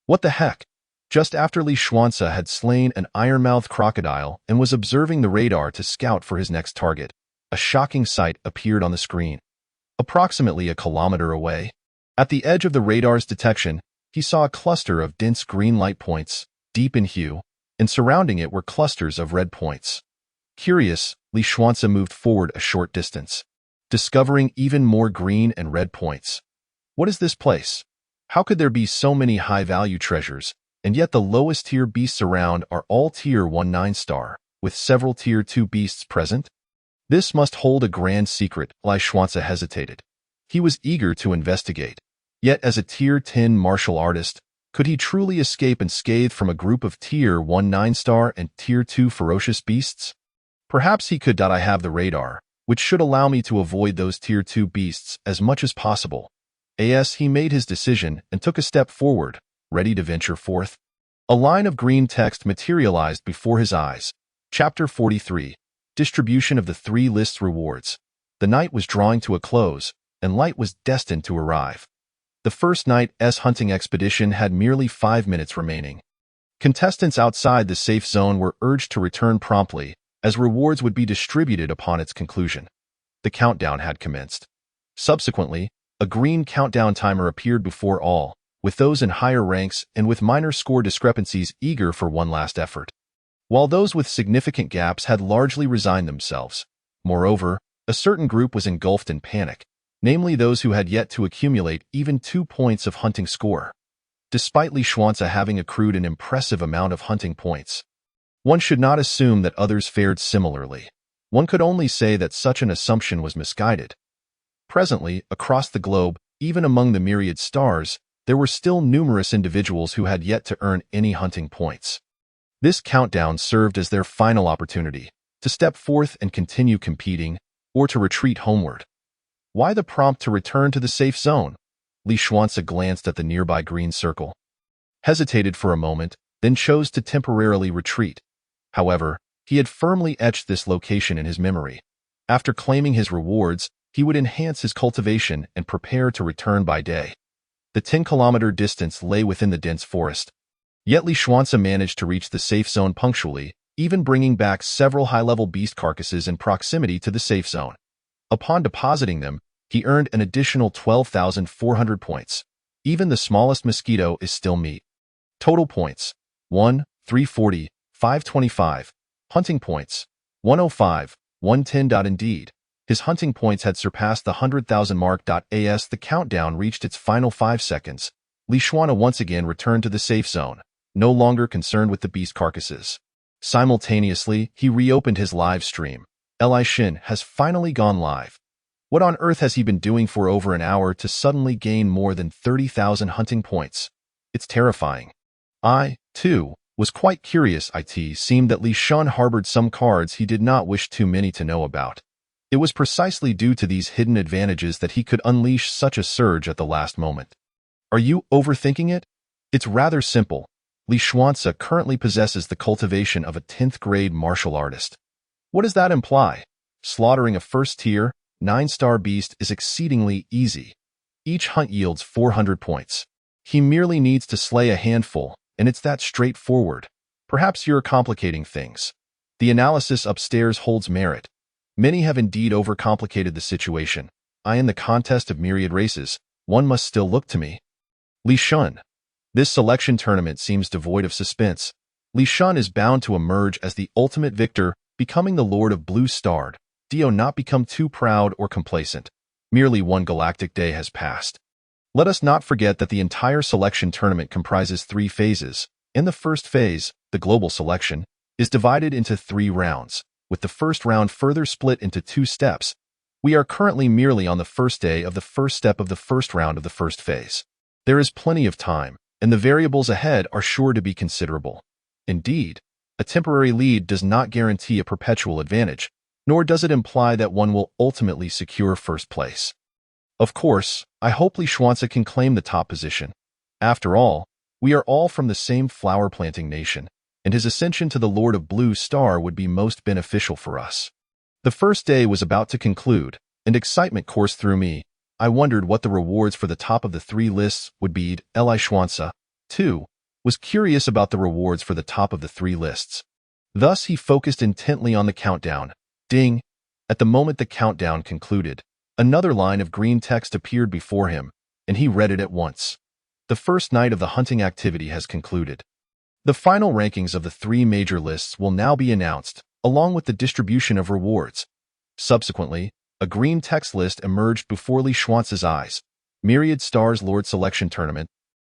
A: What the heck? Just after Li Xuanze had slain an Ironmouth Crocodile and was observing the radar to scout for his next target, a shocking sight appeared on the screen. Approximately a kilometer away, at the edge of the radar's detection, he saw a cluster of dense green light points, deep in hue, and surrounding it were clusters of red points. Curious, Li Xuanze moved forward a short distance, discovering even more green and red points. What is this place? How could there be so many high-value treasures, and yet the lowest-tier beasts around are all Tier 1 9-star, with several Tier 2 beasts present? This must hold a grand secret, Li Xuanze hesitated. He was eager to investigate. Yet as a Tier 10 martial artist, could he truly escape unscathed from a group of Tier 1 9-star and Tier 2 ferocious beasts? Perhaps he could. I have the radar, which should allow me to avoid those Tier 2 beasts as much as possible. He made his decision and took a step forward, ready to venture forth. A line of green text materialized before his eyes. Chapter 43. Distribution of the 3 lists rewards. The night was drawing to a close, and light was destined to arrive. The first night's hunting expedition had merely 5 minutes remaining. Contestants outside the safe zone were urged to return promptly, as rewards would be distributed upon its conclusion. The countdown had commenced. Subsequently, a green countdown timer appeared before all, with those in higher ranks and with minor score discrepancies eager for one last effort, while those with significant gaps had largely resigned themselves. Moreover, a certain group was engulfed in panic, namely those who had yet to accumulate even 2 points of hunting score. Despite Li Xuanze having accrued an impressive amount of hunting points, one should not assume that others fared similarly. One could only say that such an assumption was misguided. Presently, across the globe, even among the myriad stars, there were still numerous individuals who had yet to earn any hunting points. This countdown served as their final opportunity to step forth and continue competing, or to retreat homeward. Why the prompt to return to the safe zone? Li Xuanze glanced at the nearby green circle, hesitated for a moment, then chose to temporarily retreat. However, he had firmly etched this location in his memory. After claiming his rewards, he would enhance his cultivation and prepare to return by day. The 10-kilometer distance lay within the dense forest. Yet Li Xuanze managed to reach the safe zone punctually, even bringing back several high-level beast carcasses in proximity to the safe zone. Upon depositing them, he earned an additional 12,400 points. Even the smallest mosquito is still meat. Total points: 1, 340, 525. Hunting points: 105, 110. Indeed, his hunting points had surpassed the 100,000 mark. As the countdown reached its final 5 seconds, Li Xuanze once again returned to the safe zone, no longer concerned with the beast carcasses. Simultaneously, he reopened his live stream. Li Xin has finally gone live. What on earth has he been doing for over an hour to suddenly gain more than 30,000 hunting points? It's terrifying. I, too, was quite curious. It seemed that Li Shan harbored some cards he did not wish too many to know about. It was precisely due to these hidden advantages that he could unleash such a surge at the last moment. Are you overthinking it? It's rather simple. Li Xuanci currently possesses the cultivation of a 10th-grade martial artist. What does that imply? Slaughtering a first-tier, 9-star beast is exceedingly easy. Each hunt yields 400 points. He merely needs to slay a handful, and it's that straightforward. Perhaps you're complicating things. The analysis upstairs holds merit. Many have indeed overcomplicated the situation. In the contest of myriad races, one must still look to me. Li Shun. This selection tournament seems devoid of suspense. Li Shun is bound to emerge as the ultimate victor, becoming the Lord of Blue Starred. Dio not become too proud or complacent. Merely one galactic day has passed. Let us not forget that the entire selection tournament comprises 3 phases. In the first phase, the global selection, is divided into 3 rounds, with the first round further split into 2 steps. We are currently merely on the first day of the first step of the first round of the first phase. There is plenty of time, and the variables ahead are sure to be considerable. Indeed, a temporary lead does not guarantee a perpetual advantage, nor does it imply that one will ultimately secure first place. Of course, I hope Li Xuanci can claim the top position. After all, we are all from the same flower-planting nation, and his ascension to the Lord of Blue Star would be most beneficial for us. The first day was about to conclude, and excitement coursed through me. I wondered what the rewards for the top of the 3 lists would be. Li Xuanci, too, was curious about the rewards for the top of the 3 lists. Thus he focused intently on the countdown. Ding! At the moment the countdown concluded, another line of green text appeared before him, and he read it at once. The first night of the hunting activity has concluded. The final rankings of the 3 major lists will now be announced, along with the distribution of rewards. Subsequently, a green text list emerged before Li Xuanci's eyes. Myriad Stars Lord Selection Tournament.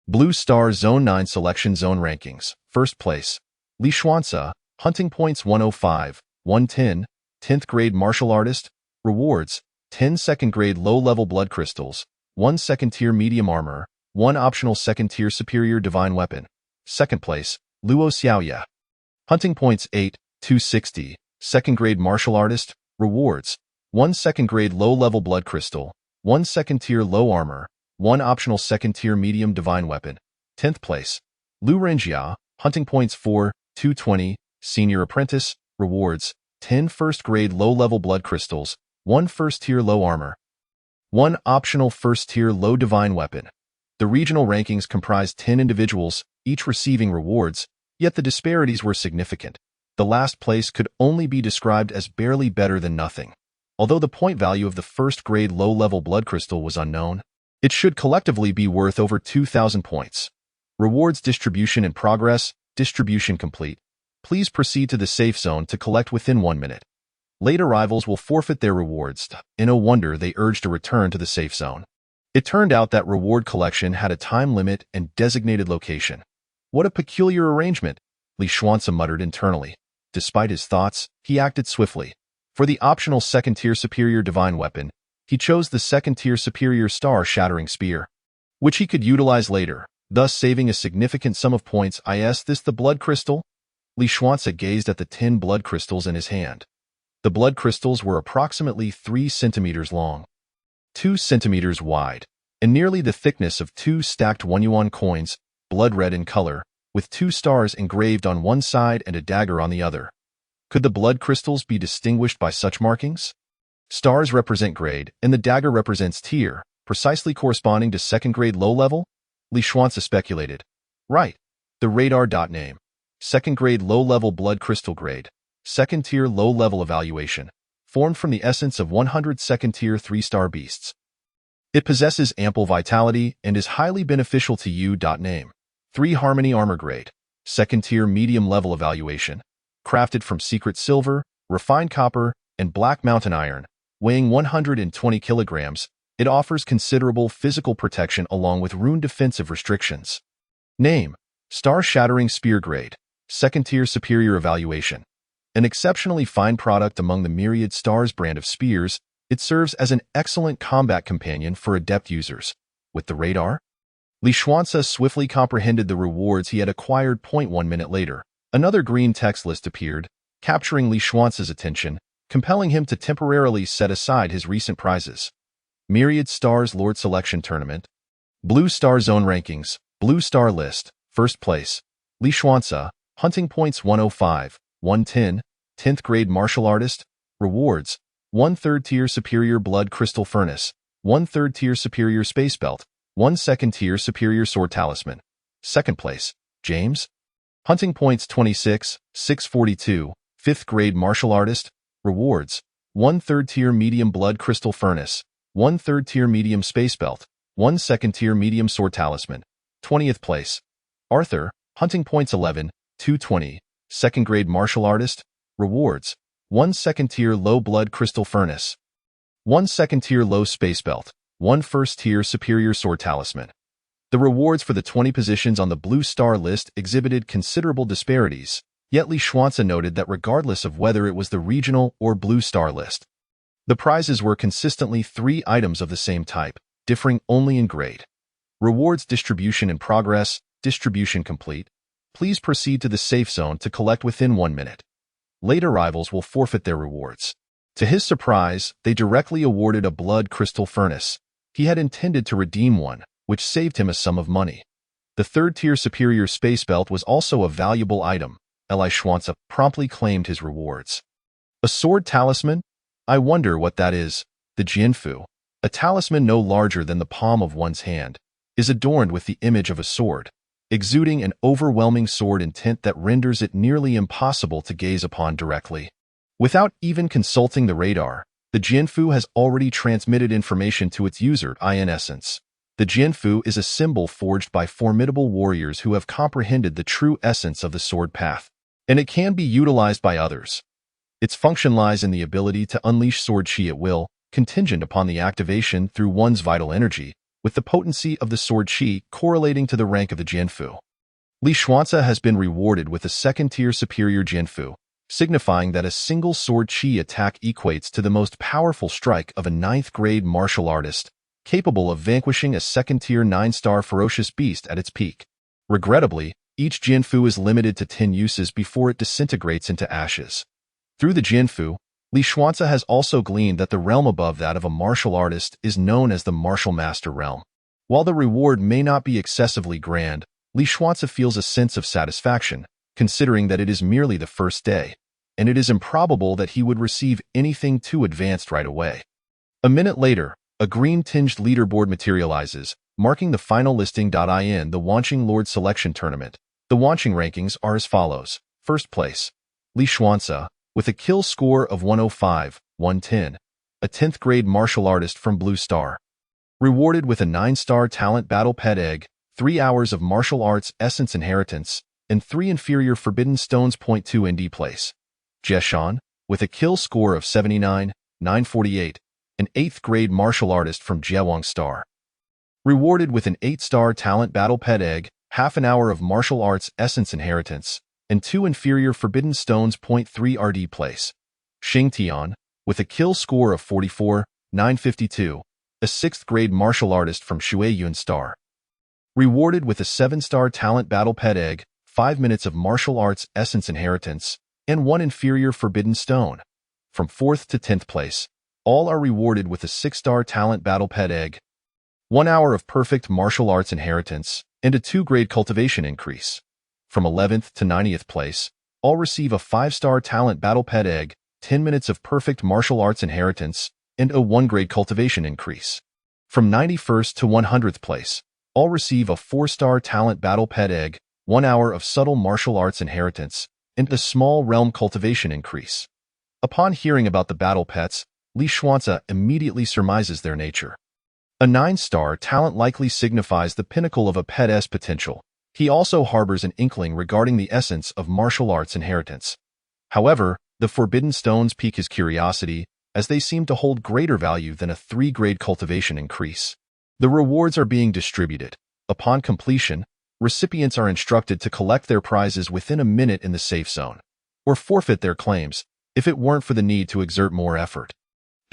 A: Blue Star Zone 9 Selection Zone Rankings. First place, Li Xuanci, Hunting Points 105, 110, 10th Grade Martial Artist. Rewards, 10 2nd-grade low-level blood crystals, 1 2nd-tier medium armor, 1 optional 2nd-tier superior divine weapon. Second place, Luo Xiaoya. Hunting Points 8, 260, 2nd-grade martial artist. Rewards, 1 2nd-grade low-level blood crystal, 1 2nd-tier low armor, 1 optional 2nd-tier medium divine weapon. 10th place, Lu Renjia. Hunting Points 4, 220, senior apprentice. Rewards, 10 1st-grade low-level blood crystals, 1 1st-tier low armor, 1 optional 1st-tier low divine weapon. The regional rankings comprised 10 individuals, each receiving rewards, yet the disparities were significant. The last place could only be described as barely better than nothing. Although the point value of the 1st-grade low-level blood crystal was unknown, it should collectively be worth over 2,000 points. Rewards distribution in progress, distribution complete. Please proceed to the safe zone to collect within 1 minute. Late arrivals will forfeit their rewards. No wonder they urged a return to the safe zone. It turned out that reward collection had a time limit and designated location. What a peculiar arrangement, Li Xuanci muttered internally. Despite his thoughts, he acted swiftly. For the optional 2nd-tier superior divine weapon, he chose the 2nd-tier superior star-shattering spear, which he could utilize later, thus saving a significant sum of points. Is this the blood crystal? Li Xuanci gazed at the 10 blood crystals in his hand. The blood crystals were approximately 3 centimeters long, 2 centimeters wide, and nearly the thickness of 2 stacked 1 yuan coins, blood red in color, with 2 stars engraved on one side and a dagger on the other. Could the blood crystals be distinguished by such markings? Stars represent grade, and the dagger represents tier, precisely corresponding to 2nd-grade low-level? Li Xuanci speculated. Right. The radar. Name. 2nd-grade low-level blood crystal grade. 2nd-tier low-level evaluation, formed from the essence of 100 2nd-tier 3-star beasts. It possesses ample vitality and is highly beneficial to you. Name. 3 Harmony Armor Grade, 2nd-tier medium-level evaluation, crafted from secret silver, refined copper, and black mountain iron, weighing 120 kilograms. It offers considerable physical protection along with rune defensive restrictions. Name. Star-Shattering Spear Grade, 2nd-tier superior evaluation. An exceptionally fine product among the Myriad Stars brand of spears, it serves as an excellent combat companion for adept users. With the radar, Li Xuanci swiftly comprehended the rewards he had acquired. 1 minute later, another green text list appeared, capturing Li Xuanci's attention. compelling him to temporarily set aside his recent prizes. Myriad Stars Lord Selection Tournament. Blue Star Zone Rankings. Blue Star List. First place. Li Xuanzi. Hunting points 105, 110. 10th grade martial artist. Rewards. 1 3rd tier superior blood crystal furnace. 1 3rd tier superior space belt. 1 2nd tier superior sword talisman. Second place. James. Hunting points 26, 642. 5th grade martial artist. Rewards. 1 3rd tier medium blood crystal furnace. 1 3rd tier medium space belt. 1 2nd tier medium sword talisman. 20th place. Arthur. Hunting points 11, 220. 2nd grade martial artist. Rewards. 1 2nd tier low blood crystal furnace. 1 2nd tier low space belt. 1 1st tier superior sword talisman. The rewards for the 20 positions on the Blue Star list exhibited considerable disparities, yet Li Xuanzi noted that regardless of whether it was the regional or Blue Star list, the prizes were consistently 3 items of the same type, differing only in grade. Rewards distribution in progress. Distribution complete. Please proceed to the safe zone to collect within 1 minute. Late arrivals will forfeit their rewards. To his surprise, they directly awarded a blood crystal furnace. He had intended to redeem one, which saved him a sum of money. The 3rd tier superior space belt was also a valuable item. Li Xuanzi promptly claimed his rewards. A sword talisman? I wonder what that is. The Jianfu, a talisman no larger than the palm of one's hand, is adorned with the image of a sword, exuding an overwhelming sword intent that renders it nearly impossible to gaze upon directly. Without even consulting the radar, the Jianfu has already transmitted information to its user. In essence, the Jianfu is a symbol forged by formidable warriors who have comprehended the true essence of the sword path, and it can be utilized by others. Its function lies in the ability to unleash sword qi at will, contingent upon the activation through one's vital energy, with the potency of the sword qi correlating to the rank of the Jianfu. Li Xuanzi has been rewarded with a 2nd tier superior Jianfu, signifying that a single sword qi attack equates to the most powerful strike of a 9th grade martial artist, capable of vanquishing a 2nd tier 9-star ferocious beast at its peak. Regrettably, each Jianfu is limited to 10 uses before it disintegrates into ashes. Through the Jianfu, Li Xuanzi has also gleaned that the realm above that of a martial artist is known as the Martial Master realm. While the reward may not be excessively grand, Li Xuanzi feels a sense of satisfaction, considering that it is merely the first day, and it is improbable that he would receive anything too advanced right away. A minute later, a green-tinged leaderboard materializes, marking the final listing. In the Wanqing Lord Selection Tournament, the Wanqing rankings are as follows. First place, Li Xuanzi, with a kill score of 105, 110, a 10th grade martial artist from Blue Star. Rewarded with a 9-star talent battle pet egg, 3 hours of martial arts essence inheritance, and 3 inferior forbidden stones. 2 ND place. Jie Shan, with a kill score of 79, 948, an 8th grade martial artist from Jiewang Star. Rewarded with an 8-star talent battle pet egg, half an hour of martial arts essence inheritance, and 2 inferior forbidden stones. 3 RD place. Xing Tian, with a kill score of 44, 952, a 6th grade martial artist from Shuiyuan Star. Rewarded with a 7-star talent battle pet egg, 5 minutes of martial arts essence inheritance, and 1 inferior forbidden stone. From 4th to 10th place, all are rewarded with a 6-star talent battle pet egg, 1 hour of perfect martial arts inheritance, and a 2-grade cultivation increase. From 11th to 90th place, all receive a 5-star talent battle pet egg, 10 minutes of perfect martial arts inheritance, and a 1-grade cultivation increase. From 91st to 100th place, all receive a 4-star talent battle pet egg, 1 hour of subtle martial arts inheritance, and a small realm cultivation increase. Upon hearing about the battle pets, Li Xuanzi immediately surmises their nature. A 9-star talent likely signifies the pinnacle of a pet's potential. He also harbors an inkling regarding the essence of martial arts inheritance. However, the Forbidden Stones pique his curiosity, as they seem to hold greater value than a 3-grade cultivation increase. The rewards are being distributed. Upon completion, recipients are instructed to collect their prizes within a minute in the safe zone, or forfeit their claims, if it weren't for the need to exert more effort.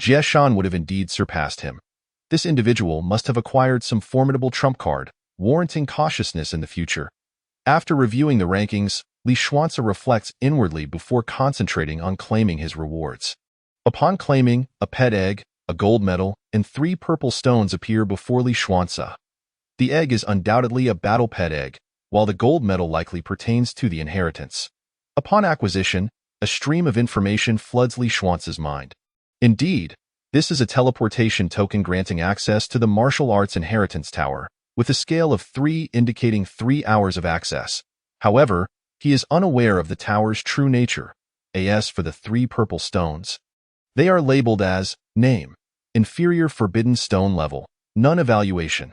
A: Jie Shan would have indeed surpassed him. This individual must have acquired some formidable trump card, warranting cautiousness in the future. After reviewing the rankings, Li Xuanzi reflects inwardly before concentrating on claiming his rewards. Upon claiming, a pet egg, a gold medal, and 3 purple stones appear before Li Xuanze. The egg is undoubtedly a battle pet egg, while the gold medal likely pertains to the inheritance. Upon acquisition, a stream of information floods Li Xuanze's mind. Indeed, this is a teleportation token granting access to the martial arts inheritance tower, with a scale of 3 indicating 3 hours of access. However, he is unaware of the tower's true nature, as for the 3 purple stones. They are labeled as Name, Inferior Forbidden Stone Level, None Evaluation.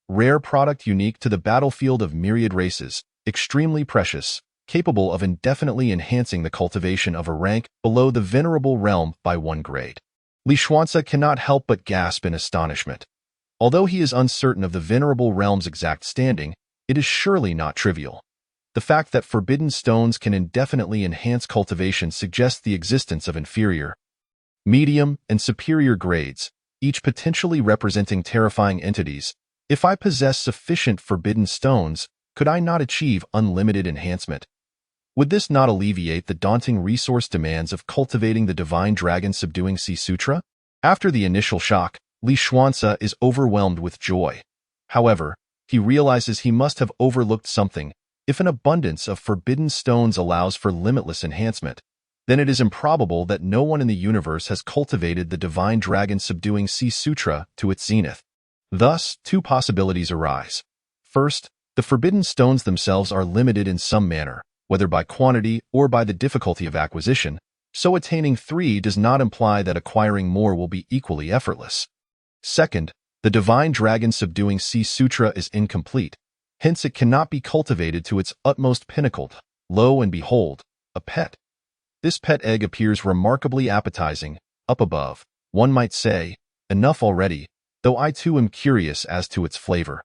A: Rare product unique to the battlefield of myriad races, extremely precious, capable of indefinitely enhancing the cultivation of a rank below the venerable realm by 1 grade. Li Xuanze cannot help but gasp in astonishment. Although he is uncertain of the venerable realm's exact standing, it is surely not trivial. The fact that forbidden stones can indefinitely enhance cultivation suggests the existence of inferior, medium, and superior grades, each potentially representing terrifying entities. If I possess sufficient forbidden stones, could I not achieve unlimited enhancement? Would this not alleviate the daunting resource demands of cultivating the divine dragon subduing Sea Sutra? After the initial shock, Li Xuanze is overwhelmed with joy. However, he realizes he must have overlooked something. If an abundance of forbidden stones allows for limitless enhancement, then it is improbable that no one in the universe has cultivated the divine dragon subduing Sea Sutra to its zenith. Thus, 2 possibilities arise. First, the forbidden stones themselves are limited in some manner, whether by quantity or by the difficulty of acquisition, so attaining 3 does not imply that acquiring more will be equally effortless. Second, the divine dragon subduing Sea Sutra is incomplete, hence it cannot be cultivated to its utmost pinnacle. Lo and behold, a pet. This pet egg appears remarkably appetizing, up above. One might say, enough already, though I too am curious as to its flavor.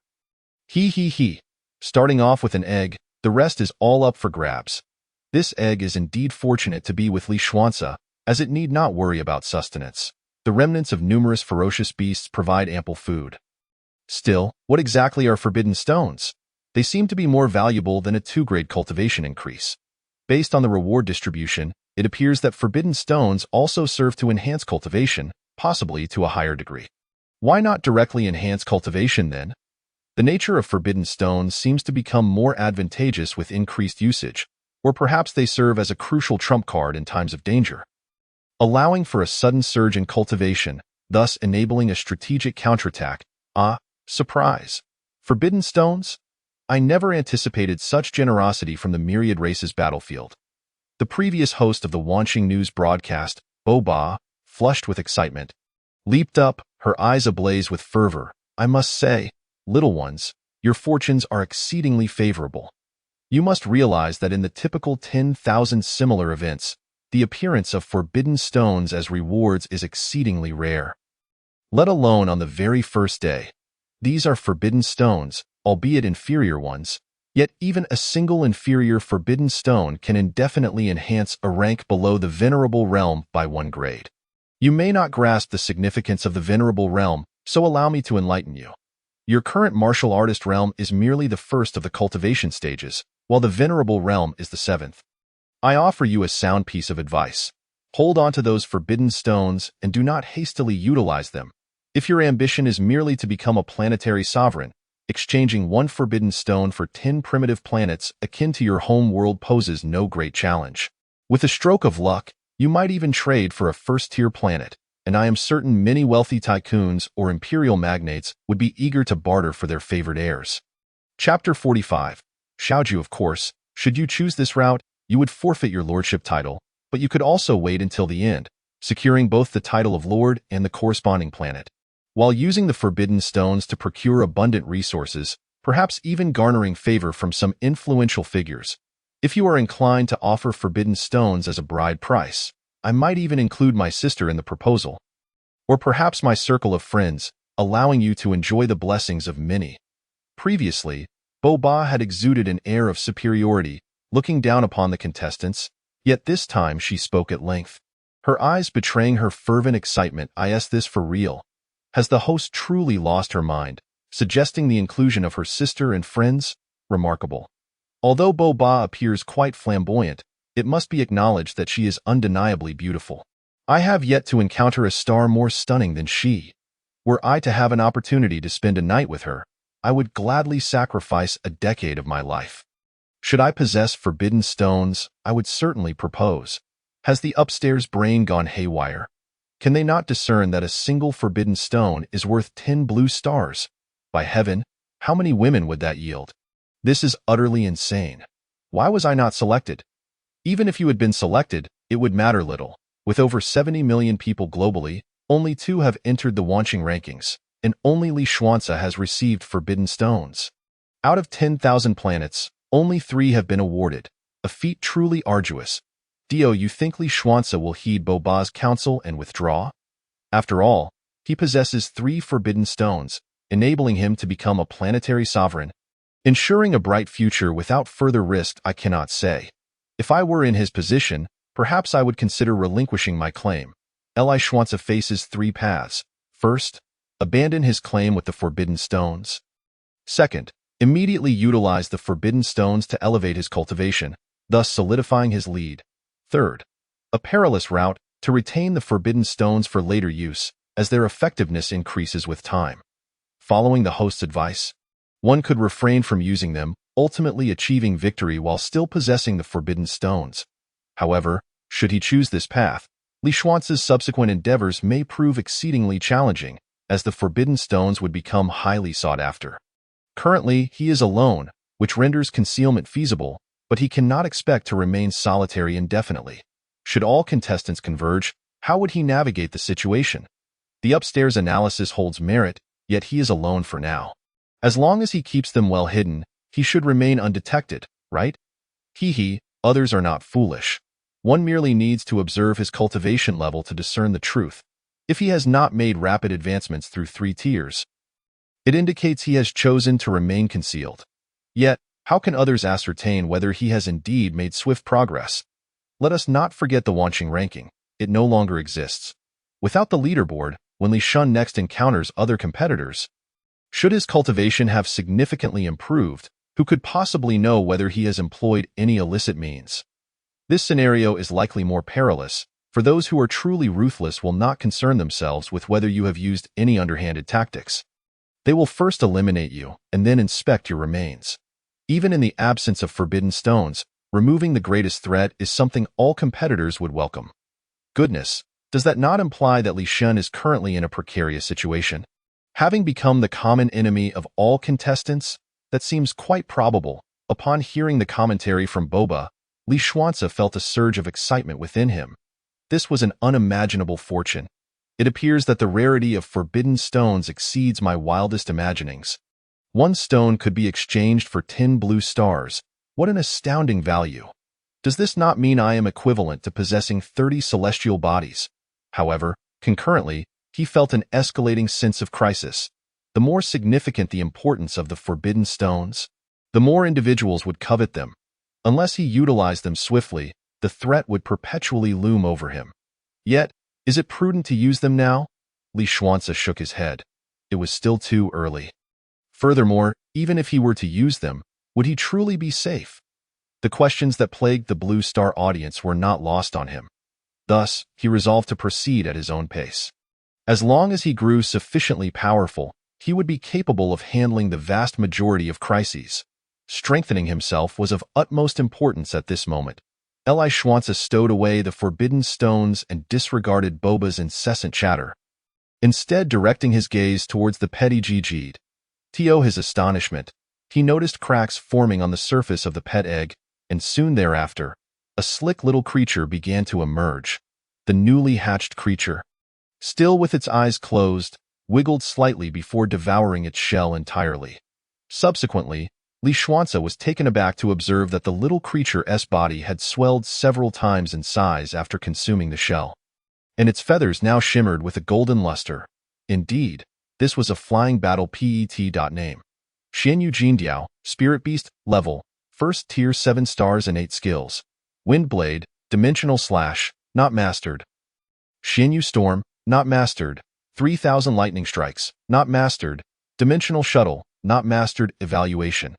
A: He. Starting off with an egg, the rest is all up for grabs. This egg is indeed fortunate to be with Li Xuanze, as it need not worry about sustenance. The remnants of numerous ferocious beasts provide ample food. Still, what exactly are forbidden stones? They seem to be more valuable than a 2-grade cultivation increase. Based on the reward distribution, it appears that forbidden stones also serve to enhance cultivation, possibly to a higher degree. Why not directly enhance cultivation then? The nature of forbidden stones seems to become more advantageous with increased usage, or perhaps they serve as a crucial trump card in times of danger, allowing for a sudden surge in cultivation, thus enabling a strategic counterattack. Ah, surprise! Forbidden stones? I never anticipated such generosity from the myriad races battlefield. The previous host of the Wanxing News broadcast, Bo Ba, flushed with excitement, leaped up, her eyes ablaze with fervor. I must say, little ones, your fortunes are exceedingly favorable. You must realize that in the typical 10,000 similar events, the appearance of forbidden stones as rewards is exceedingly rare. Let alone on the very first day. These are forbidden stones, albeit inferior ones, yet even a single inferior forbidden stone can indefinitely enhance a rank below the venerable realm by 1 grade. You may not grasp the significance of the venerable realm, so allow me to enlighten you. Your current martial artist realm is merely the first of the cultivation stages, while the venerable realm is the 7th. I offer you a sound piece of advice. Hold on to those forbidden stones and do not hastily utilize them. If your ambition is merely to become a planetary sovereign, exchanging 1 forbidden stone for 10 primitive planets akin to your home world poses no great challenge. With a stroke of luck, you might even trade for a first-tier planet, and I am certain many wealthy tycoons or imperial magnates would be eager to barter for their favored heirs. Chapter 45. Xiaoju, of course, should you choose this route, you would forfeit your lordship title, but you could also wait until the end, securing both the title of lord and the corresponding planet, while using the forbidden stones to procure abundant resources, perhaps even garnering favor from some influential figures. If you are inclined to offer forbidden stones as a bride price, I might even include my sister in the proposal, or perhaps my circle of friends, allowing you to enjoy the blessings of many. Previously, Bo Ba had exuded an air of superiority, looking down upon the contestants, yet this time she spoke at length, her eyes betraying her fervent excitement. Is this for real? Has the host truly lost her mind, suggesting the inclusion of her sister and friends? Remarkable. Although Bo Ba appears quite flamboyant, it must be acknowledged that she is undeniably beautiful. I have yet to encounter a star more stunning than she. Were I to have an opportunity to spend a night with her, I would gladly sacrifice a decade of my life. Should I possess forbidden stones, I would certainly propose. Has the upstairs brain gone haywire? Can they not discern that a single forbidden stone is worth 10 blue stars? By heaven, how many women would that yield? This is utterly insane. Why was I not selected? Even if you had been selected, it would matter little. With over 70 million people globally, only 2 have entered the Wanqing rankings, and only Li Xuanze has received forbidden stones. Out of 10,000 planets, only 3 have been awarded, a feat truly arduous. Dio, you think Li Xuanze will heed Boba's counsel and withdraw? After all, he possesses 3 forbidden stones, enabling him to become a planetary sovereign, ensuring a bright future without further risk. I cannot say. If I were in his position, perhaps I would consider relinquishing my claim. Li Xuanze faces 3 paths. First, abandon his claim with the forbidden stones. Second, immediately utilize the forbidden stones to elevate his cultivation, thus solidifying his lead. Third, a perilous route, to retain the forbidden stones for later use, as their effectiveness increases with time. Following the host's advice, one could refrain from using them, ultimately achieving victory while still possessing the forbidden stones. However, should he choose this path, Li Xuanze's subsequent endeavors may prove exceedingly challenging, as the forbidden stones would become highly sought after. Currently, he is alone, which renders concealment feasible, but he cannot expect to remain solitary indefinitely. Should all contestants converge, how would he navigate the situation? The upstairs analysis holds merit, yet he is alone for now. As long as he keeps them well hidden, he should remain undetected, right? Others are not foolish. One merely needs to observe his cultivation level to discern the truth. If he has not made rapid advancements through 3 tiers, it indicates he has chosen to remain concealed. Yet, how can others ascertain whether he has indeed made swift progress? Let us not forget the Wanqing ranking. It no longer exists. Without the leaderboard, when Li Shun next encounters other competitors, should his cultivation have significantly improved, who could possibly know whether he has employed any illicit means? This scenario is likely more perilous, for those who are truly ruthless will not concern themselves with whether you have used any underhanded tactics. They will first eliminate you, and then inspect your remains. Even in the absence of forbidden stones, removing the greatest threat is something all competitors would welcome. Goodness, does that not imply that Li Shun is currently in a precarious situation? Having become the common enemy of all contestants, that seems quite probable. Upon hearing the commentary from Boba, Li Xuanze felt a surge of excitement within him. This was an unimaginable fortune. It appears that the rarity of forbidden stones exceeds my wildest imaginings. 1 stone could be exchanged for 10 blue stars. What an astounding value. Does this not mean I am equivalent to possessing 30 celestial bodies? However, concurrently, he felt an escalating sense of crisis. The more significant the importance of the forbidden stones, the more individuals would covet them. Unless he utilized them swiftly, the threat would perpetually loom over him. Yet, is it prudent to use them now? Li Xuanze shook his head. It was still too early. Furthermore, even if he were to use them, would he truly be safe? The questions that plagued the Blue Star audience were not lost on him. Thus, he resolved to proceed at his own pace. As long as he grew sufficiently powerful, he would be capable of handling the vast majority of crises. Strengthening himself was of utmost importance at this moment. Li Xuanze stowed away the forbidden stones and disregarded Boba's incessant chatter, instead directing his gaze towards the petty Jijid. To his astonishment, he noticed cracks forming on the surface of the pet egg, and soon thereafter, a slick little creature began to emerge. The newly hatched creature, still with its eyes closed, wiggled slightly before devouring its shell entirely. Subsequently, Li Xuanze was taken aback to observe that the little creature's body had swelled several times in size after consuming the shell, and its feathers now shimmered with a golden luster. Indeed, this was a flying battle pet. Name: Xianyu Jindiao, Spirit Beast, level, 1st tier 7 stars and 8 skills. Wind Blade, Dimensional Slash, not mastered. Xianyu Storm, not mastered. 3000 Lightning Strikes, not mastered. Dimensional Shuttle, not mastered. Evaluation: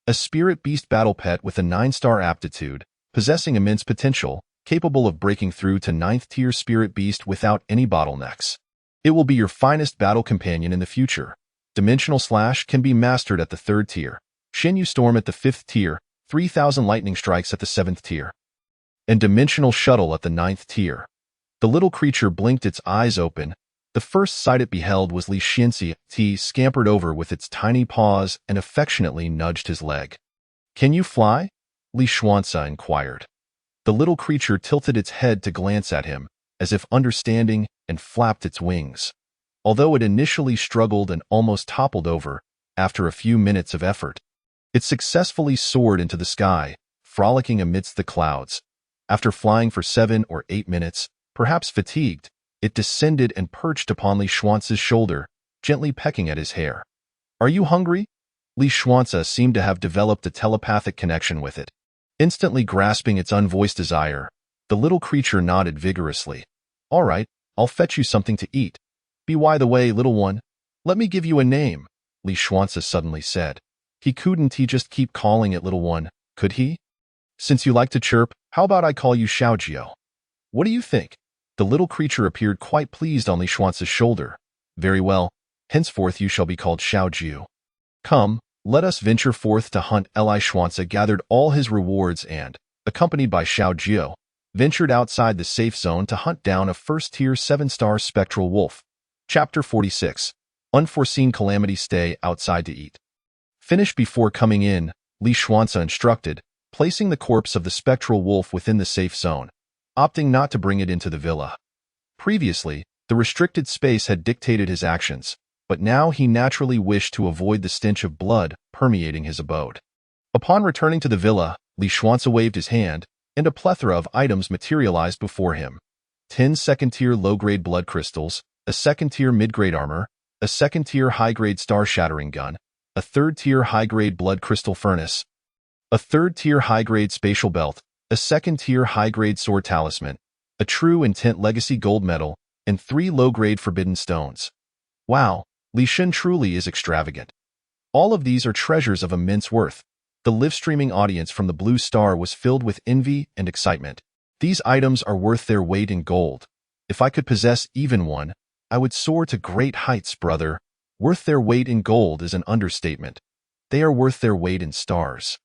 A: a Spirit Beast battle pet with a 9-star aptitude, possessing immense potential, capable of breaking through to 9th tier spirit beast without any bottlenecks. It will be your finest battle companion in the future. Dimensional Slash can be mastered at the 3rd tier, Shinyu Storm at the 5th tier, 3000 Lightning Strikes at the 7th tier, and Dimensional Shuttle at the 9th tier. The little creature blinked its eyes open. The first sight it beheld was Li Xianxi. He scampered over with its tiny paws and affectionately nudged his leg. "Can you fly?" Li Xuanzi inquired. The little creature tilted its head to glance at him, as if understanding, and flapped its wings. Although it initially struggled and almost toppled over, after a few minutes of effort, it successfully soared into the sky, frolicking amidst the clouds. After flying for 7 or 8 minutes, perhaps fatigued, it descended and perched upon Li Xuanzi's shoulder, gently pecking at his hair. "Are you hungry?" Li Xuanzi seemed to have developed a telepathic connection with it. Instantly grasping its unvoiced desire, the little creature nodded vigorously. "All right, I'll fetch you something to eat. By the way, little one, let me give you a name," Li Xuanzi suddenly said. He couldn't just keep calling it little one, could he? "Since you like to chirp, how about I call you Xiaojiu? What do you think?" The little creature appeared quite pleased on Li Xuanzi's shoulder. "Very well, henceforth you shall be called Xiaojiu. Come, let us venture forth to hunt." Li Xuanzi gathered all his rewards and, accompanied by Xiaojiu, ventured outside the safe zone to hunt down a first-tier 7-star spectral wolf. Chapter 46. Unforeseen Calamity. Stay outside to eat. Finish before coming in, Li Xuanzi instructed, placing the corpse of the spectral wolf within the safe zone, opting not to bring it into the villa. Previously, the restricted space had dictated his actions, but now he naturally wished to avoid the stench of blood permeating his abode. Upon returning to the villa, Li Xuanzi waved his hand, and a plethora of items materialized before him. 10 second-tier low-grade blood crystals, a second-tier mid-grade armor, a second-tier high-grade star-shattering gun, a third-tier high-grade blood crystal furnace, a third-tier high-grade spatial belt, a second-tier high-grade sword talisman, a true intent legacy gold medal, and 3 low-grade forbidden stones. Wow, Li Shen truly is extravagant. All of these are treasures of immense worth. The live-streaming audience from the Blue Star was filled with envy and excitement. These items are worth their weight in gold. If I could possess even one, I would soar to great heights, brother. Worth their weight in gold is an understatement. They are worth their weight in stars.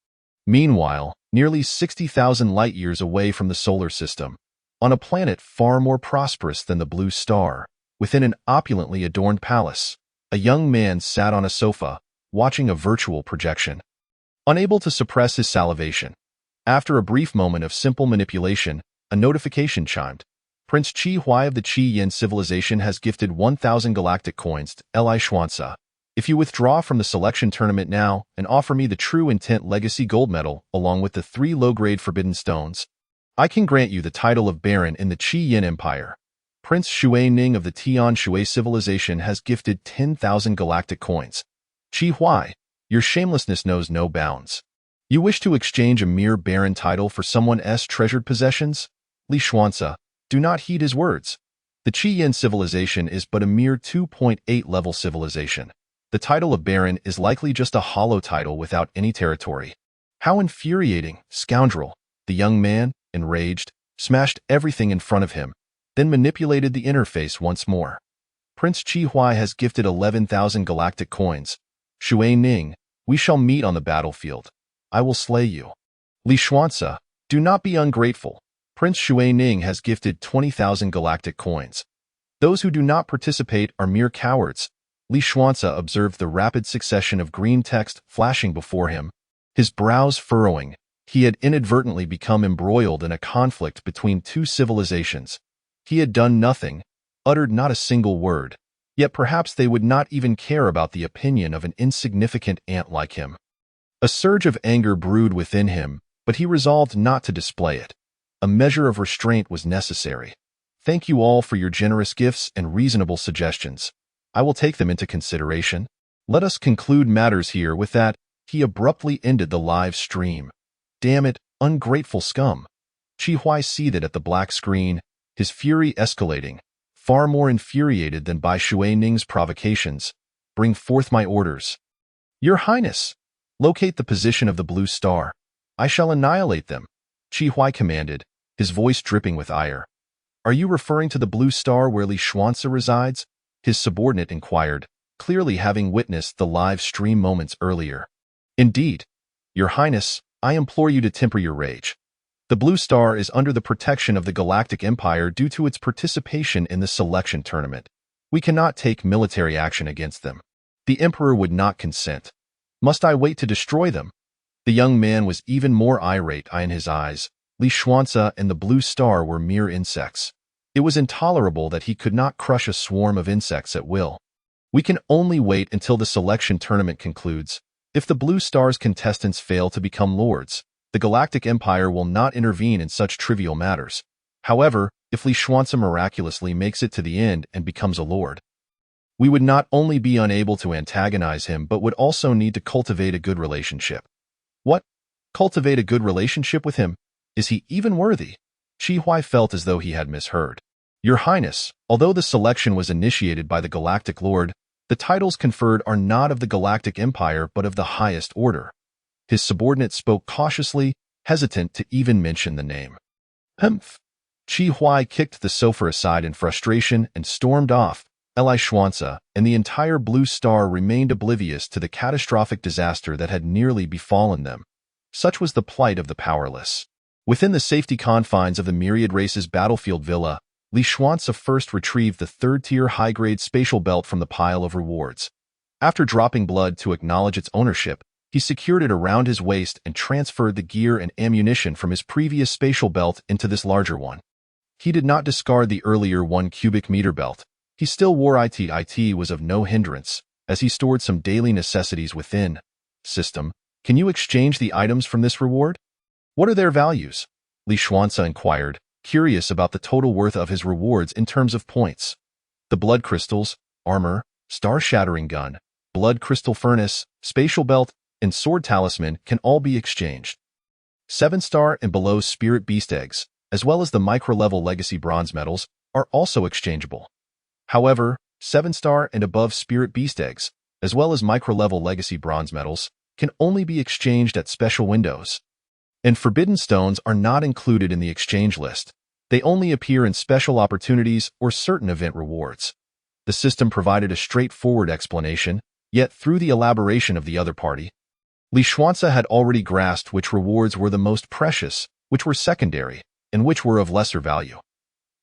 A: Meanwhile, nearly 60,000 light-years away from the solar system, on a planet far more prosperous than the Blue Star, within an opulently adorned palace, a young man sat on a sofa, watching a virtual projection. Unable to suppress his salivation, after a brief moment of simple manipulation, a notification chimed. Prince Qi Huai of the Qi Yin civilization has gifted 1,000 galactic coins to Li Xuanzi. If you withdraw from the selection tournament now and offer me the True Intent Legacy Gold Medal along with the 3 low-grade Forbidden Stones, I can grant you the title of Baron in the Qi Yin Empire. Prince Xue Ning of the Tian Shui civilization has gifted 10,000 galactic coins. Qi Huai, your shamelessness knows no bounds. You wish to exchange a mere Baron title for someone's treasured possessions? Li Xuanzi, do not heed his words. The Qi Yin civilization is but a mere 2.8 level civilization. The title of Baron is likely just a hollow title without any territory. How infuriating, scoundrel! The young man, enraged, smashed everything in front of him, then manipulated the interface once more. Prince Qi Huai has gifted 11,000 galactic coins. Xue Ning, we shall meet on the battlefield. I will slay you. Li Xuanzi, do not be ungrateful. Prince Xue Ning has gifted 20,000 galactic coins. Those who do not participate are mere cowards. Li Xuanzi observed the rapid succession of green text flashing before him, his brows furrowing. He had inadvertently become embroiled in a conflict between 2 civilizations. He had done nothing, uttered not a single word, yet perhaps they would not even care about the opinion of an insignificant ant like him. A surge of anger brewed within him, but he resolved not to display it. A measure of restraint was necessary. Thank you all for your generous gifts and reasonable suggestions. I will take them into consideration. Let us conclude matters here with that. He abruptly ended the live stream. Damn it, ungrateful scum. Qi Huai seethed at the black screen, his fury escalating, far more infuriated than by Xue Ning's provocations. Bring forth my orders. Your Highness, locate the position of the Blue Star. I shall annihilate them, Qi Huai commanded, his voice dripping with ire. "Are you referring to the blue star where Li Xuanci resides?" his subordinate inquired, clearly having witnessed the live stream moments earlier. "Indeed. Your Highness, I implore you to temper your rage. The Blue Star is under the protection of the Galactic Empire due to its participation in the selection tournament. We cannot take military action against them. The Emperor would not consent. Must I wait to destroy them?" The young man was even more irate in his eyes. Li Xuanci and the Blue Star were mere insects. It was intolerable that he could not crush a swarm of insects at will. "We can only wait until the selection tournament concludes. If the Blue Star's contestants fail to become lords, the Galactic Empire will not intervene in such trivial matters. However, if Li Xuanci miraculously makes it to the end and becomes a lord, we would not only be unable to antagonize him but would also need to cultivate a good relationship." "What? Cultivate a good relationship with him? Is he even worthy?" Shi Hui felt as though he had misheard. "Your Highness, although the selection was initiated by the Galactic Lord, the titles conferred are not of the Galactic Empire but of the highest order." His subordinate spoke cautiously, hesitant to even mention the name. "Humph." Shi Hui kicked the sofa aside in frustration and stormed off. Li Xuanci and the entire Blue Star remained oblivious to the catastrophic disaster that had nearly befallen them. Such was the plight of the powerless. Within the safety confines of the Myriad Race's battlefield villa, Li Xuanci first retrieved the third-tier high-grade spatial belt from the pile of rewards. After dropping blood to acknowledge its ownership, he secured it around his waist and transferred the gear and ammunition from his previous spatial belt into this larger one. He did not discard the earlier 1 cubic meter belt. He still wore it. It was of no hindrance, as he stored some daily necessities within. "System, can you exchange the items from this reward?" "What are their values?" Li Xuanci inquired, curious about the total worth of his rewards in terms of points. "The blood crystals, armor, star-shattering gun, blood crystal furnace, spatial belt, and sword talisman can all be exchanged. 7-star and below spirit beast eggs, as well as the micro-level legacy bronze medals, are also exchangeable. However, 7-star and above spirit beast eggs, as well as micro-level legacy bronze medals, can only be exchanged at special windows. And forbidden stones are not included in the exchange list. They only appear in special opportunities or certain event rewards." The system provided a straightforward explanation, yet through the elaboration of the other party, Li Xuanci had already grasped which rewards were the most precious, which were secondary, and which were of lesser value.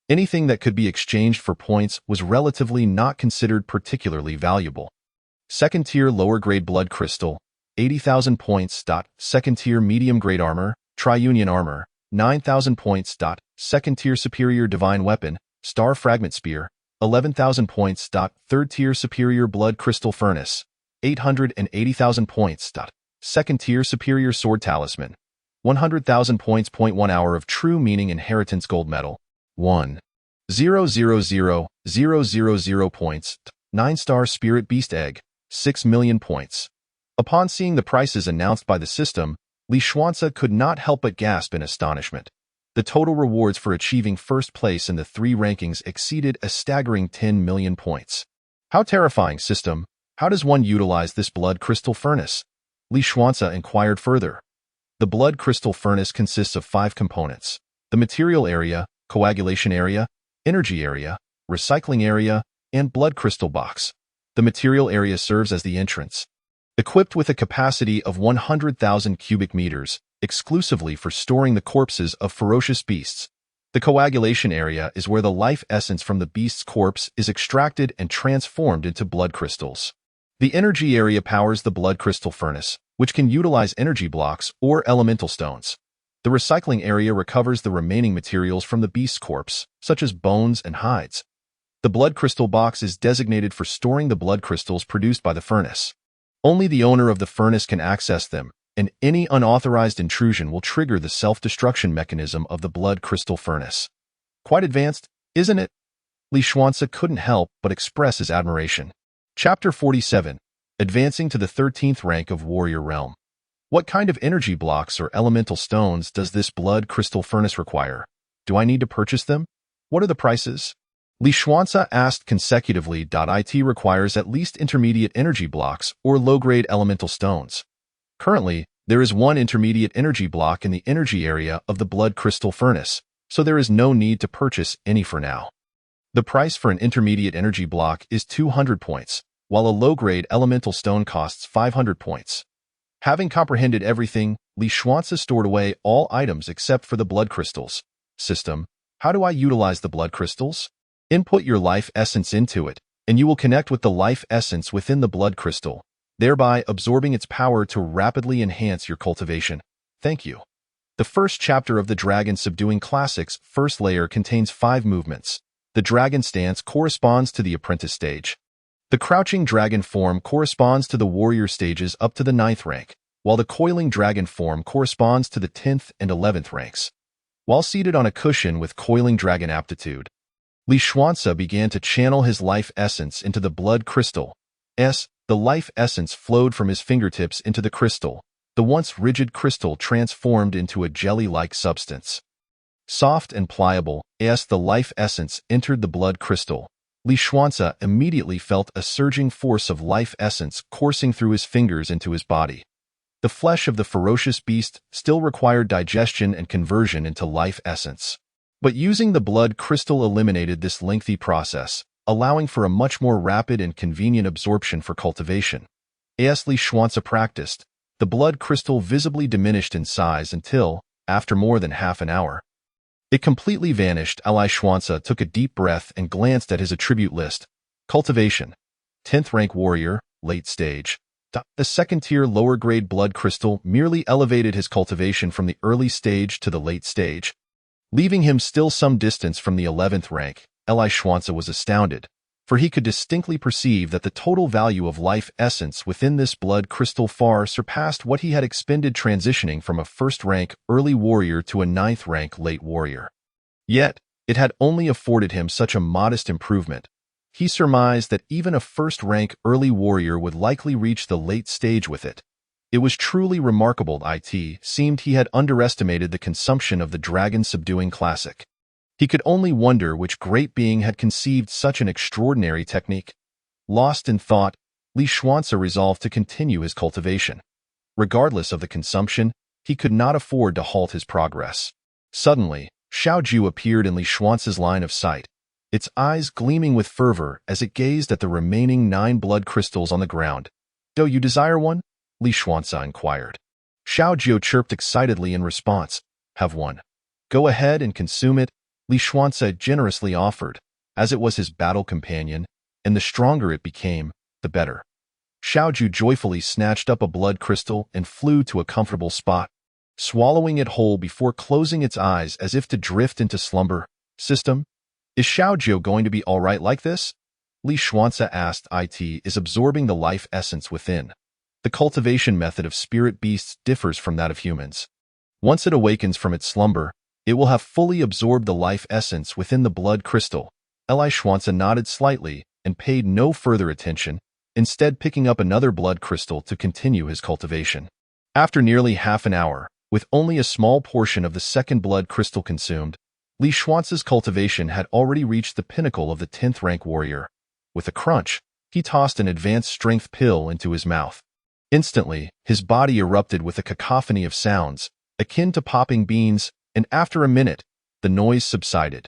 A: Anything that could be exchanged for points was relatively not considered particularly valuable. Second-tier lower-grade blood crystal, 80,000 points. Second-tier medium-grade armor, Tri-Union armor, 9,000 points. Second-tier superior divine weapon, Star Fragment Spear, 11,000 points. Third-tier superior blood crystal furnace, 880,000 points. Second-tier superior sword talisman, 100,000 points. 1 hour of true meaning inheritance gold medal, 1,000,000 points. 9-star spirit beast egg, 6 million points. Upon seeing the prices announced by the system, Li Xuanci could not help but gasp in astonishment. The total rewards for achieving first place in the 3 rankings exceeded a staggering 10 million points. "How terrifying, system! How does one utilize this blood crystal furnace?" Li Xuanci inquired further. The blood crystal furnace consists of 5 components: the material area, coagulation area, energy area, recycling area, and blood crystal box. The material area serves as the entrance. Equipped with a capacity of 100,000 cubic meters, exclusively for storing the corpses of ferocious beasts. The coagulation area is where the life essence from the beast's corpse is extracted and transformed into blood crystals. The energy area powers the blood crystal furnace, which can utilize energy blocks or elemental stones. The recycling area recovers the remaining materials from the beast's corpse, such as bones and hides. The blood crystal box is designated for storing the blood crystals produced by the furnace. Only the owner of the furnace can access them, and any unauthorized intrusion will trigger the self-destruction mechanism of the blood crystal furnace. Quite advanced, isn't it? Li Xuanci couldn't help but express his admiration. Chapter 47. Advancing to the 13th rank of Warrior Realm. What kind of energy blocks or elemental stones does this blood crystal furnace require? Do I need to purchase them? What are the prices? Li Xuanci asked consecutively. It requires at least intermediate energy blocks or low-grade elemental stones. Currently, there is 1 intermediate energy block in the energy area of the blood crystal furnace, so there is no need to purchase any for now. The price for an intermediate energy block is 200 points, while a low-grade elemental stone costs 500 points. Having comprehended everything, Li Xuanzi stored away all items except for the blood crystals. System: how do I utilize the blood crystals? Input your life essence into it, and you will connect with the life essence within the blood crystal, thereby absorbing its power to rapidly enhance your cultivation. Thank you. The first chapter of the Dragon Subduing Classics first layer contains 5 movements. The dragon stance corresponds to the apprentice stage. The crouching dragon form corresponds to the warrior stages up to the 9th rank, while the coiling dragon form corresponds to the 10th and 11th ranks. While seated on a cushion with coiling dragon aptitude, Li Xuanzi began to channel his life essence into the blood crystal. The life essence flowed from his fingertips into the crystal. The once rigid crystal transformed into a jelly-like substance. Soft and pliable, as the life essence entered the blood crystal, Li Xuanzi immediately felt a surging force of life essence coursing through his fingers into his body. The flesh of the ferocious beast still required digestion and conversion into life essence. But using the blood crystal eliminated this lengthy process, allowing for a much more rapid and convenient absorption for cultivation. As Li Xuanzi practiced, the blood crystal visibly diminished in size until, after more than half an hour, it completely vanished. Li Xuanzi took a deep breath and glanced at his attribute list. Cultivation: 10th rank warrior, late stage. The second-tier lower-grade blood crystal merely elevated his cultivation from the early stage to the late stage, leaving him still some distance from the 11th rank. Li Xuanzi was astounded, for he could distinctly perceive that the total value of life essence within this blood crystal far surpassed what he had expended transitioning from a 1st-rank early warrior to a 9th-rank late warrior. Yet, it had only afforded him such a modest improvement. He surmised that even a 1st-rank early warrior would likely reach the late stage with it. It was truly remarkable. It seemed he had underestimated the consumption of the Dragon Subduing Classic. He could only wonder which great being had conceived such an extraordinary technique. Lost in thought, Li Xuanzi resolved to continue his cultivation. Regardless of the consumption, he could not afford to halt his progress. Suddenly, Xiaoju appeared in Li Xuanzi's line of sight, its eyes gleaming with fervor as it gazed at the remaining 9 blood crystals on the ground. "Do you desire one?" Li Xuanzi inquired. Xiaoju chirped excitedly in response. "Have one. Go ahead and consume it," Li Xuanzi generously offered, as it was his battle companion, and the stronger it became, the better. Xiaoju joyfully snatched up a blood crystal and flew to a comfortable spot, swallowing it whole before closing its eyes as if to drift into slumber. "System: is Xiaoju going to be all right like this?" Li Xuanzi asked. "It is absorbing the life essence within. The cultivation method of spirit beasts differs from that of humans. Once it awakens from its slumber, it will have fully absorbed the life essence within the blood crystal." Li Xuanzi nodded slightly and paid no further attention, instead picking up another blood crystal to continue his cultivation. After nearly half an hour, with only a small portion of the second blood crystal consumed, Li Xuanzi's cultivation had already reached the pinnacle of the 10th rank warrior. With a crunch, he tossed an advanced strength pill into his mouth. Instantly, his body erupted with a cacophony of sounds, akin to popping beans, and after a minute, the noise subsided,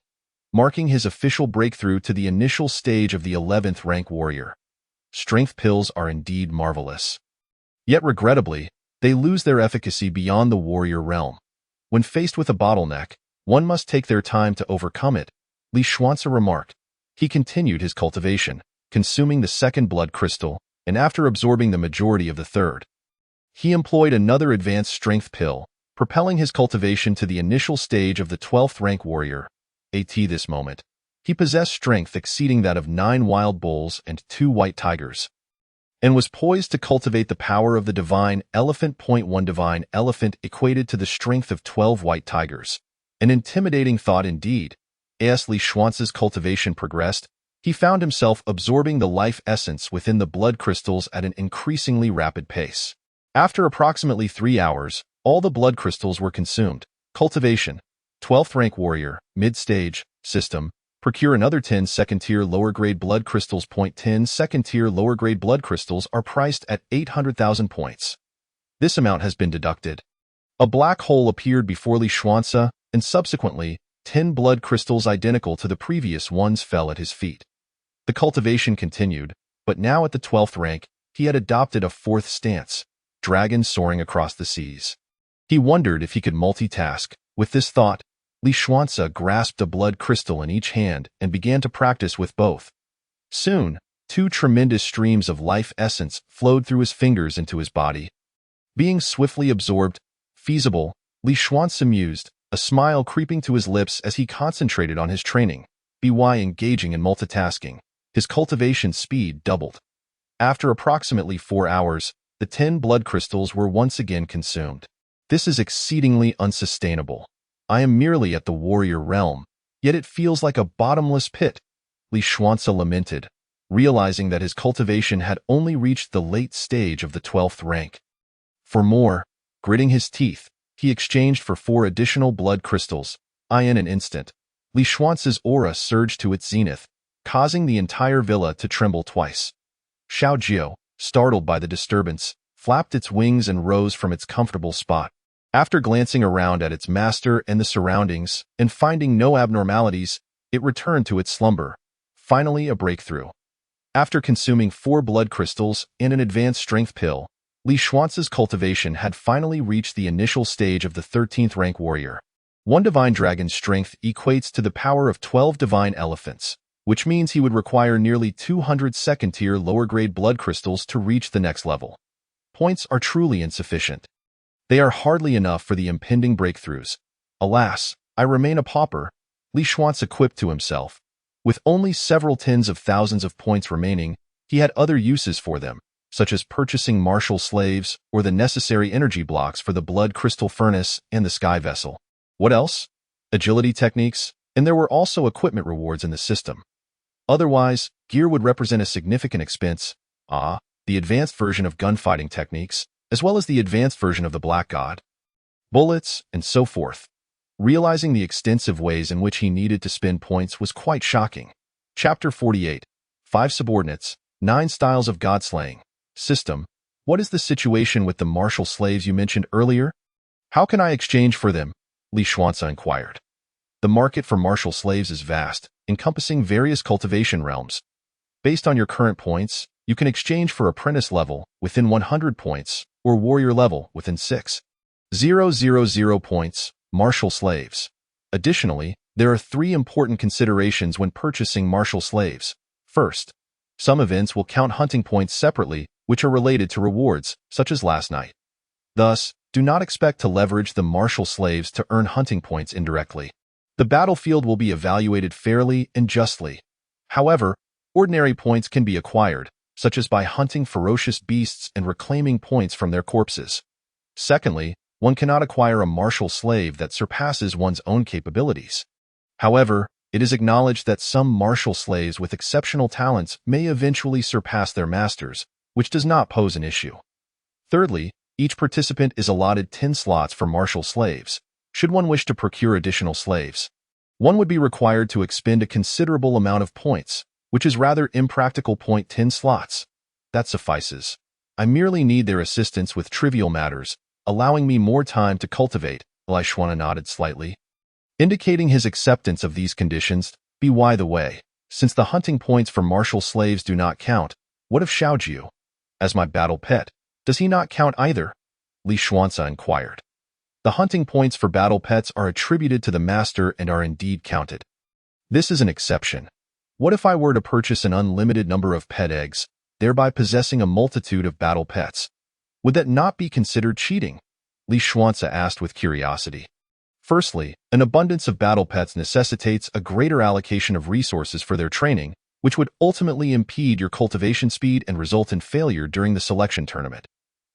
A: marking his official breakthrough to the initial stage of the 11th rank warrior. Strength pills are indeed marvelous. Yet regrettably, they lose their efficacy beyond the warrior realm. When faced with a bottleneck, one must take their time to overcome it, Li Xuanzi remarked. He continued his cultivation, consuming the second blood crystal, and after absorbing the majority of the third, he employed another advanced strength pill, propelling his cultivation to the initial stage of the 12th rank warrior. At this moment, he possessed strength exceeding that of 9 wild bulls and 2 white tigers, and was poised to cultivate the power of the divine elephant. 1 Divine elephant equated to the strength of 12 white tigers. An intimidating thought indeed. As Li Xuanzi's cultivation progressed, he found himself absorbing the life essence within the blood crystals at an increasingly rapid pace. After approximately 3 hours, all the blood crystals were consumed. Cultivation: 12th rank warrior, mid-stage. System: procure another 10 second-tier lower-grade blood crystals. 10 second-tier lower-grade blood crystals are priced at 800,000 points. This amount has been deducted. A black hole appeared before Li Xuanzi, and subsequently, 10 blood crystals identical to the previous ones fell at his feet. The cultivation continued, but now at the 12th rank, he had adopted a fourth stance, dragons soaring across the seas. He wondered if he could multitask. With this thought, Li Xuanzi grasped a blood crystal in each hand and began to practice with both. Soon, two tremendous streams of life essence flowed through his fingers into his body. Being swiftly absorbed, feasible, Li Xuanzi mused, a smile creeping to his lips as he concentrated on his training. By engaging in multitasking, his cultivation speed doubled. After approximately 4 hours, the 10 blood crystals were once again consumed. This is exceedingly unsustainable. I am merely at the warrior realm, yet it feels like a bottomless pit, Li Xuanzi lamented, realizing that his cultivation had only reached the late stage of the 12th rank. For more, gritting his teeth, he exchanged for 4 additional blood crystals. In an instant, Li Xuanzi's aura surged to its zenith, causing the entire villa to tremble twice. Xiao Jiao, startled by the disturbance, flapped its wings and rose from its comfortable spot. After glancing around at its master and the surroundings, and finding no abnormalities, it returned to its slumber. Finally, a breakthrough. After consuming 4 blood crystals and an advanced strength pill, Li Xuanzi's cultivation had finally reached the initial stage of the 13th rank warrior. 1 divine dragon's strength equates to the power of 12 divine elephants, which means he would require nearly 200 second-tier lower-grade blood crystals to reach the next level. Points are truly insufficient. They are hardly enough for the impending breakthroughs. Alas, I remain a pauper, Li Xuanzi quipped to himself. With only several tens of thousands of points remaining, he had other uses for them, such as purchasing martial slaves or the necessary energy blocks for the blood crystal furnace and the sky vessel. What else? Agility techniques, and there were also equipment rewards in the system. Otherwise, gear would represent a significant expense. The advanced version of gunfighting techniques, as well as the advanced version of the Black God, bullets, and so forth. Realizing the extensive ways in which he needed to spend points was quite shocking. Chapter 48. 5 Subordinates, 9 Styles of Godslaying. System. What is the situation with the martial slaves you mentioned earlier? How can I exchange for them? Li Xuanzi inquired. The market for martial slaves is vast, encompassing various cultivation realms. Based on your current points, you can exchange for apprentice level within 100 points or warrior level within 6,000 points, martial slaves. Additionally, there are 3 important considerations when purchasing martial slaves. First, some events will count hunting points separately, which are related to rewards, such as last night. Thus, do not expect to leverage the martial slaves to earn hunting points indirectly. The battlefield will be evaluated fairly and justly. However, ordinary points can be acquired, such as by hunting ferocious beasts and reclaiming points from their corpses. Secondly, one cannot acquire a martial slave that surpasses one's own capabilities. However, it is acknowledged that some martial slaves with exceptional talents may eventually surpass their masters, which does not pose an issue. Thirdly, each participant is allotted 10 slots for martial slaves. Should one wish to procure additional slaves, one would be required to expend a considerable amount of points, which is rather impractical. 10 slots. That suffices. I merely need their assistance with trivial matters, allowing me more time to cultivate. Li Xuanzi nodded slightly, indicating his acceptance of these conditions. By the way, since the hunting points for martial slaves do not count, what of Xiao Jiao? As my battle pet, does he not count either? Li Xuanzi inquired. The hunting points for battle pets are attributed to the master and are indeed counted. This is an exception. What if I were to purchase an unlimited number of pet eggs, thereby possessing a multitude of battle pets? Would that not be considered cheating? Li Xuanzi asked with curiosity. Firstly, an abundance of battle pets necessitates a greater allocation of resources for their training, which would ultimately impede your cultivation speed and result in failure during the selection tournament.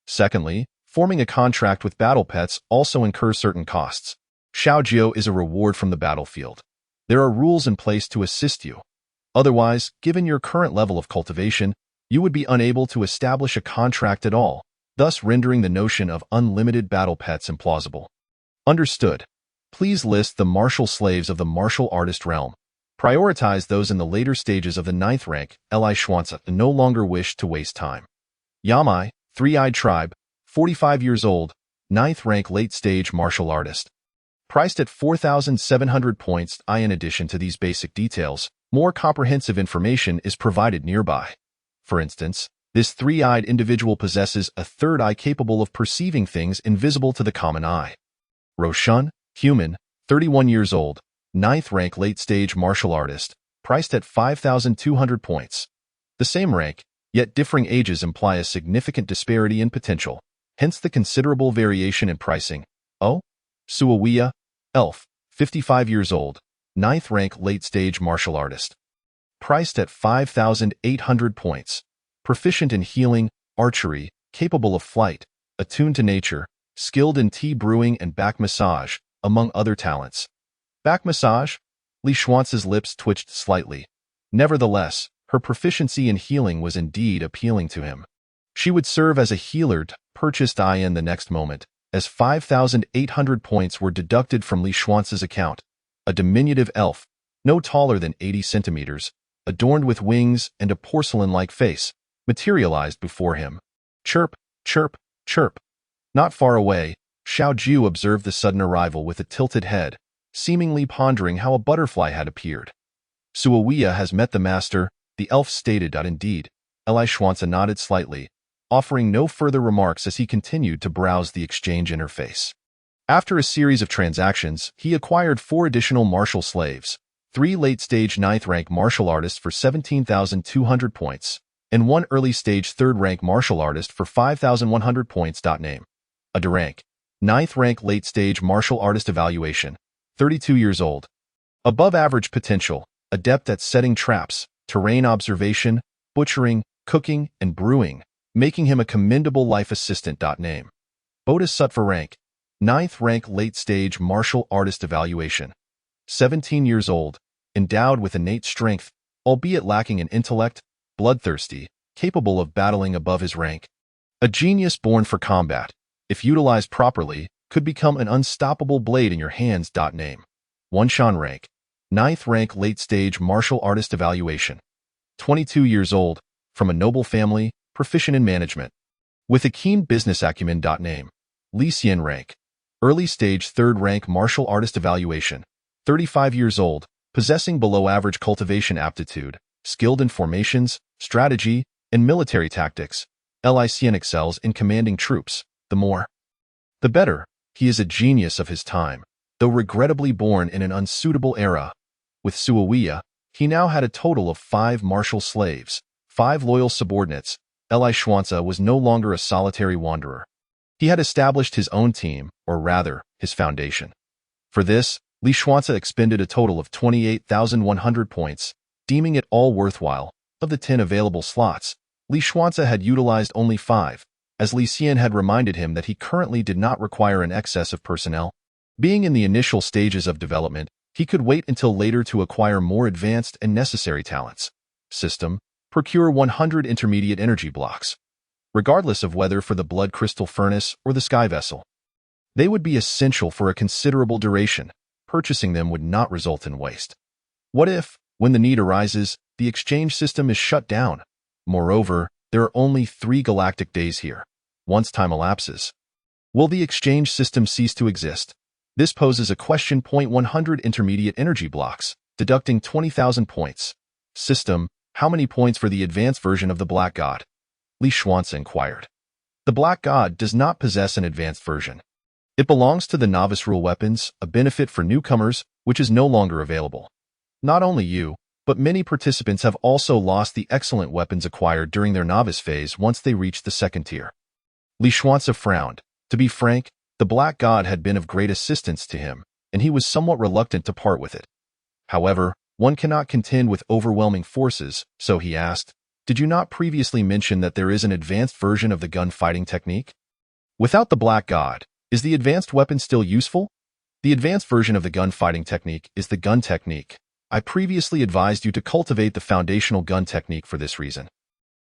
A: Secondly, forming a contract with battle pets also incurs certain costs. Xiao Jiao is a reward from the battlefield. There are rules in place to assist you. Otherwise, given your current level of cultivation, you would be unable to establish a contract at all, thus rendering the notion of unlimited battle pets implausible. Understood. Please list the martial slaves of the martial artist realm. Prioritize those in the later stages of the 9th rank. Li Xuanzi no longer wished to waste time. Yamai, Three-Eyed Tribe, 45 years old, 9th rank late-stage martial artist. Priced at 4,700 points. In addition to these basic details, more comprehensive information is provided nearby. For instance, this three-eyed individual possesses a third eye capable of perceiving things invisible to the common eye. Roshan, human, 31 years old, 9th rank late-stage martial artist, priced at 5,200 points. The same rank, yet differing ages imply a significant disparity in potential, hence the considerable variation in pricing. Oh? Suawiya, elf, 55 years old, 9th rank late-stage martial artist. Priced at 5,800 points. Proficient in healing, archery, capable of flight, attuned to nature, skilled in tea brewing and back massage, among other talents. Back massage? Li Xuance's lips twitched slightly. Nevertheless, her proficiency in healing was indeed appealing to him. She would serve as a healer. Purchased in the next moment, as 5,800 points were deducted from Li Xuance's account. A diminutive elf, no taller than 80 centimeters, adorned with wings and a porcelain-like face, materialized before him. Chirp, chirp, chirp. Not far away, Xiao Ju observed the sudden arrival with a tilted head, seemingly pondering how a butterfly had appeared. Suawiya has met the master, the elf stated. Indeed. Li Xuance nodded slightly, offering no further remarks as he continued to browse the exchange interface. After a series of transactions, he acquired 4 additional martial slaves, 3 late-stage 9th-rank martial artists for 17,200 points, and 1 early-stage 3rd-rank martial artist for 5,100 points. Name: Aderank, 9th-rank late-stage martial artist evaluation, 32 years old. Above-average potential, adept at setting traps, terrain observation, butchering, cooking, and brewing, making him a commendable life assistant. Name: Bodhisattva rank, 9th-rank late-stage martial artist evaluation, 17 years old, endowed with innate strength, albeit lacking in intellect, bloodthirsty, capable of battling above his rank. A genius born for combat, if utilized properly, could become an unstoppable blade in your hands. Name: Wanshan rank, 9th-rank late-stage martial artist evaluation, 22 years old, from a noble family, proficient in management, with a keen business acumen. Name: Li Xian rank, early-stage 3rd-rank martial artist evaluation, 35 years old, possessing below-average cultivation aptitude, skilled in formations, strategy, and military tactics. Li Xian excels in commanding troops. The more, the better. He is a genius of his time, though regrettably born in an unsuitable era. With Suawiya, he now had a total of 5 martial slaves, 5 loyal subordinates. Li Xuance was no longer a solitary wanderer. He had established his own team, or rather, his foundation. For this, Li Xuance expended a total of 28,100 points, deeming it all worthwhile. Of the 10 available slots, Li Xuance had utilized only 5, as Li Xian had reminded him that he currently did not require an excess of personnel. Being in the initial stages of development, he could wait until later to acquire more advanced and necessary talents. System: procure 100 intermediate energy blocks, regardless of whether for the blood crystal furnace or the sky vessel. They would be essential for a considerable duration. Purchasing them would not result in waste. What if, when the need arises, the exchange system is shut down? Moreover, there are only 3 galactic days here. Once time elapses, will the exchange system cease to exist? This poses a question. 100 intermediate energy blocks, deducting 20,000 points. System: how many points for the advanced version of the Black God? Li Xuance inquired. The Black God does not possess an advanced version. It belongs to the novice rule weapons, a benefit for newcomers, which is no longer available. Not only you, but many participants have also lost the excellent weapons acquired during their novice phase once they reached the 2nd tier. Li Xuance frowned. To be frank, the Black God had been of great assistance to him, and he was somewhat reluctant to part with it. However, one cannot contend with overwhelming forces, so he asked, "Did you not previously mention that there is an advanced version of the gun-fighting technique? Without the Black God, is the advanced weapon still useful?" The advanced version of the gun-fighting technique is the gun technique. I previously advised you to cultivate the foundational gun technique for this reason.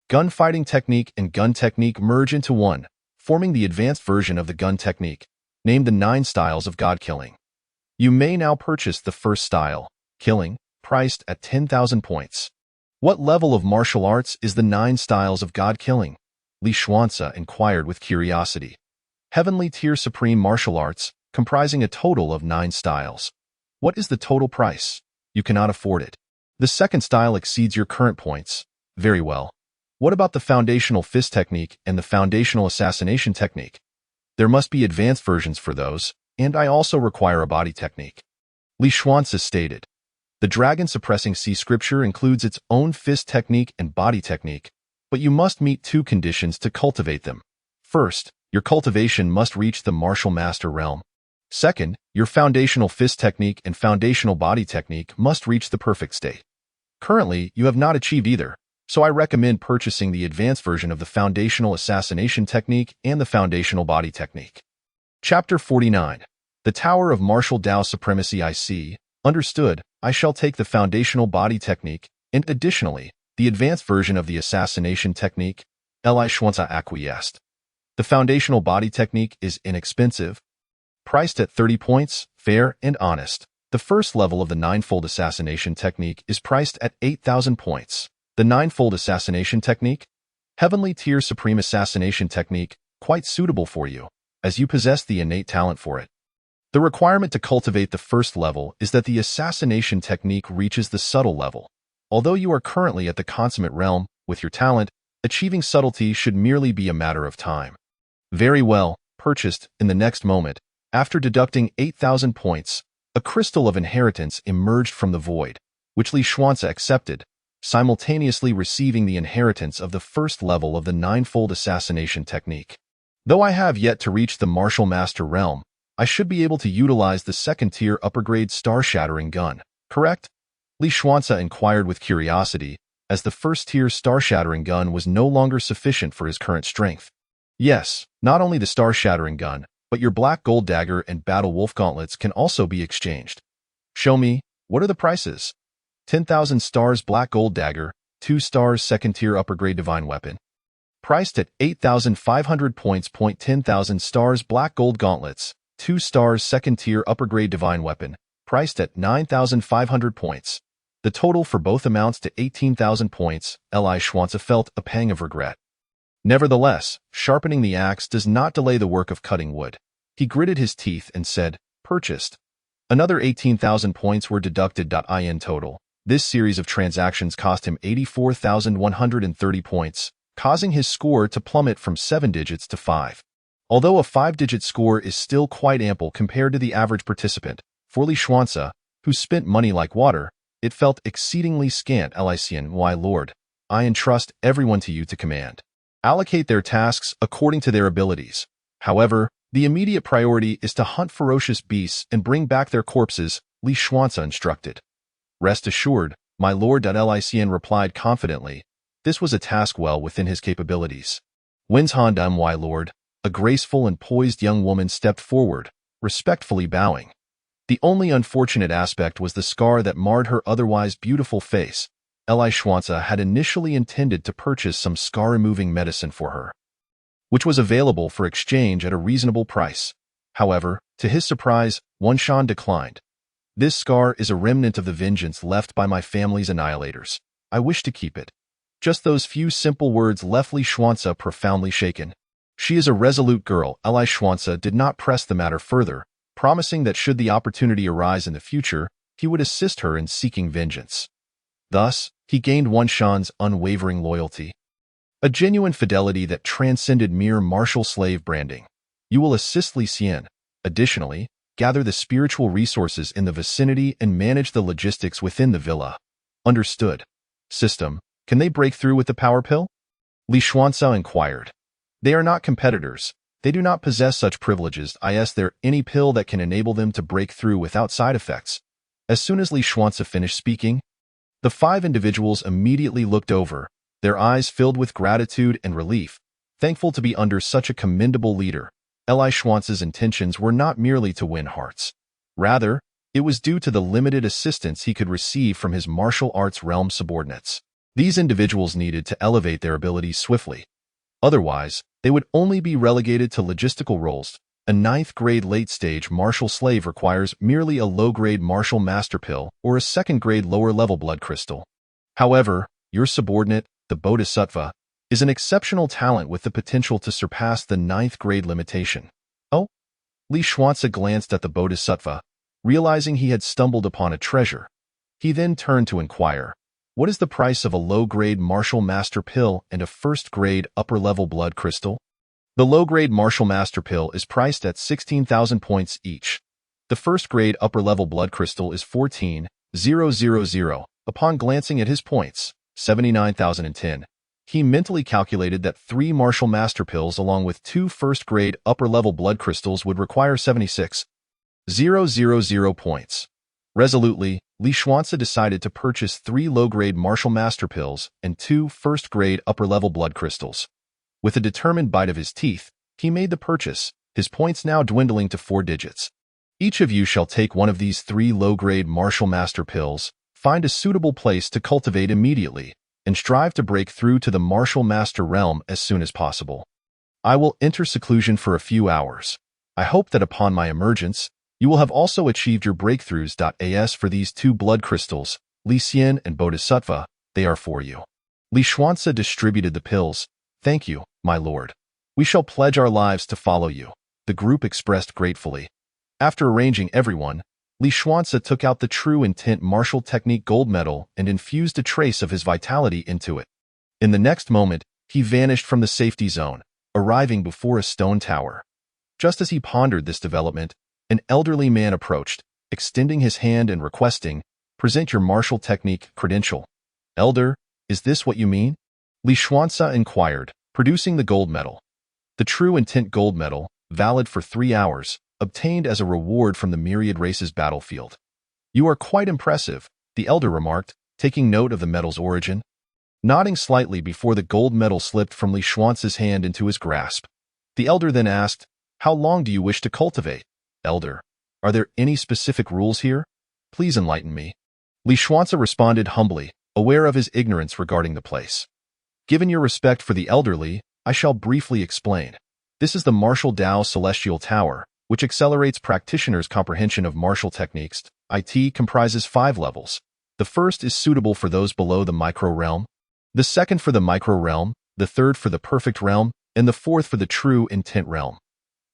A: Gun-fighting technique and gun technique merge into one, forming the advanced version of the gun technique, named the 9 Styles of God Killing. You may now purchase the first style, Killing, priced at 10,000 points. What level of martial arts is the 9 Styles of God Killing? Li Xuance inquired with curiosity. Heavenly tier supreme martial arts, comprising a total of 9 styles. What is the total price? You cannot afford it. The second style exceeds your current points. Very well. What about the foundational fist technique and the foundational assassination technique? There must be advanced versions for those, and I also require a body technique. Li Xuanzi stated. The Dragon Suppressing Sea scripture includes its own fist technique and body technique, but you must meet 2 conditions to cultivate them. First, your cultivation must reach the martial master realm. Second, your foundational fist technique and foundational body technique must reach the perfect state. Currently, you have not achieved either, so I recommend purchasing the advanced version of the foundational assassination technique and the foundational body technique. Chapter 49. The Tower of Martial Dao Supremacy. I see. Understood. I shall take the foundational body technique, and additionally, the advanced version of the assassination technique. Li Xuanzi acquiesced. The foundational body technique is inexpensive, priced at 30 points, fair and honest. The first level of the ninefold assassination technique is priced at 8,000 points. The ninefold assassination technique? Heavenly tier supreme assassination technique, quite suitable for you, as you possess the innate talent for it. The requirement to cultivate the first level is that the assassination technique reaches the subtle level. Although you are currently at the consummate realm, with your talent, achieving subtlety should merely be a matter of time. Very well, purchased. In the next moment, after deducting 8,000 points, a crystal of inheritance emerged from the void, which Li Xuanzi accepted, simultaneously receiving the inheritance of the first level of the ninefold assassination technique. Though I have yet to reach the martial master realm, I should be able to utilize the second-tier upper-grade star-shattering gun, correct? Li Xuanzi inquired with curiosity, as the first-tier star-shattering gun was no longer sufficient for his current strength. Yes, not only the star-shattering gun, but your black gold dagger and battle wolf gauntlets can also be exchanged. Show me, what are the prices? 10,000 stars black gold dagger, 2 stars second-tier upper-grade divine weapon. Priced at 8,500 points. 10,000 stars black gold gauntlets, 2 stars second-tier upper-grade divine weapon, priced at 9,500 points. The total for both amounts to 18,000 points. Li Xuanzi felt a pang of regret. Nevertheless, sharpening the axe does not delay the work of cutting wood. He gritted his teeth and said, purchased. Another 18,000 points were deducted. In total, this series of transactions cost him 84,130 points, causing his score to plummet from 7 digits to 5. Although a 5-digit score is still quite ample compared to the average participant, for Li Xuanzi, who spent money like water, it felt exceedingly scant. Elysian, why Lord, I entrust everyone to you to command. Allocate their tasks according to their abilities. However, the immediate priority is to hunt ferocious beasts and bring back their corpses, Li Xuanzi instructed. Rest assured, my lord. Elysian replied confidently. This was a task well within his capabilities. Winshan, my lord. A graceful and poised young woman stepped forward, respectfully bowing. The only unfortunate aspect was the scar that marred her otherwise beautiful face. Li Xuanzi had initially intended to purchase some scar-removing medicine for her, which was available for exchange at a reasonable price. However, to his surprise, Winshan declined. This scar is a remnant of the vengeance left by my family's annihilators. I wish to keep it. Just those few simple words left Li Xuanzi profoundly shaken. She is a resolute girl. Li Xuanzi did not press the matter further, promising that should the opportunity arise in the future, he would assist her in seeking vengeance. Thus, he gained Winshan's unwavering loyalty. A genuine fidelity that transcended mere martial slave branding. You will assist Li Xian. Additionally, gather the spiritual resources in the vicinity and manage the logistics within the villa. Understood. System, can they break through with the power pill? Li Xuanzi inquired. They are not competitors. They do not possess such privileges. Is there any pill that can enable them to break through without side effects? As soon as Li Xuanzi finished speaking, the 5 individuals immediately looked over, their eyes filled with gratitude and relief, thankful to be under such a commendable leader. Li Xuanzi's intentions were not merely to win hearts. Rather, it was due to the limited assistance he could receive from his martial arts realm subordinates. These individuals needed to elevate their abilities swiftly. Otherwise, they would only be relegated to logistical roles. A 9th-grade late-stage martial slave requires merely a low-grade martial master pill or a 2nd-grade lower-level blood crystal. However, your subordinate, the Bodhisattva, is an exceptional talent with the potential to surpass the 9th-grade limitation. Oh? Li Xuanzi glanced at the bodhisattva, realizing he had stumbled upon a treasure. He then turned to inquire, "What is the price of a low-grade martial master pill and a first-grade upper-level blood crystal?" The low-grade martial master pill is priced at 16,000 points each. The first-grade upper-level blood crystal is 14,000. Upon glancing at his points, 79,010, he mentally calculated that 3 martial master pills along with 2 first-grade upper-level blood crystals would require 76,000 points. Resolutely, Li Xuanzi decided to purchase 3 low-grade martial master pills and 2 first-grade upper-level blood crystals. With a determined bite of his teeth, he made the purchase, his points now dwindling to 4 digits. Each of you shall take one of these 3 low-grade martial master pills, find a suitable place to cultivate immediately, and strive to break through to the martial master realm as soon as possible. I will enter seclusion for a few hours. I hope that upon my emergence, you will have also achieved your breakthroughs. As for these 2 blood crystals, Li Xian and Bodhisattva, they are for you. Li Xuanzi distributed the pills. "Thank you, my lord. We shall pledge our lives to follow you," the group expressed gratefully. After arranging everyone, Li Xuanzi took out the True Intent Martial Technique gold medal and infused a trace of his vitality into it. In the next moment, he vanished from the safety zone, arriving before a stone tower. Just as he pondered this development, an elderly man approached, extending his hand and requesting, "Present your martial technique credential." "Elder, is this what you mean?" Li Xuanzi inquired, producing the gold medal. The True Intent gold medal, valid for 3 hours, obtained as a reward from the Myriad Races battlefield. "You are quite impressive," the elder remarked, taking note of the medal's origin. Nodding slightly before the gold medal slipped from Li Xuanzi's hand into his grasp, the elder then asked, "How long do you wish to cultivate?" "Elder, are there any specific rules here? Please enlighten me." Li Xuanzi responded humbly, aware of his ignorance regarding the place. "Given your respect for the elderly, I shall briefly explain. This is the Martial Dao Celestial Tower, which accelerates practitioners' comprehension of martial techniques. It comprises 5 levels. The first is suitable for those below the micro realm, the second for the micro realm, the third for the perfect realm, and the fourth for the True Intent realm.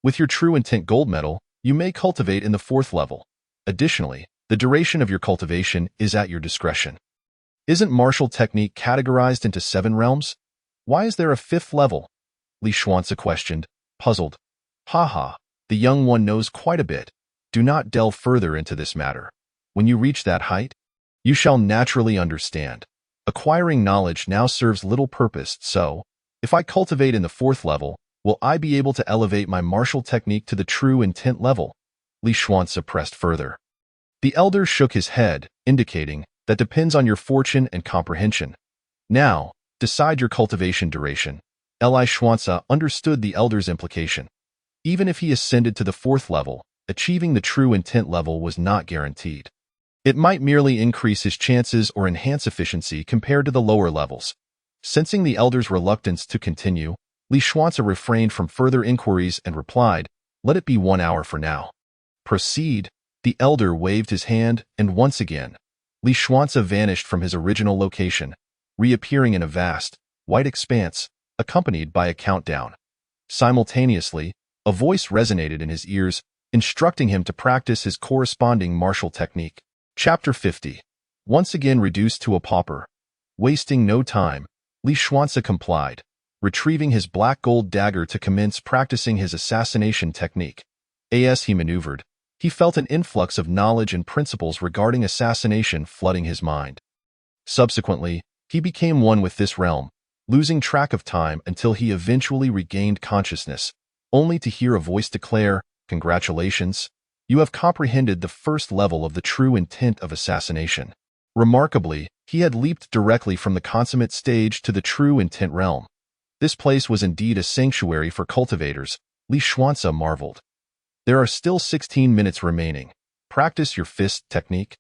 A: With your True Intent gold medal, you may cultivate in the 4th level. Additionally, the duration of your cultivation is at your discretion. Isn't martial technique categorized into 7 realms? Why is there a 5th level? Li Xuanzi questioned, puzzled. "Haha, the young one knows quite a bit. Do not delve further into this matter. When you reach that height, you shall naturally understand. Acquiring knowledge now serves little purpose, so, if I cultivate in the 4th level, will I be able to elevate my martial technique to the True Intent level?" Li Xuanzi pressed further. The elder shook his head, indicating, "That depends on your fortune and comprehension. Now, decide your cultivation duration." Li Xuanzi understood the elder's implication. Even if he ascended to the 4th level, achieving the True Intent level was not guaranteed. It might merely increase his chances or enhance efficiency compared to the lower levels. Sensing the elder's reluctance to continue, Li Xuanzi refrained from further inquiries and replied, "Let it be 1 hour for now." "Proceed." The elder waved his hand, and once again, Li Xuanzi vanished from his original location, reappearing in a vast, white expanse, accompanied by a countdown. Simultaneously, a voice resonated in his ears, instructing him to practice his corresponding martial technique. Chapter 50. Once again reduced to a pauper. Wasting no time, Li Xuanzi complied, retrieving his black gold dagger to commence practicing his assassination technique. As he maneuvered, he felt an influx of knowledge and principles regarding assassination flooding his mind. Subsequently, he became one with this realm, losing track of time until he eventually regained consciousness, only to hear a voice declare, "Congratulations, you have comprehended the 1st level of the True Intent of assassination." Remarkably, he had leaped directly from the consummate stage to the True Intent realm. This place was indeed a sanctuary for cultivators, Li Xuanzi marveled. "There are still 16 minutes remaining. Practice your fist technique."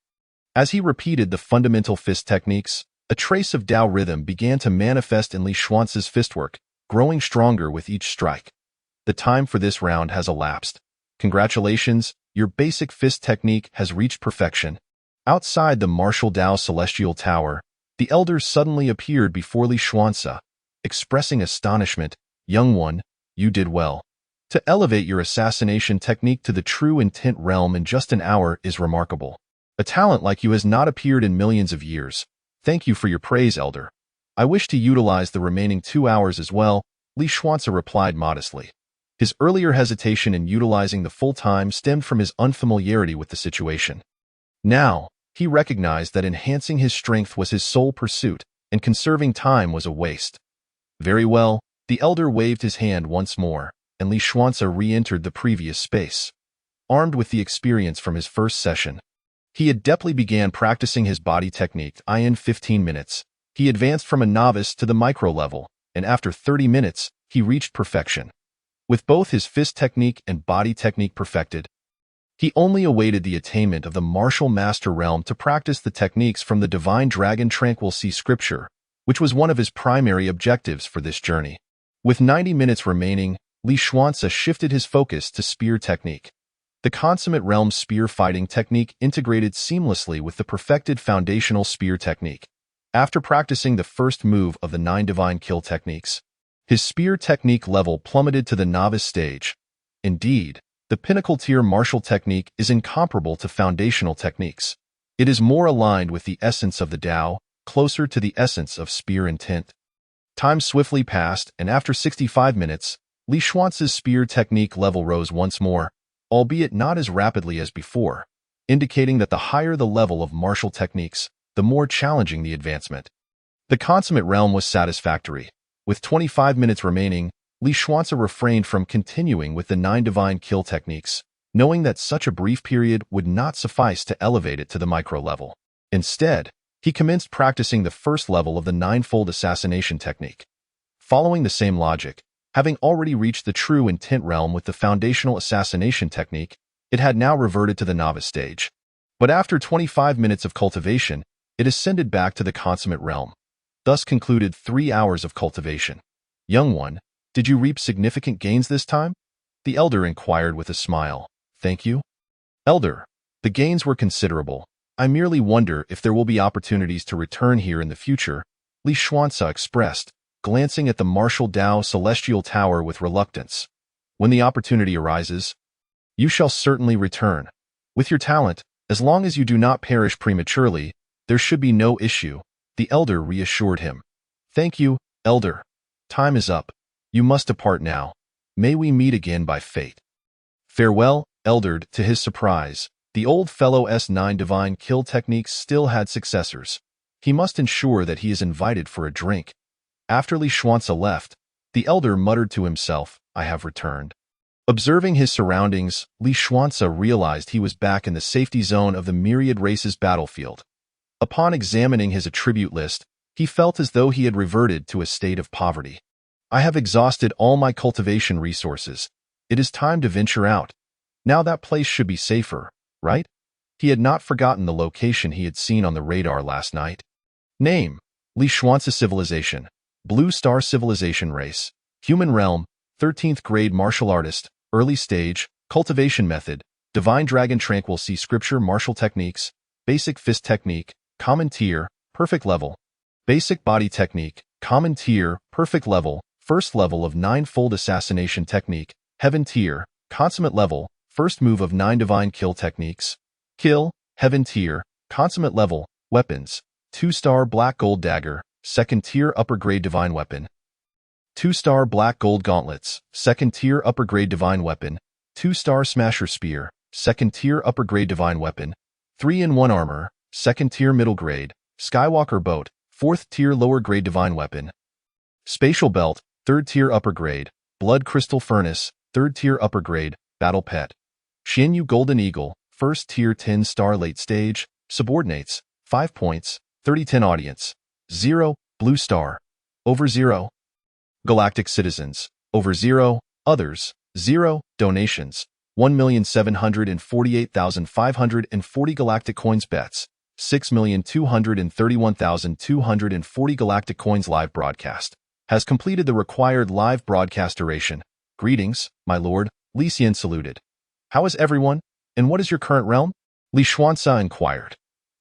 A: As he repeated the fundamental fist techniques, a trace of Dao rhythm began to manifest in Li Xuanzi's fistwork, growing stronger with each strike. "The time for this round has elapsed. Congratulations, your basic fist technique has reached perfection." Outside the Martial Dao Celestial Tower, the elder suddenly appeared before Li Xuanzi, expressing astonishment. "Young one, you did well. To elevate your assassination technique to the true intent realm in just an hour is remarkable. A talent like you has not appeared in millions of years. Thank you for your praise, Elder. I wish to utilize the remaining 2 hours as well, Li Xuanzi replied modestly. His earlier hesitation in utilizing the full time stemmed from his unfamiliarity with the situation. Now, he recognized that enhancing his strength was his sole pursuit, and conserving time was a waste. Very well, the elder waved his hand once more, and Li Xuanzi re-entered the previous space. Armed with the experience from his first session, he adeptly began practicing his body technique. In 15 minutes, he advanced from a novice to the micro level, and after 30 minutes, he reached perfection. With both his fist technique and body technique perfected, he only awaited the attainment of the martial master realm to practice the techniques from the Divine Dragon Tranquil Sea scripture, which was one of his primary objectives for this journey. With 90 minutes remaining, Li Xuanzi shifted his focus to spear technique. The consummate realm spear fighting technique integrated seamlessly with the perfected foundational spear technique. After practicing the first move of the 9 divine kill techniques, his spear technique level plummeted to the novice stage. Indeed, the pinnacle tier martial technique is incomparable to foundational techniques. It is more aligned with the essence of the Tao, closer to the essence of spear intent. Time swiftly passed, and after 65 minutes, Li Xuanzi's spear technique level rose once more, albeit not as rapidly as before, indicating that the higher the level of martial techniques, the more challenging the advancement. The consummate realm was satisfactory. With 25 minutes remaining, Li Xuanzi refrained from continuing with the 9 divine kill techniques, knowing that such a brief period would not suffice to elevate it to the micro level. Instead, he commenced practicing the first level of the 9-fold assassination technique. Following the same logic, having already reached the true intent realm with the foundational assassination technique, it had now reverted to the novice stage. But after 25 minutes of cultivation, it ascended back to the consummate realm. Thus concluded 3 hours of cultivation. Young one, did you reap significant gains this time? The elder inquired with a smile. Thank you. Elder, the gains were considerable. I merely wonder if there will be opportunities to return here in the future, Li Xuanzi expressed, glancing at the martial Tao celestial tower with reluctance. When the opportunity arises, you shall certainly return. With your talent, as long as you do not perish prematurely, there should be no issue, the elder reassured him. Thank you, elder. Time is up. You must depart now. May we meet again by fate. Farewell, elder. To his surprise, the old fellow's 9 divine kill techniques still had successors. He must ensure that he is invited for a drink. After Li Xuanzi left, the elder muttered to himself, I have returned. Observing his surroundings, Li Xuanzi realized he was back in the safety zone of the Myriad Races battlefield. Upon examining his attribute list, he felt as though he had reverted to a state of poverty. I have exhausted all my cultivation resources. It is time to venture out. Now that place should be safer, right? He had not forgotten the location he had seen on the radar last night. Name: Li Xuanzi Civilization. Blue Star Civilization Race. Human Realm. 13th Grade Martial Artist. Early Stage. Cultivation Method. Divine Dragon Tranquil Sea Scripture Martial Techniques. Basic Fist Technique. Common Tier. Perfect Level. Basic Body Technique. Common Tier. Perfect Level. First Level of 9-fold Assassination Technique. Heaven Tier. Consummate Level. First Move of 9 Divine Kill Techniques. Kill. Heaven Tier. Consummate Level. Weapons. 2-star Black Gold Dagger. Second Tier Upper Grade Divine Weapon. 2-star Black Gold Gauntlets. Second Tier Upper Grade Divine Weapon. 2-star Smasher Spear. Second Tier Upper Grade Divine Weapon. 3-in-1 Armor. Second Tier Middle Grade. Skywalker Boat. 4th Tier Lower Grade Divine Weapon. Spatial Belt. 3rd Tier Upper Grade. Blood Crystal Furnace. 3rd Tier Upper Grade. Battle Pet. Xianyu Golden Eagle. 1st Tier 10-star Late Stage. Subordinates. 5 points. 30-10 Audience. 0. Blue Star. Over 0. Galactic Citizens. Over 0. Others. 0. Donations. 1,748,540 Galactic Coins Bets. 6,231,240 Galactic Coins Live Broadcast. Has completed the required live broadcast duration. Greetings, my lord, Li Xian saluted. How is everyone, and what is your current realm? Li Xuanzi inquired.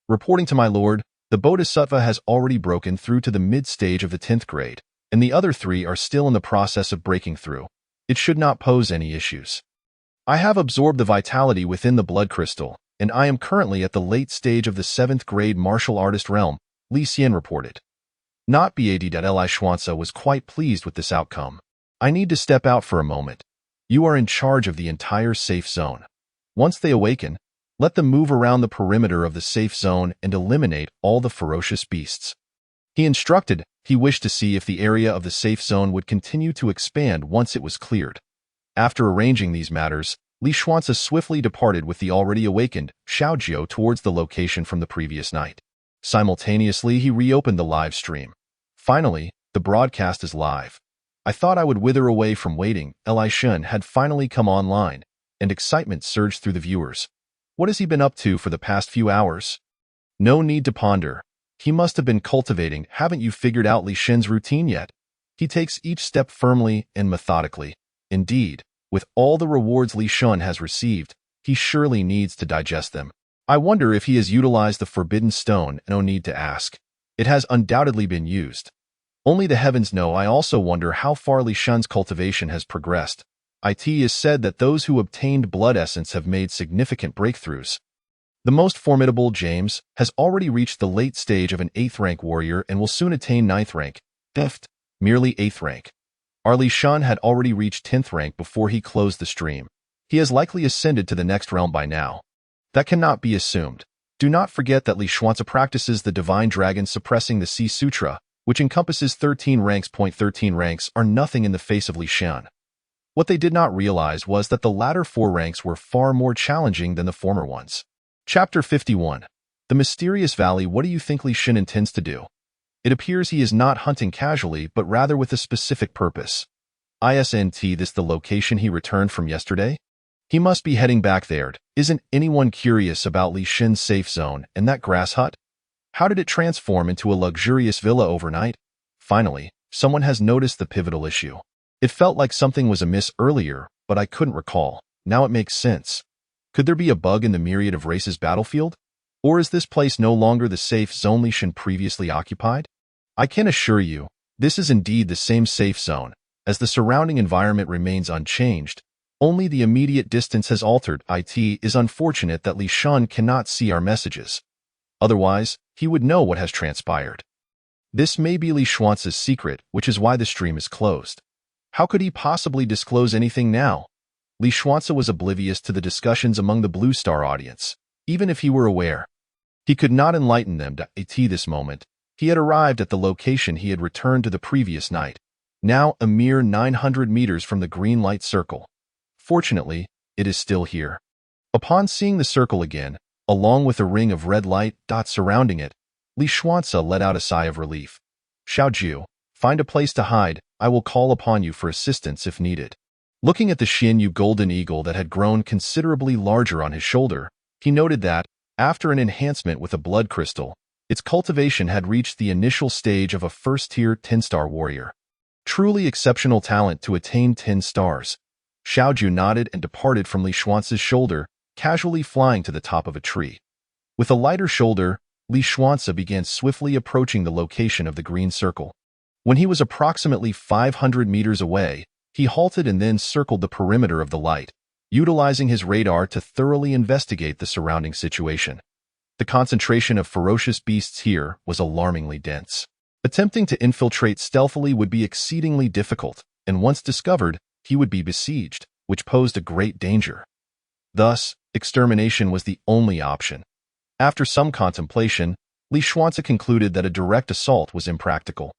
A: Reporting to my lord, the Bodhisattva has already broken through to the mid-stage of the 10th grade, and the other 3 are still in the process of breaking through. It should not pose any issues. I have absorbed the vitality within the blood crystal, and I am currently at the late stage of the 7th grade martial artist realm, Li Xian reported. Not Bad. Li Xuanzi was quite pleased with this outcome. I need to step out for a moment. You are in charge of the entire safe zone. Once they awaken, let them move around the perimeter of the safe zone and eliminate all the ferocious beasts. He instructed. He wished to see if the area of the safe zone would continue to expand once it was cleared. After arranging these matters, Li Xuanzi swiftly departed with the already awakened Xiaojiu towards the location from the previous night. Simultaneously, he reopened the live stream. Finally, the broadcast is live. I thought I would wither away from waiting. Li Xian had finally come online, and excitement surged through the viewers. What has he been up to for the past few hours? No need to ponder. He must have been cultivating. Haven't you figured out Li Xian's routine yet? He takes each step firmly and methodically. Indeed, with all the rewards Li Xian has received, he surely needs to digest them. I wonder if he has utilized the Forbidden Stone. No need to ask. It has undoubtedly been used. Only the heavens know. I also wonder how far Li Xian's cultivation has progressed. It is said that those who obtained blood essence have made significant breakthroughs. The most formidable, James, has already reached the late stage of an 8th rank warrior and will soon attain 9th rank. Merely 8th rank. Our Li Xian had already reached 10th rank before he closed the stream. He has likely ascended to the next realm by now. That cannot be assumed. Do not forget that Li Xuanzi practices the Divine Dragon Suppressing the Sea Sutra, which encompasses 13 ranks. 13 ranks are nothing in the face of Li Xian. What they did not realize was that the latter 4 ranks were far more challenging than the former ones. Chapter 51. The Mysterious Valley. What do you think Li Xian intends to do? It appears he is not hunting casually, but rather with a specific purpose. Isn't this the location he returned from yesterday? He must be heading back there. Isn't anyone curious about Li Xian's safe zone and that grass hut? How did it transform into a luxurious villa overnight? Finally, someone has noticed the pivotal issue. It felt like something was amiss earlier, but I couldn't recall. Now it makes sense. Could there be a bug in the myriad of races battlefield? Or is this place no longer the safe zone Li Xian previously occupied? I can assure you, this is indeed the same safe zone, as the surrounding environment remains unchanged. Only the immediate distance has altered. It is unfortunate that Li Xian cannot see our messages. Otherwise, he would know what has transpired. This may be Li Xuanzi's secret, which is why the stream is closed. How could he possibly disclose anything now? Li Xuanzi was oblivious to the discussions among the Blue Star audience. Even if he were aware, he could not enlighten them. At this moment, he had arrived at the location he had returned to the previous night, now a mere 900 meters from the green light circle. Fortunately, it is still here. Upon seeing the circle again, along with a ring of red light dots surrounding it, Li Xuanzi let out a sigh of relief. Xiaojiu, find a place to hide. I will call upon you for assistance if needed. Looking at the Xianyu golden eagle that had grown considerably larger on his shoulder, he noted that, after an enhancement with a blood crystal, its cultivation had reached the initial stage of a first-tier 10-star warrior. Truly exceptional talent to attain 10 stars. Xiaojiu nodded and departed from Li Xuanzi's shoulder, casually flying to the top of a tree. With a lighter shoulder, Li Xuanzi began swiftly approaching the location of the green circle. When he was approximately 500 meters away, he halted and then circled the perimeter of the light, utilizing his radar to thoroughly investigate the surrounding situation. The concentration of ferocious beasts here was alarmingly dense. Attempting to infiltrate stealthily would be exceedingly difficult, and once discovered, he would be besieged, which posed a great danger. Thus, extermination was the only option. After some contemplation, Li Xuanzi concluded that a direct assault was impractical.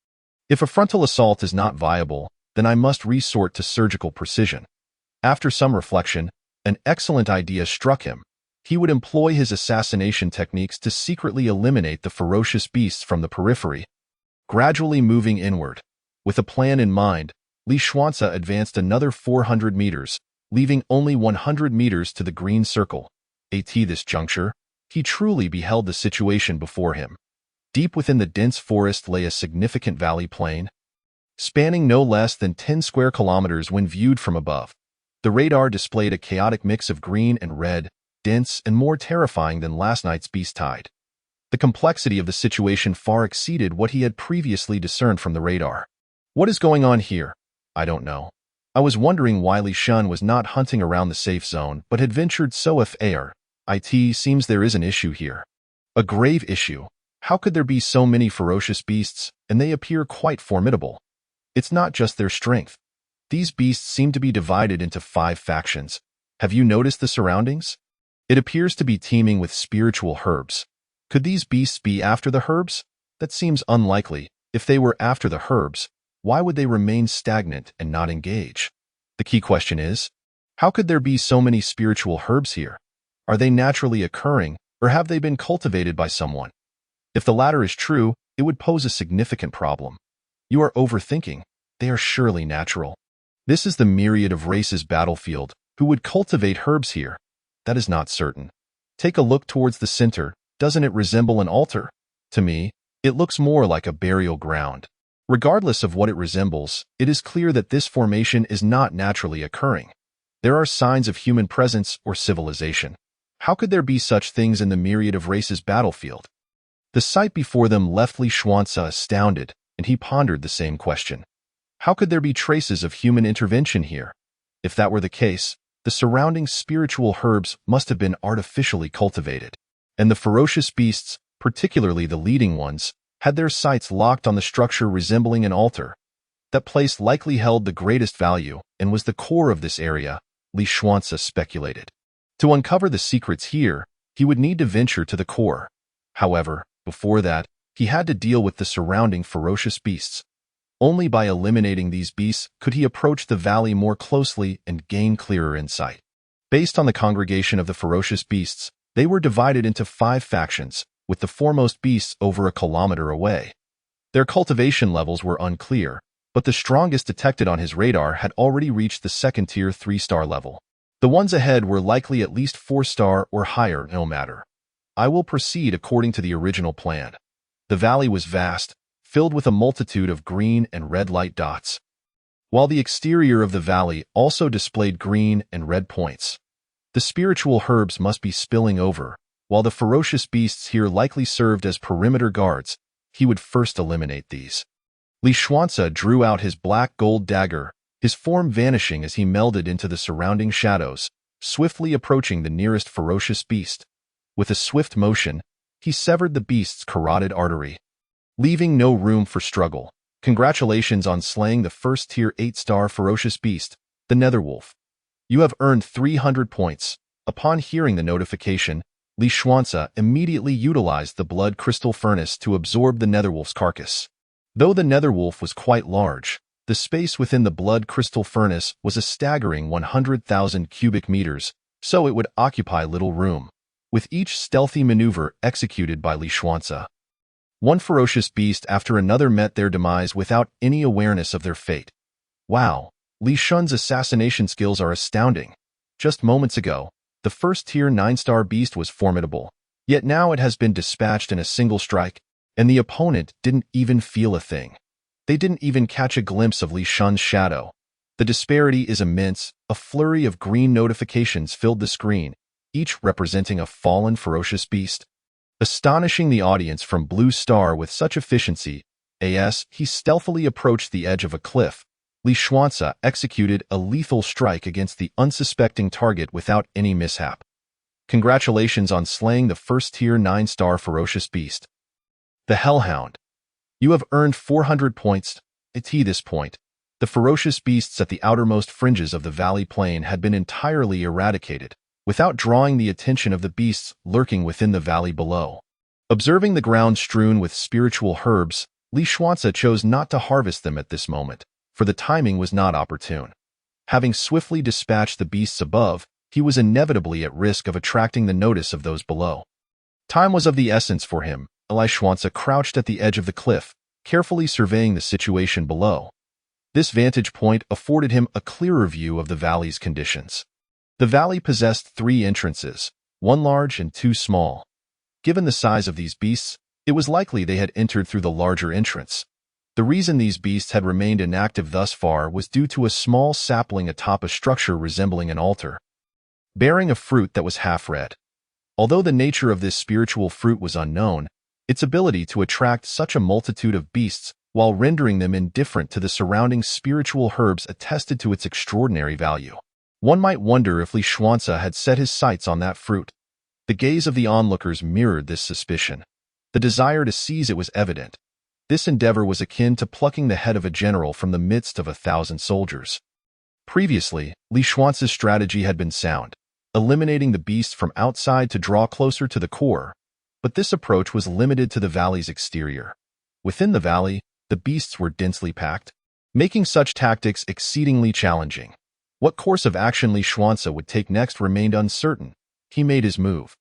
A: If a frontal assault is not viable, then I must resort to surgical precision. After some reflection, an excellent idea struck him. He would employ his assassination techniques to secretly eliminate the ferocious beasts from the periphery. Gradually moving inward, with a plan in mind, Li Xuanzi advanced another 400 meters, leaving only 100 meters to the green circle. At this juncture, he truly beheld the situation before him. Deep within the dense forest lay a significant valley plain, spanning no less than 10 square kilometers when viewed from above. The radar displayed a chaotic mix of green and red, dense and more terrifying than last night's beast tide. The complexity of the situation far exceeded what he had previously discerned from the radar. What is going on here? I don't know. I was wondering why Li Shun was not hunting around the safe zone, but had ventured so far. It seems there is an issue here. A grave issue. How could there be so many ferocious beasts, and they appear quite formidable? It's not just their strength. These beasts seem to be divided into 5 factions. Have you noticed the surroundings? It appears to be teeming with spiritual herbs. Could these beasts be after the herbs? That seems unlikely. If they were after the herbs, why would they remain stagnant and not engage? The key question is, how could there be so many spiritual herbs here? Are they naturally occurring, or have they been cultivated by someone? If the latter is true, it would pose a significant problem. You are overthinking. They are surely natural. This is the myriad of races battlefield. Who would cultivate herbs here? That is not certain. Take a look towards the center. Doesn't it resemble an altar? To me, it looks more like a burial ground. Regardless of what it resembles, it is clear that this formation is not naturally occurring. There are signs of human presence or civilization. How could there be such things in the myriad of races battlefield? The sight before them left Li Xuanzi astounded, and he pondered the same question. How could there be traces of human intervention here? If that were the case, the surrounding spiritual herbs must have been artificially cultivated, and the ferocious beasts, particularly the leading ones, had their sights locked on the structure resembling an altar. That place likely held the greatest value and was the core of this area, Li Xuanzi speculated. To uncover the secrets here, he would need to venture to the core. However, before that, he had to deal with the surrounding ferocious beasts. Only by eliminating these beasts could he approach the valley more closely and gain clearer insight. Based on the congregation of the ferocious beasts, they were divided into 5 factions, with the foremost beasts over a kilometer away. Their cultivation levels were unclear, but the strongest detected on his radar had already reached the second-tier 3-star level. The ones ahead were likely at least 4-star or higher, no matter. I will proceed according to the original plan. The valley was vast, filled with a multitude of green and red light dots, while the exterior of the valley also displayed green and red points. The spiritual herbs must be spilling over. While the ferocious beasts here likely served as perimeter guards, he would first eliminate these. Li Xuanzi drew out his black gold dagger, his form vanishing as he melded into the surrounding shadows, swiftly approaching the nearest ferocious beast. With a swift motion, he severed the beast's carotid artery, leaving no room for struggle. Congratulations on slaying the first-tier 8-star ferocious beast, the Netherwolf. You have earned 300 points. Upon hearing the notification, Li Xuanzi immediately utilized the blood crystal furnace to absorb the Netherwolf's carcass. Though the Netherwolf was quite large, the space within the blood crystal furnace was a staggering 100,000 cubic meters, so it would occupy little room. With each stealthy maneuver executed by Li Xuanzi, one ferocious beast after another met their demise without any awareness of their fate. Wow, Li Shun's assassination skills are astounding. Just moments ago, the first-tier 9-star beast was formidable, yet now it has been dispatched in a single strike, and the opponent didn't even feel a thing. They didn't even catch a glimpse of Li Shun's shadow. The disparity is immense. A flurry of green notifications filled the screen, each representing a fallen ferocious beast. Astonishing the audience from Blue Star with such efficiency, as he stealthily approached the edge of a cliff, Li Xuanzi executed a lethal strike against the unsuspecting target without any mishap. Congratulations on slaying the first-tier 9-star ferocious beast, the Hellhound. You have earned 400 points. At this point, the ferocious beasts at the outermost fringes of the valley plain had been entirely eradicated, without drawing the attention of the beasts lurking within the valley below. Observing the ground strewn with spiritual herbs, Li Xuanzi chose not to harvest them at this moment, for the timing was not opportune. Having swiftly dispatched the beasts above, he was inevitably at risk of attracting the notice of those below. Time was of the essence for him. Li Xuanzi crouched at the edge of the cliff, carefully surveying the situation below. This vantage point afforded him a clearer view of the valley's conditions. The valley possessed 3 entrances, 1 large and 2 small. Given the size of these beasts, it was likely they had entered through the larger entrance. The reason these beasts had remained inactive thus far was due to a small sapling atop a structure resembling an altar, bearing a fruit that was half red. Although the nature of this spiritual fruit was unknown, its ability to attract such a multitude of beasts while rendering them indifferent to the surrounding spiritual herbs attested to its extraordinary value. One might wonder if Li Xuanzi had set his sights on that fruit. The gaze of the onlookers mirrored this suspicion. The desire to seize it was evident. This endeavor was akin to plucking the head of a general from the midst of 1,000 soldiers. Previously, Li Xuanzi's strategy had been sound, eliminating the beast from outside to draw closer to the core, but this approach was limited to the valley's exterior. Within the valley, the beasts were densely packed, making such tactics exceedingly challenging. What course of action Li Xuanzi would take next remained uncertain. He made his move.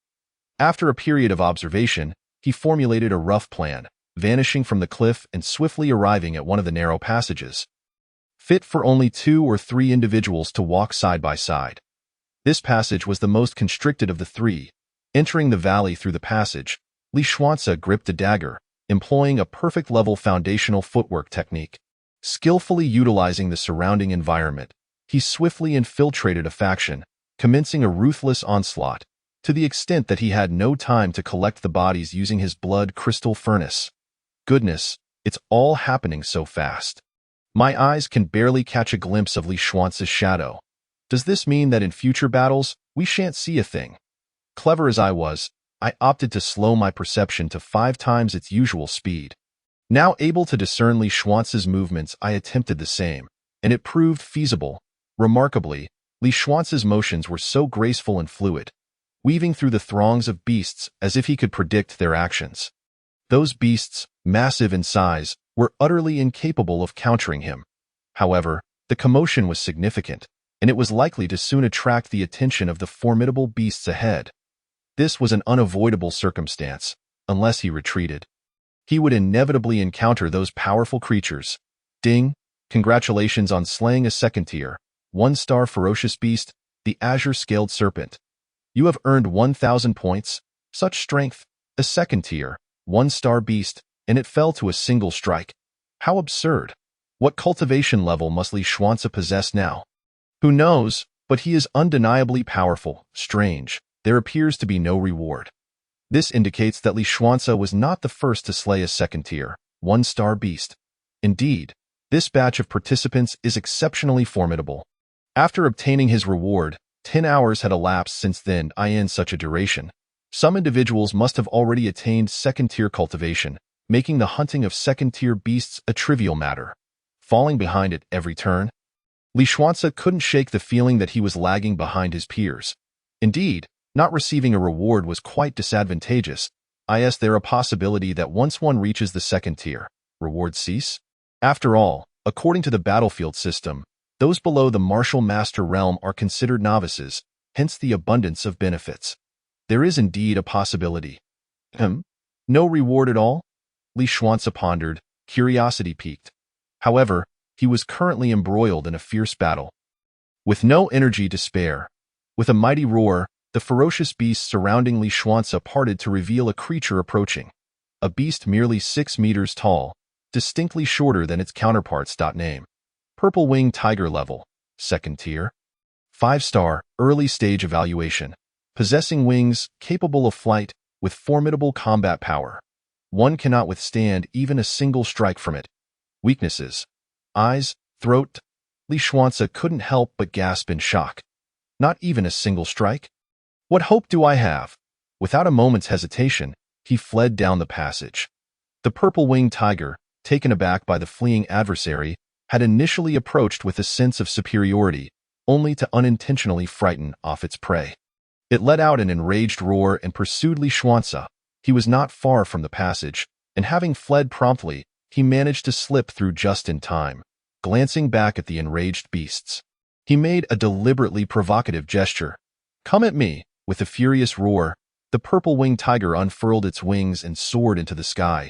A: After a period of observation, he formulated a rough plan, vanishing from the cliff and swiftly arriving at one of the narrow passages, fit for only 2 or 3 individuals to walk side by side. This passage was the most constricted of the 3. Entering the valley through the passage, Li Xuanzi gripped a dagger, employing a perfect level foundational footwork technique. Skillfully utilizing the surrounding environment, he swiftly infiltrated a faction, commencing a ruthless onslaught, to the extent that he had no time to collect the bodies using his blood crystal furnace. Goodness, it's all happening so fast. My eyes can barely catch a glimpse of Li Xuanzi's shadow. Does this mean that in future battles, we shan't see a thing? Clever as I was, I opted to slow my perception to 5 times its usual speed. Now able to discern Li Xuanzi's movements, I attempted the same, and it proved feasible. Remarkably, Li Xuanzi's motions were so graceful and fluid, weaving through the throngs of beasts as if he could predict their actions. Those beasts, massive in size, were utterly incapable of countering him. However, the commotion was significant, and it was likely to soon attract the attention of the formidable beasts ahead. This was an unavoidable circumstance, unless he retreated. He would inevitably encounter those powerful creatures. Ding! Congratulations on slaying a second-tier, 1-star ferocious beast, the azure-scaled serpent. You have earned 1,000 points. Such strength, a second-tier, 1-star beast, and it fell to a single strike. How absurd! What cultivation level must Li Xuanzi possess now? Who knows, but he is undeniably powerful. Strange, there appears to be no reward. This indicates that Li Xuanzi was not the first to slay a second-tier, 1-star beast. Indeed, this batch of participants is exceptionally formidable. After obtaining his reward, 10 hours had elapsed since then. In such a duration, some individuals must have already attained second-tier cultivation, making the hunting of second-tier beasts a trivial matter. Falling behind at every turn, Li Xuanzi couldn't shake the feeling that he was lagging behind his peers. Indeed, not receiving a reward was quite disadvantageous. Is there a possibility that once one reaches the second tier, rewards cease? After all, according to the battlefield system, those below the martial master realm are considered novices, hence the abundance of benefits. There is indeed a possibility. No reward at all? Li Xuanzi pondered, curiosity piqued. However, he was currently embroiled in a fierce battle. With no energy to spare, with a mighty roar, the ferocious beasts surrounding Li Xuanzi parted to reveal a creature approaching. A beast merely 6 meters tall, distinctly shorter than its counterparts. Name: Purple Wing Tiger level, second tier. 5-star, early stage evaluation. Possessing wings, capable of flight, with formidable combat power. One cannot withstand even a single strike from it. Weaknesses: eyes, throat. Li Xuanzi couldn't help but gasp in shock. Not even a single strike? What hope do I have? Without a moment's hesitation, he fled down the passage. The purple-winged tiger, taken aback by the fleeing adversary, had initially approached with a sense of superiority, only to unintentionally frighten off its prey. It let out an enraged roar and pursued Li Xuanzi. He was not far from the passage, and having fled promptly, he managed to slip through just in time. Glancing back at the enraged beasts, he made a deliberately provocative gesture. "Come at me!" With a furious roar, the purple-winged tiger unfurled its wings and soared into the sky.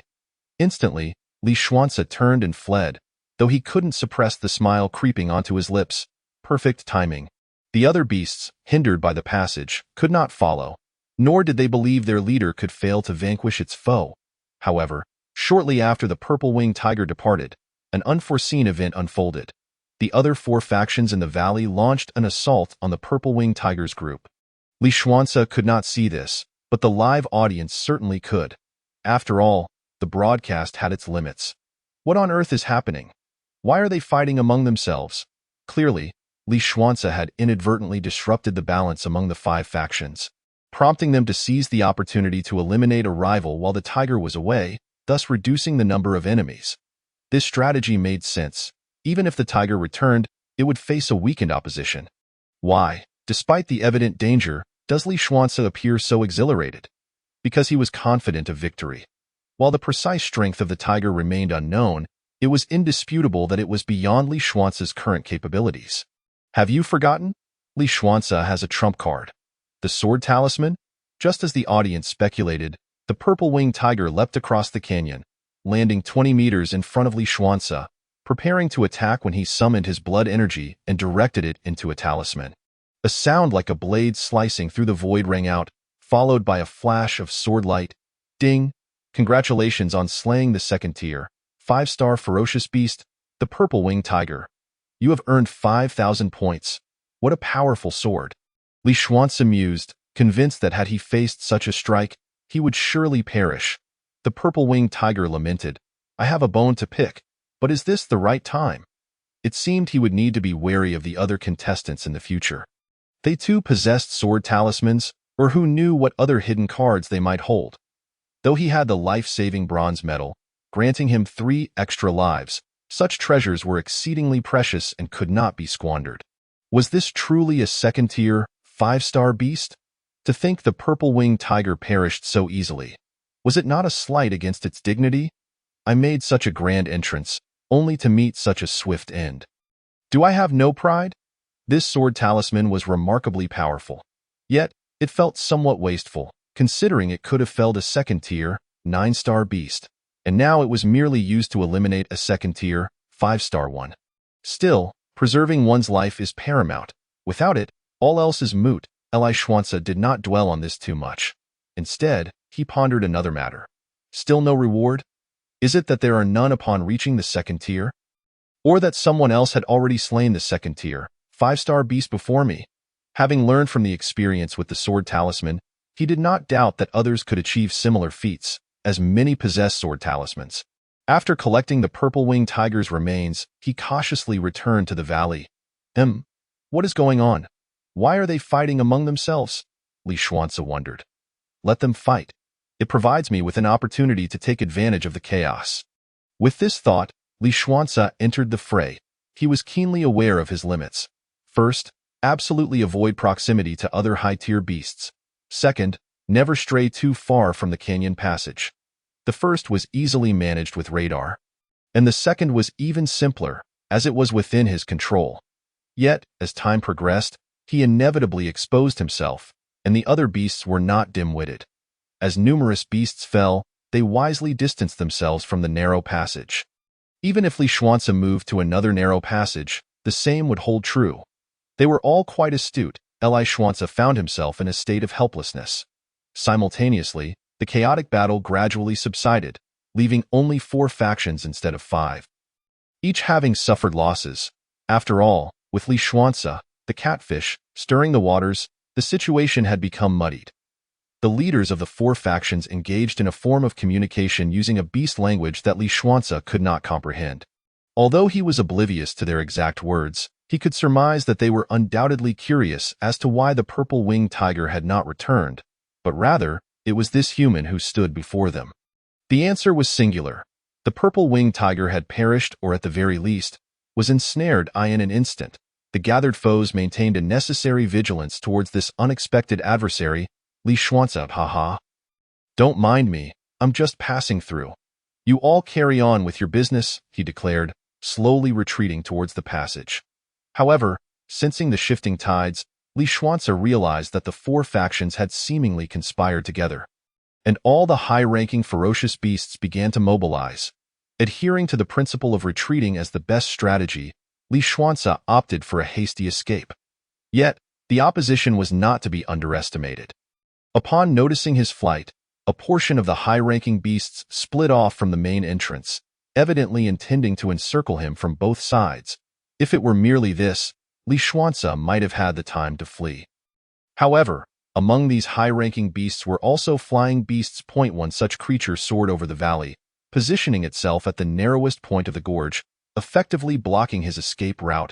A: Instantly, Li Xuanzi turned and fled, though he couldn't suppress the smile creeping onto his lips. Perfect timing. The other beasts, hindered by the passage, could not follow, nor did they believe their leader could fail to vanquish its foe. However, shortly after the purple-winged tiger departed, an unforeseen event unfolded. The other 4 factions in the valley launched an assault on the purple-winged tiger's group. Li Xuanzi could not see this, but the live audience certainly could. After all, the broadcast had its limits. What on earth is happening? Why are they fighting among themselves? Clearly, Li Xuanzi had inadvertently disrupted the balance among the 5 factions, prompting them to seize the opportunity to eliminate a rival while the tiger was away, thus reducing the number of enemies. This strategy made sense. Even if the tiger returned, it would face a weakened opposition. Why, despite the evident danger, does Li Xuanzi appear so exhilarated? Because he was confident of victory. While the precise strength of the tiger remained unknown, it was indisputable that it was beyond Li Xuanzi's current capabilities. Have you forgotten? Li Xuanzi has a trump card. The sword talisman? Just as the audience speculated, the purple-winged tiger leapt across the canyon, landing 20 meters in front of Li Xuanzi, preparing to attack when he summoned his blood energy and directed it into a talisman. A sound like a blade slicing through the void rang out, followed by a flash of sword light. Ding! Congratulations on slaying the second tier, 5-star ferocious beast, the purple-winged tiger. You have earned 5,000 points. What a powerful sword. Li Xuanzi mused, convinced that had he faced such a strike, he would surely perish. The purple-winged tiger lamented, I have a bone to pick, but is this the right time? It seemed he would need to be wary of the other contestants in the future. They too possessed sword talismans, or who knew what other hidden cards they might hold. Though he had the life-saving bronze medal, granting him 3 extra lives, such treasures were exceedingly precious and could not be squandered. Was this truly a second-tier, 5-star beast? To think the purple-winged tiger perished so easily. Was it not a slight against its dignity? I made such a grand entrance, only to meet such a swift end. Do I have no pride? This sword talisman was remarkably powerful. Yet, it felt somewhat wasteful, considering it could have felled a second-tier, 9-star beast, and now it was merely used to eliminate a second-tier, 5-star one. Still, preserving one's life is paramount. Without it, all else is moot. Li Xuanzi did not dwell on this too much. Instead, he pondered another matter. Still no reward? Is it that there are none upon reaching the second tier? Or that someone else had already slain the second tier, 5-star beast before me? Having learned from the experience with the sword talisman, he did not doubt that others could achieve similar feats, as many possessed sword talismans. After collecting the purple-winged tiger's remains, he cautiously returned to the valley. What is going on? Why are they fighting among themselves? Li Xuanzi wondered. Let them fight. It provides me with an opportunity to take advantage of the chaos. With this thought, Li Xuanzi entered the fray. He was keenly aware of his limits. First, absolutely avoid proximity to other high-tier beasts. Second, never stray too far from the canyon passage. The first was easily managed with radar, and the second was even simpler, as it was within his control. Yet, as time progressed, he inevitably exposed himself, and the other beasts were not dim-witted. As numerous beasts fell, they wisely distanced themselves from the narrow passage. Even if Li Xuanzi moved to another narrow passage, the same would hold true. They were all quite astute. Li Xuanzi found himself in a state of helplessness. Simultaneously, the chaotic battle gradually subsided, leaving only 4 factions instead of 5. Each having suffered losses. After all, with Li Xuanzi, the catfish, stirring the waters, the situation had become muddied. The leaders of the 4 factions engaged in a form of communication using a beast language that Li Xuanzi could not comprehend. Although he was oblivious to their exact words, he could surmise that they were undoubtedly curious as to why the purple-winged tiger had not returned, but rather, it was this human who stood before them. The answer was singular. The purple-winged tiger had perished, or at the very least, was ensnared in an instant. The gathered foes maintained a necessary vigilance towards this unexpected adversary. Li Xuanzi, haha. Don't mind me, I'm just passing through. You all carry on with your business, he declared, slowly retreating towards the passage. However, sensing the shifting tides, Li Xuanzi realized that the 4 factions had seemingly conspired together. And all the high-ranking ferocious beasts began to mobilize. Adhering to the principle of retreating as the best strategy, Li Xuanzi opted for a hasty escape. Yet, the opposition was not to be underestimated. Upon noticing his flight, a portion of the high-ranking beasts split off from the main entrance, evidently intending to encircle him from both sides. If it were merely this, Li Xuanzi might have had the time to flee. However, among these high-ranking beasts were also flying beasts. One such creature soared over the valley, positioning itself at the narrowest point of the gorge, effectively blocking his escape route.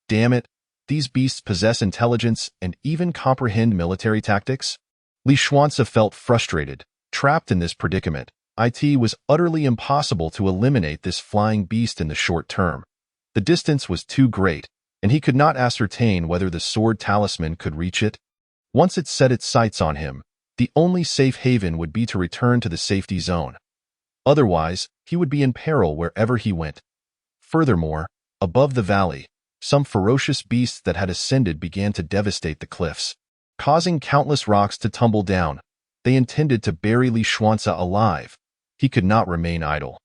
A: Damn it, these beasts possess intelligence and even comprehend military tactics? Li Xuanzi felt frustrated. Trapped in this predicament, it was utterly impossible to eliminate this flying beast in the short term. The distance was too great, and he could not ascertain whether the sword talisman could reach it. Once it set its sights on him, the only safe haven would be to return to the safety zone. Otherwise, he would be in peril wherever he went. Furthermore, above the valley, some ferocious beasts that had ascended began to devastate the cliffs, causing countless rocks to tumble down. They intended to bury Li Xuanzi alive. He could not remain idle.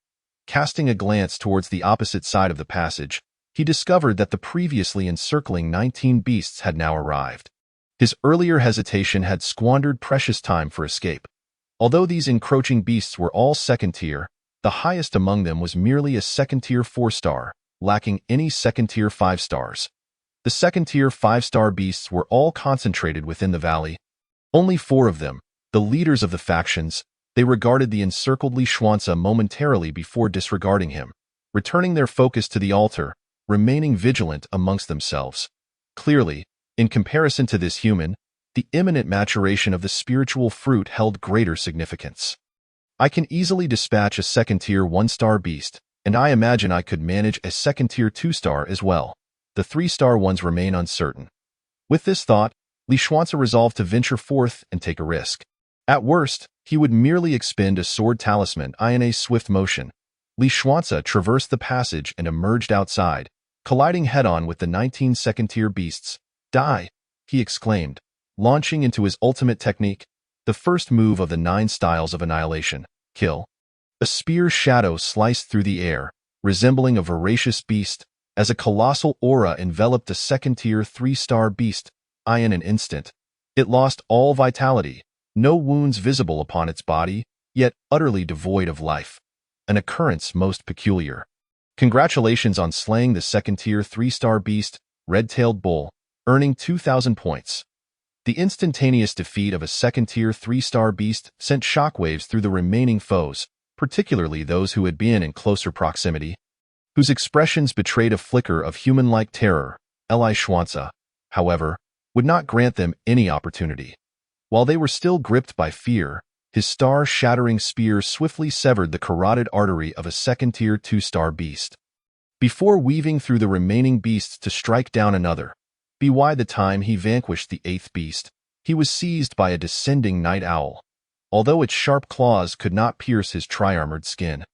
A: Casting a glance towards the opposite side of the passage, he discovered that the previously encircling 19 beasts had now arrived. His earlier hesitation had squandered precious time for escape. Although these encroaching beasts were all second-tier, the highest among them was merely a second-tier 4-star, lacking any second-tier 5 stars. The second-tier 5-star beasts were all concentrated within the valley. Only 4 of them, the leaders of the factions, they regarded the encircled Li Xuanzi momentarily before disregarding him, returning their focus to the altar, remaining vigilant amongst themselves. Clearly, in comparison to this human, the imminent maturation of the spiritual fruit held greater significance. I can easily dispatch a second-tier 1-star beast, and I imagine I could manage a second-tier 2-star as well. The 3-star ones remain uncertain. With this thought, Li Xuanzi resolved to venture forth and take a risk. At worst, he would merely expend a sword talisman in a swift motion. Li Xuanzi traversed the passage and emerged outside, colliding head-on with the 19 second-tier beasts. Die! He exclaimed, launching into his ultimate technique, the first move of the 9 styles of annihilation, kill. A spear shadow sliced through the air, resembling a voracious beast, as a colossal aura enveloped a second-tier 3-star beast. In an instant, it lost all vitality, no wounds visible upon its body, yet utterly devoid of life. An occurrence most peculiar. Congratulations on slaying the second-tier 3-star beast, Red-tailed Bull, earning 2,000 points. The instantaneous defeat of a second-tier 3-star beast sent shockwaves through the remaining foes, particularly those who had been in closer proximity, whose expressions betrayed a flicker of human-like terror. Li Xuanzi, however, would not grant them any opportunity. While they were still gripped by fear, his star-shattering spear swiftly severed the carotid artery of a second-tier 2-star beast. Before weaving through the remaining beasts to strike down another, by the time he vanquished the 8th beast, he was seized by a descending night owl. Although its sharp claws could not pierce his tri-armored skin,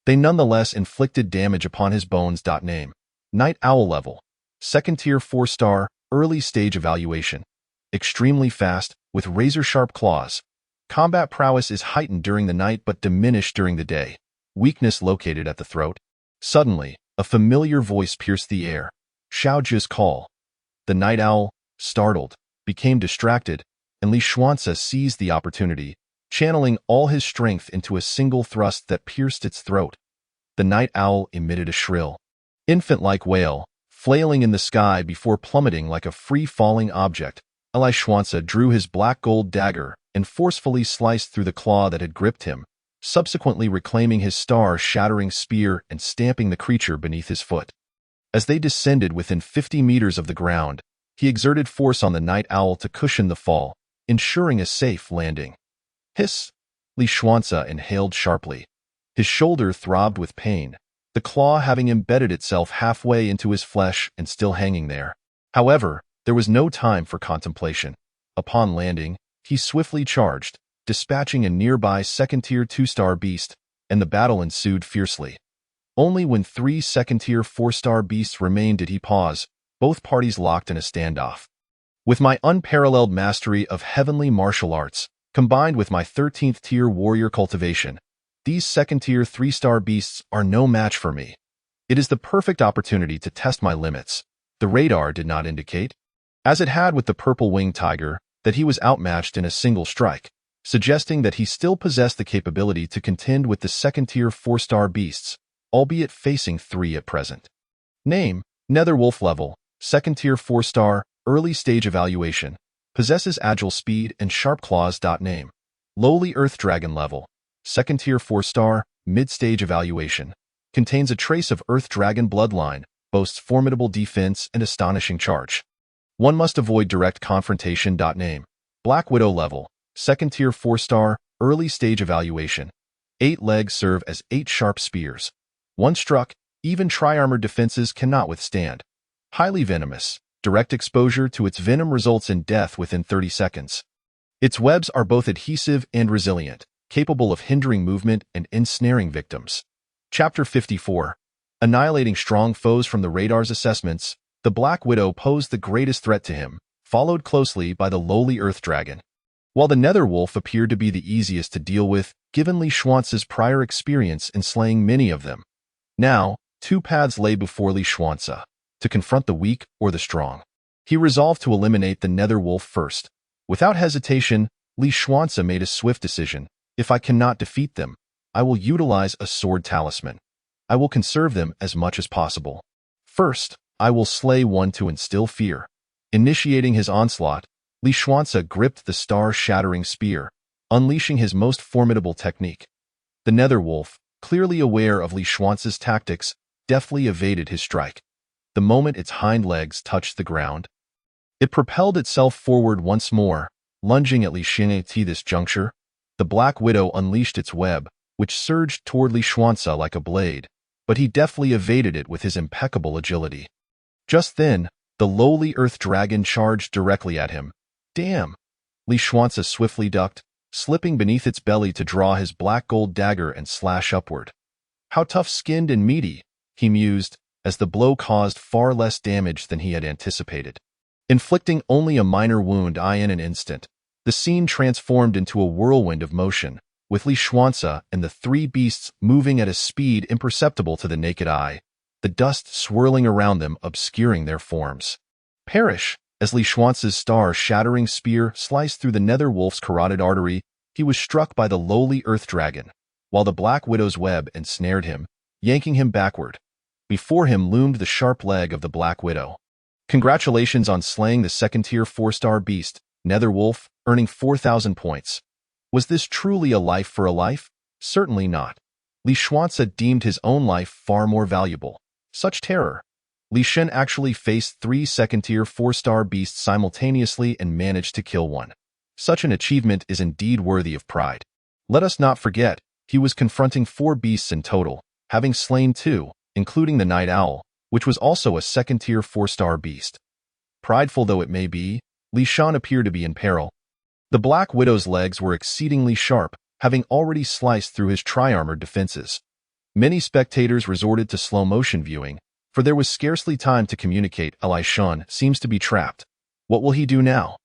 A: they nonetheless inflicted damage upon his bones. Name: Night Owl level, second-tier 4-star, early stage evaluation. Extremely fast, with razor-sharp claws. Combat prowess is heightened during the night but diminished during the day. Weakness located at the throat. Suddenly, a familiar voice pierced the air. Xiao Zhi's call. The night owl, startled, became distracted, and Li Xuanzi seized the opportunity, channeling all his strength into a single thrust that pierced its throat. The night owl emitted a shrill, infant-like wail, flailing in the sky before plummeting like a free-falling object. Li Xuanzi drew his black-gold dagger and forcefully sliced through the claw that had gripped him, subsequently reclaiming his star-shattering spear and stamping the creature beneath his foot. As they descended within 50 meters of the ground, he exerted force on the night owl to cushion the fall, ensuring a safe landing. Hiss! Li Xuanzi inhaled sharply. His shoulder throbbed with pain, the claw having embedded itself halfway into his flesh and still hanging there. However, there was no time for contemplation. Upon landing, he swiftly charged, dispatching a nearby second-tier 2-star beast, and the battle ensued fiercely. Only when 3 second-tier 4-star beasts remained did he pause, both parties locked in a standoff. With my unparalleled mastery of heavenly martial arts, combined with my 13th tier warrior cultivation, these second-tier 3-star beasts are no match for me. It is the perfect opportunity to test my limits. The radar did not indicate, as it had with the purple-winged tiger, that he was outmatched in a single strike, suggesting that he still possessed the capability to contend with the second-tier 4-star beasts, albeit facing 3 at present. Name: Netherwolf level, second-tier 4-star, early stage evaluation, possesses agile speed and sharp claws. Name: Lowly Earth Dragon level, second-tier 4-star, mid-stage evaluation. Contains a trace of Earth Dragon bloodline, boasts formidable defense and astonishing charge. One must avoid direct confrontation. Name. Black Widow level. Second tier 4-star, early stage evaluation. 8 legs serve as 8 sharp spears. One struck, even tri-armored defenses cannot withstand. Highly venomous. Direct exposure to its venom results in death within 30 seconds. Its webs are both adhesive and resilient, capable of hindering movement and ensnaring victims. Chapter 54. Annihilating strong foes. From the radar's assessments, the Black Widow posed the greatest threat to him, followed closely by the lowly Earth Dragon. While the Nether Wolf appeared to be the easiest to deal with, given Li Xuance's prior experience in slaying many of them. Now, 2 paths lay before Li Xuance: to confront the weak or the strong. He resolved to eliminate the Nether Wolf first. Without hesitation, Li Xuance made a swift decision. If I cannot defeat them, I will utilize a sword talisman. I will conserve them as much as possible. First, I will slay one to instill fear. Initiating his onslaught, Li Xuance gripped the star-shattering spear, unleashing his most formidable technique. The Nether Wolf, clearly aware of Li Xuance's tactics, deftly evaded his strike. The moment its hind legs touched the ground, it propelled itself forward once more, lunging at Li Xuance. At this juncture, the Black Widow unleashed its web, which surged toward Li Xuance like a blade, but he deftly evaded it with his impeccable agility. Just then, the lowly Earth Dragon charged directly at him. Damn! Li Xuance swiftly ducked, slipping beneath its belly to draw his black gold dagger and slash upward. How tough-skinned and meaty, he mused, as the blow caused far less damage than he had anticipated. Inflicting only a minor wound in an instant, the scene transformed into a whirlwind of motion, with Li Xuance and the 3 beasts moving at a speed imperceptible to the naked eye, the dust swirling around them obscuring their forms. Perish! As Li Xuance's star-shattering spear sliced through the Nether Wolf's carotid artery, he was struck by the lowly Earth Dragon, while the Black Widow's web ensnared him, yanking him backward. Before him loomed the sharp leg of the Black Widow. Congratulations on slaying the second-tier 4-star beast, Nether Wolf, earning 4,000 points. Was this truly a life for a life? Certainly not. Li Xuance deemed his own life far more valuable. Such terror. Li Shen actually faced 3 second-tier 4-star beasts simultaneously and managed to kill one. Such an achievement is indeed worthy of pride. Let us not forget, he was confronting 4 beasts in total, having slain 2, including the Night Owl, which was also a second-tier 4-star beast. Prideful though it may be, Li Shan appeared to be in peril. The Black Widow's legs were exceedingly sharp, having already sliced through his tri-armored defenses. Many spectators resorted to slow-motion viewing, for there was scarcely time to communicate. Li Shan seems to be trapped. What will he do now?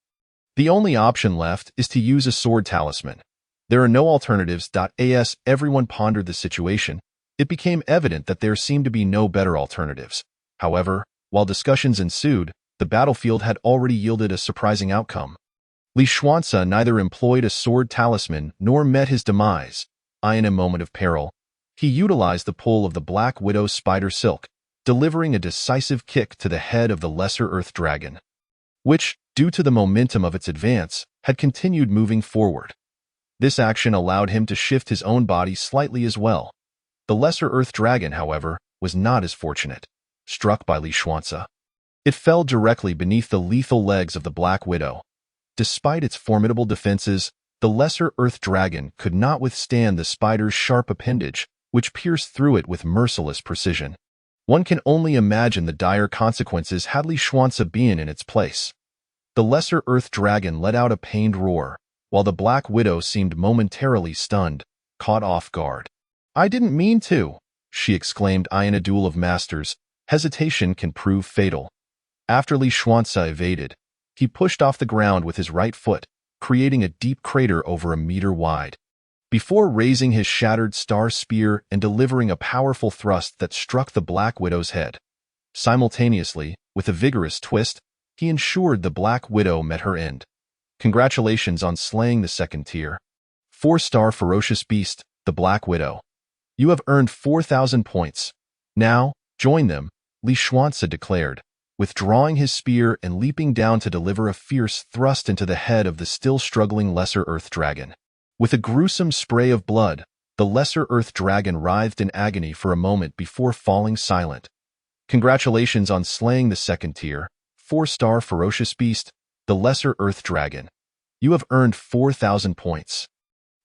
A: The only option left is to use a sword talisman. There are no alternatives. As everyone pondered the situation, it became evident that there seemed to be no better alternatives. However, while discussions ensued, the battlefield had already yielded a surprising outcome. Li Xuance neither employed a sword talisman nor met his demise. In a moment of peril, he utilized the pull of the Black Widow's spider silk, delivering a decisive kick to the head of the lesser Earth Dragon, which, due to the momentum of its advance, had continued moving forward. This action allowed him to shift his own body slightly as well. The lesser Earth Dragon, however, was not as fortunate. Struck by Li Xuance, it fell directly beneath the lethal legs of the Black Widow. Despite its formidable defenses, the lesser Earth Dragon could not withstand the spider's sharp appendage, which pierced through it with merciless precision. One can only imagine the dire consequences had Li Xuance been in its place. The lesser Earth Dragon let out a pained roar, while the Black Widow seemed momentarily stunned, caught off guard. "I didn't mean to," she exclaimed. In a duel of masters, hesitation can prove fatal. After Li Xuance evaded, he pushed off the ground with his right foot, creating a deep crater over a meter wide. Before raising his shattered star spear and delivering a powerful thrust that struck the Black Widow's head. Simultaneously, with a vigorous twist, he ensured the Black Widow met her end. Congratulations on slaying the second-tier 4-star ferocious beast, the Black Widow. You have earned 4,000 points. Now, join them, Li Xuance declared, withdrawing his spear and leaping down to deliver a fierce thrust into the head of the still struggling lesser Earth Dragon. With a gruesome spray of blood, The Lesser Earth Dragon writhed in agony for a moment before falling silent. Congratulations on slaying the second tier, 4-star ferocious beast, the Lesser Earth Dragon. You have earned 4,000 points.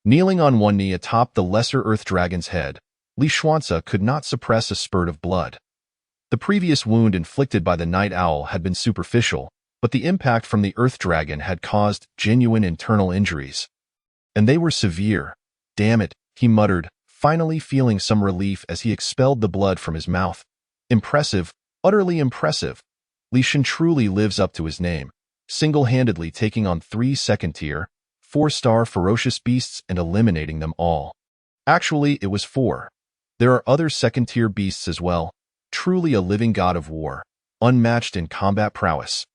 A: Kneeling on one knee atop the Lesser Earth Dragon's head, Li Xuanze could not suppress a spurt of blood. The previous wound inflicted by the Night Owl had been superficial, but the impact from the Earth Dragon had caused genuine internal injuries. And they were severe. Damn it, he muttered, finally feeling some relief as he expelled the blood from his mouth. Impressive, utterly impressive. Li Shan truly lives up to his name, single-handedly taking on 3 second-tier, 4-star ferocious beasts and eliminating them all. Actually, it was 4. There are other second-tier beasts as well, truly a living god of war, unmatched in combat prowess.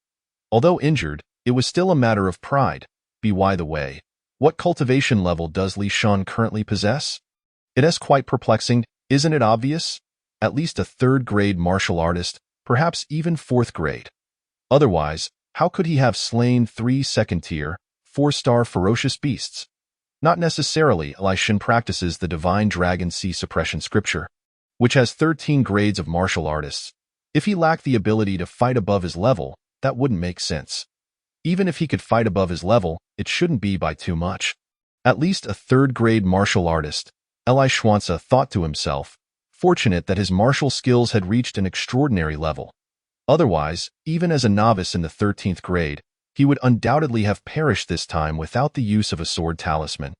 A: Although injured, it was still a matter of pride. By the way, what cultivation level does Li Shan currently possess? It is quite perplexing, isn't it obvious? At least a 3rd-grade martial artist, perhaps even 4th grade. Otherwise, how could he have slain 3 second-tier, 4-star ferocious beasts? Not necessarily. Li Shan practices the Divine Dragon Sea Suppression Scripture, which has 13 grades of martial artists. If he lacked the ability to fight above his level, that wouldn't make sense. Even if he could fight above his level, it shouldn't be by too much. At least a 3rd-grade martial artist, Li Xuanze thought to himself, fortunate that his martial skills had reached an extraordinary level. Otherwise, even as a novice in the 13th grade, he would undoubtedly have perished this time without the use of a sword talisman.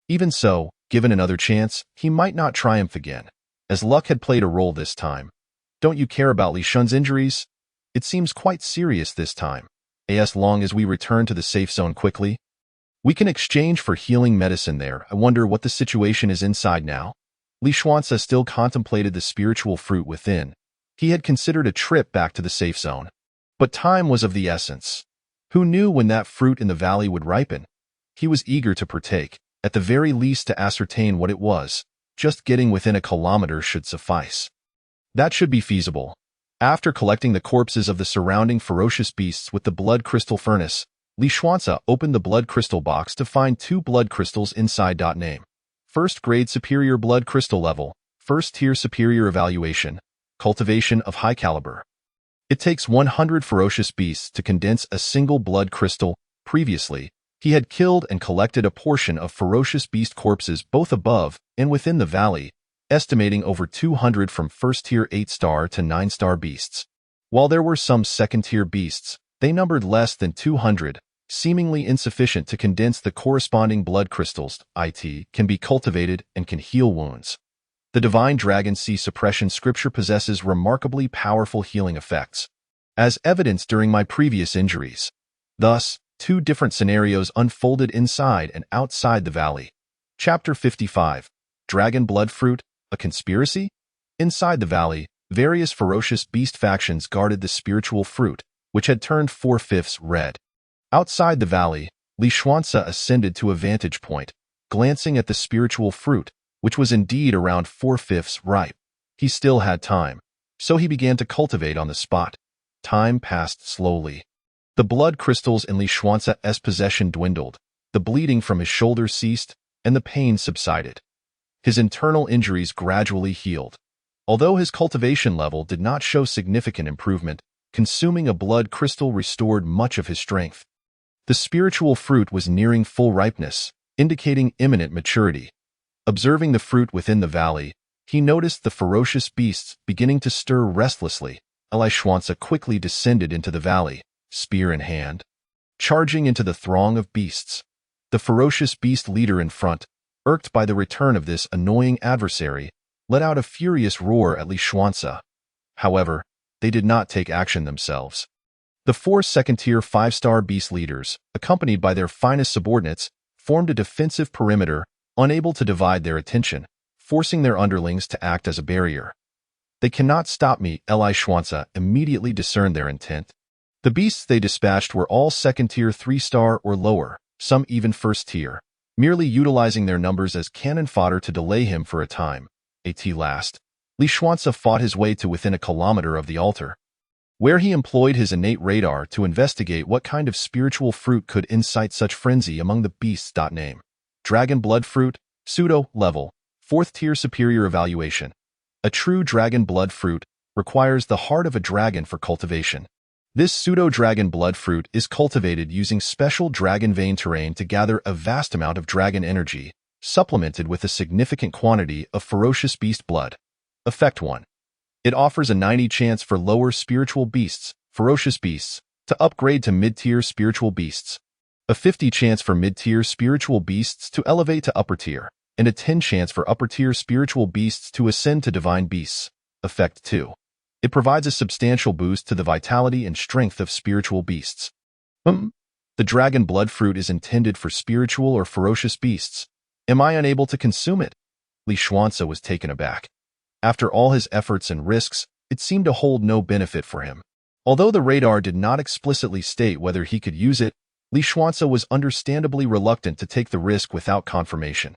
A: Even so, given another chance, he might not triumph again, as luck had played a role this time. Don't you care about Li Shan's injuries? It seems quite serious this time. As long as we return to the safe zone quickly, we can exchange for healing medicine there. I wonder what the situation is inside now. Li Xuanze still contemplated the spiritual fruit within. He had considered a trip back to the safe zone. But time was of the essence. Who knew when that fruit in the valley would ripen? He was eager to partake, at the very least to ascertain what it was. Just getting within a kilometer should suffice. That should be feasible. After collecting the corpses of the surrounding ferocious beasts with the blood crystal furnace, Li Xuanze opened the blood crystal box to find 2 blood crystals inside. Name: 1st grade superior blood crystal level, 1st tier superior evaluation, cultivation of high caliber. It takes 100 ferocious beasts to condense a single blood crystal. Previously, he had killed and collected a portion of ferocious beast corpses both above and within the valley, estimating over 200 from 1st-tier 8-star to 9-star beasts. While there were some 2nd-tier beasts, they numbered less than 200, seemingly insufficient to condense the corresponding blood crystals. It can be cultivated and can heal wounds. The Divine Dragon Sea Suppression Scripture possesses remarkably powerful healing effects, as evidenced during my previous injuries. Thus, 2 different scenarios unfolded inside and outside the valley. Chapter 55. Dragon Blood Fruit, a conspiracy? Inside the valley, various ferocious beast factions guarded the spiritual fruit, which had turned 4/5 red. Outside the valley, Li Xuanze ascended to a vantage point, glancing at the spiritual fruit, which was indeed around 4/5 ripe. He still had time, so he began to cultivate on the spot. Time passed slowly. The blood crystals in Li Xuanze's possession dwindled, the bleeding from his shoulder ceased, and the pain subsided. His internal injuries gradually healed. Although his cultivation level did not show significant improvement, consuming a blood crystal restored much of his strength. The spiritual fruit was nearing full ripeness, indicating imminent maturity. Observing the fruit within the valley, he noticed the ferocious beasts beginning to stir restlessly. Li Xuanze quickly descended into the valley, spear in hand, charging into the throng of beasts. The ferocious beast leader in front, irked by the return of this annoying adversary, let out a furious roar at Li Xuanze. However, they did not take action themselves. The 4 second-tier 5-star beast leaders, accompanied by their finest subordinates, formed a defensive perimeter, unable to divide their attention, forcing their underlings to act as a barrier. They cannot stop me. Li Xuanze immediately discerned their intent. The beasts they dispatched were all second-tier 3-star or lower, some even 1st-tier, merely utilizing their numbers as cannon fodder to delay him for a time. At last, Li Xuanze fought his way to within a kilometer of the altar, where he employed his innate radar to investigate what kind of spiritual fruit could incite such frenzy among the beasts. Name: Dragon Blood Fruit, Pseudo, Level 4th Tier Superior Evaluation. A true dragon blood fruit requires the heart of a dragon for cultivation. This pseudo-dragon blood fruit is cultivated using special dragon vein terrain to gather a vast amount of dragon energy, supplemented with a significant quantity of ferocious beast blood. Effect 1. It offers a 90 chance for lower spiritual beasts, ferocious beasts, to upgrade to mid-tier spiritual beasts, a 50 chance for mid-tier spiritual beasts to elevate to upper tier, and a 10 chance for upper-tier spiritual beasts to ascend to divine beasts. Effect 2. It provides a substantial boost to the vitality and strength of spiritual beasts. The dragon blood fruit is intended for spiritual or ferocious beasts. Am I unable to consume it? Li Xuanze was taken aback. After all his efforts and risks, it seemed to hold no benefit for him. Although the radar did not explicitly state whether he could use it, Li Xuanze was understandably reluctant to take the risk without confirmation.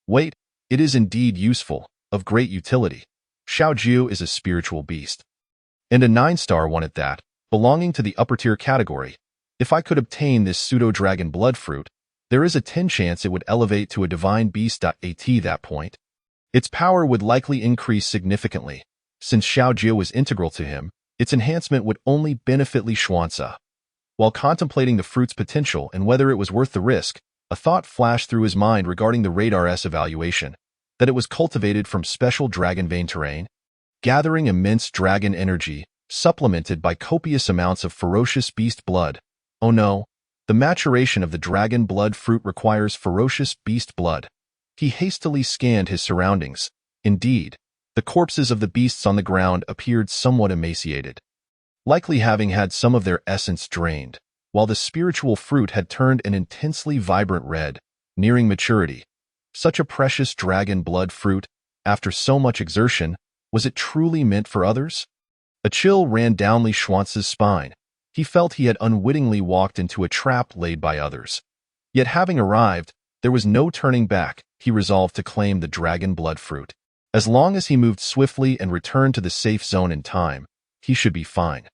A: Wait, it is indeed useful, of great utility. Xiaojiu is a spiritual beast. And a 9-star one at that, belonging to the upper-tier category. If I could obtain this pseudo-dragon blood fruit, there is a 10 chance it would elevate to a divine beast. At that point, its power would likely increase significantly. Since Xiaojiu was integral to him, its enhancement would only benefit Li Xuanze. While contemplating the fruit's potential and whether it was worth the risk, a thought flashed through his mind regarding the radar's evaluation, that it was cultivated from special dragon vein terrain, gathering immense dragon energy, supplemented by copious amounts of ferocious beast blood. Oh no, the maturation of the dragon blood fruit requires ferocious beast blood. He hastily scanned his surroundings. Indeed, the corpses of the beasts on the ground appeared somewhat emaciated, likely having had some of their essence drained, while the spiritual fruit had turned an intensely vibrant red, nearing maturity. Such a precious dragon blood fruit, after so much exertion, was it truly meant for others? A chill ran down Li Xuanze's spine. He felt he had unwittingly walked into a trap laid by others. Yet having arrived, there was no turning back. He resolved to claim the dragon blood fruit. As long as he moved swiftly and returned to the safe zone in time, he should be fine.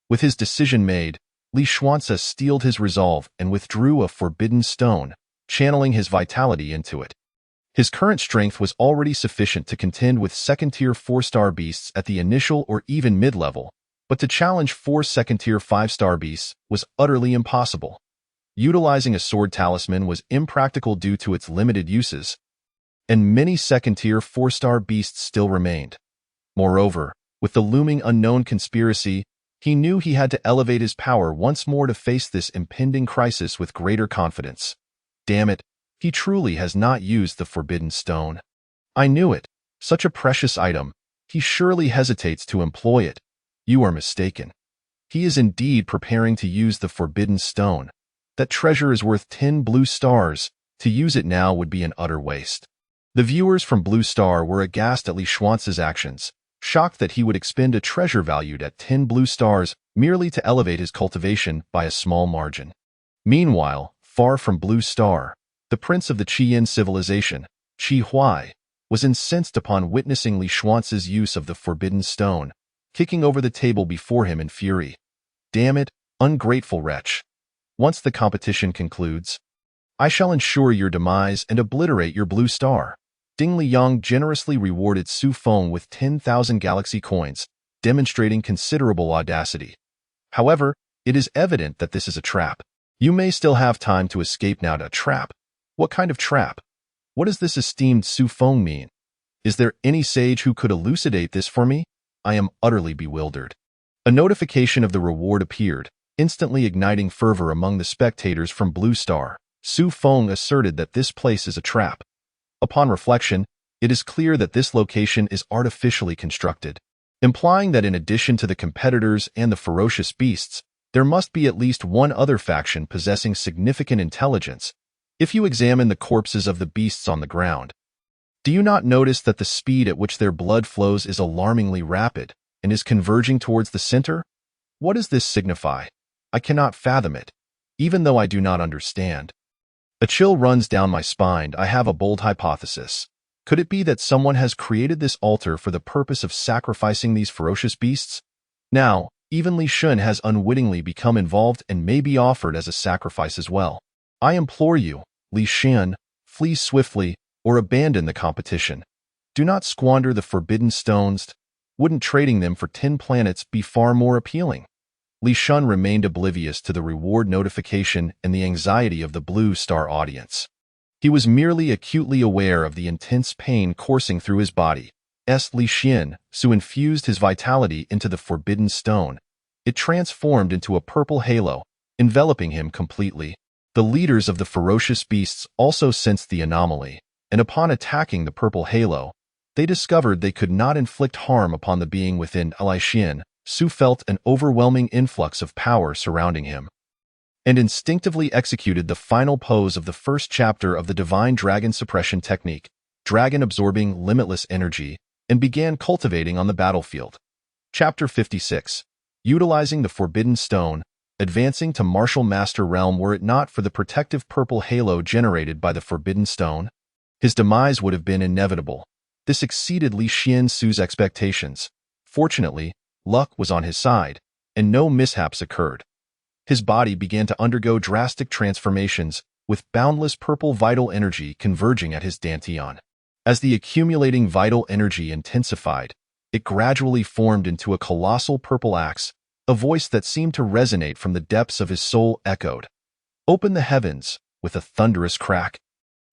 A: With his decision made, Li Xuanze steeled his resolve and withdrew a forbidden stone, channeling his vitality into it. His current strength was already sufficient to contend with second-tier 4-star beasts at the initial or even mid-level, but to challenge 4 second-tier 5-star beasts was utterly impossible. Utilizing a sword talisman was impractical due to its limited uses, and many second-tier 4-star beasts still remained. Moreover, with the looming unknown conspiracy, he knew he had to elevate his power once more to face this impending crisis with greater confidence. Damn it, he truly has not used the Forbidden Stone. I knew it. Such a precious item. He surely hesitates to employ it. You are mistaken. He is indeed preparing to use the Forbidden Stone. That treasure is worth 10 blue stars. To use it now would be an utter waste. The viewers from Blue Star were aghast at Li Xuanze's actions, shocked that he would expend a treasure valued at 10 blue stars merely to elevate his cultivation by a small margin. Meanwhile, far from Blue Star, the prince of the Qian civilization, Qi Huai, was incensed upon witnessing Li Xuanze's use of the Forbidden Stone, kicking over the table before him in fury. Damn it, ungrateful wretch. Once the competition concludes, I shall ensure your demise and obliterate your Blue Star. Ding Liyang generously rewarded Su Feng with 10,000 galaxy coins, demonstrating considerable audacity. However, it is evident that this is a trap. You may still have time to escape now. A trap? What kind of trap? What does this esteemed Su Feng mean? Is there any sage who could elucidate this for me? I am utterly bewildered. A notification of the reward appeared, instantly igniting fervor among the spectators from Blue Star. Su Feng asserted that this place is a trap. Upon reflection, it is clear that this location is artificially constructed, implying that in addition to the competitors and the ferocious beasts, there must be at least one other faction possessing significant intelligence. If you examine the corpses of the beasts on the ground, do you not notice that the speed at which their blood flows is alarmingly rapid and is converging towards the center? What does this signify? I cannot fathom it, even though I do not understand. A chill runs down my spine. I have a bold hypothesis. Could it be that someone has created this altar for the purpose of sacrificing these ferocious beasts? Now, even Li Shun has unwittingly become involved and may be offered as a sacrifice as well. I implore you, Li Shun, flee swiftly or abandon the competition. Do not squander the forbidden stones. Wouldn't trading them for 10 planets be far more appealing? Li Shun remained oblivious to the reward notification and the anxiety of the Blue Star audience. He was merely acutely aware of the intense pain coursing through his body. Li Xiansu infused his vitality into the forbidden stone. It transformed into a purple halo, enveloping him completely. The leaders of the ferocious beasts also sensed the anomaly, and upon attacking the purple halo, they discovered they could not inflict harm upon the being within. Li Xiansu felt an overwhelming influx of power surrounding him, and instinctively executed the final pose of the first chapter of the Divine Dragon Suppression Technique, dragon absorbing limitless energy, and began cultivating on the battlefield. Chapter 56. Utilizing the Forbidden Stone, advancing to Martial Master realm. Were it not for the protective purple halo generated by the Forbidden Stone, his demise would have been inevitable. This exceeded Li Xiansu's expectations. Fortunately, luck was on his side, and no mishaps occurred. His body began to undergo drastic transformations, with boundless purple vital energy converging at his dantian. As the accumulating vital energy intensified, it gradually formed into a colossal purple axe. A voice that seemed to resonate from the depths of his soul echoed, "Open the heavens," with a thunderous crack.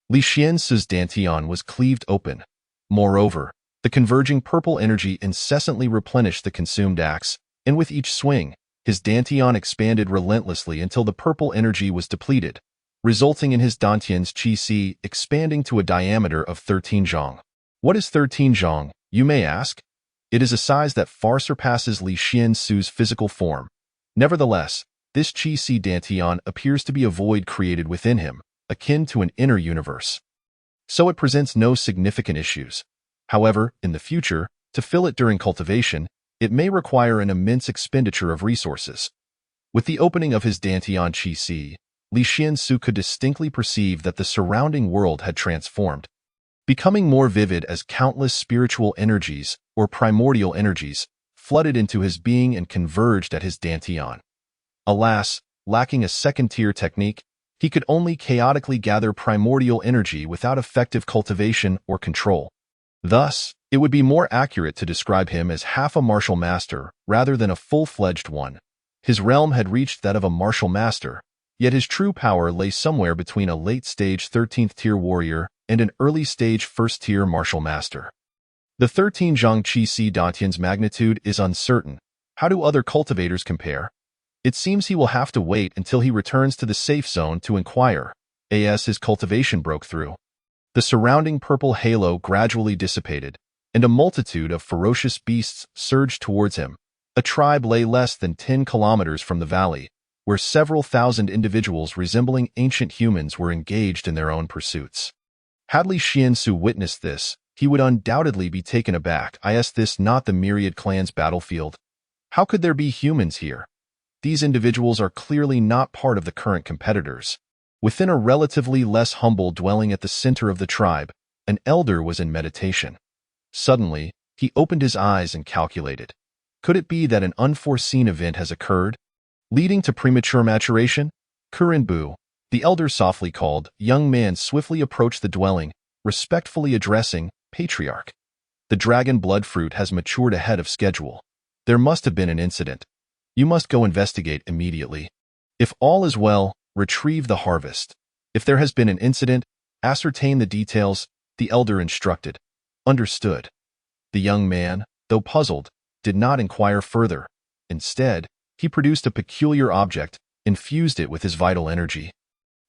A: Li Xiansu's dantian was cleaved open. Moreover, the converging purple energy incessantly replenished the consumed axe, and with each swing, his dantian expanded relentlessly until the purple energy was depleted, resulting in his dantian's qi expanding to a diameter of 13 zhong. What is 13 zhong, you may ask? It is a size that far surpasses Li Xiansu's physical form. Nevertheless, this qi dantian appears to be a void created within him, akin to an inner universe. So it presents no significant issues. However, in the future, to fill it during cultivation, it may require an immense expenditure of resources. With the opening of his dantian qi, Li Xiansu could distinctly perceive that the surrounding world had transformed, becoming more vivid as countless spiritual energies, or primordial energies, flooded into his being and converged at his dantian. Alas, lacking a second-tier technique, he could only chaotically gather primordial energy without effective cultivation or control. Thus, it would be more accurate to describe him as half a martial master rather than a full-fledged one. His realm had reached that of a martial master, yet his true power lay somewhere between a late-stage 13th-tier warrior and an early-stage 1st-tier martial master. The 13 zhong qi dantian's magnitude is uncertain. How do other cultivators compare? It seems he will have to wait until he returns to the safe zone to inquire, as his cultivation broke through. The surrounding purple halo gradually dissipated, and a multitude of ferocious beasts surged towards him. A tribe lay less than 10 kilometers from the valley, where several thousand individuals resembling ancient humans were engaged in their own pursuits. Had Li Xiansu witnessed this, he would undoubtedly be taken aback. Is this not the myriad clan's battlefield? How could there be humans here? These individuals are clearly not part of the current competitors. Within a relatively less humble dwelling at the center of the tribe, an elder was in meditation. Suddenly, he opened his eyes and calculated. Could it be that an unforeseen event has occurred, leading to premature maturation? Kurinbu, the elder softly called, young man swiftly approached the dwelling, respectfully addressing, Patriarch. The dragon blood fruit has matured ahead of schedule. There must have been an incident. You must go investigate immediately. If all is well, retrieve the harvest. If there has been an incident, ascertain the details, the elder instructed. Understood. The young man, though puzzled, did not inquire further. Instead, he produced a peculiar object, infused it with his vital energy,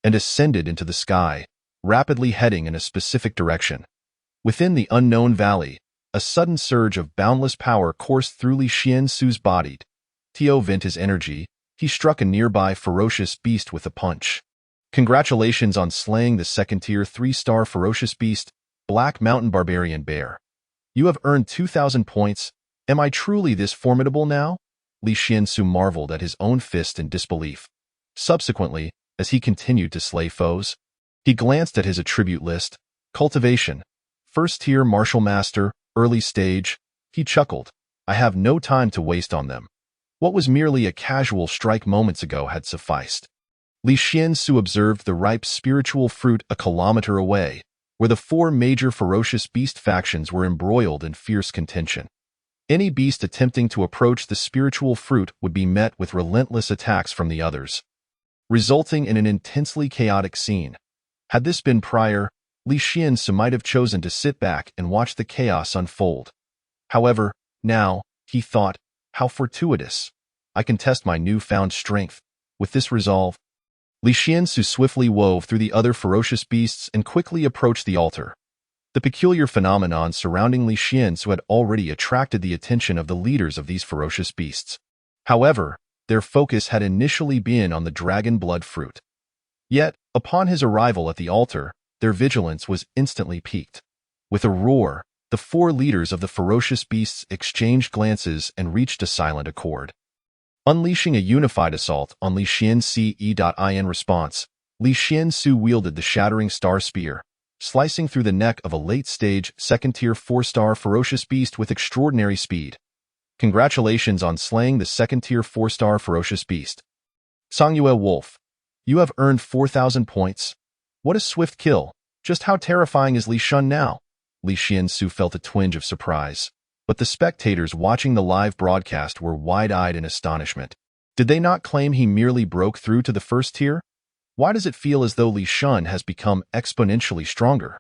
A: and ascended into the sky, rapidly heading in a specific direction. Within the unknown valley, a sudden surge of boundless power coursed through Li Xiansu's body. To vent his energy, he struck a nearby ferocious beast with a punch. Congratulations on slaying the second-tier 3-star ferocious beast, Black Mountain Barbarian Bear. You have earned 2,000 points. Am I truly this formidable now? Li Xiansu marveled at his own fist in disbelief. Subsequently, as he continued to slay foes, he glanced at his attribute list. Cultivation. 1st-tier martial master, early stage. He chuckled. I have no time to waste on them. What was merely a casual strike moments ago had sufficed. Li Xiansu observed the ripe spiritual fruit a kilometer away, where the four major ferocious beast factions were embroiled in fierce contention. Any beast attempting to approach the spiritual fruit would be met with relentless attacks from the others, resulting in an intensely chaotic scene. Had this been prior, Li Xiansu might have chosen to sit back and watch the chaos unfold. However, now, he thought, how fortuitous. I can test my newfound strength. With this resolve, Li Xiansu swiftly wove through the other ferocious beasts and quickly approached the altar. The peculiar phenomenon surrounding Li Xiansu had already attracted the attention of the leaders of these ferocious beasts. However, their focus had initially been on the dragon blood fruit. Yet, upon his arrival at the altar, their vigilance was instantly piqued. With a roar, the four leaders of the ferocious beasts exchanged glances and reached a silent accord. Unleashing a unified assault on Li Xiansu in response, Li Xiansu wielded the shattering star spear, slicing through the neck of a late-stage, second-tier 4-star ferocious beast with extraordinary speed. Congratulations on slaying the second-tier 4-star ferocious beast. Songyue Wolf, you have earned 4,000 points. What a swift kill. Just how terrifying is Li Shun now? Li Xiansu felt a twinge of surprise, but the spectators watching the live broadcast were wide-eyed in astonishment. Did they not claim he merely broke through to the first tier? Why does it feel as though Li Shun has become exponentially stronger?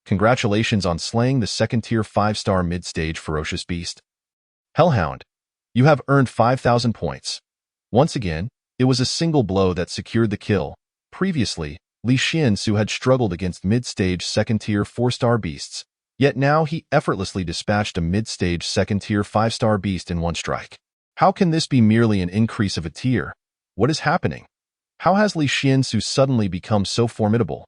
A: Congratulations on slaying the second-tier 5-star mid-stage ferocious beast. Hellhound, you have earned 5,000 points. Once again, it was a single blow that secured the kill. Previously, Li Xiansu had struggled against mid-stage second-tier 4-star beasts, yet now he effortlessly dispatched a mid-stage second-tier 5-star beast in one strike. How can this be merely an increase of a tier? What is happening? How has Li Xiansu suddenly become so formidable?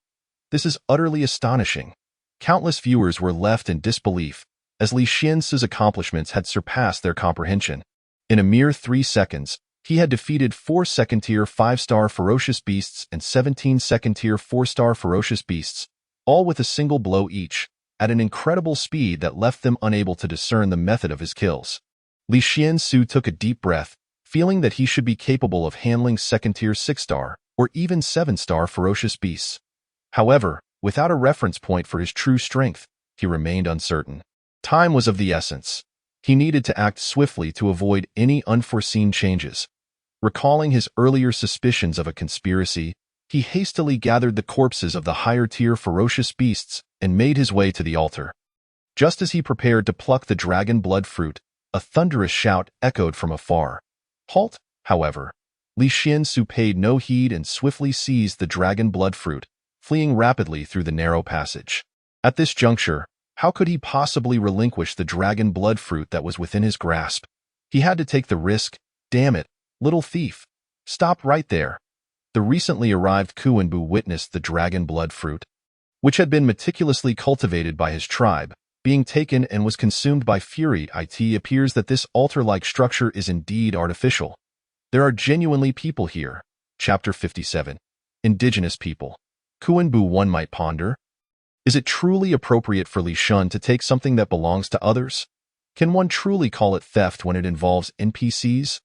A: This is utterly astonishing. Countless viewers were left in disbelief, as Li Xiansu's accomplishments had surpassed their comprehension. In a mere 3 seconds, he had defeated 4 second-tier 5-star ferocious beasts and 17 second-tier 4-star ferocious beasts, all with a single blow each, at an incredible speed that left them unable to discern the method of his kills. Li Xiansu took a deep breath, feeling that he should be capable of handling second-tier 6-star or even 7-star ferocious beasts. However, without a reference point for his true strength, he remained uncertain. Time was of the essence. He needed to act swiftly to avoid any unforeseen changes. Recalling his earlier suspicions of a conspiracy, he hastily gathered the corpses of the higher-tier ferocious beasts and made his way to the altar. Just as he prepared to pluck the dragon blood fruit, a thunderous shout echoed from afar. Halt, however. Li Xiansu paid no heed and swiftly seized the dragon blood fruit, fleeing rapidly through the narrow passage. At this juncture, how could he possibly relinquish the dragon blood fruit that was within his grasp? He had to take the risk. Damn it, little thief. Stop right there. The recently arrived Kuan-Bu witnessed the dragon blood fruit, which had been meticulously cultivated by his tribe, being taken and was consumed by fury. It appears that this altar-like structure is indeed artificial. There are genuinely people here. Chapter 57. Indigenous people. Kuan-Bu, one might ponder. Is it truly appropriate for Li Shun to take something that belongs to others? Can one truly call it theft when it involves NPCs?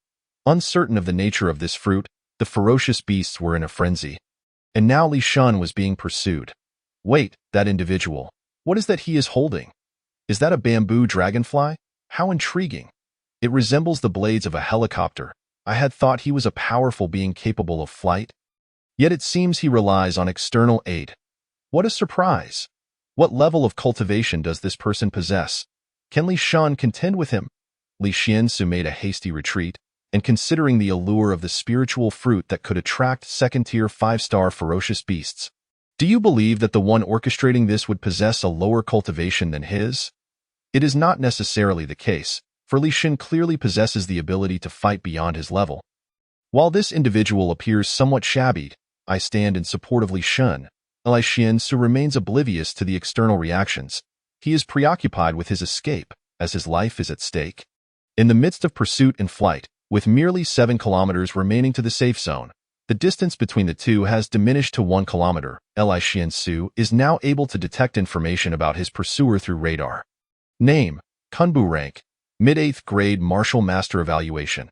A: Uncertain of the nature of this fruit, the ferocious beasts were in a frenzy. And now Li Shun was being pursued. Wait, that individual. What is that he is holding? Is that a bamboo dragonfly? How intriguing. It resembles the blades of a helicopter. I had thought he was a powerful being capable of flight. Yet it seems he relies on external aid. What a surprise. What level of cultivation does this person possess? Can Li Shun contend with him? Li Xiansu made a hasty retreat, and considering the allure of the spiritual fruit that could attract second-tier 5-star ferocious beasts, do you believe that the one orchestrating this would possess a lower cultivation than his? It is not necessarily the case, for Li Shun clearly possesses the ability to fight beyond his level. While this individual appears somewhat shabby, I stand in support of Li Shun. Li Xiansu remains oblivious to the external reactions. He is preoccupied with his escape, as his life is at stake. In the midst of pursuit and flight, with merely 7 kilometers remaining to the safe zone, the distance between the two has diminished to 1 kilometer. Li Xiansu is now able to detect information about his pursuer through radar. Name, Kuan-Bu rank, mid-8th grade martial master evaluation.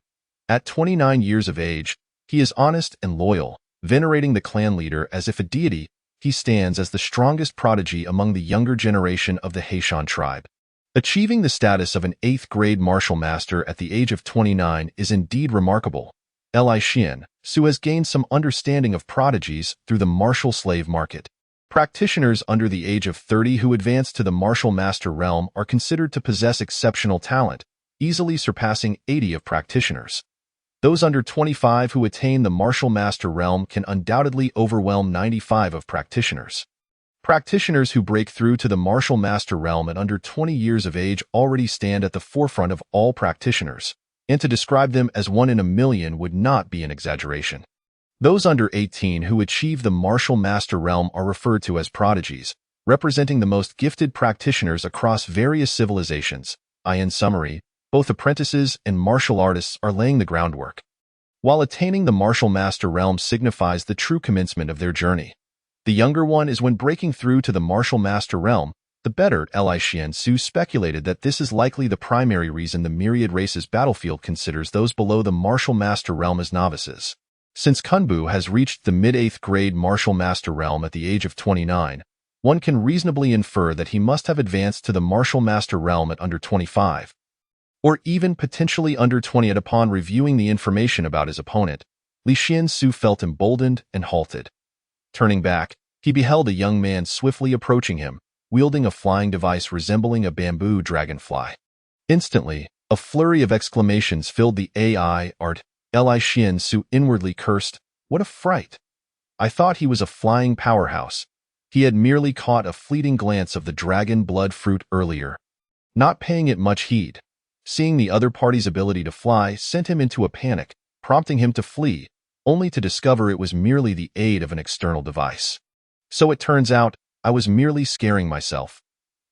A: At 29 years of age, he is honest and loyal, venerating the clan leader as if a deity. he stands as the strongest prodigy among the younger generation of the Heishan tribe. Achieving the status of an 8th-grade martial master at the age of 29 is indeed remarkable. Li Xiansu has gained some understanding of prodigies through the martial slave market. Practitioners under the age of 30 who advance to the martial master realm are considered to possess exceptional talent, easily surpassing 80 of practitioners. Those under 25 who attain the martial master realm can undoubtedly overwhelm 95 of practitioners. Practitioners who break through to the martial master realm at under 20 years of age already stand at the forefront of all practitioners, and to describe them as 1 in a million would not be an exaggeration. Those under 18 who achieve the martial master realm are referred to as prodigies, representing the most gifted practitioners across various civilizations. In summary, both apprentices and martial artists are laying the groundwork, while attaining the martial master realm signifies the true commencement of their journey. The younger one is when breaking through to the martial master realm. The better Li Xiansu speculated that this is likely the primary reason the Myriad Races battlefield considers those below the martial master realm as novices. Since Kunbu has reached the mid-8th grade martial master realm at the age of 29, one can reasonably infer that he must have advanced to the martial master realm at under 25, or even potentially under 20. Upon reviewing the information about his opponent, Li Xiansu felt emboldened and halted. Turning back, he beheld a young man swiftly approaching him, wielding a flying device resembling a bamboo dragonfly. Instantly, a flurry of exclamations filled the AI art. Li Xiansu inwardly cursed, "What a fright! I thought he was a flying powerhouse." He had merely caught a fleeting glance of the dragon blood fruit earlier, not paying it much heed. Seeing the other party's ability to fly sent him into a panic, prompting him to flee, only to discover it was merely the aid of an external device. So it turns out, I was merely scaring myself.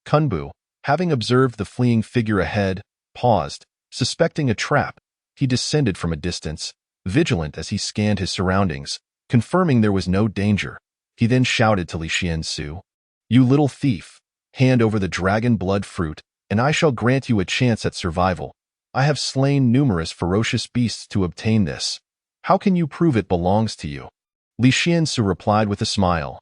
A: Kunbu, having observed the fleeing figure ahead, paused, suspecting a trap. He descended from a distance, vigilant as he scanned his surroundings, confirming there was no danger. He then shouted to Li Xiansu, "You little thief, hand over the dragon blood fruit, and I shall grant you a chance at survival. I have slain numerous ferocious beasts to obtain this. How can you prove it belongs to you?" Li Xiansu replied with a smile,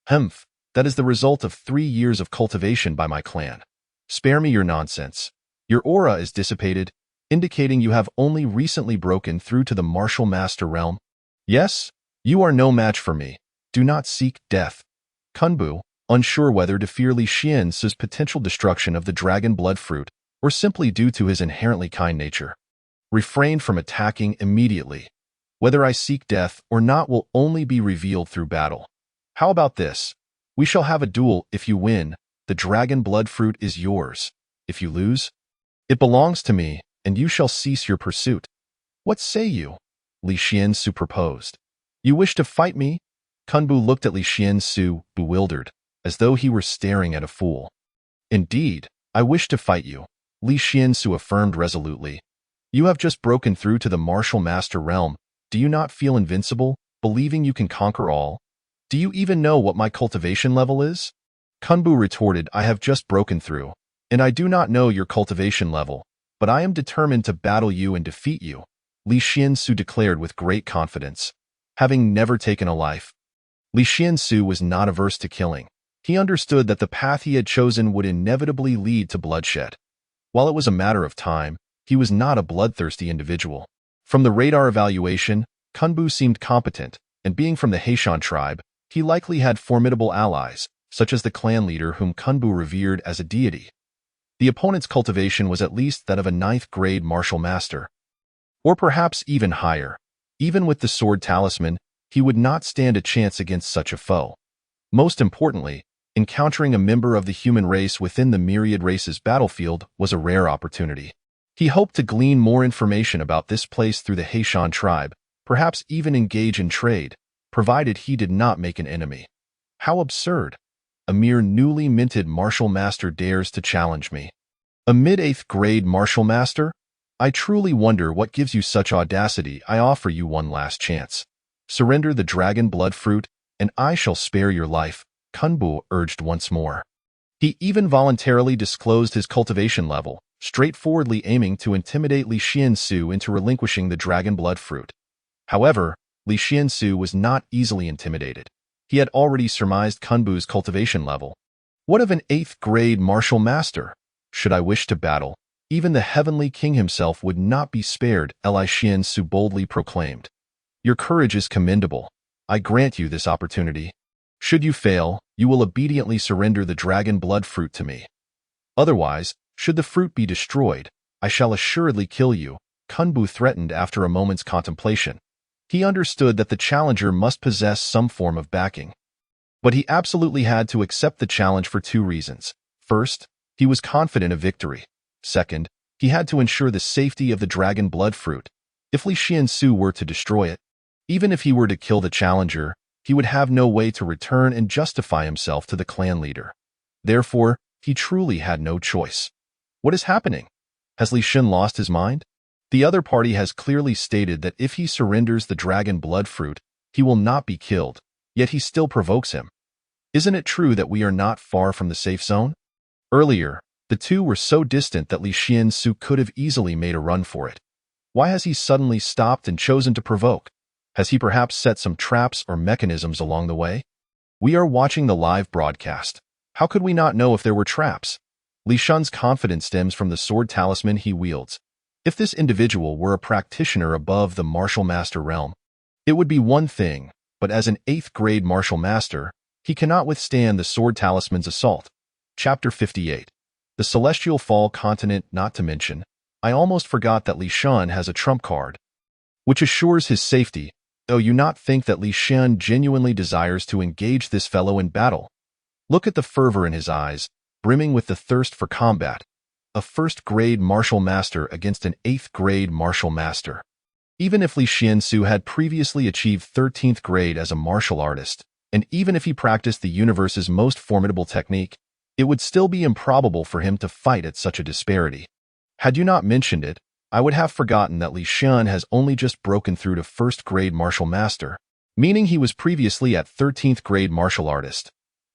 A: "Humph, that is the result of 3 years of cultivation by my clan. Spare me your nonsense. Your aura is dissipated, indicating you have only recently broken through to the martial master realm. Yes, you are no match for me. Do not seek death." Kunbu, unsure whether to fear Li Xiansu's potential destruction of the dragon blood fruit, or simply due to his inherently kind nature, refrained from attacking immediately. "Whether I seek death or not will only be revealed through battle. How about this? We shall have a duel. If you win, the dragon blood fruit is yours. If you lose, it belongs to me, and you shall cease your pursuit. What say you?" Li Xiansu proposed. "You wish to fight me?" Kunbu looked at Li Xiansu, bewildered, as though he were staring at a fool. "Indeed, I wish to fight you," Li Xiansu affirmed resolutely. "You have just broken through to the martial master realm. Do you not feel invincible, believing you can conquer all? Do you even know what my cultivation level is?" Kunbu retorted, "I have just broken through, and I do not know your cultivation level, but I am determined to battle you and defeat you," Li Xiansu declared with great confidence. Having never taken a life, Li Xiansu was not averse to killing. He understood that the path he had chosen would inevitably lead to bloodshed. While it was a matter of time, he was not a bloodthirsty individual. From the radar evaluation, Kunbu seemed competent, and being from the Heishan tribe, he likely had formidable allies, such as the clan leader whom Kunbu revered as a deity. The opponent's cultivation was at least that of a 9th-grade martial master, or perhaps even higher. Even with the sword talisman, he would not stand a chance against such a foe. Most importantly, encountering a member of the human race within the Myriad Races battlefield was a rare opportunity. He hoped to glean more information about this place through the Heishan tribe, perhaps even engage in trade, provided he did not make an enemy. How absurd! A mere newly minted martial master dares to challenge me. A mid-8th grade martial master? I truly wonder what gives you such audacity. I offer you one last chance. Surrender the dragon blood fruit, and I shall spare your life, Kunbu urged once more. He even voluntarily disclosed his cultivation level, straightforwardly aiming to intimidate Li Xiansu into relinquishing the dragon blood fruit. However, Li Xiansu was not easily intimidated. He had already surmised Kunbu's cultivation level. What of an 8th grade martial master? Should I wish to battle, even the heavenly king himself would not be spared, Li Xiansu boldly proclaimed. Your courage is commendable. I grant you this opportunity. Should you fail, you will obediently surrender the dragon blood fruit to me. Otherwise, should the fruit be destroyed, I shall assuredly kill you, Kunbu threatened after a moment's contemplation. He understood that the challenger must possess some form of backing. But he absolutely had to accept the challenge for 2 reasons. First, he was confident of victory. Second, he had to ensure the safety of the dragon blood fruit. If Li Xiansu were to destroy it, even if he were to kill the challenger, he would have no way to return and justify himself to the clan leader. Therefore, he truly had no choice. What is happening? Has Li Shen lost his mind? The other party has clearly stated that if he surrenders the dragon blood fruit, he will not be killed, yet he still provokes him. Isn't it true that we are not far from the safe zone? Earlier, the two were so distant that Li Xiansu could have easily made a run for it. Why has he suddenly stopped and chosen to provoke? Has he perhaps set some traps or mechanisms along the way? We are watching the live broadcast. How could we not know if there were traps? Li Shen's confidence stems from the sword talisman he wields. If this individual were a practitioner above the martial master realm, it would be one thing, but as an 8th grade martial master, he cannot withstand the sword talisman's assault. Chapter 58. The Celestial Fall Continent. Not to mention, I almost forgot that Li Shen has a trump card, which assures his safety, though you not think that Li Shen genuinely desires to engage this fellow in battle. Look at the fervor in his eyes, brimming with the thirst for combat. A 1st grade martial master against an 8th grade martial master. Even if Li Xiansu had previously achieved 13th grade as a martial artist, and even if he practiced the universe's most formidable technique, it would still be improbable for him to fight at such a disparity. Had you not mentioned it, I would have forgotten that Li Shen has only just broken through to 1st grade martial master, meaning he was previously at 13th grade martial artist.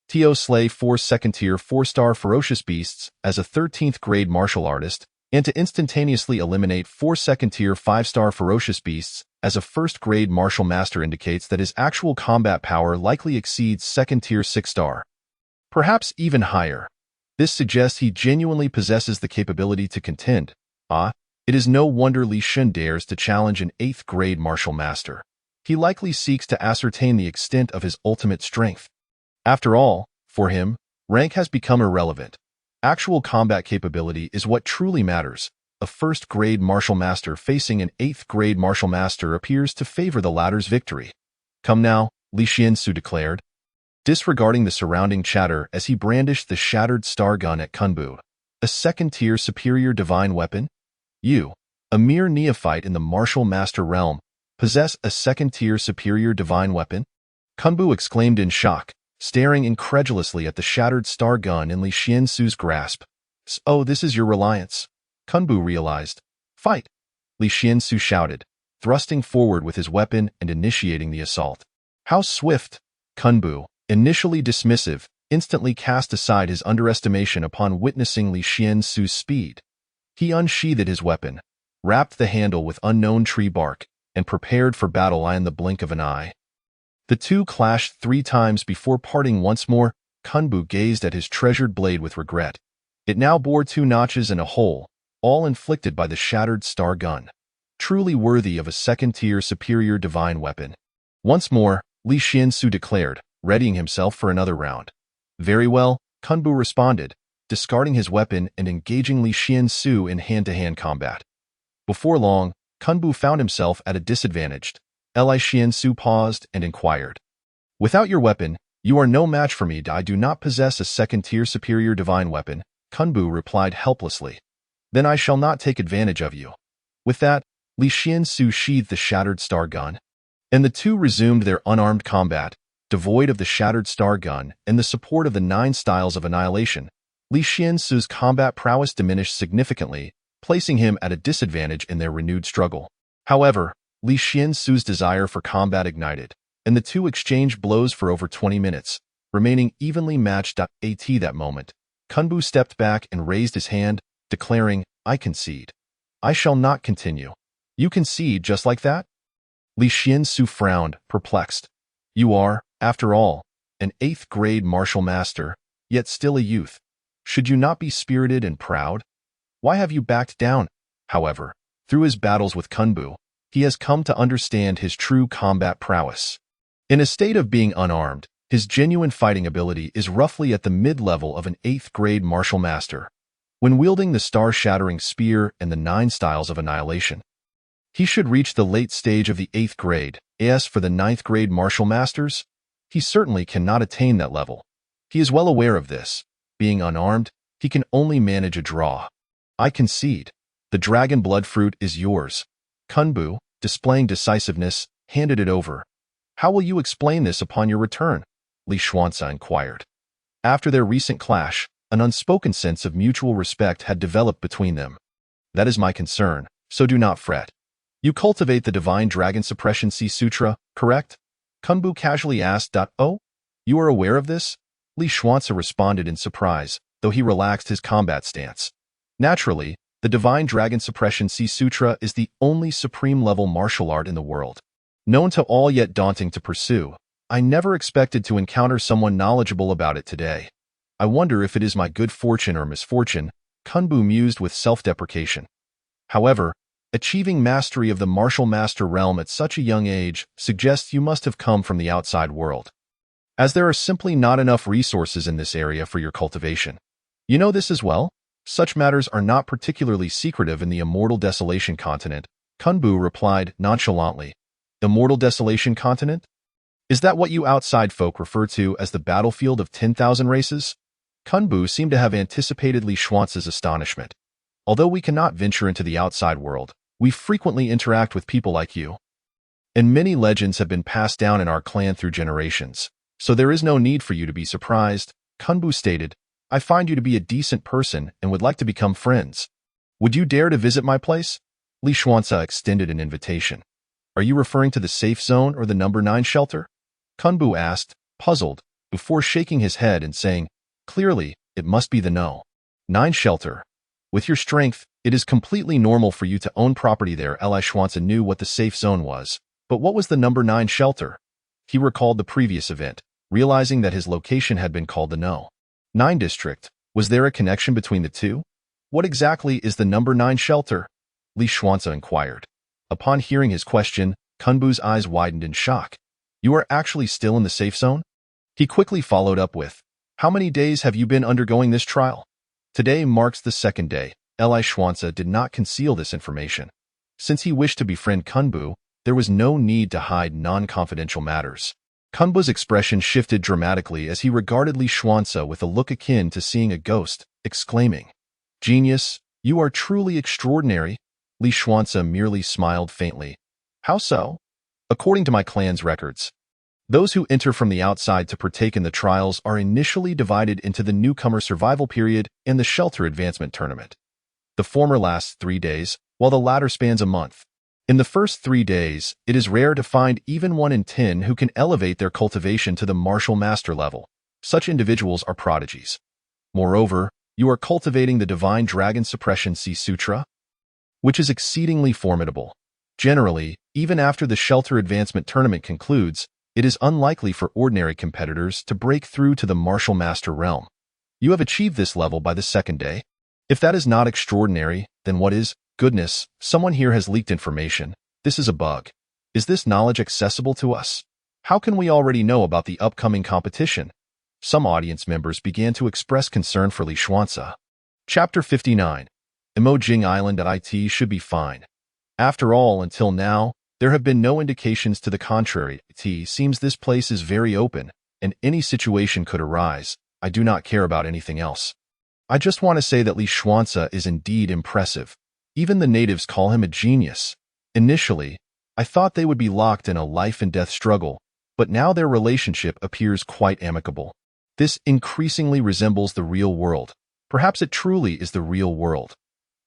A: To slay 4 second-tier 4-star ferocious beasts as a 13th grade martial artist, and to instantaneously eliminate 4 second-tier 5-star ferocious beasts as a 1st grade martial master indicates that his actual combat power likely exceeds 2nd-tier 6-star. Perhaps even higher. This suggests he genuinely possesses the capability to contend. It is no wonder Li Shen dares to challenge an 8th grade martial master. He likely seeks to ascertain the extent of his ultimate strength. After all, for him, rank has become irrelevant. Actual combat capability is what truly matters. A 1st grade martial master facing an 8th grade martial master appears to favor the latter's victory. Come now, Li Xiansu declared, disregarding the surrounding chatter as he brandished the shattered star gun at Kunbu. A 2nd-tier superior divine weapon? You, a mere neophyte in the martial master realm, possess a 2nd-tier superior divine weapon? Kunbu exclaimed in shock, staring incredulously at the shattered star gun in Li Xiansu's grasp. Oh, this is your reliance. Kunbu realized. Fight! Li Xiansu shouted, thrusting forward with his weapon and initiating the assault. How swift! Kunbu, initially dismissive, instantly cast aside his underestimation upon witnessing Li Xiansu's speed. He unsheathed his weapon, wrapped the handle with unknown tree bark, and prepared for battle in the blink of an eye. The two clashed 3 times before parting once more. Kunbu gazed at his treasured blade with regret. It now bore 2 notches and a hole, all inflicted by the shattered star gun. Truly worthy of a 2nd-tier superior divine weapon. Once more, Li Xiansu declared, readying himself for another round. Very well, Kunbu responded, discarding his weapon and engaging Li Xiansu in hand-to-hand combat. Before long, Kunbu found himself at a disadvantage. Li Xiansu paused and inquired. Without your weapon, you are no match for me. I do not possess a 2nd-tier superior divine weapon, Kunbu replied helplessly. Then I shall not take advantage of you. With that, Li Xiansu sheathed the shattered star gun, and the two resumed their unarmed combat, devoid of the shattered star gun and the support of the 9 styles of annihilation. Li Xiansu's combat prowess diminished significantly, placing him at a disadvantage in their renewed struggle. However, Li Xiansu's desire for combat ignited, and the two exchanged blows for over 20 minutes, remaining evenly matched. At that moment, Kunbu stepped back and raised his hand, declaring, I concede. I shall not continue. You concede just like that? Li Xiansu frowned, perplexed. You are, After all, an 8th grade martial master, yet still a youth. Should you not be spirited and proud? Why have you backed down? However, through his battles with Kunbu, he has come to understand his true combat prowess. In a state of being unarmed, his genuine fighting ability is roughly at the mid-level of an 8th grade martial master. When wielding the star-shattering spear and the 9 styles of annihilation, he should reach the late stage of the 8th grade. As for the 9th grade martial masters, he certainly cannot attain that level. He is well aware of this. Being unarmed, he can only manage a draw. I concede. The dragon blood fruit is yours. Kunbu, displaying decisiveness, handed it over. How will you explain this upon your return? Li Xuanze inquired. After their recent clash, an unspoken sense of mutual respect had developed between them. That is my concern, so do not fret. You cultivate the Divine Dragon Suppression Sea Sutra, correct? Kunbu casually asked. Oh, you are aware of this? Li Xuanze responded in surprise, though he relaxed his combat stance. Naturally, the Divine Dragon Suppression Sea Sutra is the only supreme-level martial art in the world. Known to all yet daunting to pursue, I never expected to encounter someone knowledgeable about it today. I wonder if it is my good fortune or misfortune, Kunbu mused with self-deprecation. However, achieving mastery of the martial master realm at such a young age suggests you must have come from the outside world, as there are simply not enough resources in this area for your cultivation. You know this as well? Such matters are not particularly secretive in the Immortal Desolation Continent, Kunbu replied nonchalantly. Immortal Desolation Continent? Is that what you outside folk refer to as the battlefield of 10,000 races? Kunbu seemed to have anticipated Li Xuanze's astonishment. Although we cannot venture into the outside world, we frequently interact with people like you. And many legends have been passed down in our clan through generations, so there is no need for you to be surprised, Kunbu stated. I find you to be a decent person and would like to become friends. Would you dare to visit my place? Li Xuanze extended an invitation. Are you referring to the safe zone or the number 9 shelter? Kunbu asked, puzzled, before shaking his head and saying, clearly, it must be the No. 9 shelter. With your strength, it is completely normal for you to own property there. Li Xuanze knew what the safe zone was, but what was the number 9 shelter? He recalled the previous event, realizing that his location had been called the No. 9 district. Was there a connection between the two? What exactly is the number 9 shelter? Li Xuanze inquired. Upon hearing his question, Kunbu's eyes widened in shock. You are actually still in the safe zone? He quickly followed up with, how many days have you been undergoing this trial? Today marks the 2nd day. Li Xuanze did not conceal this information. Since he wished to befriend Kunbu, there was no need to hide non-confidential matters. Kunbu's expression shifted dramatically as he regarded Li Xuanze with a look akin to seeing a ghost, exclaiming, Genius, you are truly extraordinary. Li Xuanze merely smiled faintly. How so? According to my clan's records, those who enter from the outside to partake in the trials are initially divided into the newcomer survival period and the shelter advancement tournament. The former lasts 3 days, while the latter spans a month. In the first 3 days, it is rare to find even 1 in 10 who can elevate their cultivation to the martial master level. Such individuals are prodigies. Moreover, you are cultivating the Divine Dragon Suppression Sea Sutra, which is exceedingly formidable. Generally, even after the shelter advancement tournament concludes, it is unlikely for ordinary competitors to break through to the martial master realm. You have achieved this level by the 2nd day. If that is not extraordinary, then what is? Goodness, someone here has leaked information. This is a bug. Is this knowledge accessible to us? How can we already know about the upcoming competition? Some audience members began to express concern for Li Xuanze. Chapter 59. Emojing Island at IT should be fine. After all, until now, there have been no indications to the contrary. It seems this place is very open, and any situation could arise. I do not care about anything else. I just want to say that Li Xuanze is indeed impressive. Even the natives call him a genius. Initially, I thought they would be locked in a life-and-death struggle, but now their relationship appears quite amicable. This increasingly resembles the real world. Perhaps it truly is the real world.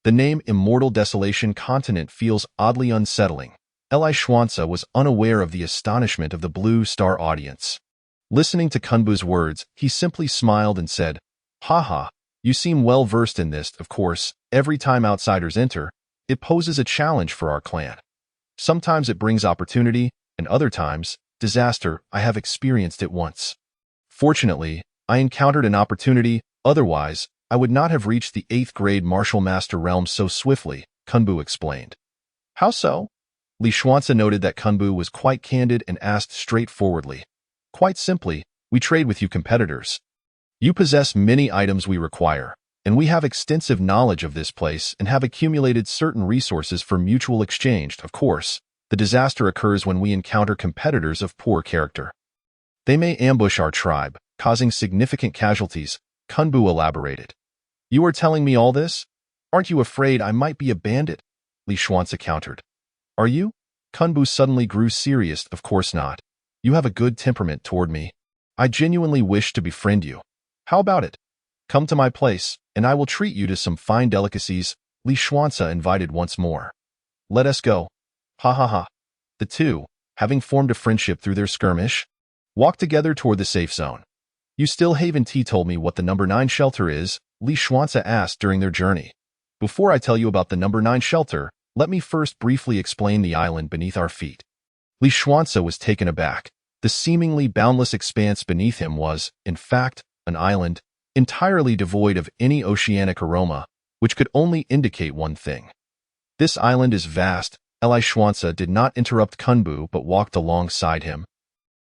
A: The name Immortal Desolation Continent feels oddly unsettling. Li Xuanze was unaware of the astonishment of the Blue Star audience. Listening to Kunbu's words, he simply smiled and said, Haha, you seem well versed in this. Of course, every time outsiders enter, it poses a challenge for our clan. Sometimes it brings opportunity, and other times, Disaster, I have experienced it once. Fortunately, I encountered an opportunity, otherwise, I would not have reached the 8th grade Martial Master realm so swiftly, Kunbu explained. How so? Li Xuanzi noted that Kunbu was quite candid and asked straightforwardly. Quite simply, we trade with you competitors. You possess many items we require, and we have extensive knowledge of this place and have accumulated certain resources for mutual exchange. Of course, the disaster occurs when we encounter competitors of poor character. They may ambush our tribe, causing significant casualties, Kunbu elaborated. You are telling me all this? Aren't you afraid I might be a bandit? Li Xuanzi countered. Are you? Kunbu suddenly grew serious. Of course not. You have a good temperament toward me. I genuinely wish to befriend you. How about it? Come to my place, and I will treat you to some fine delicacies, Li Xuanzi invited once more. Let us go. Ha ha ha. The two, having formed a friendship through their skirmish, walked together toward the safe zone. You still haven't told me what the number 9 shelter is, Li Xuanzi asked during their journey. Before I tell you about the number 9 shelter, let me first briefly explain the island beneath our feet. Li Xuanzi was taken aback. The seemingly boundless expanse beneath him was, in fact, an island, entirely devoid of any oceanic aroma, which could only indicate one thing. This island is vast. Li Xuanzi did not interrupt Kunbu but walked alongside him,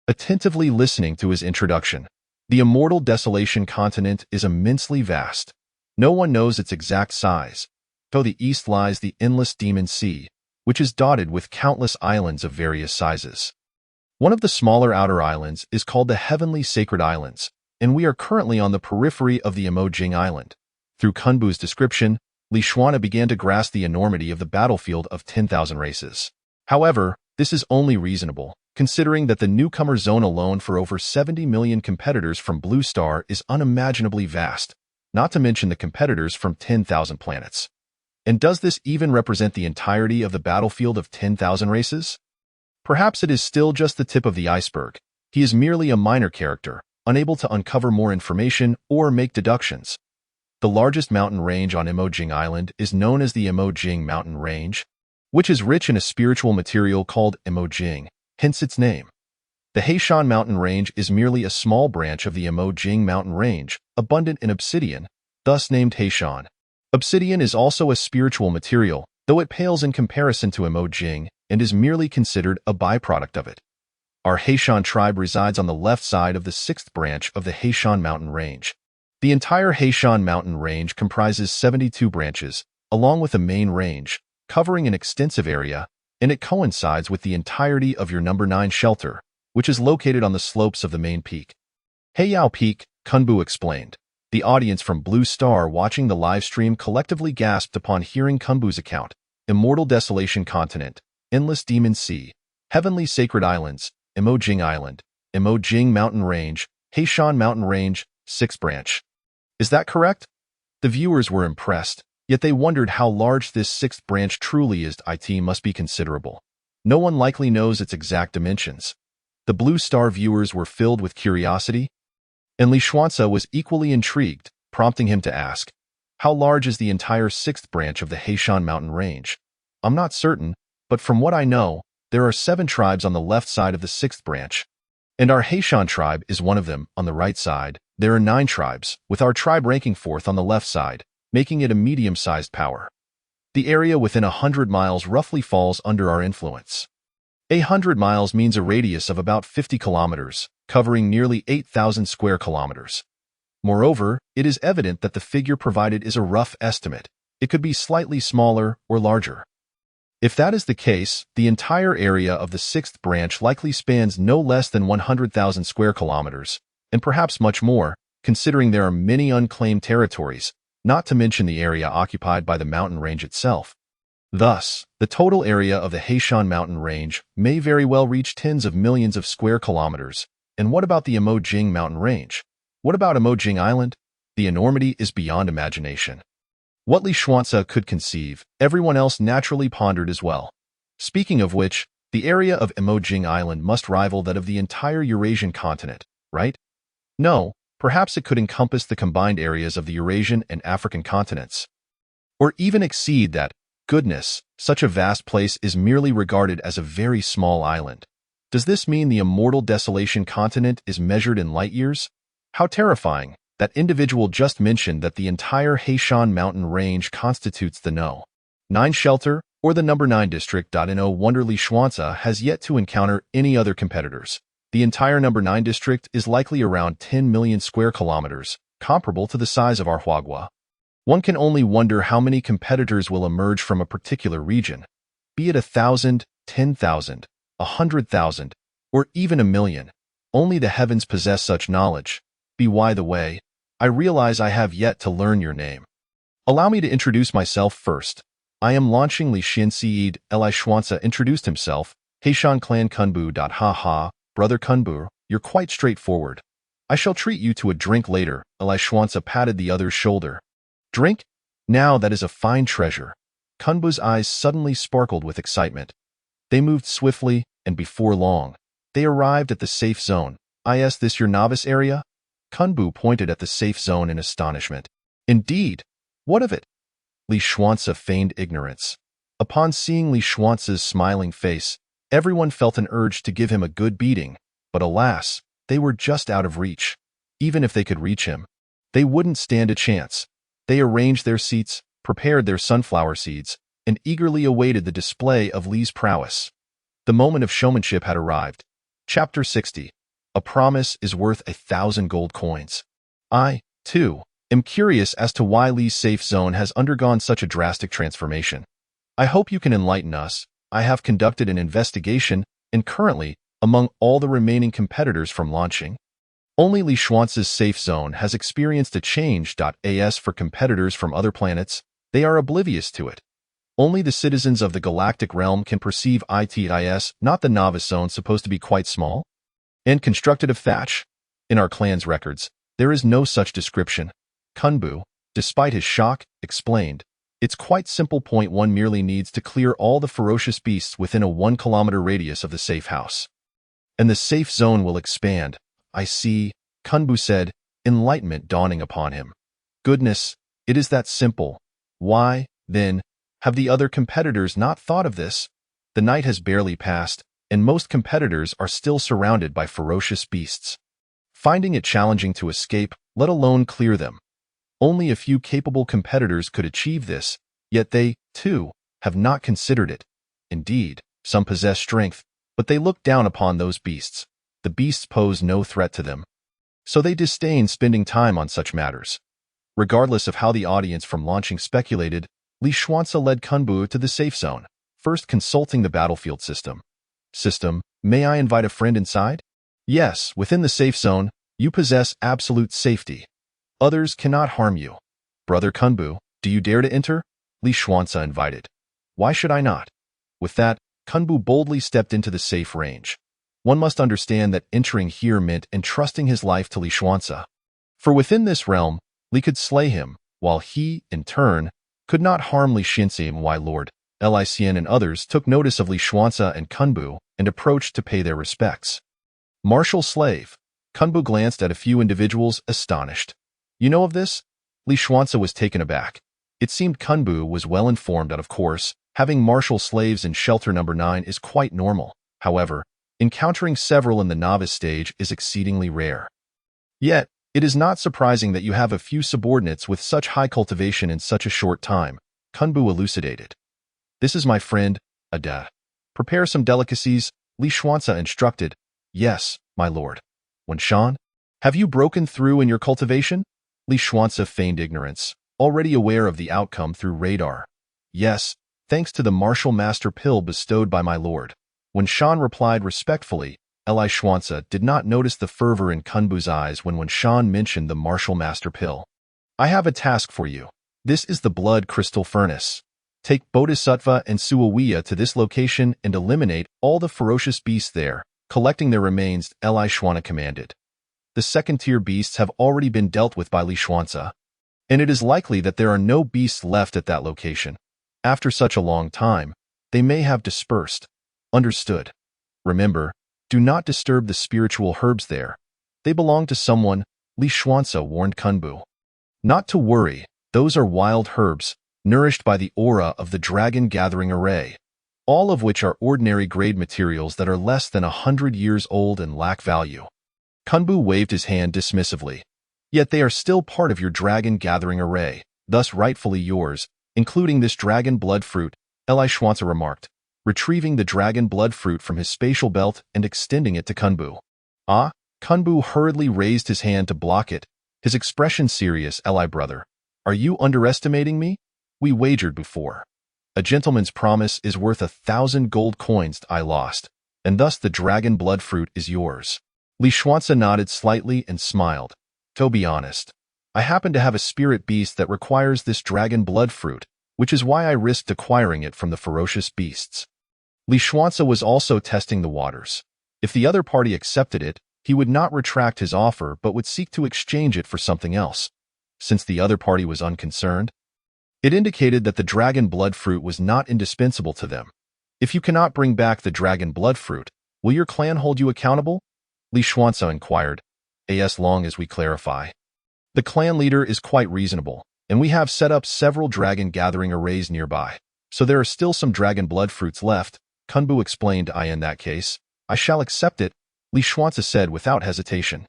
A: attentively listening to his introduction. The immortal desolation continent is immensely vast. No one knows its exact size. To the east lies the endless Demon Sea, which is dotted with countless islands of various sizes. One of the smaller outer islands is called the Heavenly Sacred Islands, and we are currently on the periphery of the Emojing Island. Through Kunbu's description, Li Xuanzi began to grasp the enormity of the battlefield of 10,000 races. However, this is only reasonable, considering that the newcomer zone alone for over 70 million competitors from Blue Star is unimaginably vast, not to mention the competitors from 10,000 planets. And does this even represent the entirety of the battlefield of 10,000 races? Perhaps it is still just the tip of the iceberg. He is merely a minor character, unable to uncover more information or make deductions. The largest mountain range on Emojing Island is known as the Emojing Mountain Range, which is rich in a spiritual material called Emojing, hence its name. The Heishan Mountain Range is merely a small branch of the Emojing Mountain Range, abundant in obsidian, thus named Heishan. Obsidian is also a spiritual material, though it pales in comparison to Emojing and is merely considered a byproduct of it. Our Heishan tribe resides on the left side of the 6th branch of the Heishan Mountain Range. The entire Heishan Mountain Range comprises 72 branches, along with a main range, covering an extensive area, and it coincides with the entirety of your number 9 shelter, which is located on the slopes of the main peak. Heiyao Peak, Kunbu explained. The audience from Blue Star watching the live stream collectively gasped upon hearing Kunbu's account. Immortal Desolation Continent, Endless Demon Sea, Heavenly Sacred Islands, Emojing Island, Emojing Mountain Range, Heishan Mountain Range, 6th branch. Is that correct? The viewers were impressed, yet they wondered how large this 6th branch truly is. It must be considerable. No one likely knows its exact dimensions. The Blue Star viewers were filled with curiosity, and Li Xuanzi was equally intrigued, prompting him to ask, how large is the entire 6th branch of the Heishan Mountain Range? I'm not certain, but from what I know, there are 7 tribes on the left side of the 6th branch, and our Heishan tribe is one of them. On the right side, there are 9 tribes, with our tribe ranking 4th on the left side, making it a medium-sized power. The area within 100 miles roughly falls under our influence. 100 miles means a radius of about 50 kilometers, covering nearly 8,000 square kilometers. Moreover, it is evident that the figure provided is a rough estimate. It could be slightly smaller or larger. If that is the case, the entire area of the 6th branch likely spans no less than 100,000 square kilometers, and perhaps much more, considering there are many unclaimed territories, not to mention the area occupied by the mountain range itself. Thus, the total area of the Heishan Mountain Range may very well reach tens of millions of square kilometers. And what about the Emojing Mountain Range? What about Emojing Island? The enormity is beyond imagination. What Li Xuanzi could conceive, everyone else naturally pondered as well. Speaking of which, the area of Emojing Island must rival that of the entire Eurasian continent, right? No, perhaps it could encompass the combined areas of the Eurasian and African continents. Or even exceed that. Goodness, such a vast place is merely regarded as a very small island. Does this mean the immortal Desolation continent is measured in light years? How terrifying. That individual just mentioned that the entire Heishan mountain range constitutes the No. 9 shelter, or the number 9 district. No wonder Li Xuanzi has yet to encounter any other competitors. The entire number 9 district is likely around 10 million square kilometers, comparable to the size of Arhuagua. One can only wonder how many competitors will emerge from a particular region, be it 1,000, 10,000, 100,000, or even 1,000,000. Only the heavens possess such knowledge. By the way, I realize I have yet to learn your name. Allow me to introduce myself first. I am launching Li Xianxiid. Li Xuanzi introduced himself. Heishan clan Kunbu. Ha, brother Kunbu, you're quite straightforward. I shall treat you to a drink later. Li Xuanzi patted the other's shoulder. Drink? Now that is a fine treasure. Kunbu's eyes suddenly sparkled with excitement. They moved swiftly, and before long, they arrived at the safe zone. Is this your novice area? Kunbu pointed at the safe zone in astonishment. Indeed. What of it? Li Xuanzi feigned ignorance. Upon seeing Li Xuanzi's smiling face, everyone felt an urge to give him a good beating, but alas, they were just out of reach. Even if they could reach him, they wouldn't stand a chance. They arranged their seats, prepared their sunflower seeds, and eagerly awaited the display of Li's prowess. The moment of showmanship had arrived. Chapter 60. A promise is worth 1,000 gold coins. I, too, am curious as to why Li's safe zone has undergone such a drastic transformation. I hope you can enlighten us. I have conducted an investigation, and currently, among all the remaining competitors from launching, only Li Xuanzi's safe zone has experienced a change. As for competitors from other planets, they are oblivious to it. Only the citizens of the galactic realm can perceive it, not the novice zone supposed to be quite small and constructed of thatch. In our clan's records, there is no such description. Kunbu, despite his shock, explained, it's quite simple. One merely needs to clear all the ferocious beasts within a 1-kilometer radius of the safe house, and the safe zone will expand. I see, Kunbu said, enlightenment dawning upon him. Goodness, it is that simple. Why, then, have the other competitors not thought of this? The night has barely passed, and most competitors are still surrounded by ferocious beasts, finding it challenging to escape, let alone clear them. Only a few capable competitors could achieve this, yet they, too, have not considered it. Indeed, some possess strength, but they look down upon those beasts. The beasts pose no threat to them, so they disdain spending time on such matters. Regardless of how the audience from launching speculated, Li Xuanzi led Kunbu to the safe zone, first consulting the battlefield system. System, may I invite a friend inside? Yes, within the safe zone, you possess absolute safety. Others cannot harm you. Brother Kunbu, do you dare to enter? Li Xuanzi invited. Why should I not? With that, Kunbu boldly stepped into the safe range. One must understand that entering here meant entrusting his life to Li Xuanzi. For within this realm, Li could slay him, while he, in turn, could not harm Li Xianxi. Why Lord Licien and others took notice of Li Xuanzi and Kunbu and approached to pay their respects. Martial slave. Kunbu glanced at a few individuals, astonished. You know of this? Li Xuanzi was taken aback. It seemed Kunbu was well informed that, of course, having martial slaves in shelter number 9 is quite normal. However, encountering several in the novice stage is exceedingly rare. Yet, it is not surprising that you have a few subordinates with such high cultivation in such a short time, Kunbu elucidated. This is my friend, Ada. Prepare some delicacies, Li Xuanzi instructed. Yes, my lord. Wenshan, have you broken through in your cultivation? Li Xuanzi feigned ignorance, already aware of the outcome through radar. Yes, thanks to the martial master pill bestowed by my lord. Wenshan replied respectfully. Li Xuanzi did not notice the fervor in Kunbu's eyes when Wenshan mentioned the martial master pill. I have a task for you. This is the blood crystal furnace. Take Bodhisattva and Suawiya to this location and eliminate all the ferocious beasts there, collecting their remains, Li Xuanzi commanded. The second-tier beasts have already been dealt with by Li Xuanzi, and it is likely that there are no beasts left at that location. After such a long time, they may have dispersed. Understood. Remember, do not disturb the spiritual herbs there. They belong to someone, Li Xuanzi warned Kunbu. Not to worry, those are wild herbs, nourished by the aura of the dragon gathering array. all of which are ordinary grade materials that are less than 100 years old and lack value. Kunbu waved his hand dismissively. Yet they are still part of your dragon gathering array, thus rightfully yours, including this dragon blood fruit, Li Xuanzi remarked, retrieving the dragon blood fruit from his spatial belt and extending it to Kunbu. Ah, Kunbu hurriedly raised his hand to block it, his expression serious. Li brother, are you underestimating me? We wagered before. A gentleman's promise is worth 1,000 gold coins I lost, and thus the dragon blood fruit is yours. Li Xuanzi nodded slightly and smiled. To be honest, I happen to have a spirit beast that requires this dragon blood fruit, which is why I risked acquiring it from the ferocious beasts. Li Xuanzi was also testing the waters. If the other party accepted it, he would not retract his offer but would seek to exchange it for something else. Since the other party was unconcerned, it indicated that the dragon blood fruit was not indispensable to them. If you cannot bring back the dragon blood fruit, will your clan hold you accountable? Li Xuanzi inquired. As long as we clarify. The clan leader is quite reasonable, and we have set up several dragon gathering arrays nearby, so there are still some dragon blood fruits left, Kunbu explained. In that case, I shall accept it, Li Xuanzi said without hesitation.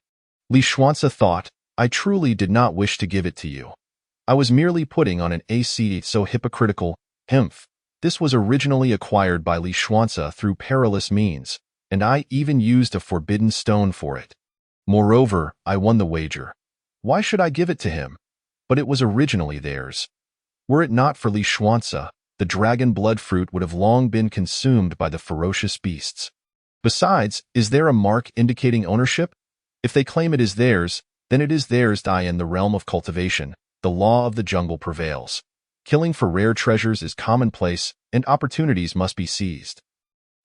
A: Li Xuanzi thought, I truly did not wish to give it to you. I was merely putting on an AC so hypocritical, Hmph. This was originally acquired by Li Xuanzi through perilous means, and I even used a forbidden stone for it. Moreover, I won the wager. Why should I give it to him? But it was originally theirs. Were it not for Li Xuanzi, the dragon blood fruit would have long been consumed by the ferocious beasts. Besides, is there a mark indicating ownership? If they claim it is theirs, then it is theirs. In the realm of cultivation, the law of the jungle prevails. Killing for rare treasures is commonplace, and opportunities must be seized.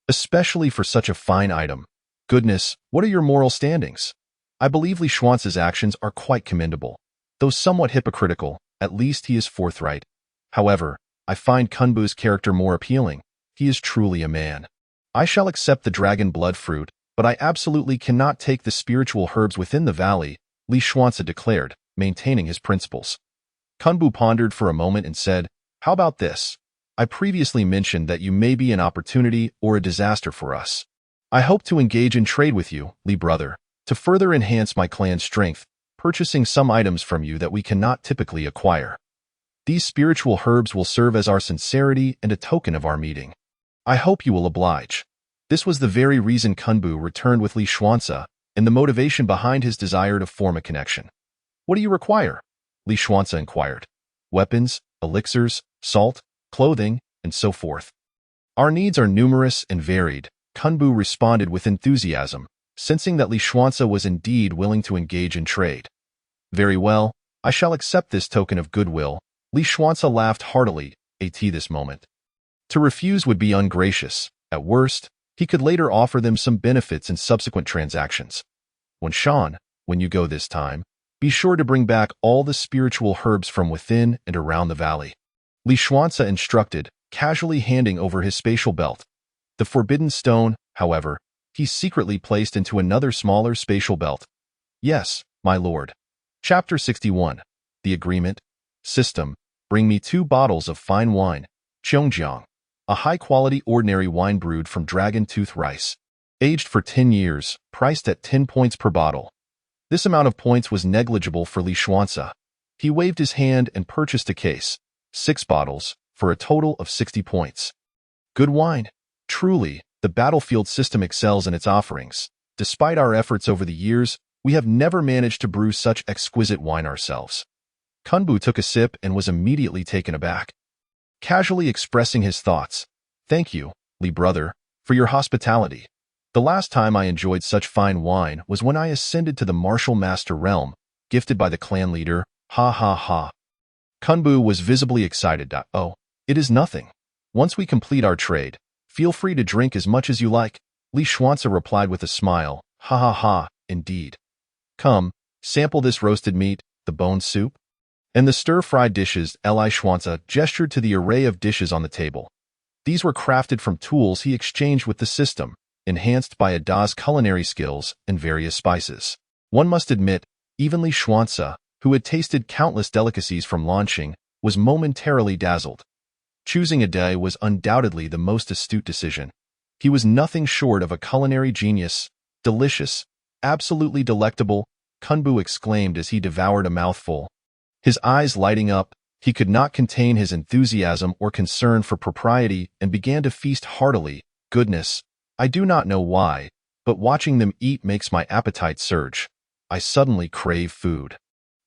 A: Especially for such a fine item. Goodness, what are your moral standings? I believe Li Xuanzi's actions are quite commendable. Though somewhat hypocritical, at least he is forthright. However, I find Kunbu's character more appealing. He is truly a man. I shall accept the dragon blood fruit, but I absolutely cannot take the spiritual herbs within the valley, Li Xuanzi declared, maintaining his principles. Kunbu pondered for a moment and said, How about this? I previously mentioned that you may be an opportunity or a disaster for us. I hope to engage in trade with you, Li brother, to further enhance my clan's strength, purchasing some items from you that we cannot typically acquire. These spiritual herbs will serve as our sincerity and a token of our meeting. I hope you will oblige. This was the very reason Kunbu returned with Li Xuanzi, and the motivation behind his desire to form a connection. What do you require? Li Xuanzi inquired. Weapons, elixirs, salt, clothing, and so forth. Our needs are numerous and varied, Kunbu responded with enthusiasm, sensing that Li Xuanzi was indeed willing to engage in trade. Very well, I shall accept this token of goodwill, Li Xuanzi laughed heartily, at this moment. To refuse would be ungracious. At worst, he could later offer them some benefits in subsequent transactions. When you go this time, be sure to bring back all the spiritual herbs from within and around the valley. Li Xuanzi instructed, casually handing over his spatial belt. The forbidden stone, however, he secretly placed into another smaller spatial belt. Yes, my lord. Chapter 61. The Agreement. System. Bring me 2 bottles of fine wine, Cheongjiang, a high-quality ordinary wine brewed from dragon tooth rice. Aged for 10 years, priced at 10 points per bottle. This amount of points was negligible for Li Xuanzi. He waved his hand and purchased a case, 6 bottles, for a total of 60 points. Good wine. Truly, the battlefield system excels in its offerings. Despite our efforts over the years, we have never managed to brew such exquisite wine ourselves. Kunbu took a sip and was immediately taken aback. Casually expressing his thoughts, Thank you, Li brother, for your hospitality. The last time I enjoyed such fine wine was when I ascended to the martial master realm, gifted by the clan leader, ha ha ha. Kunbu was visibly excited. Oh, it is nothing. Once we complete our trade, feel free to drink as much as you like, Li Xuanzi replied with a smile, ha ha ha, indeed. Come, sample this roasted meat, the bone soup, and the stir-fried dishes. Li Xuanzi gestured to the array of dishes on the table. These were crafted from tools he exchanged with the system, enhanced by Ada's culinary skills and various spices. One must admit, even Li Xuanzi, who had tasted countless delicacies from Lanqing, was momentarily dazzled. Choosing a day was undoubtedly the most astute decision. He was nothing short of a culinary genius. Delicious, absolutely delectable, Kunbu exclaimed as he devoured a mouthful. His eyes lighting up, he could not contain his enthusiasm or concern for propriety and began to feast heartily. Goodness, I do not know why, but watching them eat makes my appetite surge. I suddenly crave food.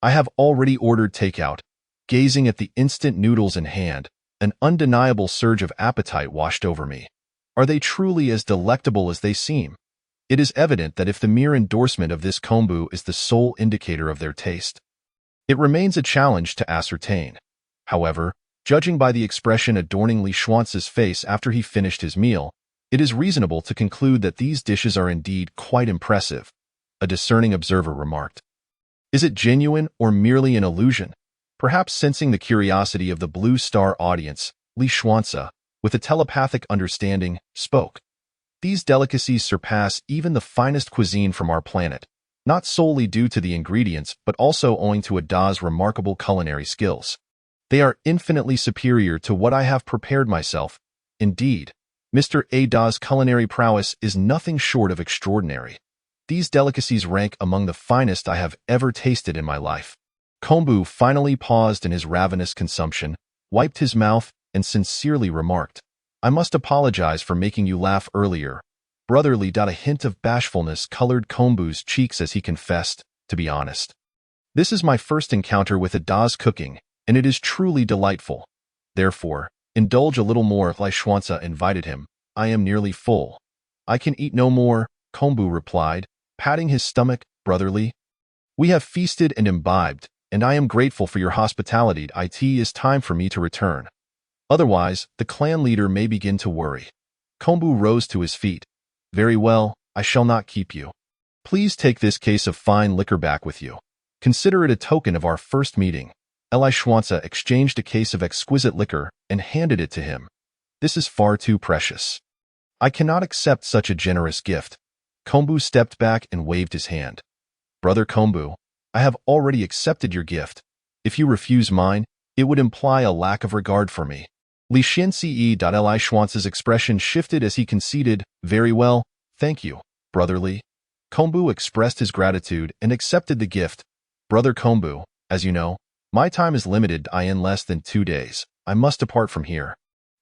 A: I have already ordered takeout. Gazing at the instant noodles in hand, an undeniable surge of appetite washed over me. Are they truly as delectable as they seem? It is evident that if the mere endorsement of this kombu is the sole indicator of their taste, it remains a challenge to ascertain. However, judging by the expression adorning Li Xuance's face after he finished his meal, it is reasonable to conclude that these dishes are indeed quite impressive, a discerning observer remarked. Is it genuine or merely an illusion? Perhaps sensing the curiosity of the Blue Star audience, Li Xuance, with a telepathic understanding, spoke. These delicacies surpass even the finest cuisine from our planet, not solely due to the ingredients but also owing to Ada's remarkable culinary skills. They are infinitely superior to what I have prepared myself. Indeed, Mr. Ada's culinary prowess is nothing short of extraordinary. These delicacies rank among the finest I have ever tasted in my life. Kombu finally paused in his ravenous consumption, wiped his mouth, and sincerely remarked, I must apologize for making you laugh earlier. Brotherly. A hint of bashfulness colored Kombu's cheeks as he confessed, to be honest. This is my first encounter with Ada's cooking, and it is truly delightful. Therefore, indulge a little more. Li Xuance invited him. I am nearly full. I can eat no more, Kombu replied, patting his stomach. Brotherly, we have feasted and imbibed, and I am grateful for your hospitality. It is time for me to return. Otherwise, the clan leader may begin to worry. Kombu rose to his feet. Very well, I shall not keep you. Please take this case of fine liquor back with you. Consider it a token of our first meeting. Li Xuance exchanged a case of exquisite liquor and handed it to him. This is far too precious. I cannot accept such a generous gift. Kombu stepped back and waved his hand. Brother Kombu, I have already accepted your gift. If you refuse mine, it would imply a lack of regard for me. Li Xuance's expression shifted as he conceded, Very well, thank you, brotherly. Kombu expressed his gratitude and accepted the gift. Brother Kombu, as you know, my time is limited. In less than 2 days, I must depart from here.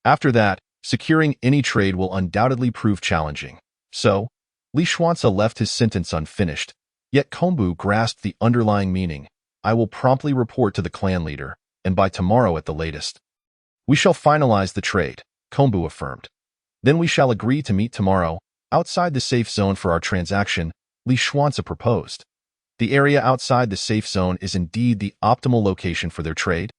A: After that, securing any trade will undoubtedly prove challenging. So, Li Xuance left his sentence unfinished, yet Kombu grasped the underlying meaning. I will promptly report to the clan leader, and by tomorrow at the latest, we shall finalize the trade, Kombu affirmed. Then we shall agree to meet tomorrow, outside the safe zone for our transaction, Li Xuance proposed. The area outside the safe zone is indeed the optimal location for their trade,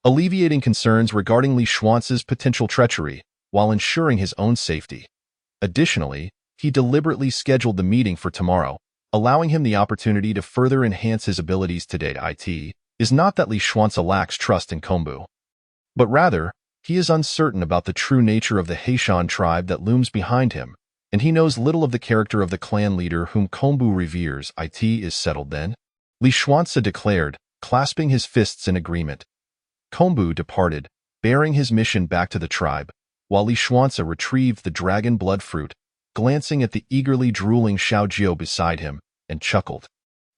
A: alleviating concerns regarding Li Xuance's potential treachery while ensuring his own safety. Additionally, he deliberately scheduled the meeting for tomorrow, allowing him the opportunity to further enhance his abilities today. It is not that Li Xuance lacks trust in Kombu, but rather, he is uncertain about the true nature of the Haishan tribe that looms behind him, and he knows little of the character of the clan leader whom Kombu reveres. It is settled then, Li Xuance declared, clasping his fists in agreement. Kombu departed, bearing his mission back to the tribe, while Li Xuance retrieved the dragon blood fruit, glancing at the eagerly drooling Xiaojiu beside him, and chuckled.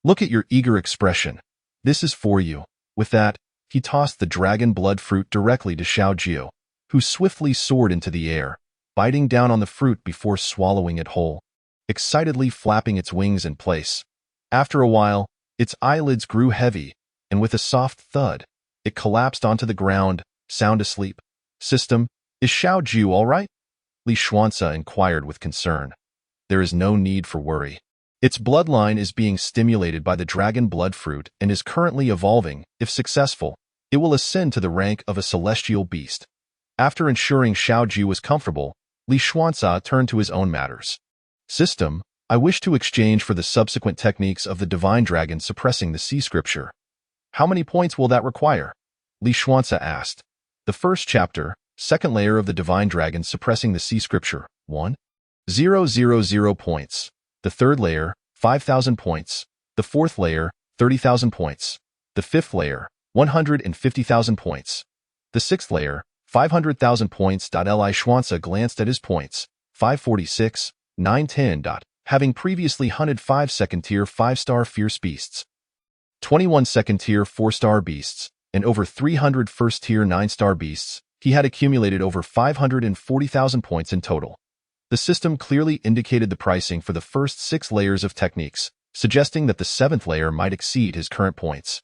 A: Look at your eager expression. This is for you. With that, he tossed the dragon blood fruit directly to Xiaojiu, who swiftly soared into the air, biting down on the fruit before swallowing it whole, excitedly flapping its wings in place. After a while, its eyelids grew heavy, and with a soft thud, it collapsed onto the ground, sound asleep. System, is Xiaojiu all right? Li Xuance inquired with concern. There is no need for worry. Its bloodline is being stimulated by the dragon blood fruit and is currently evolving. If successful, it will ascend to the rank of a celestial beast. After ensuring Xiaojiu was comfortable, Li Xuance turned to his own matters. System, I wish to exchange for the subsequent techniques of the divine dragon suppressing the sea scripture. How many points will that require? Li Xuance asked. The first chapter, second layer of the divine dragon suppressing the sea scripture, 1,000 points. The third layer, 5,000 points. The fourth layer, 30,000 points. The fifth layer, 150,000 points. The sixth layer, 500,000 points. Li Xuanzi glanced at his points, 546, 910. Having previously hunted 5 second-tier 5-star fierce beasts, 21 second-tier 4-star beasts, and over 300 first-tier 9-star beasts, he had accumulated over 540,000 points in total. The system clearly indicated the pricing for the first 6 layers of techniques, suggesting that the 7th layer might exceed his current points.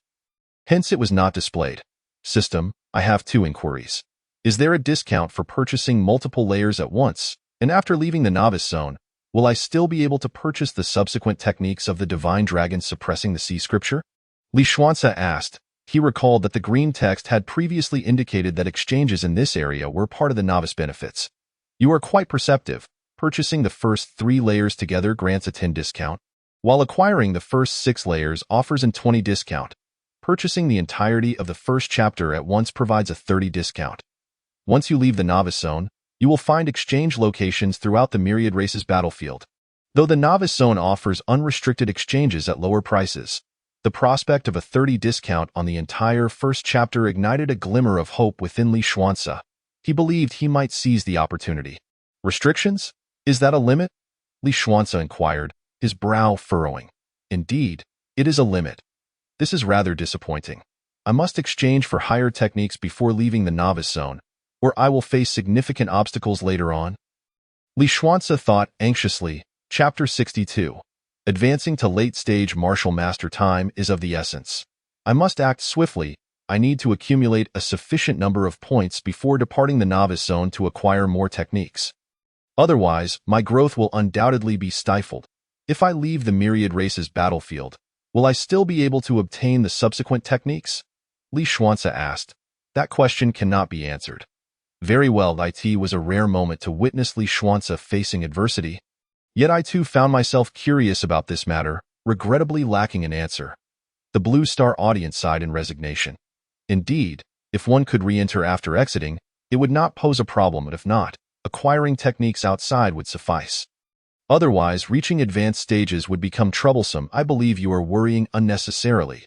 A: Hence it was not displayed. System, I have 2 inquiries. Is there a discount for purchasing multiple layers at once, and after leaving the novice zone, will I still be able to purchase the subsequent techniques of the Divine Dragon suppressing the sea scripture? Li Xuanzi asked. He recalled that the green text had previously indicated that exchanges in this area were part of the novice benefits. You are quite perceptive. Purchasing the first 3 layers together grants a 10 discount, while acquiring the first 6 layers offers a 20 discount. Purchasing the entirety of the first chapter at once provides a 30 discount. Once you leave the novice zone, you will find exchange locations throughout the Myriad Races battlefield. Though the novice zone offers unrestricted exchanges at lower prices, the prospect of a 30 discount on the entire first chapter ignited a glimmer of hope within Li Xuanzi. He believed he might seize the opportunity. Restrictions? Is that a limit? Li Xuanzi inquired, his brow furrowing. Indeed, it is a limit. This is rather disappointing. I must exchange for higher techniques before leaving the novice zone, or I will face significant obstacles later on. Li Xuanzi thought anxiously. Chapter 62. Advancing to late-stage martial master time is of the essence. I must act swiftly. I need to accumulate a sufficient number of points before departing the novice zone to acquire more techniques. Otherwise, my growth will undoubtedly be stifled. If I leave the Myriad Races battlefield, will I still be able to obtain the subsequent techniques? Li Xuanzi asked. That question cannot be answered. Very well, it was a rare moment to witness Li Xuanzi facing adversity. Yet I too found myself curious about this matter, regrettably lacking an answer. The Blue Star audience sighed in resignation. Indeed, if one could re-enter after exiting, it would not pose a problem, but if not, acquiring techniques outside would suffice. Otherwise, reaching advanced stages would become troublesome. I believe you are worrying unnecessarily.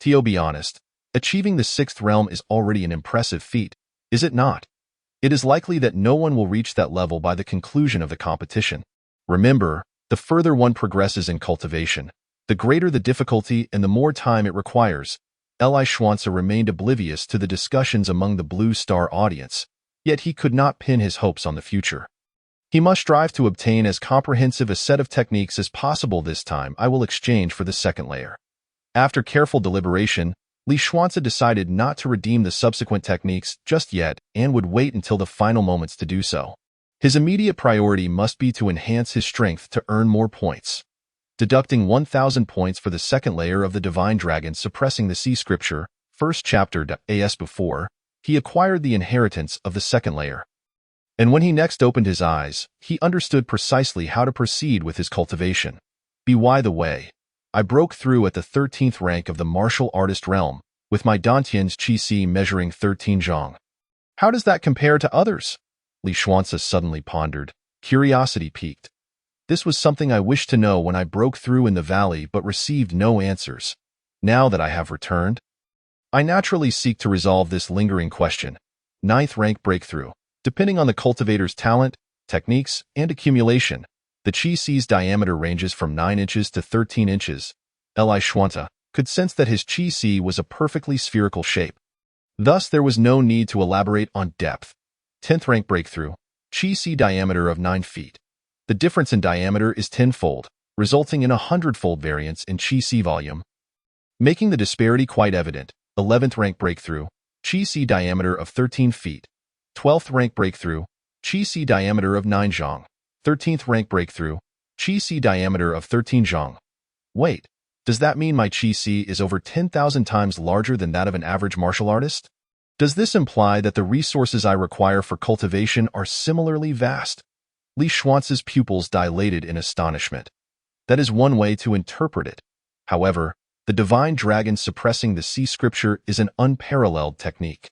A: To be honest, achieving the 6th realm is already an impressive feat, is it not? It is likely that no one will reach that level by the conclusion of the competition. Remember, the further one progresses in cultivation, the greater the difficulty and the more time it requires. Li Xuanzi remained oblivious to the discussions among the Blue Star audience, yet he could not pin his hopes on the future. He must strive to obtain as comprehensive a set of techniques as possible. This time I will exchange for the 2nd layer. After careful deliberation, Li Xuanzi decided not to redeem the subsequent techniques just yet and would wait until the final moments to do so. His immediate priority must be to enhance his strength to earn more points. Deducting 1,000 points for the 2nd layer of the Divine Dragon suppressing the sea scripture, first chapter as before, he acquired the inheritance of the 2nd layer. And when he next opened his eyes, he understood precisely how to proceed with his cultivation. By the way, I broke through at the 13th rank of the martial artist realm, with my Dantian's Qi measuring 13 zhong. How does that compare to others? Li Xuanzi suddenly pondered. Curiosity piqued. This was something I wished to know when I broke through in the valley but received no answers. Now that I have returned, I naturally seek to resolve this lingering question. 9th rank breakthrough. Depending on the cultivator's talent, techniques, and accumulation, the Qi diameter ranges from 9 inches to 13 inches. Li Xuanzi could sense that his Qi was a perfectly spherical shape. Thus, there was no need to elaborate on depth. 10th rank breakthrough. Qi diameter of 9 feet. The difference in diameter is 10-fold, resulting in a 100-fold variance in Qi volume, making the disparity quite evident. 11th rank breakthrough. Qi diameter of 13 feet. 12th rank breakthrough. Qi diameter of 9 zhong. 13th rank breakthrough. Qi diameter of 13 zhong. Wait, does that mean my Qi is over 10,000 times larger than that of an average martial artist? Does this imply that the resources I require for cultivation are similarly vast? Li Xuanzi's pupils dilated in astonishment. That is one way to interpret it. However, the Divine Dragon suppressing the sea scripture is an unparalleled technique.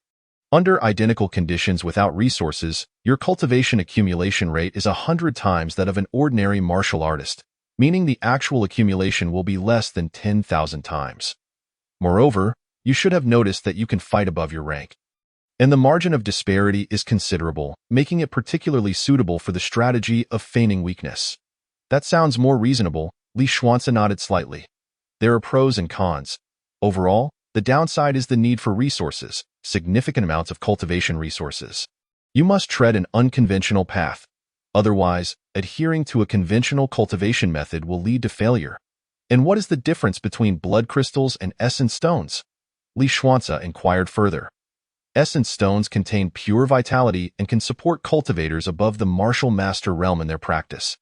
A: Under identical conditions without resources, your cultivation accumulation rate is 100 times that of an ordinary martial artist, meaning the actual accumulation will be less than 10,000 times. Moreover, you should have noticed that you can fight above your rank. And the margin of disparity is considerable, making it particularly suitable for the strategy of feigning weakness. That sounds more reasonable, Li Xuanzi nodded slightly. There are pros and cons. Overall, the downside is the need for resources, significant amounts of cultivation resources. You must tread an unconventional path. Otherwise, adhering to a conventional cultivation method will lead to failure. And what is the difference between blood crystals and essence stones? Li Xuanzi inquired further. Essence stones contain pure vitality and can support cultivators above the martial master realm in their practice.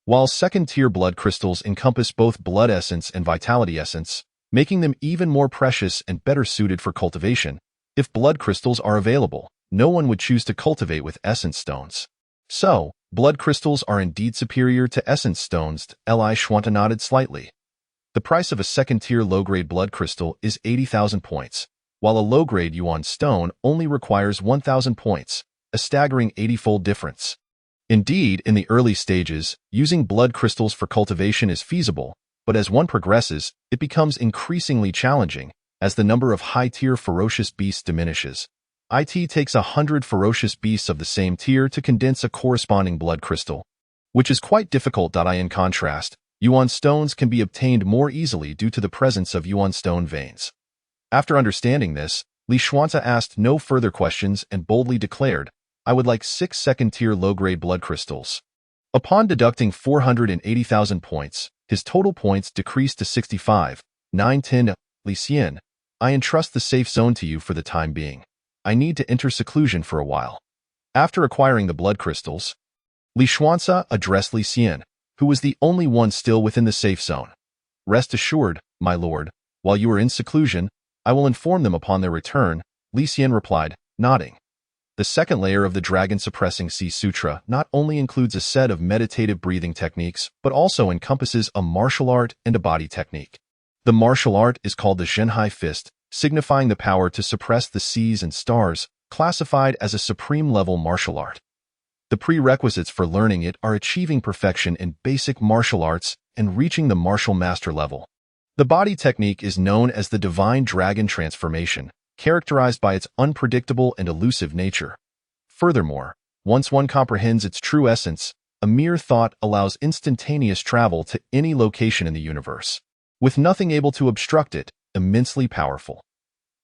A: While second-tier blood crystals encompass both blood essence and vitality essence, making them even more precious and better suited for cultivation. If blood crystals are available, no one would choose to cultivate with essence stones. So, blood crystals are indeed superior to essence stones. Li Xuanzi nodded slightly. The price of a second-tier low-grade blood crystal is 80,000 points, while a low-grade yuan stone only requires 1,000 points, a staggering 80-fold difference. Indeed, in the early stages, using blood crystals for cultivation is feasible, but as one progresses, it becomes increasingly challenging as the number of high-tier ferocious beasts diminishes. It takes 100 ferocious beasts of the same tier to condense a corresponding blood crystal, which is quite difficult. In contrast, yuan stones can be obtained more easily due to the presence of yuan stone veins. After understanding this, Li Xuanzi asked no further questions and boldly declared, I would like 6 second-tier low-grade blood crystals. Upon deducting 480,000 points, his total points decreased to 65, 910. Li Xian, I entrust the safe zone to you for the time being. I need to enter seclusion for a while. After acquiring the blood crystals, Li Xuanzi addressed Li Xian, who was the only one still within the safe zone. Rest assured, my lord, while you are in seclusion, I will inform them upon their return, Li Xian replied, nodding. The second layer of the Dragon-Suppressing Sea Sutra not only includes a set of meditative breathing techniques, but also encompasses a martial art and a body technique. The martial art is called the Zhenhai Fist, signifying the power to suppress the seas and stars, classified as a supreme-level martial art. The prerequisites for learning it are achieving perfection in basic martial arts and reaching the martial master level. The body technique is known as the Divine Dragon Transformation, characterized by its unpredictable and elusive nature. Furthermore, once one comprehends its true essence, a mere thought allows instantaneous travel to any location in the universe, with nothing able to obstruct it, immensely powerful.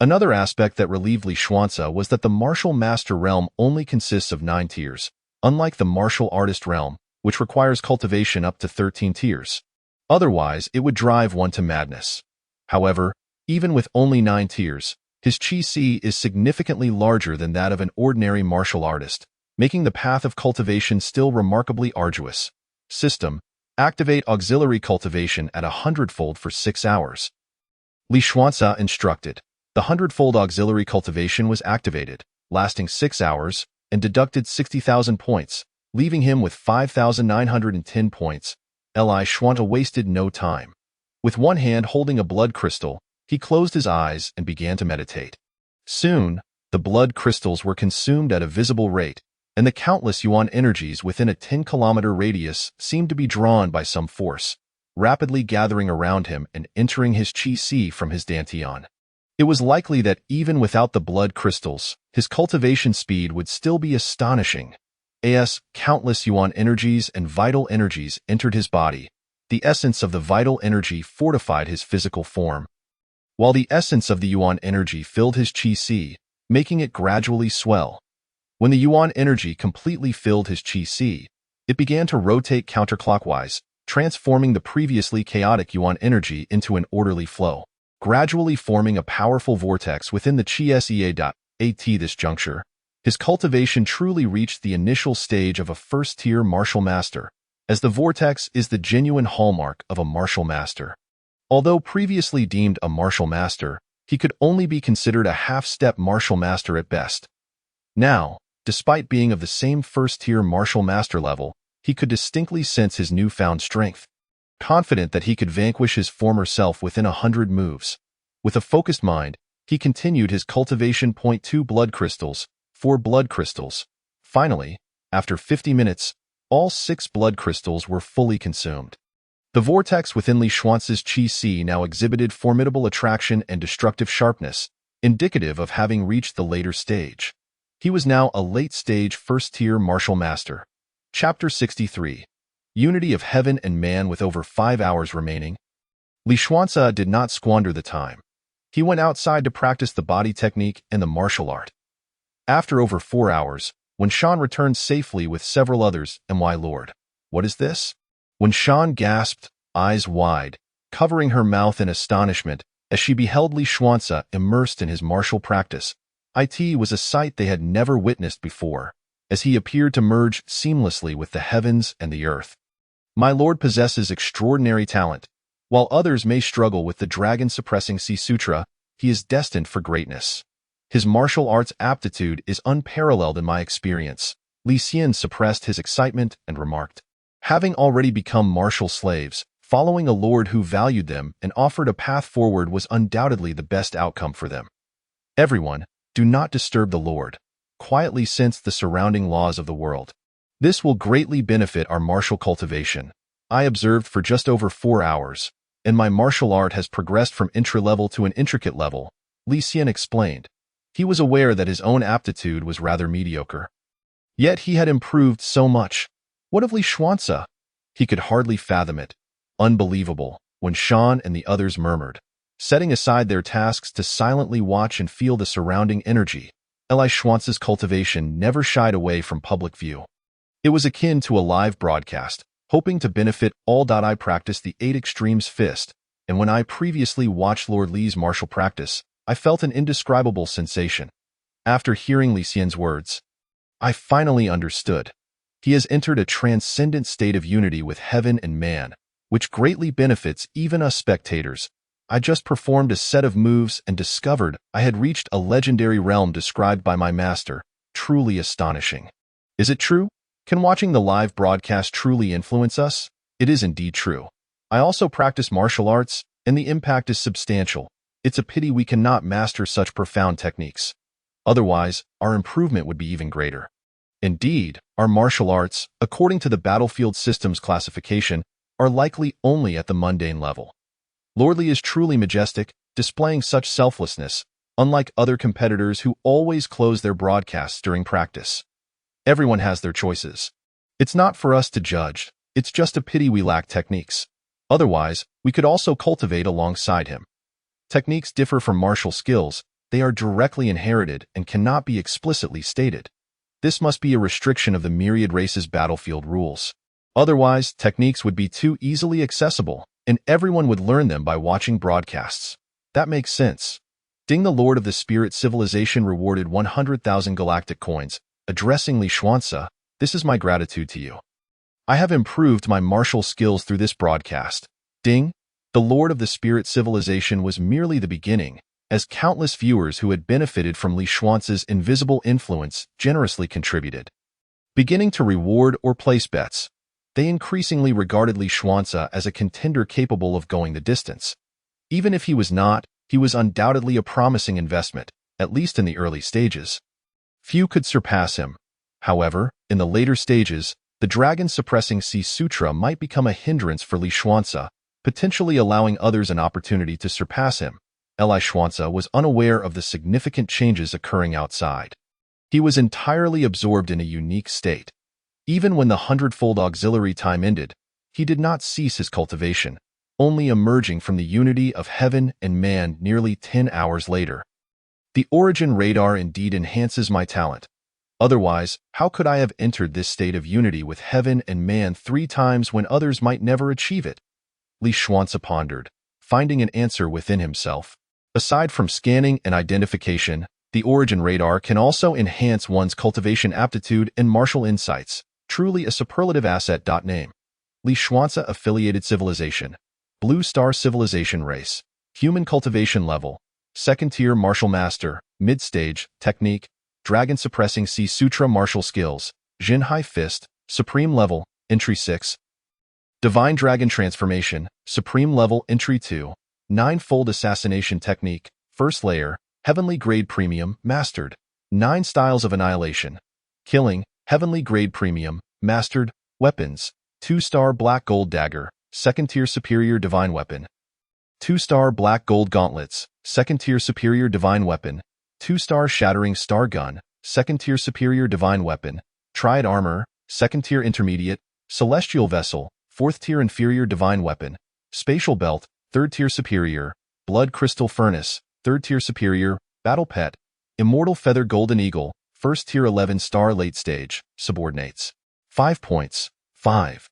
A: Another aspect that relieved Li Xuanzi was that the martial master realm only consists of 9 tiers, unlike the martial artist realm, which requires cultivation up to 13 tiers. Otherwise, it would drive one to madness. However, even with only 9 tiers, his Qi is significantly larger than that of an ordinary martial artist, making the path of cultivation still remarkably arduous. System: activate auxiliary cultivation at 100-fold for 6 hours. Li Xuanzi instructed. The 100-fold auxiliary cultivation was activated, lasting 6 hours, and deducted 60,000 points, leaving him with 5,910 points. Li Xuanzi wasted no time. With one hand holding a blood crystal, he closed his eyes and began to meditate. Soon, the blood crystals were consumed at a visible rate, and the countless yuan energies within a 10-kilometer radius seemed to be drawn by some force, rapidly gathering around him and entering his Qi from his dantian. It was likely that even without the blood crystals, his cultivation speed would still be astonishing. As countless yuan energies and vital energies entered his body, the essence of the vital energy fortified his physical form, while the essence of the yuan energy filled his Qi, making it gradually swell. When the yuan energy completely filled his Qi, it began to rotate counterclockwise, transforming the previously chaotic yuan energy into an orderly flow, gradually forming a powerful vortex within the Qi. At this juncture, his cultivation truly reached the initial stage of a first-tier martial master, as the vortex is the genuine hallmark of a martial master. Although previously deemed a martial master, he could only be considered a half-step martial master at best. Now, despite being of the same first-tier martial master level, he could distinctly sense his newfound strength. Confident that he could vanquish his former self within 100 moves. With a focused mind, he continued his cultivation. 2 blood crystals, 4 blood crystals. Finally, after 50 minutes, all 6 blood crystals were fully consumed. The vortex within Li Xuanzi's Qi now exhibited formidable attraction and destructive sharpness, indicative of having reached the later stage. He was now a late-stage first-tier martial master. Chapter 63. Unity of Heaven and Man. With over 5 hours remaining, Li Xuanzi did not squander the time. He went outside to practice the body technique and the martial art. After over 4 hours, Wen Shan returned safely with several others. "My lord, what is this?" Wen Shan gasped, eyes wide, covering her mouth in astonishment as she beheld Li Xuanzi immersed in his martial practice. It was a sight they had never witnessed before, as he appeared to merge seamlessly with the heavens and the earth. "My lord possesses extraordinary talent. While others may struggle with the dragon-suppressing Si Sutra, he is destined for greatness. His martial arts aptitude is unparalleled in my experience." Li Xian suppressed his excitement and remarked. Having already become martial slaves, following a lord who valued them and offered a path forward was undoubtedly the best outcome for them. "Everyone, do not disturb the lord. Quietly sense the surrounding laws of the world. This will greatly benefit our martial cultivation. I observed for just over 4 hours, and my martial art has progressed from intra-level to an intricate level," Li Xian explained. He was aware that his own aptitude was rather mediocre. Yet he had improved so much. What of Li Xuanzi? He could hardly fathom it. Unbelievable, Wen Shan and the others murmured, setting aside their tasks to silently watch and feel the surrounding energy. Li Xuanzi's cultivation never shied away from public view. It was akin to a live broadcast, hoping to benefit all. I practiced the 8 Extremes Fist, and when I previously watched Lord Li's martial practice, I felt an indescribable sensation. After hearing Li Xian's words, I finally understood. He has entered a transcendent state of unity with heaven and man, which greatly benefits even us spectators. I just performed a set of moves and discovered I had reached a legendary realm described by my master. Truly astonishing. Is it true? Can watching the live broadcast truly influence us? It is indeed true. I also practice martial arts, and the impact is substantial. It's a pity we cannot master such profound techniques. Otherwise, our improvement would be even greater. Indeed, our martial arts, according to the Battlefield Systems classification, are likely only at the mundane level. Lord Li is truly majestic, displaying such selflessness, unlike other competitors who always close their broadcasts during practice. Everyone has their choices. It's not for us to judge, it's just a pity we lack techniques. Otherwise, we could also cultivate alongside him. Techniques differ from martial skills, they are directly inherited and cannot be explicitly stated. This must be a restriction of the myriad races' battlefield rules. Otherwise, techniques would be too easily accessible, and everyone would learn them by watching broadcasts. That makes sense. Ding, the Lord of the Spirit Civilization, rewarded 100,000 galactic coins. Addressing Li Xuanzi, "This is my gratitude to you. I have improved my martial skills through this broadcast." Ding, the Lord of the Spirit Civilization was merely the beginning, as countless viewers who had benefited from Li Xuanzi's invisible influence generously contributed. Beginning to reward or place bets, they increasingly regarded Li Xuanzi as a contender capable of going the distance. Even if he was not, he was undoubtedly a promising investment, at least in the early stages. Few could surpass him. However, in the later stages, the dragon-suppressing Si Sutra might become a hindrance for Li Xuanzi, potentially allowing others an opportunity to surpass him. Li Xuanzi was unaware of the significant changes occurring outside. He was entirely absorbed in a unique state. Even when the 100-fold auxiliary time ended, he did not cease his cultivation, only emerging from the unity of heaven and man nearly 10 hours later. The Origin Radar indeed enhances my talent. Otherwise, how could I have entered this state of unity with heaven and man 3 times when others might never achieve it? Li Xuanzi pondered, finding an answer within himself. Aside from scanning and identification, the Origin Radar can also enhance one's cultivation aptitude and martial insights. Truly a superlative asset. Name: Li Xuanzi Affiliated Civilization. Blue Star Civilization Race. Human Cultivation Level: 2nd Tier Martial Master. Mid-Stage. Technique: Dragon Suppressing Si Sutra. Martial Skills: Jinhai Fist. Supreme Level: Entry 6. Divine Dragon Transformation. Supreme Level: Entry 2. 9-Fold Assassination Technique. First Layer. Heavenly Grade Premium. Mastered. 9 Styles of Annihilation. Killing. Heavenly Grade Premium. Mastered. Weapons: 2-Star Black Gold Dagger. 2nd Tier Superior Divine Weapon. 2-star Black Gold Gauntlets, 2nd tier Superior Divine Weapon, 2-star Shattering Star Gun, 2nd tier Superior Divine Weapon, Triad Armor, 2nd tier Intermediate, Celestial Vessel, 4th tier Inferior Divine Weapon, Spatial Belt, 3rd tier Superior, Blood Crystal Furnace, 3rd tier Superior, Battle Pet, Immortal Feather Golden Eagle, 1st tier 11-star Late Stage, Subordinates. 5 points. 5.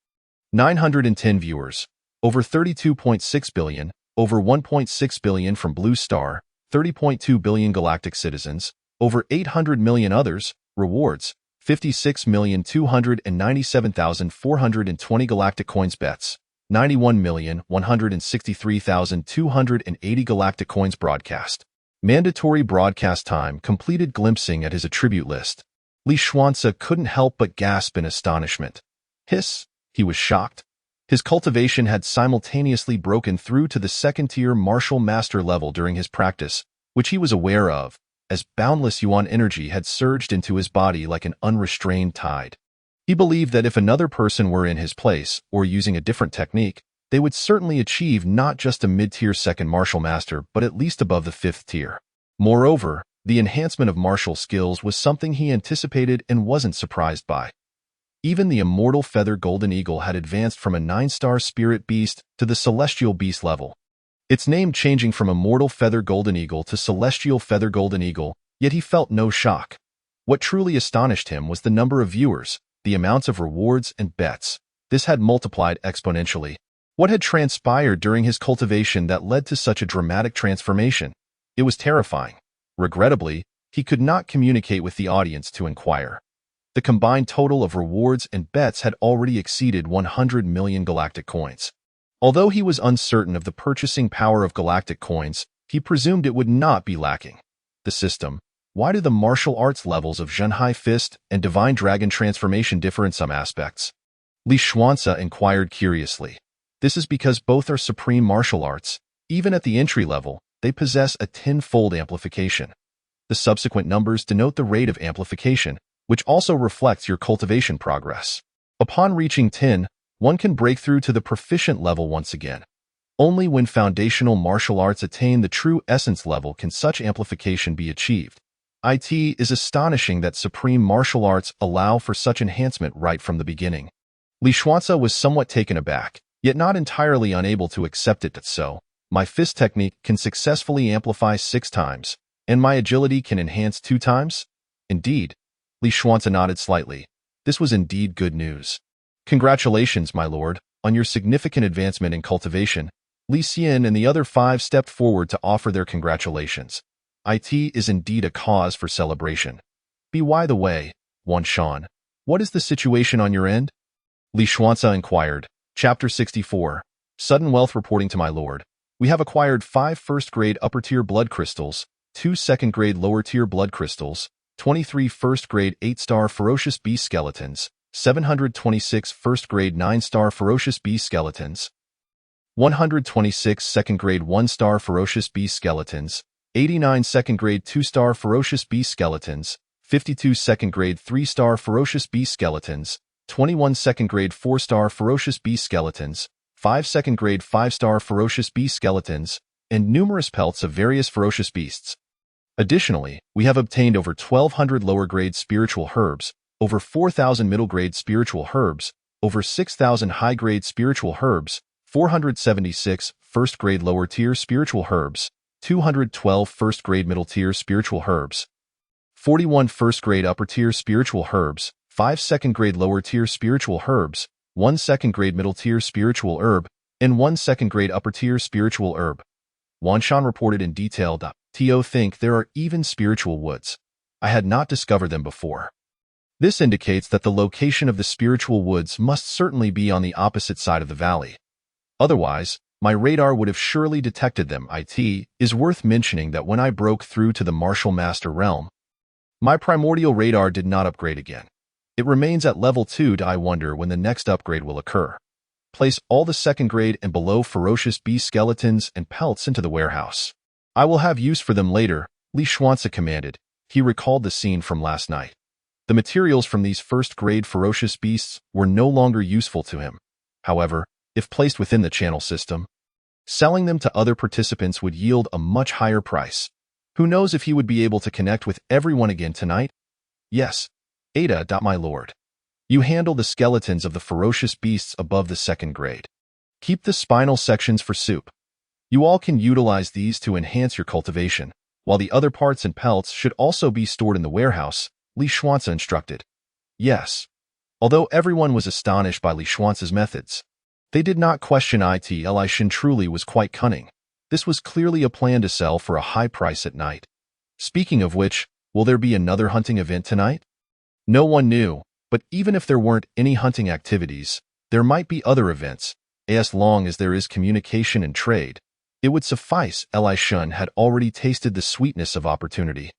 A: 910 viewers. Over 32.6 billion, over 1.6 billion from Blue Star, 30.2 billion galactic citizens, over 800 million others, rewards, 56,297,420 galactic coins bets, 91,163,280 galactic coins broadcast. Mandatory broadcast time completed. Glimpsing at his attribute list, Li Xuanze couldn't help but gasp in astonishment. Hiss, he was shocked. His cultivation had simultaneously broken through to the 2nd-tier martial master level during his practice, which he was aware of, as boundless Yuan energy had surged into his body like an unrestrained tide. He believed that if another person were in his place, or using a different technique, they would certainly achieve not just a mid-tier second martial master but at least above the 5th tier. Moreover, the enhancement of martial skills was something he anticipated and wasn't surprised by. Even the Immortal Feather Golden Eagle had advanced from a 9-star Spirit Beast to the Celestial Beast level, its name changing from Immortal Feather Golden Eagle to Celestial Feather Golden Eagle, yet he felt no shock. What truly astonished him was the number of viewers, the amounts of rewards and bets. This had multiplied exponentially. What had transpired during his cultivation that led to such a dramatic transformation? It was terrifying. Regrettably, he could not communicate with the audience to inquire. The combined total of rewards and bets had already exceeded 100 million galactic coins. Although he was uncertain of the purchasing power of galactic coins, he presumed it would not be lacking. The system. Why do the martial arts levels of Zhenhai Fist and Divine Dragon Transformation differ in some aspects? Li Xuanze inquired curiously. This is because both are supreme martial arts. Even at the entry level, they possess a 10-fold amplification. The subsequent numbers denote the rate of amplification, which also reflects your cultivation progress. Upon reaching 10, one can break through to the proficient level once again. Only when foundational martial arts attain the true essence level can such amplification be achieved. It is astonishing that supreme martial arts allow for such enhancement right from the beginning. Li Xuanze was somewhat taken aback, yet not entirely unable to accept it. So, my fist technique can successfully amplify 6 times, and my agility can enhance 2 times? Indeed. Li Xuanze nodded slightly. This was indeed good news. Congratulations, my lord, on your significant advancement in cultivation. Li Xian and the other 5 stepped forward to offer their congratulations. It is indeed a cause for celebration. By the way, Wan Shan, what is the situation on your end? Li Xuanze inquired. Chapter 64. Sudden wealth reporting to my lord. We have acquired 5 first-grade upper-tier blood crystals, 2 second-grade lower-tier blood crystals, 23 first-grade 8-star ferocious beast skeletons, 726 first-grade 9-star ferocious beast skeletons, 126 second-grade 1-star ferocious beast skeletons, 89 second-grade 2-star ferocious beast skeletons, 52 second-grade 3-star ferocious beast skeletons, 21 second-grade 4-star ferocious beast skeletons, 5 second-grade 5-star ferocious beast skeletons, and numerous pelts of various ferocious beasts. Additionally, we have obtained over 1,200 lower-grade spiritual herbs, over 4,000 middle-grade spiritual herbs, over 6,000 high-grade spiritual herbs, 476 first-grade lower-tier spiritual herbs, 212 first-grade middle-tier spiritual herbs, 41 first-grade upper-tier spiritual herbs, 5 second-grade lower-tier spiritual herbs, 1 second-grade middle-tier spiritual herb, and 1 second-grade upper-tier spiritual herb. Wan Shan reported in detail. To think there are even spiritual woods. I had not discovered them before. This indicates that the location of the spiritual woods must certainly be on the opposite side of the valley. Otherwise, my radar would have surely detected them. It is worth mentioning that when I broke through to the Martial Master realm, my primordial radar did not upgrade again. It remains at level 2. I wonder when the next upgrade will occur. Place all the second-grade and below ferocious beast skeletons and pelts into the warehouse. I will have use for them later, Li Xuanze commanded. He recalled the scene from last night. The materials from these first-grade ferocious beasts were no longer useful to him. However, if placed within the channel system, Selling them to other participants would yield a much higher price. Who knows if he would be able to connect with everyone again tonight? Yes. Ada, my lord. You handle the skeletons of the ferocious beasts above the second grade. Keep the spinal sections for soup. You all can utilize these to enhance your cultivation, while the other parts and pelts should also be stored in the warehouse, Li Xuanzi instructed. Yes. Although everyone was astonished by Li Xuanzi's methods, they did not question it. Li Shin truly was quite cunning. This was clearly a plan to sell for a high price at night. Speaking of which, will there be another hunting event tonight? No one knew, but even if there weren't any hunting activities, there might be other events. As long as there is communication and trade, it would suffice. Li Shun had already tasted the sweetness of opportunity.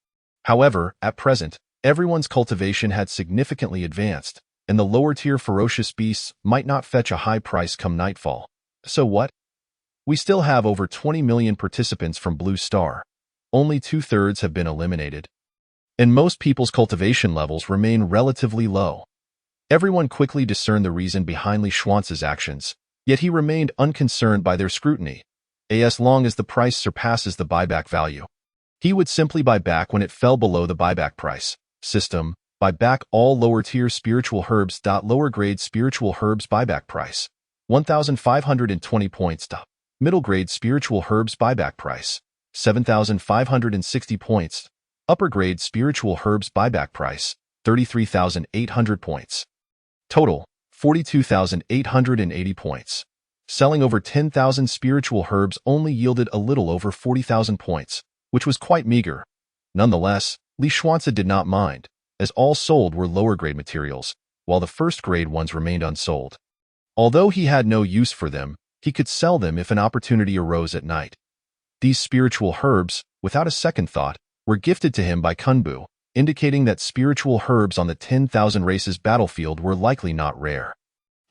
A: However, at present, everyone's cultivation had significantly advanced, and the lower-tier ferocious beasts might not fetch a high price come nightfall. So what? We still have over 20 million participants from Blue Star. Only 2/3 have been eliminated. And most people's cultivation levels remain relatively low. Everyone quickly discerned the reason behind Li Xuanzi's actions, yet he remained unconcerned by their scrutiny. As long as the price surpasses the buyback value, he would simply buy back when it fell below the buyback price. System, buy back all lower-tier spiritual herbs. Lower-grade spiritual herbs buyback price, 1,520 points. Middle-grade spiritual herbs buyback price, 7,560 points. Upper-grade spiritual herbs buyback price, 33,800 points. Total, 42,880 points. Selling over 10,000 spiritual herbs only yielded a little over 40,000 points, which was quite meager. Nonetheless, Li Xuanzi did not mind, as all sold were lower-grade materials, while the first-grade ones remained unsold. Although he had no use for them, he could sell them if an opportunity arose at night. These spiritual herbs, without a second thought, were gifted to him by Kunbu, indicating that spiritual herbs on the 10,000 races battlefield were likely not rare.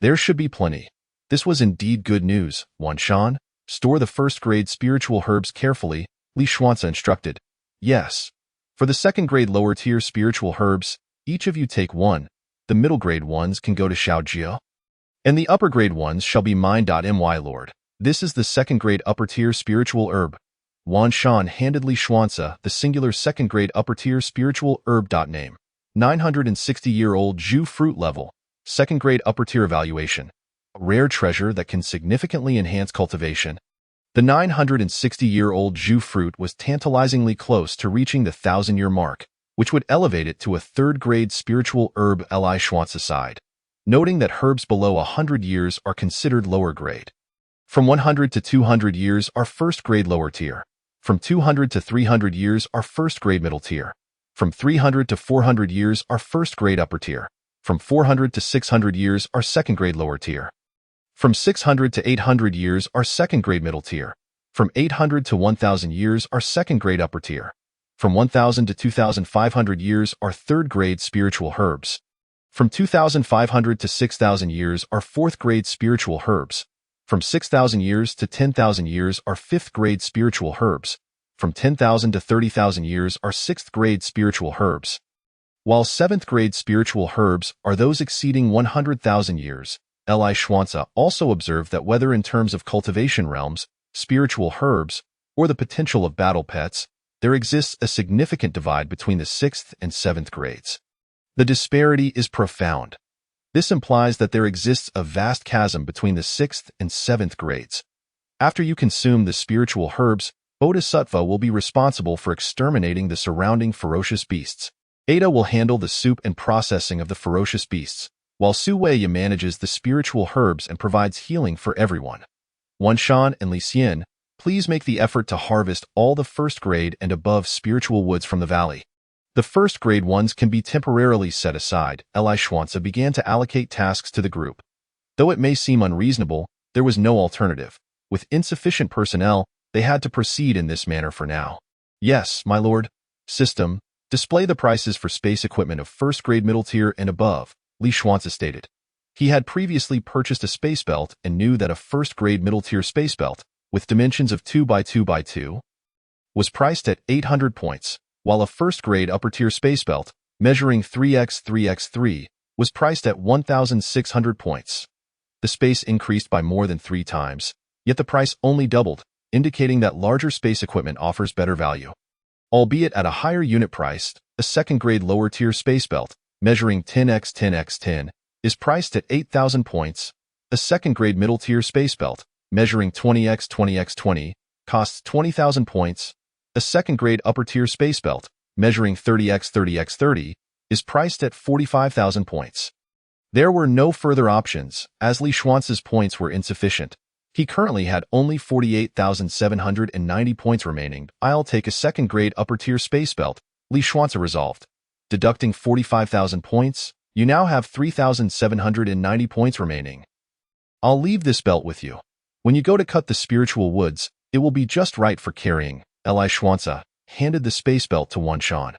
A: There should be plenty. This was indeed good news. Wan Shan, store the first-grade spiritual herbs carefully, Li Xuanzi instructed. Yes. For the second-grade lower-tier spiritual herbs, each of you take one. The middle-grade ones can go to Xiaojia, and the upper-grade ones shall be mine. My lord. This is the second-grade upper-tier spiritual herb. Wan Shan handed Li Xuanzi the singular second-grade upper-tier spiritual herb. Name. 960-year-old Zhu fruit level. Second-grade upper-tier evaluation. A rare treasure that can significantly enhance cultivation. The 960-year-old Zhu fruit was tantalizingly close to reaching the 1,000-year mark, which would elevate it to a third-grade spiritual herb. Li Xuanzi sighed, noting that herbs below 100 years are considered lower grade. From 100 to 200 years are first-grade lower tier. From 200 to 300 years are first-grade middle tier. From 300 to 400 years are first-grade upper tier. From 400 to 600 years are second-grade lower tier. From 600 to 800 years are second-grade middle tier. From 800 to 1,000 years are second-grade upper tier. From 1,000 to 2,500 years are third-grade spiritual herbs. From 2,500 to 6,000 years are fourth-grade spiritual herbs. From 6,000 years to 10,000 years are fifth-grade spiritual herbs. From 10,000 to 30,000 years are sixth-grade spiritual herbs. While seventh-grade spiritual herbs are those exceeding 100,000 years, Li Xuanzi also observed that whether in terms of cultivation realms, spiritual herbs, or the potential of battle pets, there exists a significant divide between the 6th and 7th grades. The disparity is profound. This implies that there exists a vast chasm between the 6th and 7th grades. After you consume the spiritual herbs, Bodhisattva will be responsible for exterminating the surrounding ferocious beasts. Ada will handle the soup and processing of the ferocious beasts, while Su Wei manages the spiritual herbs and provides healing for everyone. Wan Shan and Li Xian, please make the effort to harvest all the first-grade and above spiritual woods from the valley. The first-grade ones can be temporarily set aside. Li Xuanzi began to allocate tasks to the group. Though it may seem unreasonable, there was no alternative. With insufficient personnel, they had to proceed in this manner for now. Yes, my lord. System, display the prices for space equipment of first-grade middle tier and above, Li Xuanzi stated. He had previously purchased a space belt and knew that a first-grade middle-tier space belt, with dimensions of 2x2x2, was priced at 800 points, while a first-grade upper-tier space belt, measuring 3x3x3, was priced at 1,600 points. The space increased by more than 3 times, Yet the price only doubled, indicating that larger space equipment offers better value. Albeit at a higher unit price, a second-grade lower-tier space belt, measuring 10x10x10, is priced at 8,000 points. A second-grade middle-tier space belt, measuring 20x20x20, costs 20,000 points. A second-grade upper-tier space belt, measuring 30x30x30, is priced at 45,000 points. There were no further options, as Li Xuance's points were insufficient. He currently had only 48,790 points remaining. "I'll take a second-grade upper-tier space belt," Li Xuance resolved. Deducting 45,000 points, you now have 3,790 points remaining. "I'll leave this belt with you. When you go to cut the spiritual woods, it will be just right for carrying." Li Xuance handed the space belt to Wan Shan.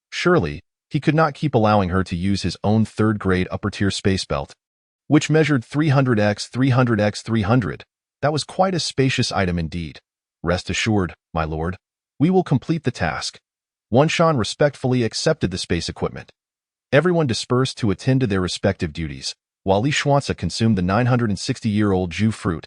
A: Surely, he could not keep allowing her to use his own third-grade upper-tier space belt, which measured 300x300x300. That was quite a spacious item indeed. "Rest assured, my lord, we will complete the task." Wan Shan respectfully accepted the space equipment. Everyone dispersed to attend to their respective duties, while Li Xuance consumed the 960-year-old Zhu fruit,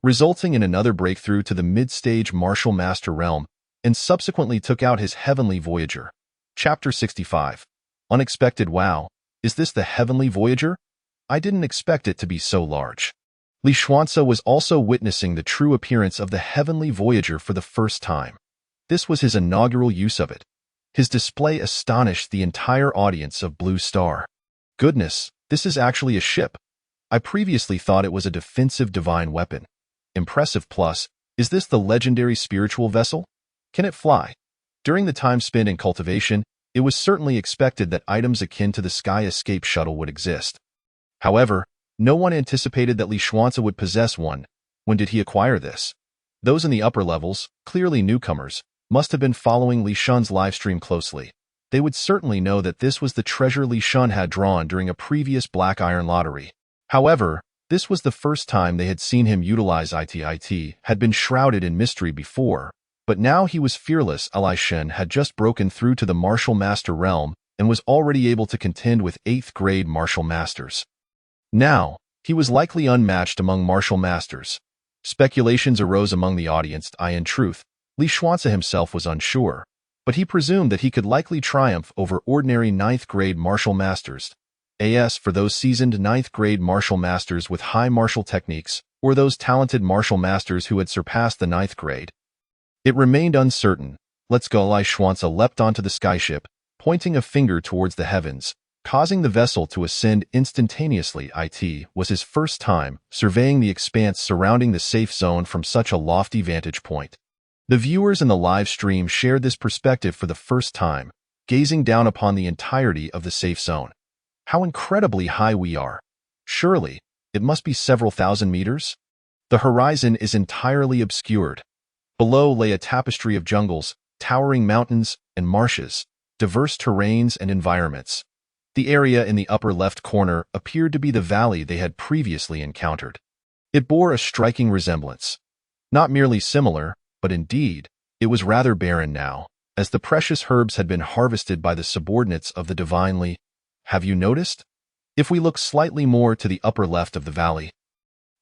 A: resulting in another breakthrough to the mid-stage Martial Master realm, and subsequently took out his Heavenly Voyager. Chapter 65. Unexpected. Wow, is this the Heavenly Voyager? I didn't expect it to be so large. Li Xuance was also witnessing the true appearance of the Heavenly Voyager for the first time. This was his inaugural use of it. His display astonished the entire audience of Blue Star. Goodness, this is actually a ship. I previously thought it was a defensive divine weapon. Impressive. Plus, is this the legendary spiritual vessel? Can it fly? During the time spent in cultivation, it was certainly expected that items akin to the Sky Escape shuttle would exist. However, no one anticipated that Li Xuance would possess one. When did he acquire this? Those in the upper levels, clearly newcomers, must have been following Li Shun's livestream closely. They would certainly know that this was the treasure Li Shun had drawn during a previous Black Iron lottery. However, this was the first time they had seen him utilize it had been shrouded in mystery before, but now he was fearless. Li Shen had just broken through to the Martial Master realm and was already able to contend with 8th-grade Martial Masters. Now, he was likely unmatched among Martial Masters. Speculations arose among the audience. In truth, Li Xuance himself was unsure, but he presumed that he could likely triumph over ordinary 9th-grade Martial Masters. As for those seasoned 9th-grade Martial Masters with high martial techniques, or those talented Martial Masters who had surpassed the 9th grade, it remained uncertain. "Let's go." Li Xuance leapt onto the skyship, pointing a finger towards the heavens, causing the vessel to ascend instantaneously. It was his first time surveying the expanse surrounding the safe zone from such a lofty vantage point. The viewers in the live stream shared this perspective for the first time, gazing down upon the entirety of the safe zone. How incredibly high we are. Surely, it must be several thousand meters? The horizon is entirely obscured. Below lay a tapestry of jungles, towering mountains, and marshes, diverse terrains and environments. The area in the upper left corner appeared to be the valley they had previously encountered. It bore a striking resemblance. Not merely similar, but indeed, it was rather barren now, as the precious herbs had been harvested by the subordinates of the divinely. Have you noticed? If we look slightly more to the upper left of the valley,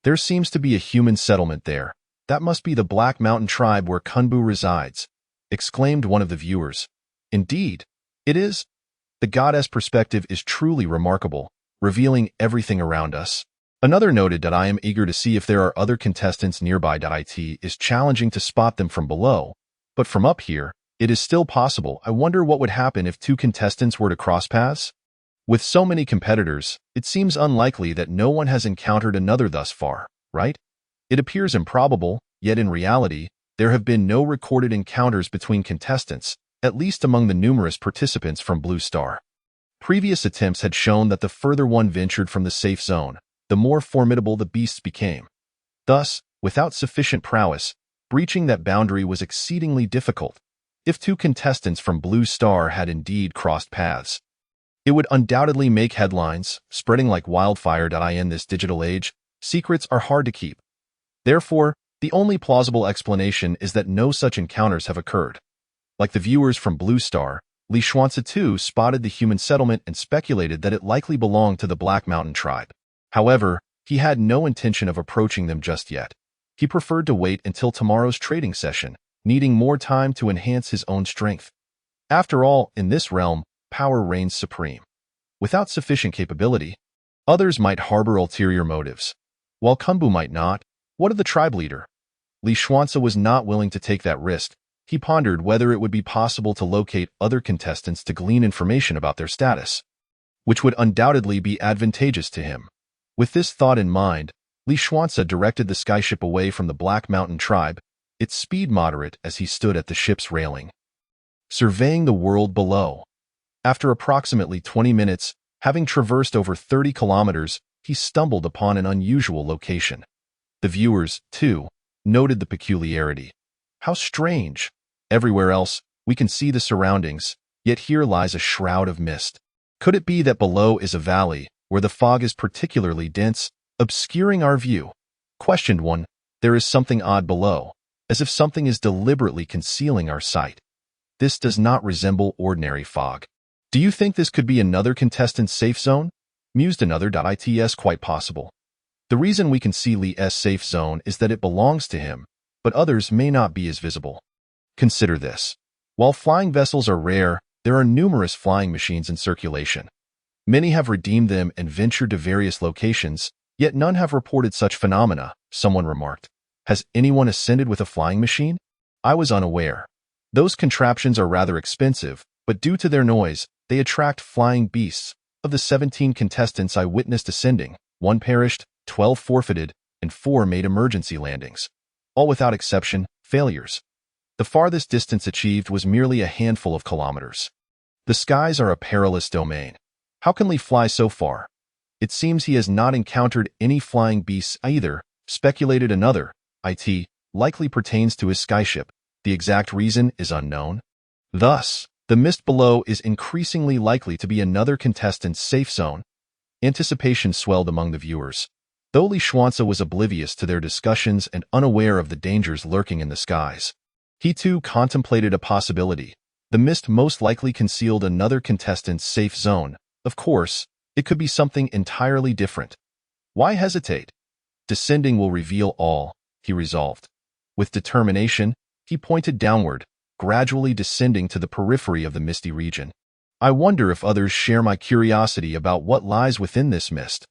A: there seems to be a human settlement there. That must be the Black Mountain tribe where Kunbu resides, exclaimed one of the viewers. Indeed, it is. The goddess perspective is truly remarkable, revealing everything around us. Another noted that I am eager to see if there are other contestants nearby. It is challenging to spot them from below, but from up here, it is still possible. I wonder what would happen if 2 contestants were to cross paths? With so many competitors, it seems unlikely that no one has encountered another thus far, right? It appears improbable, yet in reality, there have been no recorded encounters between contestants, at least among the numerous participants from Blue Star. Previous attempts had shown that the further one ventured from the safe zone, the more formidable the beasts became. Thus, without sufficient prowess, breaching that boundary was exceedingly difficult. If 2 contestants from Blue Star had indeed crossed paths, it would undoubtedly make headlines, spreading like wildfire. In this digital age, secrets are hard to keep. Therefore, the only plausible explanation is that no such encounters have occurred. Like the viewers from Blue Star, Li Xuance too spotted the human settlement and speculated that it likely belonged to the Black Mountain tribe. However, he had no intention of approaching them just yet. He preferred to wait until tomorrow's trading session, needing more time to enhance his own strength. After all, in this realm, power reigns supreme. Without sufficient capability, others might harbor ulterior motives. While Kunbu might not, what of the tribe leader? Li Xuanzi was not willing to take that risk. He pondered whether it would be possible to locate other contestants to glean information about their status, which would undoubtedly be advantageous to him. With this thought in mind, Li Xuanzi directed the skyship away from the Black Mountain tribe, its speed moderate as he stood at the ship's railing, surveying the world below. After approximately 20 minutes, having traversed over 30 kilometers, he stumbled upon an unusual location. The viewers, too, noted the peculiarity. How strange! Everywhere else, we can see the surroundings, yet here lies a shroud of mist. Could it be that below is a valley, where the fog is particularly dense, obscuring our view? Questioned 1. There is something odd below, as if something is deliberately concealing our sight. This does not resemble ordinary fog. Do you think this could be another contestant's safe zone? Mused another. It's quite possible. The reason we can see Li's safe zone is that it belongs to him, but others may not be as visible. Consider this. While flying vessels are rare, there are numerous flying machines in circulation. Many have redeemed them and ventured to various locations, yet none have reported such phenomena, someone remarked. Has anyone ascended with a flying machine? I was unaware. Those contraptions are rather expensive, but due to their noise, they attract flying beasts. Of the 17 contestants I witnessed ascending, 1 perished, 12 forfeited, and 4 made emergency landings. All without exception, failures. The farthest distance achieved was merely a handful of kilometers. The skies are a perilous domain. How can Li fly so far? It seems he has not encountered any flying beasts either, speculated another. It likely pertains to his skyship. The exact reason is unknown. Thus, the mist below is increasingly likely to be another contestant's safe zone. Anticipation swelled among the viewers. Though Li Xuanzi was oblivious to their discussions and unaware of the dangers lurking in the skies, he too contemplated a possibility. The mist most likely concealed another contestant's safe zone. Of course, it could be something entirely different. Why hesitate? Descending will reveal all, he resolved. With determination, he pointed downward, gradually descending to the periphery of the misty region. I wonder if others share my curiosity about what lies within this mist.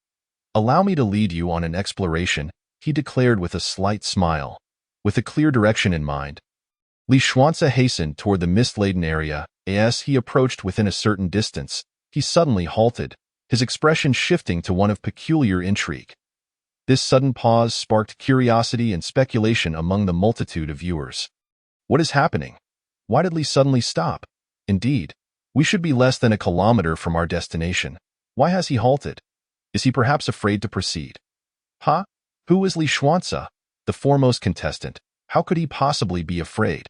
A: Allow me to lead you on an exploration, he declared with a slight smile. With a clear direction in mind, Li Xuanzi hastened toward the mist-laden area. As he approached within a certain distance, he suddenly halted, his expression shifting to one of peculiar intrigue. This sudden pause sparked curiosity and speculation among the multitude of viewers. What is happening? Why did Li suddenly stop? Indeed, we should be less than a kilometer from our destination. Why has he halted? Is he perhaps afraid to proceed? Who is Li Xuanzi, the foremost contestant? How could he possibly be afraid?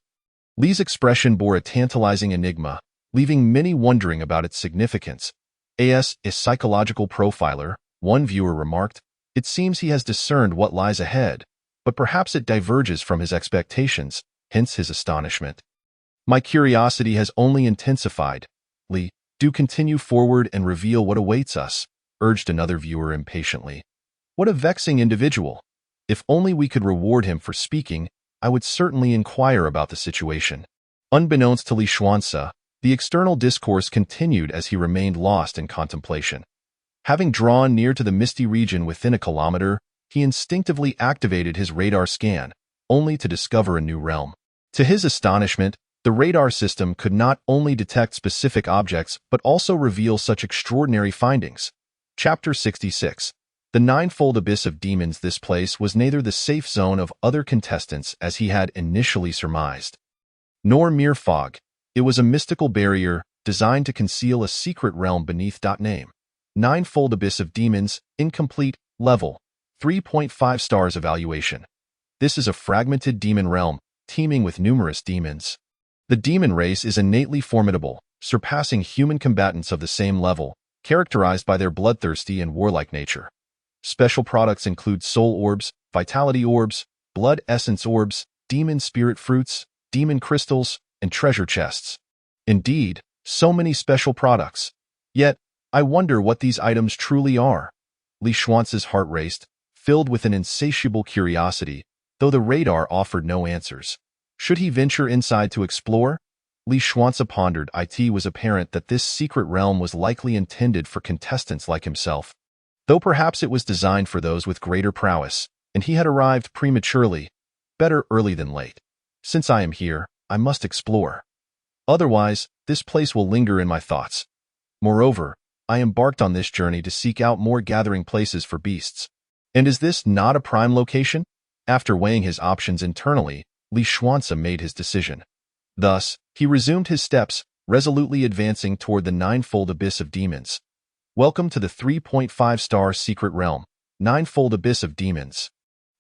A: Li's expression bore a tantalizing enigma, leaving many wondering about its significance. As a psychological profiler, one viewer remarked, it seems he has discerned what lies ahead, but perhaps it diverges from his expectations, hence his astonishment. My curiosity has only intensified. Li, do continue forward and reveal what awaits us, urged another viewer impatiently. What a vexing individual. If only we could reward him for speaking, I would certainly inquire about the situation. Unbeknownst to Li Xuanzi, the external discourse continued as he remained lost in contemplation. Having drawn near to the misty region within a kilometer, he instinctively activated his radar scan, only to discover a new realm. To his astonishment, the radar system could not only detect specific objects but also reveal such extraordinary findings. Chapter 66. The Ninefold Abyss of Demons. This place was neither the safe zone of other contestants as he had initially surmised, nor mere fog. It was a mystical barrier designed to conceal a secret realm beneath. Name: Ninefold Abyss of Demons, incomplete, level 3.5 stars evaluation. This is a fragmented demon realm, teeming with numerous demons. The demon race is innately formidable, surpassing human combatants of the same level, characterized by their bloodthirsty and warlike nature. Special products include soul orbs, vitality orbs, blood essence orbs, demon spirit fruits, demon crystals, and treasure chests. Indeed, so many special products. Yet, I wonder what these items truly are. Li Xuanzi's heart raced, filled with an insatiable curiosity. though the radar offered no answers. Should he venture inside to explore? Li Xuanzi pondered. It was apparent that this secret realm was likely intended for contestants like himself, though perhaps it was designed for those with greater prowess, and he had arrived prematurely. Better early than late. Since I am here, I must explore. Otherwise, this place will linger in my thoughts. Moreover, I embarked on this journey to seek out more gathering places for beasts. And is this not a prime location? After weighing his options internally, Li Xuanzi made his decision. Thus, he resumed his steps, resolutely advancing toward the ninefold abyss of demons. Welcome to the 3.5-star secret realm, Ninefold Abyss of Demons.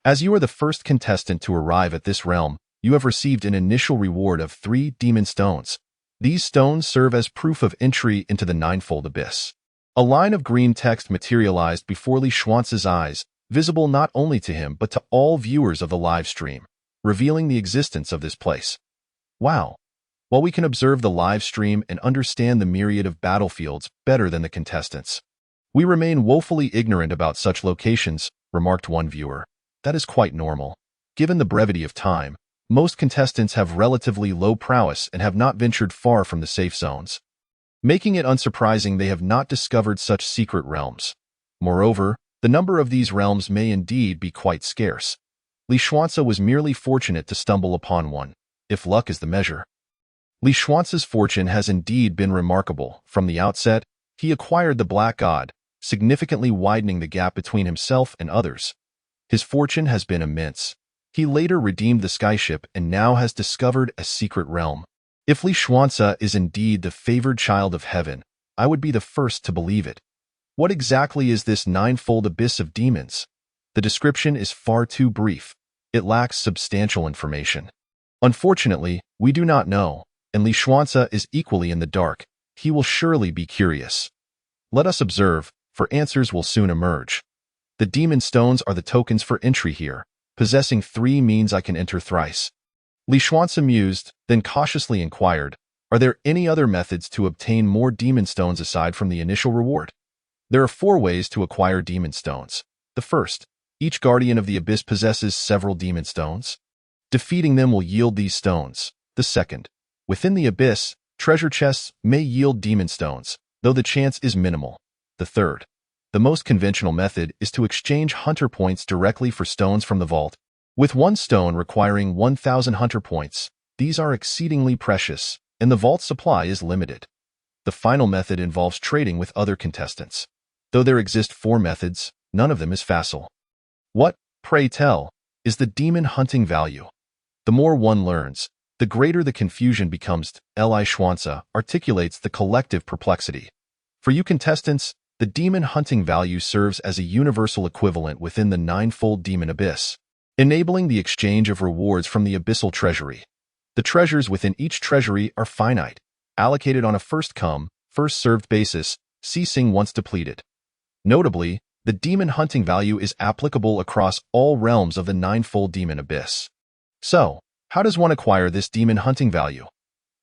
A: As you are the first contestant to arrive at this realm, you have received an initial reward of 3 demon stones. These stones serve as proof of entry into the ninefold abyss. A line of green text materialized before Li Xuanzi's eyes, visible not only to him but to all viewers of the live stream, revealing the existence of this place. Wow! While we can observe the live stream and understand the myriad of battlefields better than the contestants, we remain woefully ignorant about such locations, remarked one viewer. That is quite normal. Given the brevity of time, most contestants have relatively low prowess and have not ventured far from the safe zones, making it unsurprising they have not discovered such secret realms. Moreover, the number of these realms may indeed be quite scarce. Li Xuanzi was merely fortunate to stumble upon one, if luck is the measure. Li Xuanzi's fortune has indeed been remarkable. From the outset, he acquired the Black God, significantly widening the gap between himself and others. His fortune has been immense. He later redeemed the skyship and now has discovered a secret realm. If Li Xuanzi is indeed the favored child of heaven, I would be the first to believe it. What exactly is this ninefold abyss of demons? The description is far too brief. It lacks substantial information. Unfortunately, we do not know, and Li Xuanzi is equally in the dark. He will surely be curious. Let us observe, for answers will soon emerge. The demon stones are the tokens for entry here. Possessing 3 means I can enter thrice. Li Xuanzi mused, then cautiously inquired, are there any other methods to obtain more demon stones aside from the initial reward? There are 4 ways to acquire demon stones. The first, each guardian of the abyss possesses several demon stones. Defeating them will yield these stones. The second, within the abyss, treasure chests may yield demon stones, though the chance is minimal. The third, the most conventional method is to exchange hunter points directly for stones from the vault. With 1 stone requiring 1,000 hunter points, these are exceedingly precious, and the vault supply is limited. The final method involves trading with other contestants. Though there exist 4 methods, none of them is facile. What, pray tell, is the demon hunting value? The more one learns, the greater the confusion becomes. Li Xuanzi articulates the collective perplexity. For you contestants, the demon hunting value serves as a universal equivalent within the ninefold demon abyss, enabling the exchange of rewards from the abyssal treasury. The treasures within each treasury are finite, allocated on a first-come, first-served basis, ceasing once depleted. Notably, the demon hunting value is applicable across all realms of the ninefold demon abyss. So, how does one acquire this demon hunting value?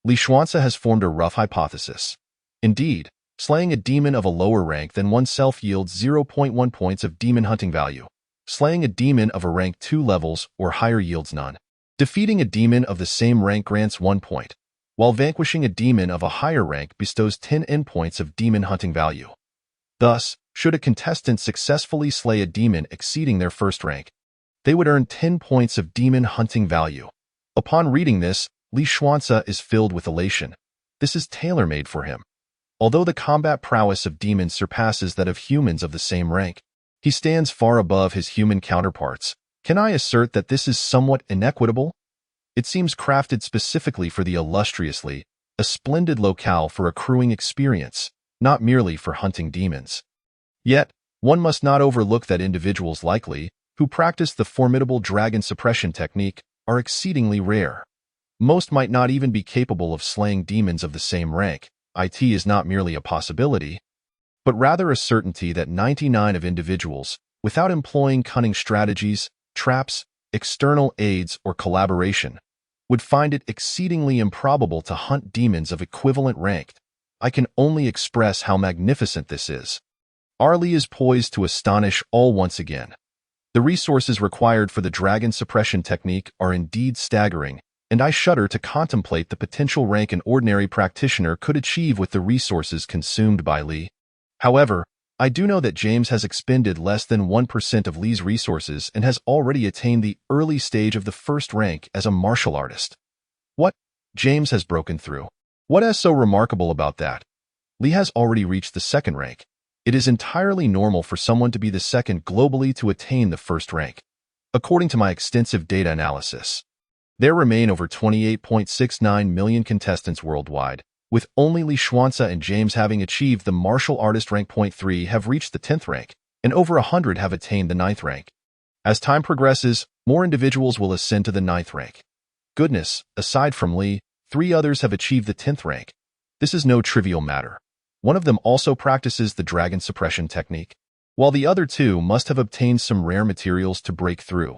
A: Li Xuanzi has formed a rough hypothesis. Indeed, slaying a demon of a lower rank than oneself yields 0.1 points of demon hunting value. Slaying a demon of a rank 2 levels or higher yields none. Defeating a demon of the same rank grants 1 point, while vanquishing a demon of a higher rank bestows 10 endpoints of demon hunting value. Thus, should a contestant successfully slay a demon exceeding their first rank, they would earn 10 points of demon hunting value. Upon reading this, Li Xuanzi is filled with elation. This is tailor-made for him. Although the combat prowess of demons surpasses that of humans of the same rank, he stands far above his human counterparts. Can I assert that this is somewhat inequitable? It seems crafted specifically for the illustriously, a splendid locale for accruing experience, not merely for hunting demons. Yet, one must not overlook that individuals likely, who practice the formidable dragon suppression technique, are exceedingly rare. Most might not even be capable of slaying demons of the same rank. It is not merely a possibility, but rather a certainty that 99 of individuals, without employing cunning strategies, traps, external aids, or collaboration, would find it exceedingly improbable to hunt demons of equivalent rank. I can only express how magnificent this is. Arlie is poised to astonish all once again. The resources required for the dragon suppression technique are indeed staggering, and I shudder to contemplate the potential rank an ordinary practitioner could achieve with the resources consumed by Li. However, I do know that James has expended less than 1% of Li's resources and has already attained the early stage of the first rank as a martial artist. What? James has broken through. What is so remarkable about that? Li has already reached the second rank. It is entirely normal for someone to be the second globally to attain the first rank. According to my extensive data analysis, there remain over 28.69 million contestants worldwide, with only Li Xuanci and James having achieved the martial artist rank. 3 have reached the 10th rank, and over 100 have attained the 9th rank. As time progresses, more individuals will ascend to the 9th rank. Goodness, aside from Li, 3 others have achieved the 10th rank. This is no trivial matter. One of them also practices the dragon suppression technique, while the other 2 must have obtained some rare materials to break through.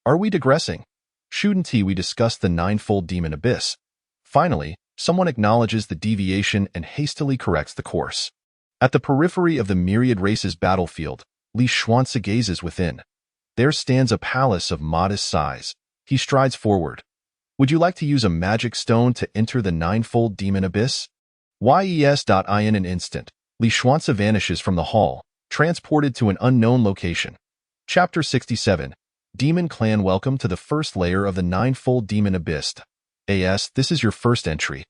A: Are we digressing? Shouldn't we discuss the ninefold demon abyss? Finally, someone acknowledges the deviation and hastily corrects the course. At the periphery of the myriad races battlefield, Li Xuanci gazes within. There stands a palace of modest size. He strides forward. Would you like to use a magic stone to enter the ninefold demon abyss? In an instant, Li Xuanci vanishes from the hall, transported to an unknown location. Chapter 67. Demon Clan. Welcome to the first layer of the ninefold demon abyss. This is your first entry.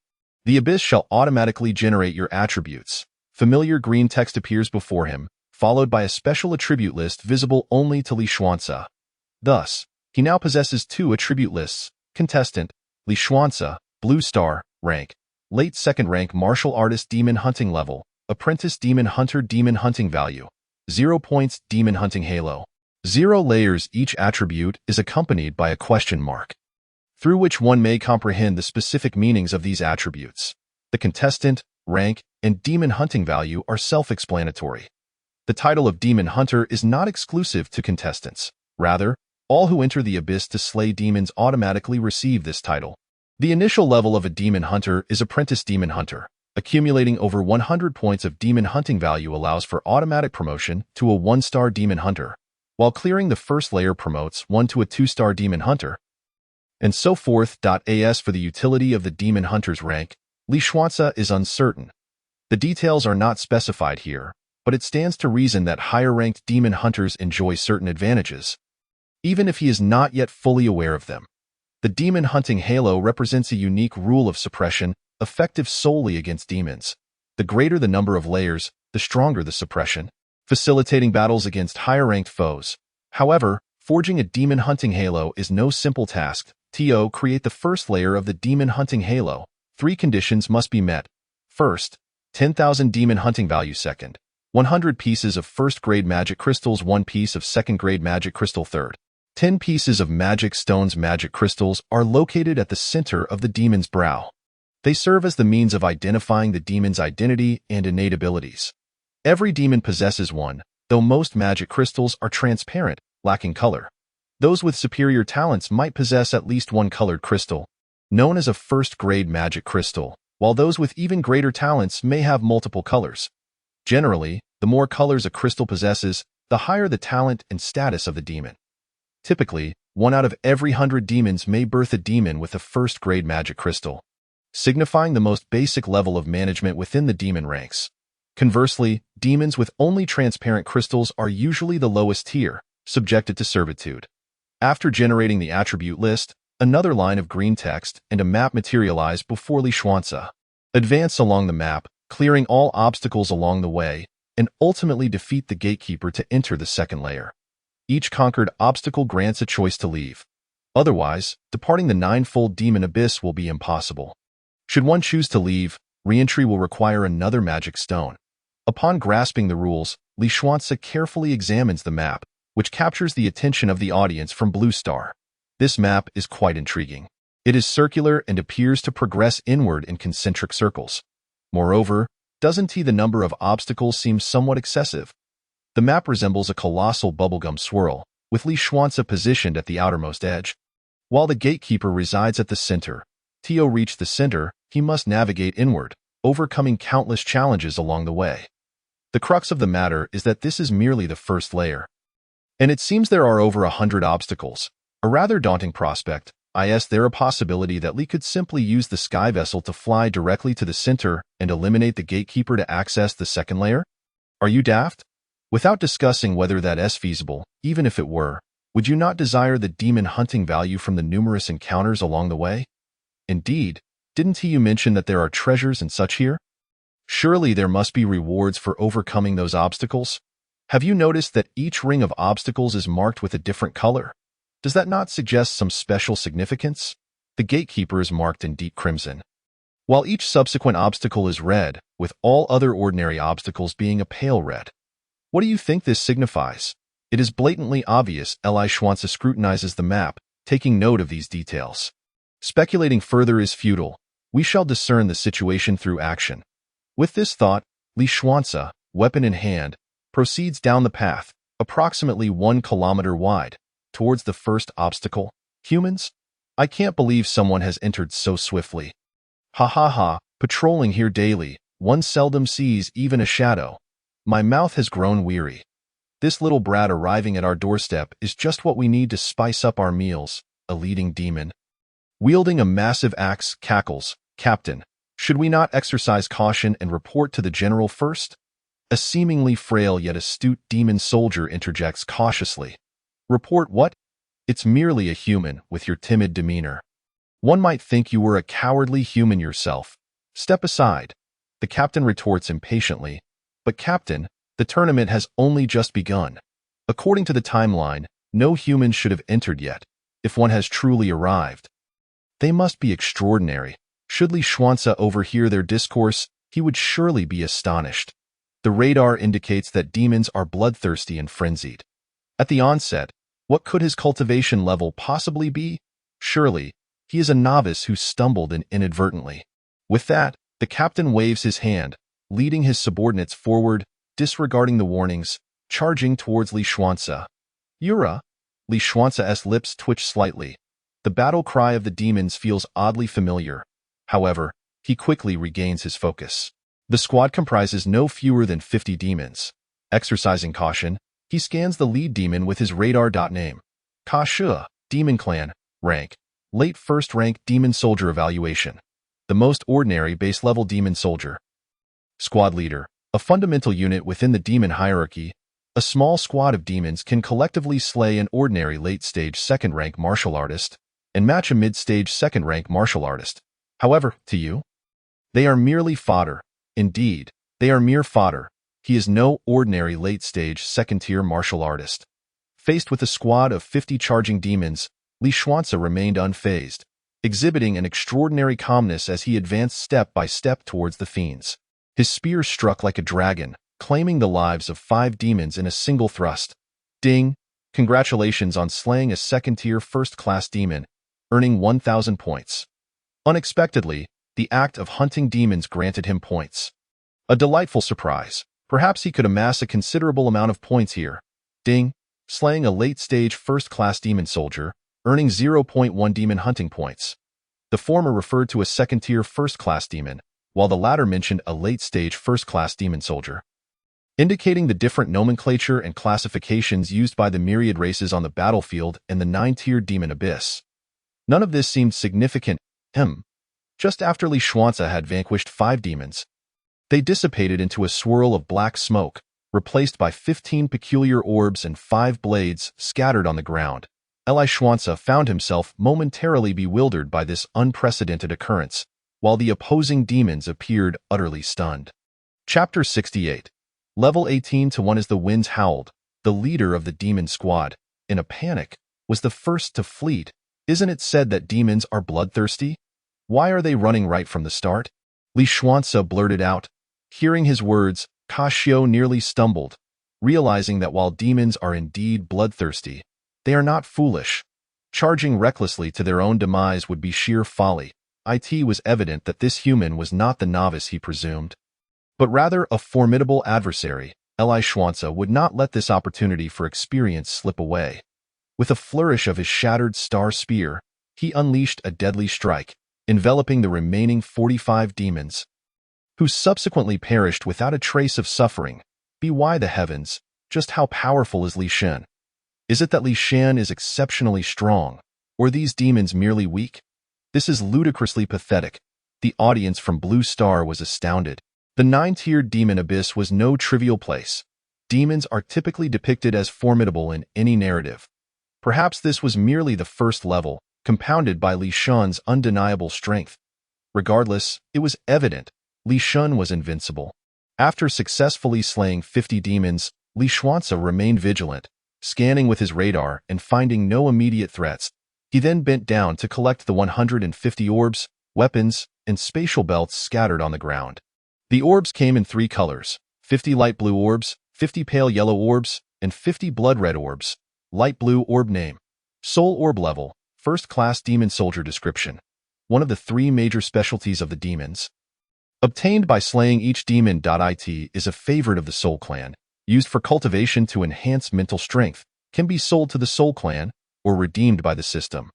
A: The abyss shall automatically generate your attributes. Familiar green text appears before him, followed by a special attribute list visible only to Li Xuanci. Thus, he now possesses 2 attribute lists: Contestant, Li Xuanci, Blue Star, Rank, Late 2nd Rank Martial Artist Demon Hunting Level, Apprentice Demon Hunter Demon Hunting Value, 0 points Demon Hunting Halo. 0 layers. Each attribute is accompanied by a question mark, through which one may comprehend the specific meanings of these attributes. The contestant, rank, and demon hunting value are self-explanatory. The title of Demon Hunter is not exclusive to contestants. Rather, all who enter the abyss to slay demons automatically receive this title. The initial level of a Demon Hunter is Apprentice Demon Hunter. Accumulating over 100 points of demon hunting value allows for automatic promotion to a 1-star Demon Hunter, while clearing the first layer promotes one to a 2-star Demon Hunter, and so forth. As for the utility of the Demon Hunter's rank, Li Xuanci is uncertain. The details are not specified here, but it stands to reason that higher-ranked Demon Hunters enjoy certain advantages, even if he is not yet fully aware of them. The Demon Hunting Halo represents a unique rule of suppression, effective solely against demons. The greater the number of layers, the stronger the suppression, facilitating battles against higher-ranked foes. However, forging a Demon Hunting Halo is no simple task. Create the first layer of the Demon Hunting Halo. 3 conditions must be met. First, 10,000 Demon Hunting Value. Second, 100 pieces of first-grade magic crystals, 1 piece of second-grade magic crystal. Third, 10 pieces of magic stones. Magic crystals are located at the center of the demon's brow. They serve as the means of identifying the demon's identity and innate abilities. Every demon possesses one, though most magic crystals are transparent, lacking color. Those with superior talents might possess at least 1 colored crystal, known as a first-grade magic crystal, while those with even greater talents may have multiple colors. Generally, the more colors a crystal possesses, the higher the talent and status of the demon. Typically, 1 out of every 100 demons may birth a demon with a first-grade magic crystal, signifying the most basic level of management within the demon ranks. Conversely, demons with only transparent crystals are usually the lowest tier, subjected to servitude. After generating the attribute list, another line of green text and a map materialize before Li Xuanci. Advance along the map, clearing all obstacles along the way, and ultimately defeat the gatekeeper to enter the second layer. Each conquered obstacle grants a choice to leave. Otherwise, departing the ninefold demon abyss will be impossible. Should one choose to leave, re-entry will require another magic stone. Upon grasping the rules, Li Xuanci carefully examines the map, which captures the attention of the audience from Blue Star. This map is quite intriguing. It is circular and appears to progress inward in concentric circles. Moreover, the number of obstacles seems somewhat excessive. The map resembles a colossal bubblegum swirl, with Li Xuanci positioned at the outermost edge. While the gatekeeper resides at the center, to reach the center, he must navigate inward, overcoming countless challenges along the way. The crux of the matter is that this is merely the first layer. And it seems there are over 100 obstacles. A rather daunting prospect. Is there a possibility that Li could simply use the sky vessel to fly directly to the center and eliminate the gatekeeper to access the second layer? Are you daft? Without discussing whether that is feasible, even if it were, would you not desire the demon hunting value from the numerous encounters along the way? Indeed, didn't you mention that there are treasures and such here? Surely there must be rewards for overcoming those obstacles. Have you noticed that each ring of obstacles is marked with a different color? Does that not suggest some special significance? The gatekeeper is marked in deep crimson, while each subsequent obstacle is red, with all other ordinary obstacles being a pale red. What do you think this signifies? It is blatantly obvious. Li Xuanzi scrutinizes the map, taking note of these details. Speculating further is futile. We shall discern the situation through action. With this thought, Li Xuanzi, weapon in hand, proceeds down the path, approximately 1 kilometer wide, towards the first obstacle. Humans? I can't believe someone has entered so swiftly. Ha ha ha, patrolling here daily, one seldom sees even a shadow. My mouth has grown weary. This little brat arriving at our doorstep is just what we need to spice up our meals. A leading demon, wielding a massive axe, cackles. Captain, should we not exercise caution and report to the general first? A seemingly frail yet astute demon soldier interjects cautiously. Report what? It's merely a human with your timid demeanor. One might think you were a cowardly human yourself. Step aside. The captain retorts impatiently. But captain, the tournament has only just begun. According to the timeline, no human should have entered yet. If one has truly arrived, they must be extraordinary. Should Li Xuanzi overhear their discourse, he would surely be astonished. The radar indicates that demons are bloodthirsty and frenzied. At the onset, what could his cultivation level possibly be? Surely, he is a novice who stumbled in inadvertently. With that, the captain waves his hand, leading his subordinates forward, disregarding the warnings, charging towards Li Xuanzi. Yura! Li Xuanzi's lips twitch slightly. The battle cry of the demons feels oddly familiar. However, he quickly regains his focus. The squad comprises no fewer than 50 demons. Exercising caution, he scans the lead demon with his radar. Name: Ka Shu, Demon Clan, rank: late first rank demon soldier evaluation. The most ordinary base-level demon soldier. Squad leader, a fundamental unit within the demon hierarchy. A small squad of demons can collectively slay an ordinary late-stage second-rank martial artist and match a mid-stage second-rank martial artist. However, to you, they are merely fodder. Indeed, they are mere fodder. He is no ordinary late-stage second-tier martial artist. Faced with a squad of 50 charging demons, Li Xuanzi remained unfazed, exhibiting an extraordinary calmness as he advanced step by step towards the fiends. His spear struck like a dragon, claiming the lives of 5 demons in a single thrust. Ding! Congratulations on slaying a second-tier first-class demon, earning 1,000 points. Unexpectedly, the act of hunting demons granted him points. A delightful surprise. Perhaps he could amass a considerable amount of points here. Ding! Slaying a late-stage first-class demon soldier, earning 0.1 demon hunting points. The former referred to a second-tier first-class demon, while the latter mentioned a late-stage first-class demon soldier, indicating the different nomenclature and classifications used by the myriad races on the battlefield in the 9-tier demon abyss. None of this seemed significant. Just after Li Xuanzi had vanquished 5 demons, they dissipated into a swirl of black smoke, replaced by 15 peculiar orbs and 5 blades scattered on the ground. Li Xuanzi found himself momentarily bewildered by this unprecedented occurrence, while the opposing demons appeared utterly stunned. Chapter 68. Level 18-1. As the winds howled, the leader of the demon squad, in a panic, was the first to flee. Isn't it said that demons are bloodthirsty? Why are they running right from the start? Li Xuanzi blurted out. Hearing his words, Ka Shu nearly stumbled, realizing that while demons are indeed bloodthirsty, they are not foolish. Charging recklessly to their own demise would be sheer folly. It was evident that this human was not the novice he presumed, but rather a formidable adversary. Li Xuanzi would not let this opportunity for experience slip away. With a flourish of his shattered star spear, he unleashed a deadly strike, enveloping the remaining 45 demons, who subsequently perished without a trace of suffering. By the heavens, just how powerful is Li Shen? Is it that Li Shan is exceptionally strong, or these demons merely weak? This is ludicrously pathetic. The audience from Blue Star was astounded. The 9-tiered demon abyss was no trivial place. Demons are typically depicted as formidable in any narrative. Perhaps this was merely the first level, compounded by Li Shan's undeniable strength. Regardless, it was evident Li Shan was invincible. After successfully slaying 50 demons, Li Xuanzi remained vigilant, scanning with his radar and finding no immediate threats. He then bent down to collect the 150 orbs, weapons, and spatial belts scattered on the ground. The orbs came in 3 colors: 50 light blue orbs, 50 pale yellow orbs, and 50 blood red orbs. Light blue orb name. Soul orb level. First class demon soldier description. One of the 3 major specialties of the demons. Obtained by slaying each demon. It is a favorite of the Soul Clan, used for cultivation to enhance mental strength, can be sold to the Soul Clan, or redeemed by the system.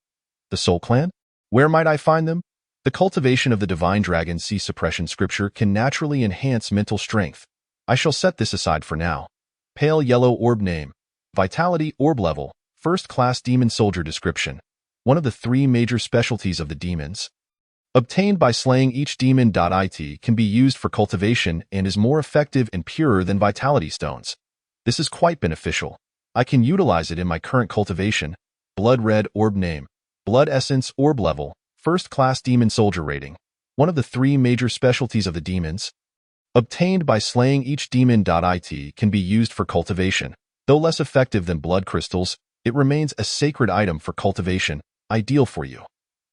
A: The Soul Clan? Where might I find them? The cultivation of the Divine Dragon Sea Suppression Scripture can naturally enhance mental strength. I shall set this aside for now. Pale yellow orb name. Vitality orb level. First class demon soldier description. One of the 3 major specialties of the demons. Obtained by slaying each demon. It can be used for cultivation and is more effective and purer than vitality stones. This is quite beneficial. I can utilize it in my current cultivation. Blood red orb name. Blood essence orb level. First class demon soldier rating. One of the 3 major specialties of the demons. Obtained by slaying each demon. It can be used for cultivation. Though less effective than blood crystals, it remains a sacred item for cultivation, ideal for you.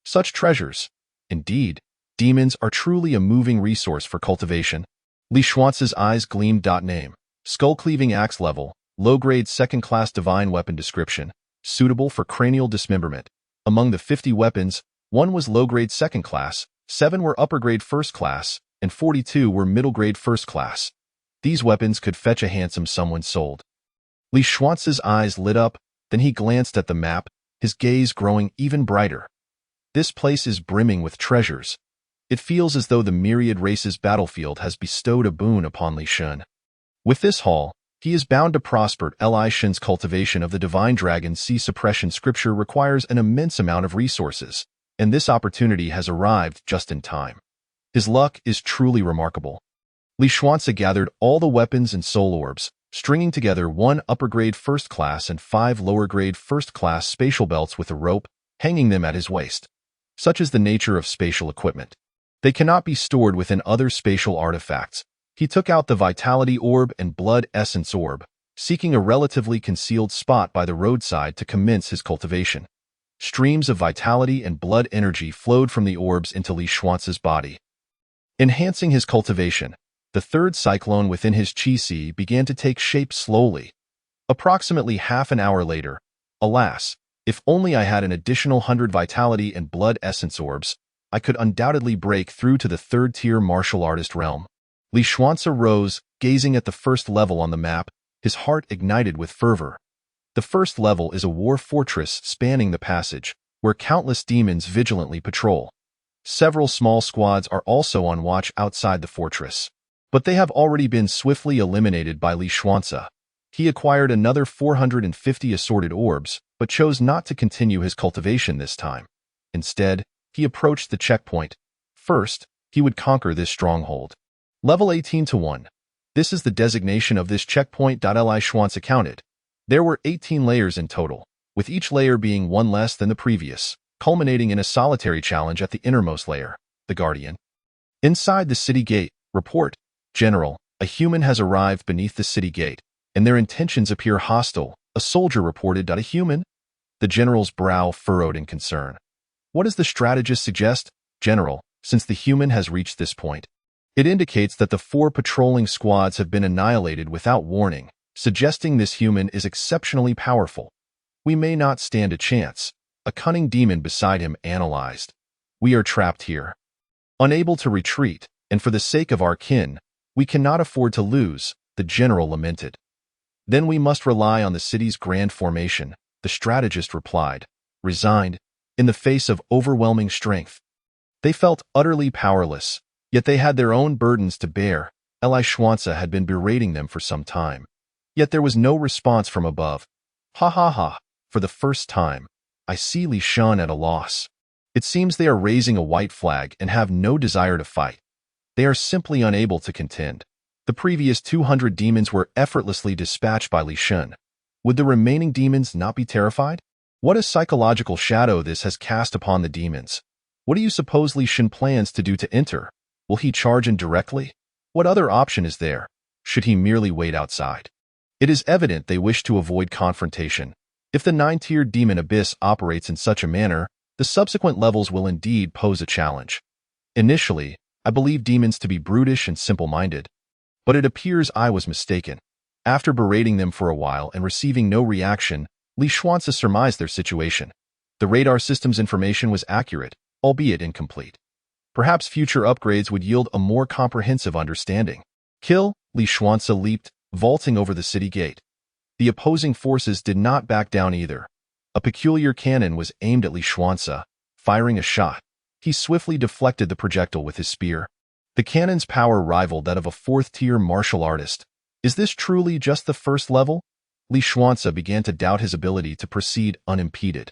A: Such treasures. Indeed, demons are truly a moving resource for cultivation. Li Xuanzi's eyes gleamed. Name. Skull-cleaving axe level. Low-grade second-class divine weapon description. Suitable for cranial dismemberment. Among the 50 weapons, 1 was low-grade second class, 7 were upper-grade first class, and 42 were middle-grade first class. These weapons could fetch a handsome sum when sold. Li Xuanzi's eyes lit up, then he glanced at the map, his gaze growing even brighter. This place is brimming with treasures. It feels as though the myriad races battlefield has bestowed a boon upon Li Shan. With this haul, he is bound to prosper. Li Shan's cultivation of the Divine Dragon Sea Suppression Scripture requires an immense amount of resources, and this opportunity has arrived just in time. His luck is truly remarkable. Li Xuanzi gathered all the weapons and soul orbs, stringing together 1 upper-grade first class and 5 lower-grade first-class spatial belts with a rope, hanging them at his waist. Such is the nature of spatial equipment. They cannot be stored within other spatial artifacts. He took out the Vitality Orb and Blood Essence Orb, seeking a relatively concealed spot by the roadside to commence his cultivation. Streams of vitality and blood energy flowed from the orbs into Li Xuanzi's body. Enhancing his cultivation, the 3rd cyclone within his qi began to take shape slowly. Approximately half an hour later, alas, if only I had an additional 100 vitality and blood essence orbs, I could undoubtedly break through to the 3rd-tier martial artist realm. Li Xuanzi rose, gazing at the first level on the map, his heart ignited with fervor. The first level is a war fortress spanning the passage, where countless demons vigilantly patrol. Several small squads are also on watch outside the fortress, but they have already been swiftly eliminated by Li Xuanzi. He acquired another 450 assorted orbs, but chose not to continue his cultivation this time. Instead, he approached the checkpoint. First, he would conquer this stronghold. Level 18-1. This is the designation of this checkpoint. Li Xuanzi counted. There were 18 layers in total, with each layer being 1 less than the previous, culminating in a solitary challenge at the innermost layer, the Guardian. Inside the city gate, report, General, a human has arrived beneath the city gate, and their intentions appear hostile, a soldier reported. A human? The general's brow furrowed in concern. What does the strategist suggest, General, since the human has reached this point? It indicates that the 4 patrolling squads have been annihilated without warning, suggesting this human is exceptionally powerful. We may not stand a chance, a cunning demon beside him analyzed. We are trapped here. Unable to retreat, and for the sake of our kin, we cannot afford to lose, the general lamented. Then we must rely on the city's grand formation, the strategist replied, resigned, in the face of overwhelming strength. They felt utterly powerless, yet they had their own burdens to bear. Li Xuanzi had been berating them for some time. Yet there was no response from above. Ha ha ha. For the first time, I see Li Shan at a loss. It seems they are raising a white flag and have no desire to fight. They are simply unable to contend. The previous 200 demons were effortlessly dispatched by Li Shan. Would the remaining demons not be terrified? What a psychological shadow this has cast upon the demons. What do you suppose Li Shan plans to do to enter? Will he charge in directly? What other option is there? Should he merely wait outside? It is evident they wish to avoid confrontation. If the 9-tiered demon abyss operates in such a manner, the subsequent levels will indeed pose a challenge. Initially, I believed demons to be brutish and simple-minded, but it appears I was mistaken. After berating them for a while and receiving no reaction, Li Xuanzi surmised their situation. The radar system's information was accurate, albeit incomplete. Perhaps future upgrades would yield a more comprehensive understanding. Kill, Li Xuanzi leaped, vaulting over the city gate. The opposing forces did not back down either. A peculiar cannon was aimed at Li Xuanzi, firing a shot. He swiftly deflected the projectile with his spear. The cannon's power rivaled that of a 4th-tier martial artist. Is this truly just the first level? Li Xuanzi began to doubt his ability to proceed unimpeded.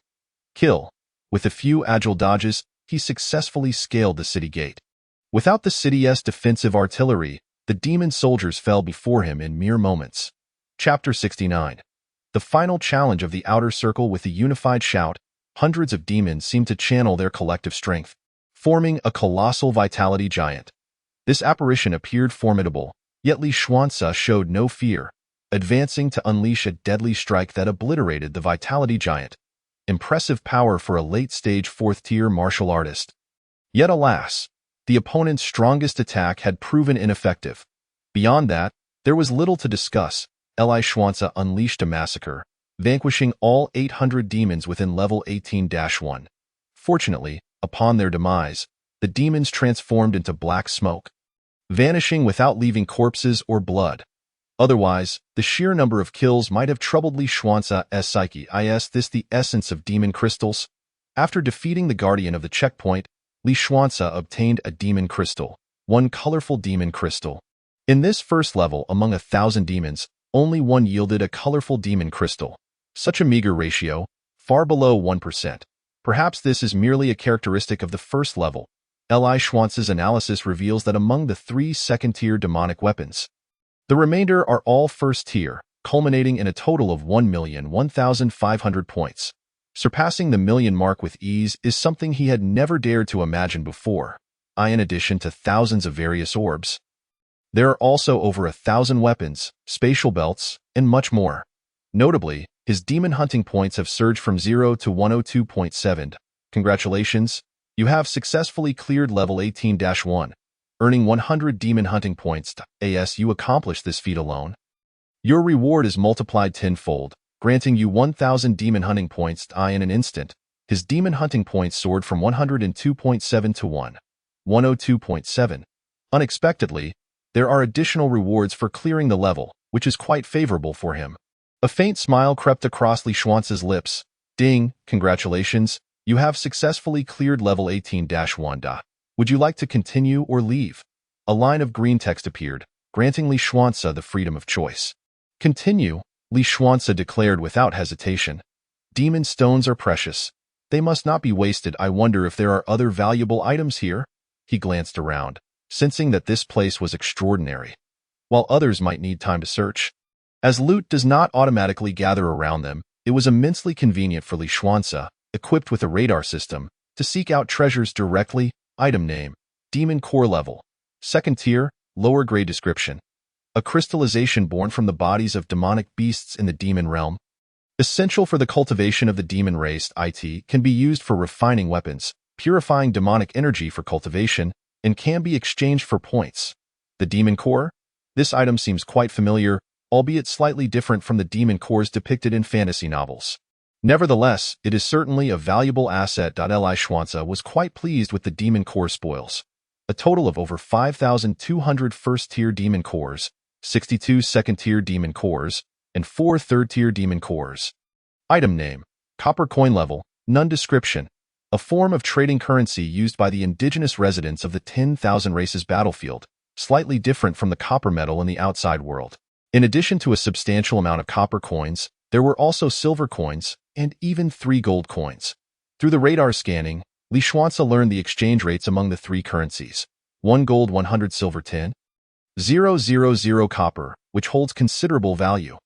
A: Kill. With a few agile dodges, he successfully scaled the city gate. Without the city's defensive artillery, the demon soldiers fell before him in mere moments. Chapter 69. The final challenge of the outer circle. With a unified shout, hundreds of demons seemed to channel their collective strength, forming a colossal vitality giant. This apparition appeared formidable, yet Li Xuanzi showed no fear, advancing to unleash a deadly strike that obliterated the vitality giant. Impressive power for a late-stage 4th-tier martial artist. Yet alas, the opponent's strongest attack had proven ineffective. Beyond that, there was little to discuss. Li Xuanzi unleashed a massacre, vanquishing all 800 demons within level 18-1. Fortunately, upon their demise, the demons transformed into black smoke, vanishing without leaving corpses or blood. Otherwise, the sheer number of kills might have troubled Li Xuanzi's psyche. Is this the essence of demon crystals? After defeating the guardian of the checkpoint, Li Xuanzi obtained a demon crystal, one colorful demon crystal. In this first level among 1,000 demons, only one yielded a colorful demon crystal. Such a meager ratio, far below 1%. Perhaps this is merely a characteristic of the first level. Li Xuanzi's analysis reveals that among the 3 second-tier demonic weapons, the remainder are all first-tier, culminating in a total of 1,001,500 points. Surpassing the million mark with ease is something he had never dared to imagine before. In addition to thousands of various orbs, there are also over 1,000 weapons, spatial belts, and much more. Notably, his demon hunting points have surged from 0 to 102.7. Congratulations, you have successfully cleared level 18-1, earning 100 demon hunting points. As you accomplished this feat alone, your reward is multiplied tenfold, granting you 1,000 demon hunting points. In an instant, his demon hunting points soared from 102.7 to 102.7. Unexpectedly, there are additional rewards for clearing the level, which is quite favorable for him. A faint smile crept across Li Xuanzi's lips. Ding, congratulations, you have successfully cleared level 18-1. Would you like to continue or leave? A line of green text appeared, granting Li Xuanzi the freedom of choice. Continue, Li Xuanzi declared without hesitation. Demon stones are precious. They must not be wasted. I wonder if there are other valuable items here? He glanced around, sensing that this place was extraordinary, while others might need time to search. As loot does not automatically gather around them, it was immensely convenient for Li Xuanzi, equipped with a radar system, to seek out treasures directly. Item name: Demon Core level. Second tier, lower grade description. A crystallization born from the bodies of demonic beasts in the demon realm. Essential for the cultivation of the demon race. It can be used for refining weapons, purifying demonic energy for cultivation, and can be exchanged for points. The Demon Core? This item seems quite familiar, albeit slightly different from the demon cores depicted in fantasy novels. Nevertheless, it is certainly a valuable asset. Li Xuanzi was quite pleased with the Demon Core spoils. A total of over 5,200 first-tier demon cores, 62 second-tier demon cores, and 4 third-tier demon cores. Item name: Copper coin level, none description. A form of trading currency used by the indigenous residents of the 10,000 races battlefield, slightly different from the copper metal in the outside world. In addition to a substantial amount of copper coins, There were also silver coins and even 3 gold coins. Through the radar scanning, Li Xuanze learned the exchange rates among the 3 currencies: 1 gold, 100 silver, 10,000 copper, which holds considerable value.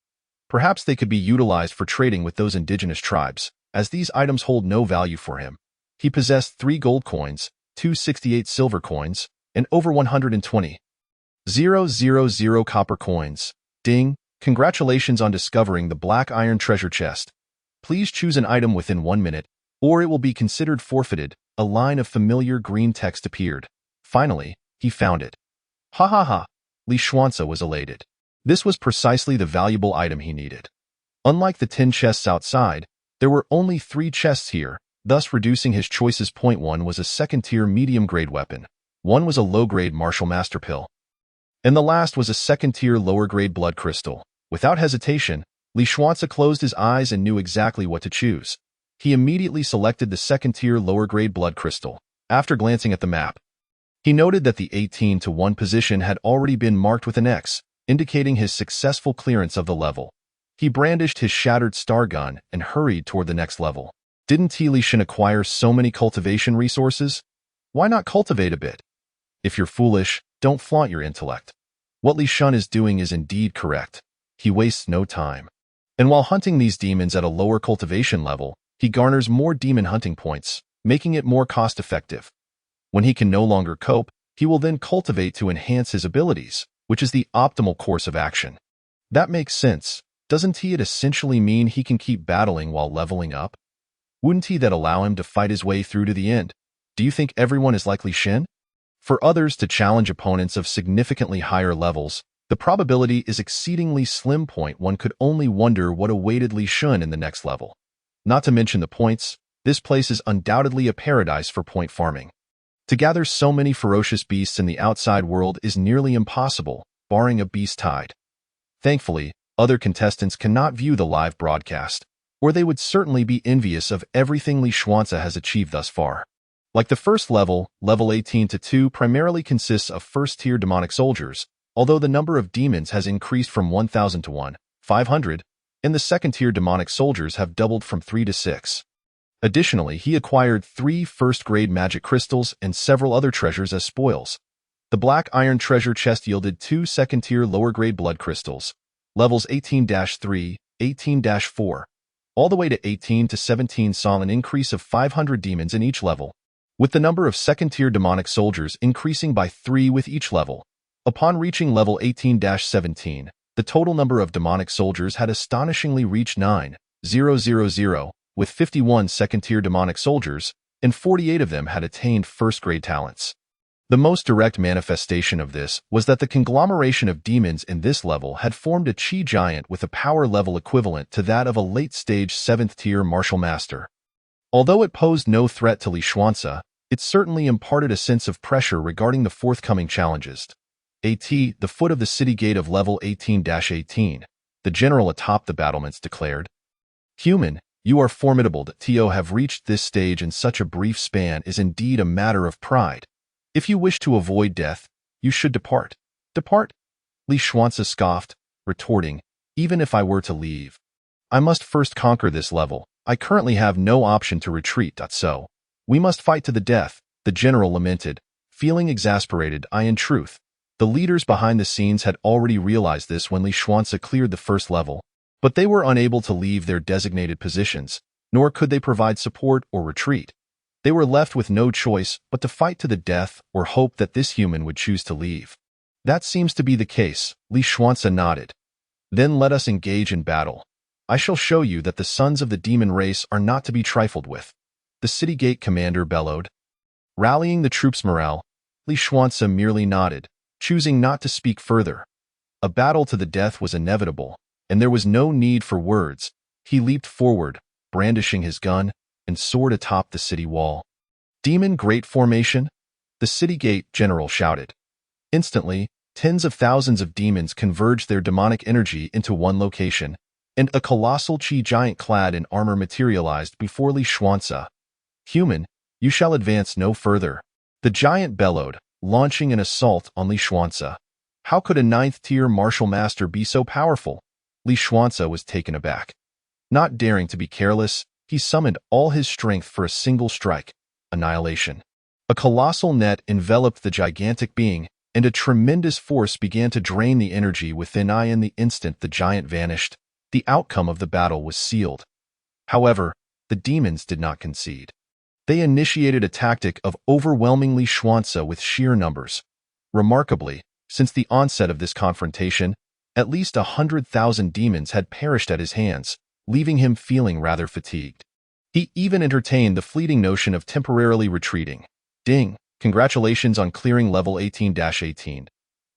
A: Perhaps they could be utilized for trading with those indigenous tribes, as these items hold no value for him. He possessed 3 gold coins, 268 silver coins, and over 120,000 copper coins. Ding! Congratulations on discovering the Black Iron treasure chest. Please choose an item within 1 minute, or it will be considered forfeited. A line of familiar green text appeared. Finally, he found it. Ha ha ha! Li Xuanze was elated. This was precisely the valuable item he needed. Unlike the 10 chests outside, there were only 3 chests here, thus reducing his choices. Point 1 was a second-tier medium-grade weapon. 1 was a low-grade martial master pill. And the last was a second-tier lower-grade blood crystal. Without hesitation, Li Xuanze closed his eyes and knew exactly what to choose. He immediately selected the second-tier lower-grade blood crystal. After glancing at the map, he noted that the 18-to-1 position had already been marked with an X, indicating his successful clearance of the level. He brandished his shattered star gun and hurried toward the next level. Didn't Li Shen acquire so many cultivation resources? Why not cultivate a bit? If you're foolish, don't flaunt your intellect. What Li Shen is doing is indeed correct. He wastes no time. And while hunting these demons at a lower cultivation level, he garners more demon hunting points, making it more cost-effective. When he can no longer cope, he will then cultivate to enhance his abilities, which is the optimal course of action. That makes sense. Doesn't it essentially mean he can keep battling while leveling up? Wouldn't that allow him to fight his way through to the end? Do you think everyone is like Li Shen? For others to challenge opponents of significantly higher levels, the probability is exceedingly slim. Point 1 could only wonder what awaited Li Shen in the next level. Not to mention the points, this place is undoubtedly a paradise for point farming. To gather so many ferocious beasts in the outside world is nearly impossible, barring a beast tide. Thankfully, other contestants cannot view the live broadcast, or they would certainly be envious of everything Li Xuanze has achieved thus far. Like the first level, level 18-to-2 primarily consists of first-tier demonic soldiers, although the number of demons has increased from 1,000 to 500, and the second-tier demonic soldiers have doubled from 3 to 6. Additionally, he acquired 3 first-grade magic crystals and several other treasures as spoils. The Black Iron treasure chest yielded 2 second-tier lower-grade blood crystals, levels 18-3, 18-4, all the way to 18 to 17 saw an increase of 500 demons in each level, with the number of second-tier demonic soldiers increasing by 3 with each level. Upon reaching level 18-17, the total number of demonic soldiers had astonishingly reached 9,000, with 51 second-tier demonic soldiers, and 48 of them had attained first-grade talents. The most direct manifestation of this was that the conglomeration of demons in this level had formed a Qi giant with a power level equivalent to that of a late-stage 7th-tier martial master. Although it posed no threat to Li Xuanze, it certainly imparted a sense of pressure regarding the forthcoming challenges. The foot of the city gate of level 18-18, the general atop the battlements declared. Human, you are formidable. To have reached this stage in such a brief span is indeed a matter of pride. If you wish to avoid death, you should depart. Depart? Li Xuanze scoffed, retorting, even if I were to leave, I must first conquer this level. I currently have no option to retreat. So, we must fight to the death, the general lamented, feeling exasperated. In truth, the leaders behind the scenes had already realized this when Li Xuanze cleared the first level, but they were unable to leave their designated positions, nor could they provide support or retreat. They were left with no choice but to fight to the death or hope that this human would choose to leave. That seems to be the case, Li Xuanze nodded. Then let us engage in battle. I shall show you that the sons of the demon race are not to be trifled with. The city gate commander bellowed. Rallying the troops' morale, Li Xuanze merely nodded, choosing not to speak further. A battle to the death was inevitable, and there was no need for words. He leaped forward, brandishing his gun, and soared atop the city wall. Demon Great Formation? The city gate general shouted. Instantly, tens of thousands of demons converged their demonic energy into one location, and a colossal Qi giant clad in armor materialized before Li Xuanze. Human, you shall advance no further. The giant bellowed, launching an assault on Li Xuanze. How could a 9th-tier martial master be so powerful? Li Xuanze was taken aback. Not daring to be careless, he summoned all his strength for a single strike: annihilation. A colossal net enveloped the gigantic being, and a tremendous force began to drain the energy within. In the instant the giant vanished, the outcome of the battle was sealed. However, the demons did not concede. They initiated a tactic of overwhelming Li Xuanze with sheer numbers. Remarkably, since the onset of this confrontation, at least 100,000 demons had perished at his hands, leaving him feeling rather fatigued. He even entertained the fleeting notion of temporarily retreating. Ding! Congratulations on clearing level 18-18.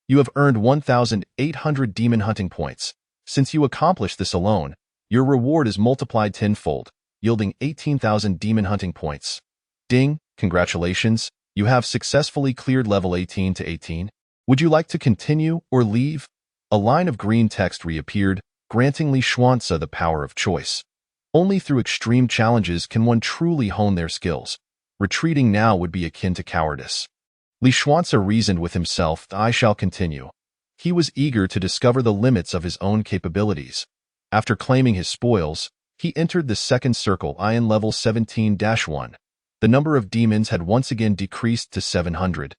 A: You have earned 1,800 demon hunting points. Since you accomplished this alone, your reward is multiplied tenfold, yielding 18,000 demon hunting points. Ding! Congratulations, you have successfully cleared level 18-18. Would you like to continue or leave? A line of green text reappeared, granting Li Xuanze the power of choice. Only through extreme challenges can one truly hone their skills. Retreating now would be akin to cowardice. Li Xuanze reasoned with himself, I shall continue. He was eager to discover the limits of his own capabilities. After claiming his spoils, he entered the second circle in level 17-1. The number of demons had once again decreased to 700.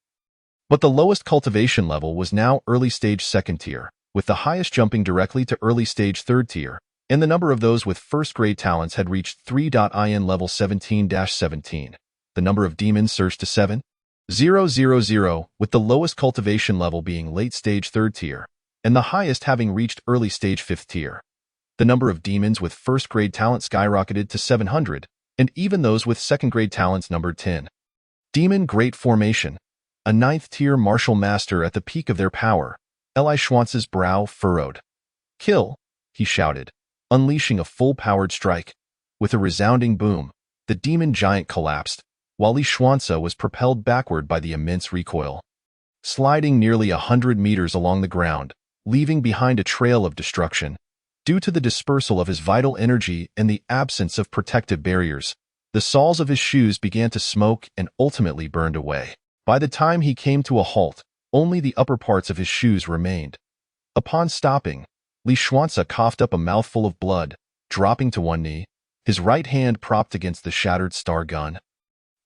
A: But the lowest cultivation level was now early stage second tier, with the highest jumping directly to early stage third tier, and the number of those with first grade talents had reached 3. In level 17-17. The number of demons surged to 7,000, with the lowest cultivation level being late stage third tier, and the highest having reached early stage fifth tier. The number of demons with first grade talent skyrocketed to 700, and even those with second grade talents numbered 10. Demon Great Formation. A ninth-tier martial master at the peak of their power. Li Xuanze's brow furrowed. Kill, he shouted, unleashing a full-powered strike. With a resounding boom, the demon giant collapsed, while Li Xuanze was propelled backward by the immense recoil. Sliding nearly 100 meters along the ground, leaving behind a trail of destruction. Due to the dispersal of his vital energy and the absence of protective barriers, the soles of his shoes began to smoke and ultimately burned away. By the time he came to a halt, only the upper parts of his shoes remained. Upon stopping, Li Xuanze coughed up a mouthful of blood, dropping to one knee, his right hand propped against the shattered star gun.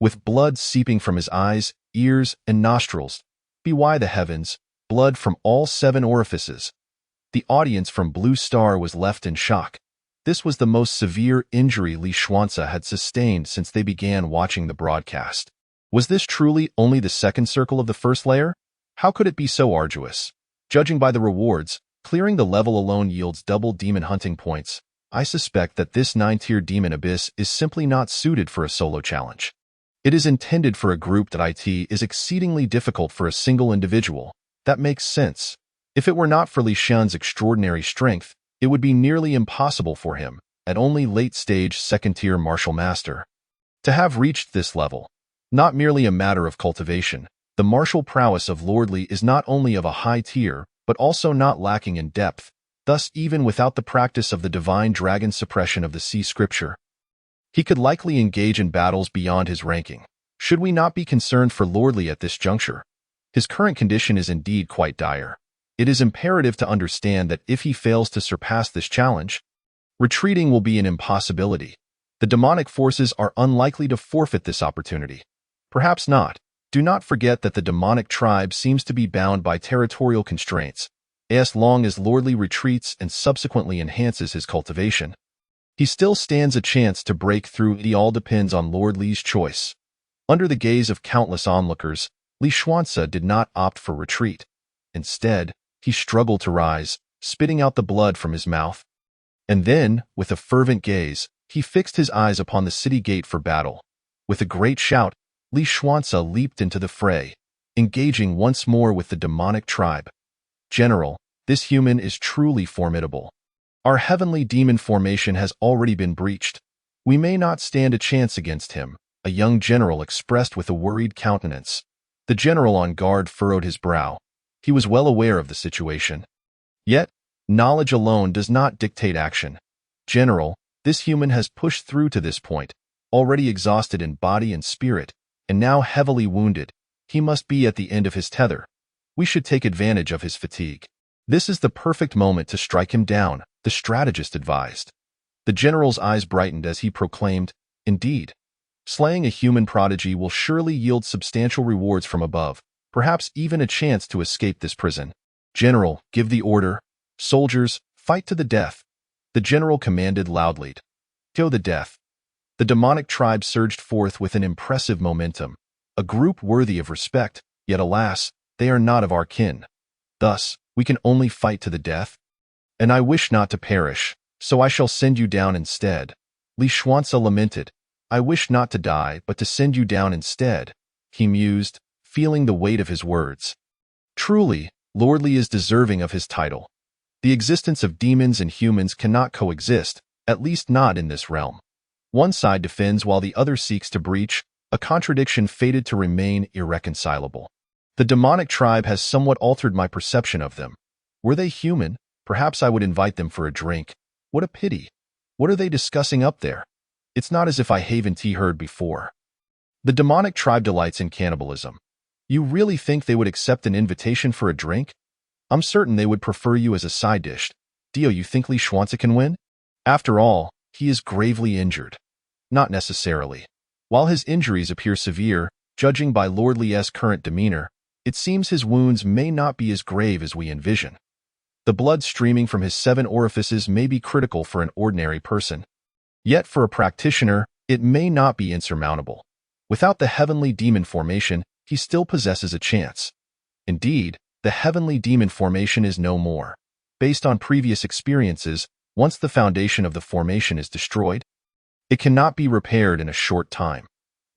A: With blood seeping from his eyes, ears, and nostrils, by the heavens, blood from all 7 orifices. The audience from Blue Star was left in shock. This was the most severe injury Li Xuanze had sustained since they began watching the broadcast. Was this truly only the second circle of the first layer? How could it be so arduous? Judging by the rewards, clearing the level alone yields double demon hunting points. I suspect that this 9-tier demon abyss is simply not suited for a solo challenge. It is intended for a group that is exceedingly difficult for a single individual. That makes sense. If it were not for Li Xuanze's extraordinary strength, it would be nearly impossible for him, at only late-stage second-tier martial master, to have reached this level. Not merely a matter of cultivation, the martial prowess of Lord Li is not only of a high tier, but also not lacking in depth. Thus, even without the practice of the divine dragon suppression of the sea scripture, he could likely engage in battles beyond his ranking. Should we not be concerned for Lord Li at this juncture? His current condition is indeed quite dire. It is imperative to understand that if he fails to surpass this challenge, retreating will be an impossibility. The demonic forces are unlikely to forfeit this opportunity. Perhaps not. Do not forget that the demonic tribe seems to be bound by territorial constraints, as long as Lord Li retreats and subsequently enhances his cultivation. He still stands a chance to break through. It all depends on Lord Li's choice. Under the gaze of countless onlookers, Li Xuanze did not opt for retreat. Instead, he struggled to rise, spitting out the blood from his mouth. And then, with a fervent gaze, he fixed his eyes upon the city gate for battle. With a great shout, Li Xuanze leaped into the fray, engaging once more with the demonic tribe. General, this human is truly formidable. Our heavenly demon formation has already been breached. We may not stand a chance against him, a young general expressed with a worried countenance. The general on guard furrowed his brow. He was well aware of the situation. Yet, knowledge alone does not dictate action. General, this human has pushed through to this point, already exhausted in body and spirit, and now heavily wounded. He must be at the end of his tether. We should take advantage of his fatigue. This is the perfect moment to strike him down, the strategist advised. The general's eyes brightened as he proclaimed, "Indeed. Slaying a human prodigy will surely yield substantial rewards from above, perhaps even a chance to escape this prison. General, give the order. Soldiers, fight to the death." The general commanded loudly. To the death. The demonic tribe surged forth with an impressive momentum, a group worthy of respect, yet alas, they are not of our kin. Thus, we can only fight to the death? And I wish not to perish, so I shall send you down instead. Li Xuanzi lamented. I wish not to die, but to send you down instead, he mused, feeling the weight of his words. Truly, Lord Li is deserving of his title. The existence of demons and humans cannot coexist, at least not in this realm. One side defends while the other seeks to breach, a contradiction fated to remain irreconcilable. The demonic tribe has somewhat altered my perception of them. Were they human, perhaps I would invite them for a drink. What a pity. What are they discussing up there? It's not as if I haven't heard before. The demonic tribe delights in cannibalism. You really think they would accept an invitation for a drink? I'm certain they would prefer you as a side dish. Dio, you think Li Xuanzi can win? After all, he is gravely injured. Not necessarily. While his injuries appear severe, judging by Lord Li's current demeanor, it seems his wounds may not be as grave as we envision. The blood streaming from his 7 orifices may be critical for an ordinary person. Yet for a practitioner, it may not be insurmountable. Without the heavenly demon formation, he still possesses a chance. Indeed, the heavenly demon formation is no more. Based on previous experiences, once the foundation of the formation is destroyed, it cannot be repaired in a short time.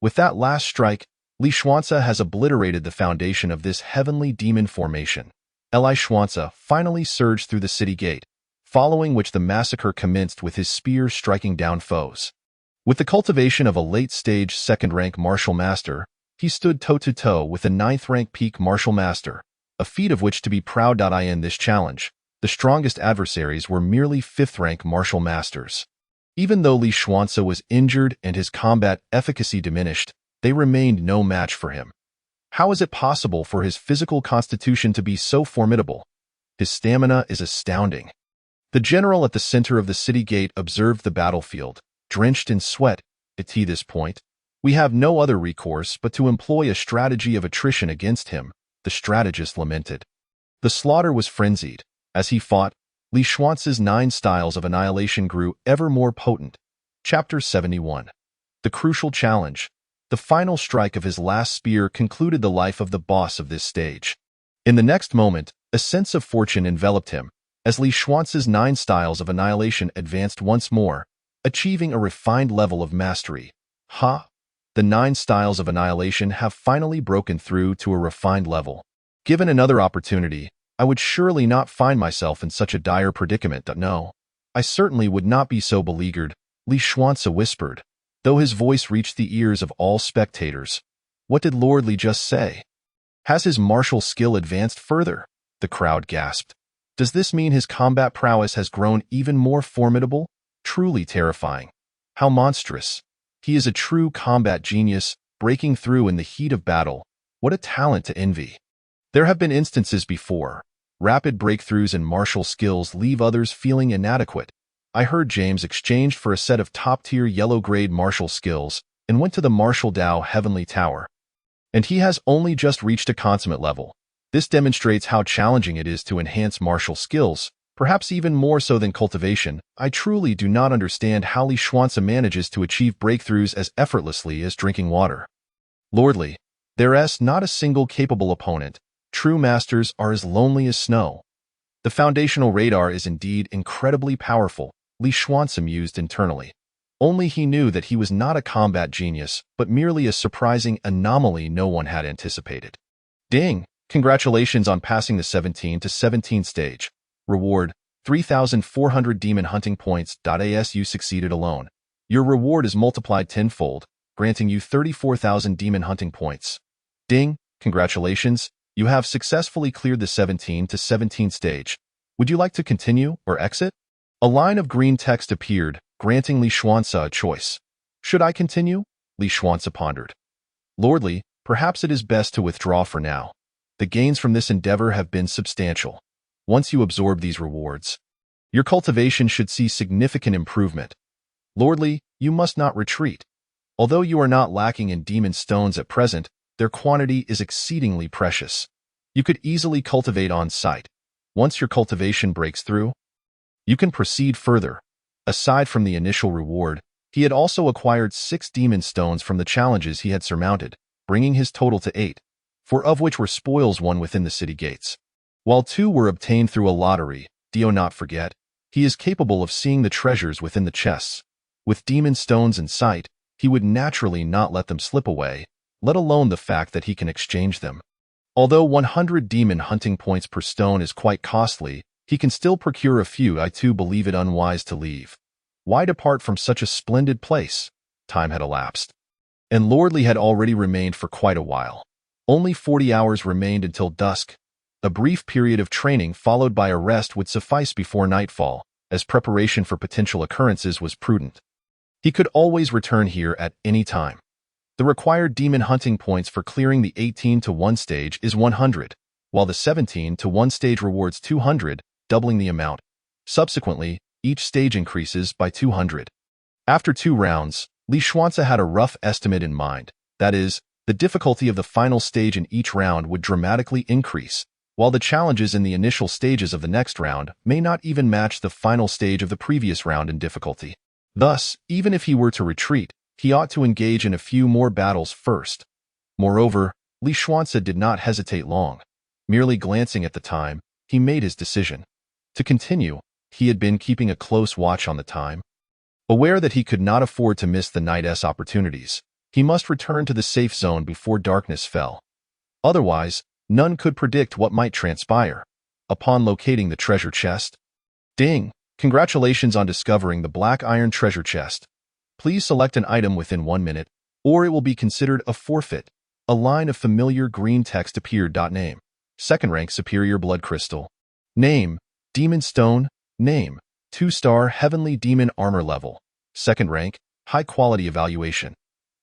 A: With that last strike, Li Xuanzi has obliterated the foundation of this heavenly demon formation. Li Xuanzi finally surged through the city gate, following which the massacre commenced with his spear striking down foes. With the cultivation of a late-stage second-rank martial master, he stood toe-to-toe with a 9th-rank peak martial master, a feat of which to be proud. In this challenge, the strongest adversaries were merely 5th-rank martial masters. Even though Li Xuanzi was injured and his combat efficacy diminished, they remained no match for him. How is it possible for his physical constitution to be so formidable? His stamina is astounding. The general at the center of the city gate observed the battlefield, drenched in sweat. At this point, we have no other recourse but to employ a strategy of attrition against him, the strategist lamented. The slaughter was frenzied. As he fought, Li Xuanzi's 9 styles of annihilation grew ever more potent. Chapter 71. The crucial challenge. The final strike of his last spear concluded the life of the boss of this stage. In the next moment, a sense of fortune enveloped him, as Li Xuanzi's 9 styles of annihilation advanced once more, achieving a refined level of mastery. The 9 styles of annihilation have finally broken through to a refined level. Given another opportunity, I would surely not find myself in such a dire predicament. No, I certainly would not be so beleaguered, Li Xuanzi whispered, though his voice reached the ears of all spectators. What did Lord Li just say? Has his martial skill advanced further? The crowd gasped. Does this mean his combat prowess has grown even more formidable? Truly terrifying. How monstrous. He is a true combat genius, breaking through in the heat of battle. What a talent to envy. There have been instances before. Rapid breakthroughs in martial skills leave others feeling inadequate. I heard James exchanged for a set of top-tier yellow-grade martial skills and went to the Martial Dao Heavenly Tower. And he has only just reached a consummate level. This demonstrates how challenging it is to enhance martial skills, perhaps even more so than cultivation. I truly do not understand how Li Xuanzi manages to achieve breakthroughs as effortlessly as drinking water. Lord Li, there is not a single capable opponent. True masters are as lonely as snow. The foundational radar is indeed incredibly powerful, Li Xuanzi mused internally. Only he knew that he was not a combat genius, but merely a surprising anomaly no one had anticipated. Ding! Congratulations on passing the 17 to 17 stage. Reward, 3,400 demon hunting points. As you succeeded alone. Your reward is multiplied tenfold, granting you 34,000 demon hunting points. Ding! Congratulations! You have successfully cleared the 17 to 17 stage. Would you like to continue or exit? A line of green text appeared, granting Li Xuanzi a choice. Should I continue? Li Xuanzi pondered. Lord Li, perhaps it is best to withdraw for now. The gains from this endeavor have been substantial. Once you absorb these rewards, Your cultivation should see significant improvement. Lordly, you must not retreat. Although you are not lacking in demon stones at present, their quantity is exceedingly precious. You could easily cultivate on site. Once your cultivation breaks through, you can proceed further. Aside from the initial reward, he had also acquired 6 demon stones from the challenges he had surmounted, bringing his total to 8, 4 of which were spoils won within the city gates. While 2 were obtained through a lottery, do not forget, he is capable of seeing the treasures within the chests. With demon stones in sight, he would naturally not let them slip away, let alone the fact that he can exchange them. Although 100 demon hunting points per stone is quite costly, he can still procure a few. I too believe it unwise to leave. Why depart from such a splendid place? Time had elapsed, and Lordly had already remained for quite a while. Only 40 hours remained until dusk. A brief period of training followed by a rest would suffice before nightfall, as preparation for potential occurrences was prudent. He could always return here at any time. The required demon hunting points for clearing the 18-to-1 stage is 100, while the 17-to-1 stage rewards 200, doubling the amount. Subsequently, each stage increases by 200. After 2 rounds, Li Xuanzi had a rough estimate in mind. That is, the difficulty of the final stage in each round would dramatically increase, while the challenges in the initial stages of the next round may not even match the final stage of the previous round in difficulty. Thus, even if he were to retreat, he ought to engage in a few more battles first. Moreover, Li Xuanzi did not hesitate long. Merely glancing at the time, he made his decision. To continue, he had been keeping a close watch on the time. Aware that he could not afford to miss the night's opportunities, he must return to the safe zone before darkness fell. Otherwise, none could predict what might transpire. Upon locating the treasure chest, ding! Congratulations on discovering the black iron treasure chest. Please select an item within 1 minute, or it will be considered a forfeit. A line of familiar green text appeared. Name: second rank superior blood crystal. Name: demon stone. Name: 2-star heavenly demon armor level. Second rank, high quality evaluation.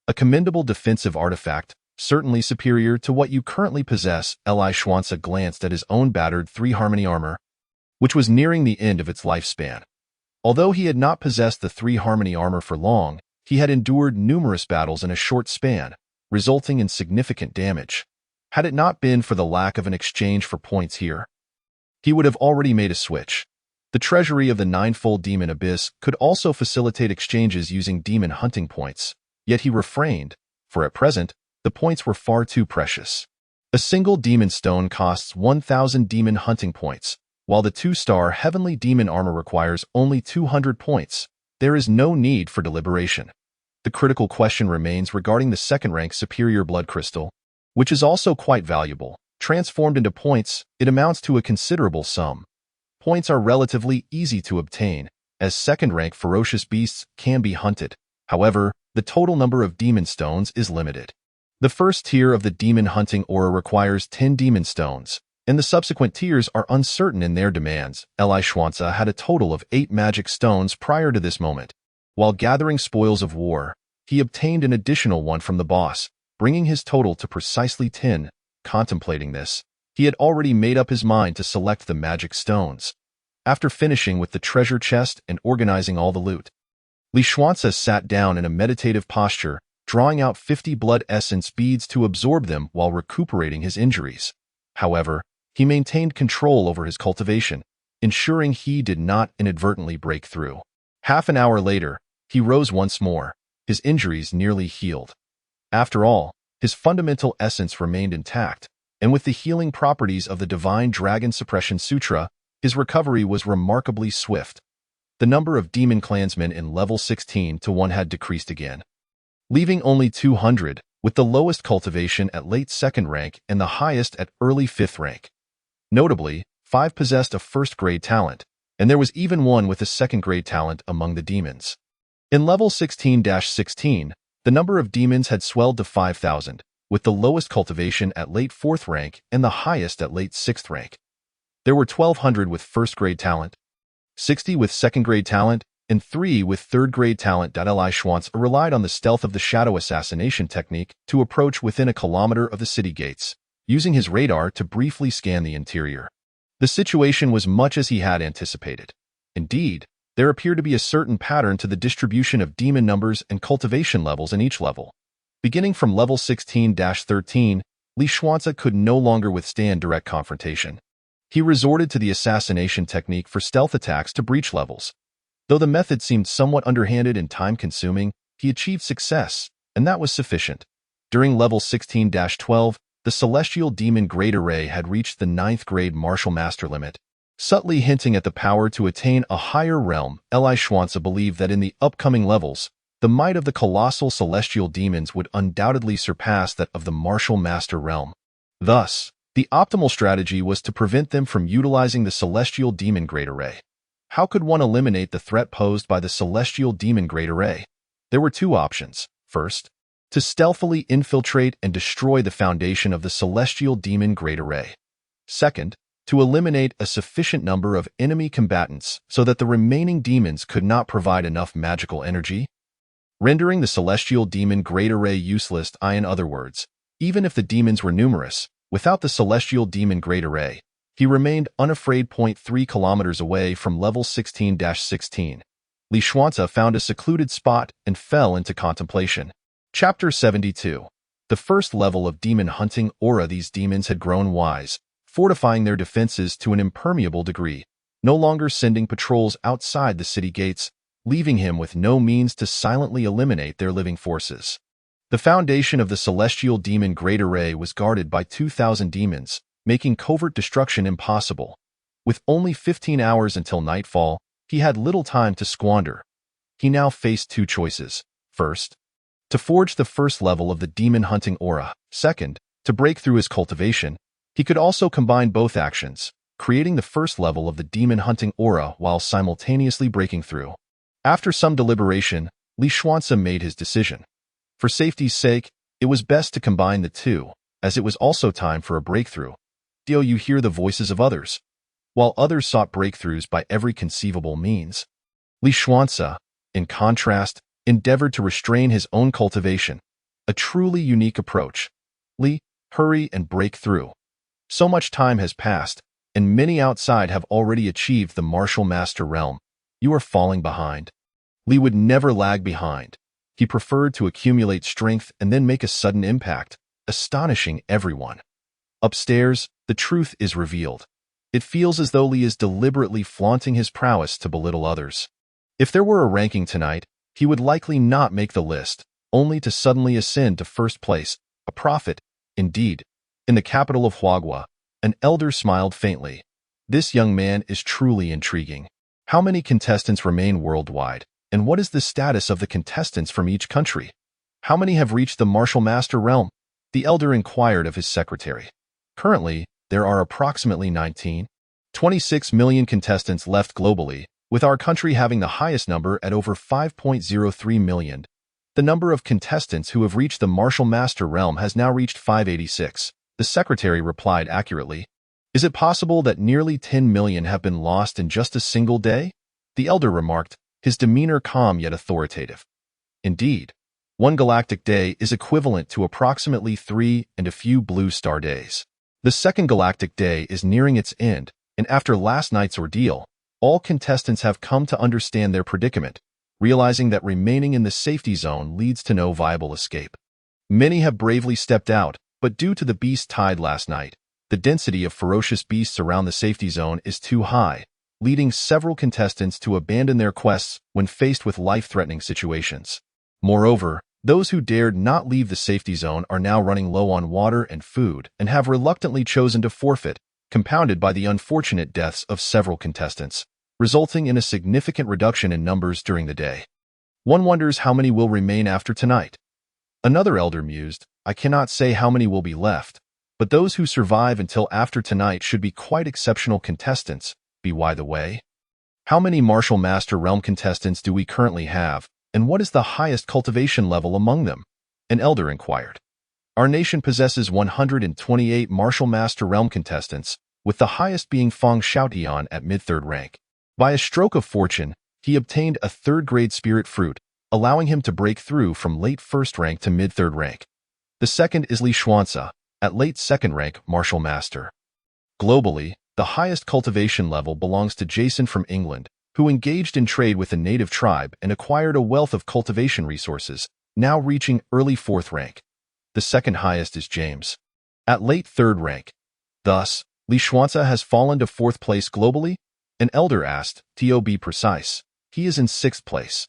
A: A commendable defensive artifact, certainly superior to what you currently possess. Li Xuanzi glanced at his own battered 3 harmony armor, which was nearing the end of its lifespan. Although he had not possessed the 3 harmony armor for long, he had endured numerous battles in a short span, resulting in significant damage. Had it not been for the lack of an exchange for points here, he would have already made a switch. The treasury of the 9-fold demon abyss could also facilitate exchanges using demon hunting points, yet he refrained, for at present, the points were far too precious. A single demon stone costs 1,000 demon hunting points, while the 2-star heavenly demon armor requires only 200 points. There is no need for deliberation. The critical question remains regarding the second-rank superior blood crystal, which is also quite valuable. Transformed into points, it amounts to a considerable sum. Points are relatively easy to obtain, as second-rank ferocious beasts can be hunted. However, the total number of demon stones is limited. The first tier of the demon hunting aura requires 10 demon stones, and the subsequent tiers are uncertain in their demands. Li Xuanzi had a total of 8 magic stones prior to this moment. While gathering spoils of war, he obtained an additional one from the boss, bringing his total to precisely 10. Contemplating this, he had already made up his mind to select the magic stones. After finishing with the treasure chest and organizing all the loot, Li Xuanzi sat down in a meditative posture, drawing out 50 blood essence beads to absorb them while recuperating his injuries. However, he maintained control over his cultivation, ensuring he did not inadvertently break through. Half an hour later, he rose once more, his injuries nearly healed. After all, his fundamental essence remained intact, and with the healing properties of the Divine Dragon Suppression Sutra, his recovery was remarkably swift. The number of demon clansmen in level 16-to-1 had decreased again, leaving only 200, with the lowest cultivation at late 2nd rank and the highest at early 5th rank. Notably, 5 possessed a 1st-grade talent, and there was even one with a 2nd-grade talent among the demons. In level 16-16, the number of demons had swelled to 5,000, with the lowest cultivation at late 4th rank and the highest at late 6th rank. There were 1,200 with 1st-grade talent, 60 with 2nd-grade talent, and 3 with 3rd-grade talent. Li Xuanzi relied on the stealth of the shadow assassination technique to approach within a kilometer of the city gates, using his radar to briefly scan the interior. The situation was much as he had anticipated. Indeed, there appeared to be a certain pattern to the distribution of demon numbers and cultivation levels in each level. Beginning from level 16-13, Li Xuanzi could no longer withstand direct confrontation. He resorted to the assassination technique for stealth attacks to breach levels. Though the method seemed somewhat underhanded and time-consuming, he achieved success, and that was sufficient. During level 16-12, the Celestial Demon Great Array had reached the 9th grade Martial Master limit. Subtly hinting at the power to attain a higher realm, Li Xuanzi believed that in the upcoming levels, the might of the colossal celestial demons would undoubtedly surpass that of the Martial Master realm. Thus, the optimal strategy was to prevent them from utilizing the Celestial Demon Great Array. How could one eliminate the threat posed by the Celestial Demon Great Array? There were two options. First, to stealthily infiltrate and destroy the foundation of the Celestial Demon Great Array. Second, to eliminate a sufficient number of enemy combatants so that the remaining demons could not provide enough magical energy, rendering the Celestial Demon Great Array useless. In other words, even if the demons were numerous, without the Celestial Demon Great Array, he remained unafraid. 3 kilometers away from level 16-16. Li Xuanzi found a secluded spot and fell into contemplation. Chapter 72. The first level of demon hunting aura. These demons had grown wise, fortifying their defenses to an impermeable degree, no longer sending patrols outside the city gates, leaving him with no means to silently eliminate their living forces. The foundation of the Celestial Demon Great Array was guarded by 2,000 demons, making covert destruction impossible. With only 15 hours until nightfall, he had little time to squander. He now faced two choices. First, to forge the first level of the demon hunting aura. Second, to break through his cultivation. He could also combine both actions, creating the first level of the demon hunting aura while simultaneously breaking through. After some deliberation, Li Xuanzi made his decision. For safety's sake, it was best to combine the two, as it was also time for a breakthrough. You hear the voices of others. While others sought breakthroughs by every conceivable means, Li Xuanzi, in contrast, endeavored to restrain his own cultivation. A truly unique approach. Li, hurry and break through. So much time has passed, and many outside have already achieved the Martial Master realm. You are falling behind. Li would never lag behind. He preferred to accumulate strength and then make a sudden impact, astonishing everyone. Upstairs, the truth is revealed. It feels as though Li is deliberately flaunting his prowess to belittle others. If there were a ranking tonight, he would likely not make the list, only to suddenly ascend to first place, a prophet, indeed. In the capital of Huagua, an elder smiled faintly. This young man is truly intriguing. How many contestants remain worldwide, and what is the status of the contestants from each country? How many have reached the Martial Master realm? The elder inquired of his secretary. Currently, there are approximately 26 million contestants left globally, with our country having the highest number at over 5.03 million. The number of contestants who have reached the Martial Master realm has now reached 586. The secretary replied accurately. Is it possible that nearly 10 million have been lost in just a single day? The elder remarked, his demeanor calm yet authoritative. Indeed, one galactic day is equivalent to approximately 3 and a few blue star days. The second galactic day is nearing its end, and after last night's ordeal, all contestants have come to understand their predicament, realizing that remaining in the safety zone leads to no viable escape. Many have bravely stepped out, but due to the beast tide last night, the density of ferocious beasts around the safety zone is too high, leading several contestants to abandon their quests when faced with life-threatening situations. Moreover, those who dared not leave the safety zone are now running low on water and food and have reluctantly chosen to forfeit, compounded by the unfortunate deaths of several contestants, resulting in a significant reduction in numbers during the day. One wonders how many will remain after tonight. Another elder mused, I cannot say how many will be left, but those who survive until after tonight should be quite exceptional contestants. By the way, how many Martial Master Realm contestants do we currently have, and what is the highest cultivation level among them? An elder inquired. Our nation possesses 128 Martial Master Realm contestants, with the highest being Feng Xiaotian at mid-third rank. By a stroke of fortune, he obtained a third-grade spirit fruit, allowing him to break through from late first rank to mid-third rank. The second is Li Xuanzi, at late second rank Martial Master. Globally, the highest cultivation level belongs to Jason from England, who engaged in trade with a native tribe and acquired a wealth of cultivation resources, now reaching early 4th rank. The second highest is James, at late 3rd rank. Thus, Li Xuanzi has fallen to 4th place globally? An elder asked, to be precise. He is in 6th place.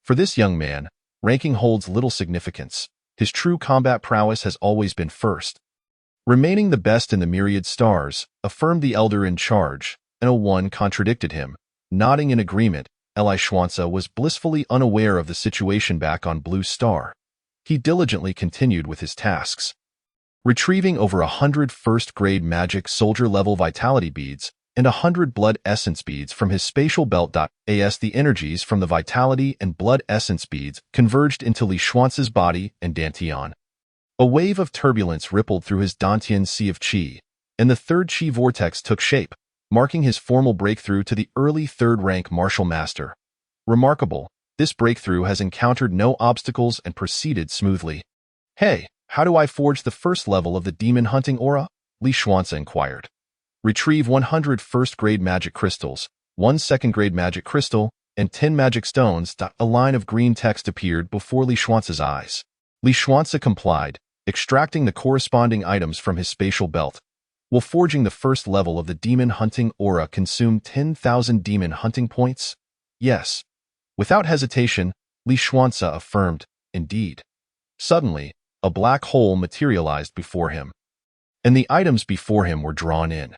A: For this young man, ranking holds little significance. His true combat prowess has always been first. Remaining the best in the myriad stars, affirmed the elder in charge, and one contradicted him. Nodding in agreement, Li Xuanzi was blissfully unaware of the situation back on Blue Star. He diligently continued with his tasks, retrieving over 100 first-grade magic soldier-level vitality beads and 100 blood essence beads from his spatial belt. As the energies from the vitality and blood essence beads converged into Li Xuanzi's body and Dantian. A wave of turbulence rippled through his Dantian sea of qi, and the 3rd qi vortex took shape, marking his formal breakthrough to the early 3rd rank martial master. Remarkable, this breakthrough has encountered no obstacles and proceeded smoothly. Hey, how do I forge the first level of the demon hunting aura? Li Xuanzi inquired. Retrieve 100 first-grade magic crystals, 1 second-grade magic crystal, and 10 magic stones. A line of green text appeared before Li Xuanzi's eyes. Li Xuanzi complied, extracting the corresponding items from his spatial belt. Will forging the first level of the demon hunting aura consume 10,000 demon hunting points? Yes. Without hesitation, Li Xuanzi affirmed, indeed. Suddenly, a black hole materialized before him, and the items before him were drawn in.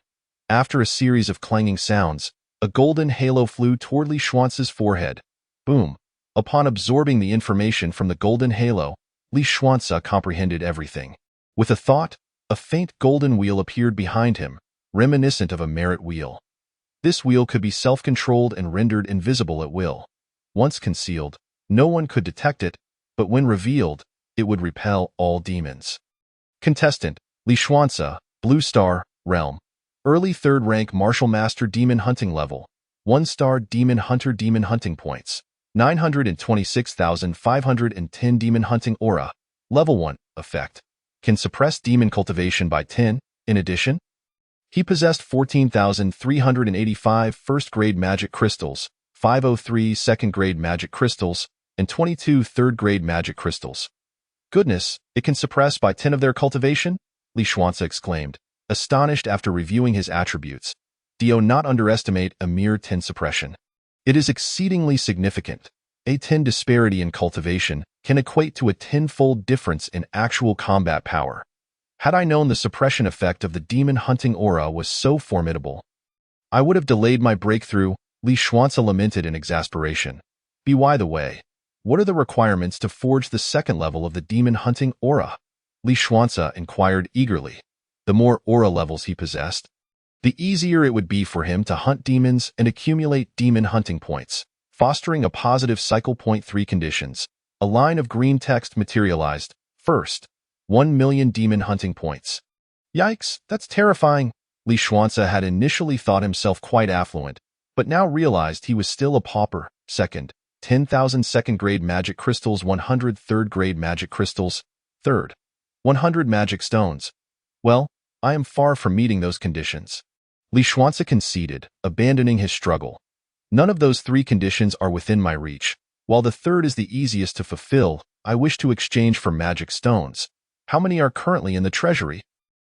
A: After a series of clanging sounds, a golden halo flew toward Li Xuanzi's forehead. Boom! Upon absorbing the information from the golden halo, Li Xuanzi comprehended everything. With a thought, a faint golden wheel appeared behind him, reminiscent of a merit wheel. This wheel could be self-controlled and rendered invisible at will. Once concealed, no one could detect it, but when revealed, it would repel all demons. Contestant, Li Xuanzi, Blue Star, Realm. Early 3rd rank Martial Master Demon Hunting Level. 1-star Demon Hunter Demon Hunting Points. 926,510 Demon Hunting Aura. Level 1, Effect. Can suppress demon cultivation by 10. In addition, he possessed 14,385 first-grade magic crystals, 503 second-grade magic crystals, and 22 third-grade magic crystals. Goodness, it can suppress by 10 of their cultivation? Li Xuanzi exclaimed, astonished after reviewing his attributes. Do not underestimate a mere 10 suppression. It is exceedingly significant. A 10 disparity in cultivation can equate to a 10-fold difference in actual combat power. Had I known the suppression effect of the demon hunting aura was so formidable, I would have delayed my breakthrough, Li Xuanzi lamented in exasperation. By the way, what are the requirements to forge the second level of the demon hunting aura? Li Xuanzi inquired eagerly. The more aura levels he possessed, the easier it would be for him to hunt demons and accumulate demon hunting points, fostering a positive cycle. 3 conditions. A line of green text materialized. First, 1 million demon hunting points. Yikes, that's terrifying. Li Xuanzi had initially thought himself quite affluent, but now realized he was still a pauper. Second, 10,000 second-grade magic crystals, 100 third-grade magic crystals. Third, 100 magic stones. Well, I am far from meeting those conditions. Li Xuanzi conceded, abandoning his struggle. None of those 3 conditions are within my reach. While the third is the easiest to fulfill, I wish to exchange for magic stones. How many are currently in the treasury?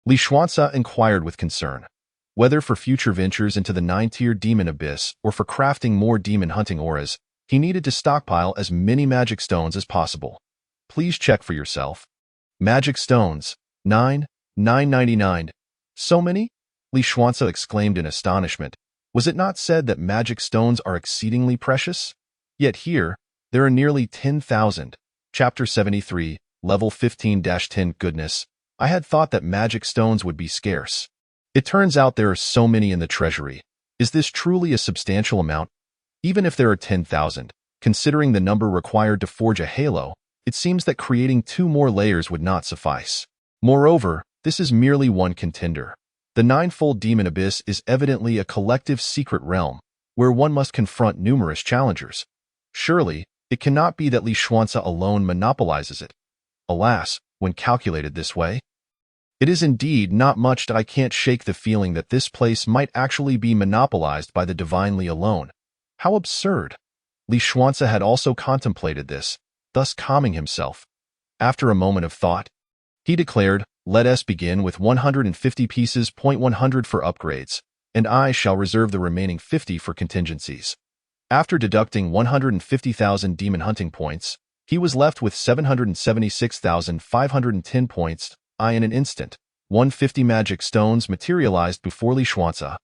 A: Li Xuanzi inquired with concern. Whether for future ventures into the 9-tier demon abyss or for crafting more demon hunting auras, he needed to stockpile as many magic stones as possible. Please check for yourself. Magic stones. 999. So many? Li Xuanzi exclaimed in astonishment. Was it not said that magic stones are exceedingly precious? Yet here, there are nearly 10,000. Chapter 73, Level 15-10. Goodness, I had thought that magic stones would be scarce. It turns out there are so many in the treasury. Is this truly a substantial amount? Even if there are 10,000, considering the number required to forge a halo, it seems that creating 2 more layers would not suffice. Moreover, this is merely one contender. The 9-fold demon abyss is evidently a collective secret realm, where one must confront numerous challengers. Surely, it cannot be that Li Xuanzi alone monopolizes it. Alas, when calculated this way, it is indeed not much that I can't shake the feeling that this place might actually be monopolized by the Divine Li alone. How absurd! Li Xuanzi had also contemplated this, thus calming himself. After a moment of thought, he declared, "Let us begin with 150 pieces, 100 for upgrades, and I shall reserve the remaining 50 for contingencies." After deducting 150,000 demon hunting points, he was left with 776,510 points. In an instant, 150 magic stones materialized before Li Xuanzi,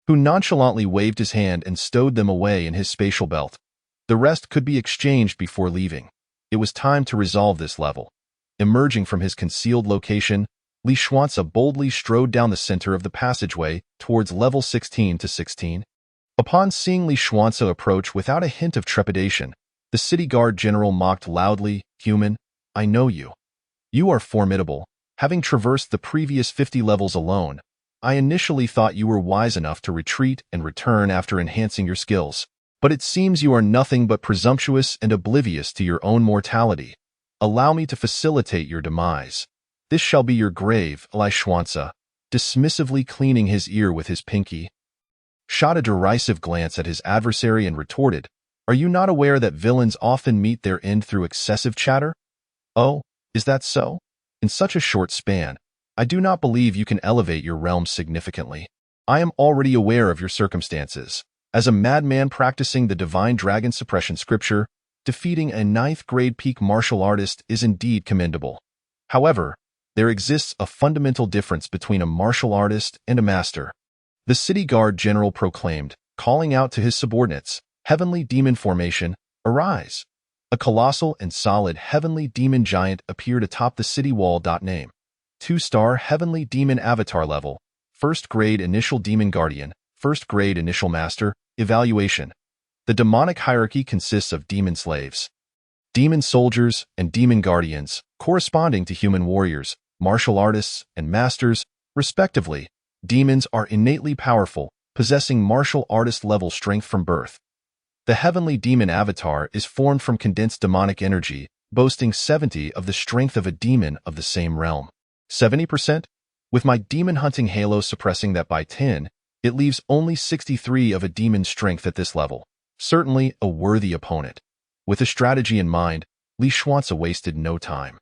A: who nonchalantly waved his hand and stowed them away in his spatial belt. The rest could be exchanged before leaving. It was time to resolve this level. Emerging from his concealed location, Li Xuanzi boldly strode down the center of the passageway towards level 16 to 16. Upon seeing Li Xuanzi approach without a hint of trepidation, the city guard general mocked loudly, "Human, I know you. You are formidable. Having traversed the previous 50 levels alone, I initially thought you were wise enough to retreat and return after enhancing your skills. But it seems you are nothing but presumptuous and oblivious to your own mortality. Allow me to facilitate your demise. This shall be your grave," Li Xuanzi, dismissively cleaning his ear with his pinky, shot a derisive glance at his adversary and retorted, "Are you not aware that villains often meet their end through excessive chatter? Oh, is that so? In such a short span, I do not believe you can elevate your realm significantly. I am already aware of your circumstances. As a madman practicing the Divine Dragon Suppression Scripture, defeating a 9th-grade peak martial artist is indeed commendable. However, there exists a fundamental difference between a martial artist and a master." The city guard general proclaimed, calling out to his subordinates, "Heavenly Demon Formation, arise!" A colossal and solid heavenly demon giant appeared atop the city wall. Name: 2-star Heavenly Demon Avatar Level, 1st Grade Initial Demon Guardian, 1st Grade Initial Master. Evaluation: the demonic hierarchy consists of demon slaves, demon soldiers, and demon guardians, corresponding to human warriors, martial artists, and masters, respectively. Demons are innately powerful, possessing martial artist-level strength from birth. The Heavenly Demon Avatar is formed from condensed demonic energy, boasting 70 of the strength of a demon of the same realm. 70%? With my demon hunting halo suppressing that by 10, it leaves only 63 of a demon's strength at this level. Certainly a worthy opponent. With a strategy in mind, Li Xuanzi wasted no time.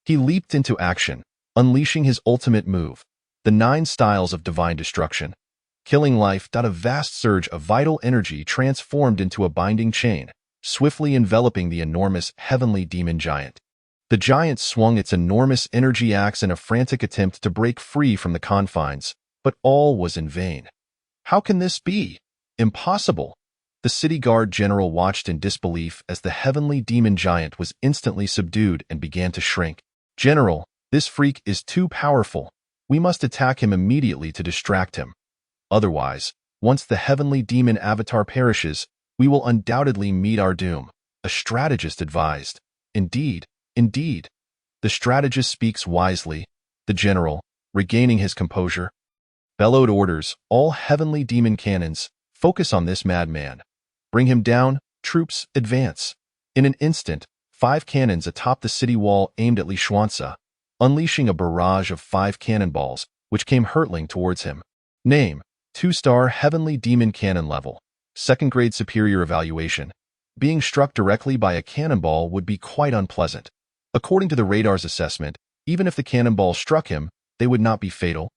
A: He leaped into action, unleashing his ultimate move, the 9 styles of divine destruction. Killing life. A vast surge of vital energy transformed into a binding chain, swiftly enveloping the enormous heavenly demon giant. The giant swung its enormous energy axe in a frantic attempt to break free from the confines, but all was in vain. How can this be? Impossible! The city guard general watched in disbelief as the heavenly demon giant was instantly subdued and began to shrink. "General, this freak is too powerful. We must attack him immediately to distract him. Otherwise, once the heavenly demon avatar perishes, we will undoubtedly meet our doom," a strategist advised. Indeed. The strategist speaks wisely. The general, regaining his composure, bellowed orders, "All heavenly demon cannons, focus on this madman. Bring him down, troops, advance." In an instant, 5 cannons atop the city wall aimed at Li Xuanzi, unleashing a barrage of 5 cannonballs, which came hurtling towards him. Name: 2-star Heavenly Demon Cannon Level, 2nd Grade Superior Evaluation. Being struck directly by a cannonball would be quite unpleasant. According to the radar's assessment, even if the cannonball struck him, they would not be fatal.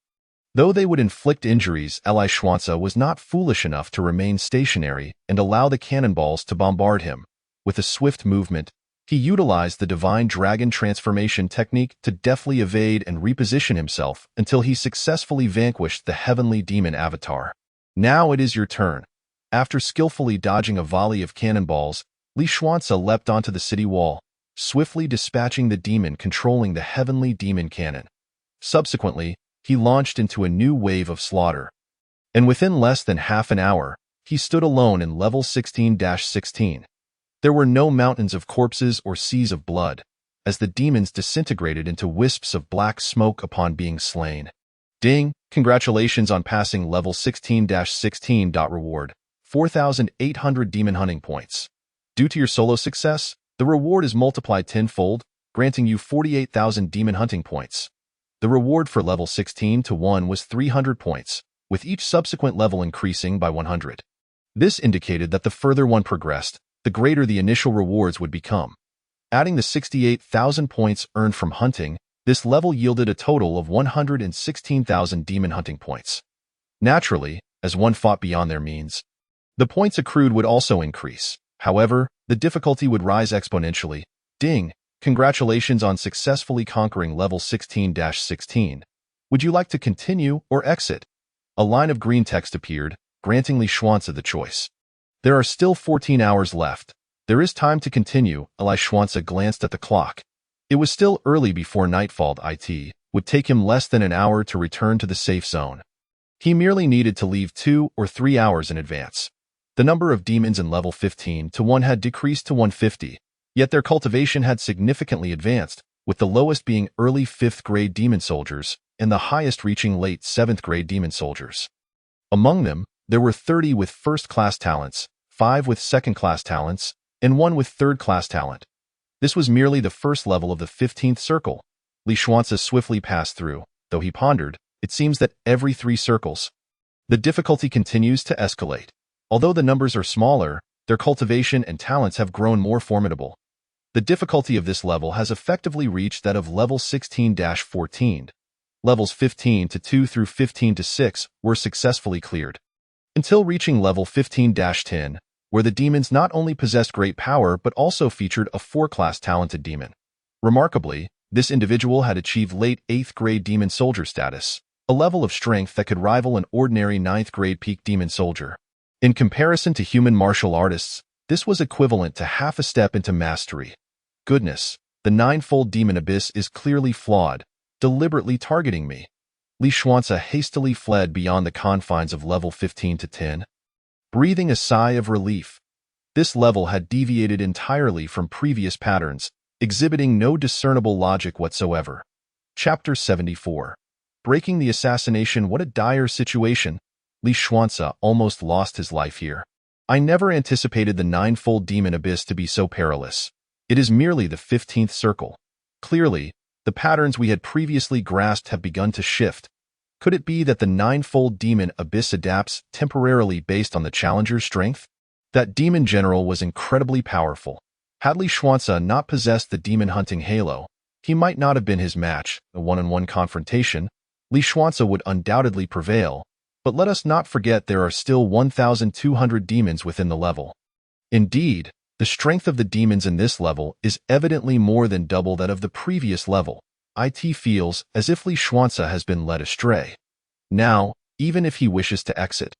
A: Though they would inflict injuries, Li Xuanzi was not foolish enough to remain stationary and allow the cannonballs to bombard him. With a swift movement, he utilized the Divine Dragon Transformation technique to deftly evade and reposition himself until he successfully vanquished the Heavenly Demon Avatar. Now it is your turn. After skillfully dodging a volley of cannonballs, Li Xuanzi leapt onto the city wall, swiftly dispatching the demon controlling the Heavenly Demon Cannon. Subsequently, he launched into a new wave of slaughter. And within less than half an hour, he stood alone in level 16-16. There were no mountains of corpses or seas of blood, as the demons disintegrated into wisps of black smoke upon being slain. Ding! Congratulations on passing level 16-16. Reward: 4,800 demon hunting points. Due to your solo success, the reward is multiplied tenfold, granting you 48,000 demon hunting points. The reward for level 16 to 1 was 300 points, with each subsequent level increasing by 100. This indicated that the further one progressed, the greater the initial rewards would become. Adding the 68,000 points earned from hunting, this level yielded a total of 116,000 demon hunting points. Naturally, as one fought beyond their means, the points accrued would also increase. However, the difficulty would rise exponentially. Ding! Congratulations on successfully conquering level 16-16. Would you like to continue or exit? A line of green text appeared, granting Li Xuanze the choice. There are still 14 hours left. There is time to continue. Li Xuanze glanced at the clock. It was still early before nightfall. It would take him less than an hour to return to the safe zone. He merely needed to leave 2 or 3 hours in advance. The number of demons in level 15 to 1 had decreased to 150, yet their cultivation had significantly advanced, with the lowest being early 5th grade demon soldiers and the highest reaching late 7th grade demon soldiers. Among them, there were 30 with first-class talents, 5 with second-class talents, and 1 with third-class talent. This was merely the first level of the 15th circle. Li Xuanze swiftly passed through, though he pondered, it seems that every 3 circles. The difficulty continues to escalate. Although the numbers are smaller, their cultivation and talents have grown more formidable. The difficulty of this level has effectively reached that of level 16-14. Levels 15-2 through 15-6 were successfully cleared, until reaching level 15-10, where the demons not only possessed great power but also featured a 4-class talented demon. Remarkably, this individual had achieved late 8th grade demon soldier status, a level of strength that could rival an ordinary 9th grade peak demon soldier. In comparison to human martial artists, this was equivalent to half a step into mastery. Goodness, the 9-fold demon abyss is clearly flawed, deliberately targeting me. Li Xuanze hastily fled beyond the confines of level 15-10, breathing a sigh of relief. This level had deviated entirely from previous patterns, exhibiting no discernible logic whatsoever. Chapter 74. Breaking the assassination. What a dire situation. Li Xuanze almost lost his life here. I never anticipated the 9-fold demon abyss to be so perilous. It is merely the 15th circle. Clearly, the patterns we had previously grasped have begun to shift. Could it be that the 9-fold demon abyss adapts temporarily based on the challenger's strength? That demon general was incredibly powerful. Had Li Xuanze not possessed the demon hunting halo, he might not have been his match. A one-on-one confrontation, Li Xuanze would undoubtedly prevail, but let us not forget there are still 1,200 demons within the level. Indeed, the strength of the demons in this level is evidently more than double that of the previous level. It feels as if Li Xuanze has been led astray. Now, even if he wishes to exit,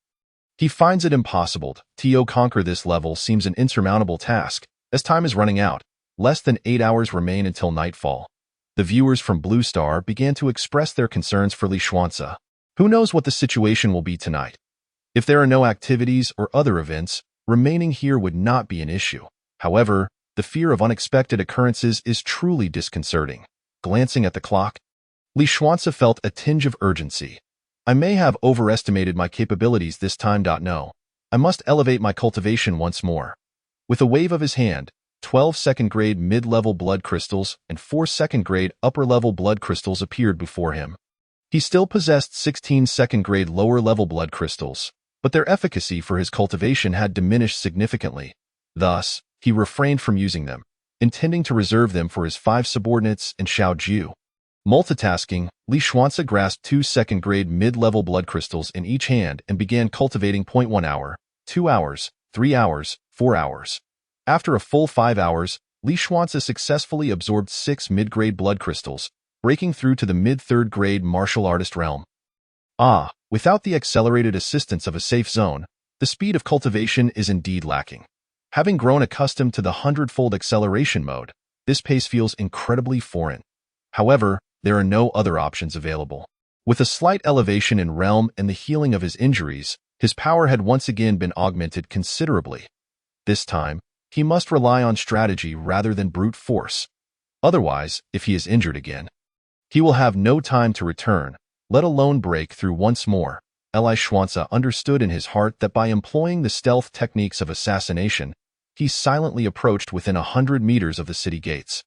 A: he finds it impossible. To conquer this level seems an insurmountable task. As time is running out, less than 8 hours remain until nightfall. The viewers from Blue Star began to express their concerns for Li Xuanze. Who knows what the situation will be tonight? If there are no activities or other events, remaining here would not be an issue. However, the fear of unexpected occurrences is truly disconcerting. Glancing at the clock, Li Xuanze felt a tinge of urgency. I may have overestimated my capabilities this time. No. I must elevate my cultivation once more. With a wave of his hand, 12 second-grade mid-level blood crystals and 4 second-grade upper-level blood crystals appeared before him. He still possessed 16 second-grade lower-level blood crystals, but their efficacy for his cultivation had diminished significantly. Thus, he refrained from using them, intending to reserve them for his 5 subordinates and Xiao Jiu. Multitasking, Li Xuanze grasped 2 second-grade mid-level blood crystals in each hand and began cultivating. 1 hour, 2 hours, 3 hours, 4 hours. After a full 5 hours, Li Xuanze successfully absorbed 6 mid-grade blood crystals, breaking through to the mid-third grade martial artist realm. Without the accelerated assistance of a safe zone, the speed of cultivation is indeed lacking. Having grown accustomed to the 100-fold acceleration mode, this pace feels incredibly foreign. However, there are no other options available. With a slight elevation in realm and the healing of his injuries, his power had once again been augmented considerably. This time, he must rely on strategy rather than brute force. Otherwise, if he is injured again, he will have no time to return, let alone break through once more. Li Xuanze understood in his heart that by employing the stealth techniques of assassination, he silently approached within 100 meters of the city gates.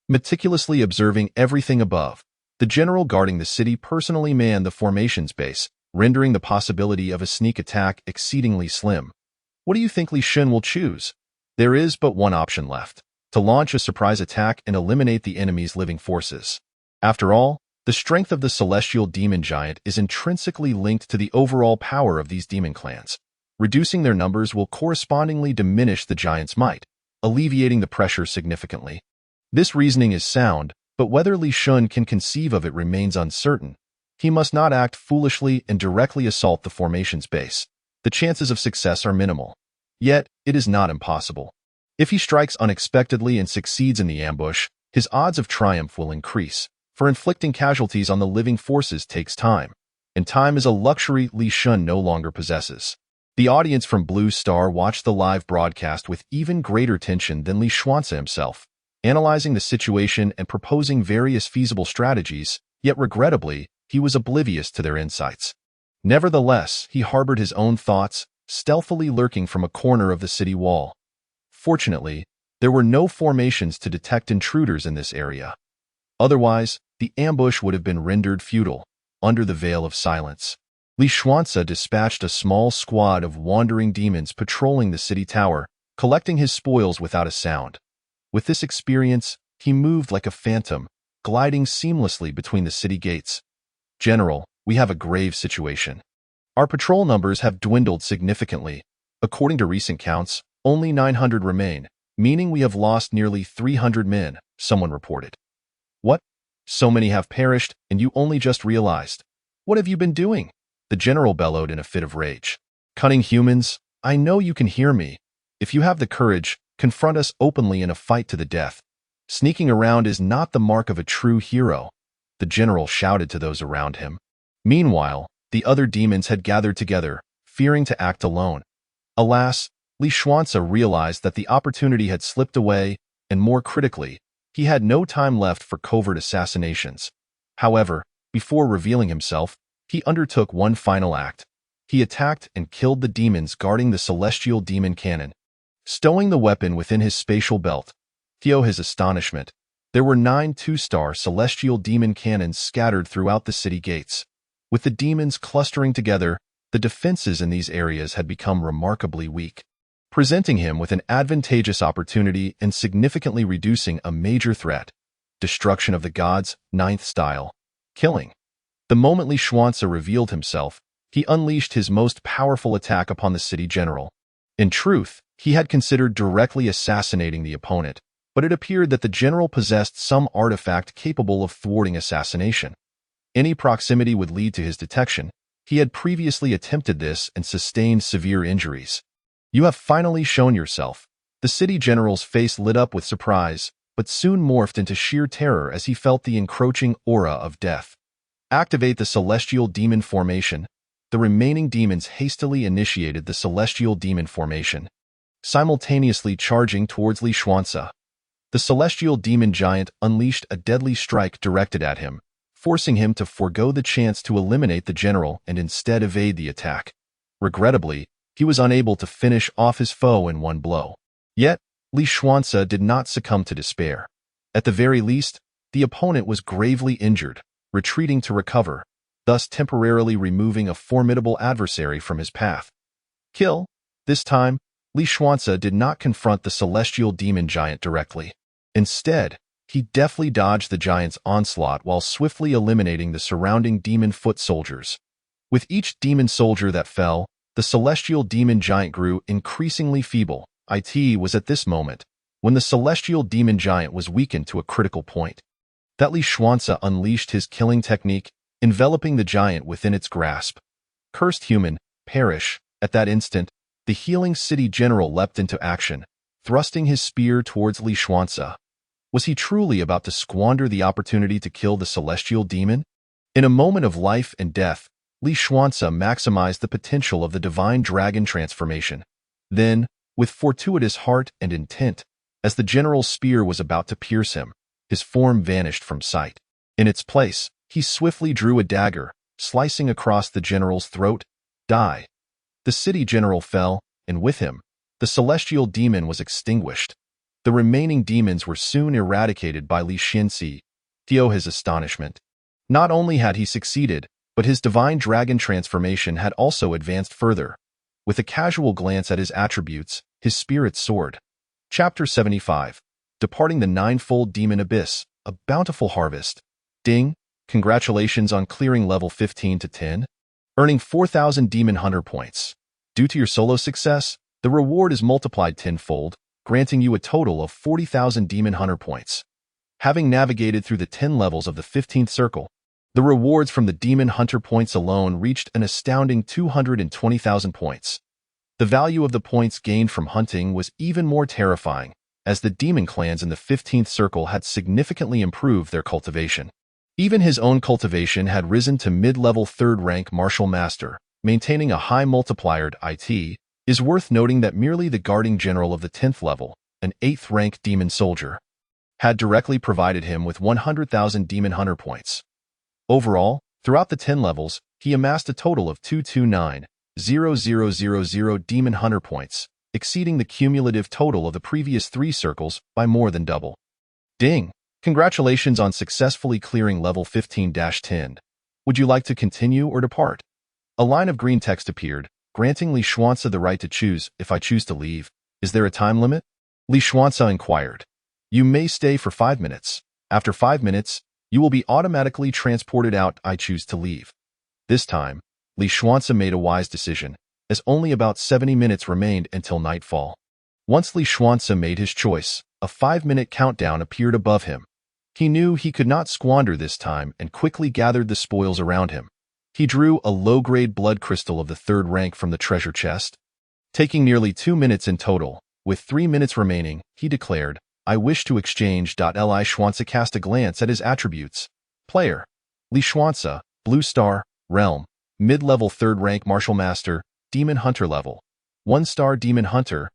A: Meticulously observing everything above, the general guarding the city personally manned the formation's base, rendering the possibility of a sneak attack exceedingly slim. What do you think Li Shun will choose? There is but one option left: to launch a surprise attack and eliminate the enemy's living forces. After all, the strength of the celestial demon giant is intrinsically linked to the overall power of these demon clans. Reducing their numbers will correspondingly diminish the giant's might, alleviating the pressure significantly. This reasoning is sound, but whether Li Shun can conceive of it remains uncertain. He must not act foolishly and directly assault the formation's base. The chances of success are minimal. Yet, it is not impossible. If he strikes unexpectedly and succeeds in the ambush, his odds of triumph will increase, for inflicting casualties on the living forces takes time, and time is a luxury Li Shun no longer possesses. The audience from Blue Star watched the live broadcast with even greater tension than Li Xuanze himself, analyzing the situation and proposing various feasible strategies, yet regrettably, he was oblivious to their insights. Nevertheless, he harbored his own thoughts, stealthily lurking from a corner of the city wall. Fortunately, there were no formations to detect intruders in this area. Otherwise, the ambush would have been rendered futile, under the veil of silence. Li Xuanze dispatched a small squad of wandering demons patrolling the city tower, collecting his spoils without a sound. With this experience, he moved like a phantom, gliding seamlessly between the city gates. "General, we have a grave situation. Our patrol numbers have dwindled significantly. According to recent counts, only 900 remain, meaning we have lost nearly 300 men," someone reported. "What? So many have perished, and you only just realized? What have you been doing?" The general bellowed in a fit of rage. "Cunning humans, I know you can hear me. If you have the courage, confront us openly in a fight to the death. Sneaking around is not the mark of a true hero," the general shouted to those around him. Meanwhile, the other demons had gathered together, fearing to act alone. Alas, Li Xuanze realized that the opportunity had slipped away, and more critically, he had no time left for covert assassinations. However, before revealing himself, he undertook one final act. He attacked and killed the demons guarding the celestial demon cannon. Stowing the weapon within his spatial belt, to his astonishment, there were 9 two-star celestial demon cannons scattered throughout the city gates. With the demons clustering together, the defenses in these areas had become remarkably weak, presenting him with an advantageous opportunity and significantly reducing a major threat: destruction of the gods, 9th style, killing. The moment Li Xuanze revealed himself, he unleashed his most powerful attack upon the city general. In truth, he had considered directly assassinating the opponent, but it appeared that the general possessed some artifact capable of thwarting assassination. Any proximity would lead to his detection. He had previously attempted this and sustained severe injuries. "You have finally shown yourself." The city general's face lit up with surprise, but soon morphed into sheer terror as he felt the encroaching aura of death. "Activate the Celestial Demon Formation." The remaining demons hastily initiated the Celestial Demon Formation, simultaneously charging towards Li Xuanze. The Celestial Demon Giant unleashed a deadly strike directed at him, forcing him to forego the chance to eliminate the general and instead evade the attack. Regrettably, he was unable to finish off his foe in one blow. Yet, Li Xuanze did not succumb to despair. At the very least, the opponent was gravely injured, retreating to recover, thus temporarily removing a formidable adversary from his path. Kill. This time, Li Xuanze did not confront the Celestial Demon Giant directly. Instead, he deftly dodged the giant's onslaught while swiftly eliminating the surrounding demon foot soldiers. With each demon soldier that fell, the Celestial Demon Giant grew increasingly feeble. It was at this moment, when the Celestial Demon Giant was weakened to a critical point, that Li Xuanze unleashed his killing technique, enveloping the giant within its grasp. Cursed human, perish. At that instant, the healing city general leapt into action, thrusting his spear towards Li Xuanze. Was he truly about to squander the opportunity to kill the celestial demon? In a moment of life and death, Li Xuanze maximized the potential of the divine dragon transformation. Then, with fortuitous heart and intent, as the general's spear was about to pierce him, his form vanished from sight. In its place, he swiftly drew a dagger, slicing across the general's throat. Die. The city general fell, and with him, the celestial demon was extinguished. The remaining demons were soon eradicated by Li Xuanze, to his astonishment. Not only had he succeeded, but his divine dragon transformation had also advanced further. With a casual glance at his attributes, his spirits soared. Chapter 75. Departing the Ninefold Demon Abyss, a bountiful harvest. Ding! Congratulations on clearing level 15 to 10, earning 4,000 Demon Hunter points. Due to your solo success, the reward is multiplied tenfold, granting you a total of 40,000 Demon Hunter points. Having navigated through the 10 levels of the 15th circle, the rewards from the Demon Hunter points alone reached an astounding 220,000 points. The value of the points gained from hunting was even more terrifying, as the demon clans in the 15th circle had significantly improved their cultivation. Even his own cultivation had risen to mid-level 3rd rank Martial Master, maintaining a high multiplier IT. Is worth noting that merely the Guarding General of the 10th level, an 8th rank Demon Soldier, had directly provided him with 100,000 Demon Hunter points. Overall, throughout the 10 levels, he amassed a total of 229,000 Demon Hunter points, exceeding the cumulative total of the previous 3 circles by more than double. Ding! Congratulations on successfully clearing level 15-10. Would you like to continue or depart? A line of green text appeared, granting Li Xuanzi the right to choose. If I choose to leave, is there a time limit? Li Xuanzi inquired. You may stay for 5 minutes. After 5 minutes, you will be automatically transported out. I choose to leave. This time, Li Xuanzi made a wise decision, as only about 70 minutes remained until nightfall. Once Li Xuanzi made his choice, a 5-minute countdown appeared above him. He knew he could not squander this time and quickly gathered the spoils around him. He drew a low-grade blood crystal of the 3rd rank from the treasure chest. Taking nearly 2 minutes in total, with 3 minutes remaining, he declared, I wish to exchange. Li Xuanzi cast a glance at his attributes. Player. Li Xuanzi, Blue Star, Realm, mid-level 3rd rank Martial Master, Demon Hunter level. 1-star Demon Hunter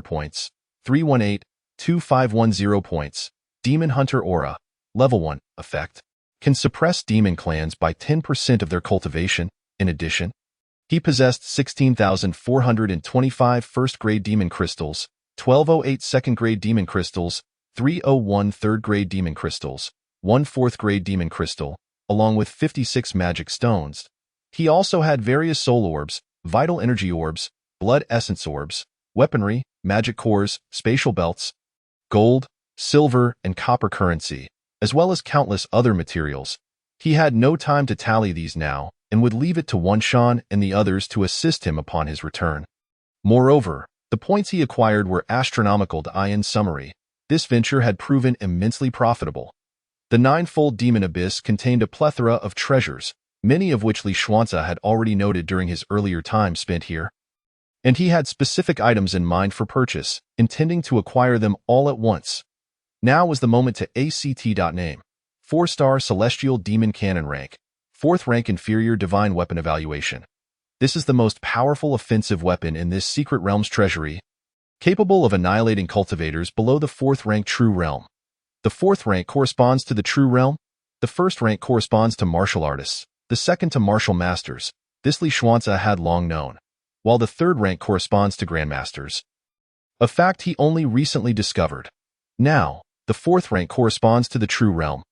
A: points, 318,2510 points. Demon Hunter Aura, level 1, effect. Can suppress demon clans by 10% of their cultivation. In addition, he possessed 16,425 first-grade demon crystals, 1208 second-grade demon crystals, 301 third-grade demon crystals, 1 4th-grade demon crystal, along with 56 magic stones. He also had various soul orbs, vital energy orbs, blood essence orbs, weaponry, magic cores, spatial belts, gold, silver, and copper currency, as well as countless other materials. He had no time to tally these now, and would leave it to Wanshan and the others to assist him upon his return. Moreover, the points he acquired were astronomical. In summary, this venture had proven immensely profitable. The Ninefold Demon Abyss contained a plethora of treasures, many of which Li Xuanzi had already noted during his earlier time spent here. And he had specific items in mind for purchase, intending to acquire them all at once. Now was the moment to ACT.name. 4-star Celestial Demon Cannon rank. 4th rank Inferior Divine Weapon Evaluation. This is the most powerful offensive weapon in this Secret Realm's treasury, capable of annihilating cultivators below the 4th rank True Realm. The 4th rank corresponds to the True Realm. The 1st rank corresponds to Martial Artists. The 2nd to Martial Masters. This Li Xuanzi had long known. While the 3rd rank corresponds to Grandmasters, a fact he only recently discovered. Now, the 4th rank corresponds to the True Realm.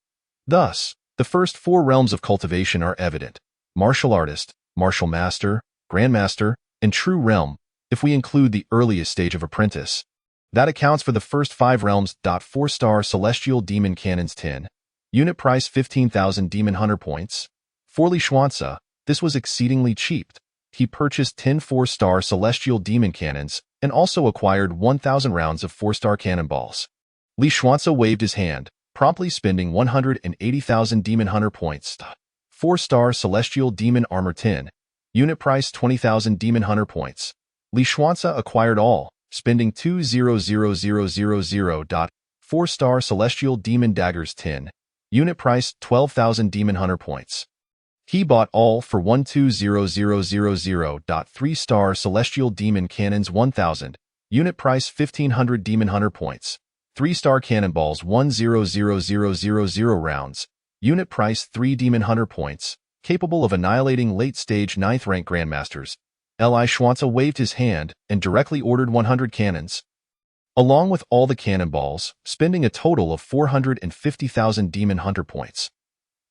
A: Thus, the first 4 realms of cultivation are evident: Martial Artist, Martial Master, Grandmaster, and True Realm, if we include the earliest stage of Apprentice. That accounts for the first 5 realms. 4-star Celestial Demon Cannons 10. Unit price 15,000 Demon Hunter points. For Li Xuanzi, this was exceedingly cheap. He purchased 10 4-star Celestial Demon Cannons and also acquired 1,000 rounds of 4-star cannonballs. Li Xuanzi waved his hand, promptly spending 180,000 Demon Hunter points. 4-star Celestial Demon Armor 10. Unit price 20,000 Demon Hunter points. Li Xuanzi acquired all, spending 200,000. 4-star Celestial Demon Daggers 10. Unit price 12,000 Demon Hunter points. He bought all for 120,000. 3-star Celestial Demon Cannons 1,000. Unit price 1,500 Demon Hunter points. 3-star Cannonballs 100,000 rounds. Unit price 3 Demon Hunter points. Capable of annihilating late-stage 9th rank Grandmasters. Li Xuanzi waved his hand and directly ordered 100 cannons, along with all the cannonballs, spending a total of 450,000 Demon Hunter points.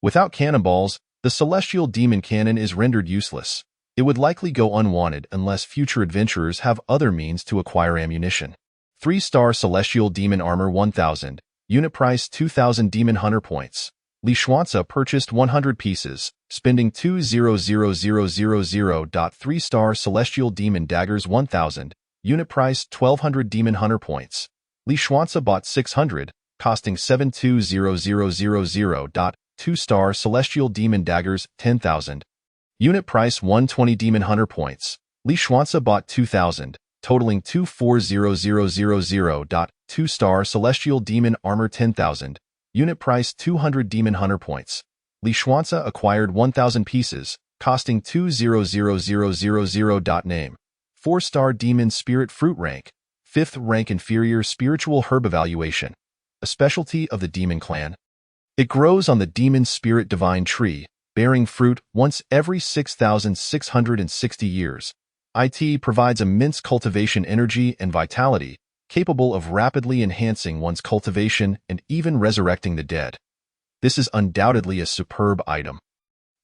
A: Without cannonballs, the Celestial Demon Cannon is rendered useless. It would likely go unwanted unless future adventurers have other means to acquire ammunition. 3-star Celestial Demon Armor 1000, unit price 2000 Demon Hunter points. Li Xuanzi purchased 100 pieces, spending 200,000. 3-star Celestial Demon Daggers 1000, unit price 1200 Demon Hunter points. Li Xuanzi bought 600, costing 720,000. 2-star Celestial Demon Daggers 10,000, unit price 120 Demon Hunter points. Li Xuanzi bought 2,000, totaling 240,000. 2-star Celestial Demon Armor 10,000, unit price 200 Demon Hunter points. Li Xuanzi acquired 1,000 pieces, costing 200,000. Name: 4-star Demon Spirit Fruit Rank, 5th rank Inferior Spiritual Herb Evaluation. A specialty of the Demon Clan. It grows on the Demon Spirit Divine Tree, bearing fruit once every 6,660 years. It provides immense cultivation energy and vitality, capable of rapidly enhancing one's cultivation and even resurrecting the dead. This is undoubtedly a superb item.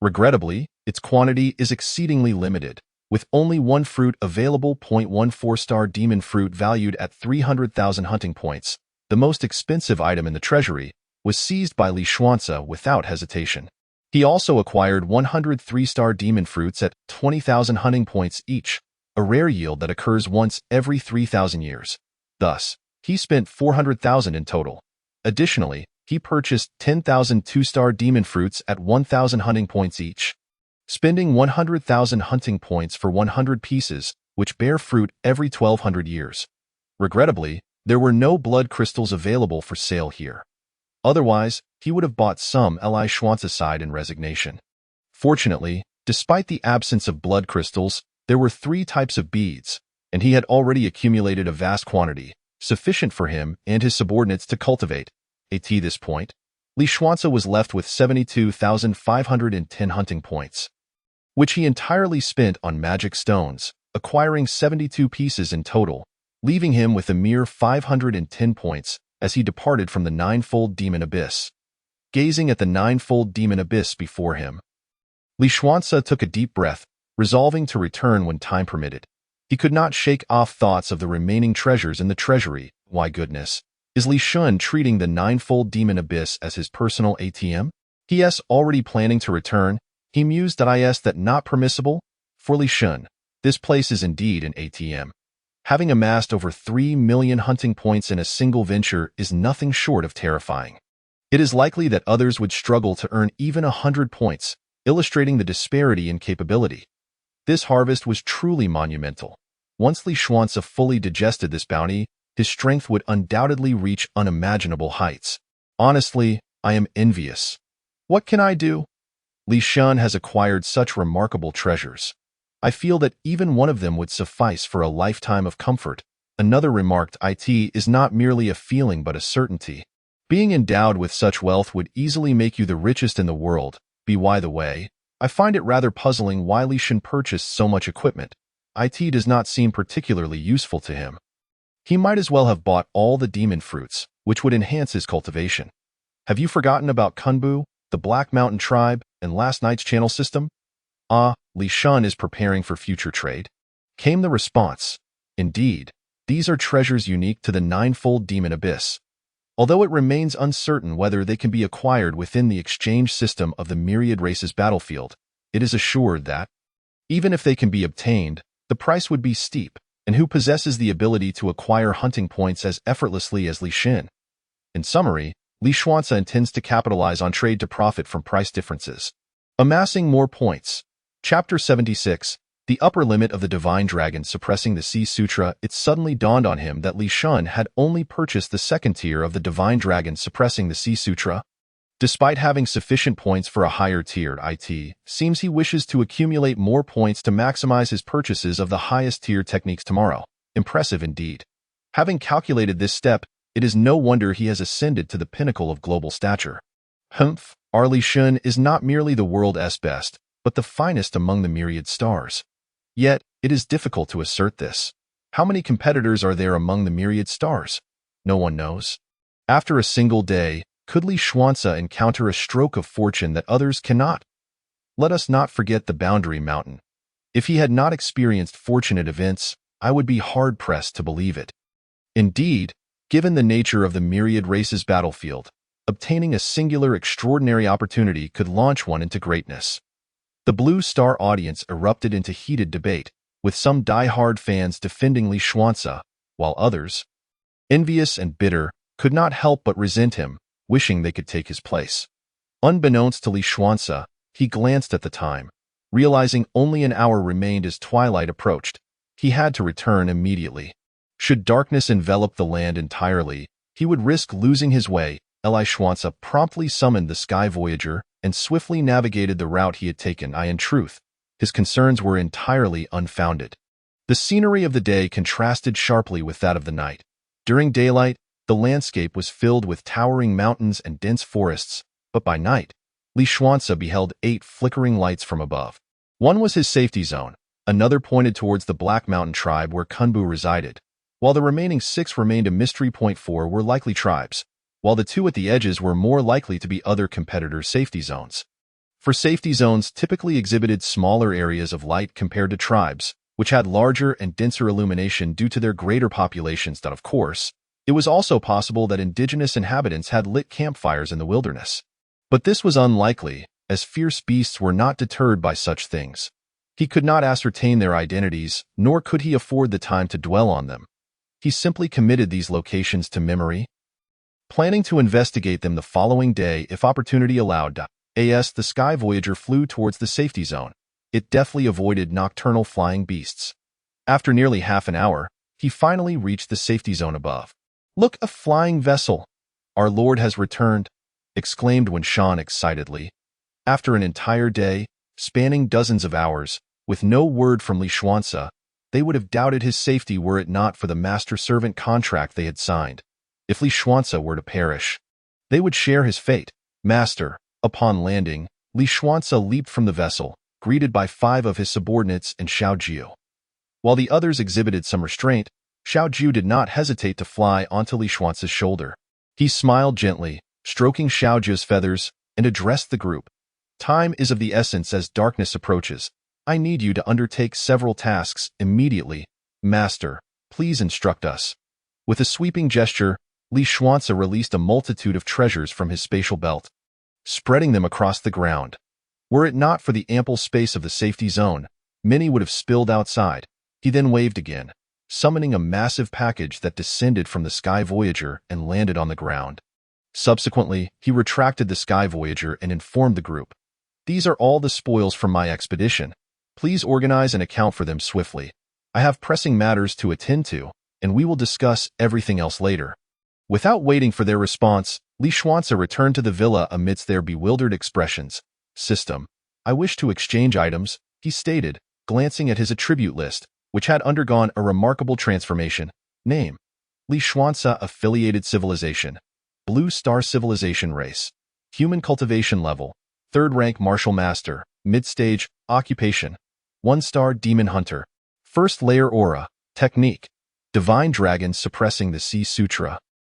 A: Regrettably, its quantity is exceedingly limited, with only one fruit available. 4-star Demon Fruit valued at 300,000 hunting points, the most expensive item in the treasury, was seized by Li Xuanzi without hesitation. He also acquired 100 3-star Demon Fruits at 20,000 hunting points each, a rare yield that occurs once every 3,000 years. Thus, he spent 400,000 in total. Additionally, he purchased 10,000 2-star Demon Fruits at 1,000 hunting points each, spending 100,000 hunting points for 100 pieces, which bear fruit every 1,200 years. Regrettably, there were no blood crystals available for sale here. Otherwise, he would have bought some Li Xuanzi's side in resignation. Fortunately, despite the absence of blood crystals, there were 3 types of beads, and he had already accumulated a vast quantity, sufficient for him and his subordinates to cultivate. At this point, Li Xuanzi was left with 72,510 hunting points, which he entirely spent on magic stones, acquiring 72 pieces in total, leaving him with a mere 510 points as he departed from the Ninefold Demon Abyss. Gazing at the Ninefold Demon Abyss before him, Li Xuanzi took a deep breath, resolving to return when time permitted. He could not shake off thoughts of the remaining treasures in the treasury. Why goodness, is Li Shun treating the Ninefold Demon Abyss as his personal ATM? He.s. already planning to return. He mused that not permissible. For Li Shun, this place is indeed an ATM. Having amassed over 3 million hunting points in a single venture is nothing short of terrifying. It is likely that others would struggle to earn even 100 points, illustrating the disparity in capability. This harvest was truly monumental. Once Li Xuanzi fully digested this bounty, his strength would undoubtedly reach unimaginable heights. Honestly, I am envious. What can I do? Li Shun has acquired such remarkable treasures. I feel that even one of them would suffice for a lifetime of comfort. Another remarked, it is not merely a feeling but a certainty. Being endowed with such wealth would easily make you the richest in the world. By the way, I find it rather puzzling why Li Shun purchased so much equipment. It does not seem particularly useful to him. He might as well have bought all the demon fruits, which would enhance his cultivation. Have you forgotten about Kunbu, the Black Mountain tribe, and last night's channel system? Li Shun is preparing for future trade. Came the response. Indeed, these are treasures unique to the Ninefold Demon Abyss. Although it remains uncertain whether they can be acquired within the exchange system of the Myriad Races battlefield, it is assured that, even if they can be obtained, the price would be steep, and who possesses the ability to acquire hunting points as effortlessly as Li Shun? In summary, Li Xuanzi intends to capitalize on trade to profit from price differences. Amassing more points. Chapter 76, The Upper Limit of the Divine Dragon Suppressing the Sea Sutra. It suddenly dawned on him that Li Shun had only purchased the second tier of the Divine Dragon Suppressing the Sea Sutra. Despite having sufficient points for a higher tiered IT, seems he wishes to accumulate more points to maximize his purchases of the highest tier techniques tomorrow. Impressive indeed. Having calculated this step, it is no wonder he has ascended to the pinnacle of global stature. Our Li Shun is not merely the world's best, but the finest among the myriad stars. Yet, it is difficult to assert this. How many competitors are there among the myriad stars? No one knows. After a single day, could Li Xuanzi encounter a stroke of fortune that others cannot? Let us not forget the Boundary Mountain. If he had not experienced fortunate events, I would be hard-pressed to believe it. Indeed, given the nature of the myriad races battlefield, obtaining a singular extraordinary opportunity could launch one into greatness. The Blue Star audience erupted into heated debate, with some die-hard fans defending Li Xuanze, while others, envious and bitter, could not help but resent him, wishing they could take his place. Unbeknownst to Li Xuanze, he glanced at the time. Realizing only an hour remained as twilight approached, he had to return immediately. Should darkness envelop the land entirely, he would risk losing his way. Li Xuanze promptly summoned the Sky Voyager and swiftly navigated the route he had taken. In truth, his concerns were entirely unfounded. The scenery of the day contrasted sharply with that of the night. During daylight, the landscape was filled with towering mountains and dense forests, but by night, Li Xuanze beheld 8 flickering lights from above. One was his safety zone, another pointed towards the Black Mountain tribe where Kunbu resided, while the remaining 6 remained a mystery. 4 were likely tribes, while the 2 at the edges were more likely to be other competitors' safety zones. For safety zones typically exhibited smaller areas of light compared to tribes, which had larger and denser illumination due to their greater populations. Of course, it was also possible that indigenous inhabitants had lit campfires in the wilderness. But this was unlikely, as fierce beasts were not deterred by such things. He could not ascertain their identities, nor could he afford the time to dwell on them. He simply committed these locations to memory, planning to investigate them the following day if opportunity allowed. As the Sky Voyager flew towards the safety zone, it deftly avoided nocturnal flying beasts. After nearly half an hour, he finally reached the safety zone above. "Look, a flying vessel! Our Lord has returned," exclaimed Wenshan excitedly. After an entire day, spanning dozens of hours, with no word from Li Xuanze, they would have doubted his safety were it not for the master-servant contract they had signed. If Li Xuanze were to perish, they would share his fate. "Master." Upon landing, Li Xuanze leaped from the vessel, greeted by 5 of his subordinates and Xiao Jiu. While the others exhibited some restraint, Xiao Jiu did not hesitate to fly onto Li Xuanze's shoulder. He smiled gently, stroking Xiao Jiu's feathers, and addressed the group. "Time is of the essence as darkness approaches. I need you to undertake several tasks immediately. Master, please instruct us." With a sweeping gesture, Li Xuanze released a multitude of treasures from his spatial belt, spreading them across the ground. Were it not for the ample space of the safety zone, many would have spilled outside. He then waved again, summoning a massive package that descended from the Sky Voyager and landed on the ground. Subsequently, he retracted the Sky Voyager and informed the group, "These are all the spoils from my expedition. Please organize and account for them swiftly. I have pressing matters to attend to, and we will discuss everything else later." Without waiting for their response, Li Xuanze returned to the villa amidst their bewildered expressions. "System, I wish to exchange items," he stated, glancing at his attribute list, which had undergone a remarkable transformation. Name: Li Xuanze. Affiliated civilization: Blue Star civilization. Race: human. Cultivation level: 3rd rank martial master. Mid-stage. Occupation: 1-star demon hunter. 1st layer aura. Technique: divine dragon suppressing the Sea Sutra.